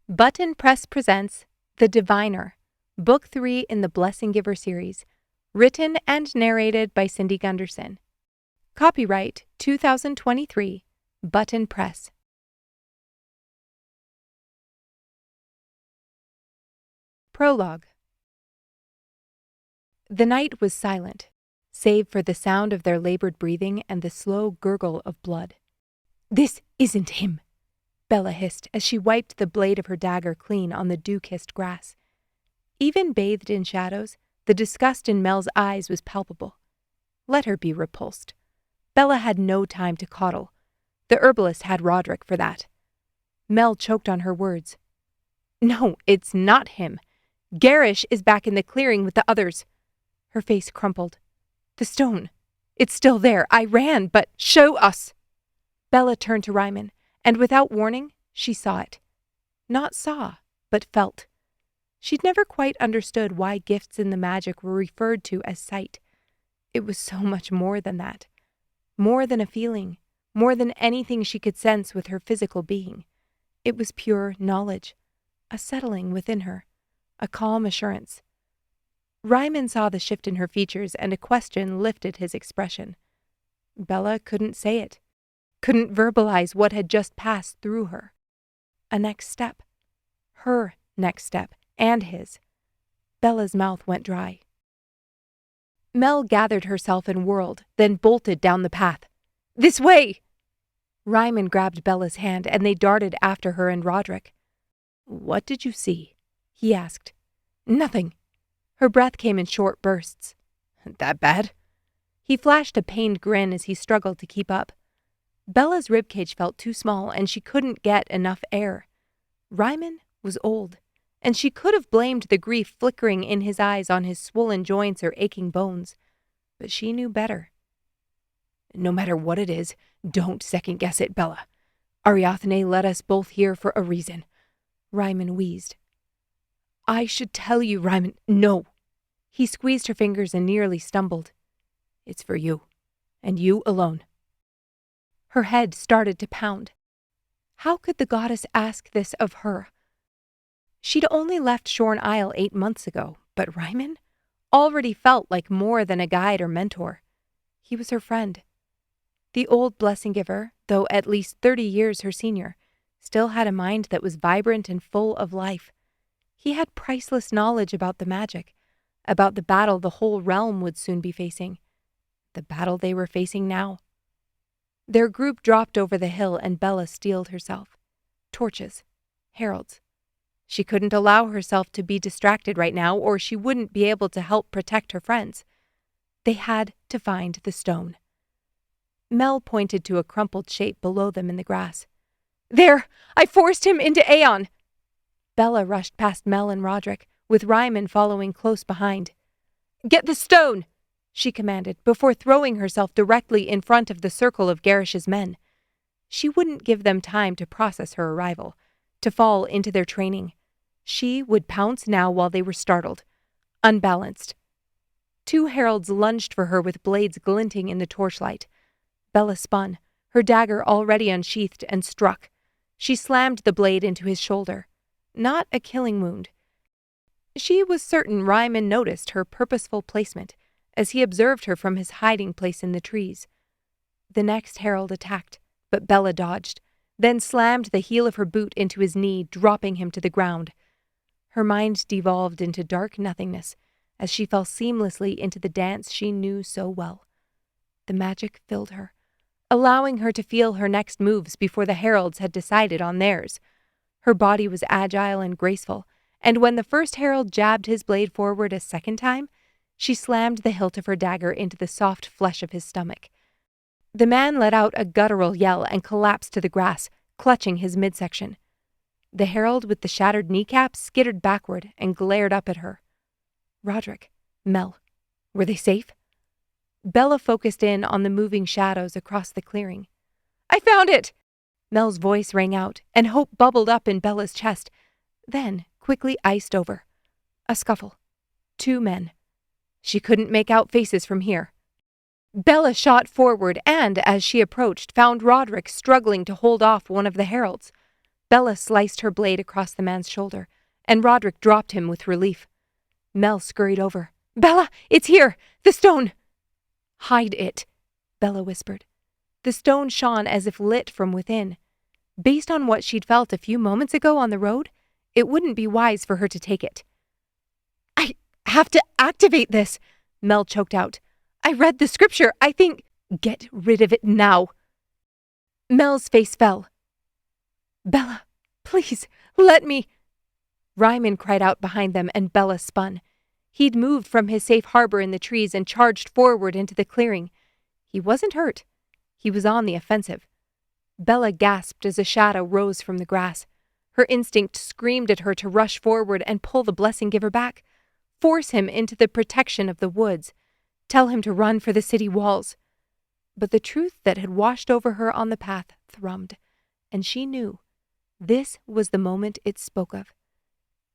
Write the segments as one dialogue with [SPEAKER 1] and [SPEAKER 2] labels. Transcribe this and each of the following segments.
[SPEAKER 1] Button Press presents The Diviner, Book 3 in the Blessing Giver series, written and narrated by Cindy Gunderson. Copyright 2023, Button Press. Prologue. The night was silent, save for the sound of their labored breathing and the slow gurgle of blood. "This isn't him," Bella hissed as she wiped the blade of her dagger clean on the dew-kissed grass. Even bathed in shadows, the disgust in Mel's eyes was palpable. Let her be repulsed. Bella had no time to coddle. The herbalist had Roderick for that. Mel choked on her words. "No, it's not him. Gerrish is back in the clearing with the others." Her face crumpled. "The stone. It's still there. I ran, but show us." Bella turned to Reiman, and without warning, she saw it. Not saw, but felt. She'd never quite understood why gifts in the magic were referred to as sight. It was so much more than that. More than a feeling, more than anything she could sense with her physical being. It was pure knowledge, a settling within her, a calm assurance. Reiman saw the shift in her features, and a question lifted his expression. Bella couldn't say it, couldn't verbalize what had just passed through her. A next step. Her next step, and his. Bella's mouth went dry. Mel gathered herself and whirled, then bolted down the path. "This way!" Reiman grabbed Bella's hand, and they darted after her and Roderick. "What did you see?" he asked. "Nothing." Her breath came in short bursts. "That bad?" He flashed a pained grin as he struggled to keep up. Bella's ribcage felt too small, and she couldn't get enough air. Reiman was old, and she could have blamed the grief flickering in his eyes on his swollen joints or aching bones. But she knew better. "No matter what it is, don't second-guess it, Bella. Ariathne led us both here for a reason," Reiman wheezed. "I should tell you, Reiman." "No." He squeezed her fingers and nearly stumbled. "It's for you, and you alone." Her head started to pound. How could the goddess ask this of her? She'd only left Shorn Isle 8 months ago, but Reiman already felt like more than a guide or mentor. He was her friend. The old blessing giver, though at least 30 years her senior, still had a mind that was vibrant and full of life. He had priceless knowledge about the magic, about the battle the whole realm would soon be facing, the battle they were facing now. Their group dropped over the hill, and Bella steeled herself. Torches. Heralds. She couldn't allow herself to be distracted right now, or she wouldn't be able to help protect her friends. They had to find the stone. Mel pointed to a crumpled shape below them in the grass. "There! I forced him into Aeon!" Bella rushed past Mel and Roderick, with Reiman following close behind. "Get the stone!" she commanded, before throwing herself directly in front of the circle of Gerrish's men. She wouldn't give them time to process her arrival, to fall into their training. She would pounce now while they were startled, unbalanced. 2 heralds lunged for her with blades glinting in the torchlight. Bella spun, her dagger already unsheathed, and struck. She slammed the blade into his shoulder. Not a killing wound. She was certain Reiman noticed her purposeful placement, as he observed her from his hiding place in the trees. The next herald attacked, but Bella dodged, then slammed the heel of her boot into his knee, dropping him to the ground. Her mind devolved into dark nothingness as she fell seamlessly into the dance she knew so well. The magic filled her, allowing her to feel her next moves before the heralds had decided on theirs. Her body was agile and graceful, and when the first herald jabbed his blade forward a second time, she slammed the hilt of her dagger into the soft flesh of his stomach. The man let out a guttural yell and collapsed to the grass, clutching his midsection. The herald with the shattered kneecap skittered backward and glared up at her. Roderick, Mel, were they safe? Bella focused in on the moving shadows across the clearing. "I found it!" Mel's voice rang out, and hope bubbled up in Bella's chest, then quickly iced over. A scuffle. 2 men. She couldn't make out faces from here. Bella shot forward and, as she approached, found Roderick struggling to hold off one of the heralds. Bella sliced her blade across the man's shoulder, and Roderick dropped him with relief. Mel scurried over. "Bella, it's here! The stone!" "Hide it," Bella whispered. The stone shone as if lit from within. Based on what she'd felt a few moments ago on the road, it wouldn't be wise for her to take it. "I have to activate this," Mel choked out. "I read the scripture. I think—" "Get rid of it now." Mel's face fell. "Bella, please, let me—" Reiman cried out behind them, and Bella spun. He'd moved from his safe harbor in the trees and charged forward into the clearing. He wasn't hurt. He was on the offensive. Bella gasped as a shadow rose from the grass. Her instinct screamed at her to rush forward and pull the blessing giver back, force him into the protection of the woods, tell him to run for the city walls. But the truth that had washed over her on the path thrummed, and she knew this was the moment it spoke of.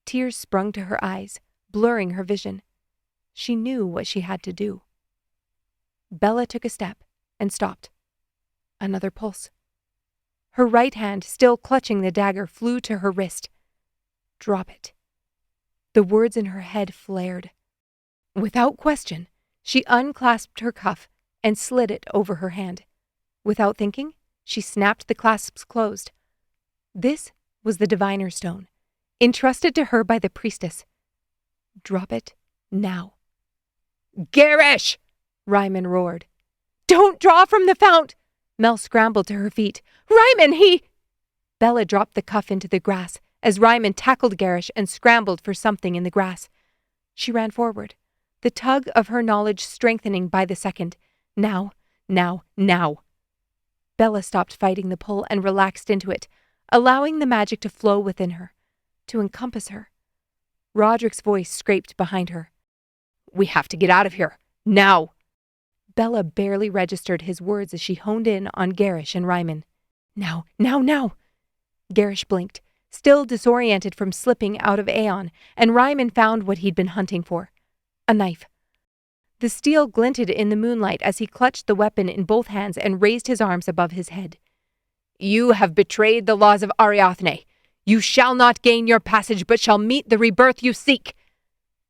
[SPEAKER 1] Tears sprung to her eyes, blurring her vision. She knew what she had to do. Bella took a step and stopped. Another pulse. Her right hand, still clutching the dagger, flew to her wrist. "Drop it." The words in her head flared. Without question, she unclasped her cuff and slid it over her hand. Without thinking, she snapped the clasps closed. This was the diviner stone, entrusted to her by the priestess. "Drop it now." "Gerrish!" Reiman roared. "Don't draw from the fount!" Mel scrambled to her feet. "Reiman, he—" Bella dropped the cuff into the grass as Reiman tackled Gerrish and scrambled for something in the grass. She ran forward, the tug of her knowledge strengthening by the second. Now, now, now. Bella stopped fighting the pull and relaxed into it, allowing the magic to flow within her, to encompass her. Roderick's voice scraped behind her. "We have to get out of here. Now!" Bella barely registered his words as she honed in on Gerrish and Reiman. "Now, now, now!" Gerrish blinked, still disoriented from slipping out of Aeon, and Reiman found what he'd been hunting for. A knife. The steel glinted in the moonlight as he clutched the weapon in both hands and raised his arms above his head. "You have betrayed the laws of Ariathne. You shall not gain your passage, but shall meet the rebirth you seek."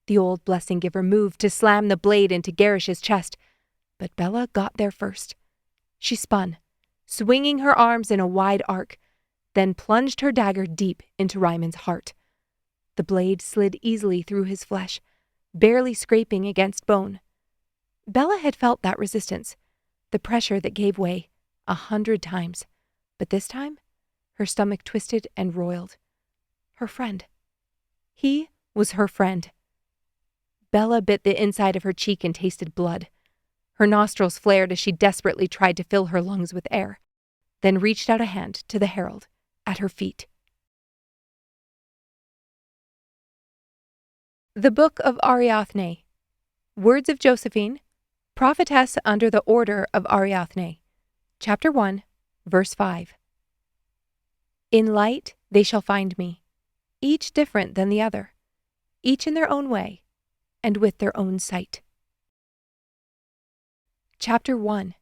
[SPEAKER 1] The old blessing giver moved to slam the blade into Gerrish's chest, but Bella got there first. She spun, swinging her arms in a wide arc, then plunged her dagger deep into Reiman's heart. The blade slid easily through his flesh, barely scraping against bone. Bella had felt that resistance, the pressure that gave way 100 times, but this time, her stomach twisted and roiled. Her friend. He was her friend. Bella bit the inside of her cheek and tasted blood. Her nostrils flared as she desperately tried to fill her lungs with air, then reached out a hand to the herald at her feet. The Book of Ariathne. Words of Josephine, Prophetess under the Order of Ariathne. Chapter 1, Verse 5. In light they shall find me, each different than the other, each in their own way, and with their own sight. Chapter 1.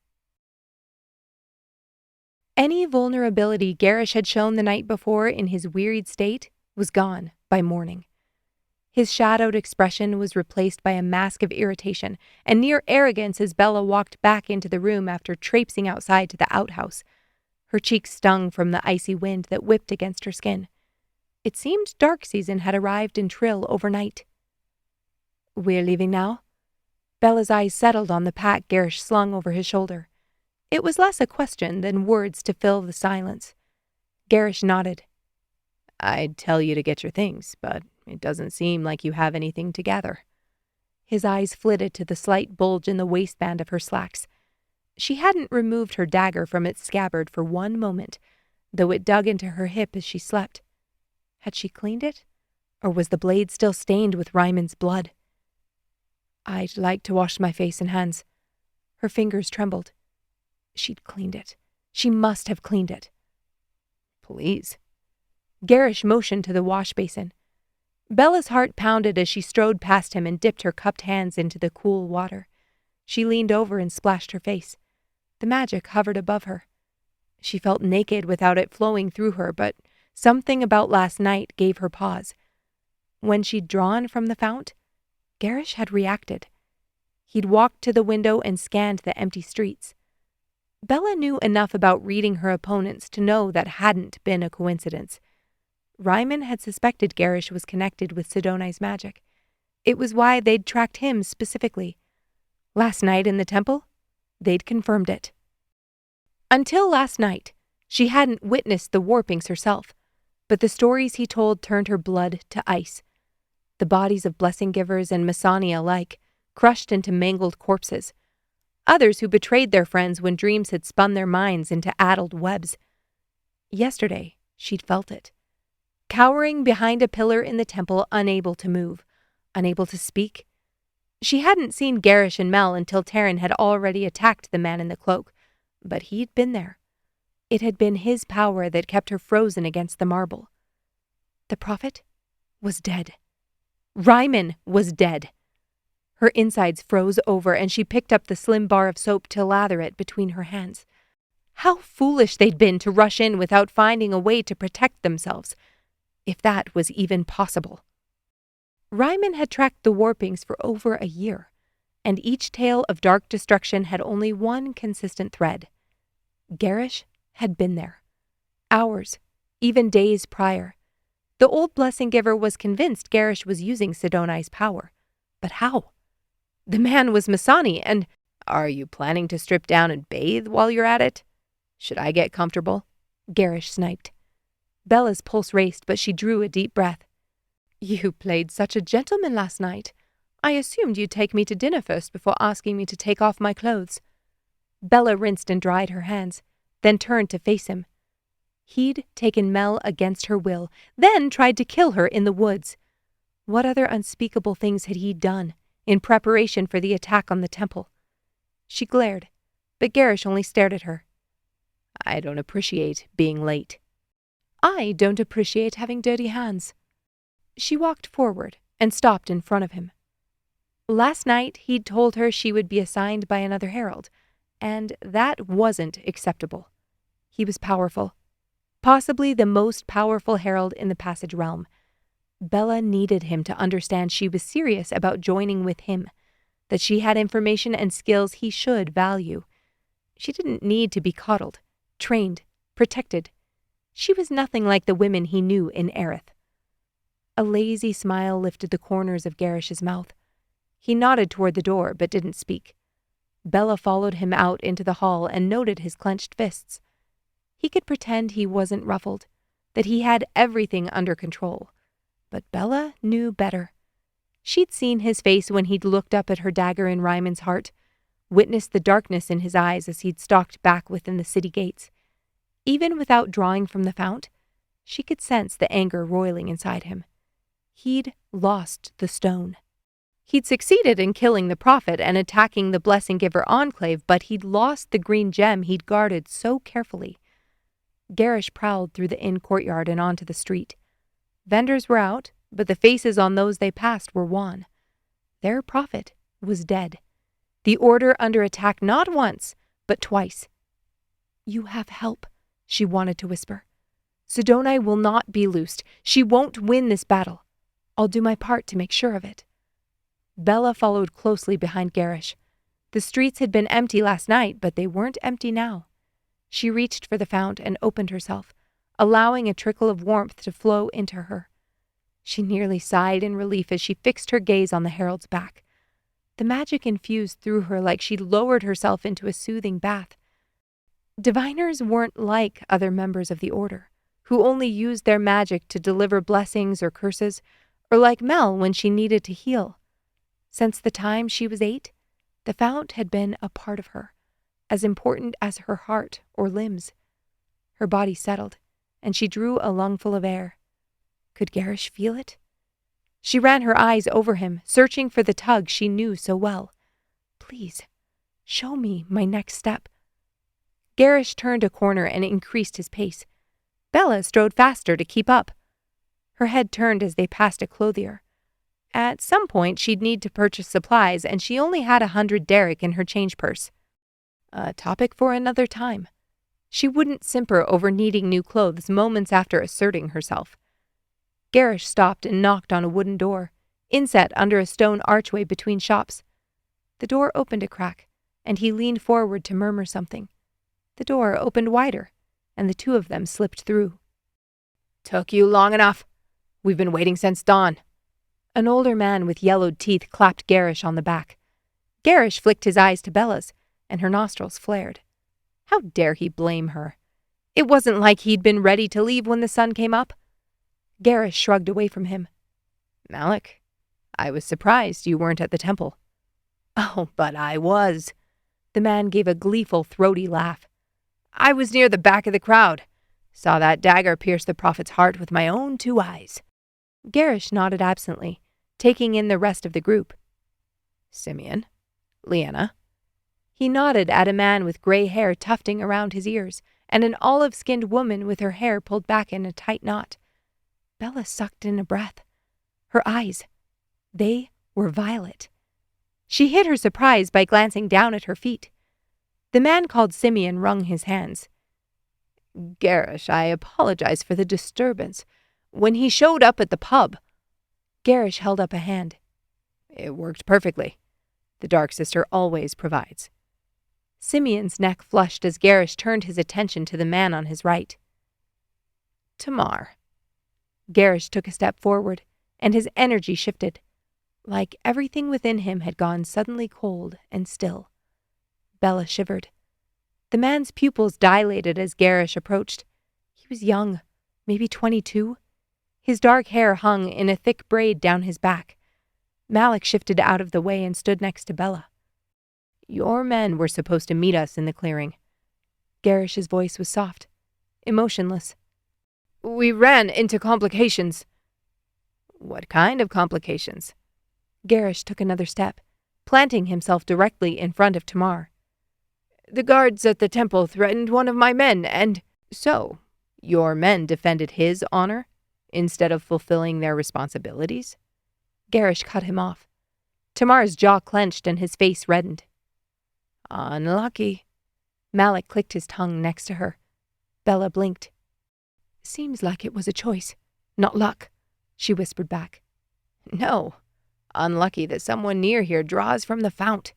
[SPEAKER 1] Any vulnerability Gerrish had shown the night before in his wearied state was gone by morning. His shadowed expression was replaced by a mask of irritation and near arrogance as Bella walked back into the room after traipsing outside to the outhouse. Her cheeks stung from the icy wind that whipped against her skin. It seemed dark season had arrived in Trill overnight. "We're leaving now?" Bella's eyes settled on the pack Gerrish slung over his shoulder. It was less a question than words to fill the silence. Gerrish nodded. "I'd tell you to get your things, but it doesn't seem like you have anything to gather." His eyes flitted to the slight bulge in the waistband of her slacks. She hadn't removed her dagger from its scabbard for one moment, though it dug into her hip as she slept. Had she cleaned it? Or was the blade still stained with Reiman's blood? "I'd like to wash my face and hands." Her fingers trembled. She'd cleaned it. She must have cleaned it. "Please." Gerrish motioned to the wash basin. Bella's heart pounded as she strode past him and dipped her cupped hands into the cool water. She leaned over and splashed her face. The magic hovered above her. She felt naked without it flowing through her, but Something about last night gave her pause. When she'd drawn from the fount, Gerrish had reacted. He'd walked to the window and scanned the empty streets. Bella knew enough about reading her opponents to know that hadn't been a coincidence. Reiman had suspected Gerrish was connected with Sidoni's magic. It was why they'd tracked him specifically. Last night in the temple, they'd confirmed it. Until last night, she hadn't witnessed the warpings herself, but the stories he told turned her blood to ice. The bodies of blessing givers and Masani alike, crushed into mangled corpses. Others who betrayed their friends when dreams had spun their minds into addled webs. Yesterday, she'd felt it. Cowering behind a pillar in the temple, unable to move, unable to speak. She hadn't seen Gerrish and Mel until Taryn had already attacked the man in the cloak, but he'd been there. It had been his power that kept her frozen against the marble. The prophet was dead. Reiman was dead. Her insides froze over and she picked up the slim bar of soap to lather it between her hands. How foolish they'd been to rush in without finding a way to protect themselves, if that was even possible. Reiman had tracked the warpings for over a year, and each tale of dark destruction had only one consistent thread. Gerrish had been there. Hours, even days prior. The old blessing giver was convinced Gerrish was using Sidoni's power. But how? The man was Masani, and are you planning to strip down and bathe while you're at it? Should I get comfortable? Gerrish sniped. Bella's pulse raced, but she drew a deep breath. You played such a gentleman last night. I assumed you'd take me to dinner first before asking me to take off my clothes. Bella rinsed and dried her hands, then turned to face him. He'd taken Mel against her will, then tried to kill her in the woods. What other unspeakable things had he done in preparation for the attack on the temple? She glared, but Gerrish only stared at her. I don't appreciate being late. I don't appreciate having dirty hands. She walked forward and stopped in front of him. Last night he'd told her she would be assigned by another herald, and that wasn't acceptable. He was powerful, possibly the most powerful herald in the Passage Realm. Bella needed him to understand she was serious about joining with him, that she had information and skills he should value. She didn't need to be coddled, trained, protected. She was nothing like the women he knew in Aerith. A lazy smile lifted the corners of Gerrish's mouth. He nodded toward the door, but didn't speak. Bella followed him out into the hall and noted his clenched fists. He could pretend he wasn't ruffled, that he had everything under control. But Bella knew better. She'd seen his face when he'd looked up at her dagger in Reiman's heart, witnessed the darkness in his eyes as he'd stalked back within the city gates. Even without drawing from the fount, she could sense the anger roiling inside him. He'd lost the stone. He'd succeeded in killing the prophet and attacking the Blessing Giver enclave, but he'd lost the green gem he'd guarded so carefully. Gerrish prowled through the inn courtyard and onto the street. Vendors were out, but the faces on those they passed were wan. Their prophet was dead. The order under attack not once, but twice. You have help, she wanted to whisper. Sidoni will not be loosed. She won't win this battle. I'll do my part to make sure of it. Bella followed closely behind Gerrish. The streets had been empty last night, but they weren't empty now. She reached for the fount and opened herself, allowing a trickle of warmth to flow into her. She nearly sighed in relief as she fixed her gaze on the herald's back. The magic infused through her like she'd lowered herself into a soothing bath. Diviners weren't like other members of the Order, who only used their magic to deliver blessings or curses, or like Mel when she needed to heal. Since the time she was 8, the fount had been a part of her, as important as her heart or limbs. Her body settled, and she drew a lungful of air. Could Gerrish feel it? She ran her eyes over him, searching for the tug she knew so well. Please, show me my next step. Gerrish turned a corner and increased his pace. Bella strode faster to keep up. Her head turned as they passed a clothier. At some point, she'd need to purchase supplies, and she only had 100 derrick in her change purse. A topic for another time. She wouldn't simper over needing new clothes moments after asserting herself. Gerrish stopped and knocked on a wooden door, inset under a stone archway between shops. The door opened a crack, and he leaned forward to murmur something. The door opened wider, and the two of them slipped through. "Took you long enough. We've been waiting since dawn." An older man with yellowed teeth clapped Gerrish on the back. Gerrish flicked his eyes to Bella's, and her nostrils flared. How dare he blame her? It wasn't like he'd been ready to leave when the sun came up. Gerrish shrugged away from him. "Malik, I was surprised you weren't at the temple." "Oh, but I was." The man gave a gleeful, throaty laugh. "I was near the back of the crowd. Saw that dagger pierce the prophet's heart with my own 2 eyes. Gerrish nodded absently, taking in the rest of the group. "Simeon? Leanna?" He nodded at a man with gray hair tufting around his ears, and an olive-skinned woman with her hair pulled back in a tight knot. Bella sucked in a breath. Her eyes, they were violet. She hid her surprise by glancing down at her feet. The man called Simeon wrung his hands. "Gerrish, I apologize for the disturbance. When he showed up at the pub..." Gerrish held up a hand. "It worked perfectly. The Dark Sister always provides." Simeon's neck flushed as Gerrish turned his attention to the man on his right. "Tamar." Gerrish took a step forward, and his energy shifted. Like everything within him had gone suddenly cold and still. Bella shivered. The man's pupils dilated as Gerrish approached. He was young, maybe 22. His dark hair hung in a thick braid down his back. Malik shifted out of the way and stood next to Bella. "Your men were supposed to meet us in the clearing." Gerrish's voice was soft, emotionless. "We ran into complications." "What kind of complications?" Gerrish took another step, planting himself directly in front of Tamar. "The guards at the temple threatened one of my men, and..." "So, your men defended his honor instead of fulfilling their responsibilities?" Gerrish cut him off. Tamar's jaw clenched and his face reddened. "Unlucky." Malik clicked his tongue next to her. Bella blinked. "Seems like it was a choice, not luck," she whispered back. "No. Unlucky that someone near here draws from the fount."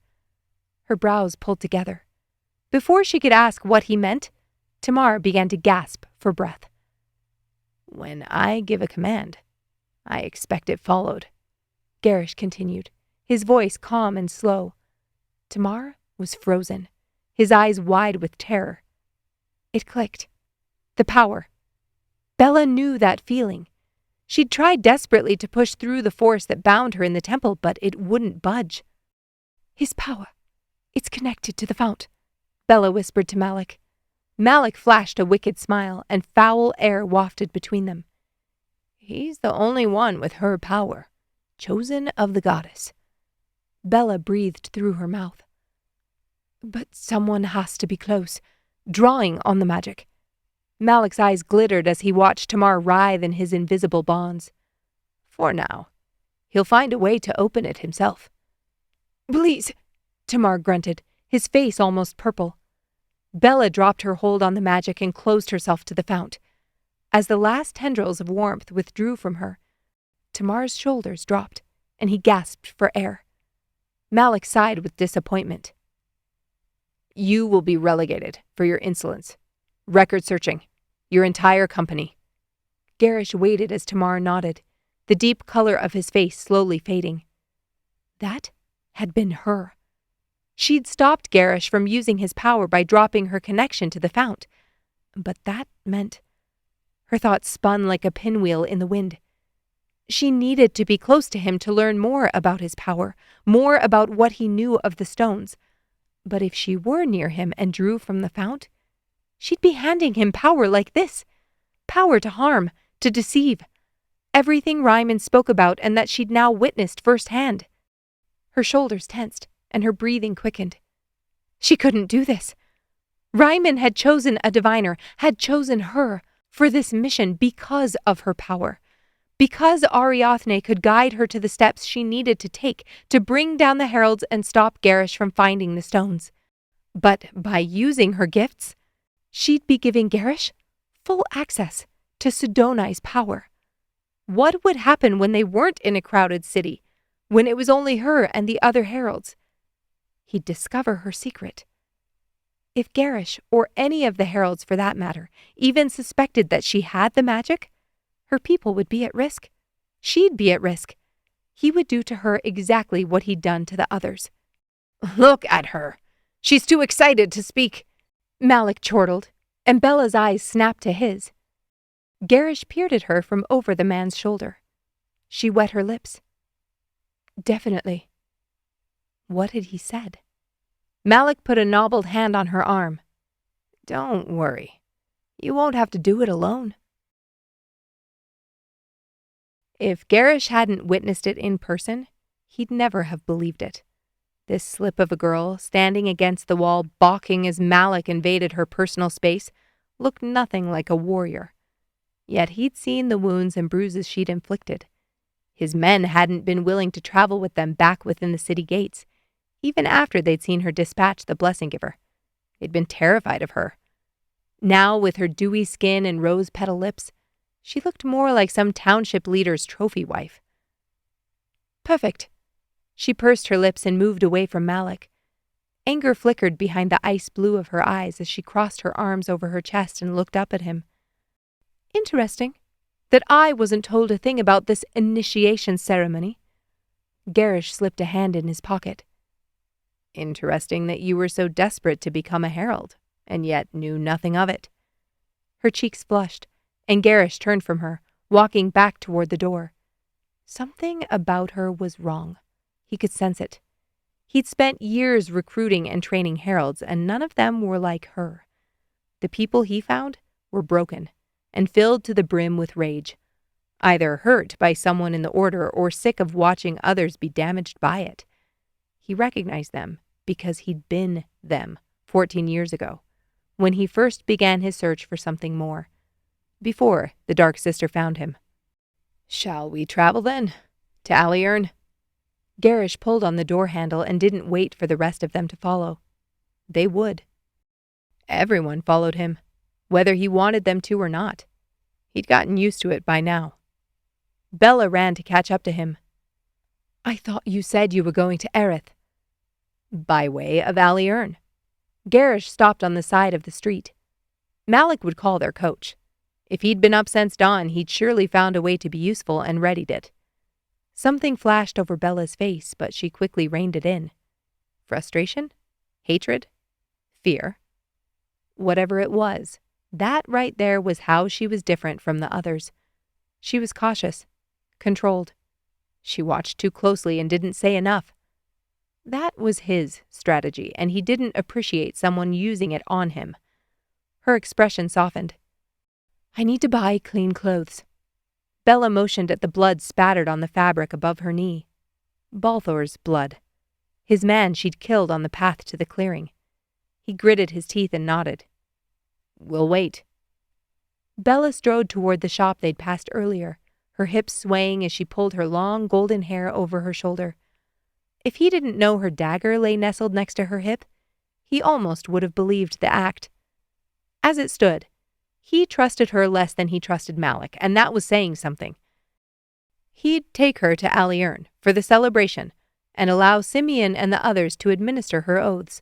[SPEAKER 1] Her brows pulled together. Before she could ask what he meant, Tamar began to gasp for breath. "When I give a command, I expect it followed," Gerrish continued, his voice calm and slow. Tamar was frozen, his eyes wide with terror. It clicked. The power. Bella knew that feeling. She'd tried desperately to push through the force that bound her in the temple, but it wouldn't budge. "His power. It's connected to the fount," Bella whispered to Malik. Malik flashed a wicked smile, and foul air wafted between them. "He's the only one with her power, chosen of the goddess." Bella breathed through her mouth. "But someone has to be close, drawing on the magic." Malik's eyes glittered as he watched Tamar writhe in his invisible bonds. "For now. He'll find a way to open it himself." "Please," Tamar grunted, his face almost purple. Bella dropped her hold on the magic and closed herself to the fount. As the last tendrils of warmth withdrew from her, Tamar's shoulders dropped, and he gasped for air. Malik sighed with disappointment. "You will be relegated for your insolence. Record searching. Your entire company." Gerrish waited as Tamar nodded, the deep color of his face slowly fading. That had been her. She'd stopped Gerrish from using his power by dropping her connection to the fount. But that meant... Her thoughts spun like a pinwheel in the wind. She needed to be close to him to learn more about his power, more about what he knew of the stones. But if she were near him and drew from the fount, she'd be handing him power like this. Power to harm, to deceive. Everything Reiman spoke about and that she'd now witnessed firsthand. Her shoulders tensed and her breathing quickened. She couldn't do this. Reiman had chosen a diviner, had chosen her for this mission because of her power. Because Ariathne could guide her to the steps she needed to take to bring down the Heralds and stop Gerrish from finding the stones. But by using her gifts, She'd be giving Gerrish full access to Sidoni's power. What would happen when they weren't in a crowded city, when it was only her and the other heralds? He'd discover her secret. If Gerrish, or any of the heralds for that matter, even suspected that she had the magic, her people would be at risk. She'd be at risk. He would do to her exactly what he'd done to the others.
[SPEAKER 2] Look at her. She's too excited to speak.
[SPEAKER 1] Malik chortled, and Bella's eyes snapped to his. Gerrish peered at her from over the man's shoulder. She wet her lips. Definitely. What had he said? Malik put a knobbled hand on her arm.
[SPEAKER 2] Don't worry. You won't have to do it alone.
[SPEAKER 1] If Gerrish hadn't witnessed it in person, he'd never have believed it. This slip of a girl, standing against the wall, balking as Malik invaded her personal space, looked nothing like a warrior. Yet he'd seen the wounds and bruises she'd inflicted. His men hadn't been willing to travel with them back within the city gates, even after they'd seen her dispatch the Blessing Giver. They'd been terrified of her. Now, with her dewy skin and rose-petal lips, she looked more like some township leader's trophy wife. Perfect. She pursed her lips and moved away from Malik. Anger flickered behind the ice blue of her eyes as she crossed her arms over her chest and looked up at him. Interesting that I wasn't told a thing about this initiation ceremony. Gerrish slipped a hand in his pocket.
[SPEAKER 2] Interesting that you were so desperate to become a herald, and yet knew nothing of it.
[SPEAKER 1] Her cheeks flushed, and Gerrish turned from her, walking back toward the door. Something about her was wrong. He could sense it. He'd spent years recruiting and training heralds, and none of them were like her. The people he found were broken and filled to the brim with rage, either hurt by someone in the order or sick of watching others be damaged by it. He recognized them because he'd been them 14 years ago, when he first began his search for something more, before the Dark Sister found him.
[SPEAKER 2] Shall we travel then? To Aeon?
[SPEAKER 1] Gerrish pulled on the door handle and didn't wait for the rest of them to follow. They would. Everyone followed him, whether he wanted them to or not. He'd gotten used to it by now. Bella ran to catch up to him. I thought you said you were going to Ariathne. By way of Aeon. Gerrish stopped on the side of the street. Malik would call their coach. If he'd been up since dawn, he'd surely found a way to be useful and readied it. Something flashed over Bella's face, but she quickly reined it in. Frustration? Hatred? Fear? Whatever it was, that right there was how she was different from the others. She was cautious, controlled. She watched too closely and didn't say enough. That was his strategy, and he didn't appreciate someone using it on him. Her expression softened. I need to buy clean clothes. Bella motioned at the blood spattered on the fabric above her knee. Balthor's blood. His man she'd killed on the path to the clearing. He gritted his teeth and nodded. We'll wait. Bella strode toward the shop they'd passed earlier, her hips swaying as she pulled her long golden hair over her shoulder. If he didn't know her dagger lay nestled next to her hip, he almost would have believed the act. As it stood, he trusted her less than he trusted Malik, and that was saying something. He'd take her to Aeon for the celebration and allow Simeon and the others to administer her oaths.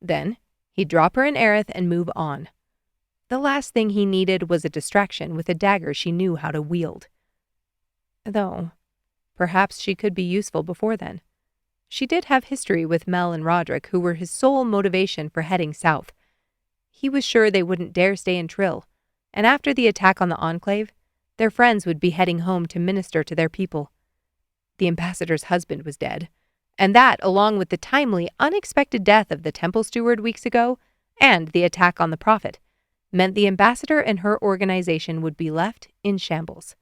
[SPEAKER 1] Then he'd drop her in Ariathne and move on. The last thing he needed was a distraction with a dagger she knew how to wield. Though, perhaps she could be useful before then. She did have history with Mel and Roderick, who were his sole motivation for heading south. He was sure they wouldn't dare stay in Trill, and after the attack on the Enclave, their friends would be heading home to minister to their people. The ambassador's husband was dead, and that, along with the timely, unexpected death of the temple steward weeks ago, and the attack on the prophet, meant the ambassador and her organization would be left in shambles.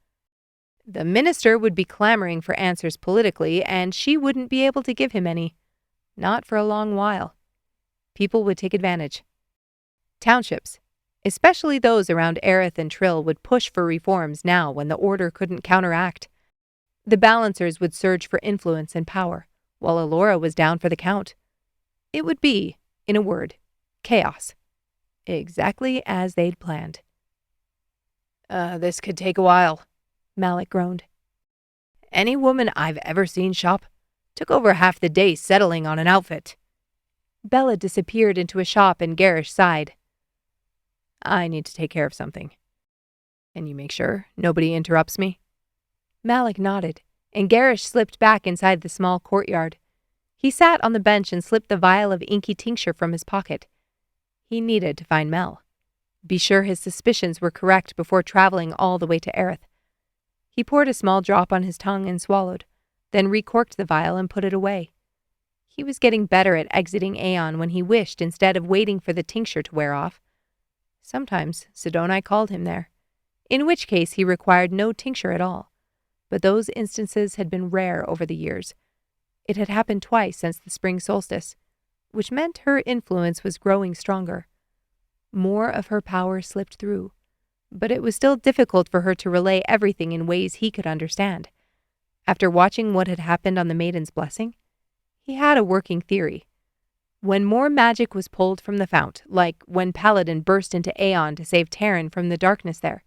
[SPEAKER 1] The minister would be clamoring for answers politically, and she wouldn't be able to give him any. Not for a long while. People would take advantage. Townships, especially those around Ariathne and Trill, would push for reforms now when the order couldn't counteract. The balancers would surge for influence and power, while Alora was down for the count. It would be, in a word, chaos.
[SPEAKER 2] exactly as they'd planned. This could take a while, Malik groaned. Any woman I've ever seen shop took over half the day settling on an outfit.
[SPEAKER 1] Bella disappeared into a shop and Gerrish sighed.
[SPEAKER 2] I need to take care of something. Can you make sure nobody interrupts me?
[SPEAKER 1] Malik nodded, and Gerrish slipped back inside the small courtyard. He sat on the bench and slipped the vial of inky tincture from his pocket.
[SPEAKER 2] He needed to find Mel. Be sure his suspicions were correct before traveling all the way to Aerith. He poured a small drop on his tongue and swallowed, then recorked the vial and put it away. He was getting better at exiting Aeon when he wished instead of waiting for the tincture to wear off. Sometimes Sidoni called him there, in which case he required no tincture at all. But those instances had been rare over the years. It had happened twice since the spring solstice, which meant her influence was growing stronger. More of her power slipped through, but it was still difficult for her to relay everything in ways he could understand. After watching what had happened on the Maiden's Blessing, he had a working theory. When more magic was pulled from the fount, like when Paladin burst into Aeon to save Terran from the darkness there,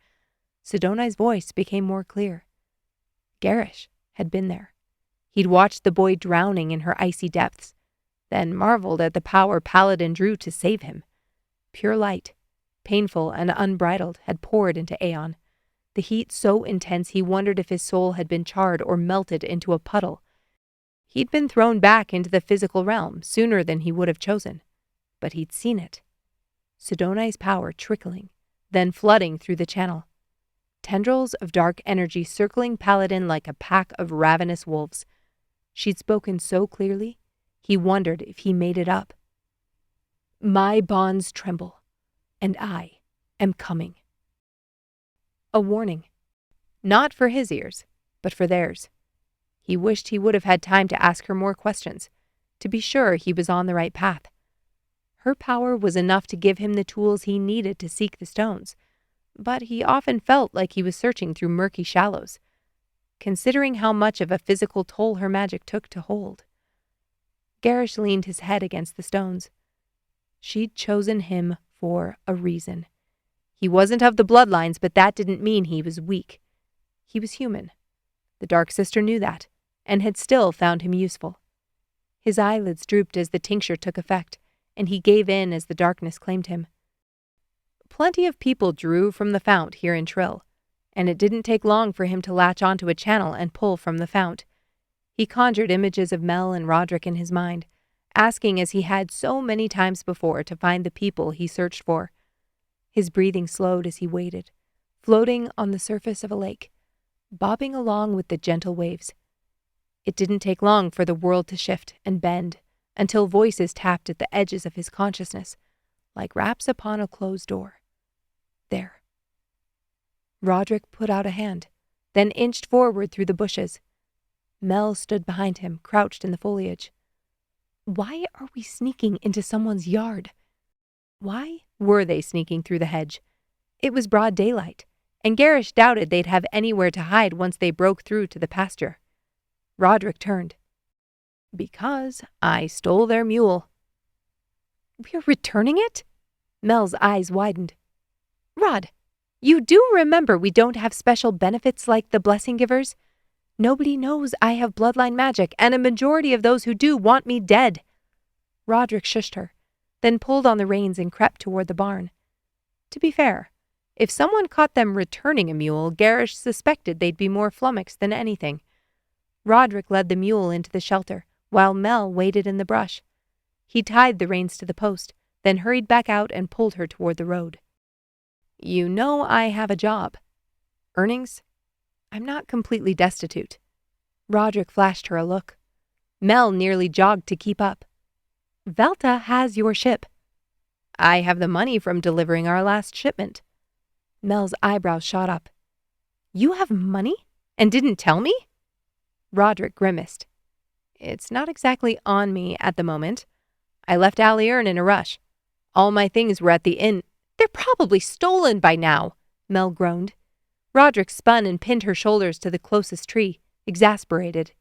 [SPEAKER 2] Sidoni's voice became more clear. Gerrish had been there. He'd watched the boy drowning in her icy depths, then marveled at the power Paladin drew to save him. Pure light, painful and unbridled, had poured into Aeon, the heat so intense he wondered if his soul had been charred or melted into a puddle. He'd been thrown back into the physical realm sooner than he would have chosen, but he'd seen it. Sidoni's power trickling, then flooding through the channel. Tendrils of dark energy circling Paladin like a pack of ravenous wolves. She'd spoken so clearly, he wondered if he made it up. My bonds tremble, and I am coming. A warning. Not for his ears, but for theirs. He wished he would have had time to ask her more questions, to be sure he was on the right path. Her power was enough to give him the tools he needed to seek the stones, but he often felt like he was searching through murky shallows, considering how much of a physical toll her magic took to hold. Gerrish leaned his head against the stones. She'd chosen him for a reason. He wasn't of the bloodlines, but that didn't mean he was weak. He was human. The Dark Sister knew that, and had still found him useful. His eyelids drooped as the tincture took effect, and he gave in as the darkness claimed him. Plenty of people drew from the fount here in Trill, and it didn't take long for him to latch onto a channel and pull from the fount. He conjured images of Mel and Roderick in his mind, asking as he had so many times before to find the people he searched for. His breathing slowed as he waited, floating on the surface of a lake, bobbing along with the gentle waves. It didn't take long for the world to shift and bend, until voices tapped at the edges of his consciousness, like raps upon a closed door. There. Roderick put out a hand, then inched forward through the bushes. Mel stood behind him, crouched in the foliage. Why are we sneaking into someone's yard? Why were they sneaking through the hedge? It was broad daylight, and Gerrish doubted they'd have anywhere to hide once they broke through to the pasture. Roderick turned. Because I stole their mule. We're returning it? Mel's eyes widened. Rod, you do remember we don't have special benefits like the Blessing Givers? Nobody knows I have bloodline magic, and a majority of those who do want me dead. Roderick shushed her, then pulled on the reins and crept toward the barn. To be fair, if someone caught them returning a mule, Gerrish suspected they'd be more flummoxed than anything. Roderick led the mule into the shelter, while Mel waited in the brush. He tied the reins to the post, then hurried back out and pulled her toward the road. You know I have a job. Earnings? I'm not completely destitute. Roderick flashed her a look. Mel nearly jogged to keep up. Velta has your ship. I have the money from delivering our last shipment. Mel's eyebrows shot up. You have money? And didn't tell me? Roderick grimaced. It's not exactly on me at the moment. I left Aliern in a rush. All my things were at the inn. They're probably stolen by now, Mel groaned. Roderick spun and pinned her shoulders to the closest tree, exasperated.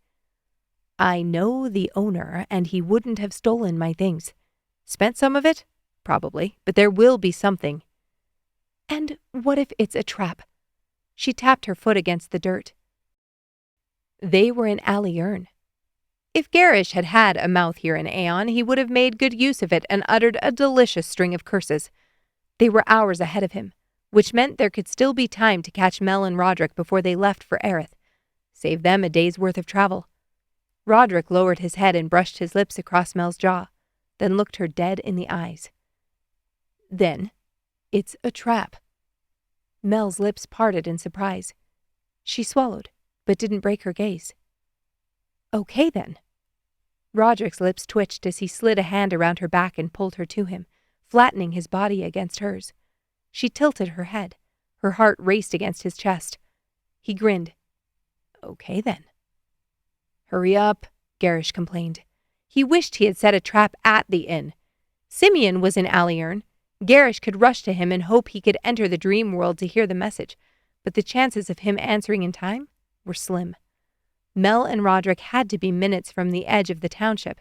[SPEAKER 2] I know the owner, and he wouldn't have stolen my things. Spent some of it? probably, but there will be something.
[SPEAKER 1] And what if it's a trap? She tapped her foot against the dirt. They were in Aliern.
[SPEAKER 2] If Gerrish had had a mouth here in Aeon, he would have made good use of it and uttered a delicious string of curses. They were hours ahead of him, which meant there could still be time to catch Mel and Roderick before they left for Aerith. Save them a day's worth of travel. Roderick lowered his head and brushed his lips across Mel's jaw, then looked her dead in the eyes.
[SPEAKER 1] Then, it's a trap. Mel's lips parted in surprise. She swallowed, but didn't break her gaze. Okay, then.
[SPEAKER 2] Roderick's lips twitched as he slid a hand around her back and pulled her to him, flattening his body against hers. She tilted her head. Her heart raced against his chest. He grinned.
[SPEAKER 1] Okay, then.
[SPEAKER 2] Hurry up, Gerrish complained. He wished he had set a trap at the inn. Simeon was in Aliern. Gerrish could rush to him and hope he could enter the dream world to hear the message, but the chances of him answering in time were slim. Mel and Roderick had to be minutes from the edge of the township,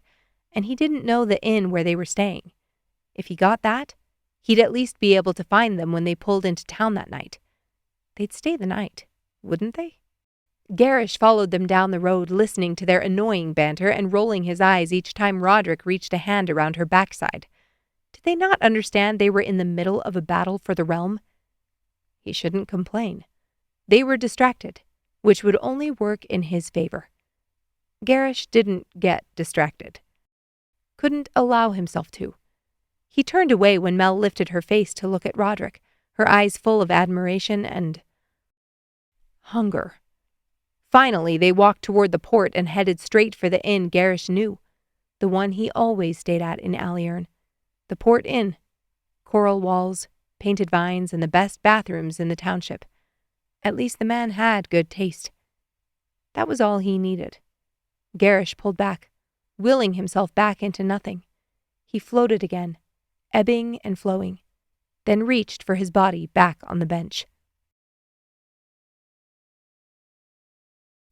[SPEAKER 2] and he didn't know the inn where they were staying. If he got that, he'd at least be able to find them when they pulled into town that night. They'd stay the night, wouldn't they? Gerrish followed them down the road, listening to their annoying banter and rolling his eyes each time Roderick reached a hand around her backside. Did they not understand they were in the middle of a battle for the realm? He shouldn't complain. They were distracted, which would only work in his favor. Gerrish didn't get distracted. Couldn't allow himself to. He turned away when Mel lifted her face to look at Roderick, her eyes full of admiration and hunger. Finally, they walked toward the port and headed straight for the inn Gerrish knew, the one he always stayed at in Aliern. The Port Inn. Coral walls, painted vines, and the best bathrooms in the township. At least the man had good taste. That was all he needed. Gerrish pulled back, willing himself back into nothing. He floated again, ebbing and flowing, then reached for his body back on the bench.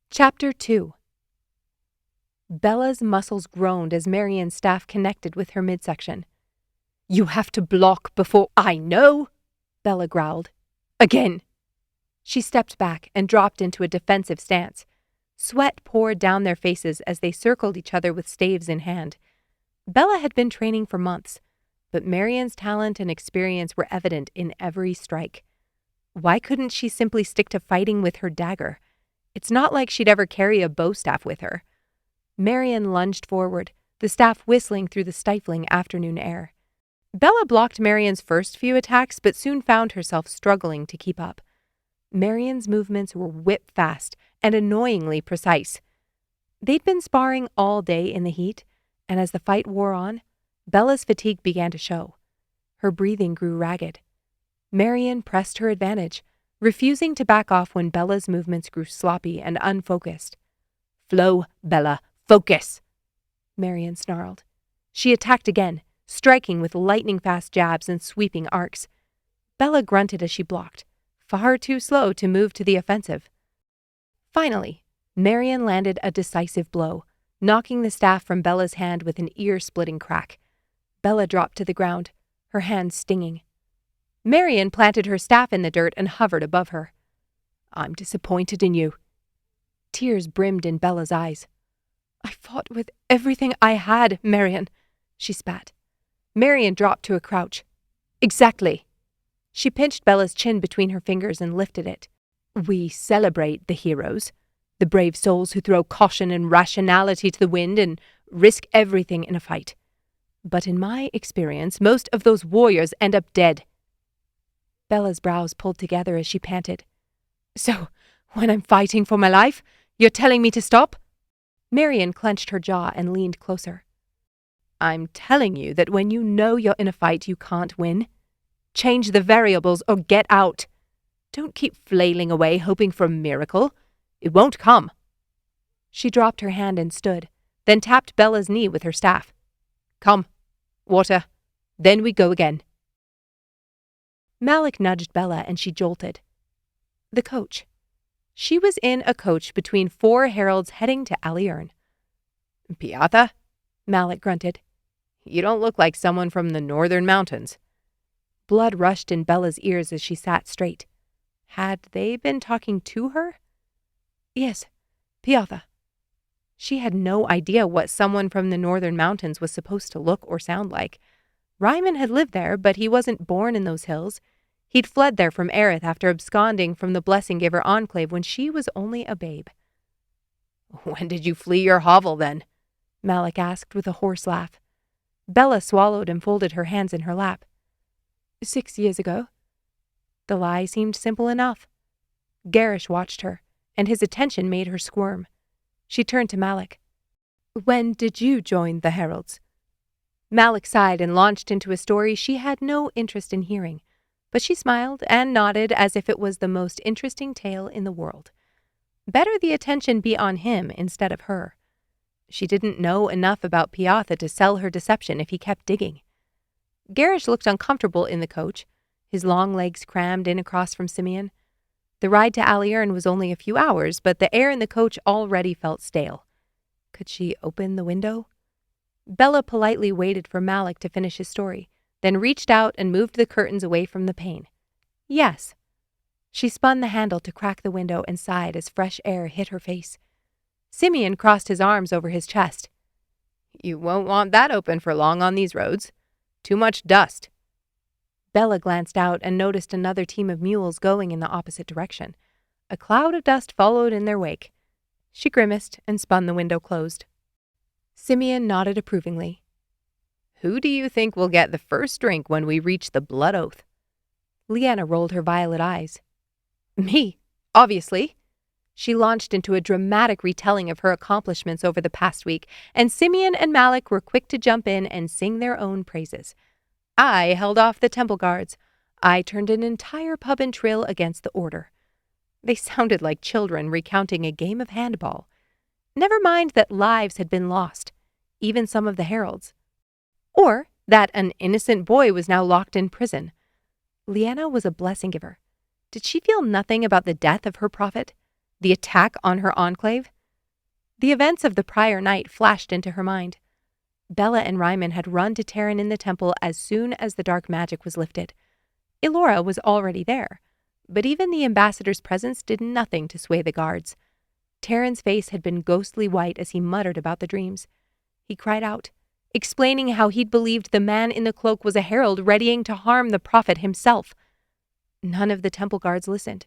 [SPEAKER 2] Chapter 2. Bella's muscles groaned as Marian's staff connected with her midsection. "You have to block before I know," Bella growled. "Again." She stepped back and dropped into a defensive stance. Sweat poured down their faces as they circled each other with staves in hand. Bella had been training for months, but Marian's talent and experience were evident in every strike. Why couldn't she simply stick to fighting with her dagger? It's not like she'd ever carry a bow staff with her. Marian lunged forward, the staff whistling through the stifling afternoon air. Bella blocked Marian's first few attacks, but soon found herself struggling to keep up. Marian's movements were whip-fast and annoyingly precise. They'd been sparring all day in the heat, and as the fight wore on, Bella's fatigue began to show. Her breathing grew ragged. Marian pressed her advantage, refusing to back off when Bella's movements grew sloppy and unfocused. "Flow, Bella, focus!" Marian snarled. She attacked again, striking with lightning-fast jabs and sweeping arcs. Bella grunted as she blocked, far too slow to move to the offensive. Finally, Marian landed a decisive blow, knocking the staff from Bella's hand with an ear-splitting crack. Bella dropped to the ground, her hand stinging. Marian planted her staff in the dirt and hovered above her. "I'm disappointed in you." Tears brimmed in Bella's eyes. "I fought with everything I had, Marian," she spat. Marian dropped to a crouch. "Exactly." She pinched Bella's chin between her fingers and lifted it. "We celebrate the heroes, the brave souls who throw caution and rationality to the wind and risk everything in a fight. But in my experience, most of those warriors end up dead." Bella's brows pulled together as she panted. "So, when I'm fighting for my life, you're telling me to stop?" Marian clenched her jaw and leaned closer. "I'm telling you that when you know you're in a fight you can't win, change the variables or get out. Don't keep flailing away hoping for a miracle. It won't come." She dropped her hand and stood, then tapped Bella's knee with her staff. "Come, water, then we go again." Malik nudged Bella and she jolted. The coach. She was in a coach between 4 heralds heading to Aliern. "Piatha?" Malik grunted. You don't look like someone from the northern mountains.
[SPEAKER 1] Blood rushed in Bella's ears as she sat straight. Had they been talking to her? Yes, Piotha. She had no idea what someone from the northern mountains was supposed to look or sound like. Reiman had lived there, but he wasn't born in those hills. He'd fled there from Aerith after absconding from the Blessing Giver Enclave when she was only a babe.
[SPEAKER 2] When did you flee your hovel, then?
[SPEAKER 1] Malik asked with a hoarse laugh. Bella swallowed and folded her hands in her lap. 6 years ago. The lie seemed simple enough. Gerrish watched her, and his attention made her squirm. She turned to Malik. When did you join the Heralds? Malik sighed and launched into a story she had no interest in hearing, but she smiled and nodded as if it was the most interesting tale in the world. Better the attention be on him instead of her. She didn't know enough about Piotha to sell her deception if he kept digging. Gerrish looked uncomfortable in the coach, his long legs crammed in across from Simeon. The ride to Aliern was only a few hours, but the air in the coach already felt stale. Could she open the window? Bella politely waited for Malik to finish his story, then reached out and moved the curtains away from the pane. Yes. She spun the handle to crack the window and sighed as fresh air hit her face. Simeon crossed his arms over his chest.
[SPEAKER 2] You won't want that open for long on these roads. Too much dust.
[SPEAKER 1] Bella glanced out and noticed another team of mules going in the opposite direction. A cloud of dust followed in their wake. She grimaced and spun the window closed. Simeon nodded approvingly.
[SPEAKER 2] Who do you think will get the first drink when we reach the Blood Oath?
[SPEAKER 1] Leanna rolled her violet eyes.
[SPEAKER 2] Me, obviously.
[SPEAKER 1] She launched into a dramatic retelling of her accomplishments over the past week, and Simeon and Malik were quick to jump in and sing their own praises. I held off the temple guards. I turned an entire pub and trill against the order. They sounded like children recounting a game of handball. Never mind that lives had been lost, even some of the heralds. Or that an innocent boy was now locked in prison. Leanna was a blessing giver. Did she feel nothing about the death of her prophet? The attack on her enclave? The events of the prior night flashed into her mind. Bella and Reiman had run to Terran in the temple as soon as the dark magic was lifted. Elora was already there, but even the ambassador's presence did nothing to sway the guards. Terran's face had been ghostly white as he muttered about the dreams. He cried out, explaining how he'd believed the man in the cloak was a herald readying to harm the prophet himself. None of the temple guards listened,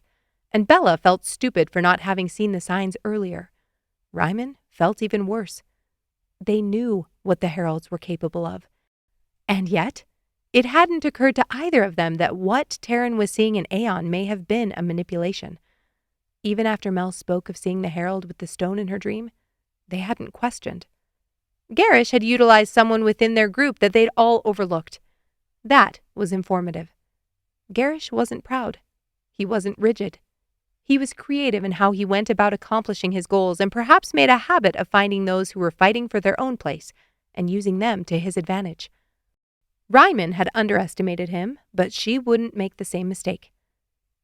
[SPEAKER 1] and Bella felt stupid for not having seen the signs earlier. Reiman felt even worse. They knew what the heralds were capable of. And yet, it hadn't occurred to either of them that what Terran was seeing in Aeon may have been a manipulation. Even after Mel spoke of seeing the herald with the stone in her dream, they hadn't questioned. Gerrish had utilized someone within their group that they'd all overlooked. That was informative. Gerrish wasn't proud. He wasn't rigid. He was creative in how he went about accomplishing his goals and perhaps made a habit of finding those who were fighting for their own place and using them to his advantage. Reiman had underestimated him, but she wouldn't make the same mistake.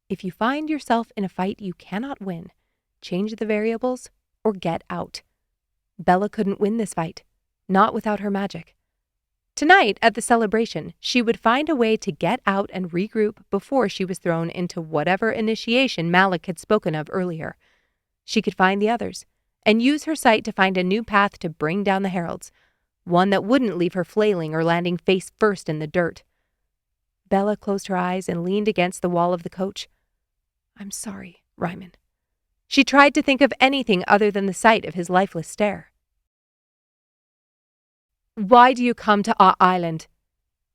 [SPEAKER 1] If you find yourself in a fight you cannot win, change the variables or get out. Bella couldn't win this fight, not without her magic. Tonight, at the celebration, she would find a way to get out and regroup before she was thrown into whatever initiation Malik had spoken of earlier. She could find the others, and use her sight to find a new path to bring down the heralds, one that wouldn't leave her flailing or landing face first in the dirt. Bella closed her eyes and leaned against the wall of the coach. I'm sorry, Reiman. She tried to think of anything other than the sight of his lifeless stare. Why do you come to our island?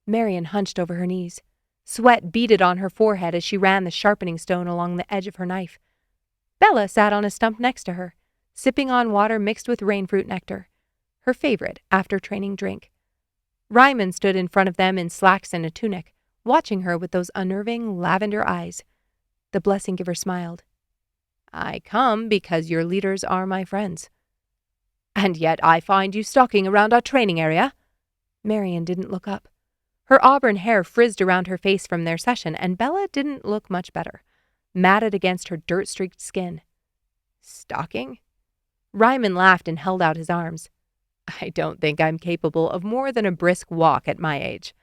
[SPEAKER 1] Marian hunched over her knees. Sweat beaded on her forehead as she ran the sharpening stone along the edge of her knife. Bella sat on a stump next to her, sipping on water mixed with rainfruit nectar, her favorite after-training drink. Reiman stood in front of them in slacks and a tunic, watching her with those unnerving lavender eyes. The blessing giver smiled. I come because your leaders are my friends. And yet I find you stalking around our training area. Marian didn't look up. Her auburn hair frizzed around her face from their session, and Bella didn't look much better, matted against her dirt-streaked skin. Stalking? Reiman laughed and held out his arms.
[SPEAKER 2] I don't think I'm capable of more than a brisk walk at my age.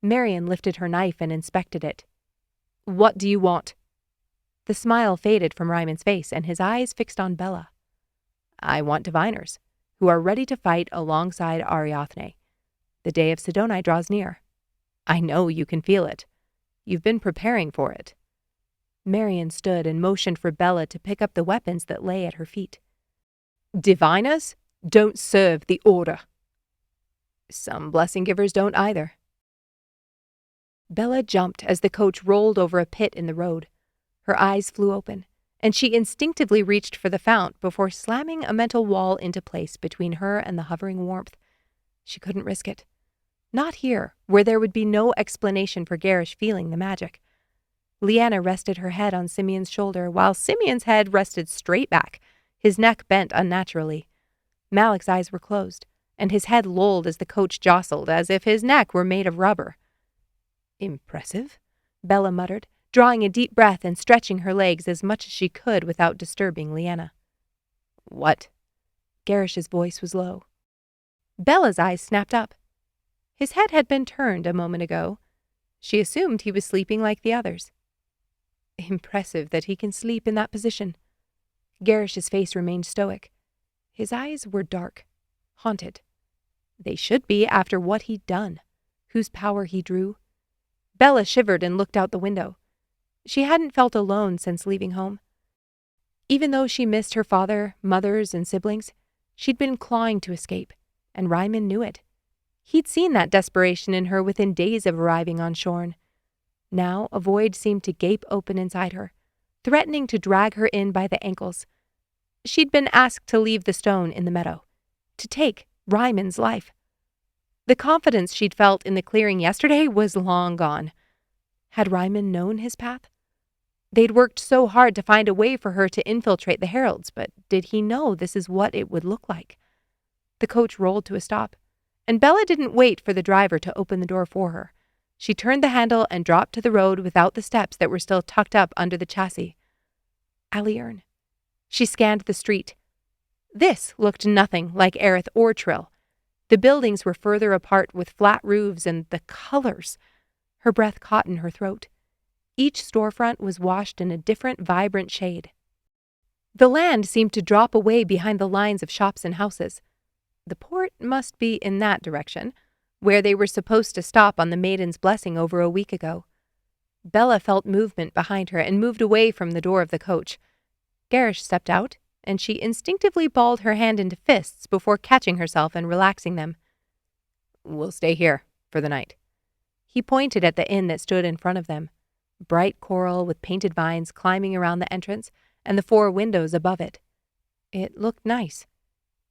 [SPEAKER 1] Marian lifted her knife and inspected it.
[SPEAKER 2] What do you want?
[SPEAKER 1] The smile faded from Reiman's face, and his eyes fixed on Bella.
[SPEAKER 2] I want diviners, who are ready to fight alongside Ariathne. The day of Sidoni draws near. I know you can feel it. You've been preparing for it.
[SPEAKER 1] Marian stood and motioned for Bella to pick up the weapons that lay at her feet.
[SPEAKER 2] Diviners don't serve the order. Some blessing givers don't either.
[SPEAKER 1] Bella jumped as the coach rolled over a pit in the road. Her eyes flew open, and she instinctively reached for the fount before slamming a mental wall into place between her and the hovering warmth. She couldn't risk it. Not here, where there would be no explanation for Gerrish feeling the magic. Leanna rested her head on Simeon's shoulder, while Simeon's head rested straight back, his neck bent unnaturally. Malik's eyes were closed, and his head lolled as the coach jostled, as if his neck were made of rubber.
[SPEAKER 2] Impressive,
[SPEAKER 1] Bella muttered, drawing a deep breath and stretching her legs as much as she could without disturbing Leanna.
[SPEAKER 2] What?
[SPEAKER 1] Gerrish's voice was low. Bella's eyes snapped up. His head had been turned a moment ago. She assumed he was sleeping like the others. Impressive that he can sleep in that position. Gerrish's face remained stoic. His eyes were dark, haunted. They should be after what he'd done, whose power he drew. Bella shivered and looked out the window. She hadn't felt alone since leaving home. Even though she missed her father, mothers, and siblings, she'd been clawing to escape, and Reiman knew it. He'd seen that desperation in her within days of arriving on Shorn. Now a void seemed to gape open inside her, threatening to drag her in by the ankles. She'd been asked to leave the stone in the meadow, to take Reiman's life. The confidence she'd felt in the clearing yesterday was long gone. Had Reiman known his path? They'd worked so hard to find a way for her to infiltrate the Heralds, but did he know this is what it would look like? The coach rolled to a stop, and Bella didn't wait for the driver to open the door for her. She turned the handle and dropped to the road without the steps that were still tucked up under the chassis. Aliern. She scanned the street. This looked nothing like Aerith or Trill. The buildings were further apart with flat roofs, and the colors. Her breath caught in her throat. Each storefront was washed in a different, vibrant shade. The land seemed to drop away behind the lines of shops and houses. The port must be in that direction, where they were supposed to stop on the Maiden's Blessing over a week ago. Bella felt movement behind her and moved away from the door of the coach. Gerrish stepped out, and she instinctively balled her hand into fists before catching herself and relaxing them.
[SPEAKER 2] We'll stay here for the night.
[SPEAKER 1] He pointed at the inn that stood in front of them. Bright coral with painted vines climbing around the entrance and the 4 windows above it. It looked nice.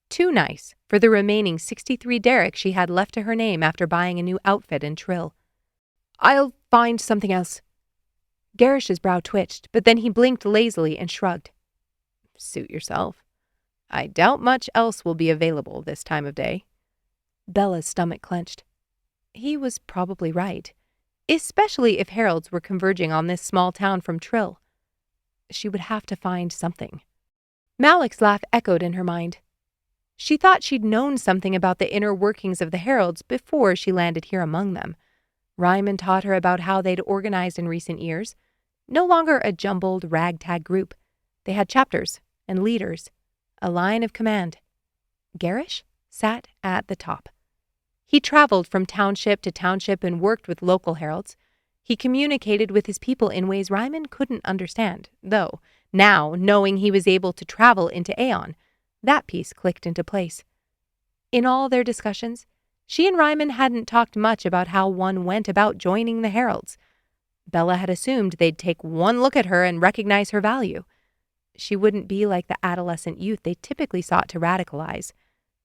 [SPEAKER 1] Too nice for the remaining 63 derrick she had left to her name after buying a new outfit in Trill.
[SPEAKER 2] I'll find something else.
[SPEAKER 1] Gerrish's brow twitched, but then he blinked lazily and shrugged.
[SPEAKER 2] Suit yourself. I doubt much else will be available this time of day.
[SPEAKER 1] Bella's stomach clenched. He was probably right, especially if Heralds were converging on this small town from Trill. She would have to find something. Malik's laugh echoed in her mind. She thought she'd known something about the inner workings of the Heralds before she landed here among them. Reiman taught her about how they'd organized in recent years. No longer a jumbled, ragtag group. They had chapters and leaders, a line of command. Gerrish sat at the top. He traveled from township to township and worked with local heralds. He communicated with his people in ways Reiman couldn't understand, though, now, knowing he was able to travel into Aeon, that piece clicked into place. In all their discussions, she and Reiman hadn't talked much about how one went about joining the Heralds. Bella had assumed they'd take one look at her and recognize her value. She wouldn't be like the adolescent youth they typically sought to radicalize.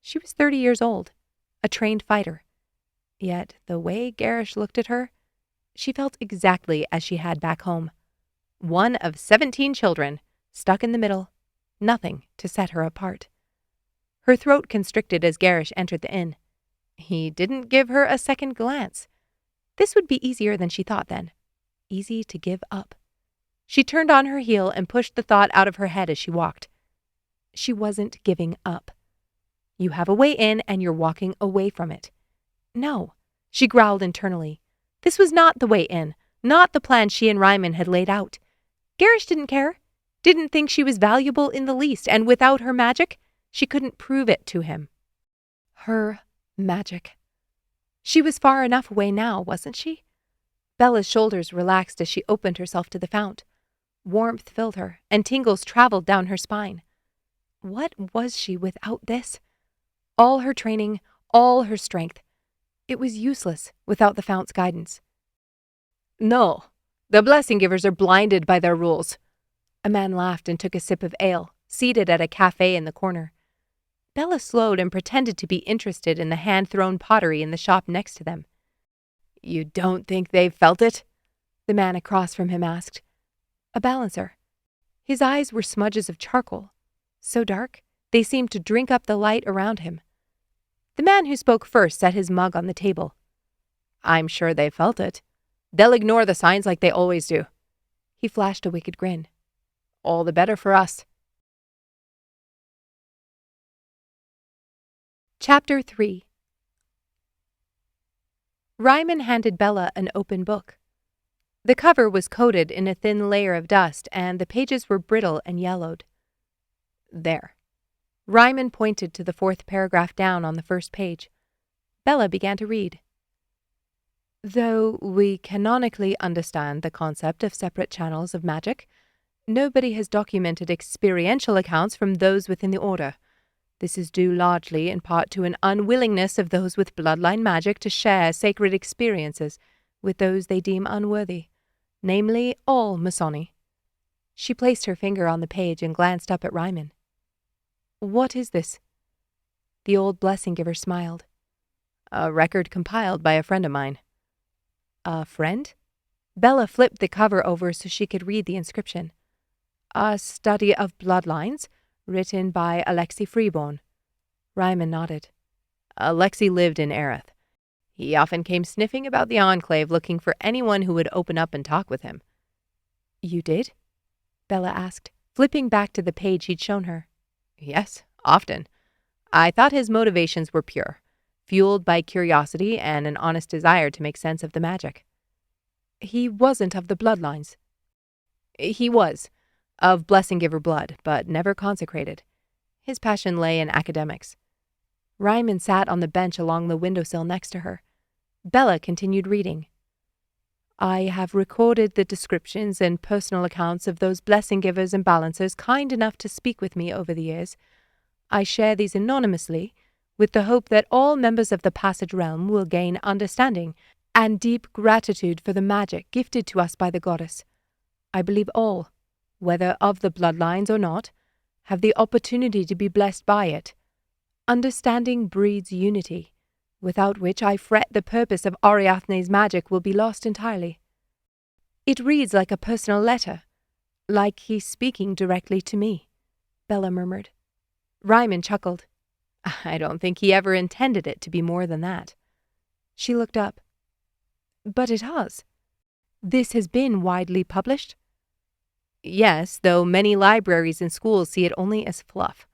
[SPEAKER 1] She was 30 years old, a trained fighter. Yet, the way Gerrish looked at her, she felt exactly as she had back home. One of 17 children, stuck in the middle, nothing to set her apart. Her throat constricted as Gerrish entered the inn. He didn't give her a second glance. This would be easier than she thought then. Easy to give up. She turned on her heel and pushed the thought out of her head as she walked. She wasn't giving up.
[SPEAKER 2] You have a way in and you're walking away from it. No, she growled internally. This was not the way in, not the plan she and Reiman had laid out. Gerrish didn't care, didn't think she was valuable in the least, and without her magic, she couldn't prove it to him. Her magic. She was far enough away now, wasn't she? Bella's shoulders relaxed as she opened herself to the fount. Warmth filled her, and tingles traveled down her spine. What was she without this? All her training, all her strength. It was useless without the fount's guidance. No, the blessing givers are blinded by their rules. A man laughed and took a sip of ale, seated at a cafe in the corner. Bella slowed and pretended to be interested in the hand-thrown pottery in the shop next to them. You don't think they've felt it? The man across from him asked. A balancer. His eyes were smudges of charcoal, so dark they seemed to drink up the light around him. The man who spoke first set his mug on the table. I'm sure they felt it. They'll ignore the signs like they always do. He flashed a wicked grin. All the better for us. Chapter 3. Reiman handed Bella an open book. The cover was coated in a thin layer of dust, and the pages were brittle and yellowed. There. Reiman pointed to the 4th paragraph down on the first page. Bella began to read. Though we canonically understand the concept of separate channels of magic, nobody has documented experiential accounts from those within the Order. This is due largely in part to an unwillingness of those with bloodline magic to share sacred experiences with those they deem unworthy, namely all Masoni. She placed her finger on the page and glanced up at Reiman. What is this? The old blessing giver smiled. A record compiled by a friend of mine. A friend? Bella flipped the cover over so she could read the inscription. A study of bloodlines, written by Alexei Freeborn. Reiman nodded. Alexei lived in Ariathne. He often came sniffing about the enclave looking for anyone who would open up and talk with him. You did? Bella asked, flipping back to the page he'd shown her. Yes, often. I thought his motivations were pure, fueled by curiosity and an honest desire to make sense of the magic. He wasn't of the bloodlines. He was, of blessing giver blood, but never consecrated. His passion lay in academics. Reiman sat on the bench along the windowsill next to her. Bella continued reading. I have recorded the descriptions and personal accounts of those blessing givers and balancers kind enough to speak with me over the years. I share these anonymously, with the hope that all members of the Passage Realm will gain understanding and deep gratitude for the magic gifted to us by the goddess. I believe all, whether of the bloodlines or not, have the opportunity to be blessed by it. Understanding breeds unity, without which I fret the purpose of Ariathne's magic will be lost entirely. It reads like a personal letter, like he's speaking directly to me, Bella murmured. Reiman chuckled. I don't think he ever intended it to be more than that. She looked up. But it has. This has been widely published? Yes, though many libraries and schools see it only as fluff.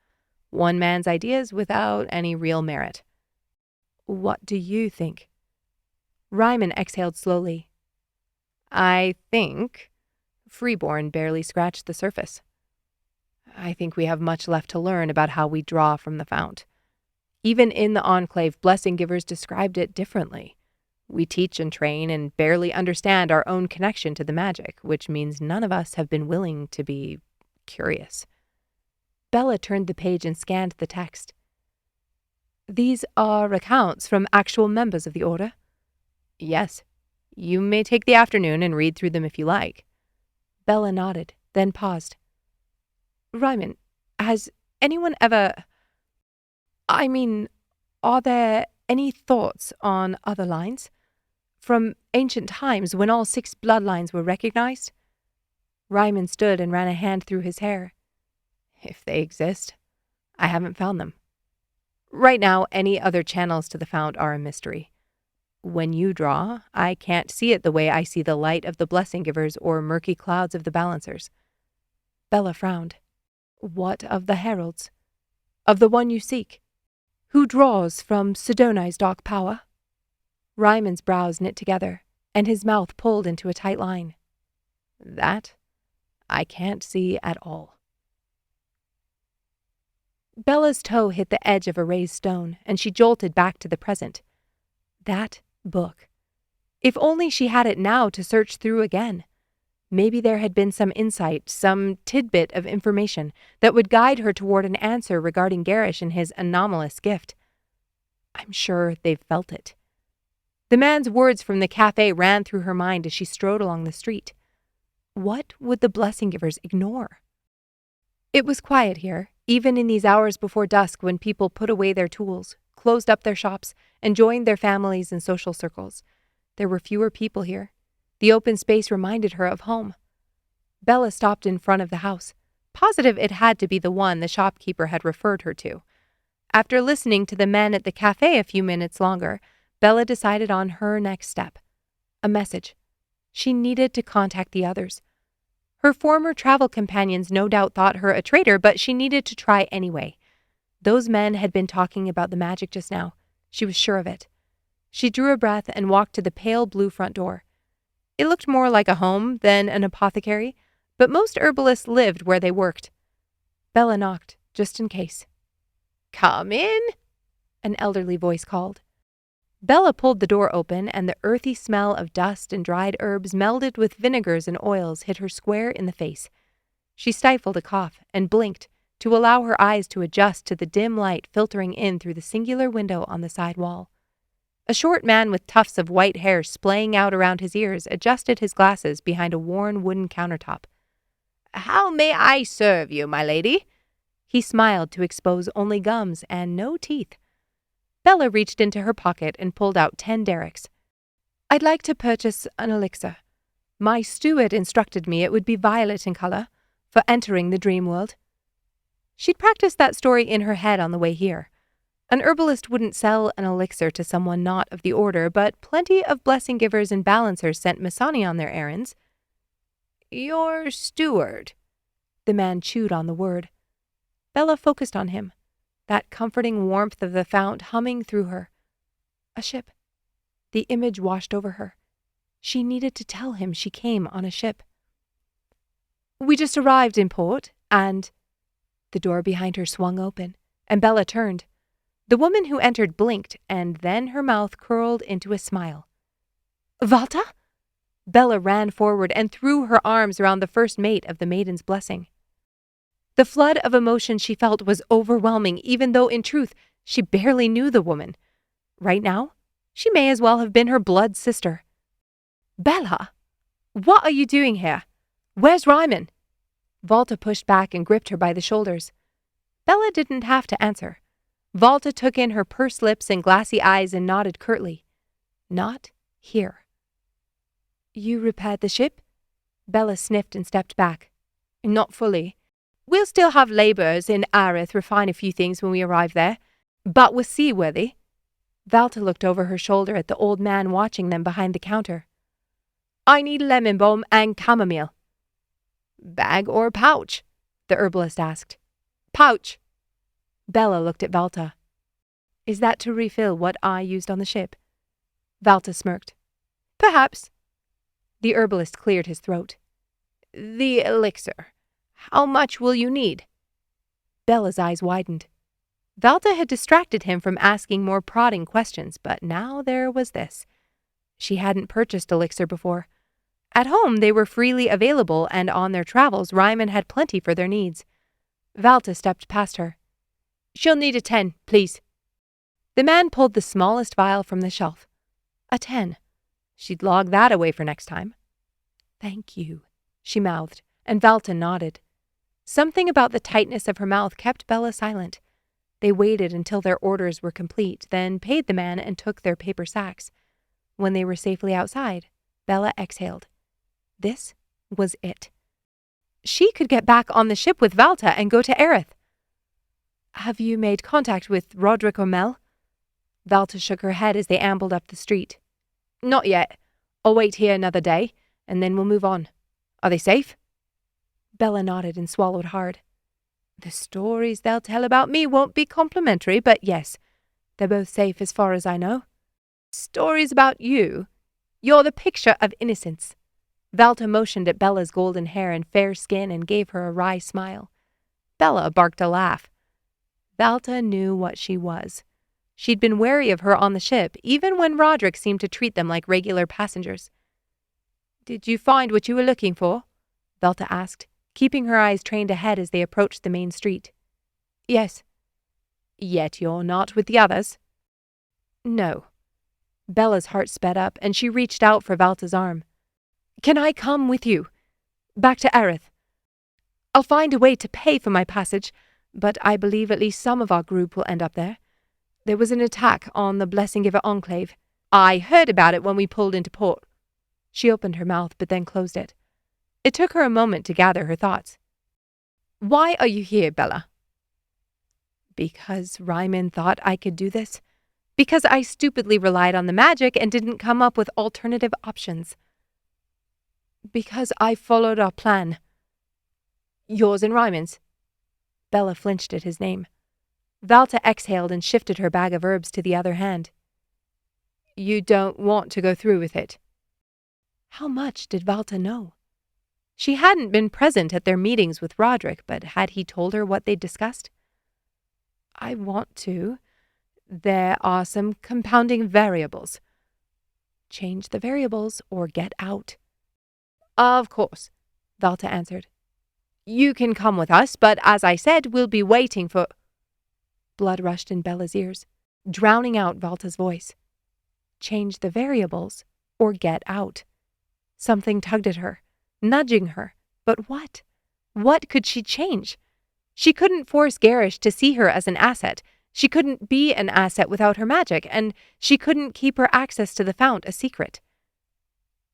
[SPEAKER 2] One man's ideas without any real merit. What do you think? Reiman exhaled slowly. I think... Freeborn barely scratched the surface. I think we have much left to learn about how we draw from the fount. Even in the Enclave, blessing givers described it differently. We teach and train and barely understand our own connection to the magic, which means none of us have been willing to be curious. Bella turned the page and scanned the text. These are accounts from actual members of the Order? Yes. You may take the afternoon and read through them if you like. Bella nodded, then paused. Reiman, has anyone ever... are there any thoughts on other lines? From ancient times when all 6 bloodlines were recognized? Reiman stood and ran a hand through his hair. If they exist, I haven't found them. Right now, any other channels to the fount are a mystery. When you draw, I can't see it the way I see the light of the blessing givers or murky clouds of the balancers. Bella frowned. What of the heralds? Of the one you seek?
[SPEAKER 1] Who draws from Sidoni's dark power? Reiman's brows knit together, and his mouth pulled into a tight line.
[SPEAKER 2] That I can't see at all.
[SPEAKER 1] Bella's toe hit the edge of a raised stone, and she jolted back to the present. That book. If only she had it now to search through again. Maybe there had been some insight, some tidbit of information that would guide her toward an answer regarding Gerrish and his anomalous gift. I'm sure they've felt it. The man's words from the cafe ran through her mind as she strode along the street. What would the blessing givers ignore? It was quiet here, even in these hours before dusk when people put away their tools, closed up their shops, and joined their families and social circles. There were fewer people here. The open space reminded her of home. Bella stopped in front of the house, positive it had to be the one the shopkeeper had referred her to. After listening to the men at the cafe a few minutes longer, Bella decided on her next step. A message. She needed to contact the others. Her former travel companions no doubt thought her a traitor, but she needed to try anyway. Those men had been talking about the magic just now. She was sure of it. She drew a breath and walked to the pale blue front door. It looked more like a home than an apothecary, but most herbalists lived where they worked. Bella knocked, just in case.
[SPEAKER 2] "Come in,"
[SPEAKER 1] an elderly voice called. Bella pulled the door open, and the earthy smell of dust and dried herbs melded with vinegars and oils hit her square in the face. She stifled a cough and blinked to allow her eyes to adjust to the dim light filtering in through the singular window on the side wall. A short man with tufts of white hair splaying out around his ears adjusted his glasses behind a worn wooden countertop.
[SPEAKER 2] "How may I serve you, my lady?"
[SPEAKER 1] He smiled to expose only gums and no teeth. Bella reached into her pocket and pulled out 10 derricks. "I'd like to purchase an elixir. My steward instructed me it would be violet in color, for entering the dream world." She'd practiced that story in her head on the way here. An herbalist wouldn't sell an elixir to someone not of the order, but plenty of blessing givers and balancers sent Masani on their errands.
[SPEAKER 2] "Your steward."
[SPEAKER 1] The man chewed on the word. Bella focused on him, that comforting warmth of the fount humming through her. A ship. The image washed over her. She needed to tell him she came on a ship. "We just arrived in port, and—" The door behind her swung open, and Bella turned. The woman who entered blinked, and then her mouth curled into a smile. "Walter?" Bella ran forward and threw her arms around the first mate of the maiden's blessing. The flood of emotion she felt was overwhelming, even though in truth she barely knew the woman. Right now, she may as well have been her blood sister. "Bella, what are you doing here? Where's Reiman?" Walter pushed back and gripped her by the shoulders. Bella didn't have to answer. Walter took in her pursed lips and glassy eyes and nodded curtly. "Not here." "You repaired the ship?" Bella sniffed and stepped back. "Not fully. We'll still have labourers in Ariathne refine a few things when we arrive there, but we're seaworthy." Walter looked over her shoulder at the old man watching them behind the counter. "I need lemon balm and chamomile."
[SPEAKER 2] "Bag or pouch?"
[SPEAKER 1] the herbalist asked.
[SPEAKER 2] "Pouch."
[SPEAKER 1] Bella looked at Valta. "Is that to refill what I used on the ship?" Valta smirked.
[SPEAKER 2] "Perhaps."
[SPEAKER 1] The herbalist cleared his throat.
[SPEAKER 2] "The elixir. How much will you need?"
[SPEAKER 1] Bella's eyes widened. Valta had distracted him from asking more prodding questions, but now there was this. She hadn't purchased elixir before. At home they were freely available, and on their travels Reiman had plenty for their needs. Valta stepped past her.
[SPEAKER 2] "She'll need a 10, please."
[SPEAKER 1] The man pulled the smallest vial from the shelf. A 10. She'd log that away for next time. "Thank you," she mouthed, and Valta nodded. Something about the tightness of her mouth kept Bella silent. They waited until their orders were complete, then paid the man and took their paper sacks. When they were safely outside, Bella exhaled. This was it. She could get back on the ship with Valta and go to Ariathne. "Have you made contact with Roderick or Mel?" Valta shook her head as they ambled up the street.
[SPEAKER 2] "Not yet. I'll wait here another day, and then we'll move on. Are they safe?"
[SPEAKER 1] Bella nodded and swallowed hard. "The stories they'll tell about me won't be complimentary, but yes, They're both safe as far as I know.
[SPEAKER 2] Stories about you? You're the picture of innocence. Valta motioned at Bella's golden hair and fair skin and gave her a wry smile. Bella barked a laugh. Valta knew what she was. She'd been wary of her on the ship, even when Roderick seemed to treat them like regular passengers. "Did you find what you were looking for?" Valta asked, keeping her eyes trained ahead as they approached the main street.
[SPEAKER 1] "Yes."
[SPEAKER 2] "Yet you're not with the others?"
[SPEAKER 1] "No."
[SPEAKER 2] Bella's heart sped up, and she reached out for Valta's arm.
[SPEAKER 1] "Can I come with you? Back to Ariathne? I'll find a way to pay for my passage, but I believe at least some of our group will end up there. There was an attack on the Blessing Giver Enclave.
[SPEAKER 2] I heard about it when we pulled into port."
[SPEAKER 1] She opened her mouth, but then closed it. It took her a moment to gather her thoughts.
[SPEAKER 2] "Why are you here, Bella?"
[SPEAKER 1] "Because Reiman thought I could do this.
[SPEAKER 2] Because I stupidly relied on the magic and didn't come up with alternative options."
[SPEAKER 1] "Because I followed our plan."
[SPEAKER 2] "Yours and Reiman's?"
[SPEAKER 1] Bella flinched at his name.
[SPEAKER 2] Valta exhaled and shifted her bag of herbs to the other hand.
[SPEAKER 1] "You don't want to go through with it?" How much did Valta know?
[SPEAKER 2] She hadn't been present at their meetings with Roderick, but had he told her what they'd discussed?
[SPEAKER 1] "I want to. There are some compounding variables." "Change the variables or get out."
[SPEAKER 2] "Of course," Valta answered. "You can come with us, but as I said, we'll be waiting for—"
[SPEAKER 1] Blood rushed in Bella's ears, drowning out Valta's voice. Change the variables or get out. Something tugged at her, nudging her. But what? What could she change? She couldn't force Gerrish to see her as an asset. She couldn't be an asset without her magic, and she couldn't keep her access to the fount a secret.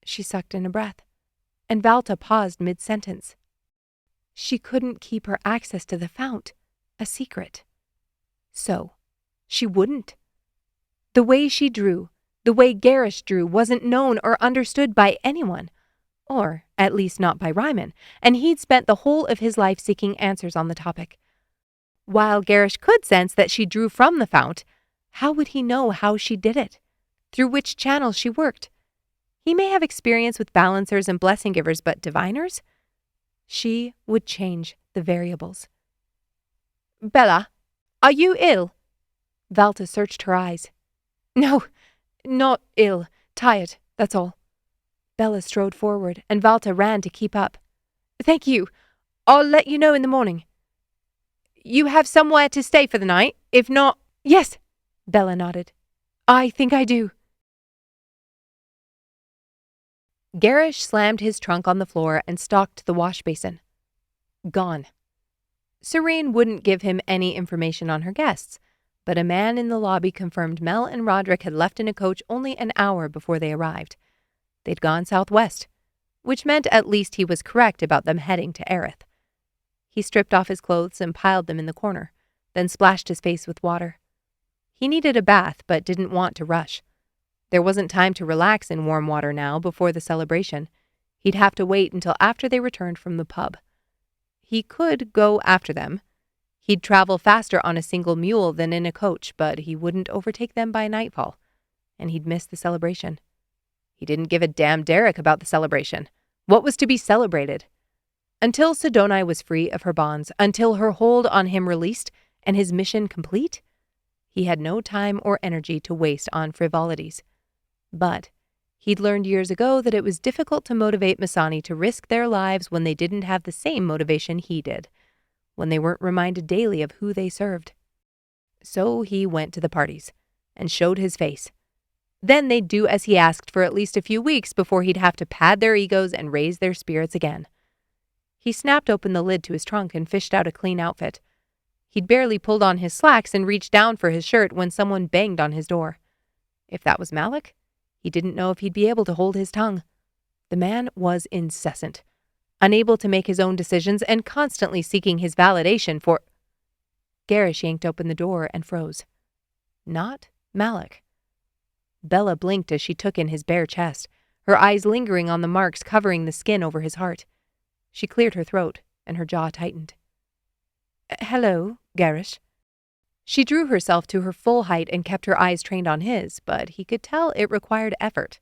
[SPEAKER 1] She sucked in a breath, and Valta paused mid-sentence. She couldn't keep her access to the fount a secret. So, she wouldn't. The way she drew, the way Gerrish drew, wasn't known or understood by anyone. Or, at least not by Reiman, and he'd spent the whole of his life seeking answers on the topic. While Gerrish could sense that she drew from the fount, how would he know how she did it? Through which channel she worked? He may have experience with balancers and blessing givers, but diviners? She would change the variables.
[SPEAKER 2] "Bella, are you ill?"
[SPEAKER 1] Valta searched her eyes. "No, not ill. Tired, that's all." Bella strode forward, and Valta ran to keep up. "Thank you. I'll let you know in the morning."
[SPEAKER 2] "You have somewhere to stay for the night? If not—"
[SPEAKER 1] "Yes," Bella nodded. "I think I do."
[SPEAKER 2] Gerrish slammed his trunk on the floor and stalked to the wash basin. Gone. Serene wouldn't give him any information on her guests, but a man in the lobby confirmed Mel and Roderick had left in a coach only an hour before they arrived. They'd gone southwest, which meant at least he was correct about them heading to Ariathne. He stripped off his clothes and piled them in the corner, then splashed his face with water. He needed a bath, but didn't want to rush. There wasn't time to relax in warm water now before the celebration. He'd have to wait until after they returned from the pub. He could go after them. He'd travel faster on a single mule than in a coach, but he wouldn't overtake them by nightfall, and he'd miss the celebration. He didn't give a damn Derek about the celebration. What was to be celebrated? Until Sidonai was free of her bonds, until her hold on him released and his mission complete, he had no time or energy to waste on frivolities. But he'd learned years ago that it was difficult to motivate Masani to risk their lives when they didn't have the same motivation he did, when they weren't reminded daily of who they served. So he went to the parties and showed his face. Then they'd do as he asked for at least a few weeks before he'd have to pad their egos and raise their spirits again. He snapped open the lid to his trunk and fished out a clean outfit. He'd barely pulled on his slacks and reached down for his shirt when someone banged on his door. If that was Malik, he didn't know if he'd be able to hold his tongue. The man was incessant, unable to make his own decisions and constantly seeking his validation for— Gerrish yanked open the door and froze. Not Malik. Bella blinked as she took in his bare chest, her eyes lingering on the marks covering the skin over his heart. She cleared her throat, and her jaw tightened. "Hello, Gerrish." She drew herself to her full height and kept her eyes trained on his, but he could tell it required effort.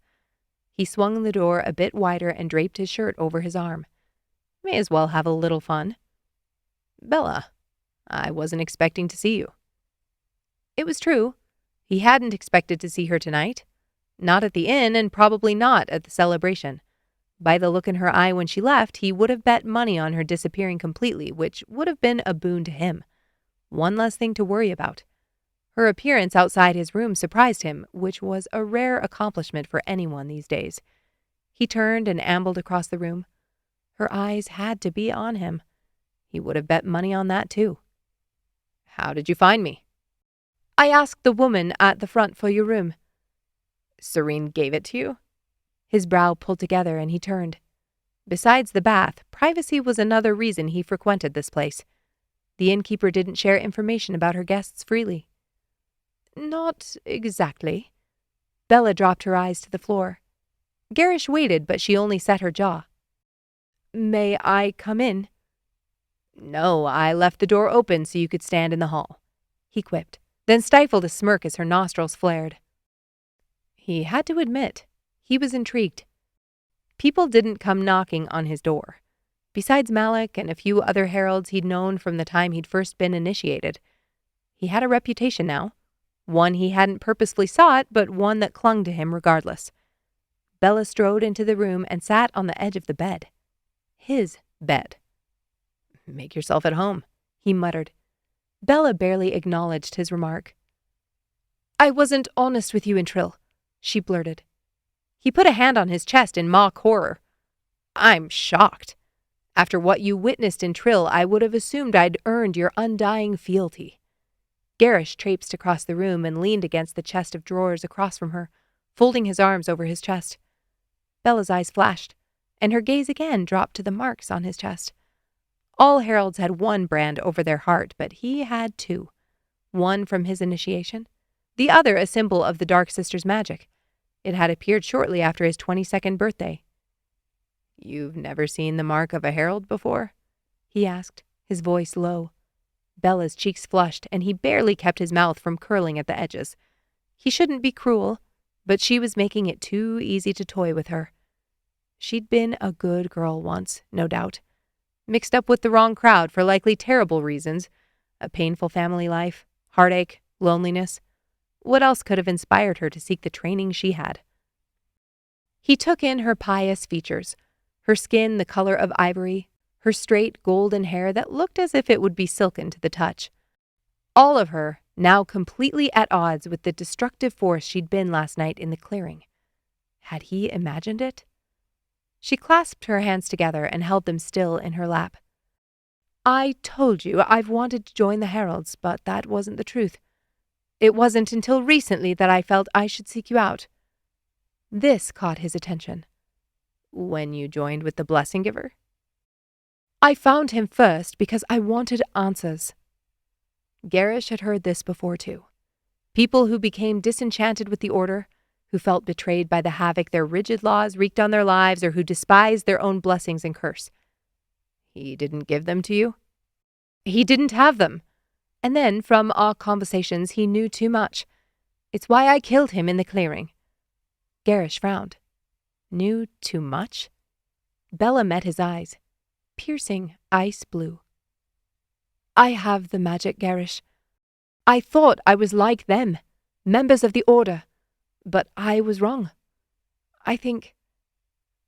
[SPEAKER 2] He swung the door a bit wider and draped his shirt over his arm. May as well have a little fun. Bella, I wasn't expecting to see you. It was true. He hadn't expected to see her tonight. Not at the inn, and probably not at the celebration. By the look in her eye when she left, he would have bet money on her disappearing completely, which would have been a boon to him. One less thing to worry about. Her appearance outside his room surprised him, which was a rare accomplishment for anyone these days. He turned and ambled across the room. Her eyes had to be on him. He would have bet money on that, too. How did you find me? I asked the woman at the front for your room. Serene gave it to you? His brow pulled together and he turned. Besides the bath, privacy was another reason he frequented this place. The innkeeper didn't share information about her guests freely. Not exactly. Bella dropped her eyes to the floor. Gerrish waited, but she only set her jaw. May I come in? No, I left the door open so you could stand in the hall, he quipped, then stifled a smirk as her nostrils flared. He had to admit, he was intrigued. People didn't come knocking on his door. Besides Malik and a few other heralds he'd known from the time he'd first been initiated. He had a reputation now. One he hadn't purposefully sought, but one that clung to him regardless. Bella strode into the room and sat on the edge of the bed. His bed. Make yourself at home, he muttered. Bella barely acknowledged his remark. I wasn't honest with you in Trill, she blurted. He put a hand on his chest in mock horror. I'm shocked. After what you witnessed in Trill, I would have assumed I'd earned your undying fealty. Gerrish traipsed across the room and leaned against the chest of drawers across from her, folding his arms over his chest. Bella's eyes flashed, and her gaze again dropped to the marks on his chest. All heralds had one brand over their heart, but he had two. One from his initiation, the other a symbol of the Dark Sister's magic. It had appeared shortly after his 22nd birthday. You've never seen the mark of a herald before? He asked, his voice low. Bella's cheeks flushed, and he barely kept his mouth from curling at the edges. He shouldn't be cruel, but she was making it too easy to toy with her. She'd been a good girl once, no doubt. Mixed up with the wrong crowd for likely terrible reasons. A painful family life, heartache, loneliness. What else could have inspired her to seek the training she had? He took in her pious features, her skin the color of ivory, her straight golden hair that looked as if it would be silken to the touch. All of her now completely at odds with the destructive force she'd been last night in the clearing. Had he imagined it? She clasped her hands together and held them still in her lap. I told you I've wanted to join the Heralds, but that wasn't the truth. It wasn't until recently that I felt I should seek you out. This caught his attention. When you joined with the Blessing Giver? I found him first because I wanted answers. Gerrish had heard this before too. People who became disenchanted with the Order, who felt betrayed by the havoc their rigid laws wreaked on their lives, or who despised their own blessings and curse. He didn't give them to you? He didn't have them. And then, from our conversations, he knew too much. It's why I killed him in the clearing. Gerrish frowned. Knew too much? Bella met his eyes. Piercing ice blue. I have the magic, Gerrish. I thought I was like them, members of the Order, but I was wrong. I think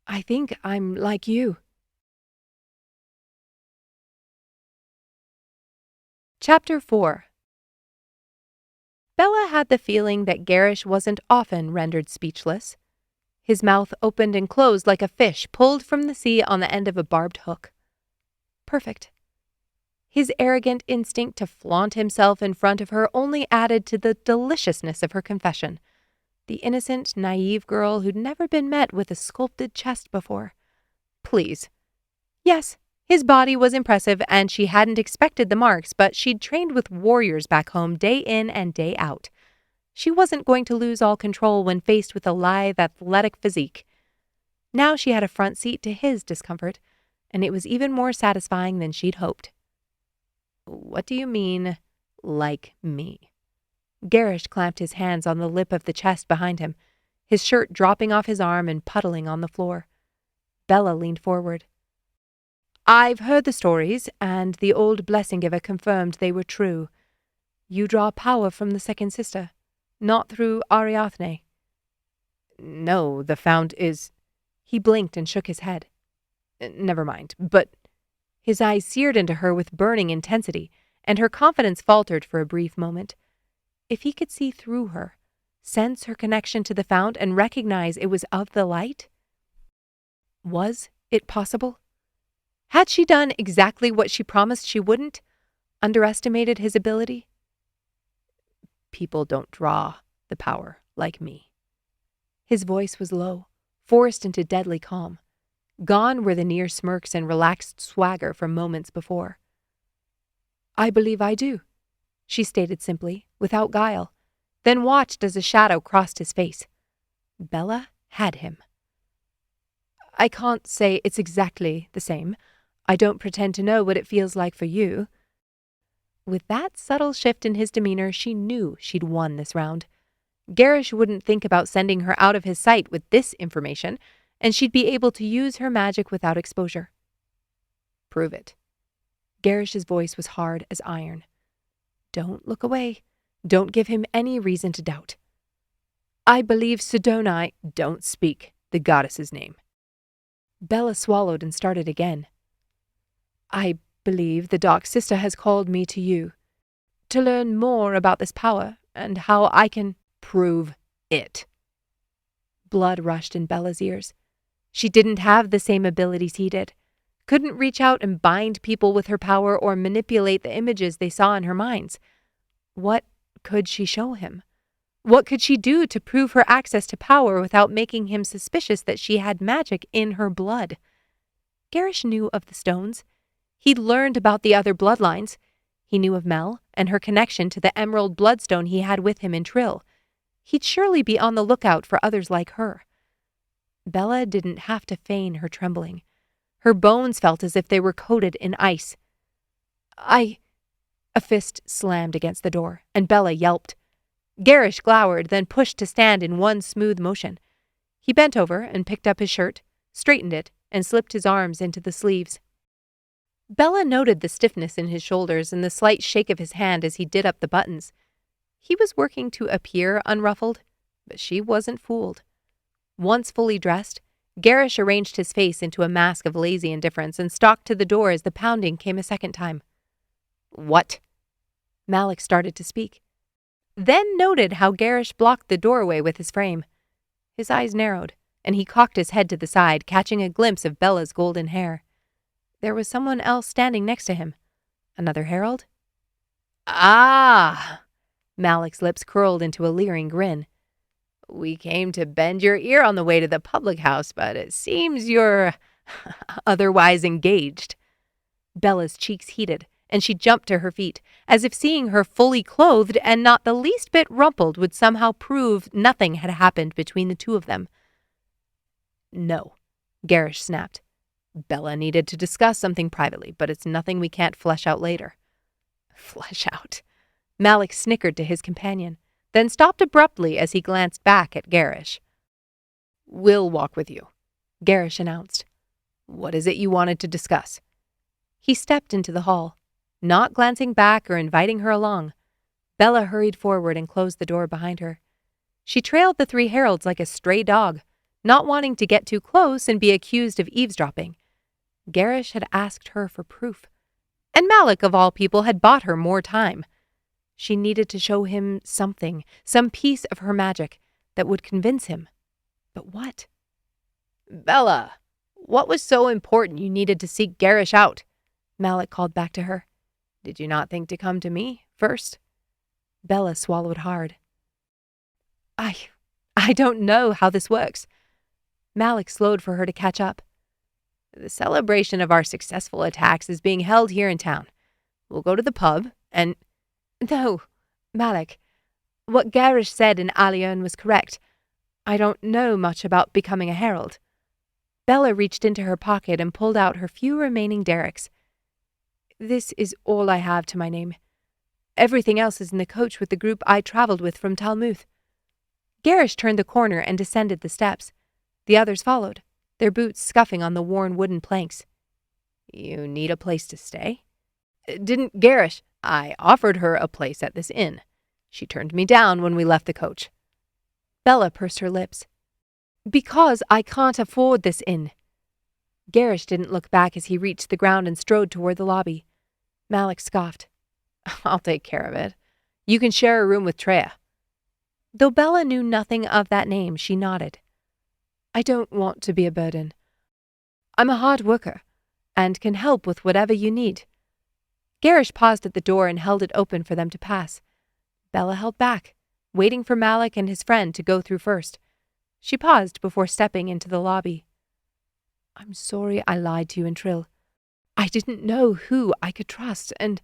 [SPEAKER 2] I'm like you. Chapter 4. Bella had the feeling that Gerrish wasn't often rendered speechless. His mouth opened and closed like a fish pulled from the sea on the end of a barbed hook. Perfect. His arrogant instinct to flaunt himself in front of her only added to the deliciousness of her confession. The innocent, naive girl who'd never been met with a sculpted chest before. Please. Yes, his body was impressive and she hadn't expected the marks, but she'd trained with warriors back home day in and day out. She wasn't going to lose all control when faced with a lithe, athletic physique. Now she had a front seat to his discomfort, and it was even more satisfying than she'd hoped. What do you mean, like me. Gerrish clamped his hands on the lip of the chest behind him, his shirt dropping off his arm and puddling on the floor. Bella leaned forward. I've heard the stories, and the old blessing giver confirmed they were true. You draw power from the second sister, not through Ariathne. No, the fount is... He blinked and shook his head. Never mind, but... His eyes seared into her with burning intensity, and her confidence faltered for a brief moment. If he could see through her, sense her connection to the fount, and recognize it was of the light? Was it possible? Had she done exactly what she promised she wouldn't? Underestimated his ability? People don't draw the power like me. His voice was low, forced into deadly calm. Gone were the near smirks and relaxed swagger from moments before. I believe I do, she stated simply, without guile, then watched as a shadow crossed his face. Bella had him. I can't say it's exactly the same. I don't pretend to know what it feels like for you. With that subtle shift in his demeanor, she knew she'd won this round. Gerrish wouldn't think about sending her out of his sight with this information, and she'd be able to use her magic without exposure. Prove it. Gerrish's voice was hard as iron. Don't look away. Don't give him any reason to doubt. I believe Sidoni... Don't speak the goddess's name. Bella swallowed and started again. I believe the Dark Sister has called me to you, to learn more about this power and how I can... Prove it. Blood rushed in Bella's ears. She didn't have the same abilities he did. Couldn't reach out and bind people with her power or manipulate the images they saw in her minds. What could she show him? What could she do to prove her access to power without making him suspicious that she had magic in her blood? Gerrish knew of the stones. He'd learned about the other bloodlines. He knew of Mel and her connection to the emerald bloodstone he had with him in Trill. He'd surely be on the lookout for others like her. Bella didn't have to feign her trembling. Her bones felt as if they were coated in ice. A fist slammed against the door, and Bella yelped. Gerrish glowered, then pushed to stand in one smooth motion. He bent over and picked up his shirt, straightened it, and slipped his arms into the sleeves. Bella noted the stiffness in his shoulders and the slight shake of his hand as he did up the buttons. He was working to appear unruffled, but she wasn't fooled. Once fully dressed, Gerrish arranged his face into a mask of lazy indifference and stalked to the door as the pounding came a second time. What? Malik started to speak, then noted how Gerrish blocked the doorway with his frame. His eyes narrowed, and he cocked his head to the side, catching a glimpse of Bella's golden hair. There was someone else standing next to him. Another herald? Ah! Malik's lips curled into a leering grin. We came to bend your ear on the way to the public house, but it seems you're otherwise engaged. Bella's cheeks heated, and she jumped to her feet, as if seeing her fully clothed and not the least bit rumpled would somehow prove nothing had happened between the two of them. No, Gerrish snapped. Bella needed to discuss something privately, but it's nothing we can't flesh out later. Flesh out? Malik snickered to his companion, then stopped abruptly as he glanced back at Gerrish. We'll walk with you, Gerrish announced. What is it you wanted to discuss? He stepped into the hall, not glancing back or inviting her along. Bella hurried forward and closed the door behind her. She trailed the three heralds like a stray dog, not wanting to get too close and be accused of eavesdropping. Gerrish had asked her for proof, and Malik, of all people, had bought her more time. She needed to show him something, some piece of her magic that would convince him. But what? Bella, what was so important you needed to seek Gerrish out? Malik called back to her. Did you not think to come to me first? Bella swallowed hard. I don't know how this works. Malik slowed for her to catch up. The celebration of our successful attacks is being held here in town. We'll go to the pub and... No, Malik. What Gerrish said in aeon was correct. I don't know much about becoming a herald. Bella reached into her pocket and pulled out her few remaining derricks. This is all I have to my name. Everything else is in the coach with the group I traveled with from Talmuth." Gerrish turned the corner and descended the steps. The others followed, their boots scuffing on the worn wooden planks. "You need a place to stay?" "Didn't Gerrish? I offered her a place at this inn. She turned me down when we left the coach." Bella pursed her lips. "Because I can't afford this inn." Gerrish didn't look back as he reached the ground and strode toward the lobby. Malik scoffed. "I'll take care of it. You can share a room with Treya." Though Bella knew nothing of that name, she nodded. "I don't want to be a burden. I'm a hard worker, and can help with whatever you need." Gerrish paused at the door and held it open for them to pass. Bella held back, waiting for Malik and his friend to go through first. She paused before stepping into the lobby. "I'm sorry I lied to you and Trill. I didn't know who I could trust, and—"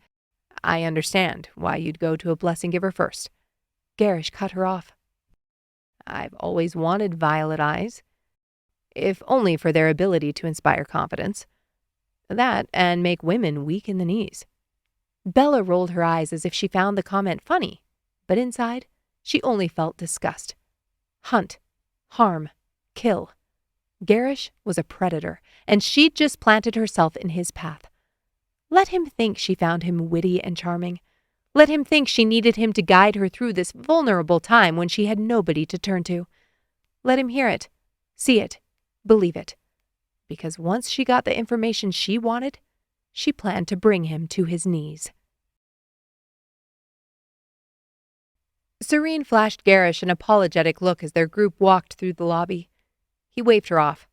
[SPEAKER 2] "I understand why you'd go to a blessing giver first." Gerrish cut her off. "I've always wanted violet eyes, if only for their ability to inspire confidence. That and make women weak in the knees." Bella rolled her eyes as if she found the comment funny, but inside, she only felt disgust. Hunt, harm, kill. Gerrish was a predator, and she'd just planted herself in his path. Let him think she found him witty and charming. Let him think she needed him to guide her through this vulnerable time when she had nobody to turn to. Let him hear it, see it, believe it. Because once she got the information she wanted, she planned to bring him to his knees. Serene flashed Gerrish an apologetic look as their group walked through the lobby. He waved her off.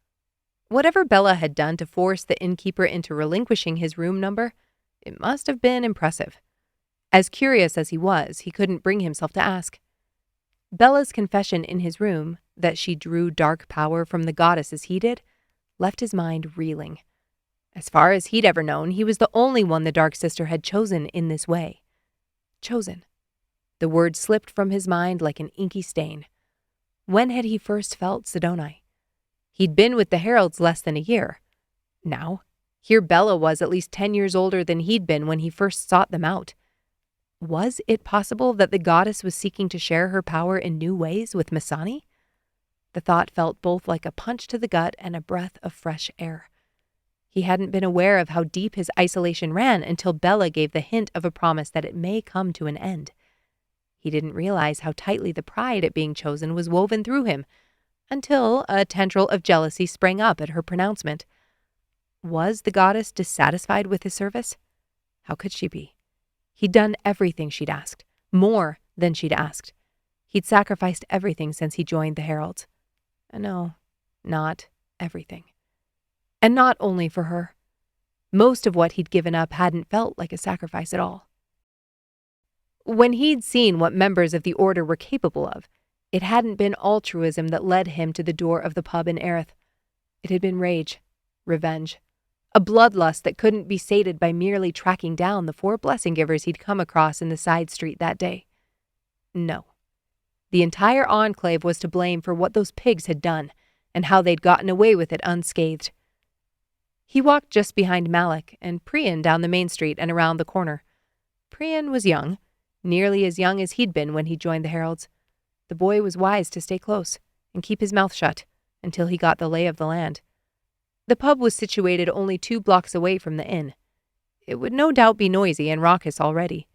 [SPEAKER 2] Whatever Bella had done to force the innkeeper into relinquishing his room number, it must have been impressive. As curious as he was, he couldn't bring himself to ask. Bella's confession in his room, that she drew dark power from the goddess as he did, left his mind reeling. As far as he'd ever known, he was the only one the Dark Sister had chosen in this way. Chosen. The word slipped from his mind like an inky stain. When had he first felt Sidoni? He'd been with the Heralds less than a year. Now, here Bella was at least 10 years older than he'd been when he first sought them out. Was it possible that the goddess was seeking to share her power in new ways with Masani? The thought felt both like a punch to the gut and a breath of fresh air. He hadn't been aware of how deep his isolation ran until Bella gave the hint of a promise that it may come to an end. He didn't realize how tightly the pride at being chosen was woven through him, until a tendril of jealousy sprang up at her pronouncement. Was the goddess dissatisfied with his service? How could she be? He'd done everything she'd asked, more than she'd asked. He'd sacrificed everything since he joined the Heralds. No, not everything. And not only for her. Most of what he'd given up hadn't felt like a sacrifice at all. When he'd seen what members of the Order were capable of, it hadn't been altruism that led him to the door of the pub in Aerith. It had been rage, revenge, a bloodlust that couldn't be sated by merely tracking down the 4 blessing givers he'd come across in the side street that day. No. The entire enclave was to blame for what those pigs had done, and how they'd gotten away with it unscathed. He walked just behind Malik and Priyan down the main street and around the corner. Priyan was young, nearly as young as he'd been when he joined the Heralds. The boy was wise to stay close and keep his mouth shut until he got the lay of the land. The pub was situated only 2 blocks away from the inn. It would no doubt be noisy and raucous already.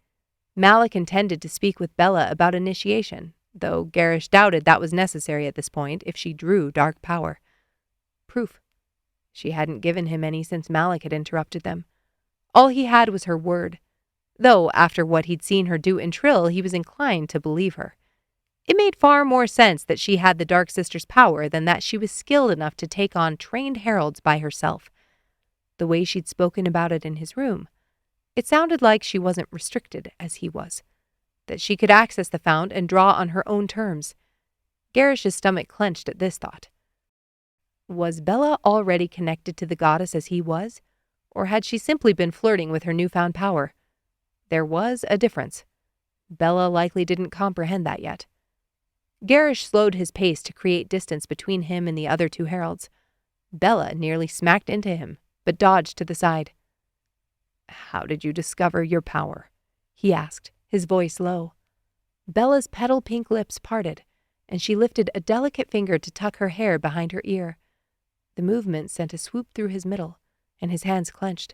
[SPEAKER 2] Malik intended to speak with Bella about initiation, though Gerrish doubted that was necessary at this point if she drew dark power. Proof. She hadn't given him any since Malik had interrupted them. All he had was her word, though after what he'd seen her do in Trill, he was inclined to believe her. It made far more sense that she had the Dark Sister's power than that she was skilled enough to take on trained heralds by herself. The way she'd spoken about it in his room, it sounded like she wasn't restricted as he was, that she could access the fount and draw on her own terms. Gerrish's stomach clenched at this thought. Was Bella already connected to the goddess as he was, or had she simply been flirting with her newfound power? There was a difference. Bella likely didn't comprehend that yet. Gerrish slowed his pace to create distance between him and the other 2 heralds. Bella nearly smacked into him, but dodged to the side. "How did you discover your power?" he asked, his voice low. Bella's petal-pink lips parted, and she lifted a delicate finger to tuck her hair behind her ear. The movement sent a swoop through his middle, and his hands clenched.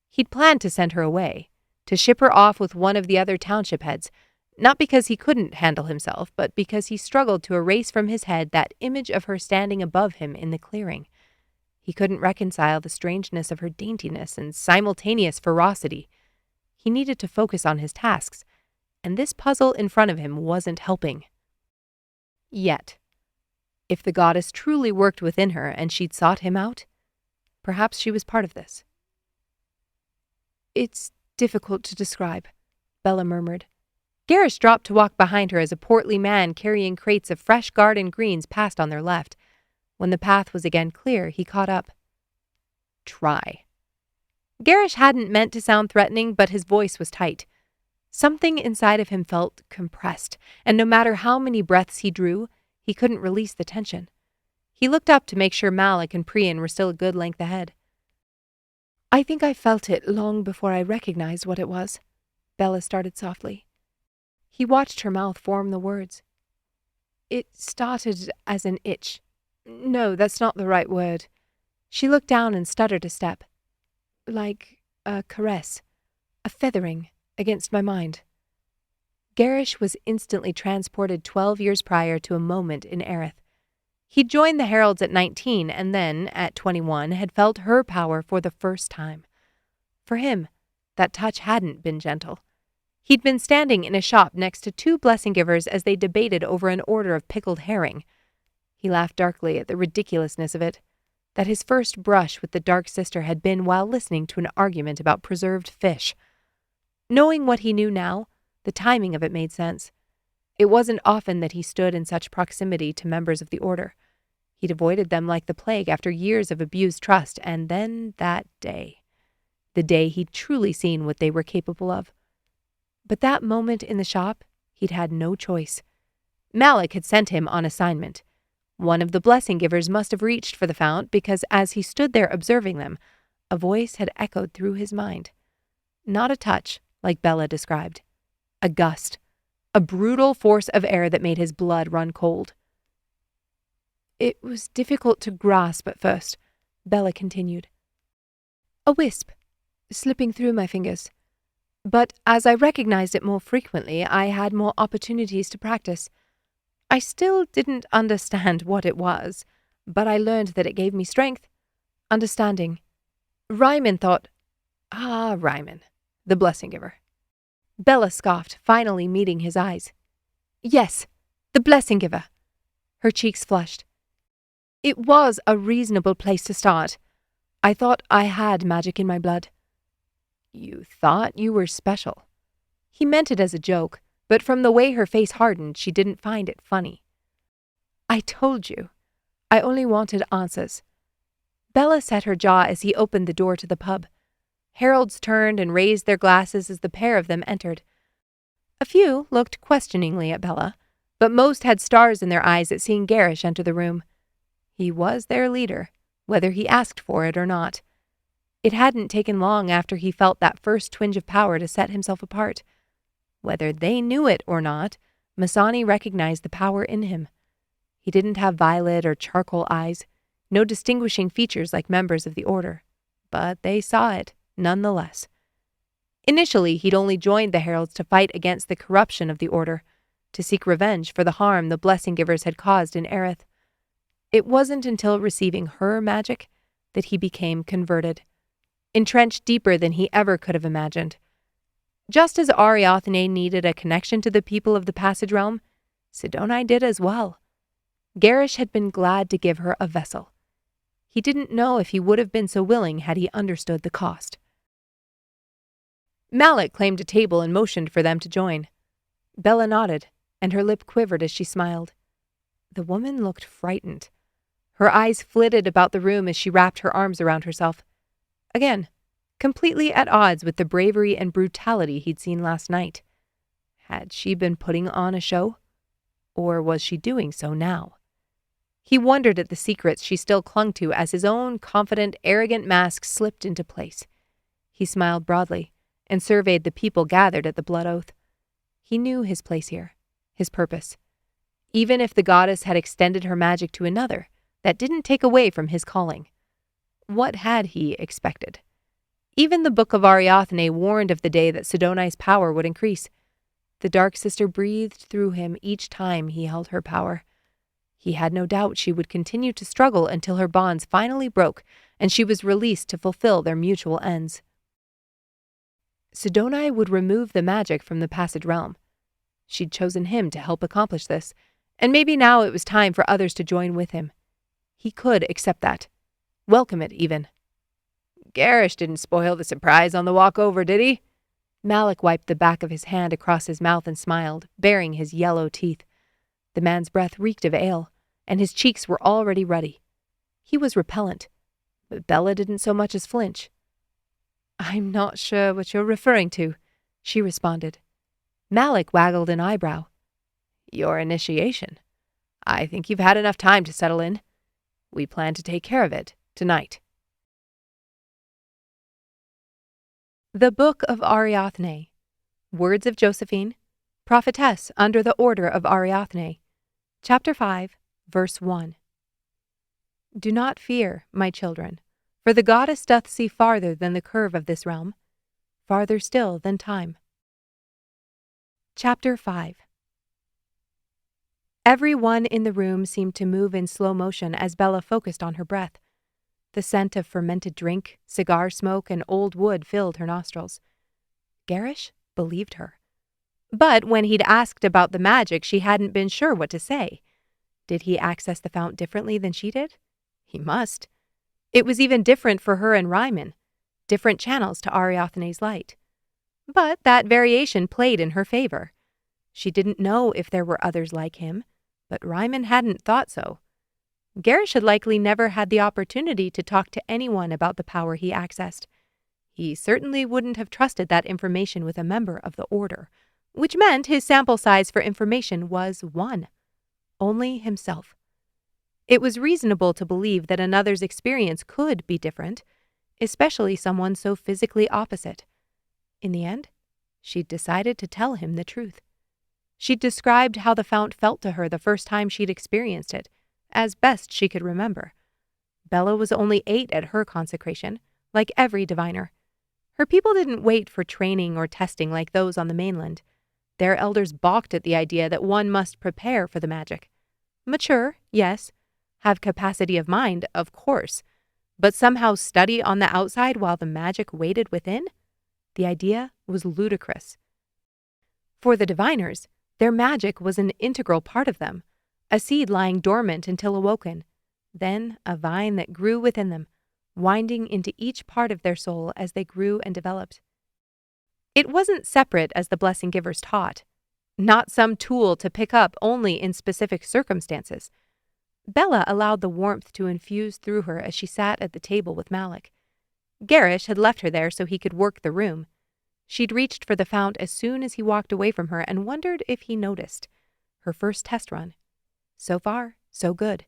[SPEAKER 2] He'd planned to send her away, to ship her off with one of the other township heads, not because he couldn't handle himself, but because he struggled to erase from his head that image of her standing above him in the clearing. He couldn't reconcile the strangeness of her daintiness and simultaneous ferocity. He needed to focus on his tasks, and this puzzle in front of him wasn't helping. Yet, if the goddess truly worked within her and she'd sought him out, perhaps she was part of this.
[SPEAKER 1] "It's difficult to describe," Bella murmured.
[SPEAKER 2] Gerrish dropped to walk behind her as a portly man carrying crates of fresh garden greens passed on their left. When the path was again clear, he caught up. "Try." Gerrish hadn't meant to sound threatening, but his voice was tight. Something inside of him felt compressed, and no matter how many breaths he drew, he couldn't release the tension. He looked up to make sure Malik and Priyan were still a good length ahead.
[SPEAKER 1] "I think I felt it long before I recognized what it was," Bella started softly. He watched her mouth form the words. "It started as an itch. No, that's not the right word." She looked down and stuttered a step. "Like a caress, a feathering against my mind." Gerrish was instantly transported 12 years prior to a moment in Aerith. He'd joined the Heralds at 19 and then, at 21, had felt her power for the first time. For him, that touch hadn't been gentle. He'd been standing in a shop next to two blessing givers as they debated over an order of pickled herring. He laughed darkly at the ridiculousness of it, that his first brush with the Dark Sister had been while listening to an argument about preserved fish. Knowing what he knew now, the timing of it made sense. It wasn't often that he stood in such proximity to members of the Order. He'd avoided them like the plague after years of abused trust, and then that day. The day he'd truly seen what they were capable of. But that moment in the shop, he'd had no choice. Malik had sent him on assignment. One of the blessing givers must have reached for the fount because as he stood there observing them, a voice had echoed through his mind. Not a touch, like Bella described. A gust. A brutal force of air that made his blood run cold. "It was difficult to grasp at first," Bella continued. "A wisp, slipping through my fingers. But as I recognized it more frequently, I had more opportunities to practice. I still didn't understand what it was, but I learned that it gave me strength, understanding. Reiman thought, Reiman, the blessing giver." Bella scoffed, finally meeting his eyes. "Yes, the blessing giver." Her cheeks flushed. "It was a reasonable place to start. I thought I had magic in my blood." "You thought you were special." He meant it as a joke, but from the way her face hardened, she didn't find it funny. "I told you. I only wanted answers." Bella set her jaw as he opened the door to the pub. Heralds turned and raised their glasses as the pair of them entered. A few looked questioningly at Bella, but most had stars in their eyes at seeing Gerrish enter the room. He was their leader, whether he asked for it or not. It hadn't taken long after he felt that first twinge of power to set himself apart. Whether they knew it or not, Masani recognized the power in him. He didn't have violet or charcoal eyes, no distinguishing features like members of the Order, but they saw it, nonetheless. Initially, he'd only joined the Heralds to fight against the corruption of the Order, to seek revenge for the harm the blessing givers had caused in Aerith. It wasn't until receiving her magic that he became converted, entrenched deeper than he ever could have imagined. Just as Ariathne needed a connection to the people of the Passage Realm, Sidoni did as well. Gerrish had been glad to give her a vessel. He didn't know if he would have been so willing had he understood the cost. Malik claimed a table and motioned for them to join. Bella nodded, and her lip quivered as she smiled. The woman looked frightened. Her eyes flitted about the room as she wrapped her arms around herself. Again, completely at odds with the bravery and brutality he'd seen last night. Had she been putting on a show? Or was she doing so now? He wondered at the secrets she still clung to as his own confident, arrogant mask slipped into place. He smiled broadly and surveyed the people gathered at the blood oath.
[SPEAKER 2] He knew his place here, his purpose. Even if the goddess had extended her magic to another, that didn't take away from his calling. What had he expected? Even the Book of Ariathne warned of the day that Sidoni's power would increase. The Dark Sister breathed through him each time he held her power. He had no doubt she would continue to struggle until her bonds finally broke and she was released to fulfill their mutual ends. Sidoni would remove the magic from the Passage Realm. She'd chosen him to help accomplish this, and maybe now it was time for others to join with him. He could accept that. Welcome it, even. Gerrish didn't spoil the surprise on the walk over, did he? Malik wiped the back of his hand across his mouth and smiled, baring his yellow teeth. The man's breath reeked of ale, and his cheeks were already ruddy. He was repellent, but Bella didn't so much as flinch. I'm not sure what you're referring to, she responded. Malik waggled an eyebrow. Your initiation. I think you've had enough time to settle in. We plan to take care of it tonight. The Book of Ariathne. Words of Josephine, Prophetess under the Order of Ariathne. Chapter 5, Verse 1. Do not fear, my children, for the goddess doth see farther than the curve of this realm, farther still than time. Chapter 5. Every one in the room seemed to move in slow motion as Bella focused on her breath. The scent of fermented drink, cigar smoke, and old wood filled her nostrils. Gerrish believed her. But when he'd asked about the magic, she hadn't been sure what to say. Did he access the fount differently than she did? He must. It was even different for her and Reiman, different channels to Ariathne's light. But that variation played in her favor. She didn't know if there were others like him, but Reiman hadn't thought so. Gerrish had likely never had the opportunity to talk to anyone about the power he accessed. He certainly wouldn't have trusted that information with a member of the Order, which meant his sample size for information was 1. Only himself. It was reasonable to believe that another's experience could be different, especially someone so physically opposite. In the end, she'd decided to tell him the truth. She'd described how the fount felt to her the first time she'd experienced it, as best she could remember. Bella was only 8 at her consecration, like every diviner. Her people didn't wait for training or testing like those on the mainland. Their elders balked at the idea that one must prepare for the magic. Mature, yes. Have capacity of mind, of course. But somehow study on the outside while the magic waited within? The idea was ludicrous. For the diviners, their magic was an integral part of them, a seed lying dormant until awoken, then a vine that grew within them, winding into each part of their soul as they grew and developed. It wasn't separate as the blessing givers taught, not some tool to pick up only in specific circumstances. Bella allowed the warmth to infuse through her as she sat at the table with Malik. Gerrish had left her there so he could work the room. She'd reached for the fount as soon as he walked away from her and wondered if he noticed. Her first test run. So far, so good.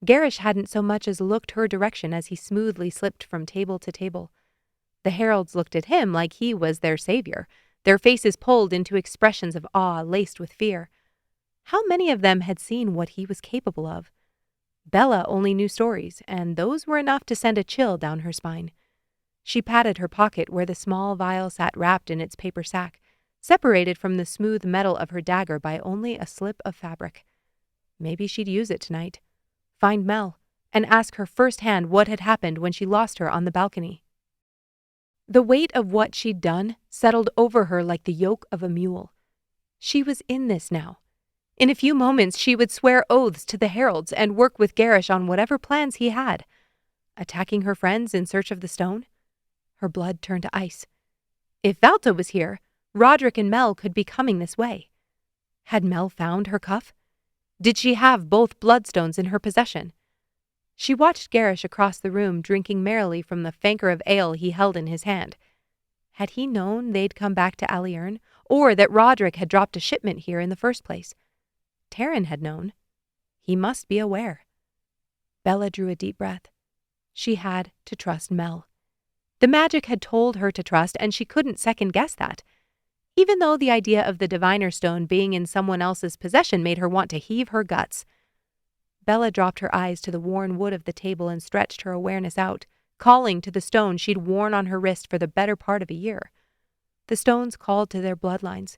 [SPEAKER 2] Gerrish hadn't so much as looked her direction as he smoothly slipped from table to table. The heralds looked at him like he was their savior, their faces pulled into expressions of awe laced with fear. How many of them had seen what he was capable of? Bella only knew stories, and those were enough to send a chill down her spine. She patted her pocket where the small vial sat wrapped in its paper sack, separated from the smooth metal of her dagger by only a slip of fabric. Maybe she'd use it tonight. Find Mel, and ask her firsthand what had happened when she lost her on the balcony. The weight of what she'd done settled over her like the yoke of a mule. She was in this now. In a few moments she would swear oaths to the heralds and work with Gerrish on whatever plans he had. Attacking her friends in search of the stone? Her blood turned to ice. If Valta was here, Roderick and Mel could be coming this way. Had Mel found her cuff? Did she have both bloodstones in her possession? She watched Gerrish across the room drinking merrily from the fanker of ale he held in his hand. Had he known they'd come back to Aliern, or that Roderick had dropped a shipment here in the first place? Taryn had known. He must be aware. Bella drew a deep breath. She had to trust Mel. The magic had told her to trust, and she couldn't second-guess that. even though the idea of the diviner stone being in someone else's possession made her want to heave her guts. Bella dropped her eyes to the worn wood of the table and stretched her awareness out, calling to the stone she'd worn on her wrist for the better part of a year. The stones called to their bloodlines,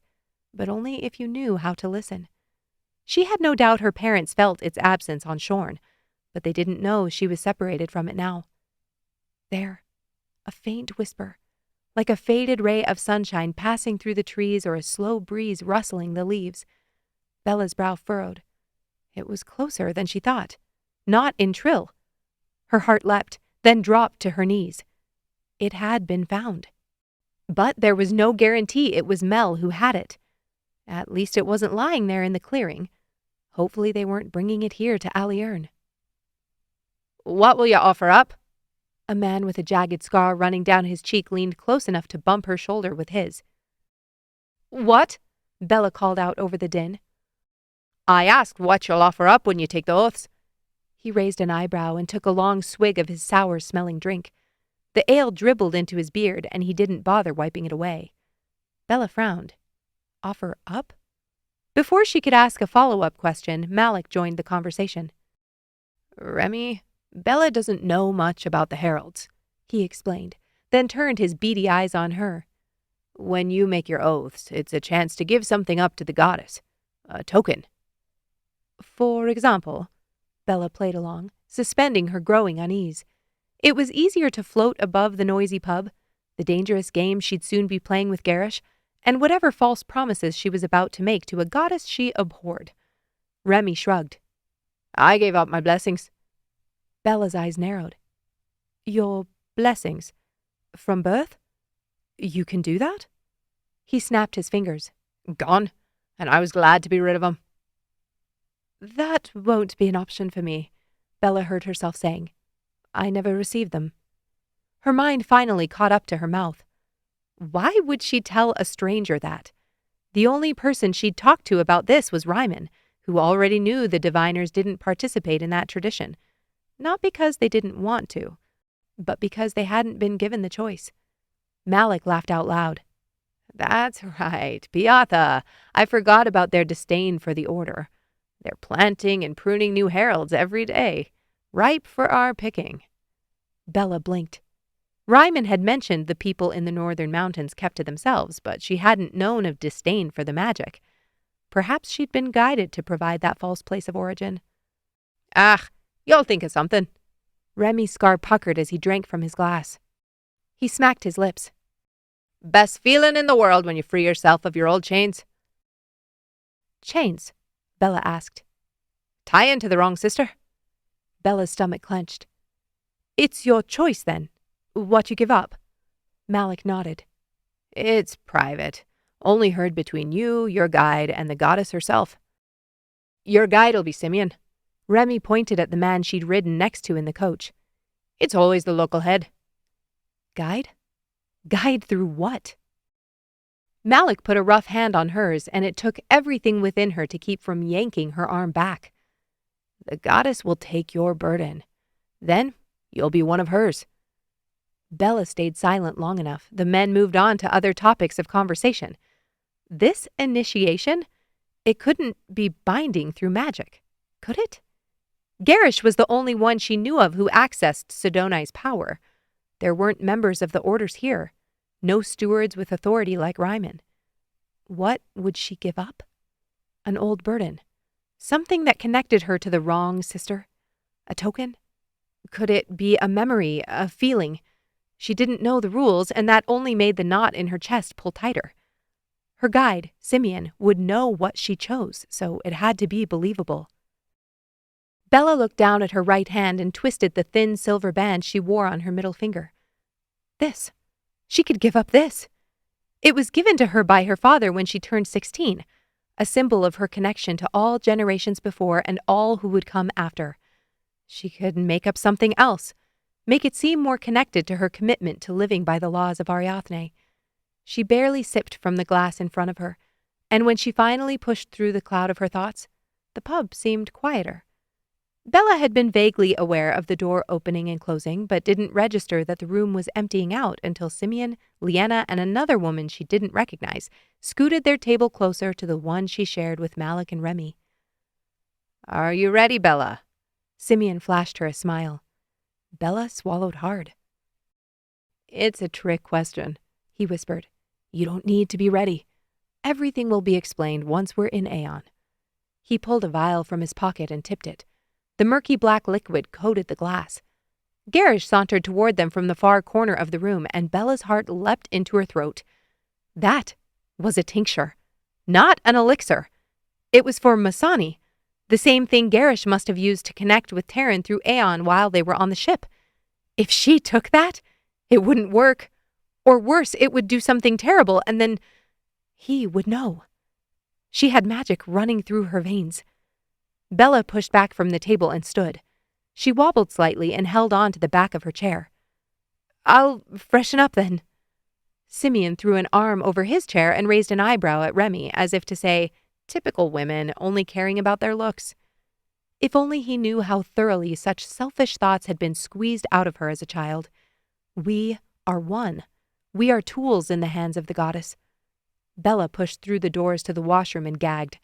[SPEAKER 2] but only if you knew how to listen. She had no doubt her parents felt its absence on Shorn, but they didn't know she was separated from it now. There, a faint whisper, like a faded ray of sunshine passing through the trees or a slow breeze rustling the leaves. Bella's brow furrowed. It was closer than she thought, not in trill. Her heart leapt, then dropped to her knees. It had been found. But there was no guarantee it was Mel who had it. At least it wasn't lying there in the clearing. Hopefully they weren't bringing it here to Aliern. "What will you offer up?" A man with a jagged scar running down his cheek leaned close enough to bump her shoulder with his. "What?" Bella called out over the din. "I asked what you'll offer up when you take the oaths." He raised an eyebrow and took a long swig of his sour-smelling drink. The ale dribbled into his beard, and he didn't bother wiping it away. Bella frowned. Offer up? Before she could ask a follow-up question, Malik joined the conversation. "Remy, Bella doesn't know much about the Heralds," he explained, then turned his beady eyes on her. "When you make your oaths, it's a chance to give something up to the goddess. A token." "For example?" Bella played along, suspending her growing unease. It was easier to float above the noisy pub, the dangerous game she'd soon be playing with Gerrish, and whatever false promises she was about to make to a goddess she abhorred. Remy shrugged. "I gave up my blessings." Bella's eyes narrowed. "Your blessings? From birth? You can do that?" He snapped his fingers. "Gone, and I was glad to be rid of 'em." "That won't be an option for me," Bella heard herself saying. "I never received them." Her mind finally caught up to her mouth. Why would she tell a stranger that? The only person she'd talked to about this was Reiman, who already knew the diviners didn't participate in that tradition. Not because they didn't want to, but because they hadn't been given the choice. Malik laughed out loud. "That's right, Piatha. I forgot about their disdain for the order. They're planting and pruning new heralds every day, ripe for our picking." Bella blinked. Reiman had mentioned the people in the northern mountains kept to themselves, but she hadn't known of disdain for the magic. Perhaps she'd been guided to provide that false place of origin. "Ah, you'll think of something." Remy's scar puckered as he drank from his glass. He smacked his lips. "Best feeling in the world when you free yourself of your old chains." "Chains?" Bella asked. "Tie into the wrong sister?" Bella's stomach clenched. "It's your choice, then? What you give up?" Malik nodded. "It's private. Only heard between you, your guide, and the goddess herself. Your guide'll be Simeon." Remy pointed at the man she'd ridden next to in the coach. "It's always the local head." "Guide? Guide through what?" Malik put a rough hand on hers, and it took everything within her to keep from yanking her arm back. "The goddess will take your burden. Then you'll be one of hers." Bella stayed silent long enough. The men moved on to other topics of conversation. This initiation? It couldn't be binding through magic, could it? Gerrish was the only one she knew of who accessed Sidoni's power. There weren't members of the orders here. No stewards with authority like Reiman. What would she give up? An old burden. Something that connected her to the wrong sister? A token? Could it be a memory, a feeling? She didn't know the rules, and that only made the knot in her chest pull tighter. Her guide, Simeon, would know what she chose, so it had to be believable. Bella looked down at her right hand and twisted the thin silver band she wore on her middle finger. This. She could give up this. It was given to her by her father when she turned 16, a symbol of her connection to all generations before and all who would come after. She could make up something else, make it seem more connected to her commitment to living by the laws of Ariathne. She barely sipped from the glass in front of her, and when she finally pushed through the cloud of her thoughts, the pub seemed quieter. Bella had been vaguely aware of the door opening and closing, but didn't register that the room was emptying out until Simeon, Leanna, and another woman she didn't recognize scooted their table closer to the one she shared with Malik and Remy. "Are you ready, Bella?" Simeon flashed her a smile. Bella swallowed hard. "It's a trick question," he whispered. "You don't need to be ready. Everything will be explained once we're in Aeon." He pulled a vial from his pocket and tipped it. The murky black liquid coated the glass. Gerrish sauntered toward them from the far corner of the room, and Bella's heart leapt into her throat. That was a tincture, not an elixir. It was for Masani, the same thing Gerrish must have used to connect with Terran through Aeon while they were on the ship. If she took that, it wouldn't work. Or worse, it would do something terrible, and then he would know. She had magic running through her veins. Bella pushed back from the table and stood. She wobbled slightly and held on to the back of her chair. "I'll freshen up then." Simeon threw an arm over his chair and raised an eyebrow at Remy, as if to say, typical women, only caring about their looks. If only he knew how thoroughly such selfish thoughts had been squeezed out of her as a child. We are one. We are tools in the hands of the goddess. Bella pushed through the doors to the washroom and gagged.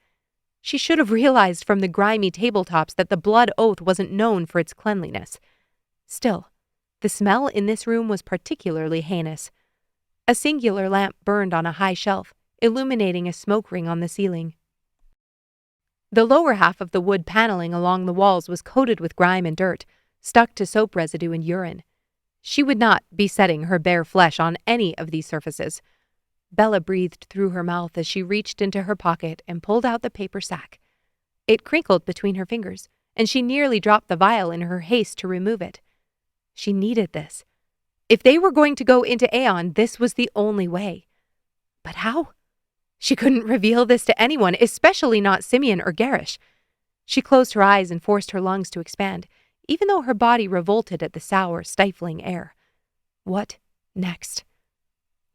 [SPEAKER 2] She should have realized from the grimy tabletops that the blood oath wasn't known for its cleanliness. Still, the smell in this room was particularly heinous. A singular lamp burned on a high shelf, illuminating a smoke ring on the ceiling. The lower half of the wood paneling along the walls was coated with grime and dirt, stuck to soap residue and urine. She would not be setting her bare flesh on any of these surfaces. Bella breathed through her mouth as she reached into her pocket and pulled out the paper sack. It crinkled between her fingers, and she nearly dropped the vial in her haste to remove it. She needed this. If they were going to go into Aeon, this was the only way. But how? She couldn't reveal this to anyone, especially not Simeon or Gerrish. She closed her eyes and forced her lungs to expand, even though her body revolted at the sour, stifling air. What next?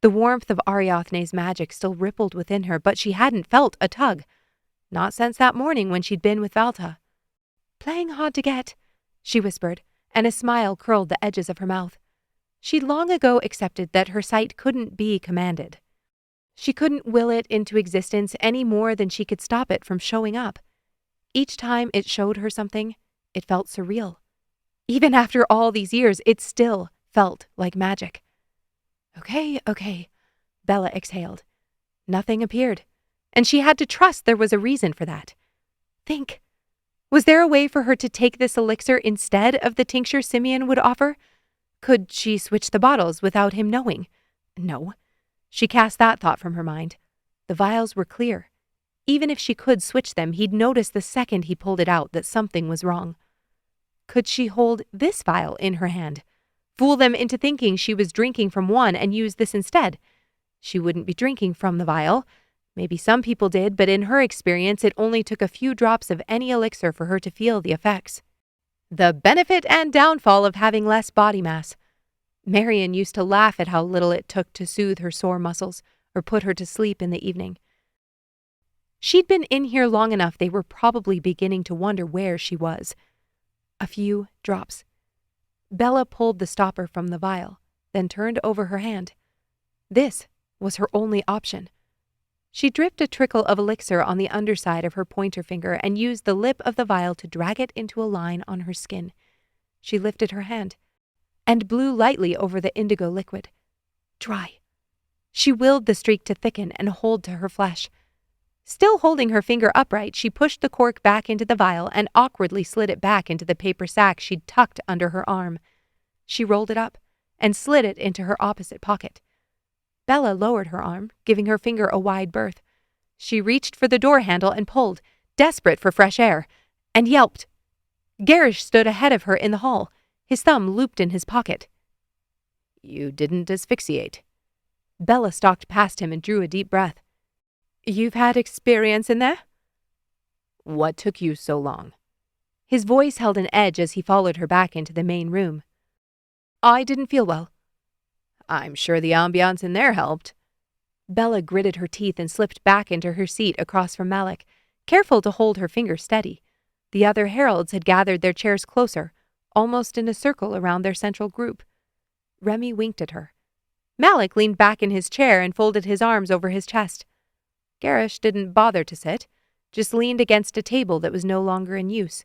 [SPEAKER 2] The warmth of Ariathne's magic still rippled within her, but she hadn't felt a tug. Not since that morning when she'd been with Valta. "Playing hard to get," she whispered, and a smile curled the edges of her mouth. She'd long ago accepted that her sight couldn't be commanded. She couldn't will it into existence any more than she could stop it from showing up. Each time it showed her something, it felt surreal. Even after all these years, it still felt like magic. Okay, Bella exhaled. Nothing appeared, and she had to trust there was a reason for that. Think. Was there a way for her to take this elixir instead of the tincture Simeon would offer? Could she switch the bottles without him knowing? No. She cast that thought from her mind. The vials were clear. Even if she could switch them, he'd notice the second he pulled it out that something was wrong. Could she hold this vial in her hand? Fool them into thinking she was drinking from one and use this instead? She wouldn't be drinking from the vial. Maybe some people did, but in her experience it only took a few drops of any elixir for her to feel the effects. The benefit and downfall of having less body mass. Marian used to laugh at how little it took to soothe her sore muscles or put her to sleep in the evening. She'd been in here long enough they were probably beginning to wonder where she was. A few drops. Bella pulled the stopper from the vial, then turned over her hand. This was her only option. She dripped a trickle of elixir on the underside of her pointer finger and used the lip of the vial to drag it into a line on her skin. She lifted her hand and blew lightly over the indigo liquid. Dry. She willed the streak to thicken and hold to her flesh. Still holding her finger upright, she pushed the cork back into the vial and awkwardly slid it back into the paper sack she'd tucked under her arm. She rolled it up and slid it into her opposite pocket. Bella lowered her arm, giving her finger a wide berth. She reached for the door handle and pulled, desperate for fresh air, and yelped. Gerrish stood ahead of her in the hall, his thumb looped in his pocket. "You didn't asphyxiate." Bella stalked past him and drew a deep breath. "You've had experience in there?" "What took you so long?" His voice held an edge as he followed her back into the main room. "I didn't feel well." "I'm sure the ambiance in there helped." Bella gritted her teeth and slipped back into her seat across from Malik, careful to hold her finger steady. The other heralds had gathered their chairs closer, almost in a circle around their central group. Remy winked at her. Malik leaned back in his chair and folded his arms over his chest. Gerrish didn't bother to sit, just leaned against a table that was no longer in use.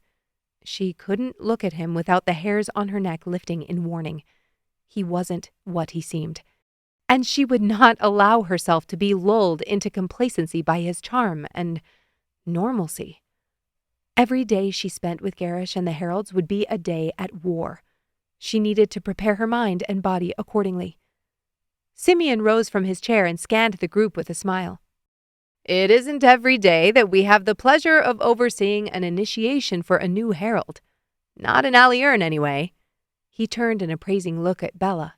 [SPEAKER 2] She couldn't look at him without the hairs on her neck lifting in warning. He wasn't what he seemed. And she would not allow herself to be lulled into complacency by his charm and normalcy. Every day she spent with Gerrish and the Heralds would be a day at war. She needed to prepare her mind and body accordingly. Simeon rose from his chair and scanned the group with a smile. It isn't every day that we have the pleasure of overseeing an initiation for a new herald. Not in Aliern, anyway. He turned an appraising look at Bella.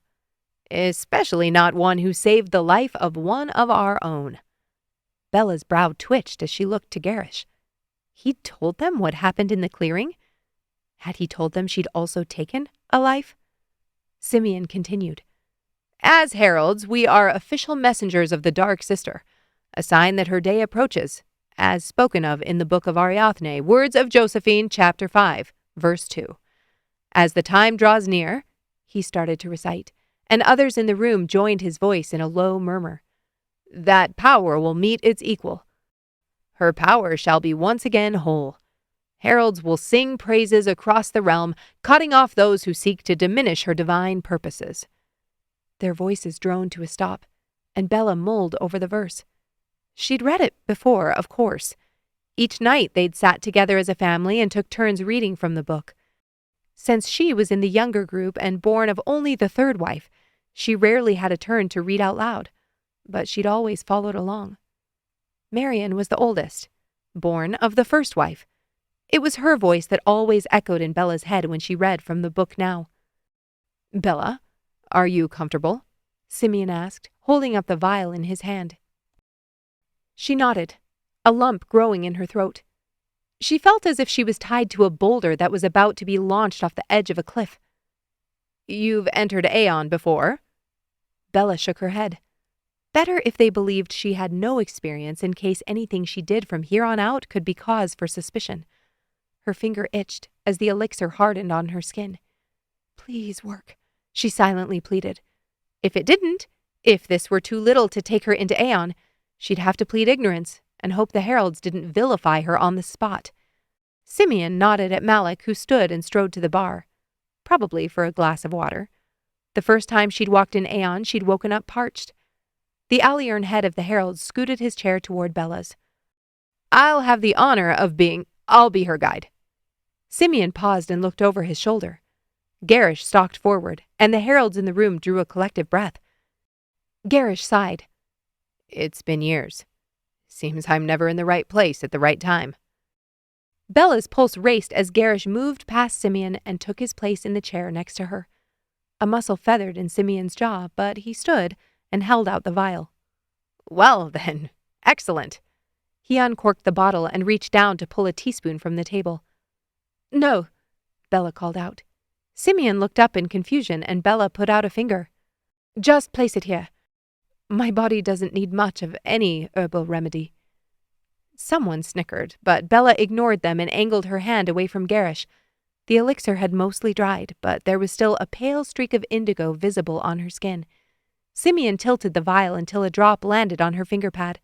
[SPEAKER 2] Especially not one who saved the life of one of our own. Bella's brow twitched as she looked to Gerrish. He'd told them what happened in the clearing? Had he told them she'd also taken a life? Simeon continued. As heralds, we are official messengers of the Dark Sister, a sign that her day approaches, as spoken of in the book of Ariathne, Words of Josephine, chapter 5, verse 2. As the time draws near, he started to recite, and others in the room joined his voice in a low murmur. That power will meet its equal. Her power shall be once again whole. Heralds will sing praises across the realm, cutting off those who seek to diminish her divine purposes. Their voices droned to a stop, and Bella mulled over the verse. She'd read it before, of course. Each night they'd sat together as a family and took turns reading from the book. Since she was in the younger group and born of only the third wife, she rarely had a turn to read out loud, but she'd always followed along. Marian was the oldest, born of the first wife. It was her voice that always echoed in Bella's head when she read from the book now. Bella, are you comfortable? Simeon asked, holding up the vial in his hand. She nodded, a lump growing in her throat. She felt as if she was tied to a boulder that was about to be launched off the edge of a cliff. You've entered Aeon before? Bella shook her head. Better if they believed she had no experience in case anything she did from here on out could be cause for suspicion. Her finger itched as the elixir hardened on her skin. Please work, she silently pleaded. If it didn't, if this were too little to take her into Aeon, she'd have to plead ignorance and hope the heralds didn't vilify her on the spot. Simeon nodded at Malik, who stood and strode to the bar, probably for a glass of water. The first time she'd walked in Aeon, she'd woken up parched. The Aliern head of the heralds scooted his chair toward Bella's. I'll have the honor of I'll be her guide. Simeon paused and looked over his shoulder. Gerrish stalked forward, and the heralds in the room drew a collective breath. Gerrish sighed. It's been years. Seems I'm never in the right place at the right time. Bella's pulse raced as Gerrish moved past Simeon and took his place in the chair next to her. A muscle feathered in Simeon's jaw, but he stood and held out the vial. Well, then, excellent. He uncorked the bottle and reached down to pull a teaspoon from the table. No, Bella called out. Simeon looked up in confusion, and Bella put out a finger. Just place it here. My body doesn't need much of any herbal remedy. Someone snickered, but Bella ignored them and angled her hand away from Gerrish. The elixir had mostly dried, but there was still a pale streak of indigo visible on her skin. Simeon tilted the vial until a drop landed on her finger pad.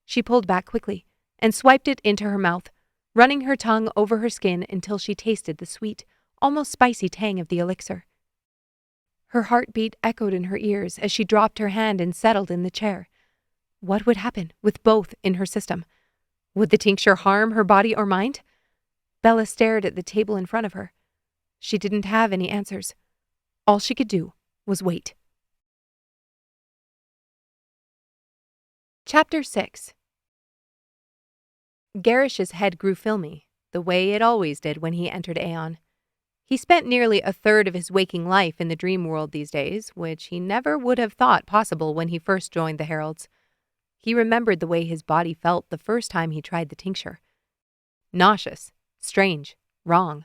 [SPEAKER 2] She pulled back quickly and swiped it into her mouth, running her tongue over her skin until she tasted the sweet, almost spicy tang of the elixir. Her heartbeat echoed in her ears as she dropped her hand and settled in the chair. What would happen with both in her system? Would the tincture harm her body or mind? Bella stared at the table in front of her. She didn't have any answers. All she could do was wait. Chapter 6. Gerrish's head grew filmy, the way it always did when he entered Aeon. He spent nearly a third of his waking life in the dream world these days, which he never would have thought possible when he first joined the Heralds. He remembered the way his body felt the first time he tried the tincture. Nauseous, strange, wrong.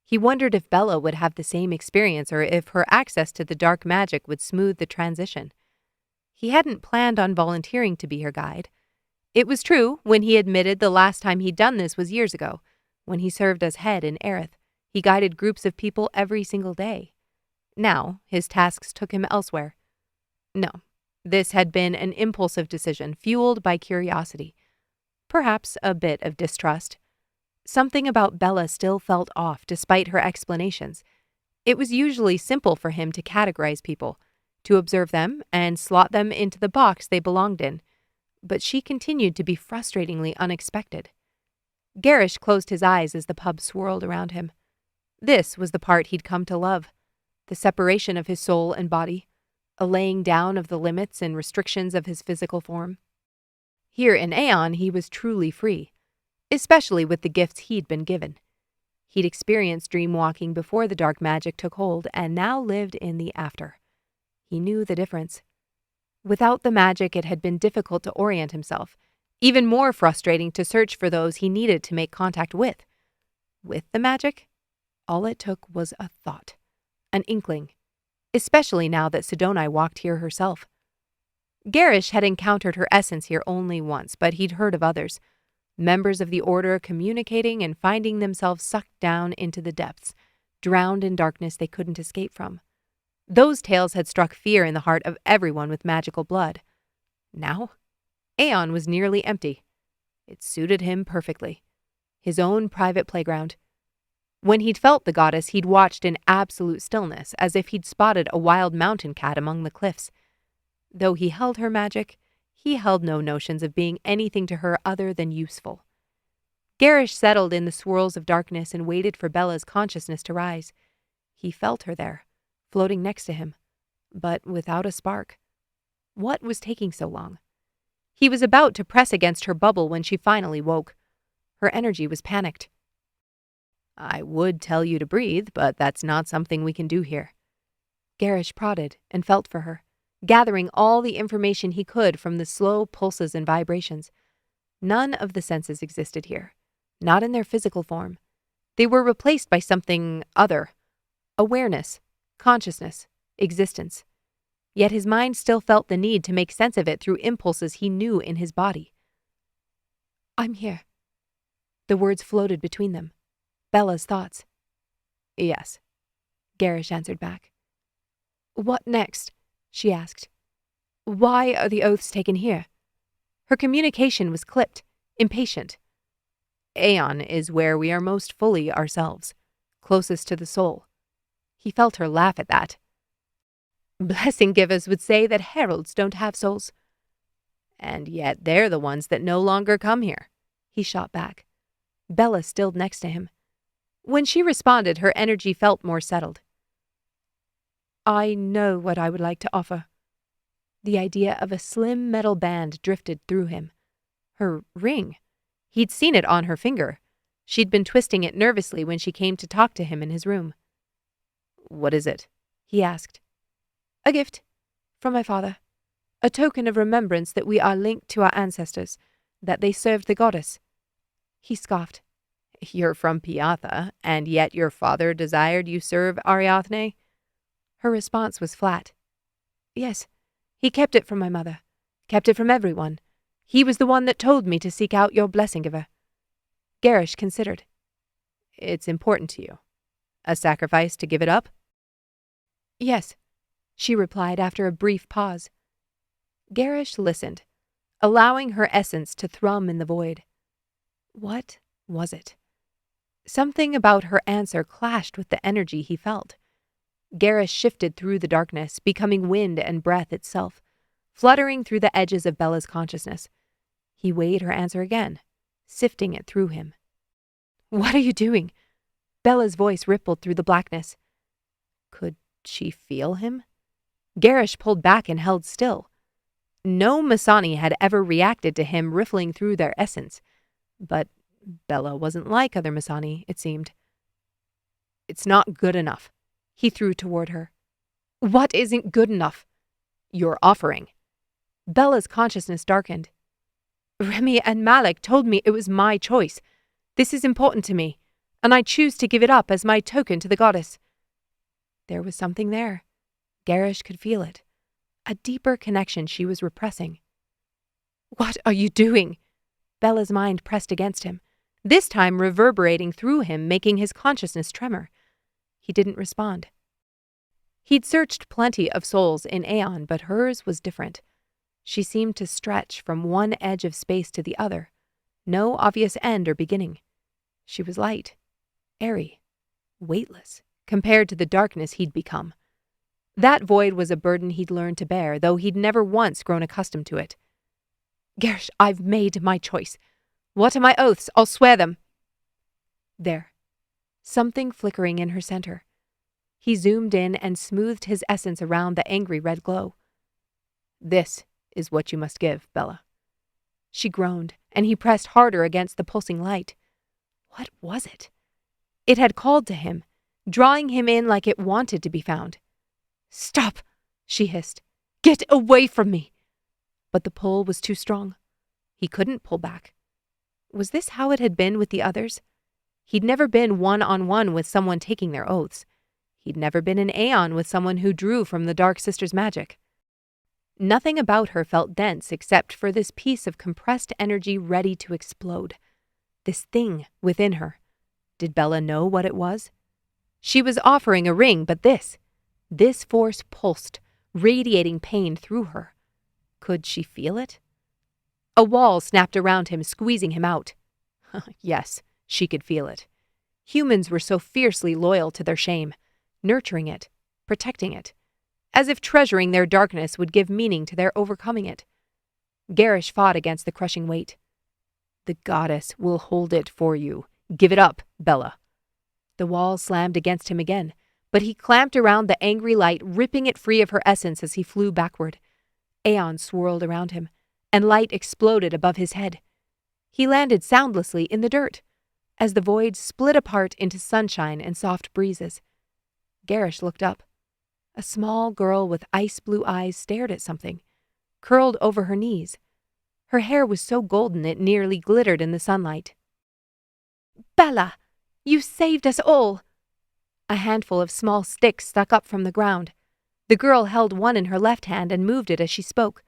[SPEAKER 2] He wondered if Bella would have the same experience or if her access to the dark magic would smooth the transition. He hadn't planned on volunteering to be her guide. It was true when he admitted the last time he'd done this was years ago, When he served as head in Aerith, he guided groups of people every single day. Now, his tasks took him elsewhere. No, this had been an impulsive decision fueled by curiosity. Perhaps a bit of distrust. Something about Bella still felt off despite her explanations. It was usually simple for him to categorize people, to observe them and slot them into the box they belonged in. But she continued to be frustratingly unexpected. Gerrish closed his eyes as the pub swirled around him. This was the part he'd come to love. The separation of his soul and body, a laying down of the limits and restrictions of his physical form. Here in Aeon, he was truly free, especially with the gifts he'd been given. He'd experienced dream-walking before the dark magic took hold and now lived in the after. He knew the difference. Without the magic, it had been difficult to orient himself, even more frustrating to search for those he needed to make contact with. With the magic, all it took was a thought, an inkling, especially now that Sidonai walked here herself. Gerrish had encountered her essence here only once, but he'd heard of others. Members of the Order communicating and finding themselves sucked down into the depths, drowned in darkness they couldn't escape from. Those tales had struck fear in the heart of everyone with magical blood. Now, Aeon was nearly empty. It suited him perfectly. His own private playground. When he'd felt the goddess, he'd watched in absolute stillness, as if he'd spotted a wild mountain cat among the cliffs. Though he held her magic, he held no notions of being anything to her other than useful. Gerrish settled in the swirls of darkness and waited for Bella's consciousness to rise. He felt her there, floating next to him, but without a spark. What was taking so long? He was about to press against her bubble when she finally woke. Her energy was panicked. "I would tell you to breathe, but that's not something we can do here." Gerrish prodded and felt for her, gathering all the information he could from the slow pulses and vibrations. None of the senses existed here, not in their physical form. They were replaced by something other. Awareness, consciousness, existence. Yet his mind still felt the need to make sense of it through impulses he knew in his body. "I'm here." The words floated between them. Bella's thoughts. "Yes," Gerrish answered back. "What next?" she asked. "Why are the oaths taken here?" Her communication was clipped, impatient. "Aeon is where we are most fully ourselves, closest to the soul." He felt her laugh at that. "Blessing givers would say that heralds don't have souls." "And yet they're the ones that no longer come here," he shot back. Bella stilled next to him. When she responded, her energy felt more settled. "I know what I would like to offer." The idea of a slim metal band drifted through him. Her ring. He'd seen it on her finger. She'd been twisting it nervously when she came to talk to him in his room. "What is it?" he asked. "A gift. From my father. A token of remembrance that we are linked to our ancestors, that they served the goddess." He scoffed. "You're from Piatha, and yet your father desired you serve Ariathne?" Her response was flat. "Yes, he kept it from my mother, kept it from everyone. He was the one that told me to seek out your blessing giver." Gerrish considered. "It's important to you. A sacrifice to give it up?" "Yes," she replied after a brief pause. Gerrish listened, allowing her essence to thrum in the void. What was it? Something about her answer clashed with the energy he felt. Gerrish shifted through the darkness, becoming wind and breath itself, fluttering through the edges of Bella's consciousness. He weighed her answer again, sifting it through him. "What are you doing?" Bella's voice rippled through the blackness. Could she feel him? Gerrish pulled back and held still. No Masani had ever reacted to him riffling through their essence. But Bella wasn't like other Masani, it seemed. "It's not good enough," he threw toward her. "What isn't good enough?" "Your offering." Bella's consciousness darkened. "Remy and Malik told me it was my choice. This is important to me, and I choose to give it up as my token to the goddess." There was something there. Gerrish could feel it. A deeper connection she was repressing. "What are you doing?" Bella's mind pressed against him. this time reverberating through him, making his consciousness tremor. He didn't respond. He'd searched plenty of souls in Aeon, but hers was different. She seemed to stretch from one edge of space to the other. No obvious end or beginning. She was light, airy, weightless, compared to the darkness he'd become. That void was a burden he'd learned to bear, though he'd never once grown accustomed to it. "Gerrish, I've made my choice. What are my oaths? I'll swear them." There. Something flickering in her center. He zoomed in and smoothed his essence around the angry red glow. "This is what you must give, Bella." She groaned, and he pressed harder against the pulsing light. What was it? It had called to him, drawing him in like it wanted to be found. "Stop," she hissed. "Get away from me." But the pull was too strong. He couldn't pull back. Was this how it had been with the others? He'd never been one-on-one with someone taking their oaths. He'd never been in Aeon with someone who drew from the Dark Sister's magic. Nothing about her felt dense except for this piece of compressed energy ready to explode. This thing within her. Did Bella know what it was? She was offering a ring, but this force pulsed, radiating pain through her. Could she feel it? A wall snapped around him, squeezing him out. Yes, she could feel it. Humans were so fiercely loyal to their shame, nurturing it, protecting it, as if treasuring their darkness would give meaning to their overcoming it. Gerrish fought against the crushing weight. "The goddess will hold it for you. Give it up, Bella." The wall slammed against him again, but he clamped around the angry light, ripping it free of her essence as he flew backward. Aeon swirled around him, and light exploded above his head. He landed soundlessly in the dirt, as the void split apart into sunshine and soft breezes. Gerrish looked up. A small girl with ice-blue eyes stared at something, curled over her knees. Her hair was so golden it nearly glittered in the sunlight. "Bella, you saved us all!" A handful of small sticks stuck up from the ground. The girl held one in her left hand and moved it as she spoke.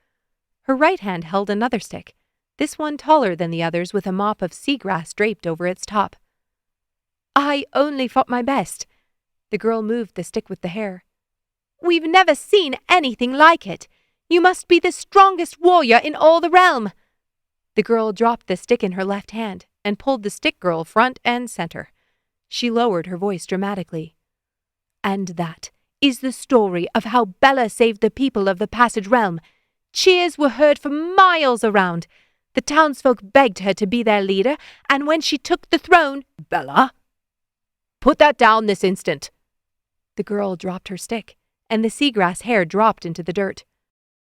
[SPEAKER 2] Her right hand held another stick, this one taller than the others with a mop of seagrass draped over its top. "I only fought my best." The girl moved the stick with the hair. "We've never seen anything like it. You must be the strongest warrior in all the realm." The girl dropped the stick in her left hand and pulled the stick girl front and center. She lowered her voice dramatically. "And that is the story of how Bella saved the people of the Passage Realm. Cheers were heard for miles around. The townsfolk begged her to be their leader, and when she took the throne—" "Bella, put that down this instant." The girl dropped her stick, and the seagrass hair dropped into the dirt.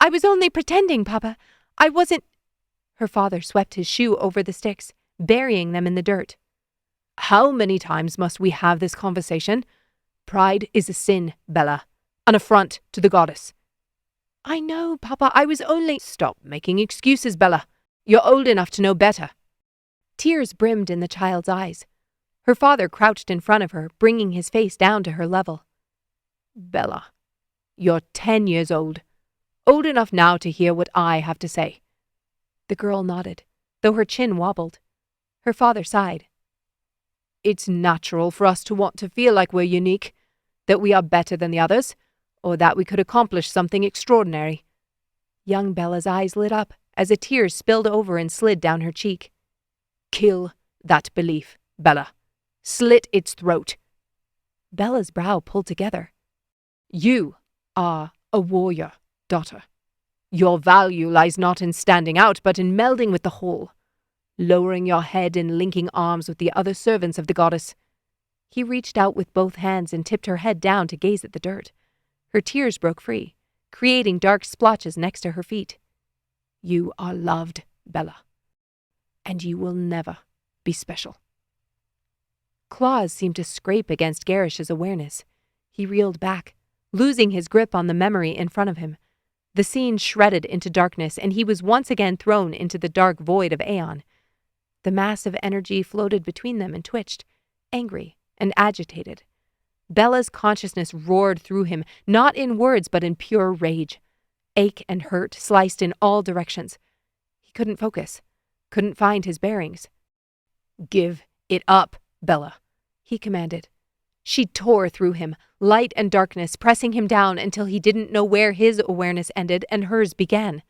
[SPEAKER 2] "I was only pretending, Papa. I wasn't—" Her father swept his shoe over the sticks, burying them in the dirt. "How many times must we have this conversation? Pride is a sin, Bella, an affront to the goddess." "I know, Papa. I was only—" "Stop making excuses, Bella. You're old enough to know better." Tears brimmed in the child's eyes. Her father crouched in front of her, bringing his face down to her level. "Bella, you're 10 years old. Old enough now to hear what I have to say." The girl nodded, though her chin wobbled. Her father sighed. "It's natural for us to want to feel like we're unique, that we are better than the others, or that we could accomplish something extraordinary." Young Bella's eyes lit up as a tear spilled over and slid down her cheek. "Kill that belief, Bella. Slit its throat." Bella's brow pulled together. "You are a warrior, daughter. Your value lies not in standing out, but in melding with the whole, lowering your head and linking arms with the other servants of the goddess." He reached out with both hands and tipped her head down to gaze at the dirt. Her tears broke free, creating dark splotches next to her feet. "You are loved, Bella, and you will never be special." Claws seemed to scrape against Gerrish's awareness. He reeled back, losing his grip on the memory in front of him. The scene shredded into darkness, and he was once again thrown into the dark void of Aeon. The mass of energy floated between them and twitched, angry and agitated. Bella's consciousness roared through him, not in words but in pure rage. Ache and hurt sliced in all directions. He couldn't focus, couldn't find his bearings. "Give it up, Bella," he commanded. She tore through him, light and darkness, pressing him down until he didn't know where his awareness ended and hers began.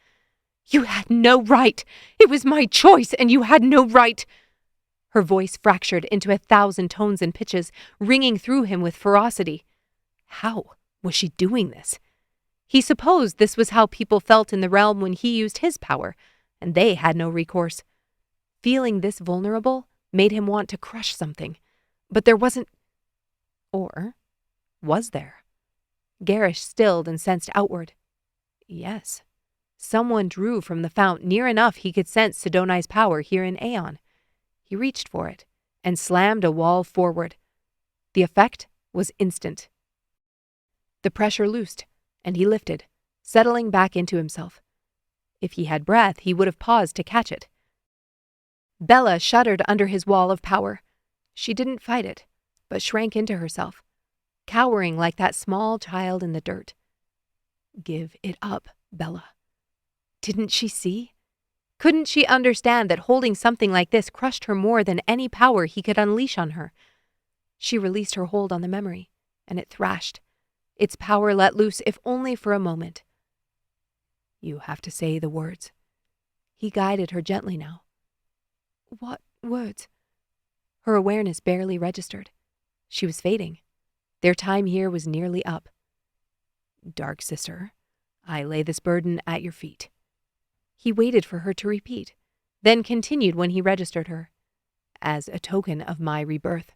[SPEAKER 2] "You had no right! It was my choice, and you had no right!" Her voice fractured into 1,000 tones and pitches, ringing through him with ferocity. How was she doing this? He supposed this was how people felt in the realm when he used his power, and they had no recourse. Feeling this vulnerable made him want to crush something, but there wasn't. Or was there? Gerrish stilled and sensed outward. Yes. Someone drew from the fount near enough he could sense Sidoni's power here in Aeon. He reached for it and slammed a wall forward. The effect was instant. The pressure loosed, and he lifted, settling back into himself. If he had breath, he would have paused to catch it. Bella shuddered under his wall of power. She didn't fight it, but shrank into herself, cowering like that small child in the dirt. Give it up, Bella. Didn't she see? Couldn't she understand that holding something like this crushed her more than any power he could unleash on her? She released her hold on the memory, and it thrashed, its power let loose if only for a moment. You have to say the words. He guided her gently now. What words? Her awareness barely registered. She was fading. Their time here was nearly up. Dark sister, I lay this burden at your feet. He waited for her to repeat, then continued when he registered her. As a token of my rebirth.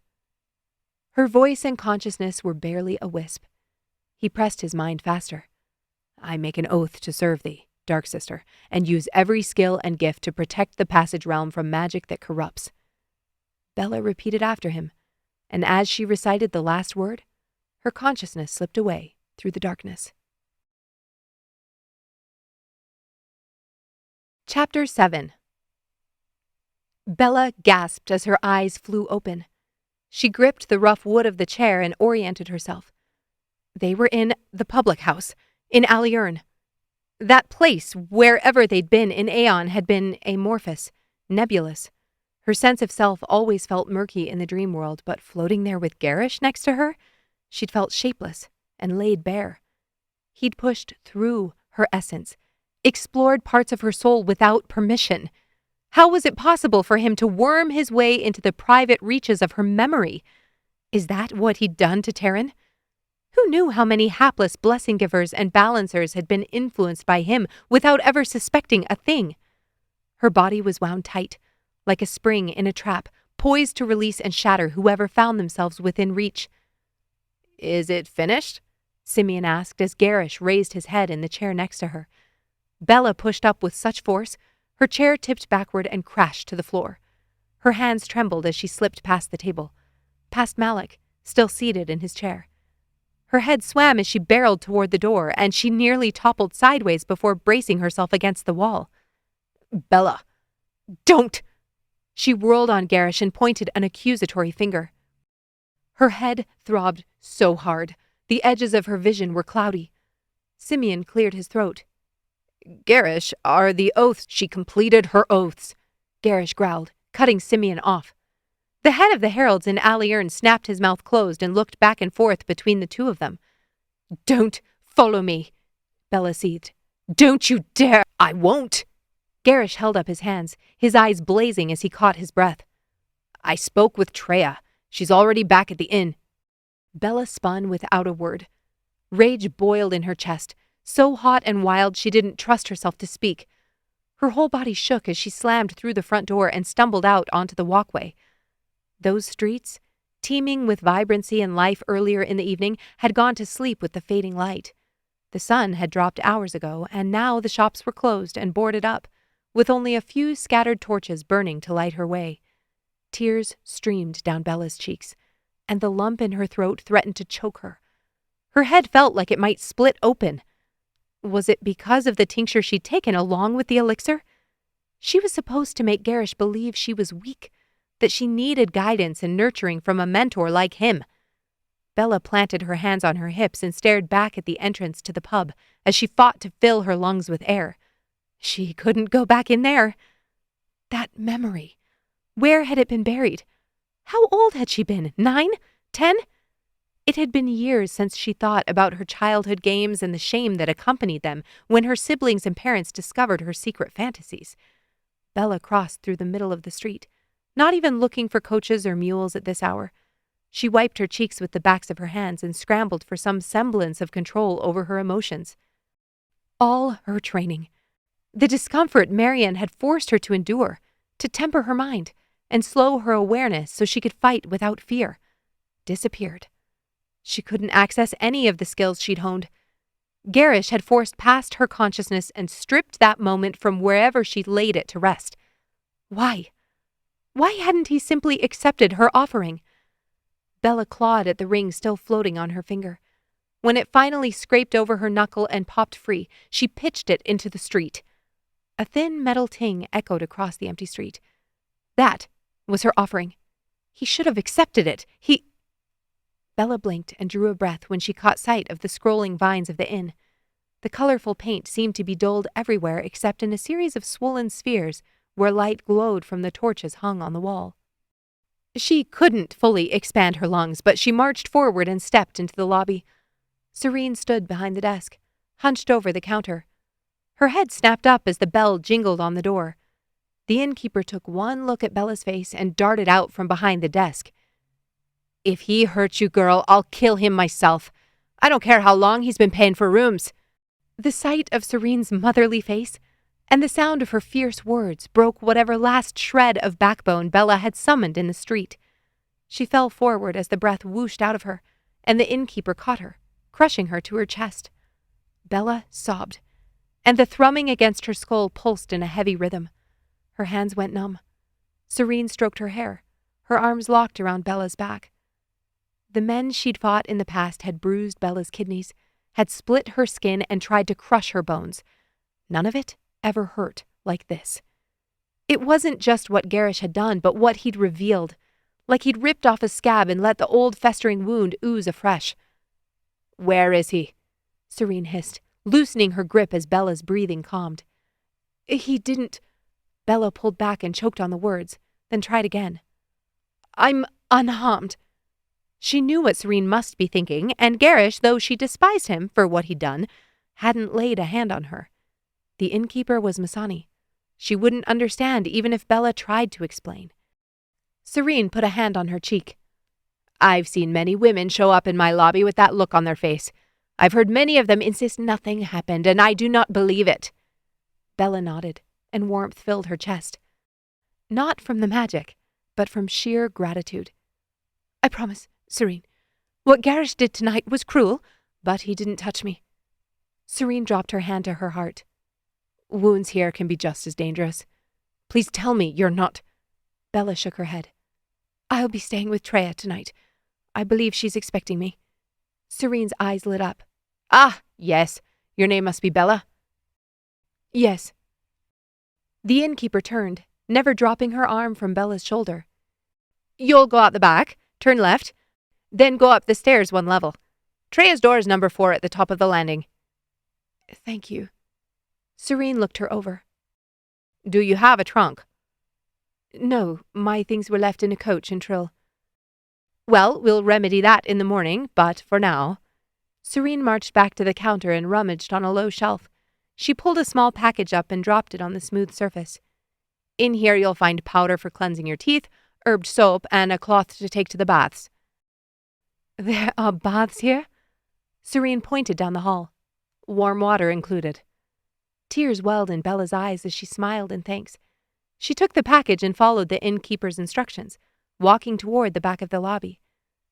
[SPEAKER 2] Her voice and consciousness were barely a wisp. He pressed his mind faster. I make an oath to serve thee, Dark Sister, and use every skill and gift to protect the passage realm from magic that corrupts. Bella repeated after him, and as she recited the last word, her consciousness slipped away through the darkness. Chapter 7. Bella gasped as her eyes flew open. She gripped the rough wood of the chair and oriented herself. They were in the public house, in Aliern. That place, wherever they'd been in Aeon, had been amorphous, nebulous. Her sense of self always felt murky in the dream world, but floating there with Gerrish next to her, she'd felt shapeless and laid bare. He'd pushed through her essence, explored parts of her soul without permission. How was it possible for him to worm his way into the private reaches of her memory? Is that what he'd done to Terran? Who knew how many hapless blessing givers and balancers had been influenced by him without ever suspecting a thing? Her body was wound tight, like a spring in a trap, poised to release and shatter whoever found themselves within reach. Is it finished? Simeon asked as Gerrish raised his head in the chair next to her. Bella pushed up with such force, her chair tipped backward and crashed to the floor. Her hands trembled as she slipped past the table, past Malik, still seated in his chair. Her head swam as she barreled toward the door, and she nearly toppled sideways before bracing herself against the wall. Bella, don't! She whirled on Gerrish and pointed an accusatory finger. Her head throbbed so hard, the edges of her vision were cloudy. Simeon cleared his throat. Gerrish, are the oaths? She completed her oaths, Gerrish growled, cutting Simeon off. The head of the Heralds in Aliern snapped his mouth closed and looked back and forth between the two of them. Don't follow me, Bella seethed. Don't you dare! I won't! Gerrish held up his hands, his eyes blazing as he caught his breath. I spoke with Treya. She's already back at the inn. Bella spun without a word. Rage boiled in her chest, so hot and wild she didn't trust herself to speak. Her whole body shook as she slammed through the front door and stumbled out onto the walkway. Those streets, teeming with vibrancy and life earlier in the evening, had gone to sleep with the fading light. The sun had dropped hours ago, and now the shops were closed and boarded up, with only a few scattered torches burning to light her way. Tears streamed down Bella's cheeks, and the lump in her throat threatened to choke her. Her head felt like it might split open. Was it because of the tincture she'd taken along with the elixir? She was supposed to make Gerrish believe she was weak, that she needed guidance and nurturing from a mentor like him. Bella planted her hands on her hips and stared back at the entrance to the pub as she fought to fill her lungs with air. She couldn't go back in there. That memory.
[SPEAKER 1] Where had it been buried? How old had she been? 9? 10? It had been years since she thought about her childhood games and the shame that accompanied them when her siblings and parents discovered her secret fantasies. Bella crossed through the middle of the street, not even looking for coaches or mules at this hour. She wiped her cheeks with the backs of her hands and scrambled for some semblance of control over her emotions. All her training, the discomfort Marian had forced her to endure, to temper her mind and slow her awareness so she could fight without fear, disappeared. She couldn't access any of the skills she'd honed. Gerrish had forced past her consciousness and stripped that moment from wherever she'd laid it to rest. Why? Why hadn't he simply accepted her offering? Bella clawed at the ring still floating on her finger. When it finally scraped over her knuckle and popped free, she pitched it into the street. A thin metal ting echoed across the empty street. That was her offering. He should have accepted it. Bella blinked and drew a breath when she caught sight of the scrolling vines of the inn. The colorful paint seemed to be dulled everywhere except in a series of swollen spheres where light glowed from the torches hung on the wall. She couldn't fully expand her lungs, but she marched forward and stepped into the lobby. Serene stood behind the desk, hunched over the counter. Her head snapped up as the bell jingled on the door. The innkeeper took one look at Bella's face and darted out from behind the desk. "If he hurts you, girl, I'll kill him myself. I don't care how long he's been paying for rooms." The sight of Serene's motherly face and the sound of her fierce words broke whatever last shred of backbone Bella had summoned in the street. She fell forward as the breath whooshed out of her, and the innkeeper caught her, crushing her to her chest. Bella sobbed, and the thrumming against her skull pulsed in a heavy rhythm. Her hands went numb. Serene stroked her hair, her arms locked around Bella's back. The men she'd fought in the past had bruised Bella's kidneys, had split her skin and tried to crush her bones. None of it ever hurt like this. It wasn't just what Gerrish had done, but what he'd revealed, like he'd ripped off a scab and let the old festering wound ooze afresh. "Where is he?" Serene hissed, loosening her grip as Bella's breathing calmed. "He didn't—" Bella pulled back and choked on the words, then tried again. "I'm unharmed." She knew what Serene must be thinking, and Gerrish, though she despised him for what he'd done, hadn't laid a hand on her. The innkeeper was Masani. She wouldn't understand even if Bella tried to explain. Serene put a hand on her cheek. "I've seen many women show up in my lobby with that look on their face. I've heard many of them insist nothing happened, and I do not believe it." Bella nodded, and warmth filled her chest. Not from the magic, but from sheer gratitude. "I promise, Serene. What Gerrish did tonight was cruel, but he didn't touch me." Serene dropped her hand to her heart. "Wounds here can be just as dangerous. Please tell me you're not—" Bella shook her head. "I'll be staying with Treya tonight. I believe she's expecting me." Serene's eyes lit up. "Ah, yes. Your name must be Bella?" "Yes." The innkeeper turned, never dropping her arm from Bella's shoulder. "You'll go out the back, turn left, then go up the stairs one level. Treya's door is number 4 at the top of the landing." "Thank you." Serene looked her over. "Do you have a trunk?" "No, my things were left in a coach in Trill." "Well, we'll remedy that in the morning, but for now—" Serene marched back to the counter and rummaged on a low shelf. She pulled a small package up and dropped it on the smooth surface. "In here you'll find powder for cleansing your teeth, herbed soap, and a cloth to take to the baths." "There are baths here?" Serene pointed down the hall. "Warm water included." Tears welled in Bella's eyes as she smiled in thanks. She took the package and followed the innkeeper's instructions, walking toward the back of the lobby.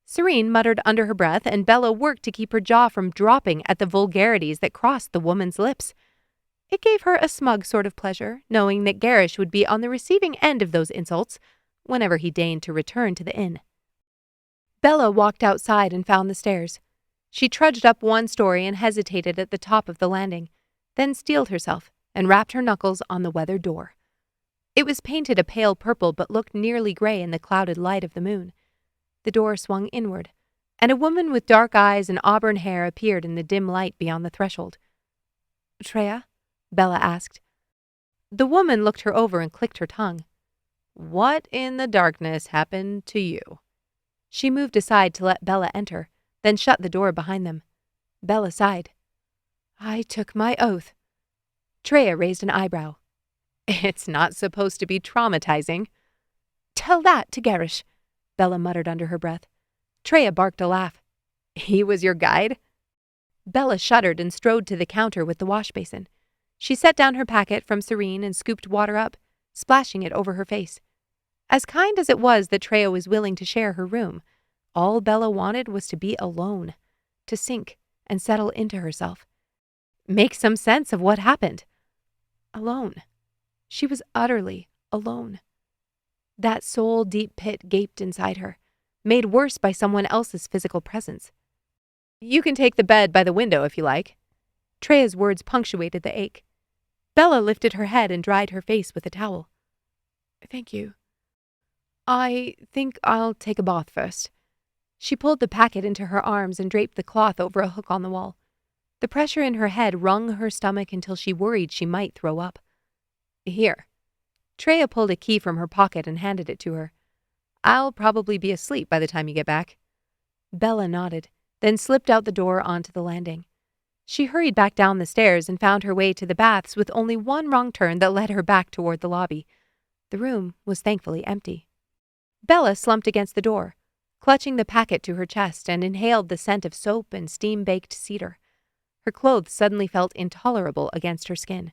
[SPEAKER 1] Serene muttered under her breath, and Bella worked to keep her jaw from dropping at the vulgarities that crossed the woman's lips. It gave her a smug sort of pleasure, knowing that Gerrish would be on the receiving end of those insults whenever he deigned to return to the inn. Bella walked outside and found the stairs. She trudged up one story and hesitated at the top of the landing, then steeled herself and rapped her knuckles on the weathered door. It was painted a pale purple but looked nearly gray in the clouded light of the moon. The door swung inward, and a woman with dark eyes and auburn hair appeared in the dim light beyond the threshold. "Treya?" Bella asked. The woman looked her over and clicked her tongue.
[SPEAKER 2] What in the darkness happened to you?
[SPEAKER 1] She moved aside to let Bella enter, then shut the door behind them. Bella sighed. I took my oath. Treya raised an eyebrow.
[SPEAKER 2] It's not supposed to be traumatizing.
[SPEAKER 1] Tell that to Gerrish, Bella muttered under her breath. Treya barked a laugh.
[SPEAKER 2] He was your guide?
[SPEAKER 1] Bella shuddered and strode to the counter with the wash basin. She set down her packet from Serene and scooped water up, splashing it over her face. As kind as it was that Treya was willing to share her room, all Bella wanted was to be alone, to sink and settle into herself. Make some sense of what happened. Alone. She was utterly alone. That soul-deep pit gaped inside her, made worse by someone else's physical presence.
[SPEAKER 2] You can take the bed by the window if you like.
[SPEAKER 1] Treya's words punctuated the ache. Bella lifted her head and dried her face with a towel. Thank you. I think I'll take a bath first. She pulled the packet into her arms and draped the cloth over a hook on the wall. The pressure in her head wrung her stomach until she worried she might throw up.
[SPEAKER 2] Here.
[SPEAKER 1] Treya pulled a key from her pocket and handed it to her.
[SPEAKER 2] I'll probably be asleep by the time you get back.
[SPEAKER 1] Bella nodded, then slipped out the door onto the landing. She hurried back down the stairs and found her way to the baths with only one wrong turn that led her back toward the lobby. The room was thankfully empty. Bella slumped against the door, clutching the packet to her chest, and inhaled the scent of soap and steam-baked cedar. Her clothes suddenly felt intolerable against her skin.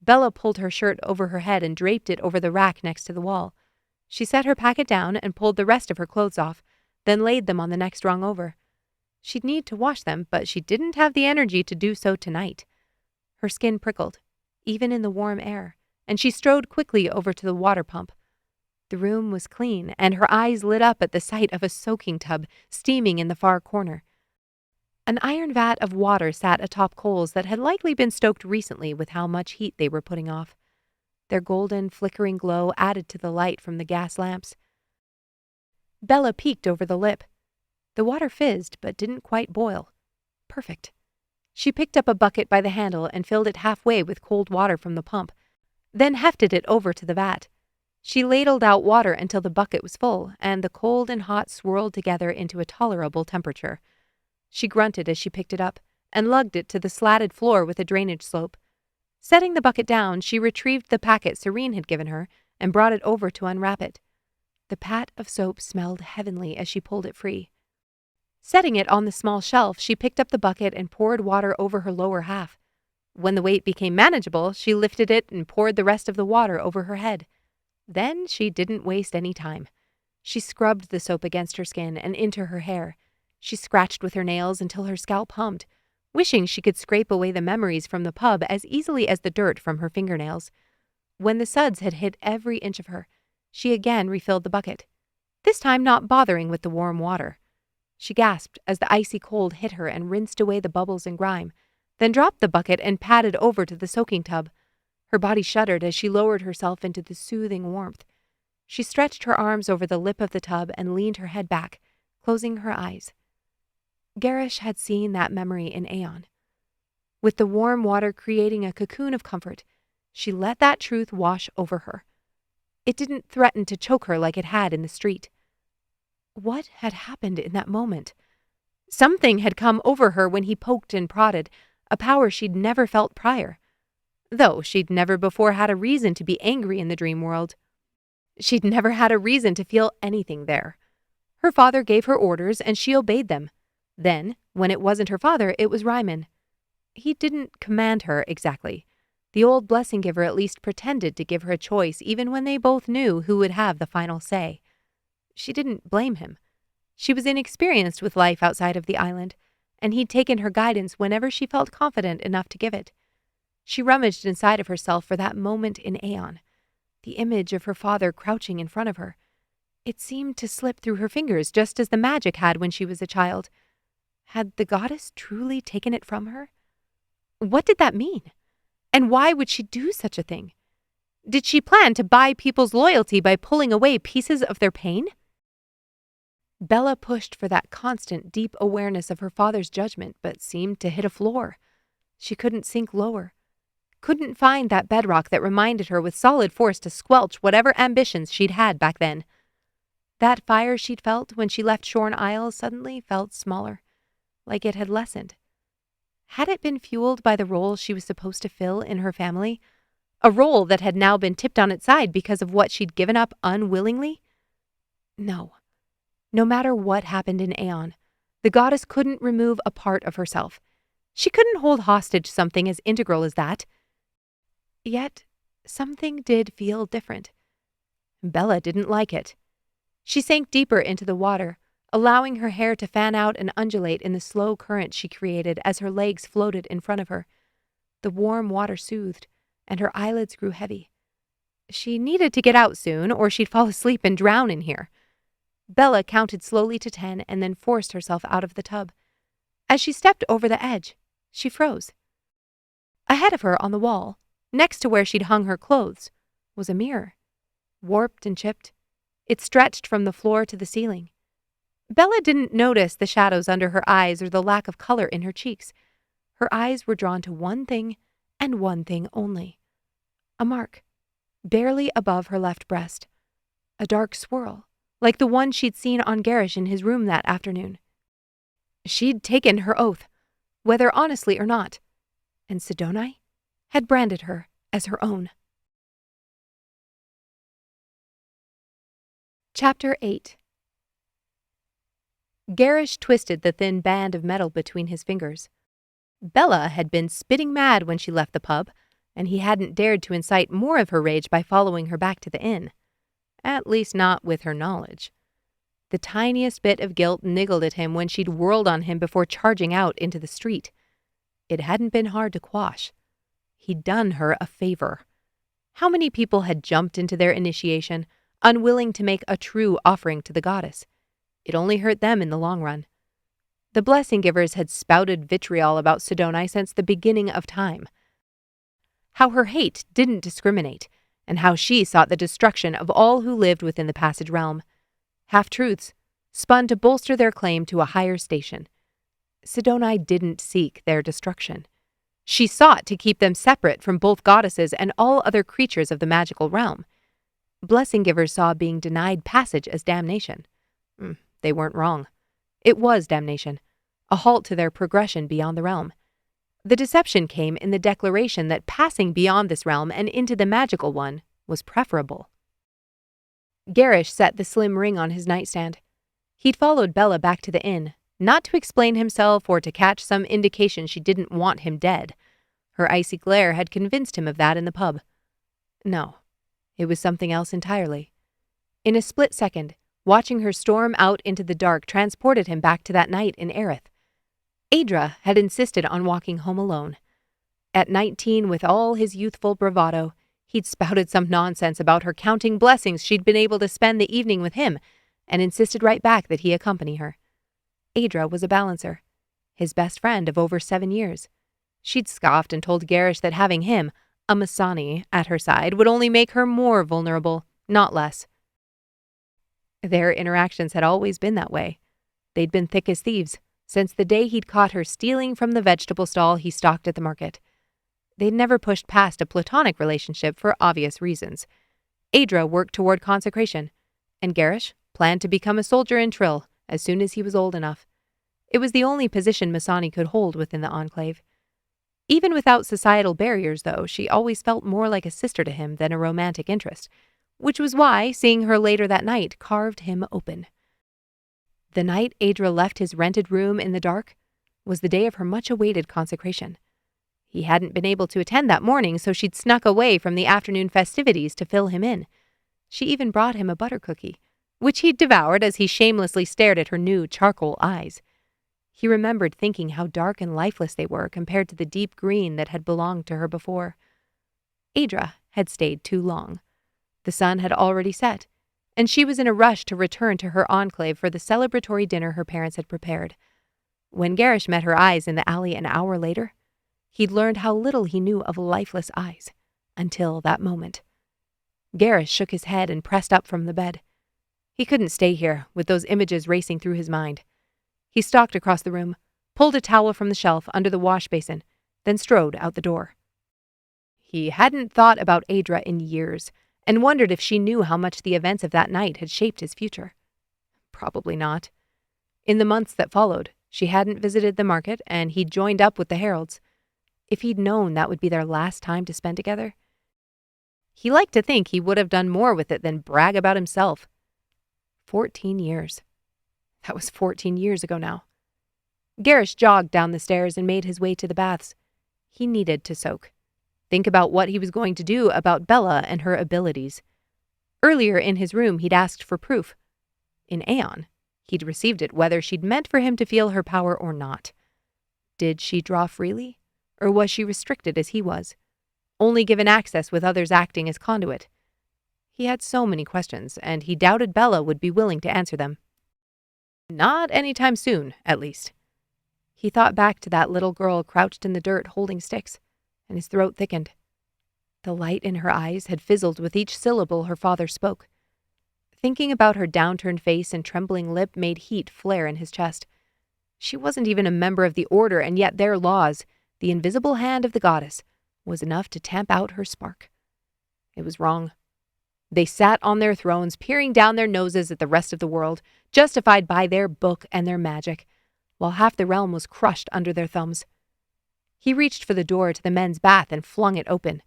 [SPEAKER 1] Bella pulled her shirt over her head and draped it over the rack next to the wall. She set her packet down and pulled the rest of her clothes off, then laid them on the next rung over. She'd need to wash them, but she didn't have the energy to do so tonight. Her skin prickled, even in the warm air, and she strode quickly over to the water pump. The room was clean, and her eyes lit up at the sight of a soaking tub steaming in the far corner. An iron vat of water sat atop coals that had likely been stoked recently with how much heat they were putting off. Their golden, flickering glow added to the light from the gas lamps. Bella peeked over the lip. The water fizzed, but didn't quite boil. Perfect. She picked up a bucket by the handle and filled it halfway with cold water from the pump, then hefted it over to the vat. She ladled out water until the bucket was full, and the cold and hot swirled together into a tolerable temperature. She grunted as she picked it up, and lugged it to the slatted floor with a drainage slope. Setting the bucket down, she retrieved the packet Serene had given her and brought it over to unwrap it. The pat of soap smelled heavenly as she pulled it free. Setting it on the small shelf, she picked up the bucket and poured water over her lower half. When the weight became manageable, she lifted it and poured the rest of the water over her head. Then she didn't waste any time. She scrubbed the soap against her skin and into her hair. She scratched with her nails until her scalp hummed, wishing she could scrape away the memories from the pub as easily as the dirt from her fingernails. When the suds had hit every inch of her, she again refilled the bucket, this time not bothering with the warm water. She gasped as the icy cold hit her and rinsed away the bubbles and grime, then dropped the bucket and padded over to the soaking tub. Her body shuddered as she lowered herself into the soothing warmth. She stretched her arms over the lip of the tub and leaned her head back, closing her eyes. Gerrish had seen that memory in Aeon. With the warm water creating a cocoon of comfort, she let that truth wash over her. It didn't threaten to choke her like it had in the street. What had happened in that moment? Something had come over her when he poked and prodded, a power she'd never felt prior. Though she'd never before had a reason to be angry in the dream world. She'd never had a reason to feel anything there. Her father gave her orders and she obeyed them. Then, when it wasn't her father, it was Reiman. He didn't command her exactly. The old blessing giver at least pretended to give her a choice even when they both knew who would have the final say. She didn't blame him. She was inexperienced with life outside of the island, and he'd taken her guidance whenever she felt confident enough to give it. She rummaged inside of herself for that moment in Aeon, the image of her father crouching in front of her. It seemed to slip through her fingers just as the magic had when she was a child. Had the goddess truly taken it from her? What did that mean? And why would she do such a thing? Did she plan to buy people's loyalty by pulling away pieces of their pain? Bella pushed for that constant, deep awareness of her father's judgment, but seemed to hit a floor. She couldn't sink lower.
[SPEAKER 2] couldn't find that bedrock that reminded her with solid force to squelch whatever ambitions she'd had back then. That fire she'd felt when she left Shorn Isle suddenly felt smaller, like it had lessened. Had it been fueled by the role she was supposed to fill in her family? A role that had now been tipped on its side because of what she'd given up unwillingly? No. No matter what happened in Aeon, the goddess couldn't remove a part of herself. She couldn't hold hostage something as integral as that. Yet, something did feel different. Bella didn't like it. She sank deeper into the water, allowing her hair to fan out and undulate in the slow current she created as her legs floated in front of her. The warm water soothed, and her eyelids grew heavy. She needed to get out soon, or she'd fall asleep and drown in here. Bella counted slowly to 10 and then forced herself out of the tub. As she stepped over the edge, she froze. Ahead of her on the wall, next to where she'd hung her clothes, was a mirror. Warped and chipped, it stretched from the floor to the ceiling. Bella didn't notice the shadows under her eyes or the lack of color in her cheeks. Her eyes were drawn to one thing and one thing only. A mark, barely above her left breast. A dark swirl, like the one she'd seen on Gerrish in his room that afternoon. She'd taken her oath, whether honestly or not, and Sidoni had branded her as her own. Chapter 8. Gerrish twisted the thin band of metal between his fingers. Bella had been spitting mad when she left the pub, and he hadn't dared to incite more of her rage by following her back to the inn. At least not with her knowledge. The tiniest bit of guilt niggled at him when she'd whirled on him before charging out into the street. It hadn't been hard to quash. He'd done her a favor. How many people had jumped into their initiation, unwilling to make a true offering to the goddess? It only hurt them in the long run. The blessing givers had spouted vitriol about Sidoni since the beginning of time. How her hate didn't discriminate, and how she sought the destruction of all who lived within the passage realm. Half-truths, spun to bolster their claim to a higher station. Sidoni didn't seek their destruction. She sought to keep them separate from both goddesses and all other creatures of the magical realm. Blessing givers saw being denied passage as damnation. They weren't wrong. It was damnation, a halt to their progression beyond the realm. The deception came in the declaration that passing beyond this realm and into the magical one was preferable. Gerrish set the slim ring on his nightstand. He'd followed Bella back to the inn, not to explain himself or to catch some indication she didn't want him dead. Her icy glare had convinced him of that in the pub. No, it was something else entirely. In a split second, watching her storm out into the dark transported him back to that night in Ariathne. Aedra had insisted on walking home alone. At 19, with all his youthful bravado, he'd spouted some nonsense about her counting blessings she'd been able to spend the evening with him, and insisted right back that he accompany her. Aedra was a balancer, his best friend of over 7 years. She'd scoffed and told Gerrish that having him, a Masani, at her side would only make her more vulnerable, not less. Their interactions had always been that way. They'd been thick as thieves, since the day he'd caught her stealing from the vegetable stall he stocked at the market. They'd never pushed past a platonic relationship for obvious reasons. Aedra worked toward consecration, and Gerrish planned to become a soldier in Trill as soon as he was old enough. It was the only position Masani could hold within the Enclave. Even without societal barriers, though, she always felt more like a sister to him than a romantic interest, which was why seeing her later that night carved him open. The night Aedra left his rented room in the dark was the day of her much-awaited consecration. He hadn't been able to attend that morning, so she'd snuck away from the afternoon festivities to fill him in. She even brought him a butter cookie, which he'd devoured as he shamelessly stared at her new charcoal eyes. He remembered thinking how dark and lifeless they were compared to the deep green that had belonged to her before. Aedra had stayed too long. The sun had already set, and she was in a rush to return to her enclave for the celebratory dinner her parents had prepared. When Gerrish met her eyes in the alley an hour later, he'd learned how little he knew of lifeless eyes, until that moment. Gerrish shook his head and pressed up from the bed. He couldn't stay here, with those images racing through his mind. He stalked across the room, pulled a towel from the shelf under the wash basin, then strode out the door. He hadn't thought about Adra in years, and wondered if she knew how much the events of that night had shaped his future. Probably not. In the months that followed, she hadn't visited the market, and he'd joined up with the Heralds. If he'd known that would be their last time to spend together, he liked to think he would have done more with it than brag about himself. 14 years. That was 14 years ago now. Gerrish jogged down the stairs and made his way to the baths. He needed to soak. Think about what he was going to do about Bella and her abilities. Earlier in his room, he'd asked for proof. In Aeon, he'd received it whether she'd meant for him to feel her power or not. Did she draw freely, or was she restricted as he was, only given access with others acting as conduit? He had so many questions, and he doubted Bella would be willing to answer them. Not anytime soon, at least. He thought back to that little girl crouched in the dirt holding sticks, and his throat thickened. The light in her eyes had fizzled with each syllable her father spoke. Thinking about her downturned face and trembling lip made heat flare in his chest. She wasn't even a member of the Order, and yet their laws, the invisible hand of the goddess, was enough to tamp out her spark. It was wrong. They sat on their thrones, peering down their noses at the rest of the world, justified by their book and their magic, while half the realm was crushed under their thumbs. He reached for the door to the men's bath and flung it open.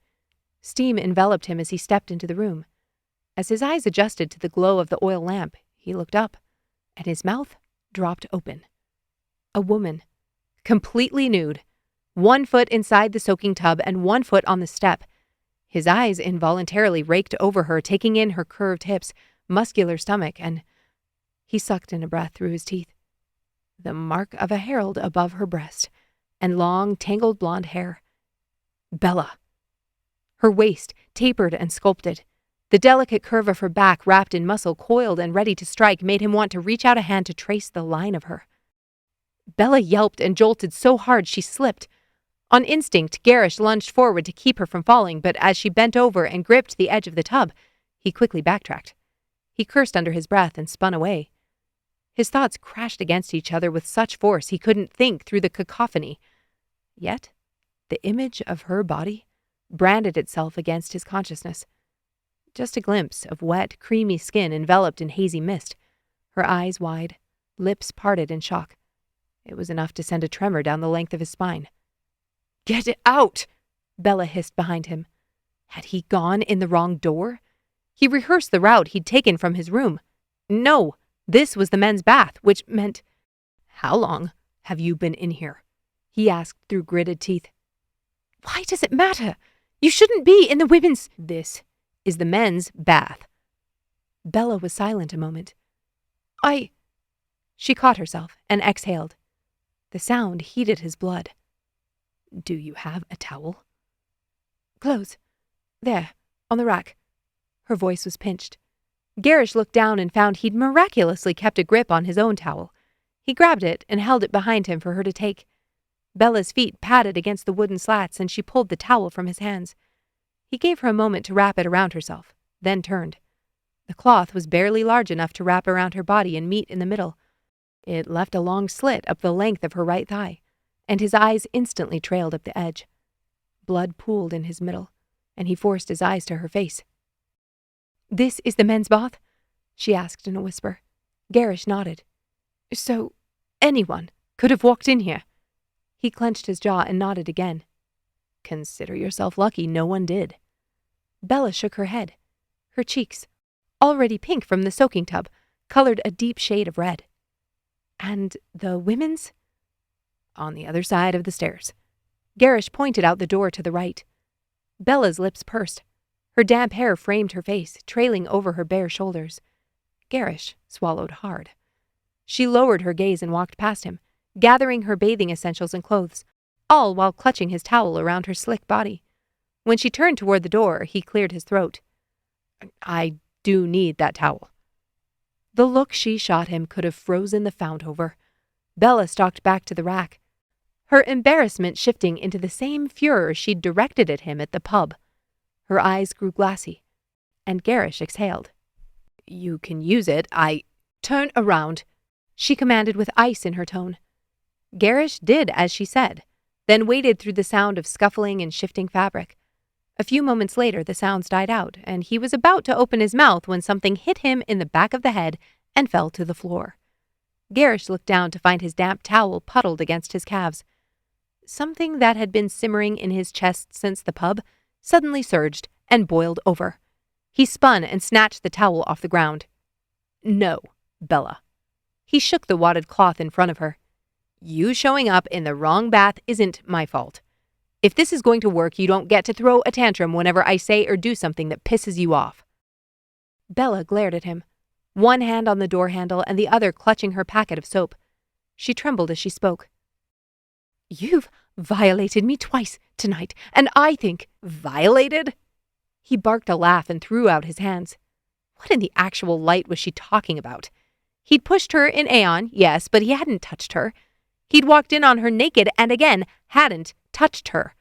[SPEAKER 2] Steam enveloped him as he stepped into the room. As his eyes adjusted to the glow of the oil lamp, he looked up, and his mouth dropped open. A woman, completely nude, 1 foot inside the soaking tub and 1 foot on the step. His eyes involuntarily raked over her, taking in her curved hips, muscular stomach, and he sucked in a breath through his teeth. The mark of a herald above her breast, and long, tangled blonde hair. Bella. Her waist, tapered and sculpted. The delicate curve of her back, wrapped in muscle, coiled and ready to strike, made him want to reach out a hand to trace the line of her. Bella yelped and jolted so hard she slipped. On instinct, Gerrish lunged forward to keep her from falling, but as she bent over and gripped the edge of the tub, he quickly backtracked. He cursed under his breath and spun away. His thoughts crashed against each other with such force he couldn't think through the cacophony. Yet, the image of her body branded itself against his consciousness. Just a glimpse of wet, creamy skin enveloped in hazy mist, her eyes wide, lips parted in shock. It was enough to send a tremor down the length of his spine. "Get it out!" Bella hissed behind him. Had he gone in the wrong door? He rehearsed the route he'd taken from his room. No, this was the men's bath, which meant... "How long have you been in here?" he asked through gritted teeth. "Why does it matter? You shouldn't be in the women's..." "This is the men's bath." Bella was silent a moment. She caught herself and exhaled. The sound heated his blood. "Do you have a towel?" "Clothes. There, on the rack." Her voice was pinched. Gerrish looked down and found he'd miraculously kept a grip on his own towel. He grabbed it and held it behind him for her to take. Bella's feet patted against the wooden slats, and she pulled the towel from his hands. He gave her a moment to wrap it around herself, then turned. The cloth was barely large enough to wrap around her body and meet in the middle. It left a long slit up the length of her right thigh, and his eyes instantly trailed up the edge. Blood pooled in his middle, and he forced his eyes to her face. "This is the men's bath?" she asked in a whisper. Gerrish nodded. "So, anyone could have walked in here?" He clenched his jaw and nodded again. "Consider yourself lucky no one did." Bella shook her head. Her cheeks, already pink from the soaking tub, colored a deep shade of red. "And the women's?" "On the other side of the stairs." Gerrish pointed out the door to the right. Bella's lips pursed. Her damp hair framed her face, trailing over her bare shoulders. Gerrish swallowed hard. She lowered her gaze and walked past him, gathering her bathing essentials and clothes, all while clutching his towel around her slick body. When she turned toward the door, he cleared his throat. "I do need that towel." The look she shot him could have frozen the fount over. Bella stalked back to the rack, her embarrassment shifting into the same furor she'd directed at him at the pub. Her eyes grew glassy, and Gerrish exhaled. "You can use it. Turn around," she commanded with ice in her tone. Gerrish did as she said, then waded through the sound of scuffling and shifting fabric. A few moments later, the sounds died out, and he was about to open his mouth when something hit him in the back of the head and fell to the floor. Gerrish looked down to find his damp towel puddled against his calves. Something that had been simmering in his chest since the pub suddenly surged and boiled over. He spun and snatched the towel off the ground. "No, Bella." He shook the wadded cloth in front of her. "You showing up in the wrong bath isn't my fault. If this is going to work, you don't get to throw a tantrum whenever I say or do something that pisses you off." Bella glared at him, one hand on the door handle and the other clutching her packet of soap. She trembled as she spoke. "You've violated me twice tonight, and I think—" "Violated?" He barked a laugh and threw out his hands. What in the actual light was she talking about? He'd pushed her in Aeon, yes, but he hadn't touched her. He'd walked in on her naked and again hadn't touched her.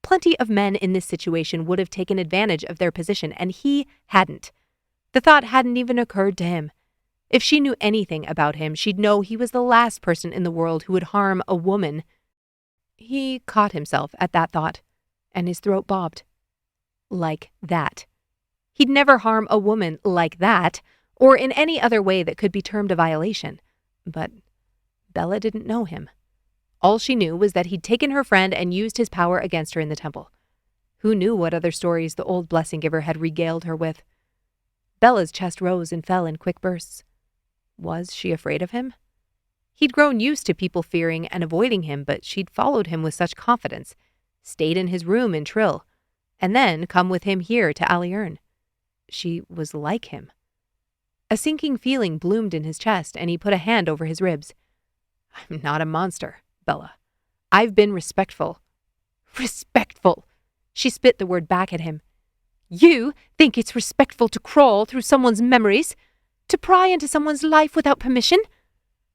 [SPEAKER 2] Plenty of men in this situation would have taken advantage of their position, and he hadn't. The thought hadn't even occurred to him. If she knew anything about him, she'd know he was the last person in the world who would harm a woman. He caught himself at that thought, and his throat bobbed. Like that. He'd never harm a woman like that, or in any other way that could be termed a violation. But Bella didn't know him. All she knew was that he'd taken her friend and used his power against her in the temple. Who knew what other stories the old blessing giver had regaled her with? Bella's chest rose and fell in quick bursts. Was she afraid of him? He'd grown used to people fearing and avoiding him, but she'd followed him with such confidence, stayed in his room in Trill, and then come with him here to Aliern. She was like him. A sinking feeling bloomed in his chest, and he put a hand over his ribs. "I'm not a monster, Bella. I've been respectful." "Respectful!" She spit the word back at him. "You think it's respectful to crawl through someone's memories? To pry into someone's life without permission?"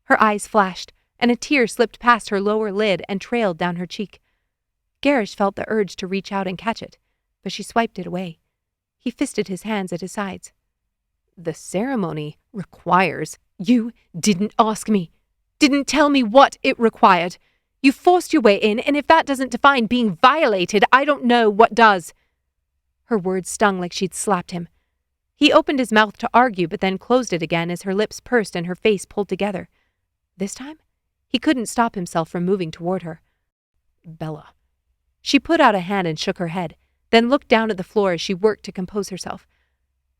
[SPEAKER 2] Her eyes flashed, and a tear slipped past her lower lid and trailed down her cheek. Gerrish felt the urge to reach out and catch it, but she swiped it away. He fisted his hands at his sides. "The ceremony requires—" "You didn't ask me. Didn't tell me what it required. You forced your way in, and if that doesn't define being violated, I don't know what does." Her words stung like she'd slapped him. He opened his mouth to argue, but then closed it again as her lips pursed and her face pulled together. This time, he couldn't stop himself from moving toward her. "Bella." She put out a hand and shook her head, then looked down at the floor as she worked to compose herself.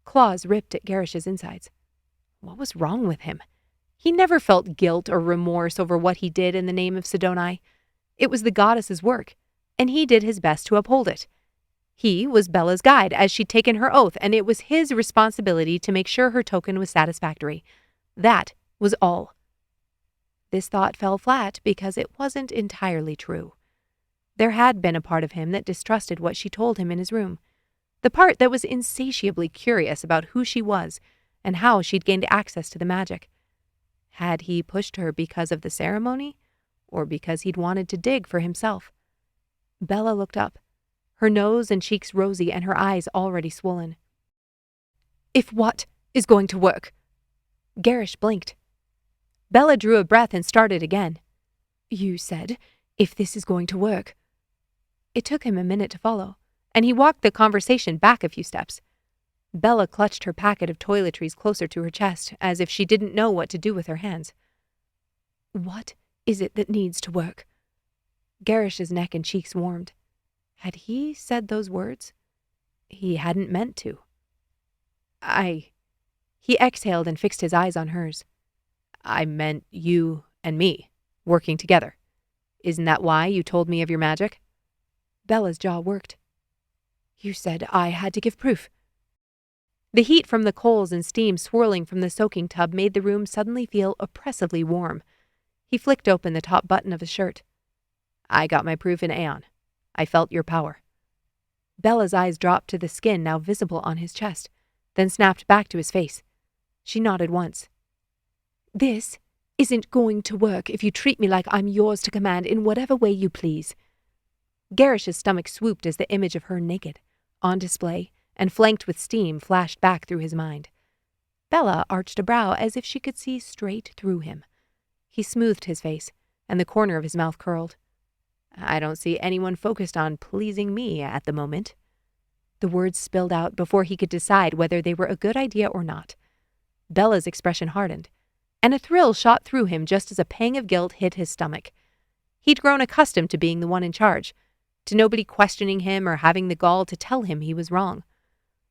[SPEAKER 2] Claws ripped at Gerrish's insides. What was wrong with him? He never felt guilt or remorse over what he did in the name of Sidoni. It was the goddess's work, and he did his best to uphold it. He was Bella's guide, as she'd taken her oath, and it was his responsibility to make sure her token was satisfactory. That was all. This thought fell flat because it wasn't entirely true. There had been a part of him that distrusted what she told him in his room. The part that was insatiably curious about who she was and how she'd gained access to the magic. Had he pushed her because of the ceremony, or because he'd wanted to dig for himself? Bella looked up, her nose and cheeks rosy and her eyes already swollen. "If what is going to work?" Gerrish blinked. Bella drew a breath and started again. "You said, if this is going to work." It took him a minute to follow, and he walked the conversation back a few steps. Bella clutched her packet of toiletries closer to her chest, as if she didn't know what to do with her hands. "What is it that needs to work?" Gerrish's neck and cheeks warmed. Had he said those words? He hadn't meant to. He exhaled and fixed his eyes on hers. "I meant you and me, working together. Isn't that why you told me of your magic?" Bella's jaw worked. "You said I had to give proof." The heat from the coals and steam swirling from the soaking tub made the room suddenly feel oppressively warm. He flicked open the top button of his shirt. "I got my proof in Aeon. I felt your power." Bella's eyes dropped to the skin now visible on his chest, then snapped back to his face. She nodded once. "This isn't going to work if you treat me like I'm yours to command in whatever way you please." Gerrish's stomach swooped as the image of her naked, on display, and flanked with steam flashed back through his mind. Bella arched a brow as if she could see straight through him. He smoothed his face, and the corner of his mouth curled. "I don't see anyone focused on pleasing me at the moment." The words spilled out before he could decide whether they were a good idea or not. Bella's expression hardened, and a thrill shot through him just as a pang of guilt hit his stomach. He'd grown accustomed to being the one in charge, to nobody questioning him or having the gall to tell him he was wrong.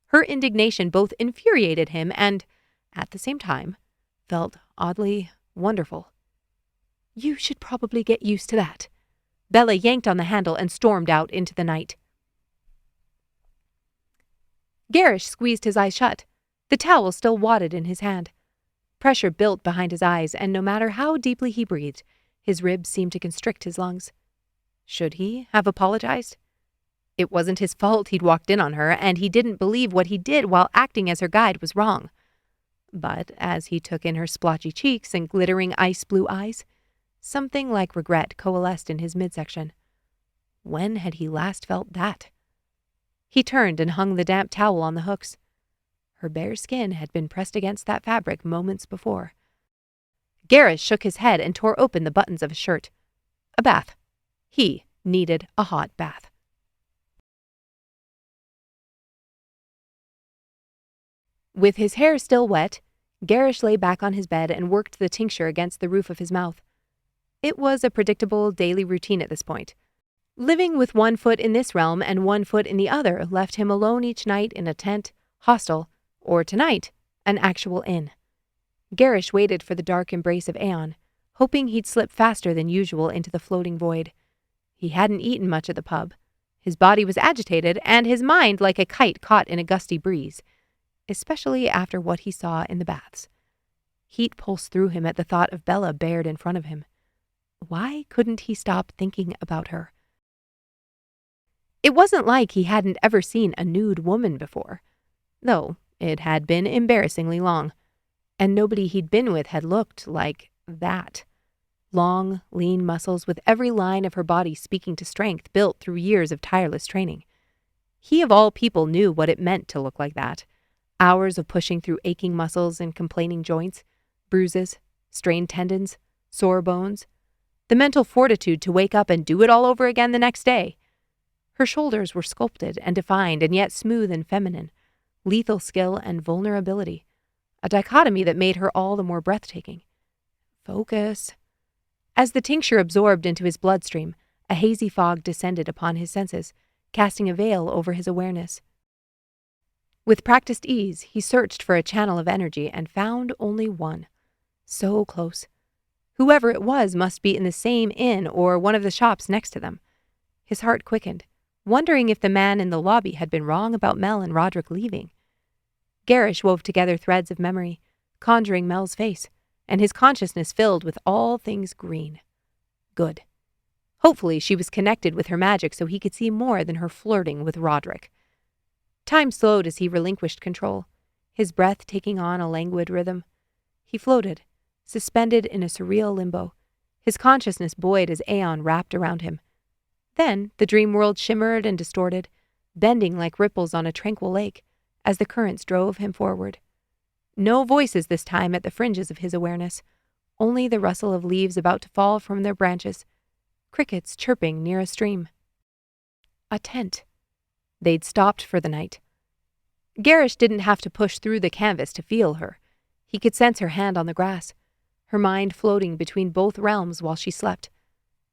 [SPEAKER 2] Her indignation both infuriated him and, at the same time, felt oddly wonderful. "You should probably get used to that." Bella yanked on the handle and stormed out into the night. Gerrish squeezed his eyes shut, the towel still wadded in his hand. Pressure built behind his eyes, and no matter how deeply he breathed, his ribs seemed to constrict his lungs. Should he have apologized? It wasn't his fault he'd walked in on her, and he didn't believe what he did while acting as her guide was wrong. But as he took in her splotchy cheeks and glittering ice-blue eyes, something like regret coalesced in his midsection. When had he last felt that? He turned and hung the damp towel on the hooks. Her bare skin had been pressed against that fabric moments before. Gerrish shook his head and tore open the buttons of his shirt. A bath. He needed a hot bath. With his hair still wet, Gerrish lay back on his bed and worked the tincture against the roof of his mouth. It was a predictable daily routine at this point. Living with one foot in this realm and one foot in the other left him alone each night in a tent, hostel, or tonight, an actual inn. Gerrish waited for the dark embrace of Aeon, hoping he'd slip faster than usual into the floating void. He hadn't eaten much at the pub. His body was agitated, and his mind like a kite caught in a gusty breeze, especially after what he saw in the baths. Heat pulsed through him at the thought of Bella bared in front of him. Why couldn't he stop thinking about her? It wasn't like he hadn't ever seen a nude woman before, though it had been embarrassingly long, and nobody he'd been with had looked like that. Long, lean muscles with every line of her body speaking to strength built through years of tireless training. He of all people knew what it meant to look like that. Hours of pushing through aching muscles and complaining joints, bruises, strained tendons, sore bones. The mental fortitude to wake up and do it all over again the next day. Her shoulders were sculpted and defined and yet smooth and feminine, lethal skill and vulnerability, a dichotomy that made her all the more breathtaking. Focus. As the tincture absorbed into his bloodstream, a hazy fog descended upon his senses, casting a veil over his awareness. With practiced ease, he searched for a channel of energy and found only one. So close. Whoever it was must be in the same inn or one of the shops next to them. His heart quickened, wondering if the man in the lobby had been wrong about Mel and Roderick leaving. Gerrish wove together threads of memory, conjuring Mel's face, and his consciousness filled with all things green. Good. Hopefully she was connected with her magic so he could see more than her flirting with Roderick. Time slowed as he relinquished control, his breath taking on a languid rhythm. He floated, suspended in a surreal limbo, his consciousness buoyed as aeon wrapped around him. Then the dream world shimmered and distorted, bending like ripples on a tranquil lake, as the currents drove him forward. No voices this time at the fringes of his awareness, only the rustle of leaves about to fall from their branches, crickets chirping near a stream. A tent. They'd stopped for the night. Gerrish didn't have to push through the canvas to feel her. He could sense her hand on the grass, her mind floating between both realms while she slept.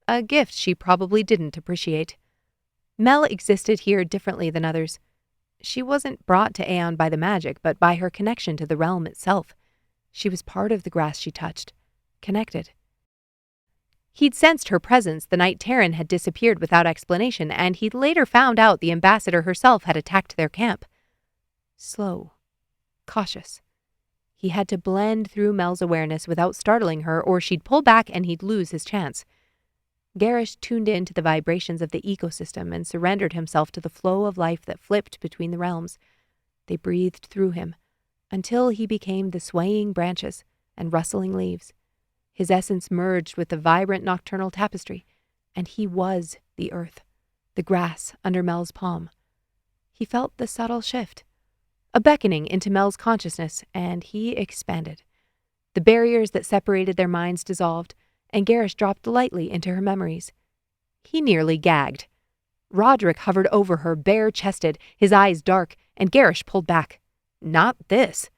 [SPEAKER 2] A gift she probably didn't appreciate. Mel existed here differently than others. She wasn't brought to Aeon by the magic, but by her connection to the realm itself. She was part of the grass she touched, connected. He'd sensed her presence the night Terran had disappeared without explanation, and he'd later found out the ambassador herself had attacked their camp. Slow, cautious. He had to blend through Mel's awareness without startling her, or she'd pull back and he'd lose his chance. Gerrish tuned in to the vibrations of the ecosystem and surrendered himself to the flow of life that flipped between the realms. They breathed through him, until he became the swaying branches and rustling leaves. His essence merged with the vibrant nocturnal tapestry, and he was the earth, the grass under Mel's palm. He felt the subtle shift, a beckoning into Mel's consciousness, and he expanded. The barriers that separated their minds dissolved, and Gerrish dropped lightly into her memories. He nearly gagged. Roderick hovered over her, bare-chested, his eyes dark, and Gerrish pulled back. Not this.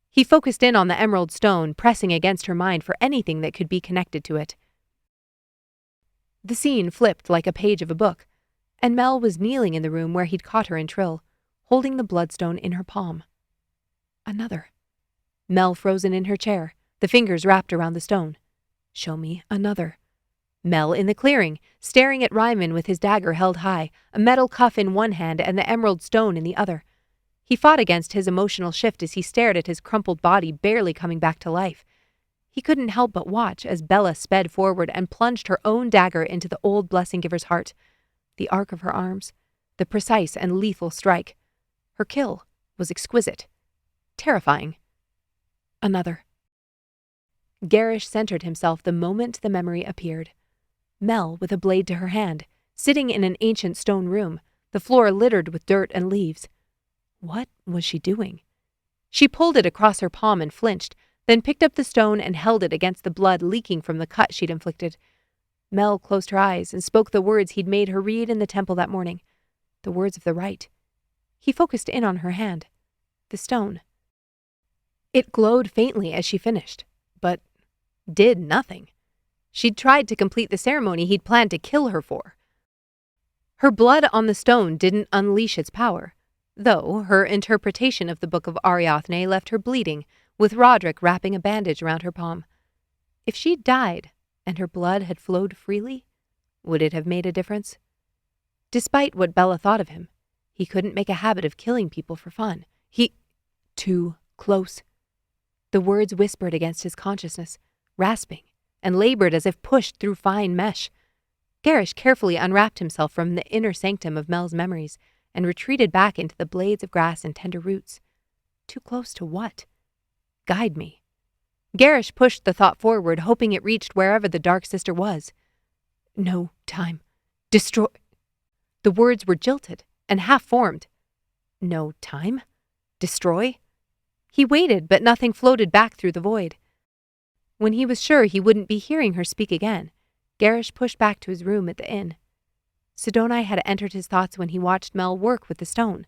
[SPEAKER 2] He focused in on the emerald stone, pressing against her mind for anything that could be connected to it. The scene flipped like a page of a book, and Mel was kneeling in the room where he'd caught her in Trill, holding the bloodstone in her palm. Another. Mel frozen in her chair, the fingers wrapped around the stone. Show me another. Mel in the clearing, staring at Reiman with his dagger held high, a metal cuff in one hand and the emerald stone in the other. He fought against his emotional shift as he stared at his crumpled body barely coming back to life. He couldn't help but watch as Bella sped forward and plunged her own dagger into the old blessing giver's heart. The arc of her arms, the precise and lethal strike. Her kill was exquisite. Terrifying. Another. Gerrish centered himself the moment the memory appeared. Mel with a blade to her hand, sitting in an ancient stone room, the floor littered with dirt and leaves. What was she doing? She pulled it across her palm and flinched, then picked up the stone and held it against the blood leaking from the cut she'd inflicted. Mel closed her eyes and spoke the words he'd made her read in the temple that morning. The words of the rite. He focused in on her hand. The stone. It glowed faintly as she finished, but did nothing. She'd tried to complete the ceremony he'd planned to kill her for. Her blood on the stone didn't unleash its power, though her interpretation of the Book of Ariathne left her bleeding, with Roderick wrapping a bandage around her palm. If she'd died, and her blood had flowed freely, would it have made a difference? Despite what Bella thought of him, he couldn't make a habit of killing people for fun. Too close. The words whispered against his consciousness, rasping, and labored as if pushed through fine mesh. Gerrish carefully unwrapped himself from the inner sanctum of Mel's memories and retreated back into the blades of grass and tender roots. Too close to what? Guide me. Gerrish pushed the thought forward, hoping it reached wherever the Dark Sister was. No time. Destroy. The words were jilted and half-formed. No time? Destroy? He waited, but nothing floated back through the void. When he was sure he wouldn't be hearing her speak again, Gerrish pushed back to his room at the inn. Sidoni had entered his thoughts when he watched Mel work with the stone,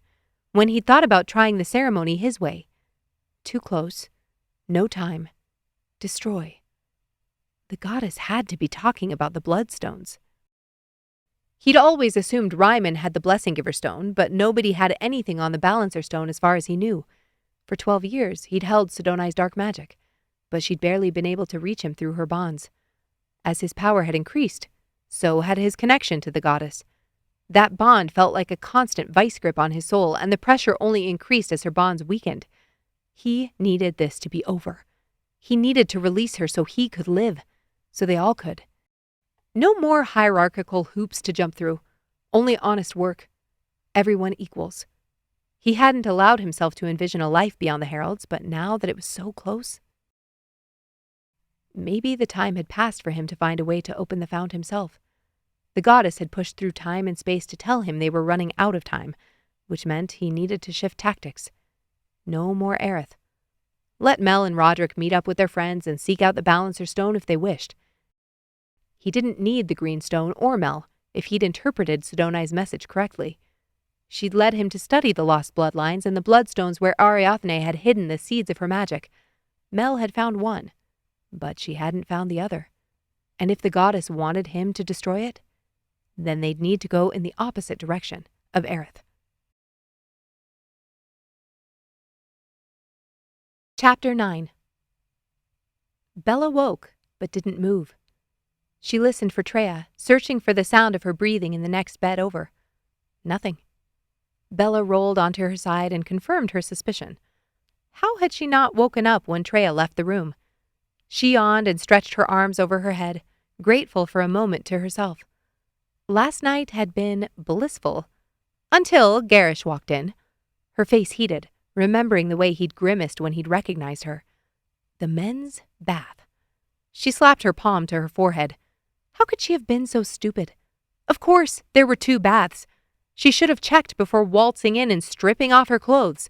[SPEAKER 2] when he'd thought about trying the ceremony his way. Too close. No time. Destroy. The goddess had to be talking about the bloodstones. He'd always assumed Reiman had the Blessing Giver stone, but nobody had anything on the Balancer stone as far as he knew. For 12 years, he'd held Sidoni's dark magic, but she'd barely been able to reach him through her bonds. As his power had increased, so had his connection to the goddess. That bond felt like a constant vice grip on his soul, and the pressure only increased as her bonds weakened. He needed this to be over. He needed to release her so he could live, so they all could. No more hierarchical hoops to jump through, only honest work. Everyone equals. He hadn't allowed himself to envision a life beyond the Heralds, but now that it was so close... Maybe the time had passed for him to find a way to open the fount himself. The goddess had pushed through time and space to tell him they were running out of time, which meant he needed to shift tactics. No more Aerith. Let Mel and Roderick meet up with their friends and seek out the Balancer stone if they wished. He didn't need the green stone or Mel if he'd interpreted Sidoni's message correctly. She'd led him to study the lost bloodlines and the bloodstones where Ariathne had hidden the seeds of her magic. Mel had found one, but she hadn't found the other. And if the goddess wanted him to destroy it, then they'd need to go in the opposite direction of Aerith. Chapter 9. Bella woke, but didn't move. She listened for Treya, searching for the sound of her breathing in the next bed over. Nothing. Bella rolled onto her side and confirmed her suspicion. How had she not woken up when Treya left the room? She yawned and stretched her arms over her head, grateful for a moment to herself. Last night had been blissful, until Gerrish walked in. Her face heated, remembering the way he'd grimaced when he'd recognized her. The men's bath. She slapped her palm to her forehead. How could she have been so stupid? Of course, there were 2 baths. She should have checked before waltzing in and stripping off her clothes.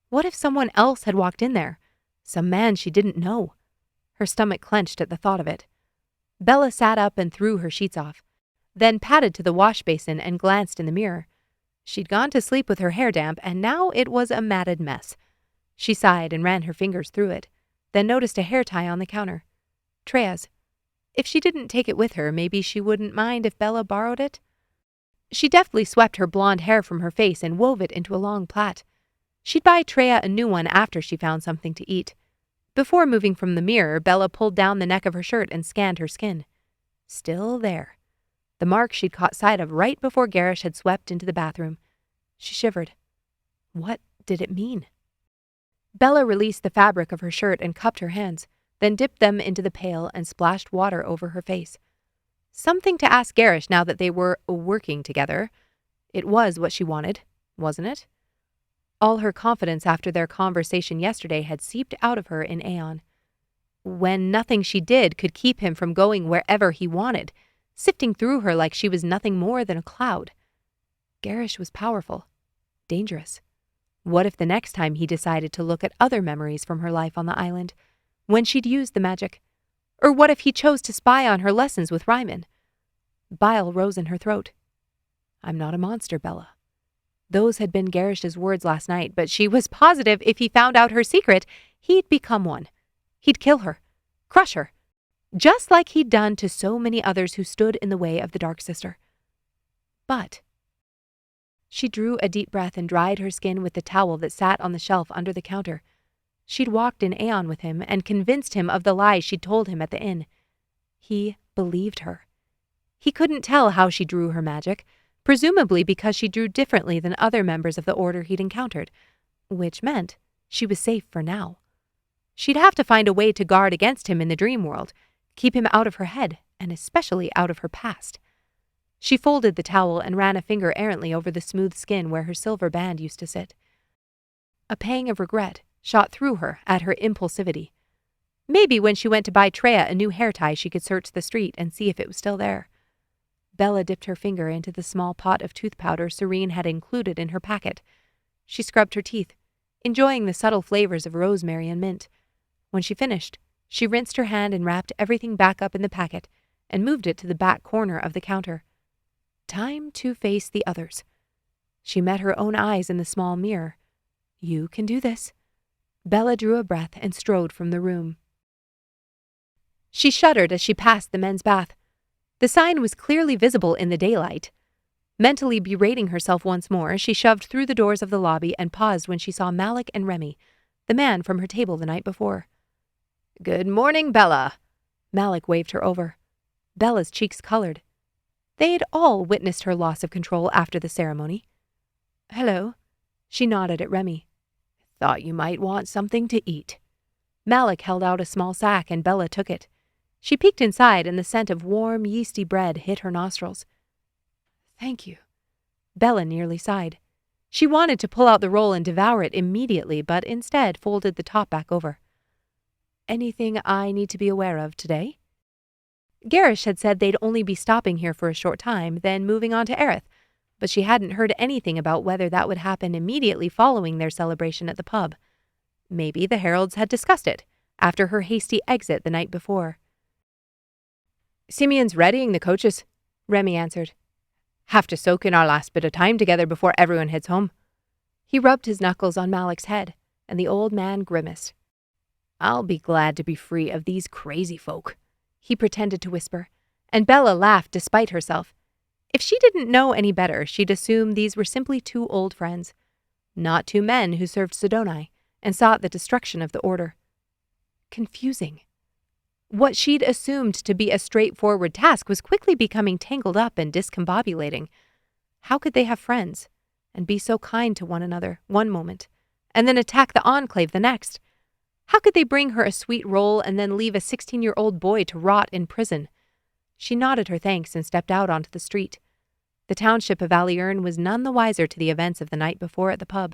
[SPEAKER 2] What if someone else had walked in there? Some man she didn't know. Her stomach clenched at the thought of it. Bella sat up and threw her sheets off. then padded to the wash basin and glanced in the mirror. She'd gone to sleep with her hair damp, and now it was a matted mess. She sighed and ran her fingers through it, then noticed a hair tie on the counter. Treya's. If she didn't take it with her, maybe she wouldn't mind if Bella borrowed it? She deftly swept her blonde hair from her face and wove it into a long plait. She'd buy Treya a new one after she found something to eat. Before moving from the mirror, Bella pulled down the neck of her shirt and scanned her skin. Still there. The mark she'd caught sight of right before Gerrish had swept into the bathroom. She shivered. What did it mean? Bella released the fabric of her shirt and cupped her hands, then dipped them into the pail and splashed water over her face. Something to ask Gerrish now that they were working together. It was what she wanted, wasn't it? All her confidence after their conversation yesterday had seeped out of her in Aeon. When nothing she did could keep him from going wherever he wanted, sifting through her like she was nothing more than a cloud. Gerrish was powerful, dangerous. What if the next time he decided to look at other memories from her life on the island, when she'd used the magic? Or what if he chose to spy on her lessons with Reiman? Bile rose in her throat. I'm not a monster, Bella. Those had been Gerrish's words last night, but she was positive if he found out her secret, he'd become one. He'd kill her, crush her, just like he'd done to so many others who stood in the way of the Dark Sister. But she drew a deep breath and dried her skin with the towel that sat on the shelf under the counter. She'd walked in Aeon with him and convinced him of the lies she'd told him at the inn. He believed her. He couldn't tell how she drew her magic, presumably because she drew differently than other members of the order he'd encountered, which meant she was safe for now. She'd have to find a way to guard against him in the dream world, keep him out of her head, and especially out of her past. She folded the towel and ran a finger errantly over the smooth skin where her silver band used to sit. A pang of regret shot through her at her impulsivity. Maybe when she went to buy Treya a new hair tie, she could search the street and see if it was still there. Bella dipped her finger into the small pot of tooth powder Serene had included in her packet. She scrubbed her teeth, enjoying the subtle flavors of rosemary and mint. When she finished, she rinsed her hand and wrapped everything back up in the packet and moved it to the back corner of the counter. Time to face the others. She met her own eyes in the small mirror. You can do this. Bella drew a breath and strode from the room. She shuddered as she passed the men's bath. The sign was clearly visible in the daylight. Mentally berating herself once more, she shoved through the doors of the lobby and paused when she saw Malik and Remy, the man from her table the night before. Good morning, Bella. Malik waved her over. Bella's cheeks colored. They'd all witnessed her loss of control after the ceremony. Hello. She nodded at Remy. Thought you might want something to eat. Malik held out a small sack and Bella took it. She peeked inside and the scent of warm, yeasty bread hit her nostrils. Thank you. Bella nearly sighed. She wanted to pull out the roll and devour it immediately, but instead folded the top back over. Anything I need to be aware of today? Gerrish had said they'd only be stopping here for a short time, then moving on to Aerith, but she hadn't heard anything about whether that would happen immediately following their celebration at the pub. Maybe the Heralds had discussed it after her hasty exit the night before. Simeon's readying the coaches, Remy answered. Have to soak in our last bit of time together before everyone heads home. He rubbed his knuckles on Malik's head, and the old man grimaced. I'll be glad to be free of these crazy folk, he pretended to whisper, and Bella laughed despite herself. If she didn't know any better, she'd assume these were simply two old friends, not two men who served Sidoni and sought the destruction of the order. Confusing. What she'd assumed to be a straightforward task was quickly becoming tangled up and discombobulating. How could they have friends and be so kind to one another one moment and then attack the Enclave the next? How could they bring her a sweet roll and then leave a 16-year-old boy to rot in prison? She nodded her thanks and stepped out onto the street. The township of Aliern was none the wiser to the events of the night before at the pub.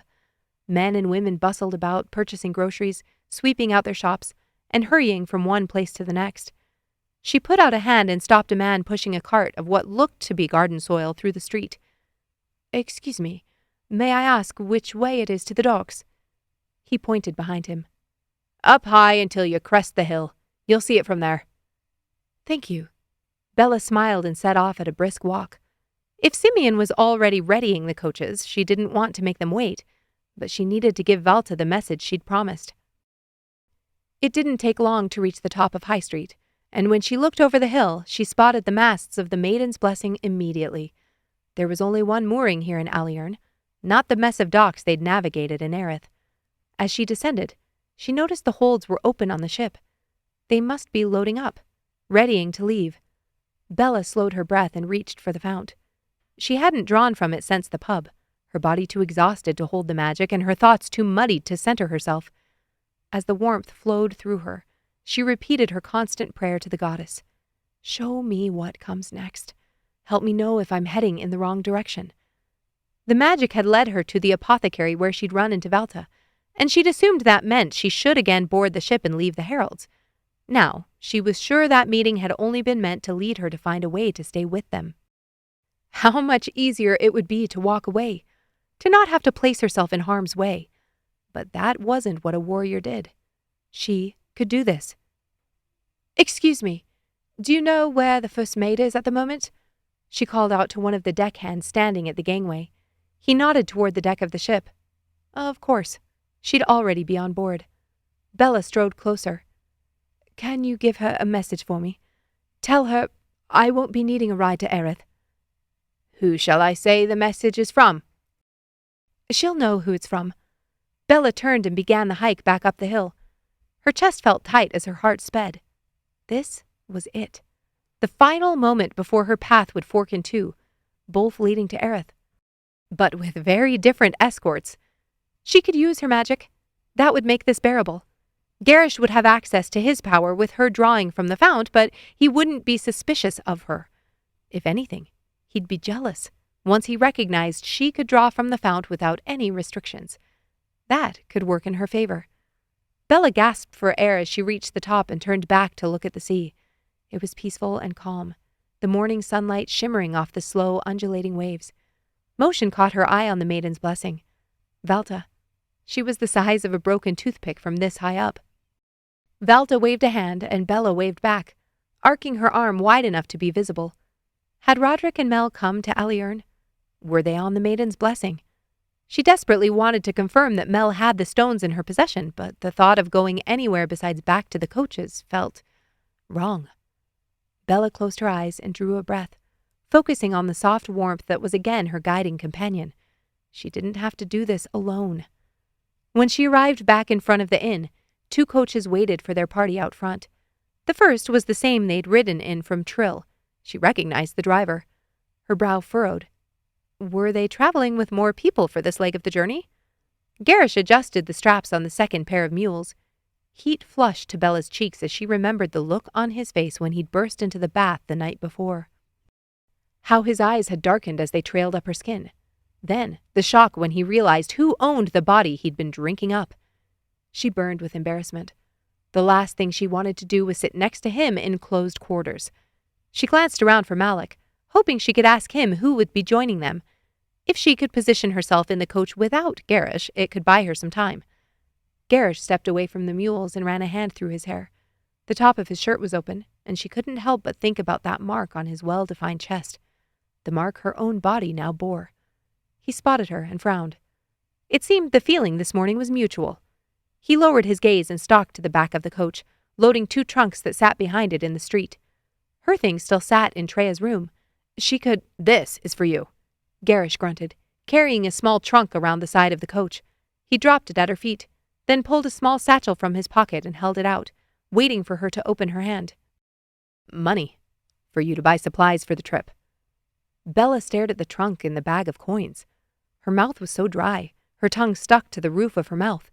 [SPEAKER 2] Men and women bustled about, purchasing groceries, sweeping out their shops, and hurrying from one place to the next. She put out a hand and stopped a man pushing a cart of what looked to be garden soil through the street. Excuse me, may I ask which way it is to the docks? He pointed behind him. Up high until you crest the hill. You'll see it from there. Thank you. Bella smiled and set off at a brisk walk. If Simeon was already readying the coaches, she didn't want to make them wait, but she needed to give Valta the message she'd promised. It didn't take long to reach the top of High Street, and when she looked over the hill, she spotted the masts of the Maiden's Blessing immediately. There was only one mooring here in Aeon, not the mess of docks they'd navigated in Aerith. As she descended, she noticed the holds were open on the ship. They must be loading up, readying to leave. Bella slowed her breath and reached for the fount. She hadn't drawn from it since the pub, her body too exhausted to hold the magic and her thoughts too muddied to center herself. As the warmth flowed through her, she repeated her constant prayer to the goddess. Show me what comes next. Help me know if I'm heading in the wrong direction. The magic had led her to the apothecary where she'd run into Valta, and she'd assumed that meant she should again board the ship and leave the Heralds. Now, she was sure that meeting had only been meant to lead her to find a way to stay with them. How much easier it would be to walk away, to not have to place herself in harm's way. But that wasn't what a warrior did. She could do this. Excuse me, do you know where the first mate is at the moment? She called out to one of the deckhands standing at the gangway. He nodded toward the deck of the ship. Of course. She'd already be on board. Bella strode closer. Can you give her a message for me? Tell her I won't be needing a ride to Aerith. Who shall I say the message is from? She'll know who it's from. Bella turned and began the hike back up the hill. Her chest felt tight as her heart sped. This was it. The final moment before her path would fork in two, both leading to Aerith. But with very different escorts. She could use her magic. That would make this bearable. Gerrish would have access to his power with her drawing from the fount, but he wouldn't be suspicious of her. If anything, he'd be jealous, once he recognized she could draw from the fount without any restrictions. That could work in her favor. Bella gasped for air as she reached the top and turned back to look at the sea. It was peaceful and calm, the morning sunlight shimmering off the slow, undulating waves. Motion caught her eye on the Maiden's Blessing. Valta. She was the size of a broken toothpick from this high up. Valta waved a hand, and Bella waved back, arcing her arm wide enough to be visible. Had Roderick and Mel come to Aeon? Were they on the Maiden's Blessing? She desperately wanted to confirm that Mel had the stones in her possession, but the thought of going anywhere besides back to the coaches felt wrong. Bella closed her eyes and drew a breath, focusing on the soft warmth that was again her guiding companion. She didn't have to do this alone. When she arrived back in front of the inn, 2 coaches waited for their party out front. The first was the same they'd ridden in from Trill. She recognized the driver. Her brow furrowed. Were they traveling with more people for this leg of the journey? Gerrish adjusted the straps on the second pair of mules. Heat flushed to Bella's cheeks as she remembered the look on his face when he'd burst into the bath the night before. How his eyes had darkened as they trailed up her skin. Then, the shock when he realized who owned the body he'd been drinking up. She burned with embarrassment. The last thing she wanted to do was sit next to him in closed quarters. She glanced around for Malik, hoping she could ask him who would be joining them. If she could position herself in the coach without Gerrish, it could buy her some time. Gerrish stepped away from the mules and ran a hand through his hair. The top of his shirt was open, and she couldn't help but think about that mark on his well-defined chest. The mark her own body now bore. He spotted her and frowned. It seemed the feeling this morning was mutual. He lowered his gaze and stalked to the back of the coach, loading 2 trunks that sat behind it in the street. Her things still sat in Treya's room. She could— This is for you, Gerrish grunted, carrying a small trunk around the side of the coach. He dropped it at her feet, then pulled a small satchel from his pocket and held it out, waiting for her to open her hand. Money. For you to buy supplies for the trip. Bella stared at the trunk and the bag of coins. Her mouth was so dry, her tongue stuck to the roof of her mouth.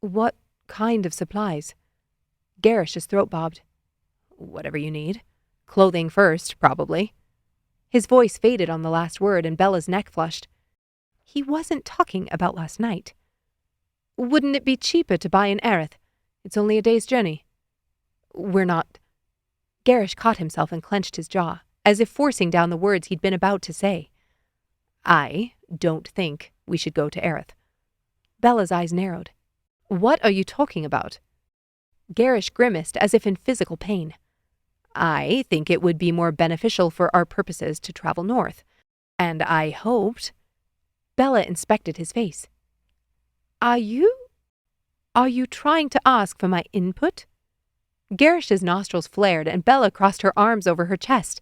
[SPEAKER 2] What kind of supplies? Gerrish's throat bobbed. Whatever you need. Clothing first, probably. His voice faded on the last word, and Bella's neck flushed. He wasn't talking about last night. Wouldn't it be cheaper to buy in Aerith? It's only a day's journey. We're not— Gerrish caught himself and clenched his jaw, as if forcing down the words he'd been about to say. I don't think we should go to Aerith. Bella's eyes narrowed. What are you talking about? Gerrish grimaced as if in physical pain. I think it would be more beneficial for our purposes to travel north. And I hoped—"
[SPEAKER 1] Bella inspected his face. Are you trying to ask for my input?"
[SPEAKER 2] Gerrish's nostrils flared and Bella crossed her arms over her chest.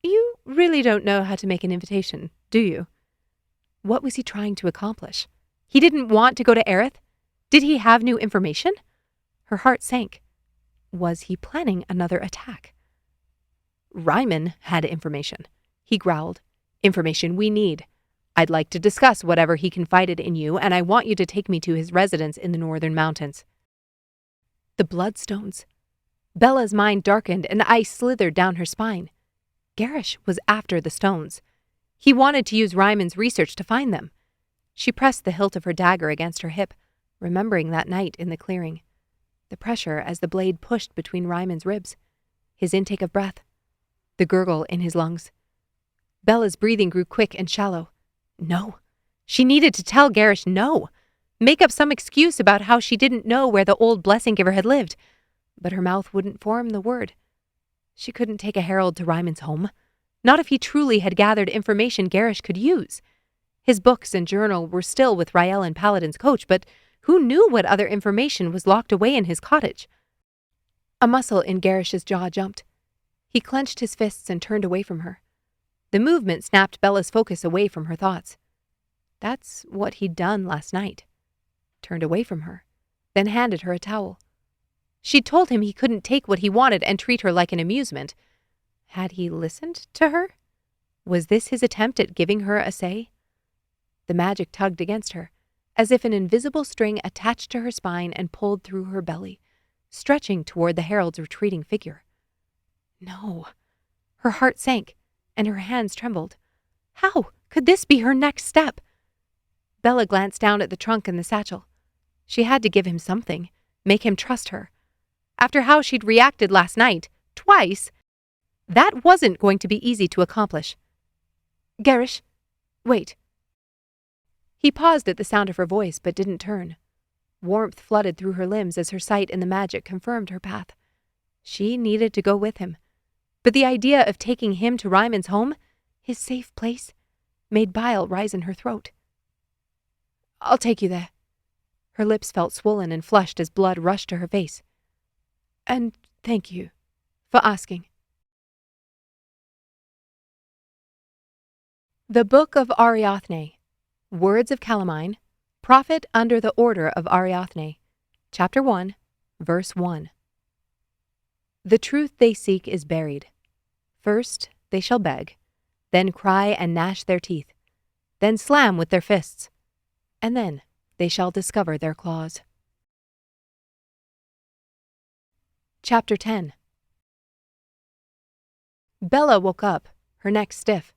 [SPEAKER 2] "You really don't know how to make an invitation, do you?" What was he trying to accomplish? He didn't want to go to Aerith? Did he have new information? Her heart sank. Was he planning another attack? "Reiman had information," he growled. "Information we need. I'd like to discuss whatever he confided in you, and I want you to take me to his residence in the northern mountains." The bloodstones. Bella's mind darkened and ice slithered down her spine. Gerrish was after the stones. He wanted to use Reiman's research to find them. She pressed the hilt of her dagger against her hip, remembering that night in the clearing. The pressure as the blade pushed between Reiman's ribs. His intake of breath. The gurgle in his lungs. Bella's breathing grew quick and shallow. No. She needed to tell Gerrish no. Make up some excuse about how she didn't know where the old blessing giver had lived. But her mouth wouldn't form the word. She couldn't take a herald to Reiman's home. Not if he truly had gathered information Gerrish could use. His books and journal were still with Rael and Paladin's coach, but who knew what other information was locked away in his cottage? A muscle in Gerrish's jaw jumped. He clenched his fists and turned away from her. The movement snapped Bella's focus away from her thoughts. That's what he'd done last night. Turned away from her, then handed her a towel. She'd told him he couldn't take what he wanted and treat her like an amusement. Had he listened to her? Was this his attempt at giving her a say? The magic tugged against her, as if an invisible string attached to her spine and pulled through her belly, stretching toward the herald's retreating figure. No. Her heart sank, and her hands trembled. How could this be her next step? Bella glanced down at the trunk and the satchel. She had to give him something, make him trust her. After how she'd reacted last night, twice, that wasn't going to be easy to accomplish. Gerrish, wait. He paused at the sound of her voice, but didn't turn. Warmth flooded through her limbs as her sight in the magic confirmed her path. She needed to go with him. But the idea of taking him to Reiman's home, his safe place, made bile rise in her throat. I'll take you there. Her lips felt swollen and flushed as blood rushed to her face. And thank you for asking. The Book of Ariathne. Words of Calamine. Prophet under the Order of Ariathne. Chapter 1, Verse 1. The truth they seek is buried. First they shall beg, then cry and gnash their teeth, then slam with their fists, and then they shall discover their claws. Chapter 10. Bella woke up, her neck stiff.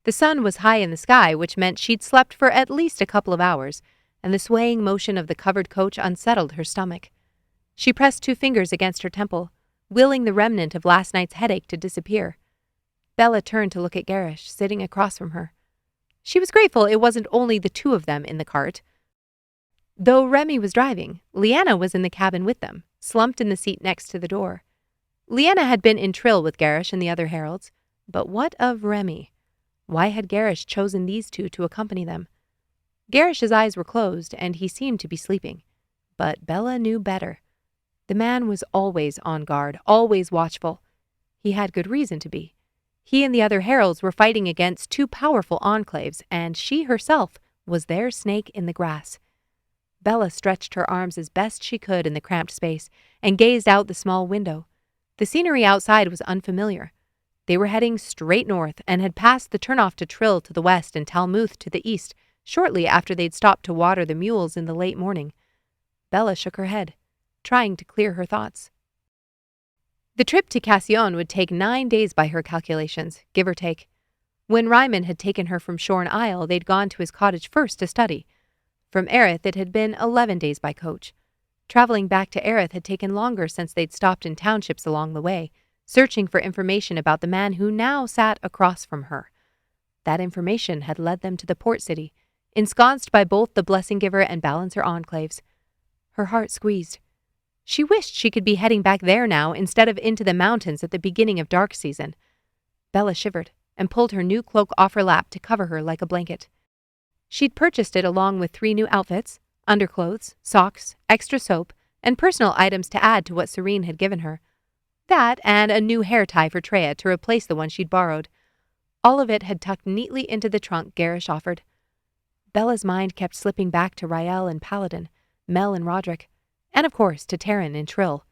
[SPEAKER 2] The sun was high in the sky, which meant she'd slept for at least a couple of hours, and the swaying motion of the covered coach unsettled her stomach. She pressed 2 fingers against her temple, willing the remnant of last night's headache to disappear. Bella turned to look at Gerrish, sitting across from her. She was grateful it wasn't only the 2 of them in the cart. Though Remy was driving, Leanna was in the cabin with them, slumped in the seat next to the door. Leanna had been in Trill with Gerrish and the other heralds, but what of Remy? Why had Gerrish chosen these 2 to accompany them? Gerrish's eyes were closed, and he seemed to be sleeping. But Bella knew better. The man was always on guard, always watchful. He had good reason to be. He and the other heralds were fighting against 2 powerful enclaves, and she herself was their snake in the grass. Bella stretched her arms as best she could in the cramped space and gazed out the small window. The scenery outside was unfamiliar. They were heading straight north and had passed the turnoff to Trill to the west and Talmuth to the east shortly after they'd stopped to water the mules in the late morning. Bella shook her head, trying to clear her thoughts. The trip to Cassian would take 9 days by her calculations, give or take. When Reiman had taken her from Shorn Isle, they'd gone to his cottage first to study. From Aerith, it had been 11 days by coach. Traveling back to Aerith had taken longer since they'd stopped in townships along the way, searching for information about the man who now sat across from her. That information had led them to the port city, ensconced by both the Blessing Giver and Balancer enclaves. Her heart squeezed. She wished she could be heading back there now instead of into the mountains at the beginning of dark season. Bella shivered and pulled her new cloak off her lap to cover her like a blanket. She'd purchased it along with 3 new outfits, underclothes, socks, extra soap, and personal items to add to what Serene had given her. That and a new hair tie for Treya to replace the one she'd borrowed. All of it had tucked neatly into the trunk Gerrish offered. Bella's mind kept slipping back to Rael and Paladin, Mel and Roderick, and of course to Taryn and Trill.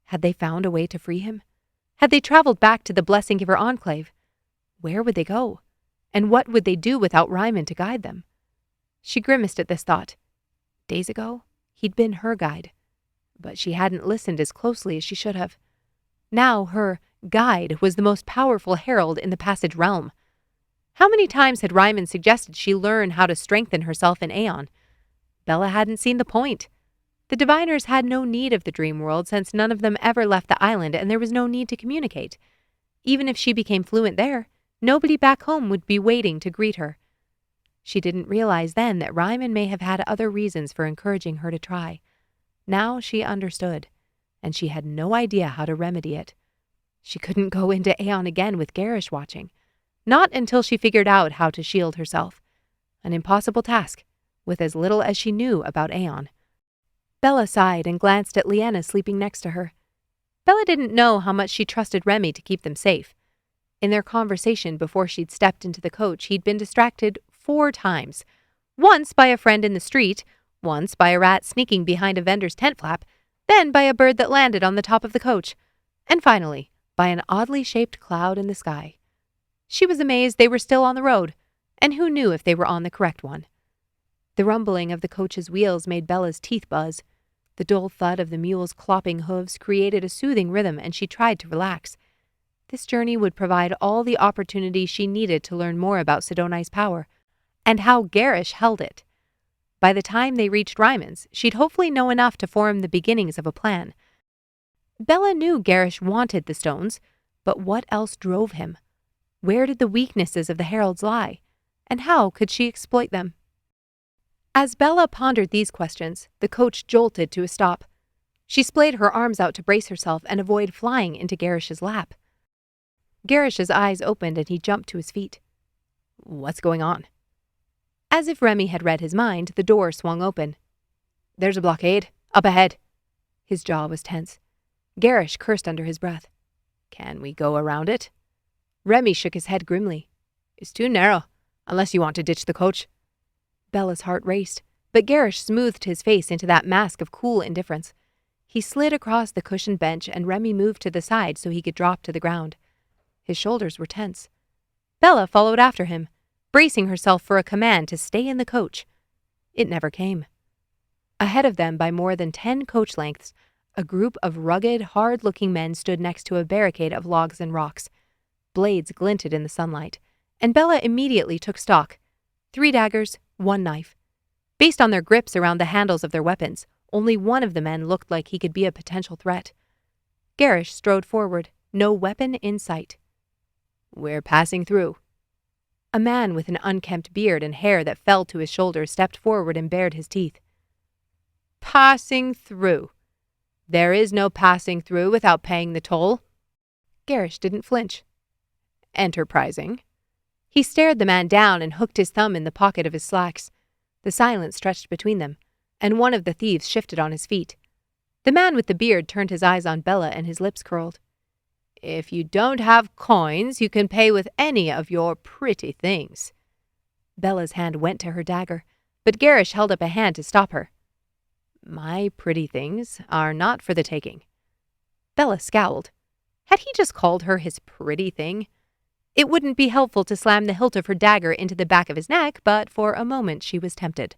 [SPEAKER 2] Had they found a way to free him? Had they traveled back to the Blessing Giver Enclave? Where would they go? And what would they do without Reiman to guide them? She grimaced at this thought. Days ago, he'd been her guide, but she hadn't listened as closely as she should have. Now her guide was the most powerful herald in the Passage Realm. How many times had Reiman suggested she learn how to strengthen herself in Aeon? Bella hadn't seen the point. The diviners had no need of the dream world since none of them ever left the island and there was no need to communicate. Even if she became fluent there, nobody back home would be waiting to greet her. She didn't realize then that Reiman may have had other reasons for encouraging her to try. Now she understood, and she had no idea how to remedy it. She couldn't go into Aeon again with Gerrish watching. Not until she figured out how to shield herself. An impossible task, with as little as she knew about Aeon. Bella sighed and glanced at Leanna sleeping next to her. Bella didn't know how much she trusted Remy to keep them safe. In their conversation before she'd stepped into the coach, he'd been distracted 4 times. Once by a friend in the street, once by a rat sneaking behind a vendor's tent flap, then by a bird that landed on the top of the coach, and finally by an oddly shaped cloud in the sky. She was amazed they were still on the road, and who knew if they were on the correct one. The rumbling of the coach's wheels made Bella's teeth buzz. The dull thud of the mule's clopping hooves created a soothing rhythm, and she tried to relax. This journey would provide all the opportunity she needed to learn more about Sidoni's power, and how Gerrish held it. By the time they reached Reiman's, she'd hopefully know enough to form the beginnings of a plan. Bella knew Gerrish wanted the stones, but what else drove him? Where did the weaknesses of the Heralds lie, and how could she exploit them? As Bella pondered these questions, the coach jolted to a stop. She splayed her arms out to brace herself and avoid flying into Gerrish's lap. Gerrish's eyes opened and he jumped to his feet. What's going on? As if Remy had read his mind, the door swung open. There's a blockade. Up ahead. His jaw was tense. Gerrish cursed under his breath. Can we go around it? Remy shook his head grimly. It's too narrow, unless you want to ditch the coach. Bella's heart raced, but Gerrish smoothed his face into that mask of cool indifference. He slid across the cushioned bench and Remy moved to the side so he could drop to the ground. His shoulders were tense. Bella followed after him, bracing herself for a command to stay in the coach. It never came. Ahead of them by more than 10 coach lengths, a group of rugged, hard-looking men stood next to a barricade of logs and rocks. Blades glinted in the sunlight, and Bella immediately took stock. 3 daggers, 1 knife. Based on their grips around the handles of their weapons, only one of the men looked like he could be a potential threat. Gerrish strode forward, no weapon in sight. We're passing through. A man with an unkempt beard and hair that fell to his shoulders stepped forward and bared his teeth. Passing through. There is no passing through without paying the toll. Gerrish didn't flinch. Enterprising. He stared the man down and hooked his thumb in the pocket of his slacks. The silence stretched between them, and one of the thieves shifted on his feet. The man with the beard turned his eyes on Bella and his lips curled. If you don't have coins, you can pay with any of your pretty things. Bella's hand went to her dagger, but Gerrish held up a hand to stop her. My pretty things are not for the taking. Bella scowled. Had he just called her his pretty thing? It wouldn't be helpful to slam the hilt of her dagger into the back of his neck, but for a moment she was tempted.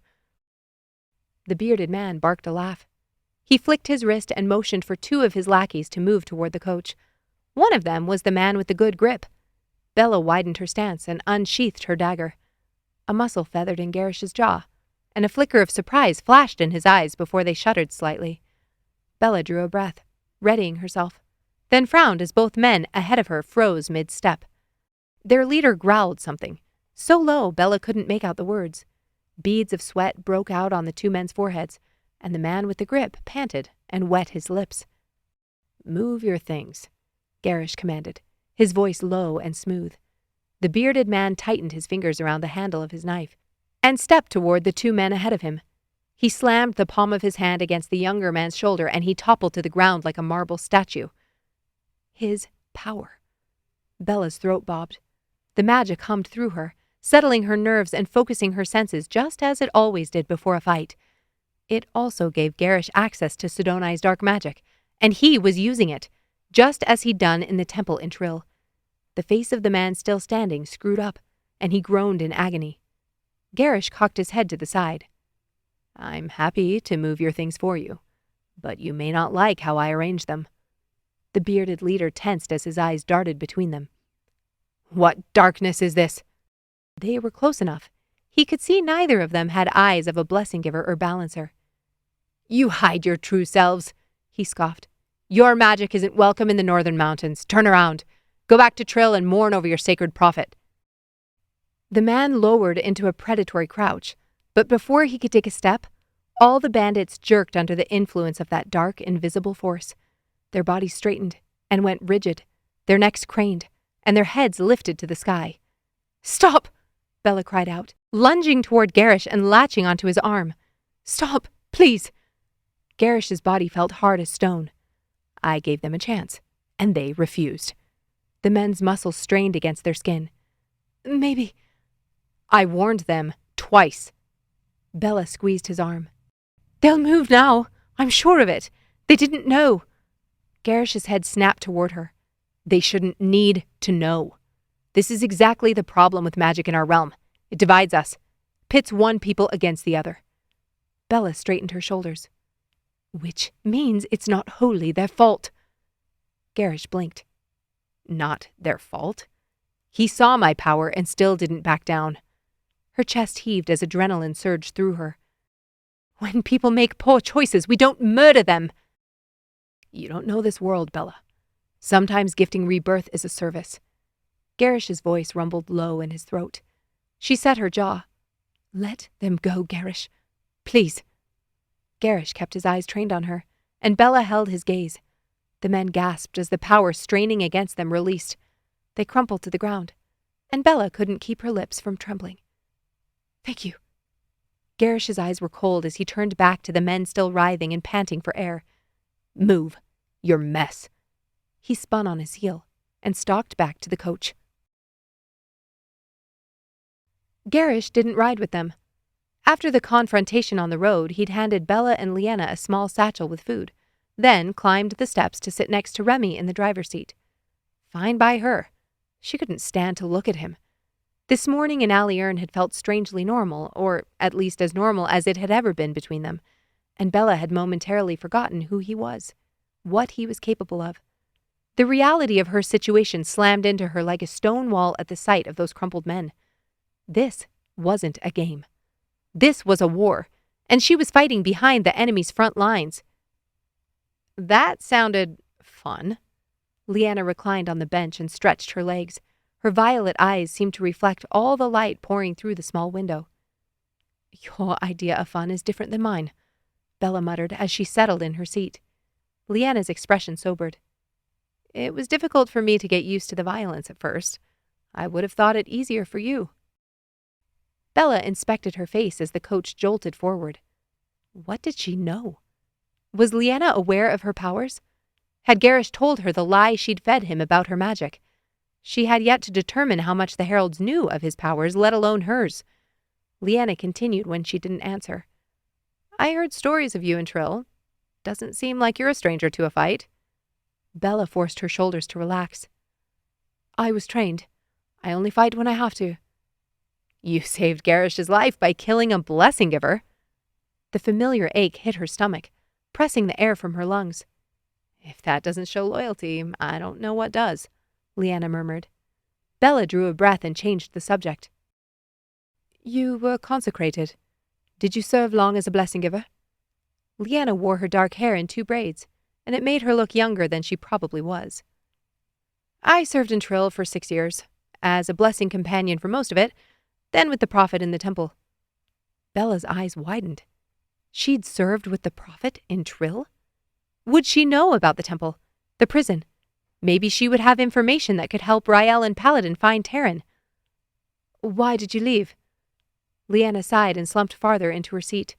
[SPEAKER 2] The bearded man barked a laugh. He flicked his wrist and motioned for 2 of his lackeys to move toward the coach. One of them was the man with the good grip. Bella widened her stance and unsheathed her dagger. A muscle feathered in Gerrish's jaw, and a flicker of surprise flashed in his eyes before they shuddered slightly. Bella drew a breath, readying herself, then frowned as both men ahead of her froze mid-step. Their leader growled something, so low Bella couldn't make out the words. Beads of sweat broke out on the 2 men's foreheads, and the man with the grip panted and wet his lips. "Move your things," Gerrish commanded, his voice low and smooth. The bearded man tightened his fingers around the handle of his knife and stepped toward the two men ahead of him. He slammed the palm of his hand against the younger man's shoulder, and he toppled to the ground like a marble statue. His power. Bella's throat bobbed. The magic hummed through her, settling her nerves and focusing her senses just as it always did before a fight. It also gave Gerrish access to Sidoni's dark magic, and he was using it, just as he'd done in the temple in Trill. The face of the man still standing screwed up, and he groaned in agony. Gerrish cocked his head to the side. "I'm happy to move your things for you, but you may not like how I arrange them." The bearded leader tensed as his eyes darted between them. "What darkness is this?" They were close enough. He could see neither of them had eyes of a blessing giver or balancer. "You hide your true selves," he scoffed. "Your magic isn't welcome in the northern mountains. Turn around. Go back to Trill and mourn over your sacred prophet." The man lowered into a predatory crouch, but before he could take a step, all the bandits jerked under the influence of that dark, invisible force. Their bodies straightened and went rigid, their necks craned, and their heads lifted to the sky. "Stop!" Bella cried out, lunging toward Gerrish and latching onto his arm. "Stop, please!" Gerrish's body felt hard as stone. I gave them a chance, and they refused. The men's muscles strained against their skin. "Maybe—" "I warned them twice." Bella squeezed his arm. "They'll move now. I'm sure of it. They didn't know." Gerrish's head snapped toward her. "They shouldn't need to know. This is exactly the problem with magic in our realm. It divides us, pits one people against the other." Bella straightened her shoulders. "Which means it's not wholly their fault." Gerrish blinked. "Not their fault?" He saw my power and still didn't back down. Her chest heaved as adrenaline surged through her. "When people make poor choices, we don't murder them." "You don't know this world, Bella. Sometimes gifting rebirth is a service." Gerrish's voice rumbled low in his throat. She set her jaw. "Let them go, Gerrish. Please." Gerrish kept his eyes trained on her, and Bella held his gaze. The men gasped as the power straining against them released. They crumpled to the ground, and Bella couldn't keep her lips from trembling. "Thank you." Gerrish's eyes were cold as he turned back to the men still writhing and panting for air. "Move. Your mess." He spun on his heel and stalked back to the coach. Gerrish didn't ride with them. After the confrontation on the road, he'd handed Bella and Leanna a small satchel with food, then climbed the steps to sit next to Remy in the driver's seat. Fine by her. She couldn't stand to look at him. This morning in Alierne had felt strangely normal, or at least as normal as it had ever been between them, and Bella had momentarily forgotten who he was, what he was capable of. The reality of her situation slammed into her like a stone wall at the sight of those crumpled men. This wasn't a game. This was a war, and she was fighting behind the enemy's front lines. That sounded fun. Leanna reclined on the bench and stretched her legs. Her violet eyes seemed to reflect all the light pouring through the small window. "Your idea of fun is different than mine," Bella muttered as she settled in her seat. Leanna's expression sobered. "It was difficult for me to get used to the violence at first. I would have thought it easier for you." Bella inspected her face as the coach jolted forward. What did she know? Was Leanna aware of her powers? Had Gerrish told her the lie she'd fed him about her magic? She had yet to determine how much the Heralds knew of his powers, let alone hers. Leanna continued when she didn't answer. "I heard stories of you in Trill. Doesn't seem like you're a stranger to a fight." Bella forced her shoulders to relax. "I was trained. I only fight when I have to." "You saved Gerrish's life by killing a blessing giver." The familiar ache hit her stomach, pressing the air from her lungs. "If that doesn't show loyalty, I don't know what does," Leanna murmured. Bella drew a breath and changed the subject. "You were consecrated. Did you serve long as a blessing giver?" Leanna wore her dark hair in 2 braids, and it made her look younger than she probably was. "I served in Trill for 6 years, as a blessing companion for most of it, then with the prophet in the temple." Bella's eyes widened. She'd served with the prophet in Trill? Would she know about the temple? The prison? Maybe she would have information that could help Rael and Paladin find Terran. Why did you leave? Leanna sighed and slumped farther into her seat.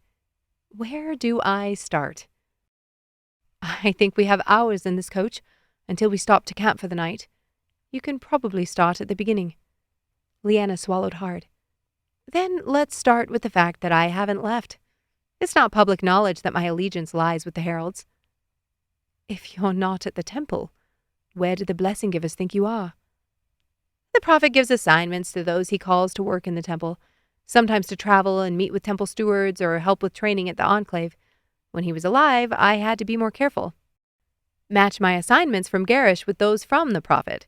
[SPEAKER 2] Where do I start? I think we have hours in this coach, until we stop to camp for the night. You can probably start at the beginning. Leanna swallowed hard. Then let's start with the fact that I haven't left. It's not public knowledge that my allegiance lies with the Heralds. If you're not at the temple, where do the blessing givers think you are? The prophet gives assignments to those he calls to work in the temple, sometimes to travel and meet with temple stewards or help with training at the enclave. When he was alive, I had to be more careful. Match my assignments from Gerrish with those from the prophet.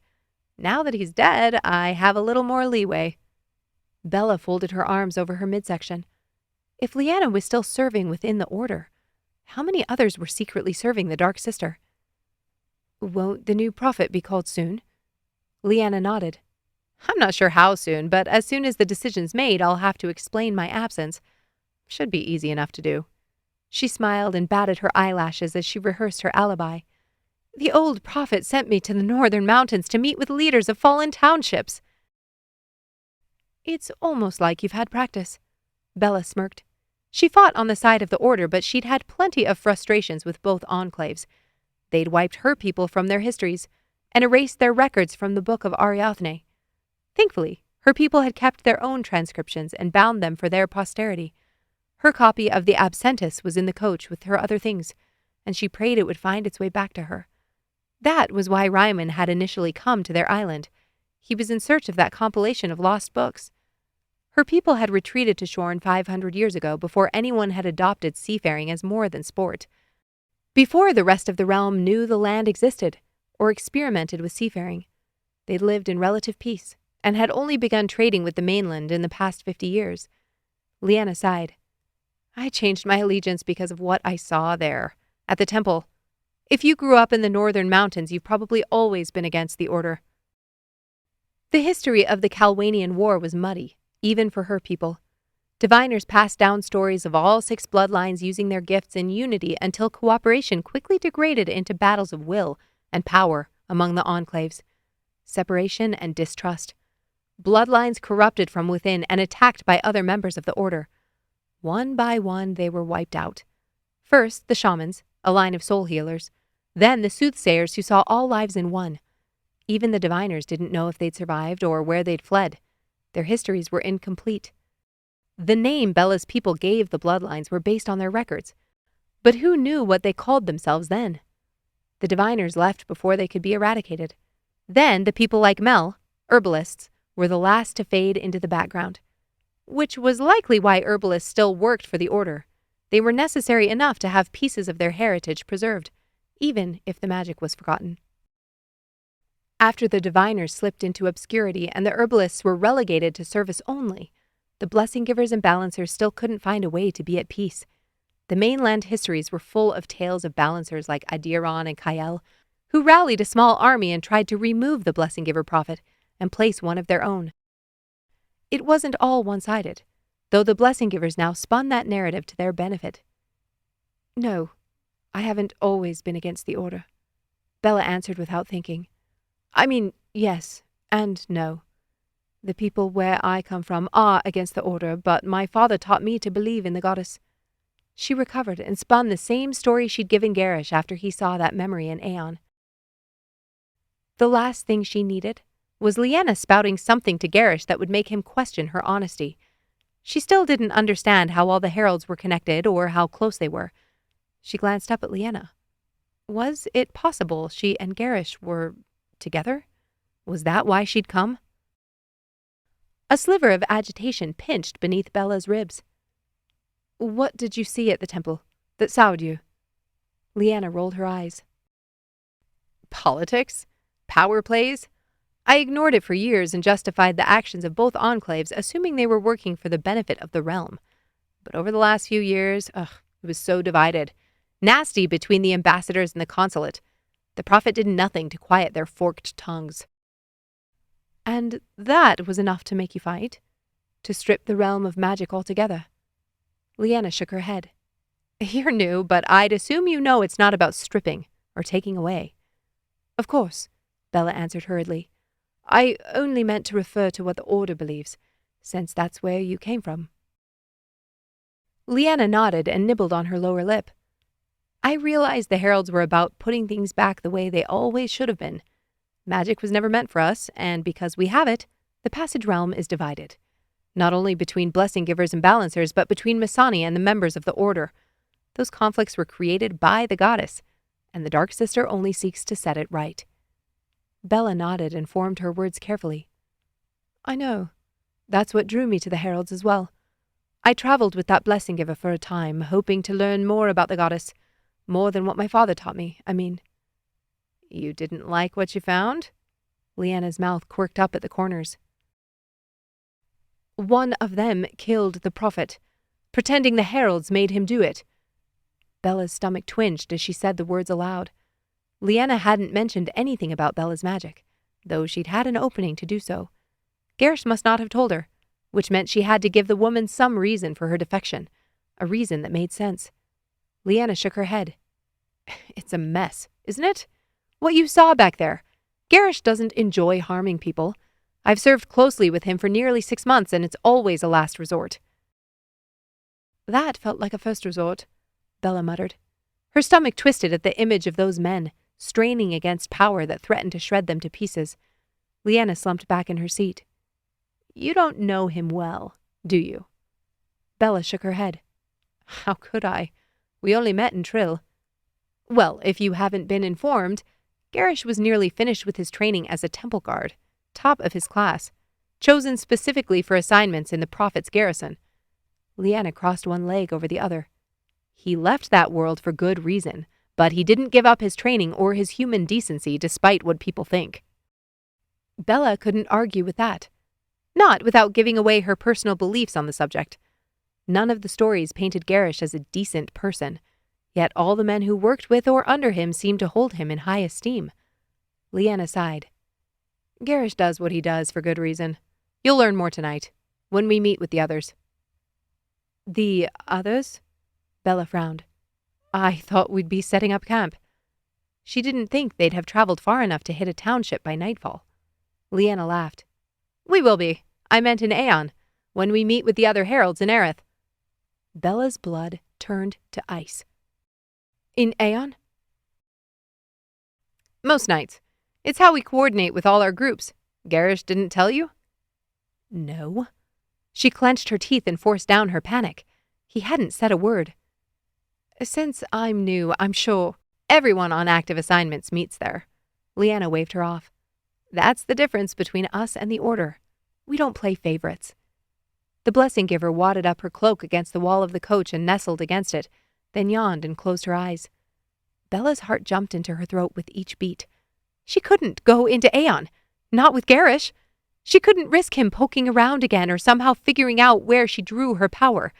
[SPEAKER 2] Now that he's dead, I have a little more leeway. Bella folded her arms over her midsection. If Leanna was still serving within the order, how many others were secretly serving the Dark Sister? Won't the new prophet be called soon? Leanna nodded. I'm not sure how soon, but as soon as the decision's made, I'll have to explain my absence. Should be easy enough to do. She smiled and batted her eyelashes as she rehearsed her alibi. The old prophet sent me to the northern mountains to meet with leaders of fallen townships. It's almost like you've had practice. Bella smirked. She fought on the side of the order, but she'd had plenty of frustrations with both enclaves. They'd wiped her people from their histories and erased their records from the Book of Ariathne. Thankfully, her people had kept their own transcriptions and bound them for their posterity. Her copy of the Absentus was in the coach with her other things, and she prayed it would find its way back to her. That was why Reiman had initially come to their island. He was in search of that compilation of lost books. Her people had retreated to Shorn 500 years ago before anyone had adopted seafaring as more than sport. Before the rest of the realm knew the land existed or experimented with seafaring. They'd lived in relative peace and had only begun trading with the mainland in the past 50 years. Leanna sighed. I changed my allegiance because of what I saw there, at the temple. If you grew up in the northern mountains, you've probably always been against the order. The history of the Calwanian War was muddy, even for her people. Diviners passed down stories of all 6 bloodlines using their gifts in unity until cooperation quickly degraded into battles of will and power among the enclaves. Separation and distrust. Bloodlines corrupted from within and attacked by other members of the order. One by one, they were wiped out. First, the shamans, a line of soul healers. Then the soothsayers who saw all lives in one. Even the diviners didn't know if they'd survived or where they'd fled. Their histories were incomplete. The name Bella's people gave the bloodlines were based on their records. But who knew what they called themselves then? The diviners left before they could be eradicated. Then the people like Mel, herbalists, were the last to fade into the background. Which was likely why herbalists still worked for the order. They were necessary enough to have pieces of their heritage preserved, even if the magic was forgotten. After the diviners slipped into obscurity and the herbalists were relegated to service only, the blessing givers and balancers still couldn't find a way to be at peace. The mainland histories were full of tales of balancers like Adiron and Kael, who rallied a small army and tried to remove the blessing giver prophet and place one of their own. It wasn't all one-sided, though the blessing givers now spun that narrative to their benefit. No, I haven't always been against the order, Bella answered without thinking. I mean, yes and no. The people where I come from are against the order, but my father taught me to believe in the goddess. She recovered and spun the same story she'd given Gerrish after he saw that memory in Aeon. The last thing she needed was Leanna spouting something to Gerrish that would make him question her honesty. She still didn't understand how all the heralds were connected or how close they were. She glanced up at Leanna. Was it possible she and Gerrish were together? Was that why she'd come? A sliver of agitation pinched beneath Bella's ribs. What did you see at the temple that soured you? Leanna rolled her eyes. Politics? Power plays? I ignored it for years and justified the actions of both enclaves, assuming they were working for the benefit of the realm. But over the last few years, it was so divided. Nasty between the ambassadors and the consulate. The prophet did nothing to quiet their forked tongues. And that was enough to make you fight? To strip the realm of magic altogether? Leanna shook her head. You're new, but I'd assume you know it's not about stripping or taking away. Of course, Bella answered hurriedly. I only meant to refer to what the Order believes, since that's where you came from. Leanna nodded and nibbled on her lower lip. I realized the Heralds were about putting things back the way they always should have been. Magic was never meant for us, and because we have it, the Passage Realm is divided. Not only between blessing givers and balancers, but between Masani and the members of the Order. Those conflicts were created by the goddess, and the Dark Sister only seeks to set it right. Bella nodded and formed her words carefully. I know. That's what drew me to the Heralds as well. I traveled with that blessing giver for a time, hoping to learn more about the goddess. More than what my father taught me, I mean. You didn't like what you found? Leanna's mouth quirked up at the corners. One of them killed the prophet, pretending the Heralds made him do it. Bella's stomach twinged as she said the words aloud. Leanna hadn't mentioned anything about Bella's magic, though she'd had an opening to do so. Gerrish must not have told her, which meant she had to give the woman some reason for her defection, a reason that made sense. Leanna shook her head. It's a mess, isn't it? What you saw back there. Gerrish doesn't enjoy harming people. I've served closely with him for nearly 6 months, and it's always a last resort. That felt like a first resort, Bella muttered. Her stomach twisted at the image of those men, straining against power that threatened to shred them to pieces. Leanna slumped back in her seat. You don't know him well, do you? Bella shook her head. How could I? We only met in Trill. Well, if you haven't been informed, Gerrish was nearly finished with his training as a temple guard, top of his class, chosen specifically for assignments in the Prophet's garrison. Leanna crossed one leg over the other. He left that world for good reason, but he didn't give up his training or his human decency despite what people think. Bella couldn't argue with that. Not without giving away her personal beliefs on the subject. None of the stories painted Gerrish as a decent person, yet all the men who worked with or under him seemed to hold him in high esteem. Leanna sighed. Gerrish does what he does for good reason. You'll learn more tonight, when we meet with the others. The others? Bella frowned. I thought we'd be setting up camp. She didn't think they'd have traveled far enough to hit a township by nightfall. Leanna laughed. We will be. I meant in Aeon, when we meet with the other heralds in Aerith. Bella's blood turned to ice. In Aeon? Most nights. It's how we coordinate with all our groups. Gerrish didn't tell you? No. She clenched her teeth and forced down her panic. He hadn't said a word. Since I'm new, I'm sure everyone on active assignments meets there. Leanna waved her off. That's the difference between us and the Order. We don't play favorites. The blessing giver wadded up her cloak against the wall of the coach and nestled against it, then yawned and closed her eyes. Bella's heart jumped into her throat with each beat. She couldn't go into Aeon. Not with Gerrish. She couldn't risk him poking around again or somehow figuring out where she drew her power.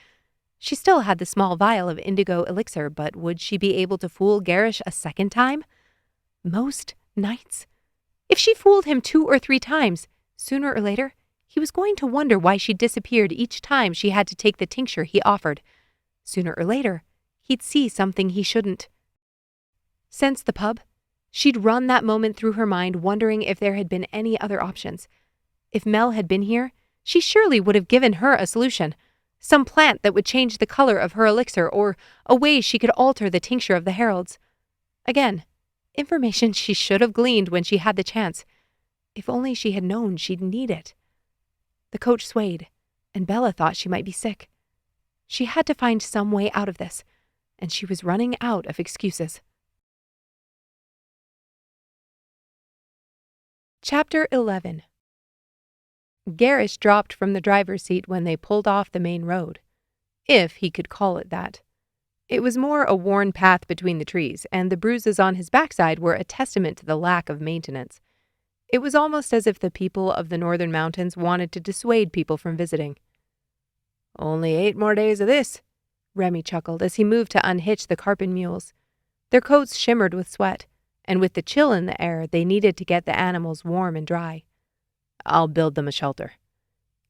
[SPEAKER 2] She still had the small vial of indigo elixir, but would she be able to fool Gerrish a second time? Most nights? If she fooled him 2 or 3 times, sooner or later, he was going to wonder why she disappeared each time she had to take the tincture he offered. Sooner or later, he'd see something he shouldn't. Since the pub, she'd run that moment through her mind, wondering if there had been any other options. If Mel had been here, she surely would have given her a solution. Some plant that would change the color of her elixir, or a way she could alter the tincture of the heralds. Again, information she should have gleaned when she had the chance. If only she had known she'd need it. The coach swayed, and Bella thought she might be sick. She had to find some way out of this, and she was running out of excuses. Chapter 11. Gerrish dropped from the driver's seat when they pulled off the main road, if he could call it that. It was more a worn path between the trees, and the bruises on his backside were a testament to the lack of maintenance. It was almost as if the people of the northern mountains wanted to dissuade people from visiting. Only 8 more days of this, Remy chuckled as he moved to unhitch the Carpin mules. Their coats shimmered with sweat, and with the chill in the air, they needed to get the animals warm and dry. I'll build them a shelter.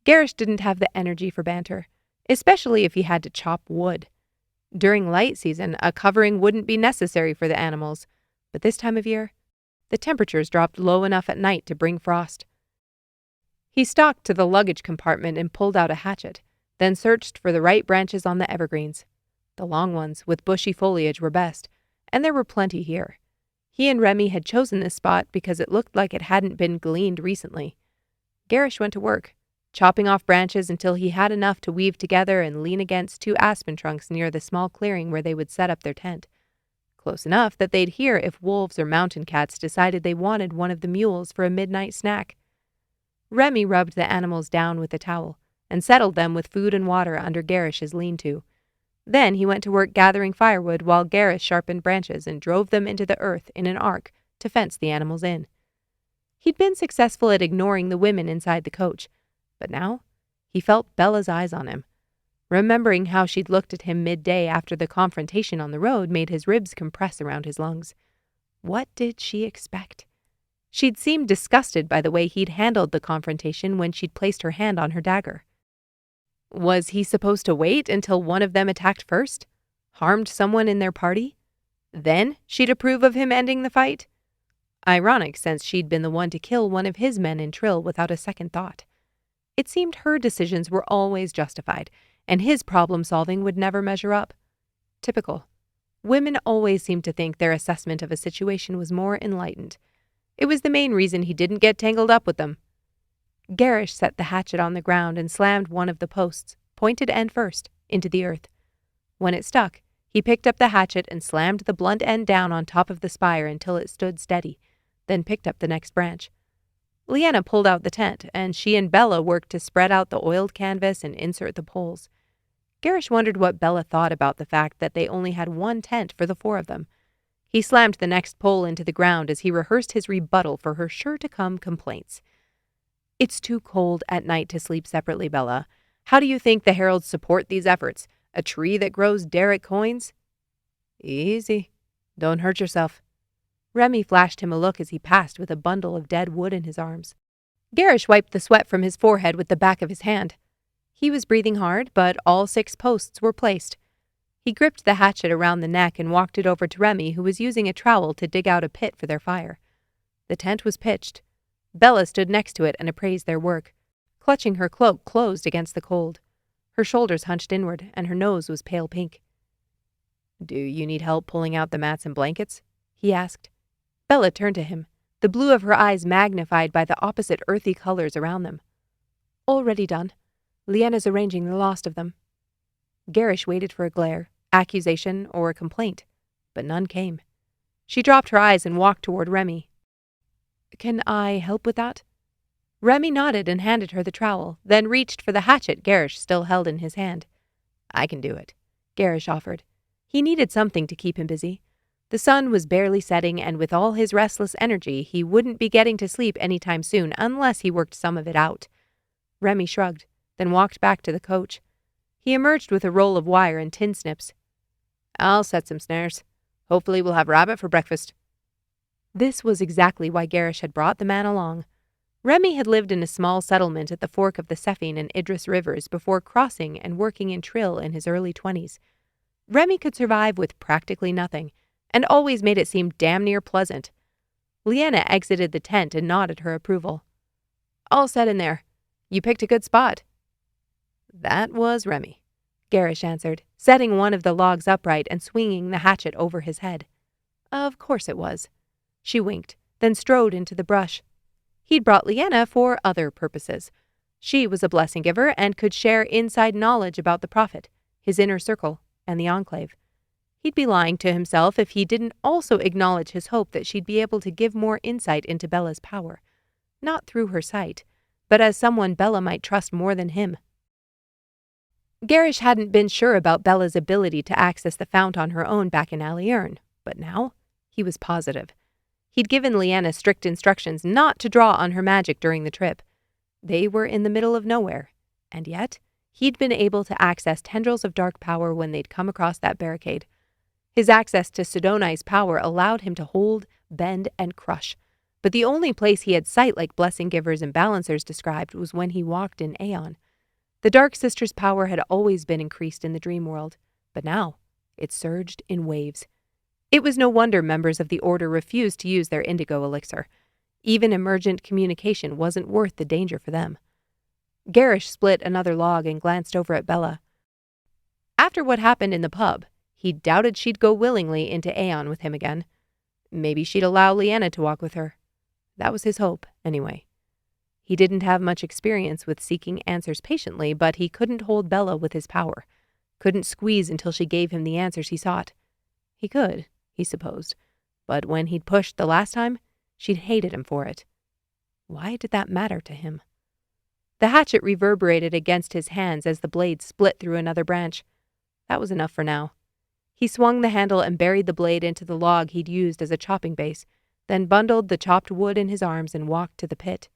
[SPEAKER 2] Gerrish didn't have the energy for banter, especially if he had to chop wood. During light season, a covering wouldn't be necessary for the animals, but this time of year, the temperatures dropped low enough at night to bring frost. He stalked to the luggage compartment and pulled out a hatchet, then searched for the right branches on the evergreens. The long ones, with bushy foliage, were best, and there were plenty here. He and Remy had chosen this spot because it looked like it hadn't been gleaned recently. Gerrish went to work, chopping off branches until he had enough to weave together and lean against 2 aspen trunks near the small clearing where they would set up their tent. Close enough that they'd hear if wolves or mountain cats decided they wanted one of the mules for a midnight snack. Remy rubbed the animals down with a towel and settled them with food and water under Gerrish's lean-to. Then he went to work gathering firewood while Gerrish sharpened branches and drove them into the earth in an arc to fence the animals in. He'd been successful at ignoring the women inside the coach, but now he felt Bella's eyes on him. Remembering how she'd looked at him midday after the confrontation on the road made his ribs compress around his lungs. What did she expect? She'd seemed disgusted by the way he'd handled the confrontation when she'd placed her hand on her dagger. Was he supposed to wait until one of them attacked first? Harmed someone in their party? Then she'd approve of him ending the fight? Ironic, since she'd been the one to kill one of his men in Trill without a second thought. It seemed her decisions were always justified, and his problem-solving would never measure up. Typical. Women always seemed to think their assessment of a situation was more enlightened. It was the main reason he didn't get tangled up with them. Gerrish set the hatchet on the ground and slammed one of the posts, pointed end first, into the earth. When it stuck, he picked up the hatchet and slammed the blunt end down on top of the spire until it stood steady, then picked up the next branch. Leanna pulled out the tent, and she and Bella worked to spread out the oiled canvas and insert the poles. Gerrish wondered what Bella thought about the fact that they only had one tent for the 4 of them. He slammed the next pole into the ground as he rehearsed his rebuttal for her sure-to-come complaints. "It's too cold at night to sleep separately, Bella. How do you think the Heralds support these efforts? A tree that grows derrick coins?" "Easy. Don't hurt yourself." Remy flashed him a look as he passed with a bundle of dead wood in his arms. Gerrish wiped the sweat from his forehead with the back of his hand. He was breathing hard, but all 6 posts were placed. He gripped the hatchet around the neck and walked it over to Remy, who was using a trowel to dig out a pit for their fire. The tent was pitched. Bella stood next to it and appraised their work, clutching her cloak closed against the cold. Her shoulders hunched inward, and her nose was pale pink. "Do you need help pulling out the mats and blankets?" he asked. Bella turned to him, the blue of her eyes magnified by the opposite earthy colors around them. "Already done. Leanna's arranging the last of them." Gerrish waited for a glare, accusation, or a complaint, but none came. She dropped her eyes and walked toward Remy. "Can I help with that?" Remy nodded and handed her the trowel, then reached for the hatchet Gerrish still held in his hand. "I can do it," Gerrish offered. He needed something to keep him busy. The sun was barely setting, and with all his restless energy, he wouldn't be getting to sleep anytime soon unless he worked some of it out. Remy shrugged, then walked back to the coach. He emerged with a roll of wire and tin snips. "I'll set some snares. Hopefully we'll have rabbit for breakfast." This was exactly why Gerrish had brought the man along. Remy had lived in a small settlement at the fork of the Sephine and Idris rivers before crossing and working in Trill in his early 20s. Remy could survive with practically nothing, and always made it seem damn near pleasant. Leanna exited the tent and nodded her approval. "All set in there. You picked a good spot." "That was Remy," Gerrish answered, setting one of the logs upright and swinging the hatchet over his head. "Of course it was." She winked, then strode into the brush. He'd brought Leanna for other purposes. She was a blessing giver and could share inside knowledge about the Prophet, his inner circle, and the Enclave. He'd be lying to himself if he didn't also acknowledge his hope that she'd be able to give more insight into Bella's power. Not through her sight, but as someone Bella might trust more than him. Gerrish hadn't been sure about Bella's ability to access the fount on her own back in Alierne, but now he was positive. He'd given Leanna strict instructions not to draw on her magic during the trip. They were in the middle of nowhere, and yet he'd been able to access tendrils of dark power when they'd come across that barricade. His access to Sidoni's power allowed him to hold, bend, and crush, but the only place he had sight like blessing givers and balancers described was when he walked in Aeon. The Dark Sister's power had always been increased in the dream world, but now It surged in waves. It was no wonder members of the Order refused to use their indigo elixir. Even emergent communication wasn't worth the danger for them. Gerrish split another log and glanced over at Bella. After what happened in the pub, he doubted she'd go willingly into Aeon with him again. Maybe she'd allow Leanna to walk with her. That was his hope, anyway. He didn't have much experience with seeking answers patiently, but he couldn't hold Bella with his power. Couldn't squeeze until she gave him the answers he sought. He could, he supposed, but when he'd pushed the last time, she'd hated him for it. Why did that matter to him? The hatchet reverberated against his hands as the blade split through another branch. That was enough for now. He swung the handle and buried the blade into the log he'd used as a chopping base, then bundled the chopped wood in his arms and walked to the pit.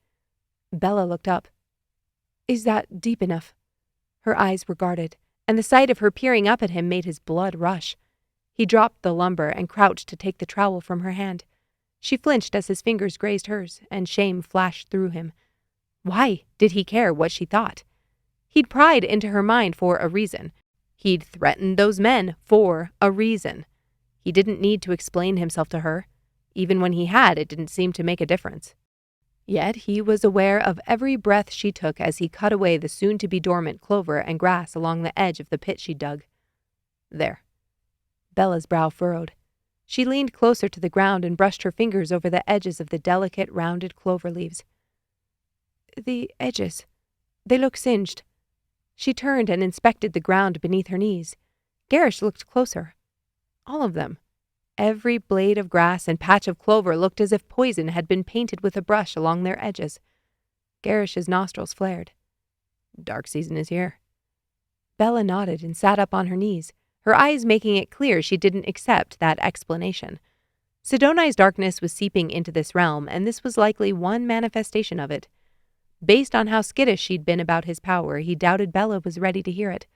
[SPEAKER 2] Bella looked up. "Is that deep enough?" Her eyes were guarded, and the sight of her peering up at him made his blood rush. He dropped the lumber and crouched to take the trowel from her hand. She flinched as his fingers grazed hers, and shame flashed through him. Why did he care what she thought? He'd pried into her mind for a reason. He'd threatened those men for a reason. He didn't need to explain himself to her. Even when he had, it didn't seem to make a difference. Yet he was aware of every breath she took as he cut away the soon-to-be dormant clover and grass along the edge of the pit she'd dug. There. Bella's brow furrowed. She leaned closer to the ground and brushed her fingers over the edges of the delicate, rounded clover leaves. "The edges. They look singed." She turned and inspected the ground beneath her knees. Gerrish looked closer. All of them. Every blade of grass and patch of clover looked as if poison had been painted with a brush along their edges. Gerrish's nostrils flared. "Dark season is here." Bella nodded and sat up on her knees, her eyes making it clear she didn't accept that explanation. Sidoni's darkness was seeping into this realm, and this was likely one manifestation of it. Based on how skittish she'd been about his power, he doubted Bella was ready to hear it.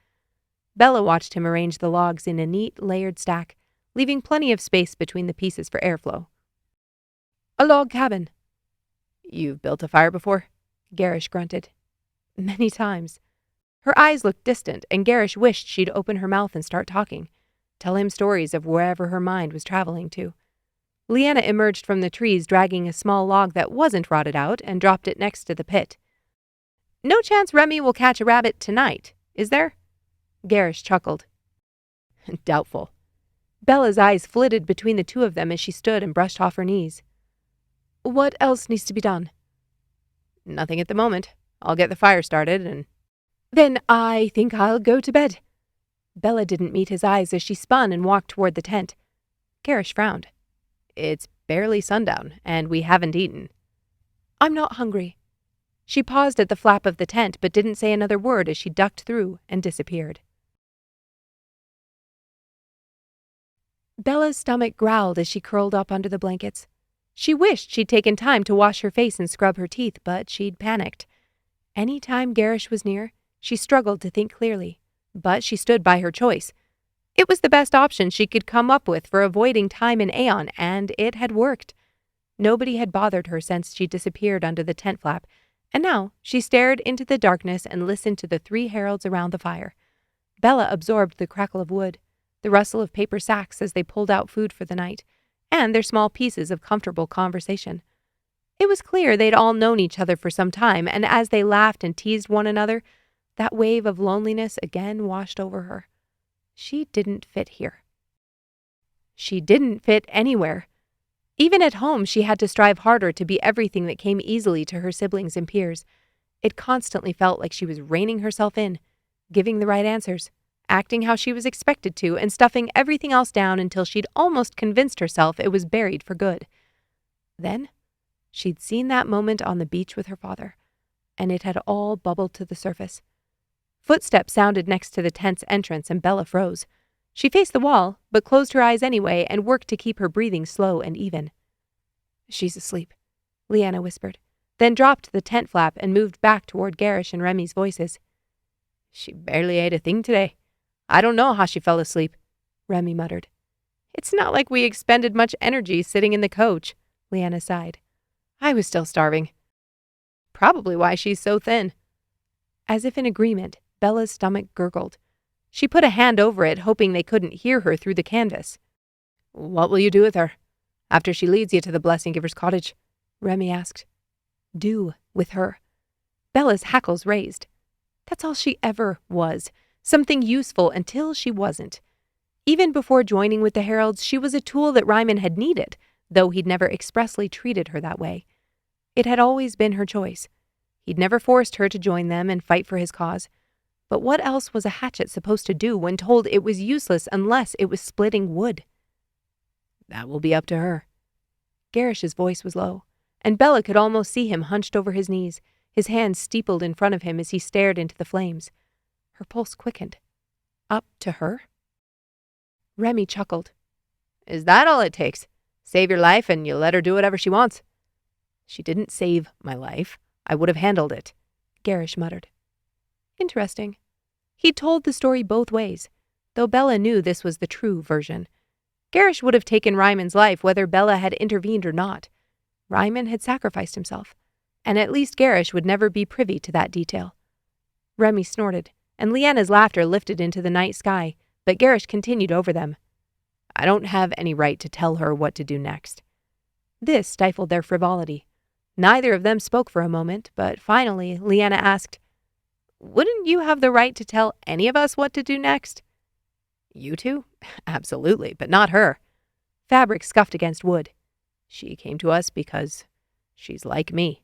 [SPEAKER 2] Bella watched him arrange the logs in a neat, layered stack, leaving plenty of space between the pieces for airflow. "A log cabin." "You've built a fire before?" Gerrish grunted. "Many times." Her eyes looked distant, and Gerrish wished she'd open her mouth and start talking, tell him stories of wherever her mind was traveling to. Leanna emerged from the trees dragging a small log that wasn't rotted out and dropped it next to the pit. "No chance Remy will catch a rabbit tonight, is there?" Gerrish chuckled. "Doubtful." Bella's eyes flitted between the two of them as she stood and brushed off her knees. "What else needs to be done?" "Nothing at the moment. I'll get the fire started and—" "Then I think I'll go to bed." Bella didn't meet his eyes as she spun and walked toward the tent. Gerrish frowned. "It's barely sundown, and we haven't eaten." "I'm not hungry." She paused at the flap of the tent, but didn't say another word as she ducked through and disappeared. Bella's stomach growled as she curled up under the blankets. She wished she'd taken time to wash her face and scrub her teeth, but she'd panicked. Any time Gerrish was near, she struggled to think clearly, but she stood by her choice. It was the best option she could come up with for avoiding time in Aeon, and it had worked. Nobody had bothered her since she disappeared under the tent flap, and now she stared into the darkness and listened to the 3 heralds around the fire. Bella absorbed the crackle of wood, the rustle of paper sacks as they pulled out food for the night, and their small pieces of comfortable conversation. It was clear they'd all known each other for some time, and as they laughed and teased one another, that wave of loneliness again washed over her. She didn't fit here. She didn't fit anywhere. Even at home, she had to strive harder to be everything that came easily to her siblings and peers. It constantly felt like she was reining herself in, giving the right answers, acting how she was expected to, and stuffing everything else down until she'd almost convinced herself it was buried for good. Then, she'd seen that moment on the beach with her father, and it had all bubbled to the surface. Footsteps sounded next to the tent's entrance, and Bella froze. She faced the wall, but closed her eyes anyway and worked to keep her breathing slow and even. "She's asleep," Leanna whispered, then dropped the tent flap and moved back toward Gerrish and Remy's voices. "She barely ate a thing today. I don't know how she fell asleep," Remy muttered. "It's not like we expended much energy sitting in the coach," Leanna sighed. "I was still starving." "Probably why she's so thin." As if in agreement, Bella's stomach gurgled. She put a hand over it, hoping they couldn't hear her through the canvas. "What will you do with her, after she leads you to the Blessing Giver's cottage?" Remy asked. "Do with her." Bella's hackles raised. That's all she ever was, something useful until she wasn't. Even before joining with the Heralds, she was a tool that Reiman had needed, though he'd never expressly treated her that way. It had always been her choice. He'd never forced her to join them and fight for his cause. But what else was a hatchet supposed to do when told it was useless unless it was splitting wood? "That will be up to her." Gerrish's voice was low, and Bella could almost see him hunched over his knees, his hands steepled in front of him as he stared into the flames. Her pulse quickened. Up to her? Remy chuckled. "Is that all it takes? Save your life and you let her do whatever she wants?" "She didn't save my life. I would have handled it," Gerrish muttered. Interesting. He'd told the story both ways, though Bella knew this was the true version. Gerrish would have taken Reiman's life whether Bella had intervened or not. Reiman had sacrificed himself, and at least Gerrish would never be privy to that detail. Remy snorted, and Leanna's laughter lifted into the night sky, but Gerrish continued over them. "I don't have any right to tell her what to do next." This stifled their frivolity. Neither of them spoke for a moment, but finally Leanna asked, "Wouldn't you have the right to tell any of us what to do next?" "You two? Absolutely, but not her." Fabric scuffed against wood. "She came to us because she's like me."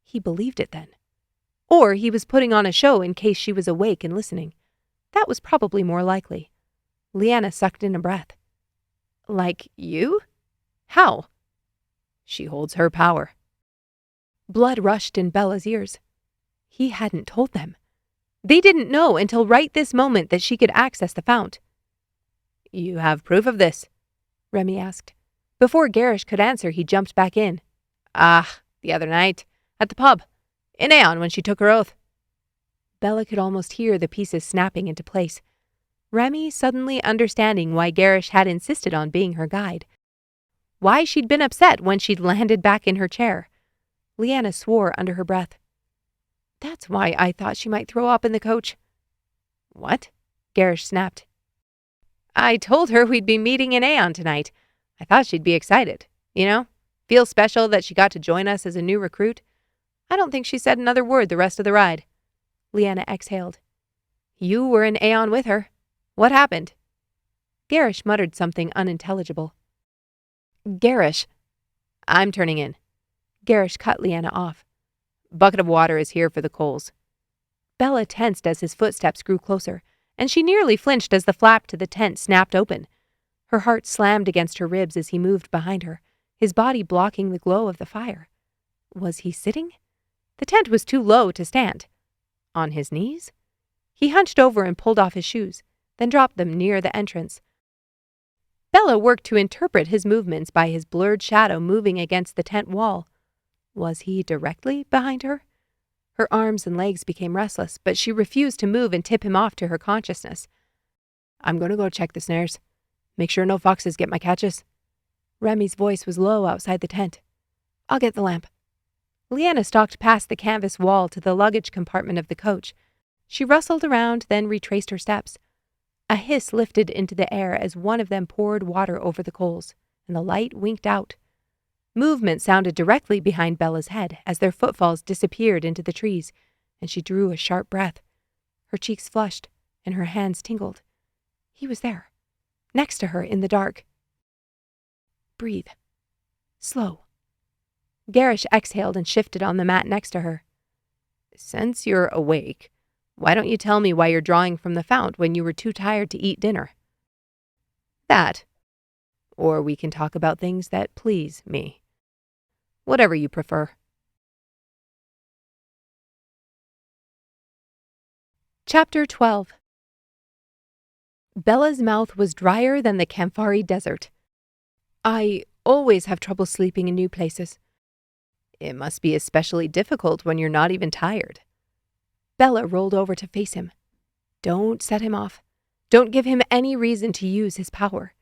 [SPEAKER 2] He believed it then. Or he was putting on a show in case she was awake and listening. That was probably more likely. Leanna sucked in a breath. "Like you? How?" "She holds her power." Blood rushed in Bella's ears. He hadn't told them. They didn't know until right this moment that she could access the fount. "You have proof of this?" Remy asked. Before Gerrish could answer, he jumped back in. The other night, at the pub, in Aeon when she took her oath." Bella could almost hear the pieces snapping into place. Remy suddenly understanding why Gerrish had insisted on being her guide. Why she'd been upset when she'd landed back in her chair. Leanna swore under her breath. "That's why I thought she might throw up in the coach." "What?" Gerrish snapped. "I told her we'd be meeting in Aeon tonight. I thought she'd be excited. You know, feel special that she got to join us as a new recruit. I don't think she said another word the rest of the ride." Leanna exhaled. "You were in Aeon with her. What happened?" Gerrish muttered something unintelligible. "Gerrish." "I'm turning in." Gerrish cut Leanna off. "Bucket of water is here for the coals." Bella tensed as his footsteps grew closer, and she nearly flinched as the flap to the tent snapped open. Her heart slammed against her ribs as he moved behind her, his body blocking the glow of the fire. Was he sitting? The tent was too low to stand. On his knees? He hunched over and pulled off his shoes, then dropped them near the entrance. Bella worked to interpret his movements by his blurred shadow moving against the tent wall. Was he directly behind her? Her arms and legs became restless, but she refused to move and tip him off to her consciousness. "I'm going to go check the snares. Make sure no foxes get my catches." Remy's voice was low outside the tent. "I'll get the lamp." Leanna stalked past the canvas wall to the luggage compartment of the coach. She rustled around, then retraced her steps. A hiss lifted into the air as one of them poured water over the coals, and the light winked out. Movement sounded directly behind Bella's head as their footfalls disappeared into the trees, and she drew a sharp breath. Her cheeks flushed, and her hands tingled. He was there, next to her in the dark. "Breathe. Slow." Gerrish exhaled and shifted on the mat next to her. "Since you're awake, why don't you tell me why you're drawing from the fount when you were too tired to eat dinner?" "That. Or we can talk about things that please me. Whatever you prefer." Chapter 12. Bella's mouth was drier than the Camphari Desert. "I always have trouble sleeping in new places." "It must be especially difficult when you're not even tired." Bella rolled over to face him. Don't set him off. Don't give him any reason to use his power.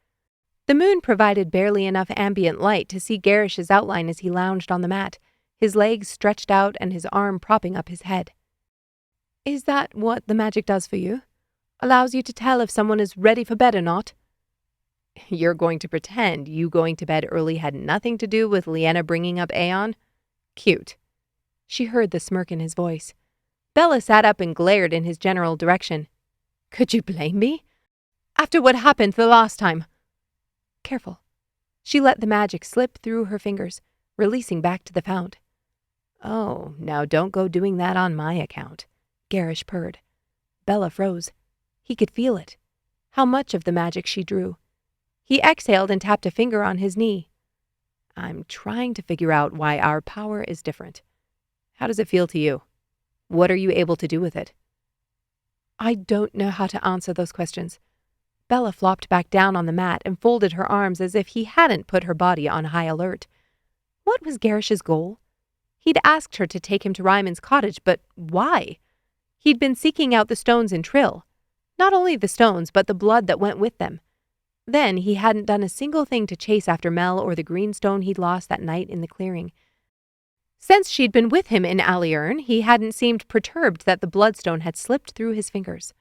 [SPEAKER 2] The moon provided barely enough ambient light to see Gerrish's outline as he lounged on the mat, his legs stretched out and his arm propping up his head. "Is that what the magic does for you?
[SPEAKER 1] Allows you to tell if someone is ready for bed or not.
[SPEAKER 2] You're going to pretend you going to bed early had nothing to do with Leanna bringing up Aeon? Cute.
[SPEAKER 1] She heard the smirk in his voice. Bella sat up and glared in his general direction. Could you blame me? After what happened the last time. Careful. She let the magic slip through her fingers, releasing back to the fount.
[SPEAKER 2] Oh, now don't go doing that on my account,
[SPEAKER 1] Gerrish purred. Bella froze. He could feel it. How much of the magic she drew. He exhaled and tapped a finger on his knee.
[SPEAKER 2] I'm trying to figure out why our power is different. How does it feel to you? What are you able to do with it?
[SPEAKER 1] I don't know how to answer those questions. Bella flopped back down on the mat and folded her arms as if he hadn't put her body on high alert. What was Gerrish's goal? He'd asked her to take him to Reiman's cottage, but why? He'd been seeking out the stones in Trill. Not only the stones, but the blood that went with them. Then he hadn't done a single thing to chase after Mel or the green stone he'd lost that night in the clearing. Since she'd been with him in Aliern, he hadn't seemed perturbed that the bloodstone had slipped through his fingers.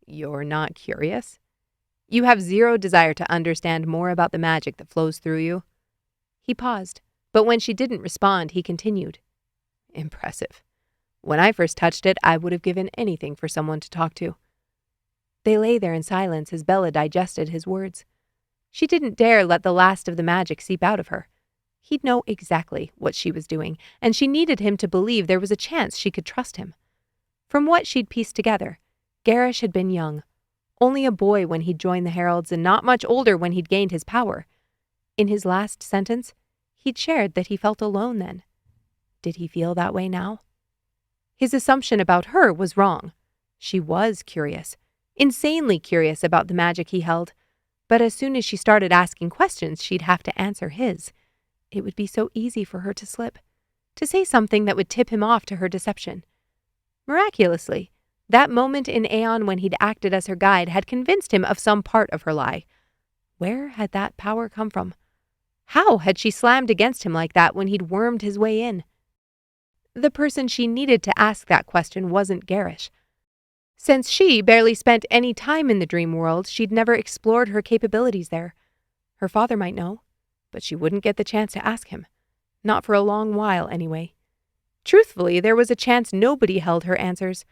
[SPEAKER 2] You're not curious? You have zero desire to understand more about the magic that flows through you?
[SPEAKER 1] He paused, but when she didn't respond, he continued.
[SPEAKER 2] Impressive. When I first touched it, I would have given anything for someone to talk to.
[SPEAKER 1] They lay there in silence as Bella digested his words. She didn't dare let the last of the magic seep out of her. He'd know exactly what she was doing, and she needed him to believe there was a chance she could trust him. From what she'd pieced together, Gerrish had been young, only a boy when he'd joined the Heralds and not much older when he'd gained his power. In his last sentence, he'd shared that he felt alone then. Did he feel that way now? His assumption about her was wrong. She was curious, insanely curious about the magic he held, but as soon as she started asking questions, she'd have to answer his. It would be so easy for her to slip, to say something that would tip him off to her deception. Miraculously, that moment in Aeon when he'd acted as her guide had convinced him of some part of her lie. Where had that power come from? How had she slammed against him like that when he'd wormed his way in? The person she needed to ask that question wasn't Gerrish. Since she barely spent any time in the dream world, she'd never explored her capabilities there. Her father might know, but she wouldn't get the chance to ask him. Not for a long while, anyway. Truthfully, there was a chance nobody held her answers.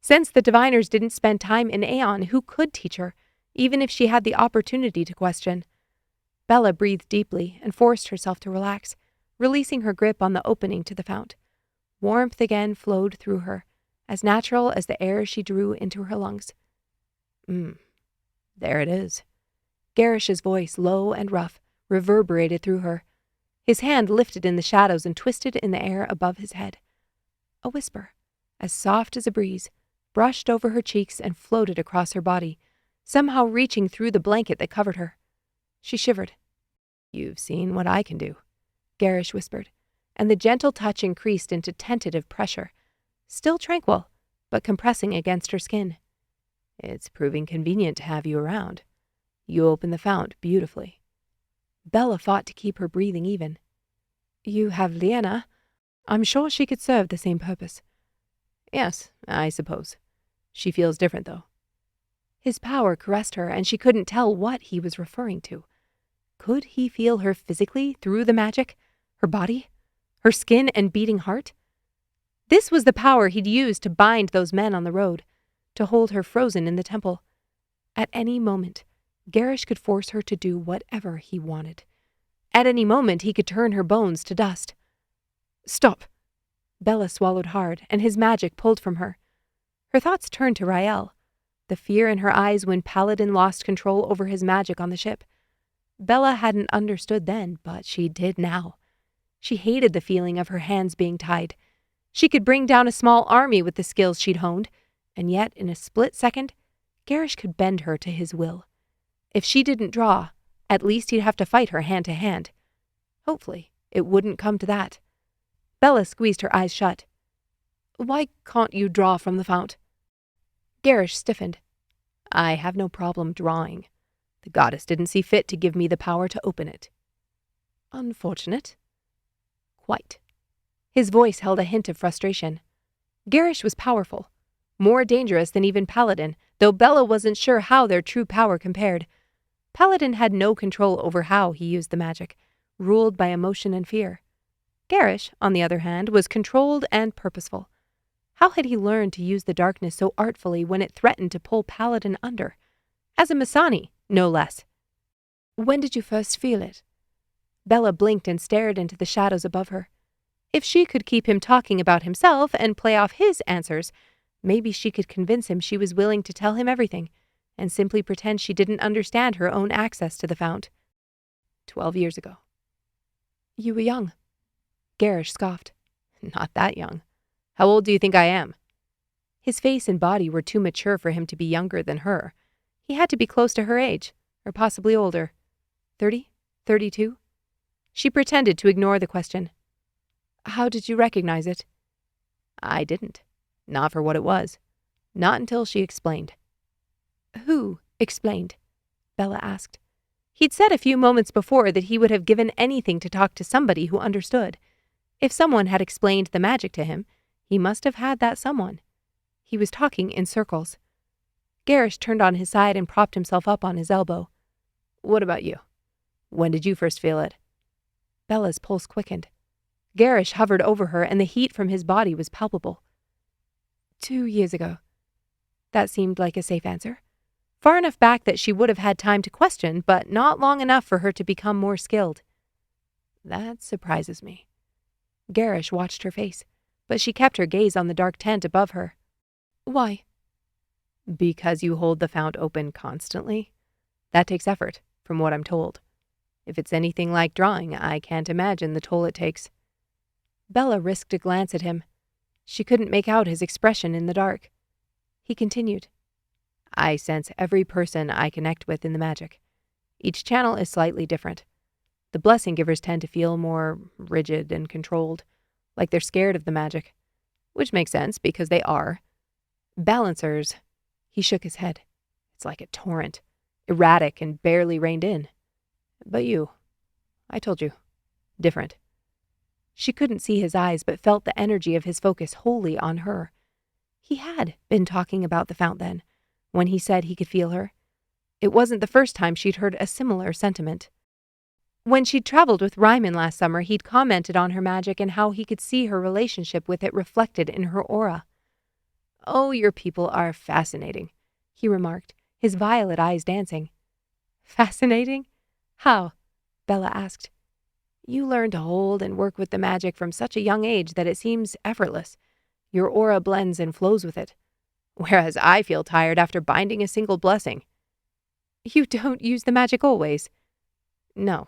[SPEAKER 1] Since the diviners didn't spend time in Aeon, who could teach her, even if she had the opportunity to question? Bella breathed deeply and forced herself to relax, releasing her grip on the opening to the fount. Warmth again flowed through her, as natural as the air she drew into her lungs.
[SPEAKER 2] There it is.
[SPEAKER 1] Gerrish's voice, low and rough, reverberated through her. His hand lifted in the shadows and twisted in the air above his head. A whisper, as soft as a breeze, brushed over her cheeks and floated across her body, somehow reaching through the blanket that covered her. She shivered.
[SPEAKER 2] You've seen what I can do,
[SPEAKER 1] Gerrish whispered, and the gentle touch increased into tentative pressure, still tranquil, but compressing against her skin.
[SPEAKER 2] It's proving convenient to have you around. You open the fount beautifully.
[SPEAKER 1] Bella fought to keep her breathing even. You have Leanna. I'm sure she could serve the same purpose.
[SPEAKER 2] Yes, I suppose. She feels different, though.
[SPEAKER 1] His power caressed her, and she couldn't tell what he was referring to. Could he feel her physically through the magic? Her body? Her skin and beating heart? This was the power he'd used to bind those men on the road, to hold her frozen in the temple. At any moment, Gerrish could force her to do whatever he wanted. At any moment, he could turn her bones to dust. Stop! Bella swallowed hard, and his magic pulled from her. Her thoughts turned to Rael, the fear in her eyes when Paladin lost control over his magic on the ship. Bella hadn't understood then, but she did now. She hated the feeling of her hands being tied. She could bring down a small army with the skills she'd honed, and yet in a split second, Gerrish could bend her to his will. If she didn't draw, at least he'd have to fight her hand to hand. Hopefully, it wouldn't come to that. Bella squeezed her eyes shut. Why can't you draw from the fount? Gerrish stiffened.
[SPEAKER 2] I have no problem drawing. The goddess didn't see fit to give me the power to open it.
[SPEAKER 1] Unfortunate. Quite. His voice held a hint of frustration. Gerrish was powerful, more dangerous than even Paladin,
[SPEAKER 2] though Bella wasn't sure how their true power compared. Paladin had no control over how he used the magic, ruled by emotion and fear. Gerrish, on the other hand, was controlled and purposeful. How had he learned to use the darkness so artfully when it threatened to pull Paladin under? As a Masani, no less.
[SPEAKER 1] When did you first feel it?
[SPEAKER 2] Bella blinked and stared into the shadows above her. If she could keep him talking about himself and play off his answers, maybe she could convince him she was willing to tell him everything, and simply pretend she didn't understand her own access to the fount. 12 years ago.
[SPEAKER 1] You were young.
[SPEAKER 2] Gerrish scoffed. Not that young. How old do you think I am? His face and body were too mature for him to be younger than her. He had to be close to her age, or possibly older. 30? 32? She pretended to ignore the question.
[SPEAKER 1] How did you recognize it?
[SPEAKER 2] I didn't. Not for what it was. Not until she explained.
[SPEAKER 1] Who explained? Bella asked.
[SPEAKER 2] He'd said a few moments before that he would have given anything to talk to somebody who understood. If someone had explained the magic to him, he must have had that someone. He was talking in circles. Gerrish turned on his side and propped himself up on his elbow. What about you? When did you first feel it?
[SPEAKER 1] Bella's pulse quickened.
[SPEAKER 2] Gerrish hovered over her, and the heat from his body was palpable.
[SPEAKER 1] 2 years ago.
[SPEAKER 2] That seemed like a safe answer. Far enough back that she would have had time to question, but not long enough for her to become more skilled. That surprises me. Gerrish watched her face, but she kept her gaze on the dark tent above her.
[SPEAKER 1] Why?
[SPEAKER 2] Because you hold the fount open constantly. That takes effort, from what I'm told. If it's anything like drawing, I can't imagine the toll it takes.
[SPEAKER 1] Bella risked a glance at him. She couldn't make out his expression in the dark. He continued.
[SPEAKER 2] I sense every person I connect with in the magic. Each channel is slightly different. The blessing givers tend to feel more rigid and controlled, like they're scared of the magic, which makes sense because they are. Balancers, he shook his head. It's like a torrent, erratic and barely reined in. But you, I told you, different. She couldn't see his eyes, but felt the energy of his focus wholly on her. He had been talking about the fount then, when he said he could feel her. It wasn't the first time she'd heard a similar sentiment. When she'd traveled with Reiman last summer, he'd commented on her magic and how he could see her relationship with it reflected in her aura. Oh, your people are fascinating, he remarked, his violet eyes dancing. Fascinating? How? Bella asked. You learn to hold and work with the magic from such a young age that it seems effortless. Your aura blends and flows with it. Whereas I feel tired after binding a single blessing. You don't use the magic always? No.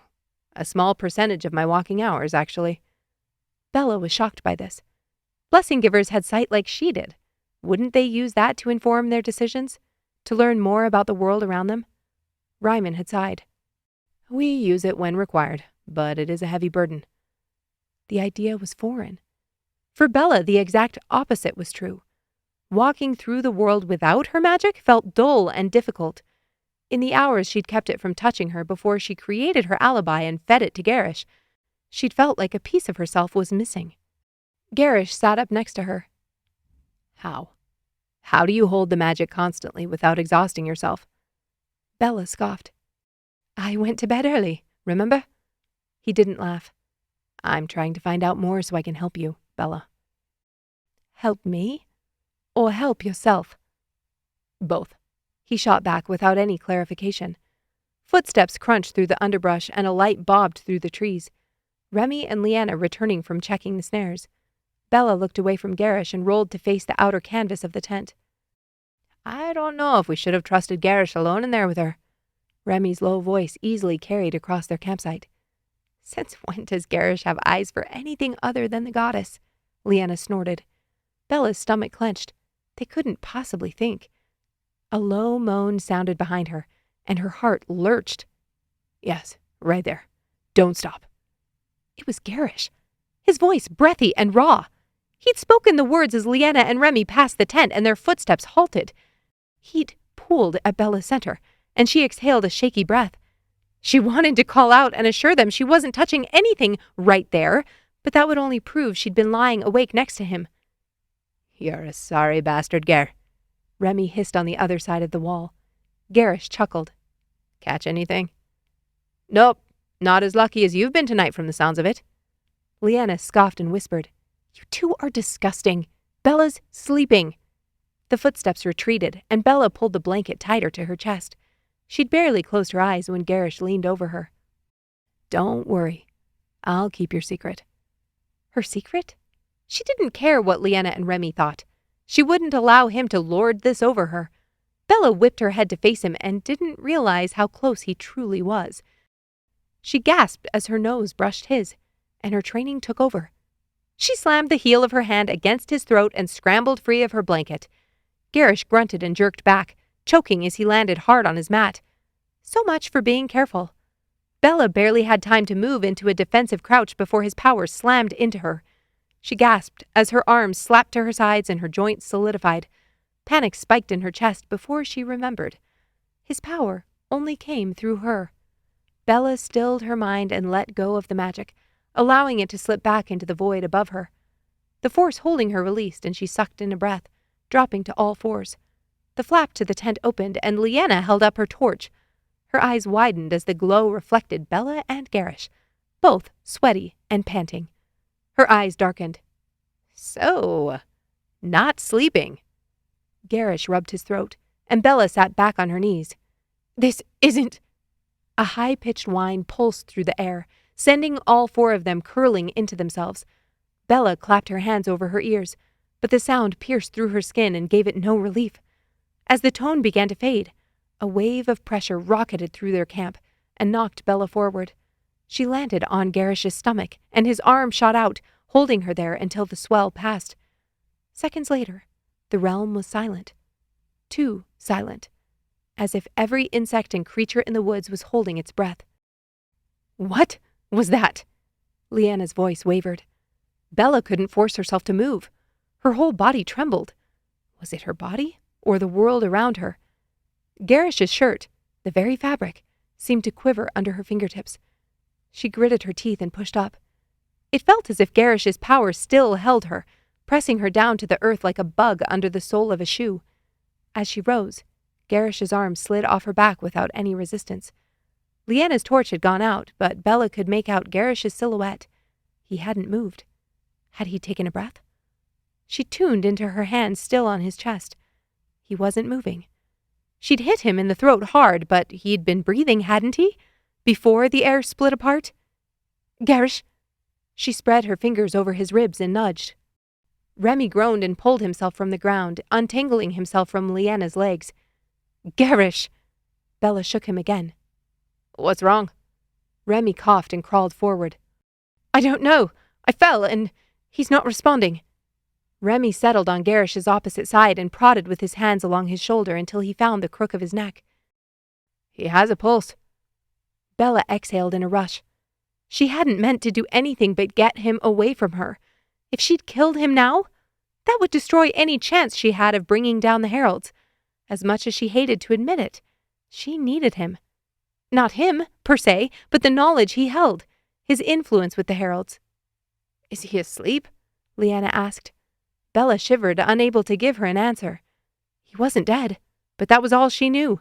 [SPEAKER 2] A small percentage of my walking hours, actually. Bella was shocked by this. Blessing givers had sight like she did. Wouldn't they use that to inform their decisions? To learn more about the world around them? Reiman had sighed. We use it when required, but it is a heavy burden. The idea was foreign. For Bella, the exact opposite was true. Walking through the world without her magic felt dull and difficult. In the hours she'd kept it from touching her before she created her alibi and fed it to Gerrish, she'd felt like a piece of herself was missing. Gerrish sat up next to her. How? How do you hold the magic constantly without exhausting yourself? Bella scoffed. I went to bed early, remember? He didn't laugh. I'm trying to find out more so I can help you, Bella. Help me? Or help yourself? Both. He shot back without any clarification. Footsteps crunched through the underbrush and a light bobbed through the trees. Remy and Leanna returning from checking the snares. Bella looked away from Gerrish and rolled to face the outer canvas of the tent. I don't know if we should have trusted Gerrish alone in there with her. Remy's low voice easily carried across their campsite. Since when does Gerrish have eyes for anything other than the goddess? Leanna snorted. Bella's stomach clenched. They couldn't possibly think. A low moan sounded behind her, and her heart lurched. Yes, right there. Don't stop. It was Gerrish. His voice breathy and raw. He'd spoken the words as Leanna and Remy passed the tent and their footsteps halted. He'd pulled at Bella's center, and she exhaled a shaky breath. She wanted to call out and assure them she wasn't touching anything right there, but that would only prove she'd been lying awake next to him. You're a sorry bastard, Ger. Remy hissed on the other side of the wall. Gerrish chuckled. Catch anything? Nope, not as lucky as you've been tonight from the sounds of it. Leanna scoffed and whispered, You two are disgusting. Bella's sleeping. The footsteps retreated, and Bella pulled the blanket tighter to her chest. She'd barely closed her eyes when Gerrish leaned over her. Don't worry. I'll keep your secret. Her secret? She didn't care what Leanna and Remy thought. She wouldn't allow him to lord this over her. Bella whipped her head to face him and didn't realize how close he truly was. She gasped as her nose brushed his, and her training took over. She slammed the heel of her hand against his throat and scrambled free of her blanket. Gerrish grunted and jerked back, choking as he landed hard on his mat. So much for being careful. Bella barely had time to move into a defensive crouch before his power slammed into her. She gasped as her arms slapped to her sides and her joints solidified. Panic spiked in her chest before she remembered. His power only came through her. Bella stilled her mind and let go of the magic, allowing it to slip back into the void above her. The force holding her released, and she sucked in a breath, dropping to all fours. The flap to the tent opened, and Leanna held up her torch. Her eyes widened as the glow reflected Bella and Gerrish, both sweaty and panting. Her eyes darkened. So, not sleeping. Gerrish rubbed his throat, and Bella sat back on her knees. This isn't... A high-pitched whine pulsed through the air, sending all four of them curling into themselves. Bella clapped her hands over her ears, but the sound pierced through her skin and gave it no relief. As the tone began to fade, a wave of pressure rocketed through their camp and knocked Bella forward. She landed on Gerrish's stomach, and his arm shot out, holding her there until the swell passed. Seconds later, the realm was silent. Too silent, as if every insect and creature in the woods was holding its breath. What was that? Leanna's voice wavered. Bella couldn't force herself to move. Her whole body trembled. Was it her body, or the world around her? Gerrish's shirt, the very fabric, seemed to quiver under her fingertips. She gritted her teeth and pushed up. It felt as if Gerrish's power still held her, pressing her down to the earth like a bug under the sole of a shoe. As she rose, Gerrish's arm slid off her back without any resistance. Leanna's torch had gone out, but Bella could make out Gerrish's silhouette. He hadn't moved. Had he taken a breath? She tuned into her hand still on his chest. He wasn't moving. She'd hit him in the throat hard, but he'd been breathing, hadn't he? Before the air split apart? Gerrish! She spread her fingers over his ribs and nudged. Remy groaned and pulled himself from the ground, untangling himself from Leanna's legs. Gerrish! Bella shook him again. What's wrong? Remy coughed and crawled forward. I don't know. I fell, and he's not responding. Remy settled on Gerrish's opposite side and prodded with his hands along his shoulder until he found the crook of his neck. He has a pulse. Bella exhaled in a rush. She hadn't meant to do anything but get him away from her. If she'd killed him now, that would destroy any chance she had of bringing down the Heralds. As much as she hated to admit it, she needed him. Not him, per se, but the knowledge he held, his influence with the Heralds. Is he asleep? Leanna asked. Bella shivered, unable to give her an answer. He wasn't dead, but that was all she knew.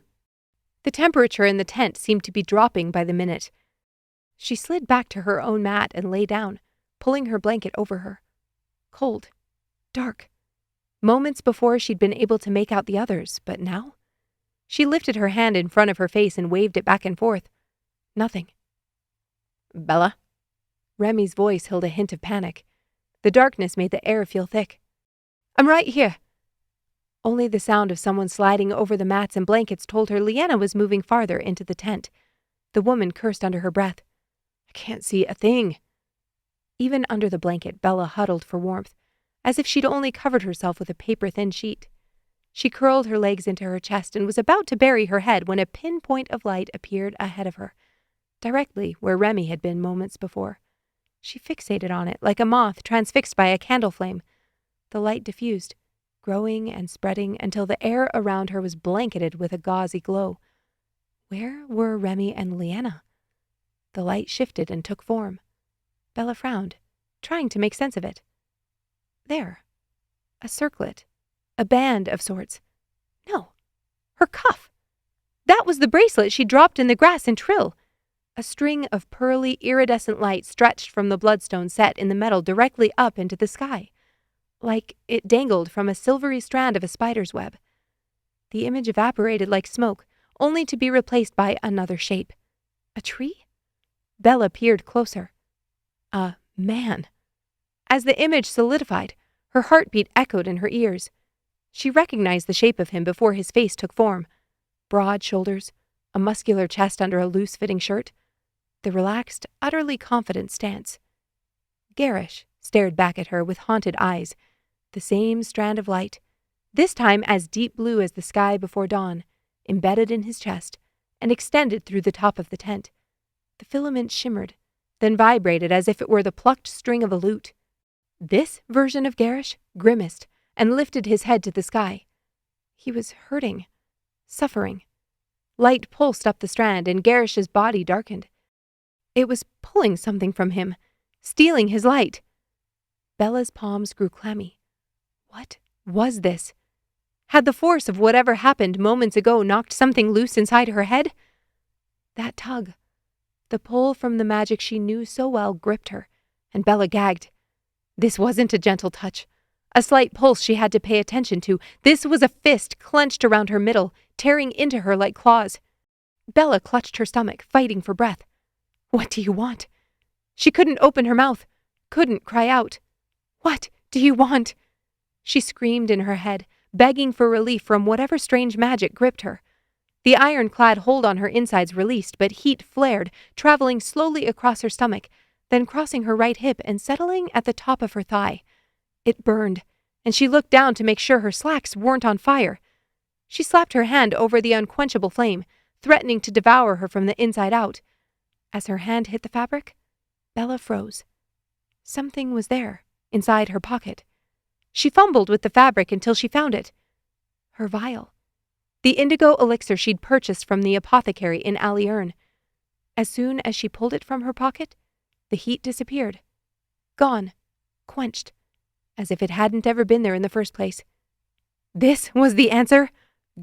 [SPEAKER 2] The temperature in the tent seemed to be dropping by the minute. She slid back to her own mat and lay down, pulling her blanket over her. Cold. Dark. Moments before she'd been able to make out the others, but now? She lifted her hand in front of her face and waved it back and forth. Nothing. Bella? Remy's voice held a hint of panic. The darkness made the air feel thick. I'm right here. Only the sound of someone sliding over the mats and blankets told her Leanna was moving farther into the tent. The woman cursed under her breath. I can't see a thing. Even under the blanket, Bella huddled for warmth, as if she'd only covered herself with a paper-thin sheet. She curled her legs into her chest and was about to bury her head when a pinpoint of light appeared ahead of her, directly where Remy had been moments before. She fixated on it like a moth transfixed by a candle flame. The light diffused, growing and spreading until the air around her was blanketed with a gauzy glow. Where were Remy and Leanna? The light shifted and took form. Bella frowned, trying to make sense of it. There. A circlet. A band of sorts. Her cuff! That was the bracelet she dropped in the grass in Trill. A string of pearly, iridescent light stretched from the bloodstone set in the metal directly up into the sky, like it dangled from a silvery strand of a spider's web. The image evaporated like smoke, only to be replaced by another shape. A tree? Bella peered closer. A man. As the image solidified, her heartbeat echoed in her ears. She recognized the shape of him before his face took form. Broad shoulders, a muscular chest under a loose-fitting shirt, the relaxed, utterly confident stance. Gerrish stared back at her with haunted eyes, the same strand of light, this time as deep blue as the sky before dawn, embedded in his chest and extended through the top of the tent. The filament shimmered, then vibrated as if it were the plucked string of a lute. This version of Gerrish grimaced and lifted his head to the sky. He was hurting, suffering. Light pulsed up the strand, and Gerrish's body darkened. It was pulling something from him, stealing his light. Bella's palms grew clammy. What was this? Had the force of whatever happened moments ago knocked something loose inside her head? That tug, the pull from the magic she knew so well, gripped her, and Bella gagged. This wasn't a gentle touch, a slight pulse she had to pay attention to. This was a fist clenched around her middle, tearing into her like claws. Bella clutched her stomach, fighting for breath. What do you want? She couldn't open her mouth, couldn't cry out. What do you want? She screamed in her head, begging for relief from whatever strange magic gripped her. The ironclad hold on her insides released, but heat flared, traveling slowly across her stomach, then crossing her right hip and settling at the top of her thigh. It burned, and she looked down to make sure her slacks weren't on fire. She slapped her hand over the unquenchable flame, threatening to devour her from the inside out. As her hand hit the fabric, Bella froze. Something was there, inside her pocket. She fumbled with the fabric until she found it. Her vial. The indigo elixir she'd purchased from the apothecary in Ariathne. As soon as she pulled it from her pocket, the heat disappeared. Gone. Quenched. As if it hadn't ever been there in the first place. This was the answer?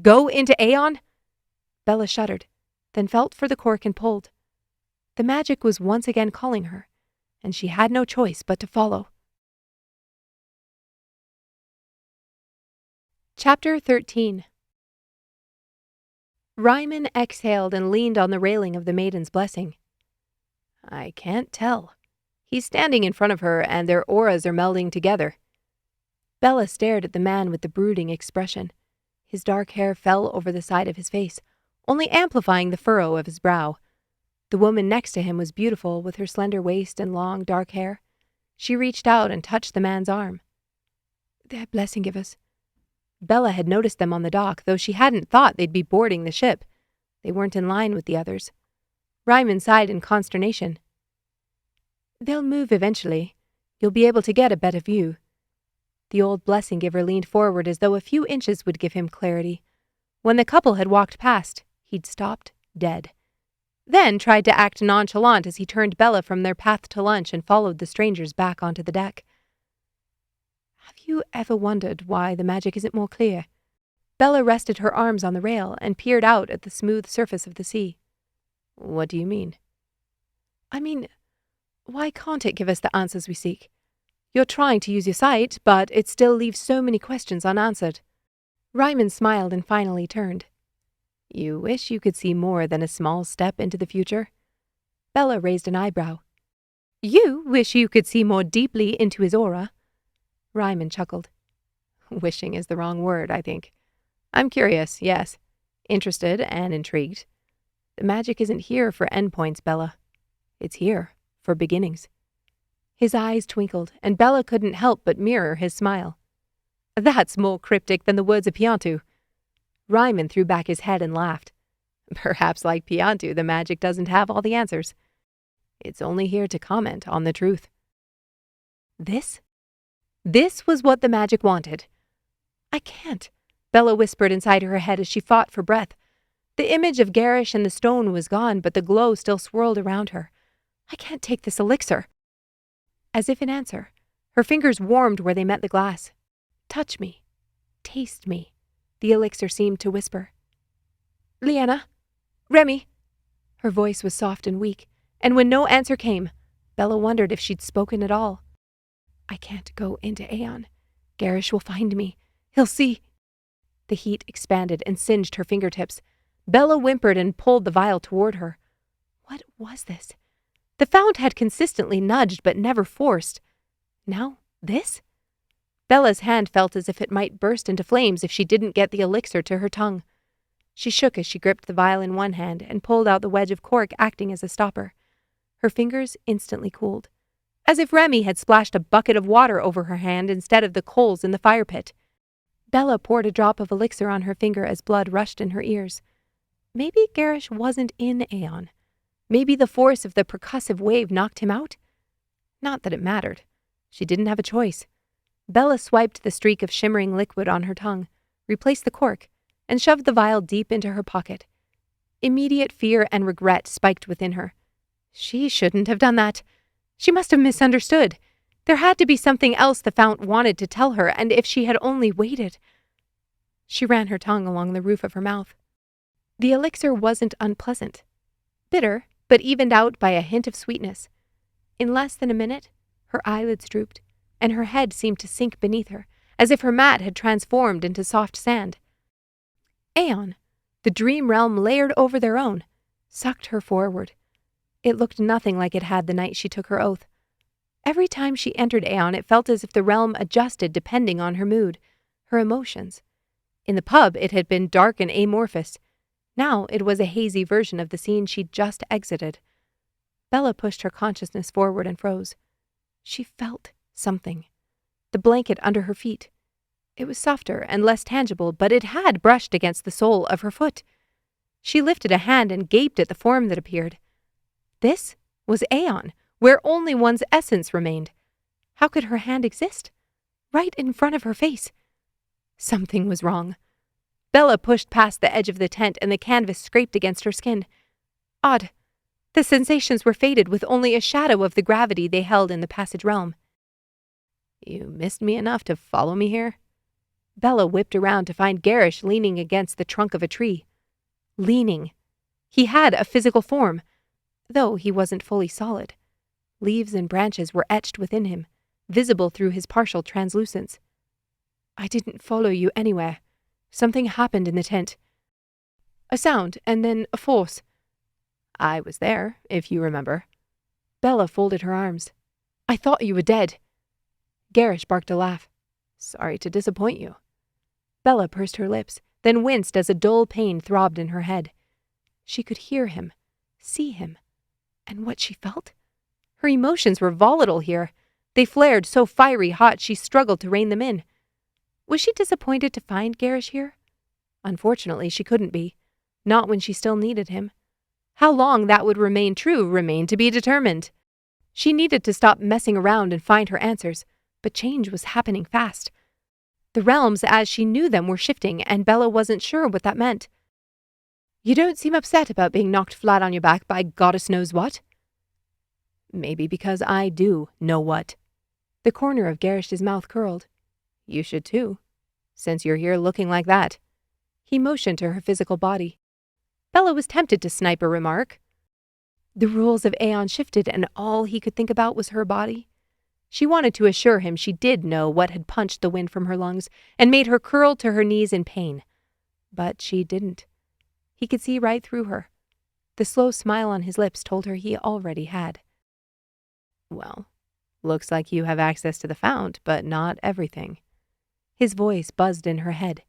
[SPEAKER 2] Go into Aeon? Bella shuddered, then felt for the cork and pulled. The magic was once again calling her, and she had no choice but to follow. Chapter 13. Reiman exhaled and leaned on the railing of the Maiden's Blessing. I can't tell. He's standing in front of her, and their auras are melding together. Bella stared at the man with the brooding expression. His dark hair fell over the side of his face, only amplifying the furrow of his brow. The woman next to him was beautiful, with her slender waist and long, dark hair. She reached out and touched the man's arm. They're blessing givers. Bella had noticed them on the dock, though she hadn't thought they'd be boarding the ship. They weren't in line with the others. Reiman sighed in consternation. They'll move eventually. You'll be able to get a better view. The old blessing giver leaned forward as though a few inches would give him clarity. When the couple had walked past, he'd stopped dead. Then tried to act nonchalant as he turned Bella from their path to lunch and followed the strangers back onto the deck. Have you ever wondered why the magic isn't more clear? Bella rested her arms on the rail and peered out at the smooth surface of the sea. What do you mean? I mean, why can't it give us the answers we seek? You're trying to use your sight, but it still leaves so many questions unanswered. Reiman smiled and finally turned. You wish you could see more than a small step into the future? Bella raised an eyebrow. You wish you could see more deeply into his aura? Reiman chuckled. Wishing is the wrong word, I think. I'm curious, yes. Interested and intrigued. The magic isn't here for endpoints, Bella. It's here for beginnings. His eyes twinkled, and Bella couldn't help but mirror his smile. That's more cryptic than the words of Piantu. Reiman threw back his head and laughed. Perhaps like Piantu, the magic doesn't have all the answers. It's only here to comment on the truth. This was what the magic wanted. I can't, Bella whispered inside her head as she fought for breath. The image of Gerrish and the stone was gone, but the glow still swirled around her. I can't take this elixir. As if in answer, her fingers warmed where they met the glass. Touch me. Taste me, the elixir seemed to whisper.
[SPEAKER 1] Lyanna? Remy? Her voice was soft and weak, and when no answer came, Bella wondered if she'd spoken at all. I can't go into Aeon. Gerrish will find me. He'll see. The heat expanded and singed her fingertips. Bella whimpered and pulled the vial toward her. What was this? The fount had consistently nudged but never forced. Now, this? Bella's hand felt as if it might burst into flames if she didn't get the elixir to her tongue. She shook as she gripped the vial in one hand and pulled out the wedge of cork acting as a stopper. Her fingers instantly cooled, as if Remy had splashed a bucket of water over her hand instead of the coals in the fire pit. Bella poured a drop of elixir on her finger as blood rushed in her ears. Maybe Gerrish wasn't in Aeon. Maybe the force of the percussive wave knocked him out? Not that it mattered. She didn't have a choice. Bella swiped the streak of shimmering liquid on her tongue, replaced the cork, and shoved the vial deep into her pocket. Immediate fear and regret spiked within her. She shouldn't have done that. She must have misunderstood. There had to be something else the fount wanted to tell her, and if she had only waited. She ran her tongue along the roof of her mouth. The elixir wasn't unpleasant. Bitter, but evened out by a hint of sweetness. In less than a minute, her eyelids drooped, and her head seemed to sink beneath her, as if her mat had transformed into soft sand. Aeon, the dream realm layered over their own, sucked her forward. It looked nothing like it had the night she took her oath. Every time she entered Aeon, it felt as if the realm adjusted depending on her mood, her emotions. In the pub, it had been dark and amorphous. Now it was a hazy version of the scene she'd just exited. Bella pushed her consciousness forward and froze. She felt something. The blanket under her feet. It was softer and less tangible, but it had brushed against the sole of her foot. She lifted a hand and gaped at the form that appeared. This was Aeon, where only one's essence remained. How could her hand exist? Right in front of her face. Something was wrong. Bella pushed past the edge of the tent and the canvas scraped against her skin. Odd. The sensations were faded with only a shadow of the gravity they held in the passage realm. You missed me enough to follow me here? Bella whipped around to find Gerrish leaning against the trunk of a tree. Leaning. He had a physical form, though he wasn't fully solid. Leaves and branches were etched within him, visible through his partial translucence. I didn't follow you anywhere. Something happened in the tent. A sound, and then a force. I was there, if you remember. Bella folded her arms. I thought you were dead. Gerrish barked a laugh. Sorry to disappoint you. Bella pursed her lips, then winced as a dull pain throbbed in her head. She could hear him, see him. And what she felt? Her emotions were volatile here. They flared so fiery hot she struggled to rein them in. Was she disappointed to find Gerrish here? Unfortunately, she couldn't be. Not when she still needed him. How long that would remain true remained to be determined. She needed to stop messing around and find her answers, but change was happening fast. The realms as she knew them were shifting, and Bella wasn't sure what that meant. You don't seem upset about being knocked flat on your back by goddess knows what. Maybe because I do know what. The corner of Gerrish's mouth curled. You should too, since you're here looking like that. He motioned to her physical body. Bella was tempted to snipe a remark. The rules of Aeon shifted, and all he could think about was her body. She wanted to assure him she did know what had punched the wind from her lungs and made her curl to her knees in pain. But she didn't. He could see right through her. The slow smile on his lips told her he already had. Well, looks like you have access to the fount, but not everything. His voice buzzed in her head.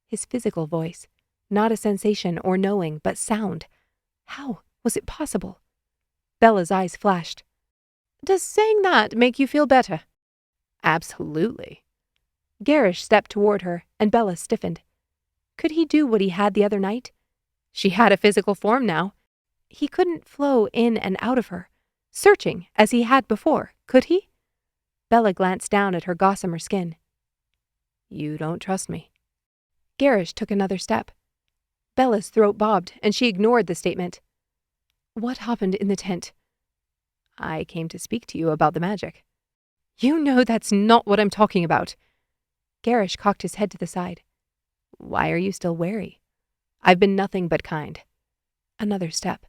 [SPEAKER 1] His physical voice. Not a sensation or knowing, but sound. How was it possible? Bella's eyes flashed. Does saying that make you feel better? Absolutely. Gerrish stepped toward her, and Bella stiffened. Could he do what he had the other night? She had a physical form now. He couldn't flow in and out of her, searching as he had before, could he? Bella glanced down at her gossamer skin. You don't trust me. Gerrish took another step. Bella's throat bobbed, and she ignored the statement. What happened in the tent? I came to speak to you about the magic. You know that's not what I'm talking about. Gerrish cocked his head to the side. Why are you still wary?
[SPEAKER 2] I've been nothing but kind." Another step.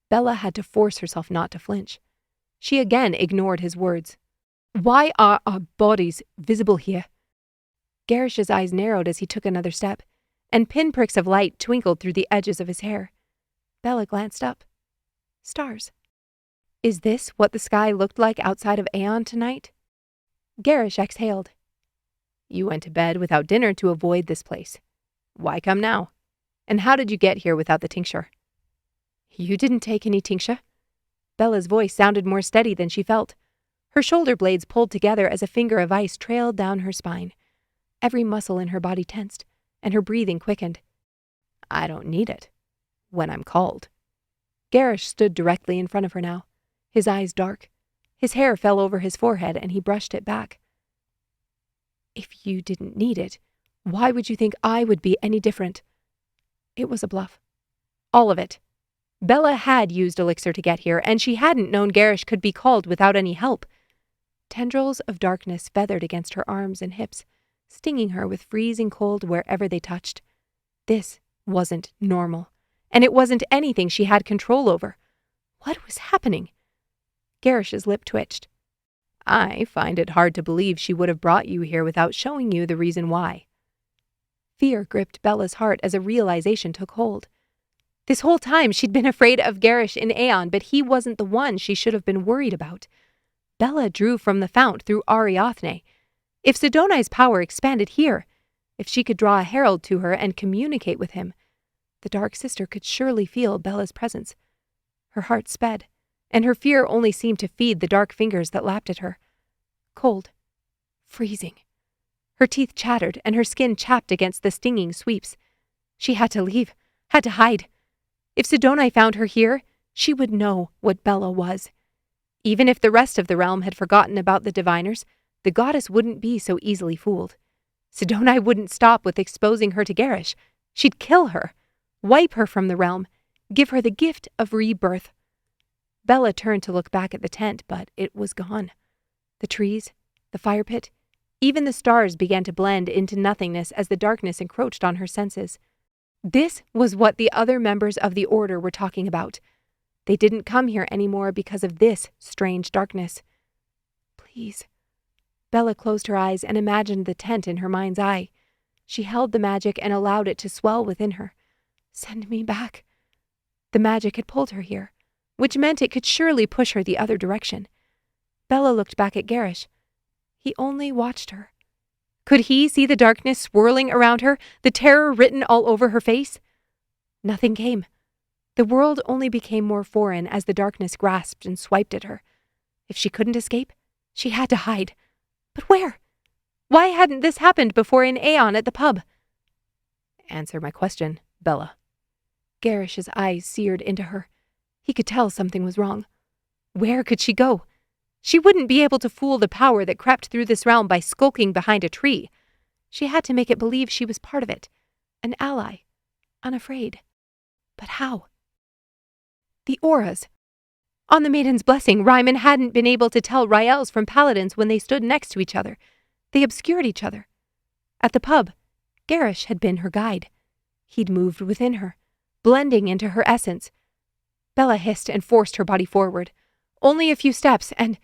[SPEAKER 2] Bella had to force herself not to flinch. She again ignored his words. "Why are our bodies visible here?" Gerrish's eyes narrowed as he took another step, and pinpricks of light twinkled through the edges of his hair. Bella glanced up. Stars. Is this what the sky looked like outside of Aeon tonight? Gerrish exhaled. "You went to bed without dinner to avoid this place. Why come now? And how did you get here without the tincture?" "You didn't take any tincture?" Bella's voice sounded more steady than she felt. Her shoulder blades pulled together as a finger of ice trailed down her spine. Every muscle in her body tensed, and her breathing quickened. "I don't need it. When I'm called." Gerrish stood directly in front of her now, his eyes dark. His hair fell over his forehead, and he brushed it back. "If you didn't need it, why would you think I would be any different?" It was a bluff. All of it. Bella had used elixir to get here, and she hadn't known Gerrish could be called without any help. Tendrils of darkness feathered against her arms and hips, stinging her with freezing cold wherever they touched. This wasn't normal, and it wasn't anything she had control over. What was happening? Gerrish's lip twitched. "I find it hard to believe she would have brought you here without showing you the reason why." Fear gripped Bella's heart as a realization took hold. This whole time she'd been afraid of Gerrish in Aeon, but he wasn't the one she should have been worried about. Bella drew from the fount through Ariathne. If Sidoni's power expanded here, if she could draw a herald to her and communicate with him, the Dark Sister could surely feel Bella's presence. Her heart sped, and her fear only seemed to feed the dark fingers that lapped at her. Cold. Freezing. Her teeth chattered, and her skin chapped against the stinging sweeps. She had to leave, had to hide. If Sidoni found her here, she would know what Bella was. Even if the rest of the realm had forgotten about the diviners, the goddess wouldn't be so easily fooled. Sidoni wouldn't stop with exposing her to Gerrish. She'd kill her, wipe her from the realm, give her the gift of rebirth. Bella turned to look back at the tent, but it was gone. The trees, the fire pit, even the stars began to blend into nothingness as the darkness encroached on her senses. This was what the other members of the Order were talking about. They didn't come here anymore because of this strange darkness. Please. Bella closed her eyes and imagined the tent in her mind's eye. She held the magic and allowed it to swell within her. Send me back. The magic had pulled her here, which meant it could surely push her the other direction. Bella looked back at Gerrish. He only watched her. Could he see the darkness swirling around her, the terror written all over her face? Nothing came. The world only became more foreign as the darkness grasped and swiped at her. If she couldn't escape, she had to hide. But where? Why hadn't this happened before in Aeon at the pub? Answer my question, Bella. Gerrish's eyes seared into her. He could tell something was wrong. Where could she go? She wouldn't be able to fool the power that crept through this realm by skulking behind a tree. She had to make it believe she was part of it, an ally, unafraid. But how? The auras. On the Maiden's blessing, Reiman hadn't been able to tell Raels from Paladins when they stood next to each other. They obscured each other. At the pub, Gerrish had been her guide. He'd moved within her, blending into her essence. Bella hissed and forced her body forward. Only a few steps, and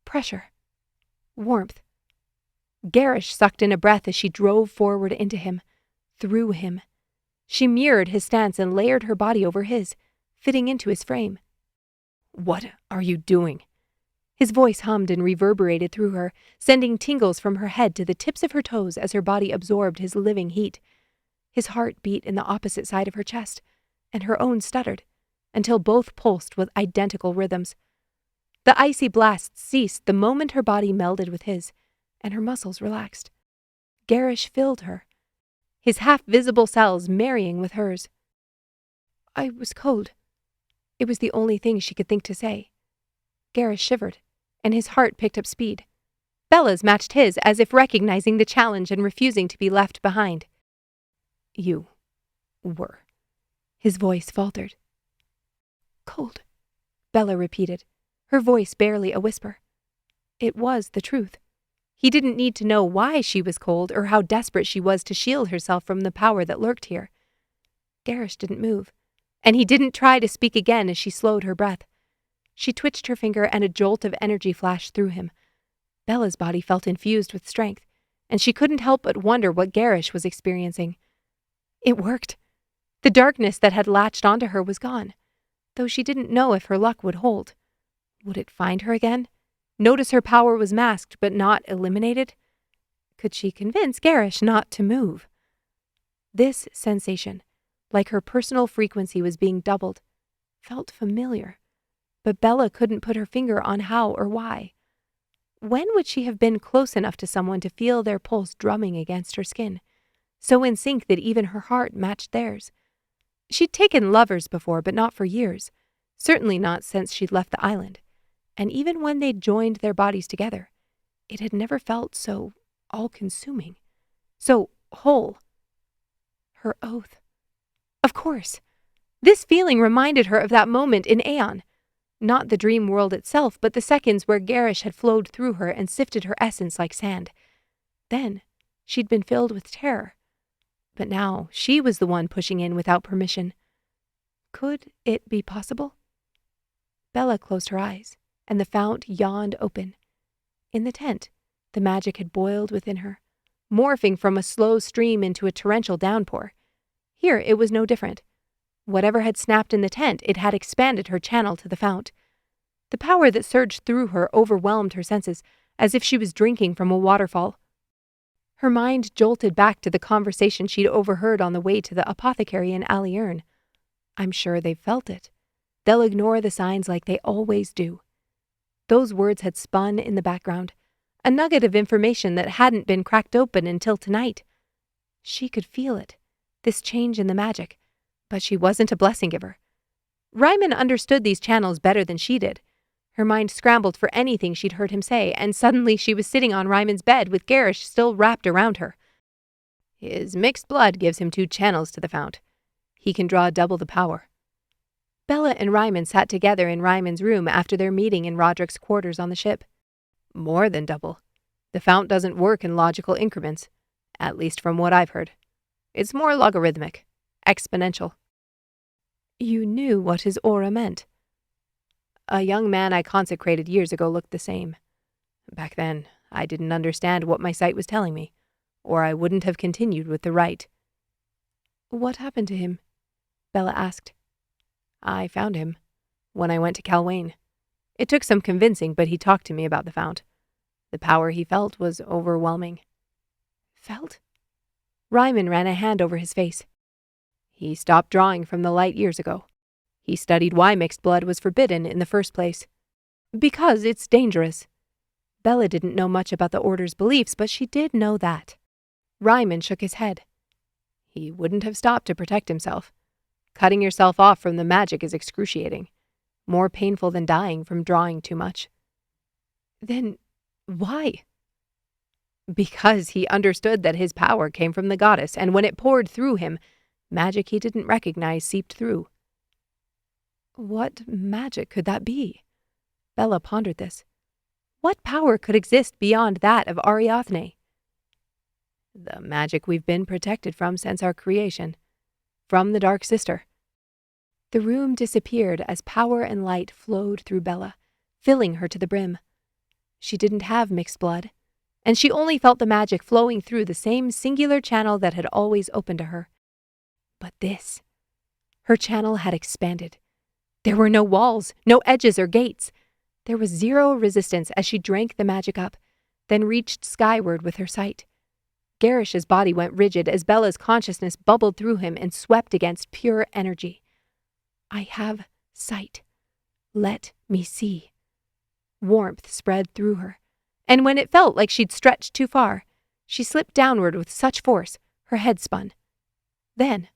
[SPEAKER 2] pressure. Warmth. Gerrish sucked in a breath as she drove forward into him, through him. She mirrored his stance and layered her body over his, fitting into his frame. What are you doing? His voice hummed and reverberated through her, sending tingles from her head to the tips of her toes as her body absorbed his living heat. His heart beat in the opposite side of her chest, and her own stuttered, until both pulsed with identical rhythms. The icy blasts ceased the moment her body melded with his, and her muscles relaxed. Gerrish filled her, his half-visible cells marrying with hers. I was cold. It was the only thing she could think to say. Gerrish shivered, and his heart picked up speed. Bella's matched his as if recognizing the challenge and refusing to be left behind. You were. His voice faltered. Cold, Bella repeated, her voice barely a whisper. It was the truth. He didn't need to know why she was cold or how desperate she was to shield herself from the power that lurked here.
[SPEAKER 1] Gerrish didn't move, and he didn't try to speak again as she slowed her breath. She twitched her finger and a jolt of energy flashed through him. Bella's body felt infused with strength, and she couldn't help but wonder what Gerrish was experiencing. It worked. The darkness that had latched onto her was gone, though she didn't know if her luck would hold. Would it find her again? Notice her power was masked but not eliminated? Could she convince Gerrish not to move? This sensation, like her personal frequency was being doubled, felt familiar, but Bella couldn't put her finger on how or why. When would she have been close enough to someone to feel their pulse drumming against her skin, so in sync that even her heart matched theirs? She'd taken lovers before, but not for years, certainly not since she'd left the island, and even when they'd joined their bodies together, it had never felt so all-consuming, so whole. Her oath. Of course. This feeling reminded her of that moment in Aeon. Not the dream world itself, but the seconds where Gerrish had flowed through her and sifted her essence like sand. Then, she'd been filled with terror. But now, she was the one pushing in without permission. Could it be possible? Bella closed her eyes, and the fount yawned open. In the tent, the magic had boiled within her, morphing from a slow stream into a torrential downpour. Here, it was no different. Whatever had snapped in the tent, it had expanded her channel to the fount. The power that surged through her overwhelmed her senses, as if she was drinking from a waterfall. Her mind jolted back to the conversation she'd overheard on the way to the apothecary in Ariathne. I'm sure they've felt it. They'll ignore the signs like they always do. Those words had spun in the background, a nugget of information that hadn't been cracked open until tonight. She could feel it, this change in the magic, but she wasn't a blessing giver. Reiman understood these channels better than she did. Her mind scrambled for anything she'd heard him say, and suddenly she was sitting on Reiman's bed with Gerrish still wrapped around her. His mixed blood gives him 2 channels to the fount. He can draw double the power. Bella and Reiman sat together in Reiman's room after their meeting in Roderick's quarters on the ship. More than double. The fount doesn't work in logical increments, at least from what I've heard. It's more logarithmic, exponential. You knew what his aura meant. A young man I consecrated years ago looked the same. Back then, I didn't understand what my sight was telling me, or I wouldn't have continued with the rite. What happened to him? Bella asked. I found him when I went to Calwain. It took some convincing, but he talked to me about the fount. The power he felt was overwhelming. Felt? Reiman ran a hand over his face. He stopped drawing from the light years ago. He studied why mixed blood was forbidden in the first place. Because it's dangerous. Bella didn't know much about the Order's beliefs, but she did know that. Reiman shook his head. He wouldn't have stopped to protect himself. Cutting yourself off from the magic is excruciating. More painful than dying from drawing too much. Then, why? Because he understood that his power came from the goddess, and when it poured through him, magic he didn't recognize seeped through. What magic could that be? Bella pondered this. What power could exist beyond that of Ariathne? The magic we've been protected from since our creation. From the Dark Sister. The room disappeared as power and light flowed through Bella, filling her to the brim. She didn't have mixed blood, and she only felt the magic flowing through the same singular channel that had always opened to her. But this, her channel had expanded. There were no walls, no edges or gates. There was zero resistance as she drank the magic up, then reached skyward with her sight. Gerrish's body went rigid as Bella's consciousness bubbled through him and swept against pure energy. I have sight. Let me see. Warmth spread through her, and when it felt like she'd stretched too far, she slipped downward with such force, her head spun. Then,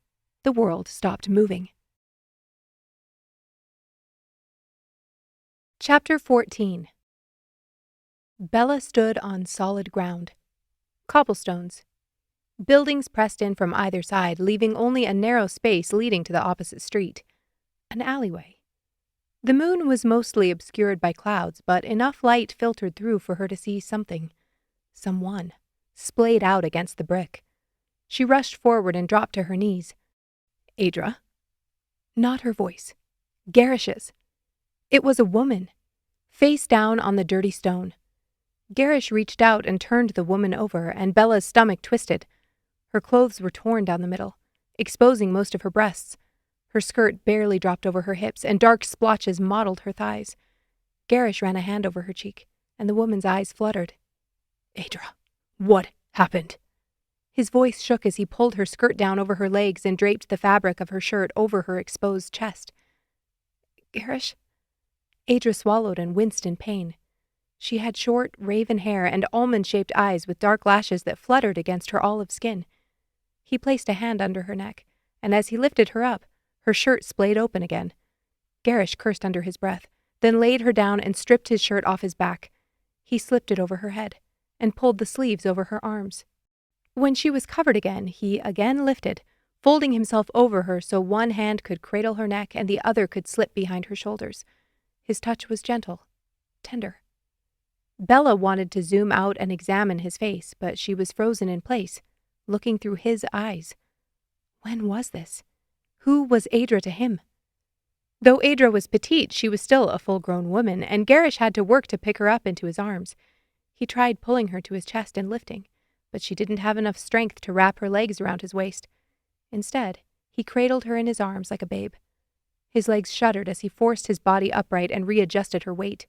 [SPEAKER 1] the world stopped moving. Chapter 14. Bella stood on solid ground. Cobblestones. Buildings pressed in from either side, leaving only a narrow space leading to the opposite street. An alleyway. The moon was mostly obscured by clouds, but enough light filtered through for her to see something. Someone. Splayed out against the brick. She rushed forward and dropped to her knees.
[SPEAKER 2] Aedra?
[SPEAKER 1] Not her voice. Gerrish's. It was a woman, face down on the dirty stone. Gerrish reached out and turned the woman over, and Bella's stomach twisted. Her clothes were torn down the middle, exposing most of her breasts. Her skirt barely dropped over her hips, and dark splotches mottled her thighs. Gerrish ran a hand over her cheek, and the woman's eyes fluttered.
[SPEAKER 2] Aedra, what happened?
[SPEAKER 1] His voice shook as he pulled her skirt down over her legs and draped the fabric of her shirt over her exposed chest. Gerrish? Aedra swallowed and winced in pain. She had short, raven hair and almond-shaped eyes with dark lashes that fluttered against her olive skin. He placed a hand under her neck, and as he lifted her up, her shirt splayed open again. Gerrish cursed under his breath, then laid her down and stripped his shirt off his back. He slipped it over her head and pulled the sleeves over her arms. When she was covered again, he again lifted, folding himself over her so one hand could cradle her neck and the other could slip behind her shoulders. His touch was gentle, tender. Bella wanted to zoom out and examine his face, but she was frozen in place, looking through his eyes. When was this? Who was Aedra to him? Though Aedra was petite, she was still a full-grown woman, and Gerrish had to work to pick her up into his arms. He tried pulling her to his chest and lifting, but she didn't have enough strength to wrap her legs around his waist. Instead, he cradled her in his arms like a babe. His legs shuddered as he forced his body upright and readjusted her weight.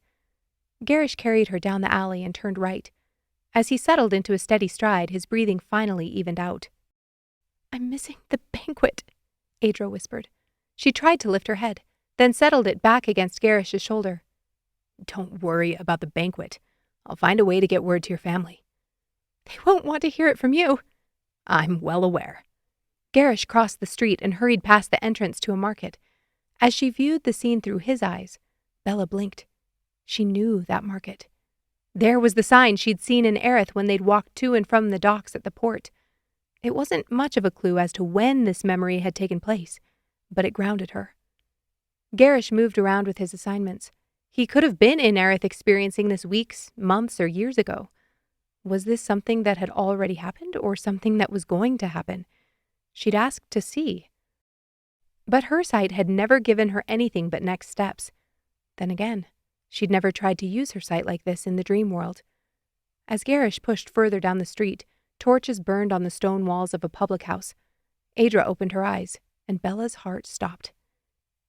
[SPEAKER 1] Gerrish carried her down the alley and turned right. As he settled into a steady stride, his breathing finally evened out. "I'm missing the banquet," Aedra whispered. She tried to lift her head, then settled it back against Gerrish's shoulder.
[SPEAKER 2] "Don't worry about the banquet. I'll find a way to get word to your family."
[SPEAKER 1] "They won't want to hear it from you."
[SPEAKER 2] "I'm well aware."
[SPEAKER 1] Gerrish crossed the street and hurried past the entrance to a market. As she viewed the scene through his eyes, Bella blinked. She knew that market. There was the sign she'd seen in Ariathne when they'd walked to and from the docks at the port. It wasn't much of a clue as to when this memory had taken place, but it grounded her. Gerrish moved around with his assignments. He could have been in Ariathne experiencing this weeks, months, or years ago. Was this something that had already happened, or something that was going to happen? She'd asked to see. But her sight had never given her anything but next steps. Then again, she'd never tried to use her sight like this in the dream world. As Gerrish pushed further down the street, torches burned on the stone walls of a public house. Aedra opened her eyes, and Bella's heart stopped.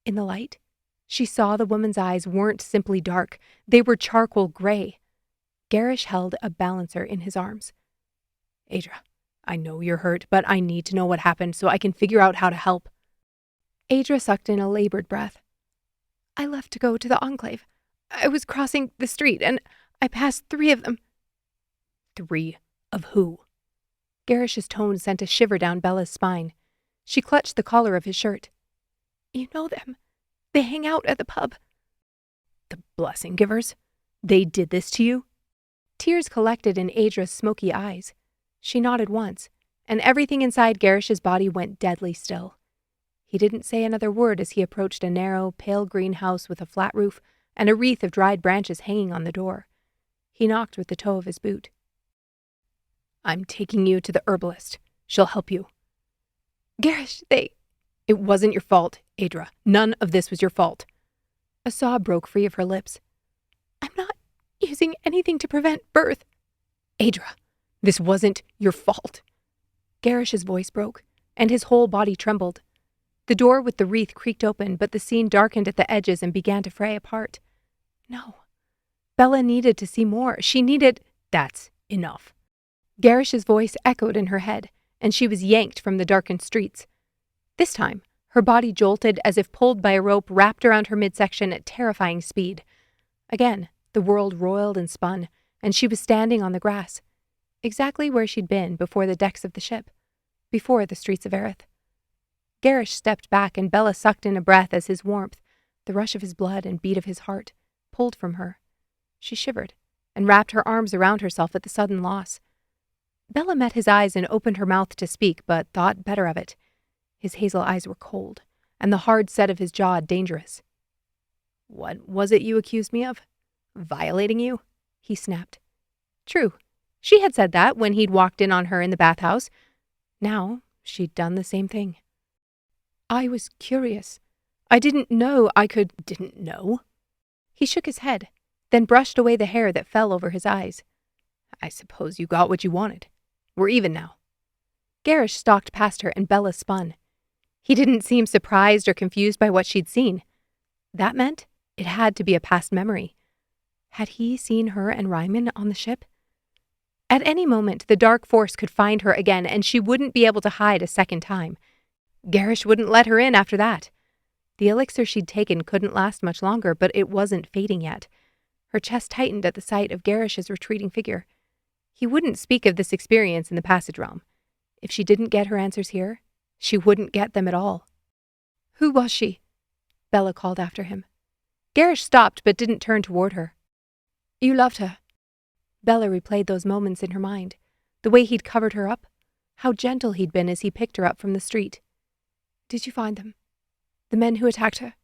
[SPEAKER 1] In the light, she saw the woman's eyes weren't simply dark, they were charcoal gray. Gerrish held a balancer in his arms.
[SPEAKER 2] "Aedra, I know you're hurt, but I need to know what happened so I can figure out how to help."
[SPEAKER 1] Aedra sucked in a labored breath. "I left to go to the Enclave. I was crossing the street, and I passed 3 of them."
[SPEAKER 2] "3 of who?"
[SPEAKER 1] Gerrish's tone sent a shiver down Bella's spine. She clutched the collar of his shirt. "You know them. They hang out at the pub."
[SPEAKER 2] "The blessing givers? They did this to you?"
[SPEAKER 1] Tears collected in Aedra's smoky eyes. She nodded once, and everything inside Gerrish's body went deadly still. He didn't say another word as he approached a narrow, pale green house with a flat roof and a wreath of dried branches hanging on the door. He knocked with the toe of his boot.
[SPEAKER 2] "I'm taking you to the herbalist. She'll help you."
[SPEAKER 1] "Gerrish,
[SPEAKER 2] It wasn't your fault, Aedra. None of this was your fault."
[SPEAKER 1] A sob broke free of her lips. "I'm not using anything to prevent birth."
[SPEAKER 2] "Aedra, this wasn't your fault."
[SPEAKER 1] Gerrish's voice broke, and his whole body trembled. The door with the wreath creaked open, but the scene darkened at the edges and began to fray apart. No. Bella needed to see more. She needed—
[SPEAKER 2] "That's enough."
[SPEAKER 1] Gerrish's voice echoed in her head, and she was yanked from the darkened streets. This time, her body jolted as if pulled by a rope wrapped around her midsection at terrifying speed. Again, the world roiled and spun, and she was standing on the grass, exactly where she'd been before the decks of the ship, before the streets of Ariathne. Gerrish stepped back, and Bella sucked in a breath as his warmth, the rush of his blood and beat of his heart, pulled from her. She shivered and wrapped her arms around herself at the sudden loss. Bella met his eyes and opened her mouth to speak, but thought better of it. His hazel eyes were cold, and the hard set of his jaw dangerous.
[SPEAKER 2] "What was it you accused me of? Violating you?"
[SPEAKER 1] he snapped. True. She had said that when he'd walked in on her in the bathhouse. Now, she'd done the same thing. I was curious. I didn't know I could—
[SPEAKER 2] Didn't know?
[SPEAKER 1] He shook his head, then brushed away the hair that fell over his eyes.
[SPEAKER 2] I suppose you got what you wanted. We're even now.
[SPEAKER 1] Gerrish stalked past her and Bella spun. He didn't seem surprised or confused by what she'd seen. That meant it had to be a past memory. Had he seen her and Reiman on the ship? At any moment, the dark force could find her again, and she wouldn't be able to hide a second time. Gerrish wouldn't let her in after that. The elixir she'd taken couldn't last much longer, but it wasn't fading yet. Her chest tightened at the sight of Gerrish's retreating figure. He wouldn't speak of this experience in the passage realm. If she didn't get her answers here, she wouldn't get them at all. Who was she? Bella called after him. Gerrish stopped but didn't turn toward her. You loved her. Bella replayed those moments in her mind. The way he'd covered her up. How gentle he'd been as he picked her up from the street. Did you find them? The men who attacked her?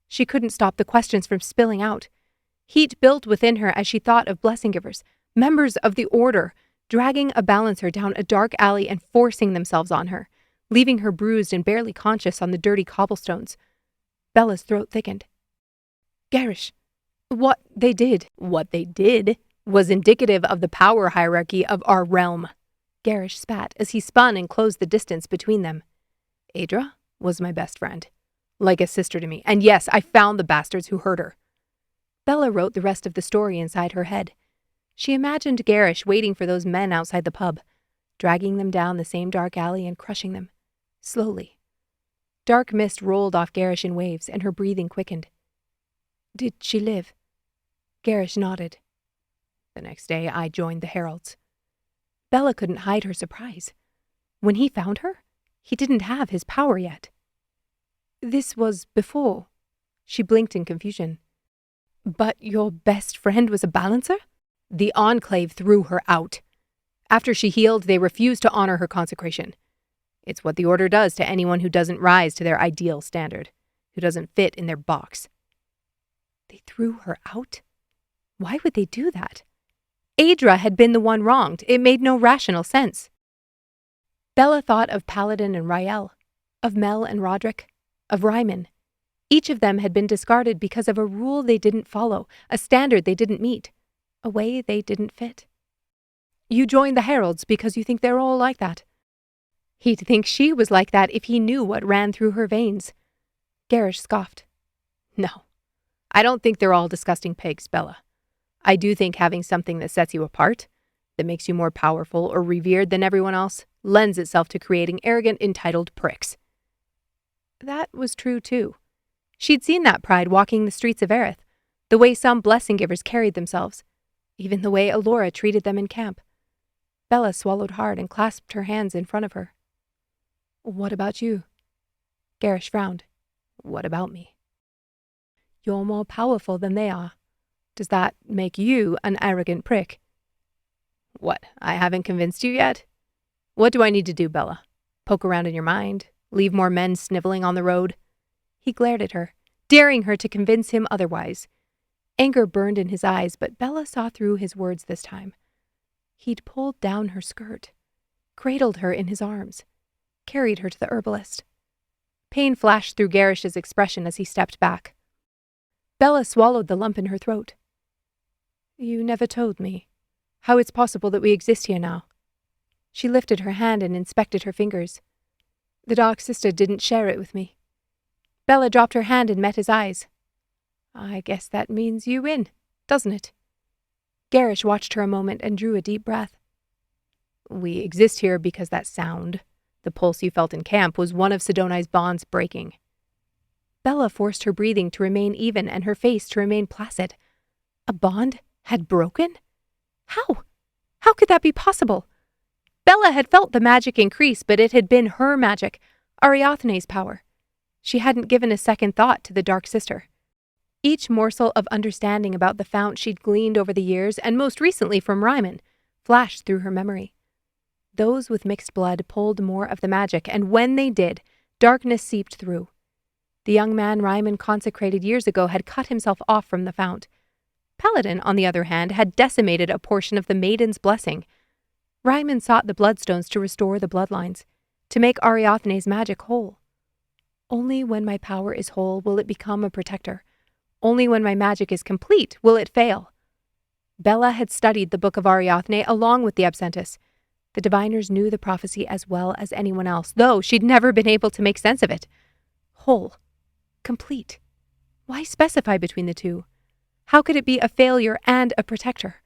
[SPEAKER 1] She couldn't stop the questions from spilling out. Heat built within her as she thought of blessing givers, members of the Order, dragging a balancer down a dark alley and forcing themselves on her, leaving her bruised and barely conscious on the dirty cobblestones. Bella's throat thickened. Gerrish, what they did was indicative of the power hierarchy of our realm. Gerrish spat as he spun and closed the distance between them. Adra was my best friend, like a sister to me, and yes, I found the bastards who hurt her. Bella wrote the rest of the story inside her head. She imagined Gerrish waiting for those men outside the pub, dragging them down the same dark alley and crushing them, slowly. Dark mist rolled off Gerrish in waves, and her breathing quickened. Did she live? Gerrish nodded. The next day, I joined the Heralds. Bella couldn't hide her surprise. When he found her, he didn't have his power yet. This was before. She blinked in confusion. But your best friend was a balancer? The Enclave threw her out. After she healed, they refused to honor her consecration. It's what the Order does to anyone who doesn't rise to their ideal standard, who doesn't fit in their box. They threw her out? Why would they do that? Adra had been the one wronged. It made no rational sense. Bella thought of Paladin and Rael, of Mel and Roderick, of Reiman. Each of them had been discarded because of a rule they didn't follow, a standard they didn't meet, a way they didn't fit. You joined the Heralds because you think they're all like that. He'd think she was like that if he knew what ran through her veins. Gerrish scoffed. No, I don't think they're all disgusting pigs, Bella. I do think having something that sets you apart, that makes you more powerful or revered than everyone else, lends itself to creating arrogant, entitled pricks. That was true, too. She'd seen that pride walking the streets of Aerith, the way some blessing givers carried themselves, even the way Alora treated them in camp. Bella swallowed hard and clasped her hands in front of her. What about you? Gerrish frowned. What about me? You're more powerful than they are. Does that make you an arrogant prick? What, I haven't convinced you yet? What do I need to do, Bella? Poke around in your mind? Leave more men sniveling on the road? He glared at her, daring her to convince him otherwise. Anger burned in his eyes, but Bella saw through his words this time. He'd pulled down her skirt, cradled her in his arms, carried her to the herbalist. Pain flashed through Gerrish's expression as he stepped back. Bella swallowed the lump in her throat. You never told me how it's possible that we exist here now. She lifted her hand and inspected her fingers. The Dark Sister didn't share it with me. Bella dropped her hand and met his eyes. I guess that means you win, doesn't it? Gerrish watched her a moment and drew a deep breath. We exist here because that sound, the pulse you felt in camp, was one of Sidoni's bonds breaking. Bella forced her breathing to remain even and her face to remain placid. A bond had broken? How? How could that be possible? Bella had felt the magic increase, but it had been her magic, Ariathne's power. She hadn't given a second thought to the Dark Sister. Each morsel of understanding about the fount she'd gleaned over the years, and most recently from Reiman, flashed through her memory. Those with mixed blood pulled more of the magic, and when they did, darkness seeped through. The young man Reiman consecrated years ago had cut himself off from the fount. Paladin, on the other hand, had decimated a portion of the Maiden's blessing. Reiman sought the bloodstones to restore the bloodlines, to make Ariathne's magic whole. Only when my power is whole will it become a protector. Only when my magic is complete will it fail. Bella had studied the Book of Ariathne along with the Absentus. The diviners knew the prophecy as well as anyone else, though she'd never been able to make sense of it. Whole. Complete. Why specify between the two? How could it be a failure and a protector?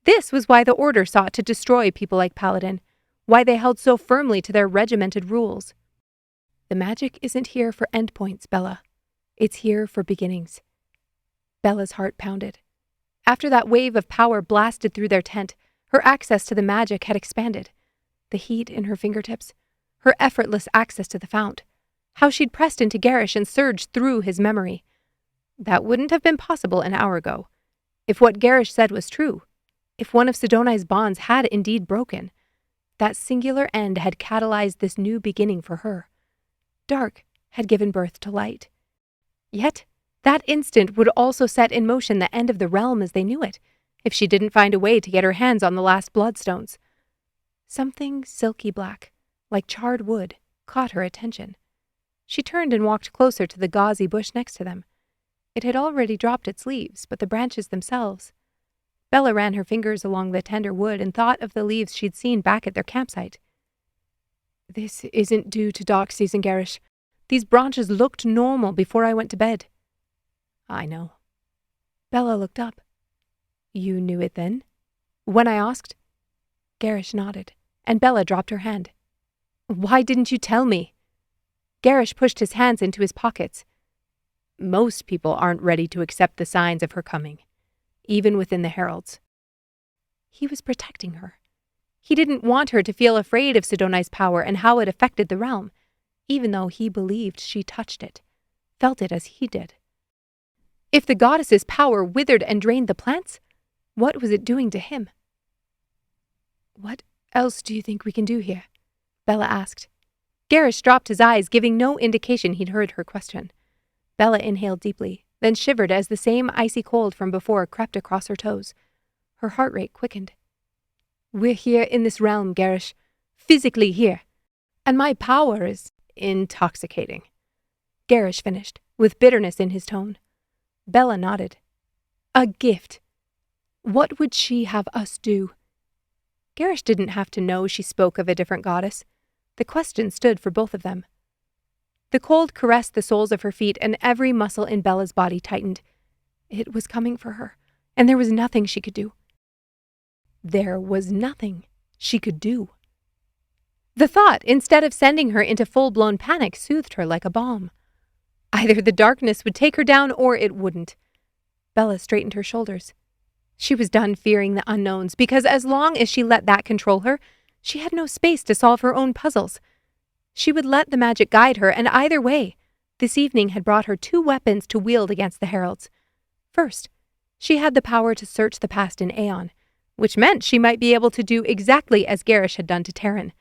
[SPEAKER 1] This was why the Order sought to destroy people like Paladin, why they held so firmly to their regimented rules. The magic isn't here for endpoints, Bella. It's here for beginnings. Bella's heart pounded. After that wave of power blasted through their tent, her access to the magic had expanded. The heat in her fingertips, her effortless access to the fount, how she'd pressed into Gerrish and surged through his memory. That wouldn't have been possible an hour ago. If what Gerrish said was true, if one of Sidoni's bonds had indeed broken, that singular end had catalyzed this new beginning for her. Dark had given birth to light. Yet, that instant would also set in motion the end of the realm as they knew it, if she didn't find a way to get her hands on the last bloodstones. Something silky black, like charred wood, caught her attention. She turned and walked closer to the gauzy bush next to them. It had already dropped its leaves, but the branches themselves. Bella ran her fingers along the tender wood and thought of the leaves she'd seen back at their campsite. This isn't due to dark season, Gerrish. These branches looked normal before I went to bed. I know. Bella looked up. You knew it then? When I asked? Gerrish nodded, and Bella dropped her hand. Why didn't you tell me? Gerrish pushed his hands into his pockets. Most people aren't ready to accept the signs of her coming, even within the Heralds. He was protecting her. He didn't want her to feel afraid of Sidoni's power and how it affected the realm, even though he believed she touched it, felt it as he did. If the goddess's power withered and drained the plants, what was it doing to him? What else do you think we can do here? Bella asked. Gerrish dropped his eyes, giving no indication he'd heard her question. Bella inhaled deeply, then shivered as the same icy cold from before crept across her toes. Her heart rate quickened. We're here in this realm, Gerrish. Physically here. And my power is intoxicating. Gerrish finished, with bitterness in his tone. Bella nodded. A gift. What would she have us do? Gerrish didn't have to know she spoke of a different goddess. The question stood for both of them. The cold caressed the soles of her feet, and every muscle in Bella's body tightened. It was coming for her, and there was nothing she could do. There was nothing she could do. The thought, instead of sending her into full-blown panic, soothed her like a balm. Either the darkness would take her down or it wouldn't. Bella straightened her shoulders. She was done fearing the unknowns, because as long as she let that control her, she had no space to solve her own puzzles. She would let the magic guide her, and either way, this evening had brought her two weapons to wield against the Heralds. First, she had the power to search the past in Aeon, which meant she might be able to do exactly as Gerrish had done to Terran.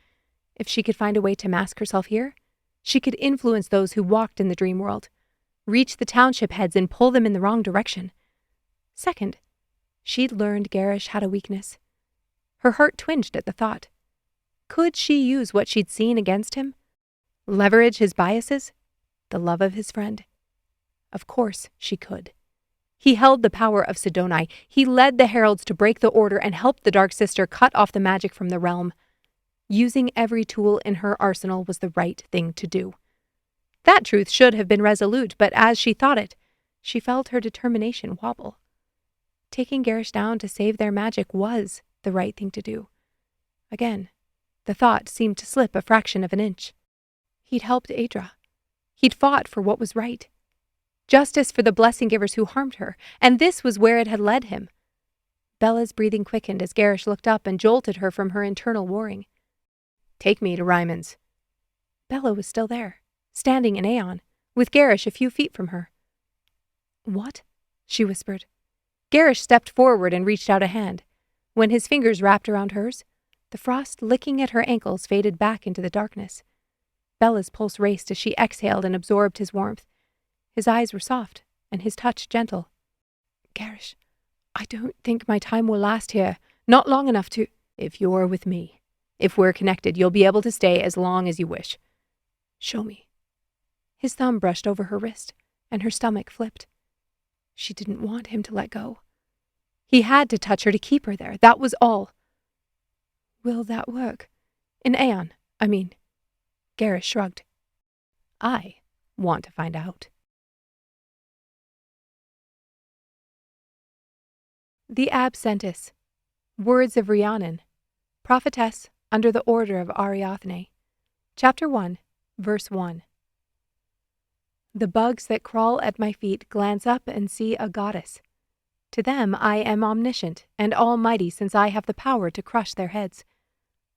[SPEAKER 1] If she could find a way to mask herself here, she could influence those who walked in the dream world, reach the township heads and pull them in the wrong direction. Second, she'd learned Gerrish had a weakness. Her heart twinged at the thought. Could she use what she'd seen against him? Leverage his biases? The love of his friend? Of course she could. He held the power of Sidoni. He led the Heralds to break the order and helped the Dark Sister cut off the magic from the realm. Using every tool in her arsenal was the right thing to do. That truth should have been resolute, but as she thought it, she felt her determination wobble. Taking Gerrish down to save their magic was the right thing to do. Again, the thought seemed to slip a fraction of an inch. He'd helped Aedra. He'd fought for what was right. Justice for the blessing givers who harmed her, and this was where it had led him. Bella's breathing quickened as Gerrish looked up and jolted her from her internal warring. Take me to Reiman's. Bella was still there, standing in Aeon, with Gerrish a few feet from her. What? She whispered. Gerrish stepped forward and reached out a hand. When his fingers wrapped around hers, the frost licking at her ankles faded back into the darkness. Bella's pulse raced as she exhaled and absorbed his warmth. His eyes were soft, and his touch gentle. Gerrish, I don't think my time will last here. Not long enough to— If you're with me, if we're connected, you'll be able to stay as long as you wish. Show me. His thumb brushed over her wrist, and her stomach flipped. She didn't want him to let go. He had to touch her to keep her there, that was all. Will that work? In Aeon, I mean. Gerrish shrugged. I want to find out. The Absentis. Words of Rhiannon. Prophetess under the order of Ariathne. Chapter 1, verse 1. The bugs that crawl at my feet glance up and see a goddess. To them I am omniscient and almighty, since I have the power to crush their heads.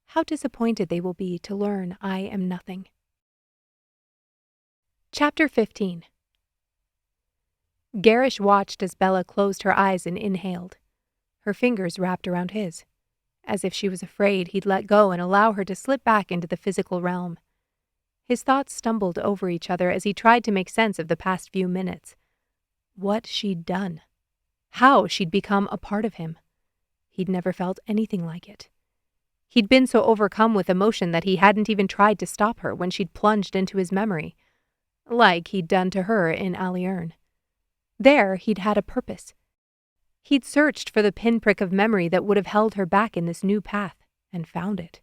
[SPEAKER 1] How disappointed they will be to learn I am nothing. Chapter 15. Gerrish watched as Bella closed her eyes and inhaled. Her fingers wrapped around his, as if she was afraid he'd let go and allow her to slip back into the physical realm. His thoughts stumbled over each other as he tried to make sense of the past few minutes. What she'd done. How she'd become a part of him. He'd never felt anything like it. He'd been so overcome with emotion that he hadn't even tried to stop her when she'd plunged into his memory, like he'd done to her in Aliern. There he'd had a purpose. He'd searched for the pinprick of memory that would have held her back in this new path, and found it.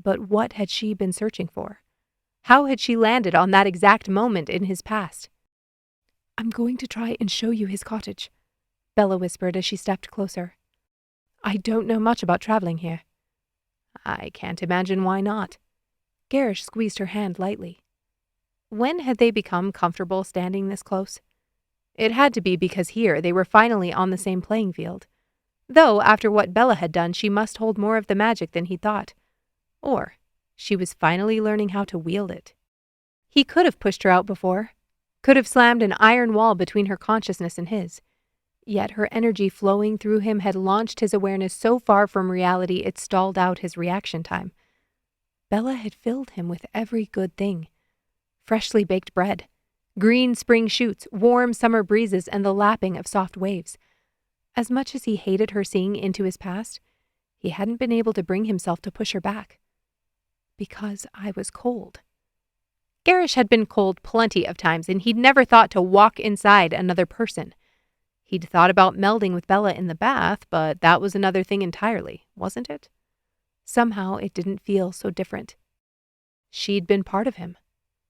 [SPEAKER 1] But what had she been searching for? How had she landed on that exact moment in his past? I'm going to try and show you his cottage, Bella whispered as she stepped closer. I don't know much about traveling here. I can't imagine why not. Gerrish squeezed her hand lightly. When had they become comfortable standing this close? It had to be because here they were finally on the same playing field. Though, after what Bella had done, she must hold more of the magic than he thought. Or she was finally learning how to wield it. He could have pushed her out before, could have slammed an iron wall between her consciousness and his. Yet her energy flowing through him had launched his awareness so far from reality it stalled out his reaction time. Bella had filled him with every good thing. Freshly baked bread, green spring shoots, warm summer breezes, and the lapping of soft waves. As much as he hated her seeing into his past, he hadn't been able to bring himself to push her back. Because I was cold. Gerrish had been cold plenty of times, and he'd never thought to walk inside another person. He'd thought about melding with Bella in the bath, but that was another thing entirely, wasn't it? Somehow it didn't feel so different. She'd been part of him.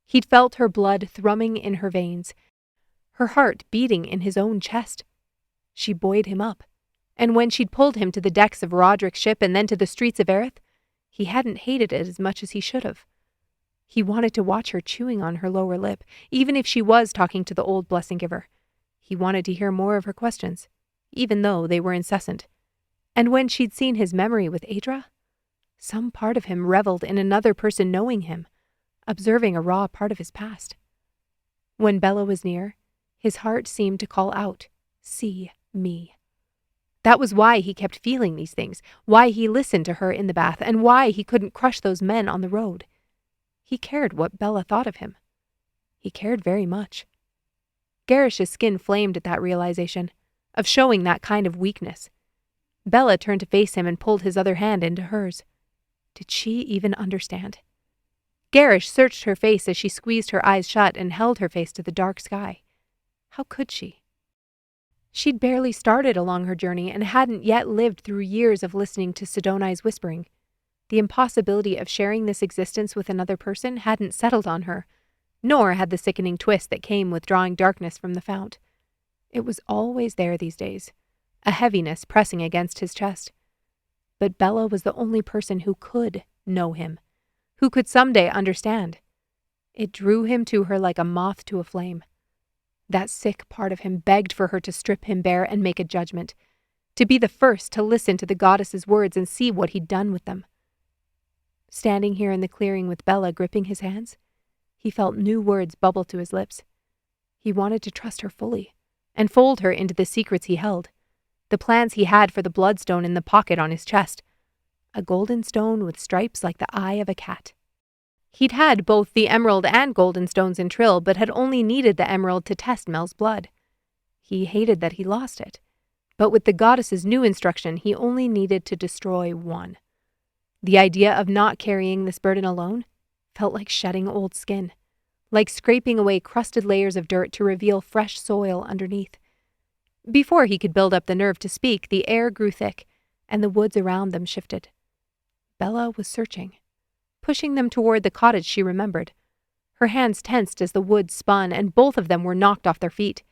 [SPEAKER 1] He'd felt her blood thrumming in her veins, her heart beating in his own chest. She buoyed him up, and when she'd pulled him to the decks of Roderick's ship and then to the streets of Erith, he hadn't hated it as much as he should have. He wanted to watch her chewing on her lower lip, even if she was talking to the old blessing giver. He wanted to hear more of her questions, even though they were incessant. And when she'd seen his memory with Adra, some part of him reveled in another person knowing him, observing a raw part of his past. When Bella was near, his heart seemed to call out, "See me." That was why he kept feeling these things, why he listened to her in the bath, and why he couldn't crush those men on the road. He cared what Bella thought of him. He cared very much. Gerrish's skin flamed at that realization, of showing that kind of weakness. Bella turned to face him and pulled his other hand into hers. Did she even understand? Gerrish searched her face as she squeezed her eyes shut and held her face to the dark sky. How could she? She'd barely started along her journey and hadn't yet lived through years of listening to Sidoni's whispering. The impossibility of sharing this existence with another person hadn't settled on her, nor had the sickening twist that came with drawing darkness from the fount. It was always there these days, a heaviness pressing against his chest. But Bella was the only person who could know him, who could someday understand. It drew him to her like a moth to a flame. That sick part of him begged for her to strip him bare and make a judgment, to be the first to listen to the goddess's words and see what he'd done with them. Standing here in the clearing with Bella gripping his hands, he felt new words bubble to his lips. He wanted to trust her fully, and fold her into the secrets he held, the plans he had for the bloodstone in the pocket on his chest, a golden stone with stripes like the eye of a cat. He'd had both the emerald and golden stones in Trill, but had only needed the emerald to test Mel's blood. He hated that he lost it, but with the goddess's new instruction, he only needed to destroy one. The idea of not carrying this burden alone felt like shedding old skin, like scraping away crusted layers of dirt to reveal fresh soil underneath. Before he could build up the nerve to speak, the air grew thick, and the woods around them shifted. Bella was searching, pushing them toward the cottage she remembered. Her hands tensed as the woods spun, and both of them were knocked off their feet.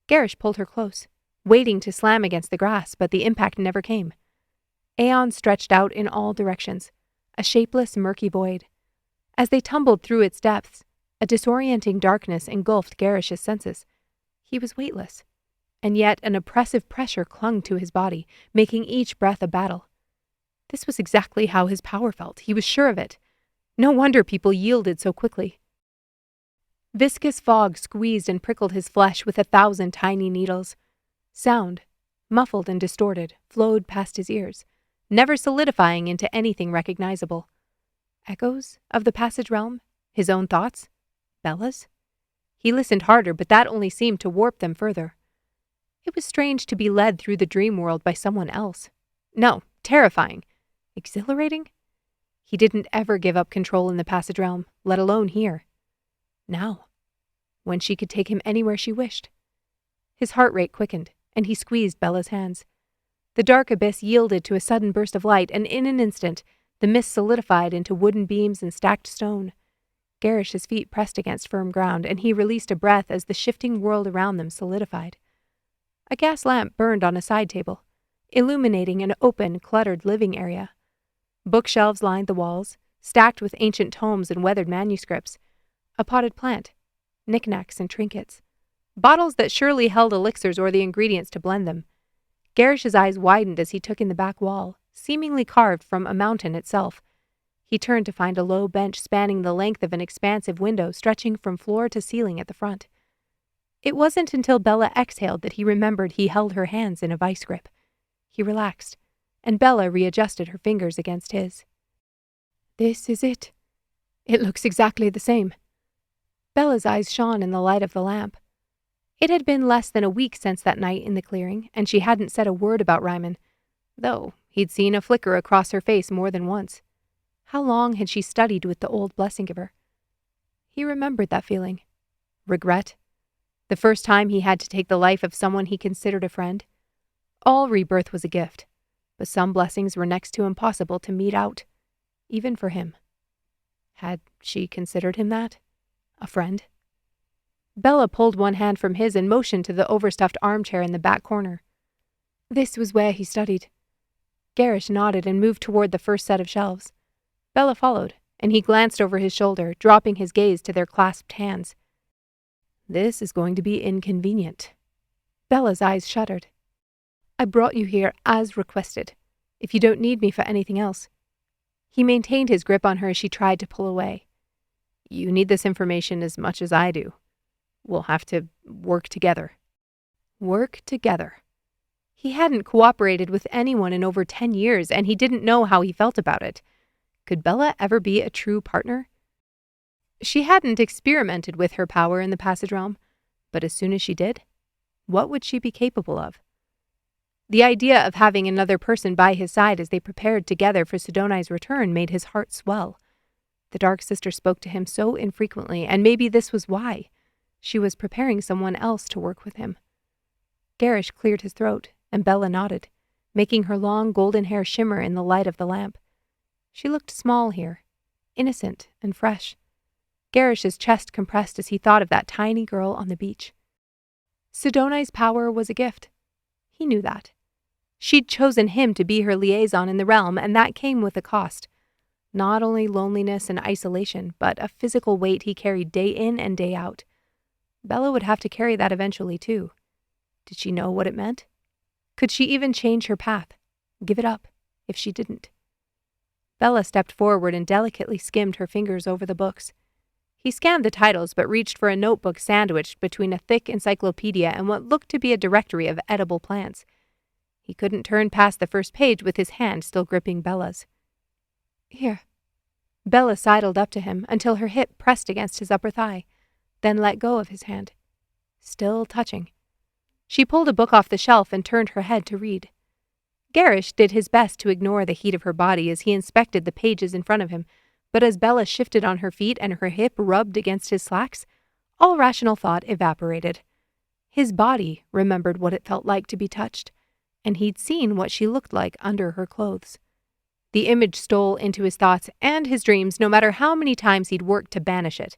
[SPEAKER 1] Gerrish pulled her close, waiting to slam against the grass, but the impact never came. Aeon stretched out in all directions, a shapeless, murky void. As they tumbled through its depths, a disorienting darkness engulfed Gerrish's senses. He was weightless, and yet an oppressive pressure clung to his body, making each breath a battle. This was exactly how his power felt. He was sure of it. No wonder people yielded so quickly. Viscous fog squeezed and prickled his flesh with 1,000 tiny needles. Sound, muffled and distorted, flowed past his ears, never solidifying into anything recognizable. Echoes of the passage realm? His own thoughts? Bella's? He listened harder, but that only seemed to warp them further. It was strange to be led through the dream world by someone else. No, terrifying. Exhilarating? He didn't ever give up control in the passage realm, let alone here. Now, when she could take him anywhere she wished. His heart rate quickened, and he squeezed Bella's hands. The dark abyss yielded to a sudden burst of light, and in an instant, the mist solidified into wooden beams and stacked stone. Gerrish's feet pressed against firm ground, and he released a breath as the shifting world around them solidified. A gas lamp burned on a side table, illuminating an open, cluttered living area. Bookshelves lined the walls, stacked with ancient tomes and weathered manuscripts. A potted plant, knickknacks and trinkets. Bottles that surely held elixirs or the ingredients to blend them. Gerrish's eyes widened as he took in the back wall, seemingly carved from a mountain itself. He turned to find a low bench spanning the length of an expansive window stretching from floor to ceiling at the front. It wasn't until Bella exhaled that he remembered he held her hands in a vice grip. He relaxed, and Bella readjusted her fingers against his. "This is it. It looks exactly the same." Bella's eyes shone in the light of the lamp. It had been less than a week since that night in the clearing, and she hadn't said a word about Reiman, though he'd seen a flicker across her face more than once. How long had she studied with the old blessing giver? He remembered that feeling. Regret. The first time he had to take the life of someone he considered a friend. All rebirth was a gift, but some blessings were next to impossible to mete out, even for him. Had she considered him that? A friend? Bella pulled one hand from his and motioned to the overstuffed armchair in the back corner. This was where he studied. Gerrish nodded and moved toward the first set of shelves. Bella followed, and he glanced over his shoulder, dropping his gaze to their clasped hands. This is going to be inconvenient. Bella's eyes shuddered. I brought you here as requested, if you don't need me for anything else. He maintained his grip on her as she tried to pull away. You need this information as much as I do. We'll have to work together. Work together. He hadn't cooperated with anyone in over 10 years, and he didn't know how he felt about it. Could Bella ever be a true partner? She hadn't experimented with her power in the passage realm, but as soon as she did, what would she be capable of? The idea of having another person by his side as they prepared together for Sidoni's return made his heart swell. The Dark Sister spoke to him so infrequently, and maybe this was why. She was preparing someone else to work with him. Gerrish cleared his throat, and Bella nodded, making her long golden hair shimmer in the light of the lamp. She looked small here, innocent and fresh. Gerrish's chest compressed as he thought of that tiny girl on the beach. Sidoni's power was a gift. He knew that. She'd chosen him to be her liaison in the realm, and that came with a cost. Not only loneliness and isolation, but a physical weight he carried day in and day out. Bella would have to carry that eventually, too. Did she know what it meant? Could she even change her path, give it up, if she didn't? Bella stepped forward and delicately skimmed her fingers over the books. He scanned the titles but reached for a notebook sandwiched between a thick encyclopedia and what looked to be a directory of edible plants. He couldn't turn past the first page with his hand still gripping Bella's. Here. Bella sidled up to him until her hip pressed against his upper thigh, then let go of his hand. Still touching. She pulled a book off the shelf and turned her head to read. Gerrish did his best to ignore the heat of her body as he inspected the pages in front of him,
[SPEAKER 2] But as Bella shifted on her feet and her hip rubbed against his slacks, all rational thought evaporated. His body remembered what it felt like to be touched, and he'd seen what she looked like under her clothes. The image stole into his thoughts and his dreams no matter how many times he'd worked to banish it.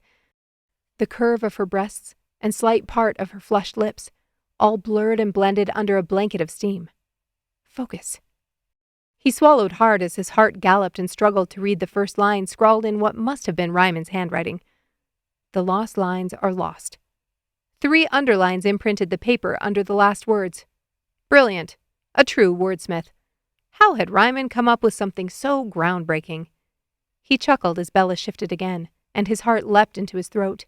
[SPEAKER 2] The curve of her breasts and slight part of her flushed lips, all blurred and blended under a blanket of steam. Focus. He swallowed hard as his heart galloped and struggled to read the first line scrawled in what must have been Reiman's handwriting. The lost lines are lost. 3 underlines imprinted the paper under the last words. Brilliant. A true wordsmith. How had Reiman come up with something so groundbreaking? He chuckled as Bella shifted again, and his heart leapt into his throat.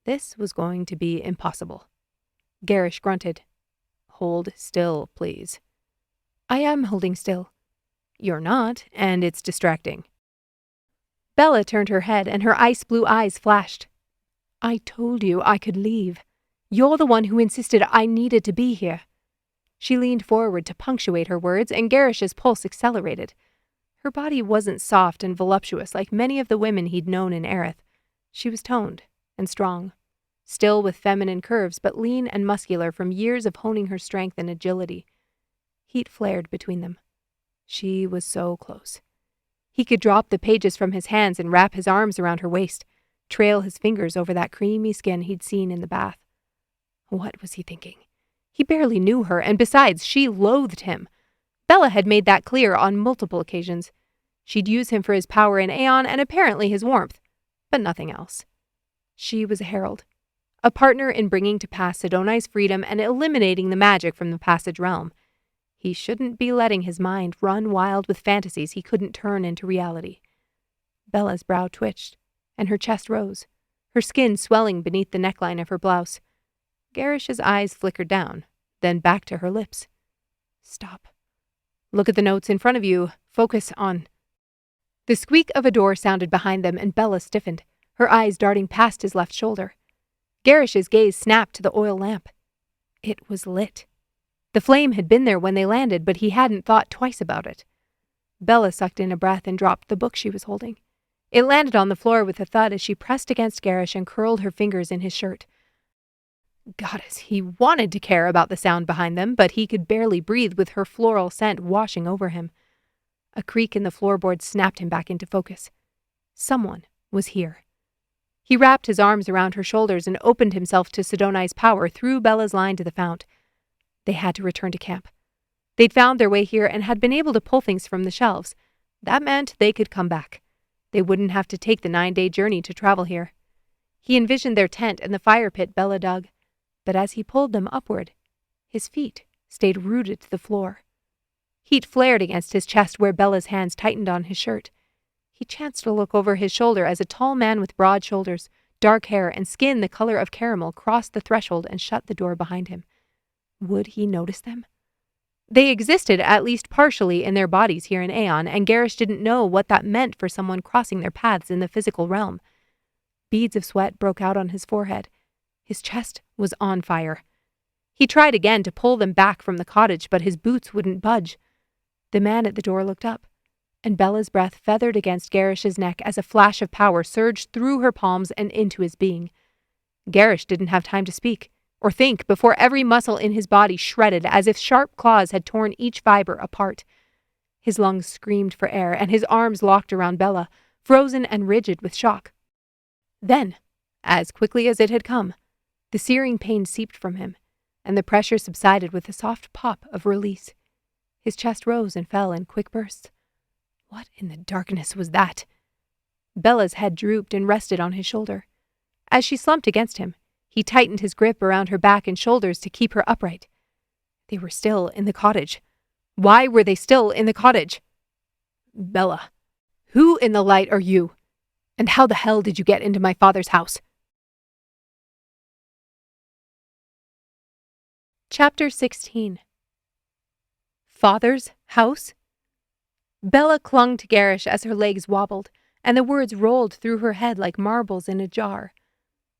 [SPEAKER 2] This was going to be impossible. Gerrish grunted. Hold still, please. I am holding still. You're not, and it's distracting. Bella turned her head, and her ice blue eyes flashed. I told you I could leave. You're the one who insisted I needed to be here. She leaned forward to punctuate her words, and Gerrish's pulse accelerated. Her body wasn't soft and voluptuous like many of the women he'd known in Ariathne. She was toned and strong, still with feminine curves, but lean and muscular from years of honing her strength and agility. Heat flared between them. She was so close. He could drop the pages from his hands and wrap his arms around her waist, trail his fingers over that creamy skin he'd seen in the bath. What was he thinking? He barely knew her, and besides, she loathed him. Bella had made that clear on multiple occasions. She'd use him for his power in Aeon and apparently his warmth, but nothing else. She was a herald, a partner in bringing to pass Sidoni's freedom and eliminating the magic from the Passage Realm. He shouldn't be letting his mind run wild with fantasies he couldn't turn into reality. Bella's brow twitched, and her chest rose, her skin swelling beneath the neckline of her blouse. Gerrish's eyes flickered down, then back to her lips. Stop. Look at the notes in front of you. Focus on... The squeak of a door sounded behind them, and Bella stiffened, her eyes darting past his left shoulder. Gerrish's gaze snapped to the oil lamp. It was lit. The flame had been there when they landed, but he hadn't thought twice about it. Bella sucked in a breath and dropped the book she was holding. It landed on the floor with a thud as she pressed against Gerrish and curled her fingers in his shirt. Goddess, he wanted to care about the sound behind them, but he could barely breathe with her floral scent washing over him. A creak in the floorboard snapped him back into focus. Someone was here. He wrapped his arms around her shoulders and opened himself to Sidoni's power through Bella's line to the fount. They had to return to camp. They'd found their way here and had been able to pull things from the shelves. That meant they could come back. They wouldn't have to take the 9-day journey to travel here. He envisioned their tent and the fire pit Bella dug. But as he pulled them upward, his feet stayed rooted to the floor. Heat flared against his chest where Bella's hands tightened on his shirt. He chanced to look over his shoulder as a tall man with broad shoulders, dark hair, and skin the color of caramel crossed the threshold and shut the door behind him. Would he notice them? They existed at least partially in their bodies here in Aeon, and Gerrish didn't know what that meant for someone crossing their paths in the physical realm. Beads of sweat broke out on his forehead. His chest was on fire. He tried again to pull them back from the cottage, but his boots wouldn't budge. The man at the door looked up, and Bella's breath feathered against Gerrish's neck as a flash of power surged through her palms and into his being. Gerrish didn't have time to speak or think before every muscle in his body shredded as if sharp claws had torn each fiber apart. His lungs screamed for air, and his arms locked around Bella, frozen and rigid with shock. Then, as quickly as it had come, the searing pain seeped from him, and the pressure subsided with a soft pop of release. His chest rose and fell in quick bursts. What in the darkness was that? Bella's head drooped and rested on his shoulder. As she slumped against him, he tightened his grip around her back and shoulders to keep her upright. They were still in the cottage. Why were they still in the cottage? Bella, who in the light are you? And how the hell did you get into my father's house? Chapter 16. Father's house? Bella clung to Gerrish as her legs wobbled, and the words rolled through her head like marbles in a jar.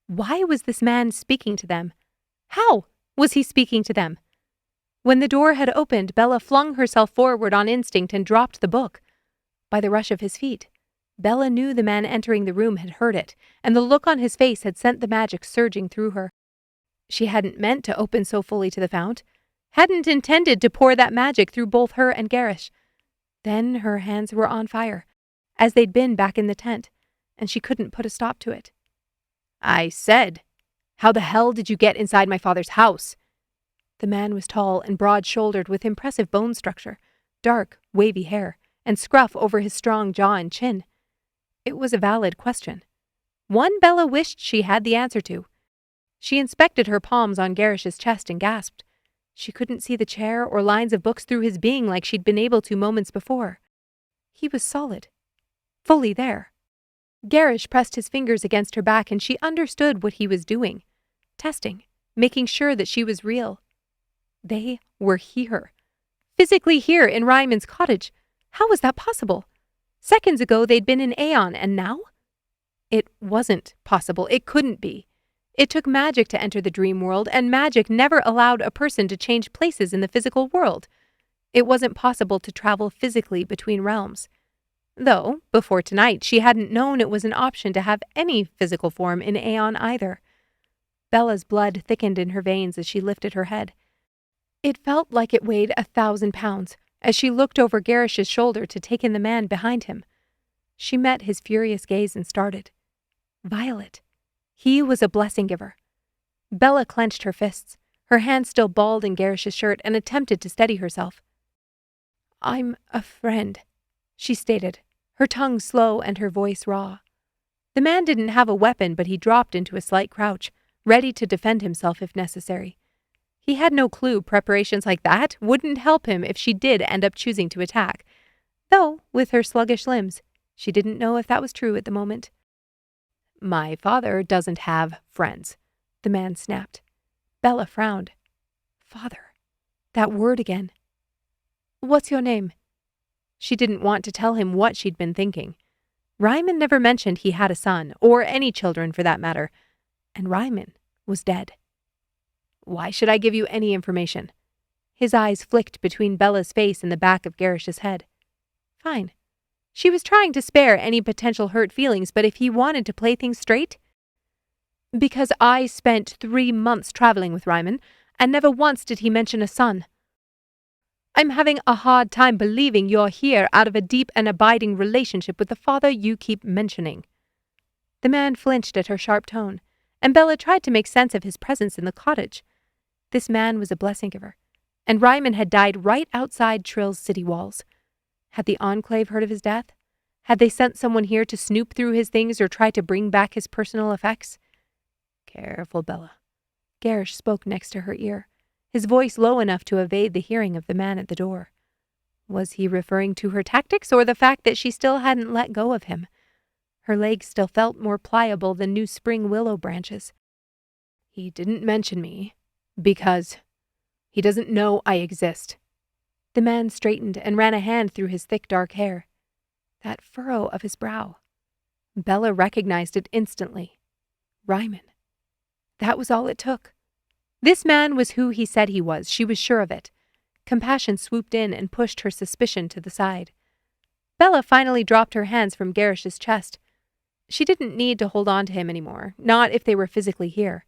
[SPEAKER 2] Why was this man speaking to them? How was he speaking to them? When the door had opened, Bella flung herself forward on instinct and dropped the book. By the rush of his feet, Bella knew the man entering the room had heard it, and the look on his face had sent the magic surging through her. She hadn't meant to open so fully to the fount, hadn't intended to pour that magic through both her and Gerrish. Then her hands were on fire, as they'd been back in the tent, and she couldn't put a stop to it. "I said, how the hell did you get inside my father's house?" The man was tall and broad-shouldered with impressive bone structure, dark, wavy hair, and scruff over his strong jaw and chin. It was a valid question. One Bella wished she had the answer to. She inspected her palms on Gerrish's chest and gasped. She couldn't see the chair or lines of books through his being like she'd been able to moments before. He was solid. Fully there. Gerrish pressed his fingers against her back and she understood what he was doing. Testing, making sure that she was real. They were here. Physically here in Reiman's cottage. How was that possible? Seconds ago they'd been in Aeon, and now? It wasn't possible. It couldn't be. It took magic to enter the dream world, and magic never allowed a person to change places in the physical world. It wasn't possible to travel physically between realms. Though, before tonight, she hadn't known it was an option to have any physical form in Aeon either. Bella's blood thickened in her veins as she lifted her head. It felt like it weighed 1,000 pounds as she looked over Gerrish's shoulder to take in the man behind him. She met his furious gaze and started. Violet. He was a blessing giver. Bella clenched her fists, her hands still balled in Gerrish's shirt, and attempted to steady herself. "I'm a friend," she stated, her tongue slow and her voice raw. The man didn't have a weapon, but he dropped into a slight crouch, ready to defend himself if necessary. He had no clue preparations like that wouldn't help him if she did end up choosing to attack. Though, with her sluggish limbs, she didn't know if that was true at the moment. "My father doesn't have friends," the man snapped. Bella frowned. Father. That word again. "What's your name?" She didn't want to tell him what she'd been thinking. Reiman never mentioned he had a son, or any children for that matter, and Reiman was dead. "Why should I give you any information?" His eyes flicked between Bella's face and the back of Gerrish's head. Fine. She was trying to spare any potential hurt feelings, but if he wanted to play things straight? "Because I spent 3 months traveling with Reiman, and never once did he mention a son. I'm having a hard time believing you're here out of a deep and abiding relationship with the father you keep mentioning." The man flinched at her sharp tone, and Bella tried to make sense of his presence in the cottage. This man was a blessing giver, and Reiman had died right outside Trill's city walls. Had the Enclave heard of his death? Had they sent someone here to snoop through his things or try to bring back his personal effects? "Careful, Bella." Gerrish spoke next to her ear, his voice low enough to evade the hearing of the man at the door. Was he referring to her tactics or the fact that she still hadn't let go of him? Her legs still felt more pliable than new spring willow branches. "He didn't mention me because he doesn't know I exist." The man straightened and ran a hand through his thick dark hair. That furrow of his brow. Bella recognized it instantly. Reiman. That was all it took. This man was who he said he was, she was sure of it. Compassion swooped in and pushed her suspicion to the side. Bella finally dropped her hands from Gerrish's chest. She didn't need to hold on to him anymore, not if they were physically here.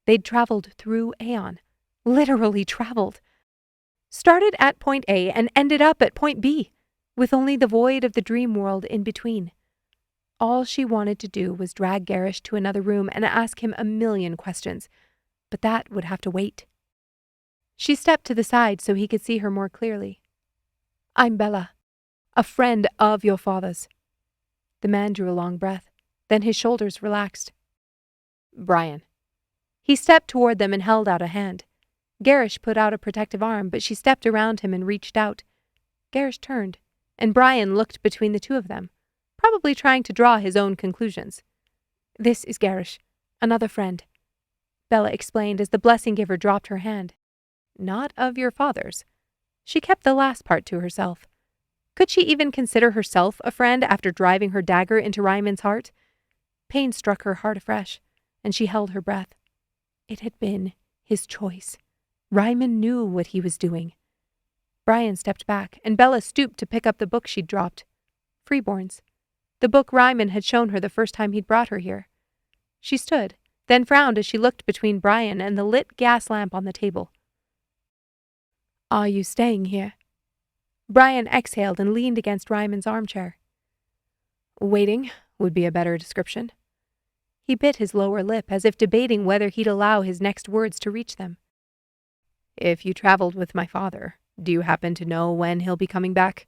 [SPEAKER 2] They'd traveled through Aeon. Literally traveled. Started at point A and ended up at point B, with only the void of the dream world in between. All she wanted to do was drag Gerrish to another room and ask him a million questions, but that would have to wait. She stepped to the side so he could see her more clearly. "I'm Bella, a friend of your father's." The man drew a long breath, then his shoulders relaxed. "Brian." He stepped toward them and held out a hand. Gerrish put out a protective arm, but she stepped around him and reached out. Gerrish turned, and Brian looked between the two of them, probably trying to draw his own conclusions. "This is Gerrish, another friend," Bella explained as the blessing giver dropped her hand. "Not of your father's." She kept the last part to herself. Could she even consider herself a friend after driving her dagger into Reiman's heart? Pain struck her heart afresh, and she held her breath. It had been his choice. Reiman knew what he was doing. Brian stepped back, and Bella stooped to pick up the book she'd dropped. Freeborns. the book Reiman had shown her the first time he'd brought her here. She stood, then frowned as she looked between Brian and the lit gas lamp on the table.
[SPEAKER 1] Are you staying here?
[SPEAKER 2] Brian exhaled and leaned against Reiman's armchair.
[SPEAKER 1] Waiting would be a better description.
[SPEAKER 2] He bit his lower lip as if debating whether he'd allow his next words to reach them.
[SPEAKER 1] If you traveled with my father, do you happen to know when he'll be coming back?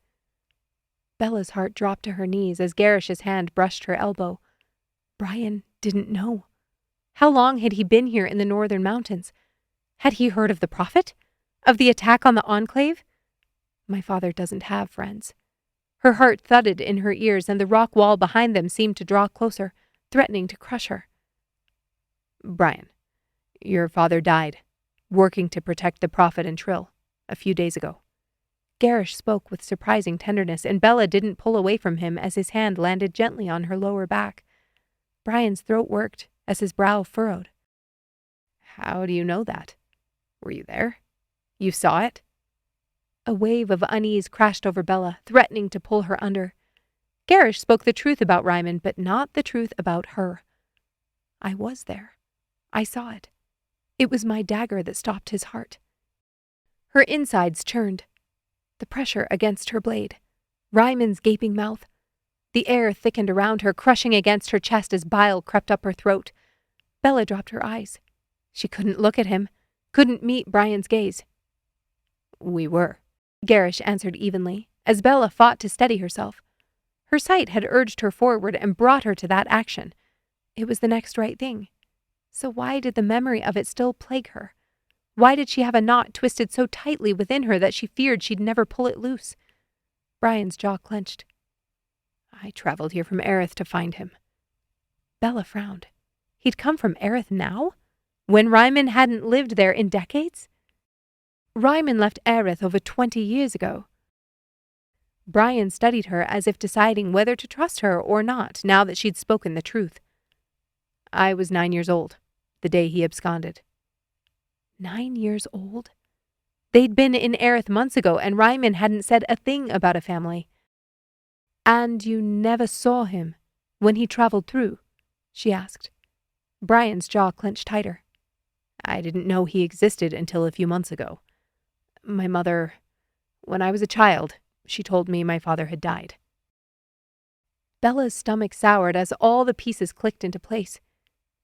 [SPEAKER 2] Bella's heart dropped to her knees as Gerrish's hand brushed her elbow. Brian didn't know. How long had he been here in the northern mountains? Had he heard of the Prophet? Of the attack on the Enclave? My father doesn't have friends. Her heart thudded in her ears, and the rock wall behind them seemed to draw closer, threatening to crush her.
[SPEAKER 1] Brian, your father died, working to protect the Prophet and Trill, a few days ago.
[SPEAKER 2] Gerrish spoke with surprising tenderness, and Bella didn't pull away from him as his hand landed gently on her lower back. Brian's throat worked as his brow furrowed.
[SPEAKER 1] How do you know that? Were you there? You saw it?
[SPEAKER 2] A wave of unease crashed over Bella, threatening to pull her under. Gerrish spoke the truth about Reiman, but not the truth about her. I was there. I saw it. It was my dagger that stopped his heart. Her insides churned. The pressure against her blade. Reiman's gaping mouth. The air thickened around her, crushing against her chest as bile crept up her throat. Bella dropped her eyes. She couldn't look at him, couldn't meet Brian's gaze.
[SPEAKER 1] We were,
[SPEAKER 2] Gerrish answered evenly, as Bella fought to steady herself. Her sight had urged her forward and brought her to that action. It was the next right thing. So why did the memory of it still plague her? Why did she have a knot twisted so tightly within her that she feared she'd never pull it loose? Brian's jaw clenched.
[SPEAKER 1] I traveled here from Aerith to find him.
[SPEAKER 2] Bella frowned. He'd come from Aerith now? When Reiman hadn't lived there in decades? Reiman left Aerith over 20 years ago. Brian studied her as if deciding whether to trust her or not now that she'd spoken the truth.
[SPEAKER 1] I was 9 years old, the day he absconded.
[SPEAKER 2] 9 years old? They'd been in Aerith months ago, and Reiman hadn't said a thing about a family. And you never saw him when he traveled through? She asked. Brian's jaw clenched tighter.
[SPEAKER 1] I didn't know he existed until a few months ago. My mother, when I was a child, she told me my father had died.
[SPEAKER 2] Bella's stomach soured as all the pieces clicked into place.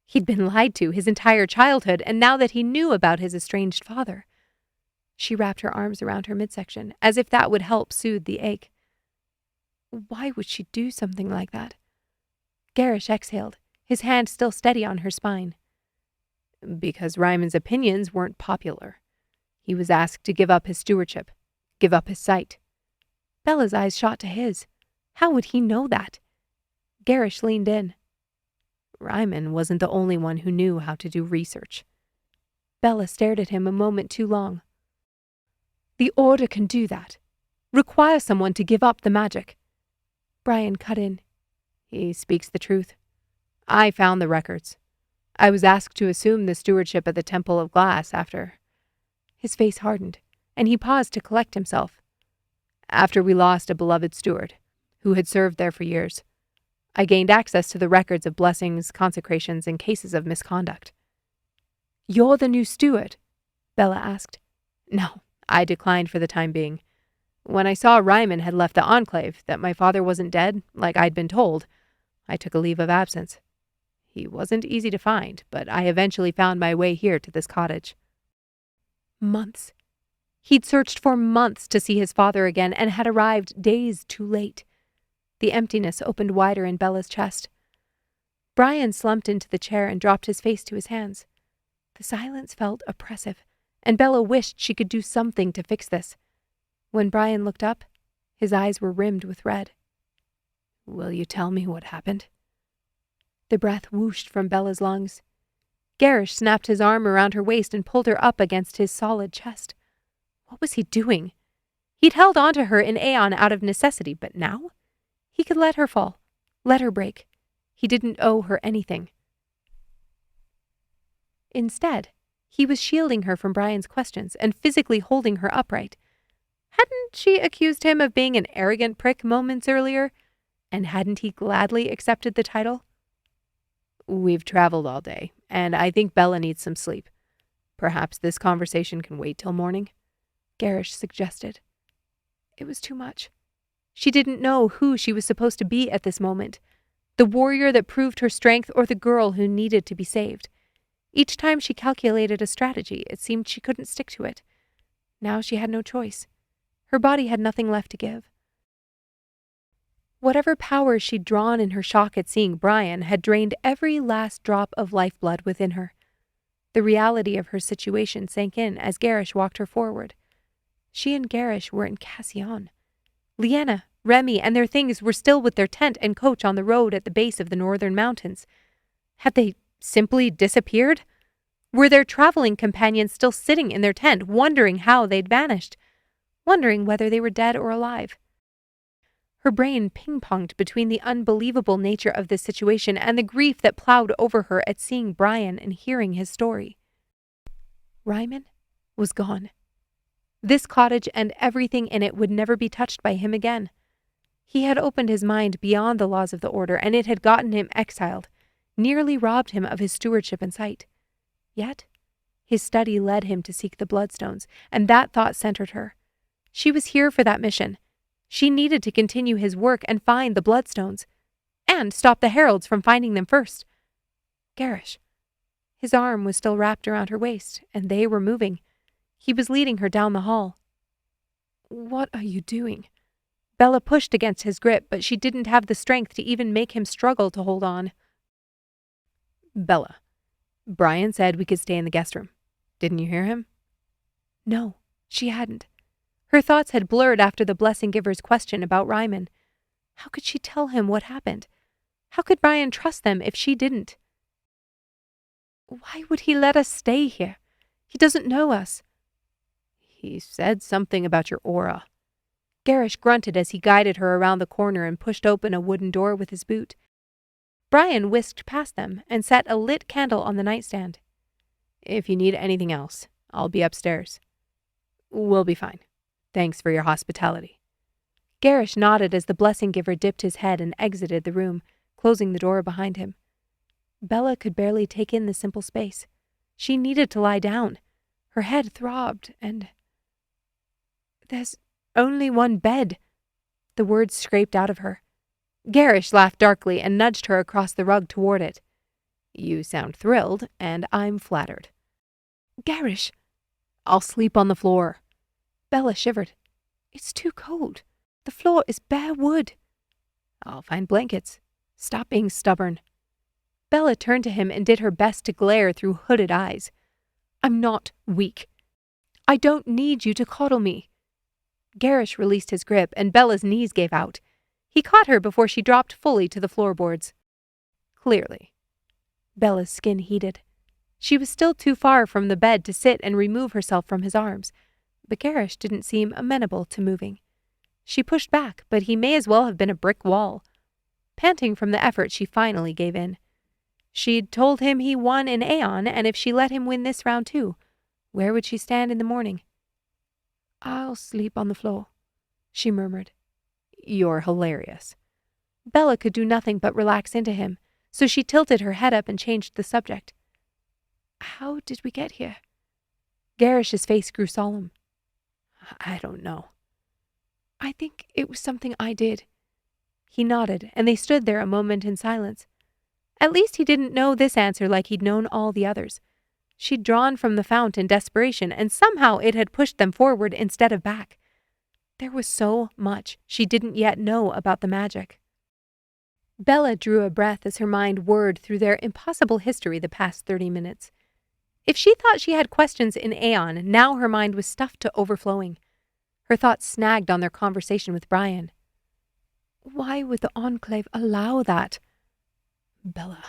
[SPEAKER 2] He'd been lied to his entire childhood, and now that he knew about his estranged father. She wrapped her arms around her midsection, as if that would help soothe the ache. Why would she do something like that? Gerrish exhaled, his hand still steady on her spine.
[SPEAKER 1] Because Reiman's opinions weren't popular. He was asked to give up his stewardship, give up his sight.
[SPEAKER 2] Bella's eyes shot to his. How would he know that? Gerrish leaned in.
[SPEAKER 1] Reiman wasn't the only one who knew how to do research.
[SPEAKER 2] Bella stared at him a moment too long. The Order can do that. Require someone to give up the magic. Brian cut in.
[SPEAKER 1] He speaks the truth. I found the records. I was asked to assume the stewardship at the Temple of Glass after.
[SPEAKER 2] His face hardened, and he paused to collect himself.
[SPEAKER 1] After we lost a beloved steward, who had served there for years, I gained access to the records of blessings, consecrations, and cases of misconduct.
[SPEAKER 2] You're the new steward? Bella asked.
[SPEAKER 1] No, I declined for the time being. When I saw Reiman had left the Enclave, that my father wasn't dead, like I'd been told, I took a leave of absence. He wasn't easy to find, but I eventually found my way here to this cottage.
[SPEAKER 2] Months. He'd searched for months to see his father again and had arrived days too late. The emptiness opened wider in Bella's chest. Brian slumped into the chair and dropped his face to his hands. The silence felt oppressive, and Bella wished she could do something to fix this. When Brian looked up, his eyes were rimmed with red.
[SPEAKER 1] Will you tell me what happened?
[SPEAKER 2] The breath whooshed from Bella's lungs. Gerrish snapped his arm around her waist and pulled her up against his solid chest. What was he doing? He'd held on to her in Aeon out of necessity, but now? He could let her fall, let her break. He didn't owe her anything. Instead, he was shielding her from Brian's questions and physically holding her upright. Hadn't she accused him of being an arrogant prick moments earlier? And hadn't he gladly accepted the title? We've traveled all day, and I think Bella needs some sleep. Perhaps this conversation can wait till morning,
[SPEAKER 1] Gerrish suggested. It was too much. She didn't know who she was supposed to be at this moment, the warrior that proved her strength or the girl who needed to be saved. Each time she calculated a strategy, it seemed she couldn't stick to it. Now she had no choice. Her body had nothing left to give. Whatever power she'd drawn in her shock at seeing Brian had drained every last drop of lifeblood within her. The reality of her situation sank in as Gerrish walked her forward. She and Gerrish were in Cassian. Lyanna, Remy, and their things were still with their tent and coach on the road at the base of the northern mountains. Had they simply disappeared? Were their traveling companions still sitting in their tent, wondering how they'd vanished? Wondering whether they were dead or alive? Her brain ping-ponged between the unbelievable nature of this situation and the grief that plowed over her at seeing Brian and hearing his story. Reiman was gone. This cottage and everything in it would never be touched by him again. He had opened his mind beyond the laws of the Order, and it had gotten him exiled, nearly robbed him of his stewardship and sight. Yet, his study led him to seek the Bloodstones, and that thought centered her. She was here for that mission. She needed to continue his work and find the Bloodstones, and stop the Heralds from finding them first. Gerrish. His arm was still wrapped around her waist, and they were moving. He was leading her down the hall. What are you doing? Bella pushed against his grip, but she didn't have the strength to even make him struggle to hold on.
[SPEAKER 2] Bella, Brian said we could stay in the guest room. Didn't you hear him?
[SPEAKER 1] No, she hadn't. Her thoughts had blurred after the Blessing Giver's question about Reiman. How could she tell him what happened? How could Brian trust them if she didn't? Why would he let us stay here? He doesn't know us.
[SPEAKER 2] He said something about your aura.
[SPEAKER 1] Gerrish grunted as he guided her around the corner and pushed open a wooden door with his boot. Brian whisked past them and set a lit candle on the nightstand.
[SPEAKER 2] If you need anything else, I'll be upstairs. We'll be fine. Thanks for your hospitality.
[SPEAKER 1] Gerrish nodded as the Blessing Giver dipped his head and exited the room, closing the door behind him. Bella could barely take in the simple space. She needed to lie down. Her head throbbed, and... There's only one bed. The words scraped out of her. Gerrish laughed darkly and nudged her across the rug toward it.
[SPEAKER 2] You sound thrilled, and I'm flattered.
[SPEAKER 1] Gerrish!
[SPEAKER 2] I'll sleep on the floor.
[SPEAKER 1] Bella shivered. It's too cold. The floor is bare wood.
[SPEAKER 2] I'll find blankets. Stop being stubborn.
[SPEAKER 1] Bella turned to him and did her best to glare through hooded eyes. I'm not weak. I don't need you to coddle me. Gerrish released his grip, and Bella's knees gave out. He caught her before she dropped fully to the floorboards.
[SPEAKER 2] Clearly.
[SPEAKER 1] Bella's skin heated. She was still too far from the bed to sit and remove herself from his arms, but Gerrish didn't seem amenable to moving. She pushed back, but he may as well have been a brick wall. Panting from the effort, she finally gave in. She'd told him he won an aeon, and if she let him win this round too, where would she stand in the morning? I'll sleep on the floor, she murmured.
[SPEAKER 2] You're hilarious.
[SPEAKER 1] Bella could do nothing but relax into him, so she tilted her head up and changed the subject. How did we get here? Gerrish's face grew solemn.
[SPEAKER 2] I don't know.
[SPEAKER 1] I think it was something I did. He nodded, and they stood there a moment in silence. At least he didn't know this answer like he'd known all the others. She'd drawn from the fount in desperation, and somehow it had pushed them forward instead of back. There was so much she didn't yet know about the magic. Bella drew a breath as her mind whirred through their impossible history the past 30 minutes. If she thought she had questions in Aeon, now her mind was stuffed to overflowing. Her thoughts snagged on their conversation with Brian. Why would the Enclave allow that?
[SPEAKER 2] Bella,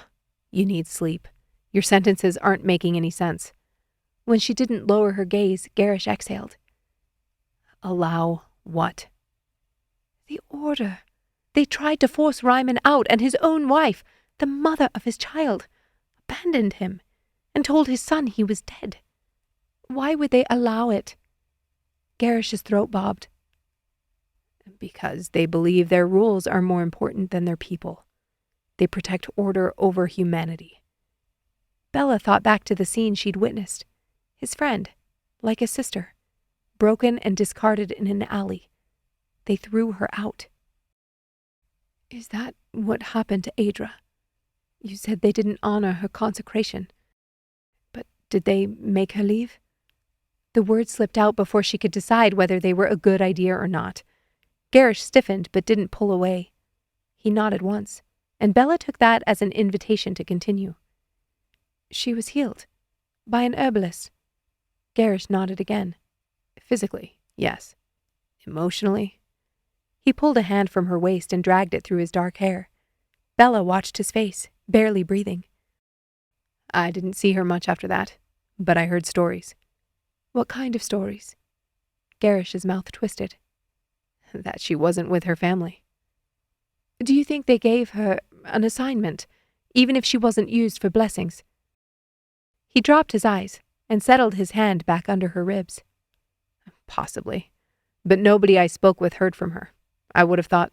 [SPEAKER 2] you need sleep. Your sentences aren't making any sense.
[SPEAKER 1] When she didn't lower her gaze, Gerrish exhaled.
[SPEAKER 2] Allow what?
[SPEAKER 1] The Order. They tried to force Reiman out, and his own wife, the mother of his child, abandoned him and told his son he was dead. Why would they allow it? Gerrish's throat bobbed.
[SPEAKER 2] Because they believe their rules are more important than their people. They protect order over humanity.
[SPEAKER 1] Bella thought back to the scene she'd witnessed. His friend, like a sister, broken and discarded in an alley. They threw her out. Is that what happened to Adra? You said they didn't honor her consecration. But did they make her leave? The words slipped out before she could decide whether they were a good idea or not. Gerrish stiffened but didn't pull away. He nodded once, and Bella took that as an invitation to continue. She was healed. By an herbalist. Gerrish nodded again.
[SPEAKER 2] Physically, yes. Emotionally? He pulled a hand from her waist and dragged it through his dark hair.
[SPEAKER 1] Bella watched his face, barely breathing.
[SPEAKER 2] I didn't see her much after that, but I heard stories.
[SPEAKER 1] What kind of stories? Gerrish's mouth twisted.
[SPEAKER 2] That she wasn't with her family.
[SPEAKER 1] Do you think they gave her an assignment, even if she wasn't used for blessings? He dropped his eyes and settled his hand back under her ribs.
[SPEAKER 2] Possibly, but nobody I spoke with heard from her. I would have thought.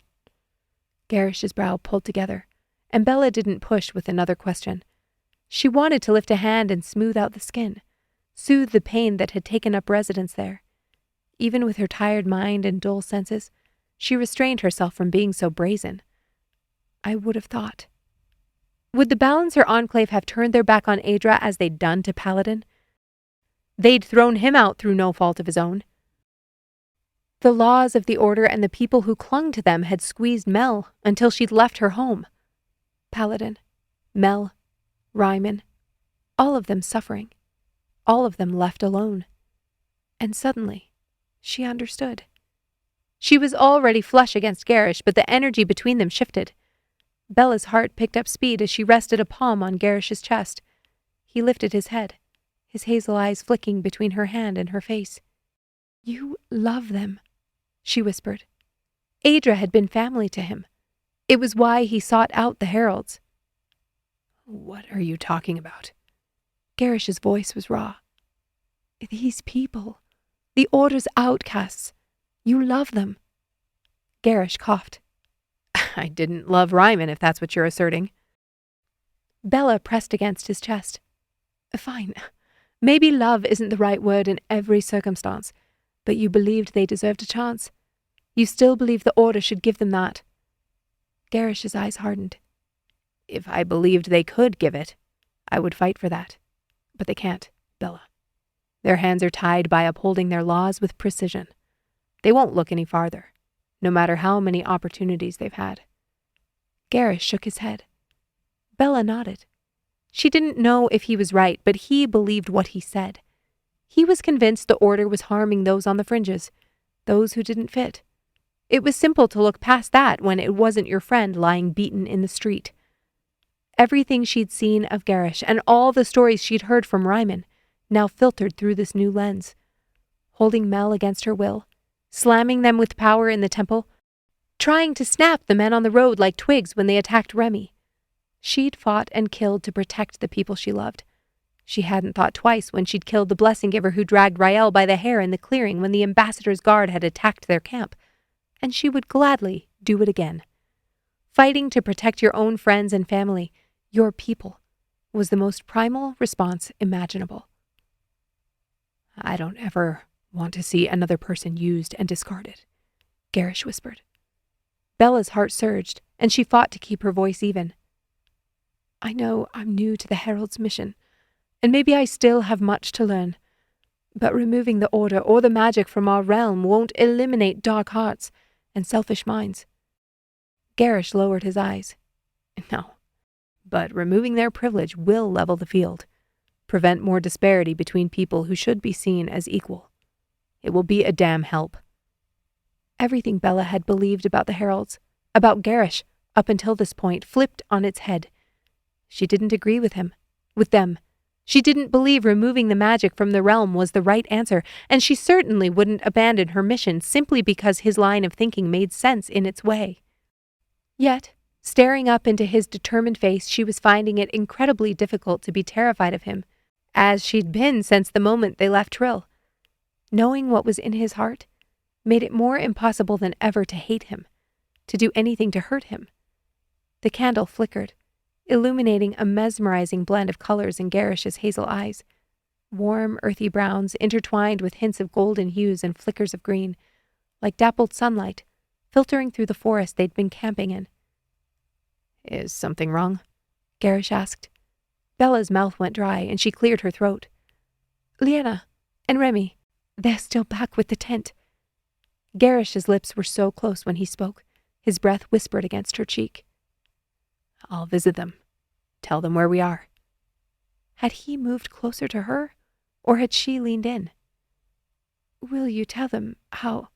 [SPEAKER 1] Gerrish's brow pulled together, and Bella didn't push with another question. She wanted to lift a hand and smooth out the skin, soothe the pain that had taken up residence there. Even with her tired mind and dull senses, she restrained herself from being so brazen. I would have thought. Would the Balancer Enclave have turned their back on Adra as they'd done to Paladin? They'd thrown him out through no fault of his own. The laws of the Order and the people who clung to them had squeezed Mel until she'd left her home. Paladin, Mel, Reiman, all of them suffering, all of them left alone. And suddenly, she understood. She was already flush against Gerrish, but the energy between them shifted. Bella's heart picked up speed as she rested a palm on Gerrish's chest. He lifted his head, his hazel eyes flicking between her hand and her face. You love them, she whispered. Adra had been family to him. It was why he sought out the Heralds.
[SPEAKER 2] What are you talking about?
[SPEAKER 1] Gerrish's voice was raw. These people, the Order's outcasts. You love them. Gerrish coughed.
[SPEAKER 2] I didn't love Reiman, if that's what you're asserting.
[SPEAKER 1] Bella pressed against his chest. Fine. Maybe love isn't the right word in every circumstance, but you believed they deserved a chance. You still believe the Order should give them that. Gerrish's eyes hardened.
[SPEAKER 2] If I believed they could give it, I would fight for that. But they can't, Bella. Their hands are tied by upholding their laws with precision. They won't look any farther, no matter how many opportunities they've had.
[SPEAKER 1] Gerrish shook his head. Bella nodded. She didn't know if he was right, but he believed what he said. He was convinced the Order was harming those on the fringes, those who didn't fit. It was simple to look past that when it wasn't your friend lying beaten in the street. Everything she'd seen of Gerrish and all the stories she'd heard from Reiman now filtered through this new lens. Holding Mel against her will, slamming them with power in the temple, trying to snap the men on the road like twigs when they attacked Remy. She'd fought and killed to protect the people she loved. She hadn't thought twice when she'd killed the blessing giver who dragged Rael by the hair in the clearing when the ambassador's guard had attacked their camp. And she would gladly do it again. Fighting to protect your own friends and family, your people, was the most primal response imaginable.
[SPEAKER 2] I don't ever want to see another person used and discarded, Gerrish whispered.
[SPEAKER 1] Bella's heart surged, and she fought to keep her voice even. I know I'm new to the Herald's mission, and maybe I still have much to learn, but removing the Order or the magic from our realm won't eliminate dark hearts and selfish minds. Gerrish lowered his eyes.
[SPEAKER 2] No, but removing their privilege will level the field, prevent more disparity between people who should be seen as equal. It will be a damn help.
[SPEAKER 1] Everything Bella had believed about the Heralds, about Gerrish, up until this point, flipped on its head. She didn't agree with them. She didn't believe removing the magic from the realm was the right answer, and she certainly wouldn't abandon her mission simply because his line of thinking made sense in its way. Yet, staring up into his determined face, she was finding it incredibly difficult to be terrified of him, as she'd been since the moment they left Trill. Knowing what was in his heart, made it more impossible than ever to hate him, to do anything to hurt him. The candle flickered, illuminating a mesmerizing blend of colors in Gerrish's hazel eyes. Warm, earthy browns intertwined with hints of golden hues and flickers of green, like dappled sunlight, filtering through the forest they'd been camping in. "Is something wrong?" Gerrish asked. Bella's mouth went dry, and she cleared her throat. "Liana and Remy, they're still back with the tent." Gerrish's lips were so close when he spoke. His breath whispered against her cheek. "I'll visit them. Tell them where we are." Had he moved closer to her, or had she leaned in? "Will you tell them how—"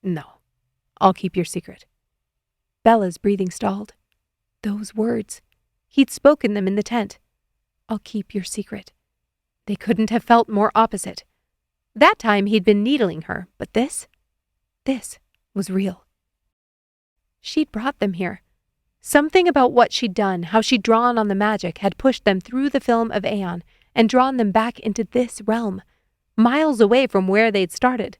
[SPEAKER 1] "No. I'll keep your secret." Bella's breathing stalled. Those words. He'd spoken them in the tent. "I'll keep your secret." They couldn't have felt more opposite. That time he'd been needling her, but this was real. She'd brought them here. Something about what she'd done, how she'd drawn on the magic, had pushed them through the film of Aeon and drawn them back into this realm, miles away from where they'd started.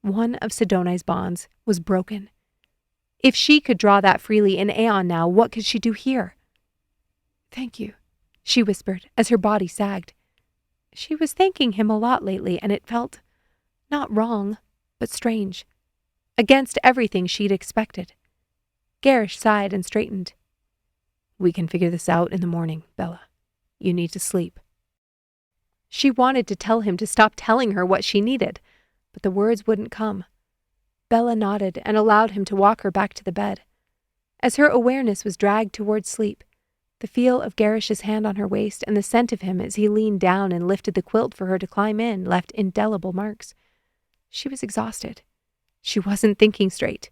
[SPEAKER 1] One of Sidoni's bonds was broken. If she could draw that freely in Aeon now, what could she do here? "Thank you," she whispered as her body sagged. She was thanking him a lot lately, and it felt not wrong, but strange. Against everything she'd expected. Gerrish sighed and straightened. "We can figure this out in the morning, Bella. You need to sleep." She wanted to tell him to stop telling her what she needed, but the words wouldn't come. Bella nodded and allowed him to walk her back to the bed. As her awareness was dragged towards sleep, the feel of Gerrish's hand on her waist and the scent of him as he leaned down and lifted the quilt for her to climb in left indelible marks. She was exhausted. She wasn't thinking straight.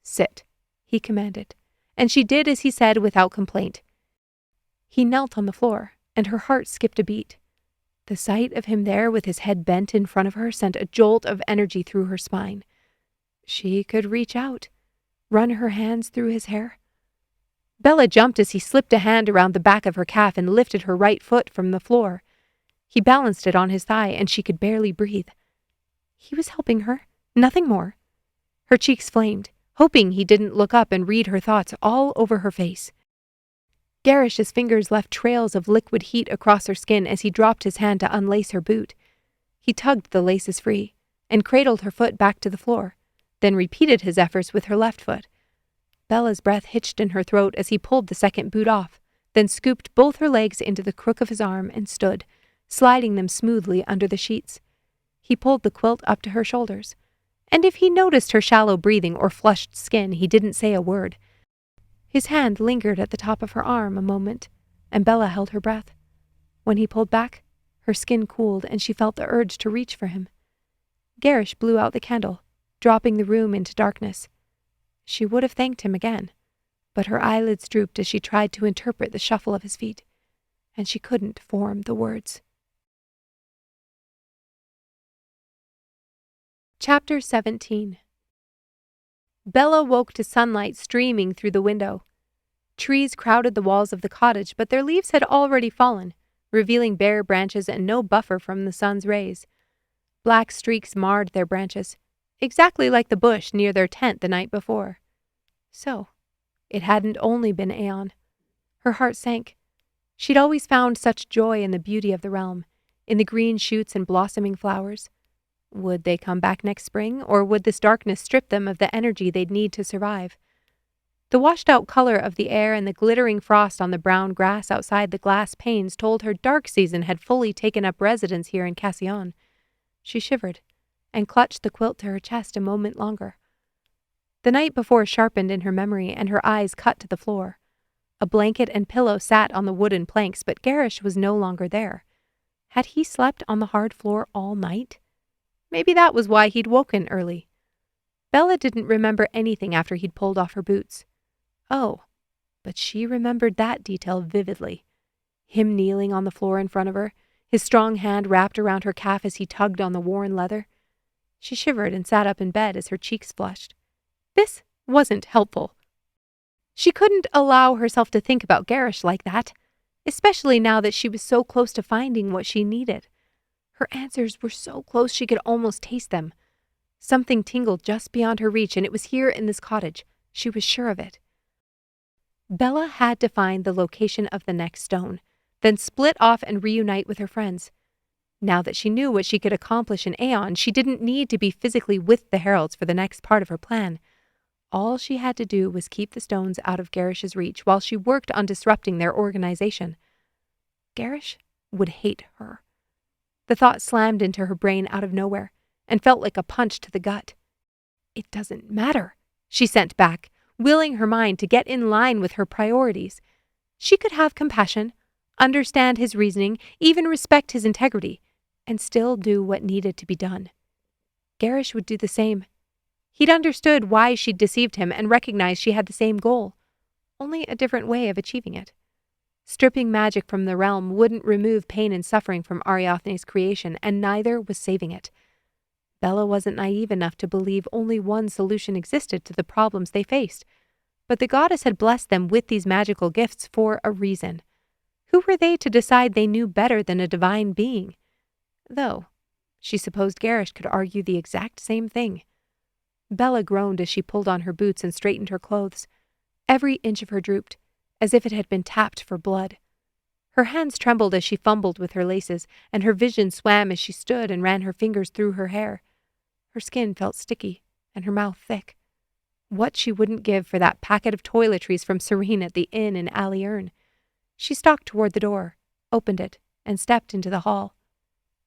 [SPEAKER 1] "Sit," he commanded, and she did as he said without complaint. He knelt on the floor, and her heart skipped a beat. The sight of him there with his head bent in front of her sent a jolt of energy through her spine. She could reach out, run her hands through his hair. Bella jumped as he slipped a hand around the back of her calf and lifted her right foot from the floor. He balanced it on his thigh, and she could barely breathe. He was helping her, nothing more. Her cheeks flamed, hoping he didn't look up and read her thoughts all over her face. Gerrish's fingers left trails of liquid heat across her skin as he dropped his hand to unlace her boot. He tugged the laces free and cradled her foot back to the floor, then repeated his efforts with her left foot. Bella's breath hitched in her throat as he pulled the second boot off, then scooped both her legs into the crook of his arm and stood, sliding them smoothly under the sheets. He pulled the quilt up to her shoulders, and if he noticed her shallow breathing or flushed skin, he didn't say a word. His hand lingered at the top of her arm a moment, and Bella held her breath. When he pulled back, her skin cooled and she felt the urge to reach for him. Gerrish blew out the candle, dropping the room into darkness. She would have thanked him again, but her eyelids drooped as she tried to interpret the shuffle of his feet, and she couldn't form the words. Chapter 17. Bella woke to sunlight streaming through the window. Trees crowded the walls of the cottage, but their leaves had already fallen, revealing bare branches and no buffer from the sun's rays. Black streaks marred their branches, exactly like the bush near their tent the night before. So, it hadn't only been Aeon. Her heart sank. She'd always found such joy in the beauty of the realm, in the green shoots and blossoming flowers. Would they come back next spring, or would this darkness strip them of the energy they'd need to survive? The washed-out color of the air and the glittering frost on the brown grass outside the glass panes told her dark season had fully taken up residence here in Cassillon. She shivered, and clutched the quilt to her chest a moment longer. The night before sharpened in her memory, and her eyes cut to the floor. A blanket and pillow sat on the wooden planks, but Gerrish was no longer there. Had he slept on the hard floor all night? Maybe that was why he'd woken early. Bella didn't remember anything after he'd pulled off her boots. Oh, but she remembered that detail vividly. Him kneeling on the floor in front of her, his strong hand wrapped around her calf as he tugged on the worn leather. She shivered and sat up in bed as her cheeks flushed. This wasn't helpful. She couldn't allow herself to think about Gerrish like that, especially now that she was so close to finding what she needed. Her answers were so close she could almost taste them. Something tingled just beyond her reach, and it was here in this cottage. She was sure of it. Bella had to find the location of the next stone, then split off and reunite with her friends. Now that she knew what she could accomplish in Aeon, she didn't need to be physically with the Heralds for the next part of her plan. All she had to do was keep the stones out of Gerrish's reach while she worked on disrupting their organization. Gerrish would hate her. The thought slammed into her brain out of nowhere and felt like a punch to the gut. It doesn't matter, she sent back, willing her mind to get in line with her priorities. She could have compassion, understand his reasoning, even respect his integrity, and still do what needed to be done. Gerrish would do the same. He'd understood why she'd deceived him and recognized she had the same goal, only a different way of achieving it. Stripping magic from the realm wouldn't remove pain and suffering from Ariathne's creation, and neither was saving it. Bella wasn't naive enough to believe only one solution existed to the problems they faced, but the goddess had blessed them with these magical gifts for a reason. Who were they to decide they knew better than a divine being? Though, she supposed Gerrish could argue the exact same thing. Bella groaned as she pulled on her boots and straightened her clothes. Every inch of her drooped, as if it had been tapped for blood. Her hands trembled as she fumbled with her laces, and her vision swam as she stood and ran her fingers through her hair. Her skin felt sticky, and her mouth thick. What she wouldn't give for that packet of toiletries from Serene at the inn in Alierne. She stalked toward the door, opened it, and stepped into the hall.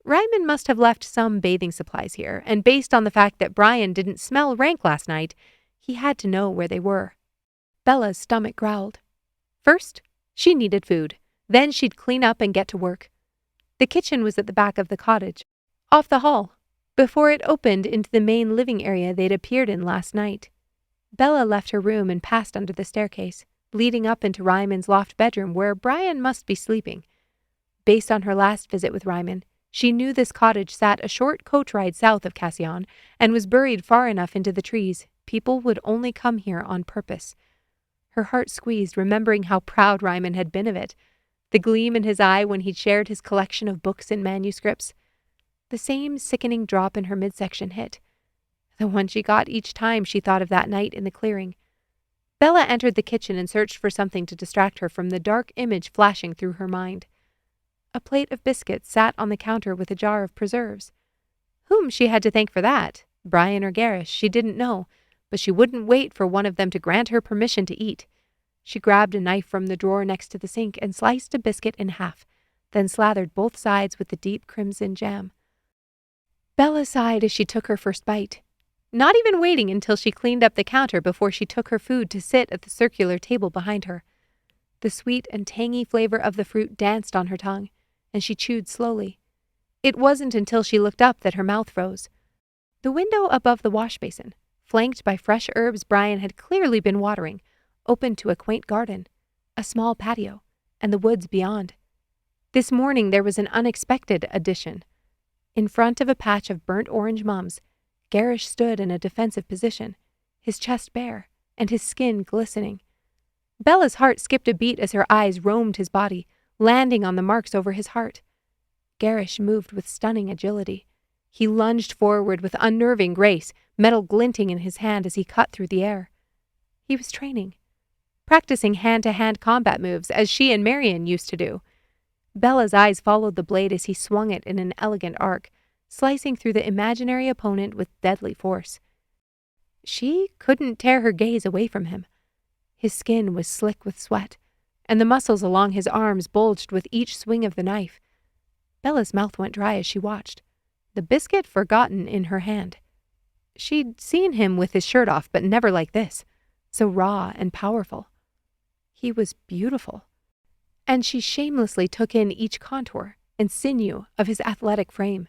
[SPEAKER 1] Reiman must have left some bathing supplies here, and based on the fact that Brian didn't smell rank last night, he had to know where they were. Bella's stomach growled. First, she needed food. Then she'd clean up and get to work. The kitchen was at the back of the cottage, off the hall, before it opened into the main living area they'd appeared in last night. Bella left her room and passed under the staircase, leading up into Reiman's loft bedroom where Brian must be sleeping. Based on her last visit with Reiman, she knew this cottage sat a short coach ride south of Cassian and was buried far enough into the trees people would only come here on purpose. Her heart squeezed, remembering how proud Reiman had been of it, the gleam in his eye when he'd shared his collection of books and manuscripts. The same sickening drop in her midsection hit, the one she got each time she thought of that night in the clearing. Bella entered the kitchen and searched for something to distract her from the dark image flashing through her mind. A plate of biscuits sat on the counter with a jar of preserves. Whom she had to thank for that, Brian or Gerrish, she didn't know, but she wouldn't wait for one of them to grant her permission to eat. She grabbed a knife from the drawer next to the sink and sliced a biscuit in half, then slathered both sides with the deep crimson jam. Bella sighed as she took her first bite, not even waiting until she cleaned up the counter before she took her food to sit at the circular table behind her. The sweet and tangy flavor of the fruit danced on her tongue, and she chewed slowly. It wasn't until she looked up that her mouth froze. The window above the wash basin, flanked by fresh herbs Brian had clearly been watering, opened to a quaint garden, a small patio, and the woods beyond. This morning there was an unexpected addition. In front of a patch of burnt orange mums, Gerrish stood in a defensive position, his chest bare and his skin glistening. Bella's heart skipped a beat as her eyes roamed his body, landing on the marks over his heart. Gerrish moved with stunning agility. He lunged forward with unnerving grace, metal glinting in his hand as he cut through the air. He was training, practicing hand-to-hand combat moves as she and Marian used to do. Bella's eyes followed the blade as he swung it in an elegant arc, slicing through the imaginary opponent with deadly force. She couldn't tear her gaze away from him. His skin was slick with sweat, and the muscles along his arms bulged with each swing of the knife. Bella's mouth went dry as she watched, the biscuit forgotten in her hand. She'd seen him with his shirt off, but never like this, so raw and powerful. He was beautiful, and she shamelessly took in each contour and sinew of his athletic frame.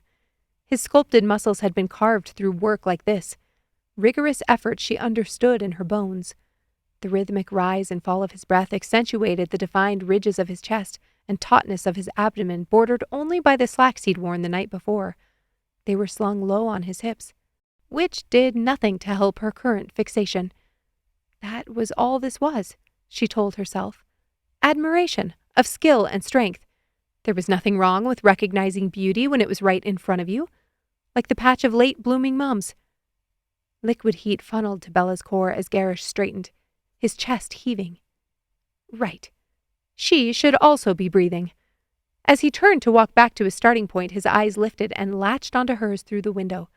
[SPEAKER 1] His sculpted muscles had been carved through work like this. Rigorous effort she understood in her bones. The rhythmic rise and fall of his breath accentuated the defined ridges of his chest and tautness of his abdomen, bordered only by the slacks he'd worn the night before. They were slung low on his hips, which did nothing to help her current fixation. That was all this was, she told herself. Admiration of skill and strength. There was nothing wrong with recognizing beauty when it was right in front of you, like the patch of late blooming mums. Liquid heat funneled to Bella's core as Gerrish straightened, his chest heaving. Right. She should also be breathing. As he turned to walk back to his starting point, his eyes lifted and latched onto hers through the window.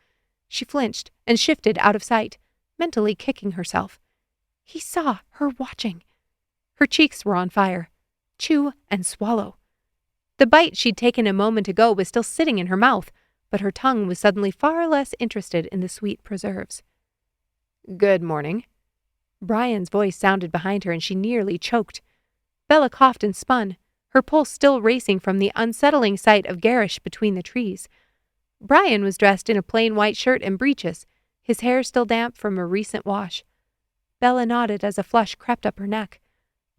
[SPEAKER 1] She flinched and shifted out of sight, mentally kicking herself. He saw her watching. Her cheeks were on fire. Chew and swallow. The bite she'd taken a moment ago was still sitting in her mouth, but her tongue was suddenly far less interested in the sweet preserves. "Good morning." Brian's voice sounded behind her and she nearly choked. Bella coughed and spun, her pulse still racing from the unsettling sight of Gerrish between the trees. Brian was dressed in a plain white shirt and breeches, his hair still damp from a recent wash. Bella nodded as a flush crept up her neck.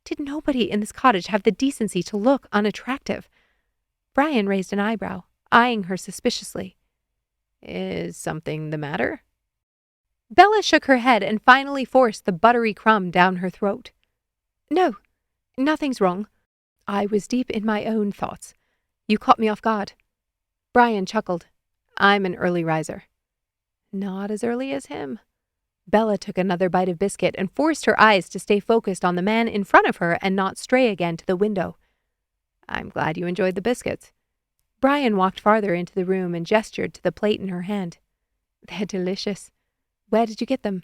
[SPEAKER 1] Did nobody in this cottage have the decency to look unattractive? Brian raised an eyebrow, eyeing her suspiciously. "Is something the matter?" Bella shook her head and finally forced the buttery crumb down her throat. "No, nothing's wrong. I was deep in my own thoughts. You caught me off guard." Brian chuckled. "I'm an early riser." "Not as early as him." Bella took another bite of biscuit and forced her eyes to stay focused on the man in front of her and not stray again to the window. "I'm glad you enjoyed the biscuits." Brian walked farther into the room and gestured to the plate in her hand. "They're delicious. Where did you get them?"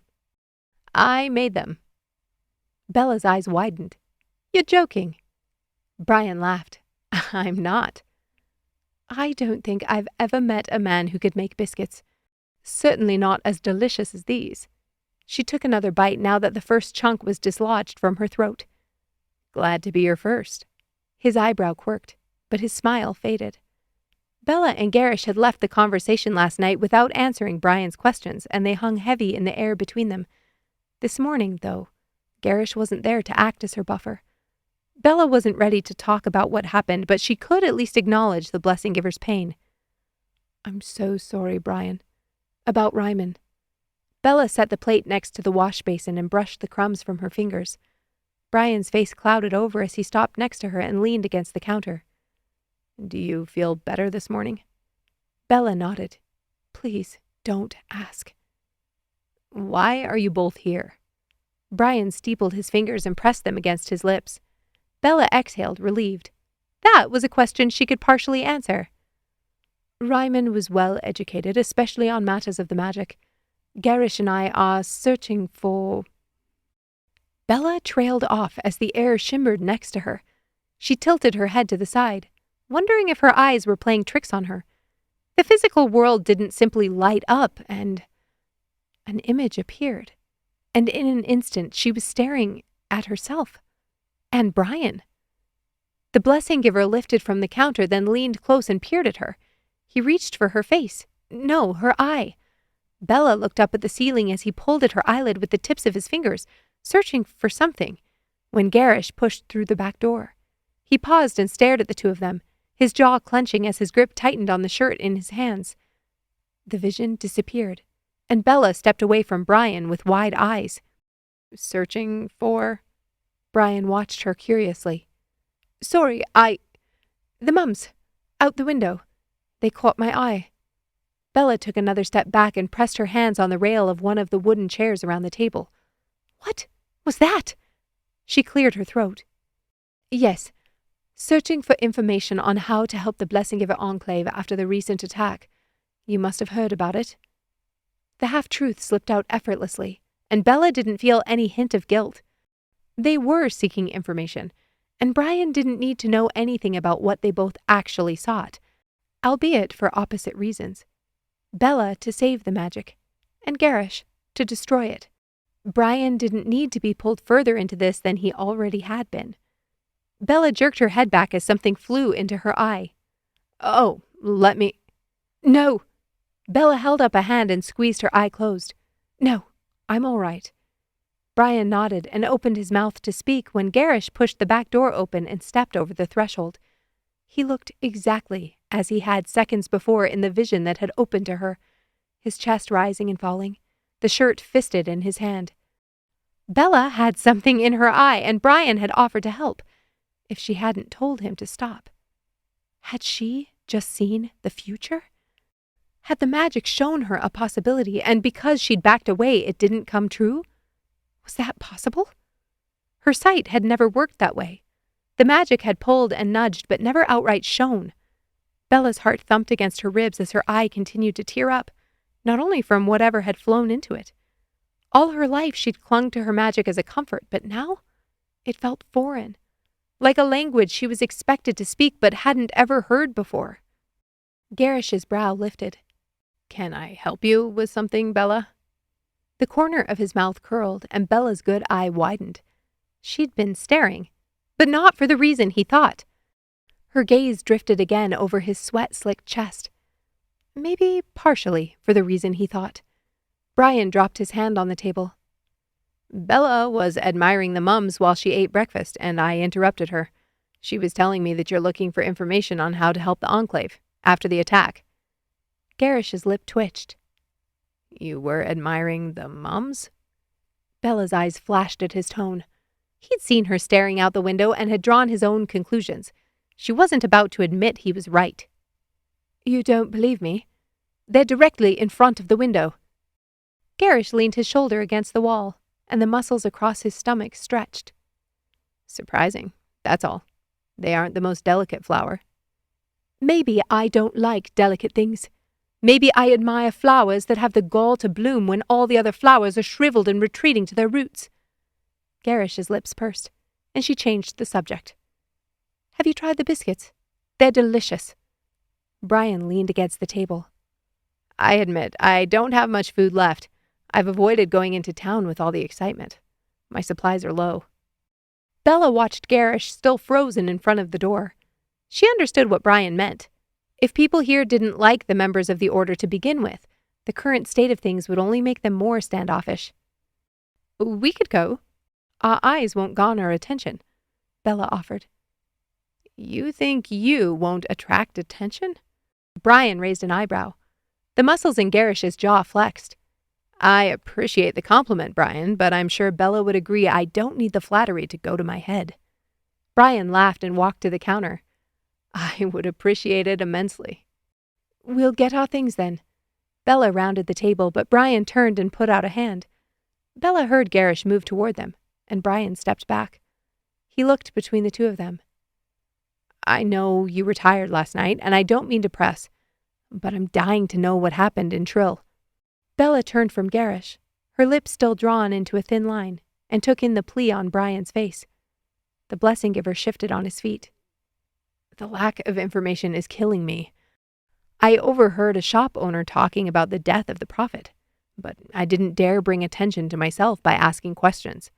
[SPEAKER 1] "I made them." Bella's eyes widened. "You're joking." Brian laughed. "I'm not." "I don't think I've ever met a man who could make biscuits. Certainly not as delicious as these." She took another bite now that the first chunk was dislodged from her throat. "Glad to be your first." His eyebrow quirked, but his smile faded. Bella and Gerrish had left the conversation last night without answering Brian's questions, and they hung heavy in the air between them. This morning, though, Gerrish wasn't there to act as her buffer. Bella wasn't ready to talk about what happened, but she could at least acknowledge the blessing giver's pain. "I'm so sorry, Brian. About Reiman." Bella set the plate next to the wash basin and brushed the crumbs from her fingers. Brian's face clouded over as he stopped next to her and leaned against the counter. "Do you feel better this morning?" Bella nodded. "Please, don't ask." "Why are you both here?" Brian steepled his fingers and pressed them against his lips. Bella exhaled, relieved. That was a question she could partially answer. "Reiman was well educated, especially on matters of the magic. Gerrish and I are searching for—" Bella trailed off as the air shimmered next to her. She tilted her head to the side, wondering if her eyes were playing tricks on her. The physical world didn't simply light up and an image appeared. And in an instant she was staring at herself. And Brian. The blessing giver lifted from the counter, then leaned close and peered at her. He reached for her face. No, her eye. Bella looked up at the ceiling as he pulled at her eyelid with the tips of his fingers, searching for something, when Gerrish pushed through the back door. He paused and stared at the two of them, his jaw clenching as his grip tightened on the shirt in his hands. The vision disappeared, and Bella stepped away from Brian with wide eyes. "Searching for—" Brian watched her curiously. "Sorry, the mums. Out the window. They caught my eye." Bella took another step back and pressed her hands on the rail of one of the wooden chairs around the table. "What was that?" She cleared her throat. "Yes. Searching for information on how to help the Blessing Giver Enclave after the recent attack. You must have heard about it." The half-truth slipped out effortlessly, and Bella didn't feel any hint of guilt. They were seeking information, and Brian didn't need to know anything about what they both actually sought, albeit for opposite reasons. Bella to save the magic, and Gerrish to destroy it. Brian didn't need to be pulled further into this than he already had been. Bella jerked her head back as something flew into her eye. "Oh, let me—" "No!" Bella held up a hand and squeezed her eye closed. "No, I'm all right." Brian nodded and opened his mouth to speak when Gerrish pushed the back door open and stepped over the threshold. He looked exactly as he had seconds before in the vision that had opened to her, his chest rising and falling, the shirt fisted in his hand. Bella had something in her eye, and Brian had offered to help, if she hadn't told him to stop. Had she just seen the future? Had the magic shown her a possibility, and because she'd backed away, it didn't come true? Was that possible? Her sight had never worked that way. The magic had pulled and nudged, but never outright shown. Bella's heart thumped against her ribs as her eye continued to tear up, not only from whatever had flown into it. All her life she'd clung to her magic as a comfort, but now it felt foreign, like a language she was expected to speak but hadn't ever heard before. Gerrish's brow lifted.
[SPEAKER 2] "Can I help you with something, Bella?"
[SPEAKER 1] The corner of his mouth curled, and Bella's good eye widened. She'd been staring, but not for the reason he thought. Her gaze drifted again over his sweat-slicked chest. Maybe partially for the reason he thought. Brian dropped his hand on the table.
[SPEAKER 2] "Bella was admiring the mums while she ate breakfast, and I interrupted her. She was telling me that you're looking for information on how to help the Enclave after the attack."
[SPEAKER 1] Gerrish's lip twitched.
[SPEAKER 2] "You were admiring the mums?"
[SPEAKER 1] Bella's eyes flashed at his tone. He'd seen her staring out the window and had drawn his own conclusions. She wasn't about to admit he was right. "You don't believe me? They're directly in front of the window." Gerrish leaned his shoulder against the wall, and the muscles across his stomach stretched.
[SPEAKER 2] "Surprising, that's all. They aren't the most delicate flower."
[SPEAKER 1] "Maybe I don't like delicate things. Maybe I admire flowers that have the gall to bloom when all the other flowers are shriveled and retreating to their roots." Gerrish's lips pursed, and she changed the subject. "Have you tried the biscuits? They're delicious." Brian leaned against the table.
[SPEAKER 2] "I admit, I don't have much food left. I've avoided going into town with all the excitement. My supplies are low."
[SPEAKER 1] Bella watched Gerrish still frozen in front of the door. She understood what Brian meant. If people here didn't like the members of the Order to begin with, the current state of things would only make them more standoffish.
[SPEAKER 2] "We could go. Our eyes won't gone our attention,"
[SPEAKER 1] Bella offered.
[SPEAKER 2] "You think you won't attract attention?"
[SPEAKER 1] Brian raised an eyebrow. The muscles in Gerrish's jaw flexed.
[SPEAKER 2] "I appreciate the compliment, Brian, but I'm sure Bella would agree I don't need the flattery to go to my head."
[SPEAKER 1] Brian laughed and walked to the counter.
[SPEAKER 2] "I would appreciate it immensely."
[SPEAKER 1] "We'll get our things then." Bella rounded the table, but Brian turned and put out a hand. Bella heard Gerrish move toward them, and Brian stepped back. He looked between the two of them.
[SPEAKER 2] "I know you were tired last night, and I don't mean to press, but I'm dying to know what happened in Trill."
[SPEAKER 1] Bella turned from Gerrish, her lips still drawn into a thin line, and took in the plea on Brian's face. The blessing giver shifted on his feet.
[SPEAKER 2] "The lack of information is killing me. I overheard a shop owner talking about the death of the prophet, but I didn't dare bring attention to myself by asking questions."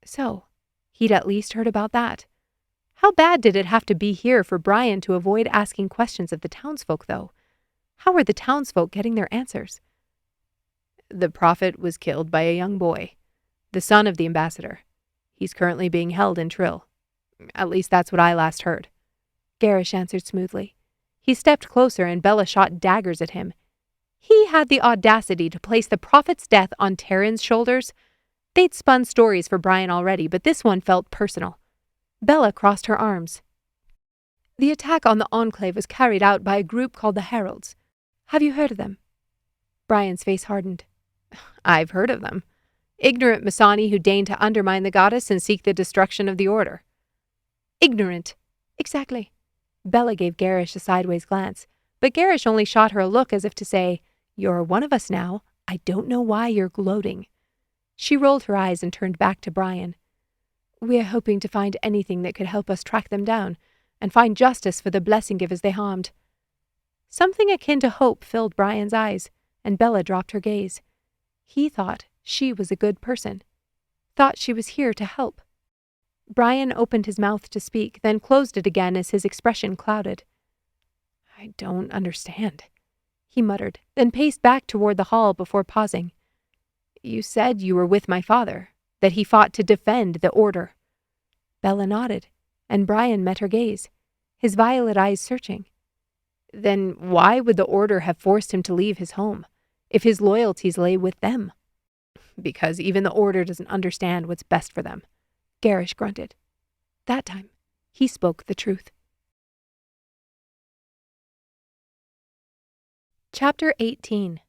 [SPEAKER 1] So, he'd at least heard about that. How bad did it have to be here for Brian to avoid asking questions of the townsfolk, though? How were the townsfolk getting their answers?
[SPEAKER 2] "The prophet was killed by a young boy, the son of the ambassador. He's currently being held in Trill. At least that's what I last heard."
[SPEAKER 1] Gerrish answered smoothly. He stepped closer and Bella shot daggers at him. He had the audacity to place the prophet's death on Taryn's shoulders. They'd spun stories for Brian already, but this one felt personal. Bella crossed her arms. "The attack on the Enclave was carried out by a group called the Heralds. Have you heard of them?" Brian's face hardened.
[SPEAKER 2] "I've heard of them. Ignorant Masani who deign to undermine the goddess and seek the destruction of the Order."
[SPEAKER 1] "Ignorant. Exactly." Bella gave Gerrish a sideways glance, but Gerrish only shot her a look as if to say, "You're one of us now. I don't know why you're gloating." She rolled her eyes and turned back to Brian. "We're hoping to find anything that could help us track them down and find justice for the blessing givers they harmed." Something akin to hope filled Brian's eyes, and Bella dropped her gaze. He thought she was a good person, thought she was here to help. Brian opened his mouth to speak, then closed it again as his expression clouded.
[SPEAKER 2] "I don't understand,"
[SPEAKER 1] he muttered, then paced back toward the hall before pausing.
[SPEAKER 2] "You said you were with my father, that he fought to defend the Order."
[SPEAKER 1] Bella nodded, and Brian met her gaze, his violet eyes searching.
[SPEAKER 2] "Then why would the Order have forced him to leave his home, if his loyalties lay with them?" "Because even the Order doesn't understand what's best for them,"
[SPEAKER 1] Gerrish grunted. That time, he spoke the truth. Chapter 18.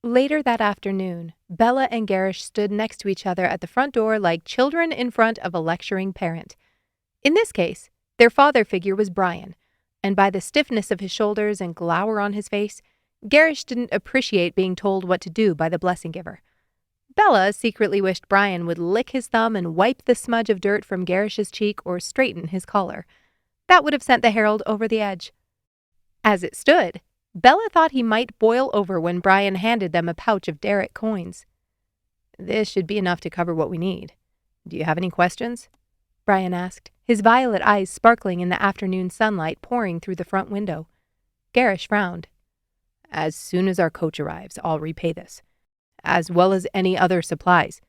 [SPEAKER 1] Later that afternoon, Bella and Gerrish stood next to each other at the front door like children in front of a lecturing parent. In this case, their father figure was Brian, and by the stiffness of his shoulders and glower on his face, Gerrish didn't appreciate being told what to do by the blessing giver. Bella secretly wished Brian would lick his thumb and wipe the smudge of dirt from Gerrish's cheek or straighten his collar. That would have sent the Herald over the edge. As it stood, Bella thought he might boil over when Brian handed them a pouch of Derrick coins. "This should be enough to cover what we need. Do you have any questions?" Brian asked, his violet eyes sparkling in the afternoon sunlight pouring through the front window. Gerrish frowned. "As soon as our coach arrives, I'll repay this, as well as any other supplies."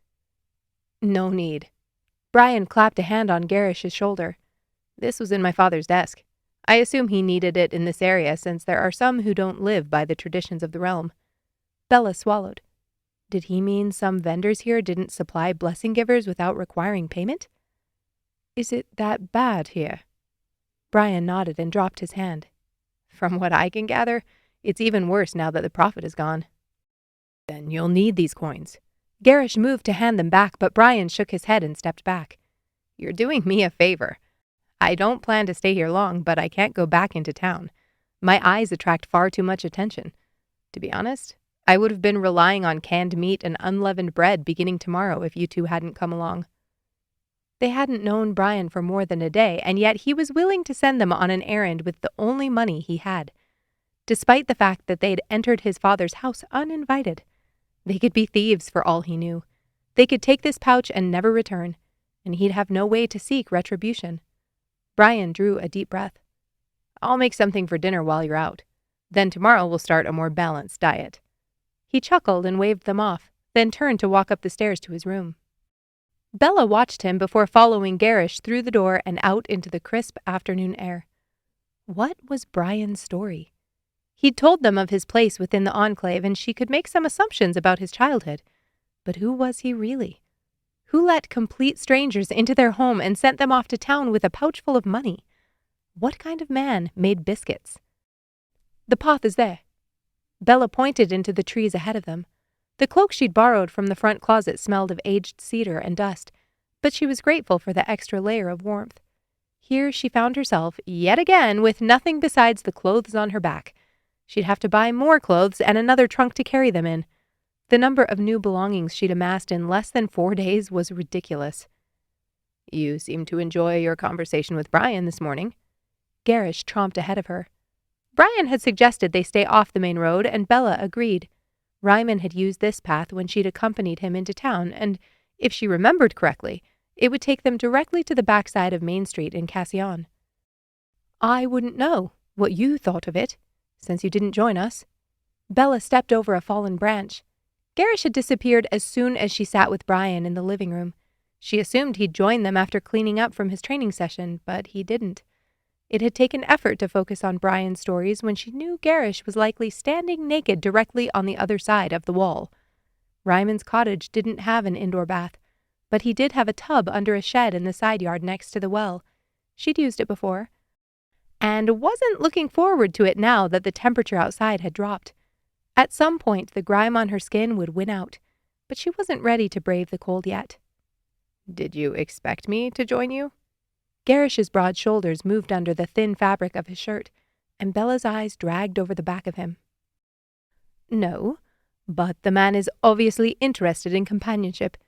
[SPEAKER 1] "No need." Brian clapped a hand on Gerrish's shoulder. "This was in my father's desk. I assume he needed it in this area since there are some who don't live by the traditions of the realm." Bella swallowed. Did he mean some vendors here didn't supply blessing givers without requiring payment? "Is it that bad here?" Brian nodded and dropped his hand. "From what I can gather, it's even worse now that the prophet is gone." "Then you'll need these coins." Gerrish moved to hand them back, but Brian shook his head and stepped back. "You're doing me a favor. I don't plan to stay here long, but I can't go back into town. My eyes attract far too much attention. To be honest, I would have been relying on canned meat and unleavened bread beginning tomorrow if you two hadn't come along." They hadn't known Brian for more than a day, and yet he was willing to send them on an errand with the only money he had. Despite the fact that they'd entered his father's house uninvited. They could be thieves for all he knew. They could take this pouch and never return, and he'd have no way to seek retribution. Brian drew a deep breath. "I'll make something for dinner while you're out. Then tomorrow we'll start a more balanced diet." He chuckled and waved them off, then turned to walk up the stairs to his room. Bella watched him before following Gerrish through the door and out into the crisp afternoon air. What was Brian's story? He'd told them of his place within the enclave, and she could make some assumptions about his childhood. But who was he really? Who let complete strangers into their home and sent them off to town with a pouch full of money? What kind of man made biscuits? "The path is there." Bella pointed into the trees ahead of them. The cloak she'd borrowed from the front closet smelled of aged cedar and dust, but she was grateful for the extra layer of warmth. Here she found herself, yet again, with nothing besides the clothes on her back. She'd have to buy more clothes and another trunk to carry them in. The number of new belongings she'd amassed in less than 4 days was ridiculous. "You seem to enjoy your conversation with Brian this morning." Gerrish tromped ahead of her. Brian had suggested they stay off the main road, and Bella agreed. Reiman had used this path when she'd accompanied him into town, and, if she remembered correctly, it would take them directly to the backside of Main Street in Cassian. "I wouldn't know what you thought of it, since you didn't join us." Bella stepped over a fallen branch. Gerrish had disappeared as soon as she sat with Brian in the living room. She assumed he'd join them after cleaning up from his training session, but he didn't. It had taken effort to focus on Brian's stories when she knew Gerrish was likely standing naked directly on the other side of the wall. Reiman's cottage didn't have an indoor bath, but he did have a tub under a shed in the side yard next to the well. She'd used it before, and wasn't looking forward to it now that the temperature outside had dropped. At some point, the grime on her skin would win out, but she wasn't ready to brave the cold yet. "Did you expect me to join you?" Gerrish's broad shoulders moved under the thin fabric of his shirt, and Bella's eyes dragged over the back of him. "No, but the man is obviously interested in companionship.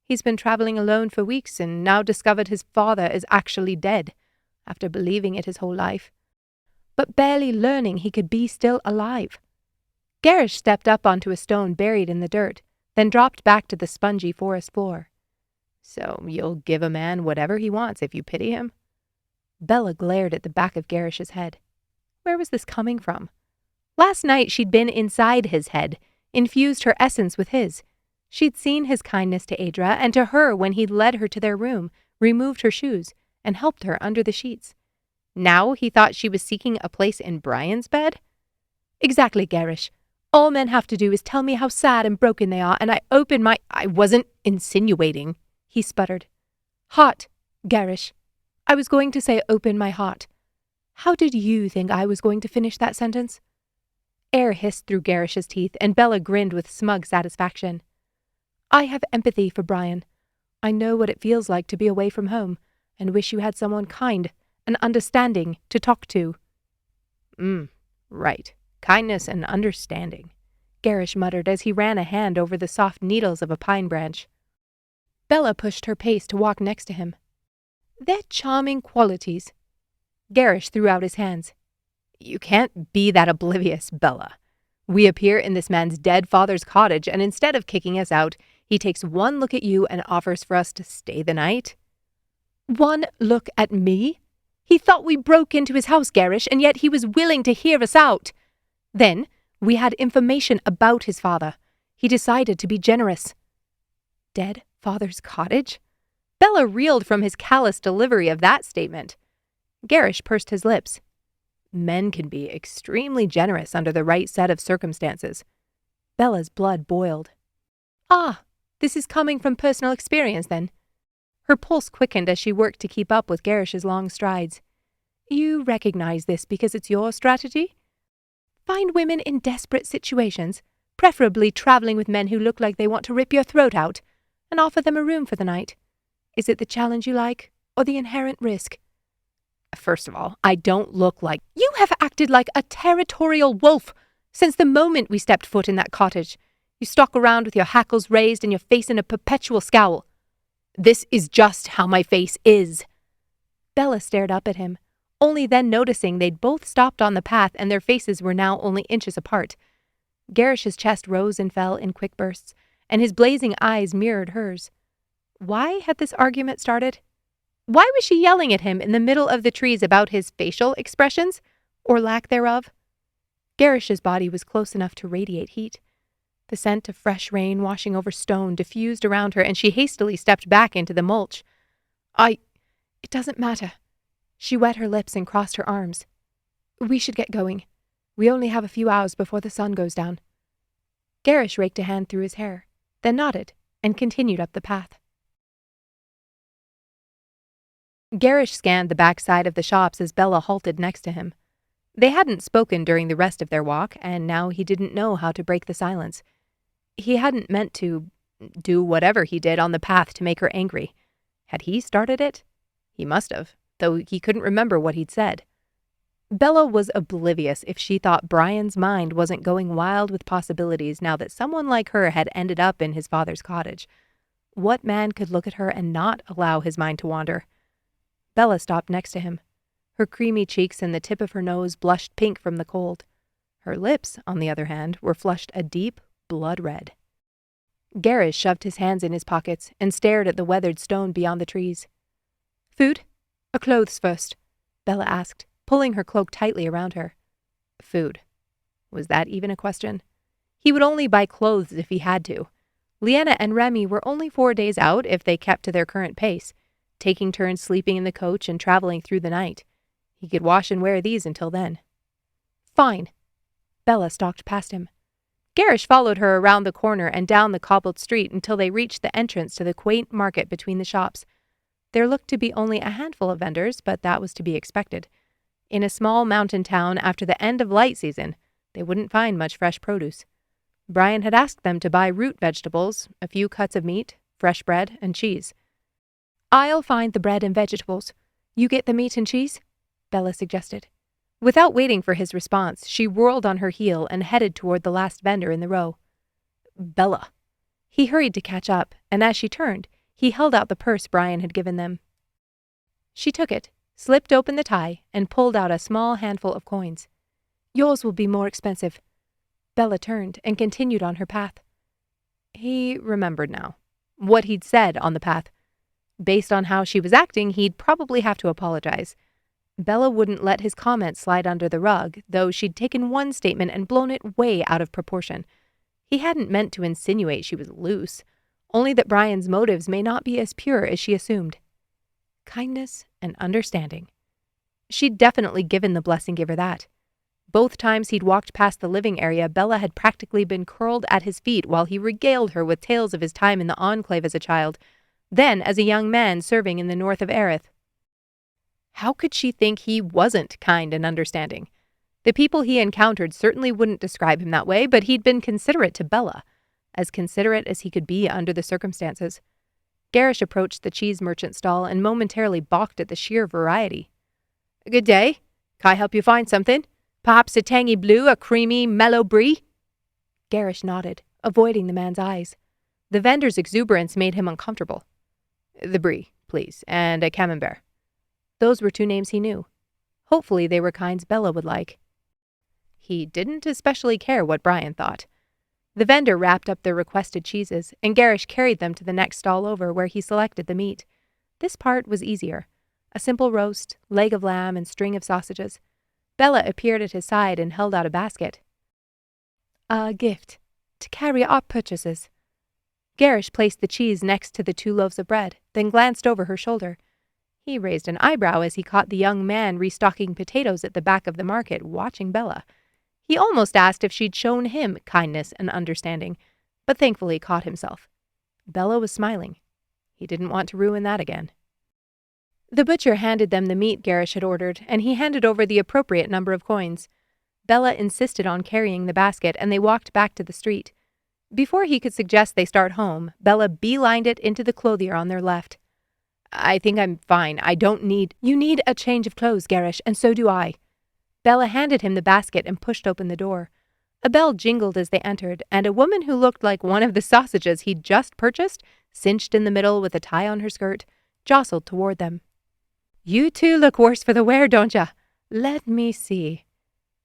[SPEAKER 1] He's been traveling alone for weeks and now discovered his father is actually dead, after believing it his whole life, but barely learning he could be still alive." Gerrish stepped up onto a stone buried in the dirt, then dropped back to the spongy forest floor. "So you'll give a man whatever he wants if you pity him?" Bella glared at the back of Gerrish's head. Where was this coming from? Last night she'd been inside his head, infused her essence with his. She'd seen his kindness to Adra and to her when he'd led her to their room, removed her shoes, and helped her under the sheets. Now he thought she was seeking a place in Brian's bed? "Exactly, Gerrish. All men have to do is tell me how sad and broken they are, and I open my—" "I wasn't insinuating," he sputtered. "Heart, Gerrish. I was going to say open my heart. How did you think I was going to finish that sentence?" Air hissed through Gerrish's teeth, and Bella grinned with smug satisfaction. I have empathy for Brian. I know what it feels like to be away from home, and wish you had someone kind and understanding to talk to.
[SPEAKER 2] Right. Kindness and understanding,
[SPEAKER 1] Gerrish muttered as he ran a hand over the soft needles of a pine branch. Bella pushed her pace to walk next to him. They're charming qualities. Gerrish threw out his hands.
[SPEAKER 2] You can't be that oblivious, Bella. We appear in this man's dead father's cottage, and instead of kicking us out, he takes one look at you and offers for us to stay the night.
[SPEAKER 1] One look at me? He thought we broke into his house, Gerrish, and yet he was willing to hear us out. Then we had information about his father. He decided to be generous.
[SPEAKER 2] Dead father's cottage? Bella reeled from his callous delivery of that statement. Gerrish pursed his lips. Men can be extremely generous under the right set of circumstances.
[SPEAKER 1] Bella's blood boiled. Ah, this is coming from personal experience, then. Her pulse quickened as she worked to keep up with Gerrish's long strides. You recognize this because it's your strategy? Find women in desperate situations, preferably traveling with men who look like they want to rip your throat out, and offer them a room for the night. Is it the challenge you like, or the inherent risk?
[SPEAKER 2] First of all, I don't look like—
[SPEAKER 1] You have acted like a territorial wolf since the moment we stepped foot in that cottage. You stalk around with your hackles raised and your face in a perpetual scowl.
[SPEAKER 2] This is just how my face is.
[SPEAKER 1] Bella stared up at him, only then noticing they'd both stopped on the path and their faces were now only inches apart. Gerrish's chest rose and fell in quick bursts, and his blazing eyes mirrored hers. Why had this argument started? Why was she yelling at him in the middle of the trees about his facial expressions, or lack thereof? Gerrish's body was close enough to radiate heat. The scent of fresh rain washing over stone diffused around her, and she hastily stepped back into the mulch. It doesn't matter. She wet her lips and crossed her arms. We should get going. We only have a few hours before the sun goes down. Gerrish raked a hand through his hair, then nodded and continued up the path.
[SPEAKER 2] Gerrish scanned the backside of the shops as Bella halted next to him. They hadn't spoken during the rest of their walk, and now he didn't know how to break the silence. He hadn't meant to do whatever he did on the path to make her angry. Had he started it? He must have, though he couldn't remember what he'd said. Bella was oblivious if she thought Brian's mind wasn't going wild with possibilities now that someone like her had ended up in his father's cottage. What man could look at her and not allow his mind to wander? Bella stopped next to him. Her creamy cheeks and the tip of her nose blushed pink from the cold. Her lips, on the other hand, were flushed a deep blood red. Gerrish shoved his hands in his pockets and stared at the weathered stone beyond the trees. Food? Or clothes first? Bella asked, pulling her cloak tightly around her. Food. Was that even a question? He would only buy clothes if he had to. Leanna and Remy were only 4 days out if they kept to their current pace, taking turns sleeping in the coach and traveling through the night. He could wash and wear these until then. Fine. Bella stalked past him. Gerrish followed her around the corner and down the cobbled street until they reached the entrance to the quaint market between the shops. There looked to be only a handful of vendors, but that was to be expected. In a small mountain town after the end of light season, they wouldn't find much fresh produce. Brian had asked them to buy root vegetables, a few cuts of meat, fresh bread, and cheese. I'll find the bread and vegetables. You get the meat and cheese? Bella suggested. Without waiting for his response, she whirled on her heel and headed toward the last vendor in the row. Bella. He hurried to catch up, and as she turned, he held out the purse Brian had given them. She took it, slipped open the tie, and pulled out a small handful of coins. Yours will be more expensive. Bella turned and continued on her path. He remembered now. What he'd said on the path. Based on how she was acting, he'd probably have to apologize. Bella wouldn't let his comments slide under the rug, though she'd taken one statement and blown it way out of proportion. He hadn't meant to insinuate she was loose, only that Brian's motives may not be as pure as she assumed. Kindness and understanding. She'd definitely given the blessing giver that. Both times he'd walked past the living area, Bella had practically been curled at his feet while he regaled her with tales of his time in the Enclave as a child, then as a young man serving in the north of Ariathne. How could she think he wasn't kind and understanding? The people he encountered certainly wouldn't describe him that way, but he'd been considerate to Bella, as considerate as he could be under the circumstances. Gerrish approached the cheese merchant stall and momentarily balked at the sheer variety. "Good day. Can I help you find something? Perhaps a tangy blue, a creamy, mellow brie?" Gerrish nodded, avoiding the man's eyes. The vendor's exuberance made him uncomfortable. "The brie, please, and a camembert." Those were 2 names he knew. Hopefully they were kinds Bella would like. He didn't especially care what Brian thought. The vendor wrapped up the requested cheeses, and Gerrish carried them to the next stall over, where he selected the meat. This part was easier. A simple roast, leg of lamb, and string of sausages. Bella appeared at his side and held out a basket. "A gift, to carry our purchases." Gerrish placed the cheese next to the 2 loaves of bread, then glanced over her shoulder. He raised an eyebrow as he caught the young man restocking potatoes at the back of the market, watching Bella. He almost asked if she'd shown him kindness and understanding, but thankfully caught himself. Bella was smiling. He didn't want to ruin that again. The butcher handed them the meat Gerrish had ordered, and he handed over the appropriate number of coins. Bella insisted on carrying the basket, and they walked back to the street. Before he could suggest they start home, Bella beelined it into the clothier on their left. "I think I'm fine. I don't need—" "You need a change of clothes, Gerrish, and so do I." Bella handed him the basket and pushed open the door. A bell jingled as they entered, and a woman who looked like one of the sausages he'd just purchased, cinched in the middle with a tie on her skirt, jostled toward them. "You 2 look worse for the wear, don't ya? Let me see."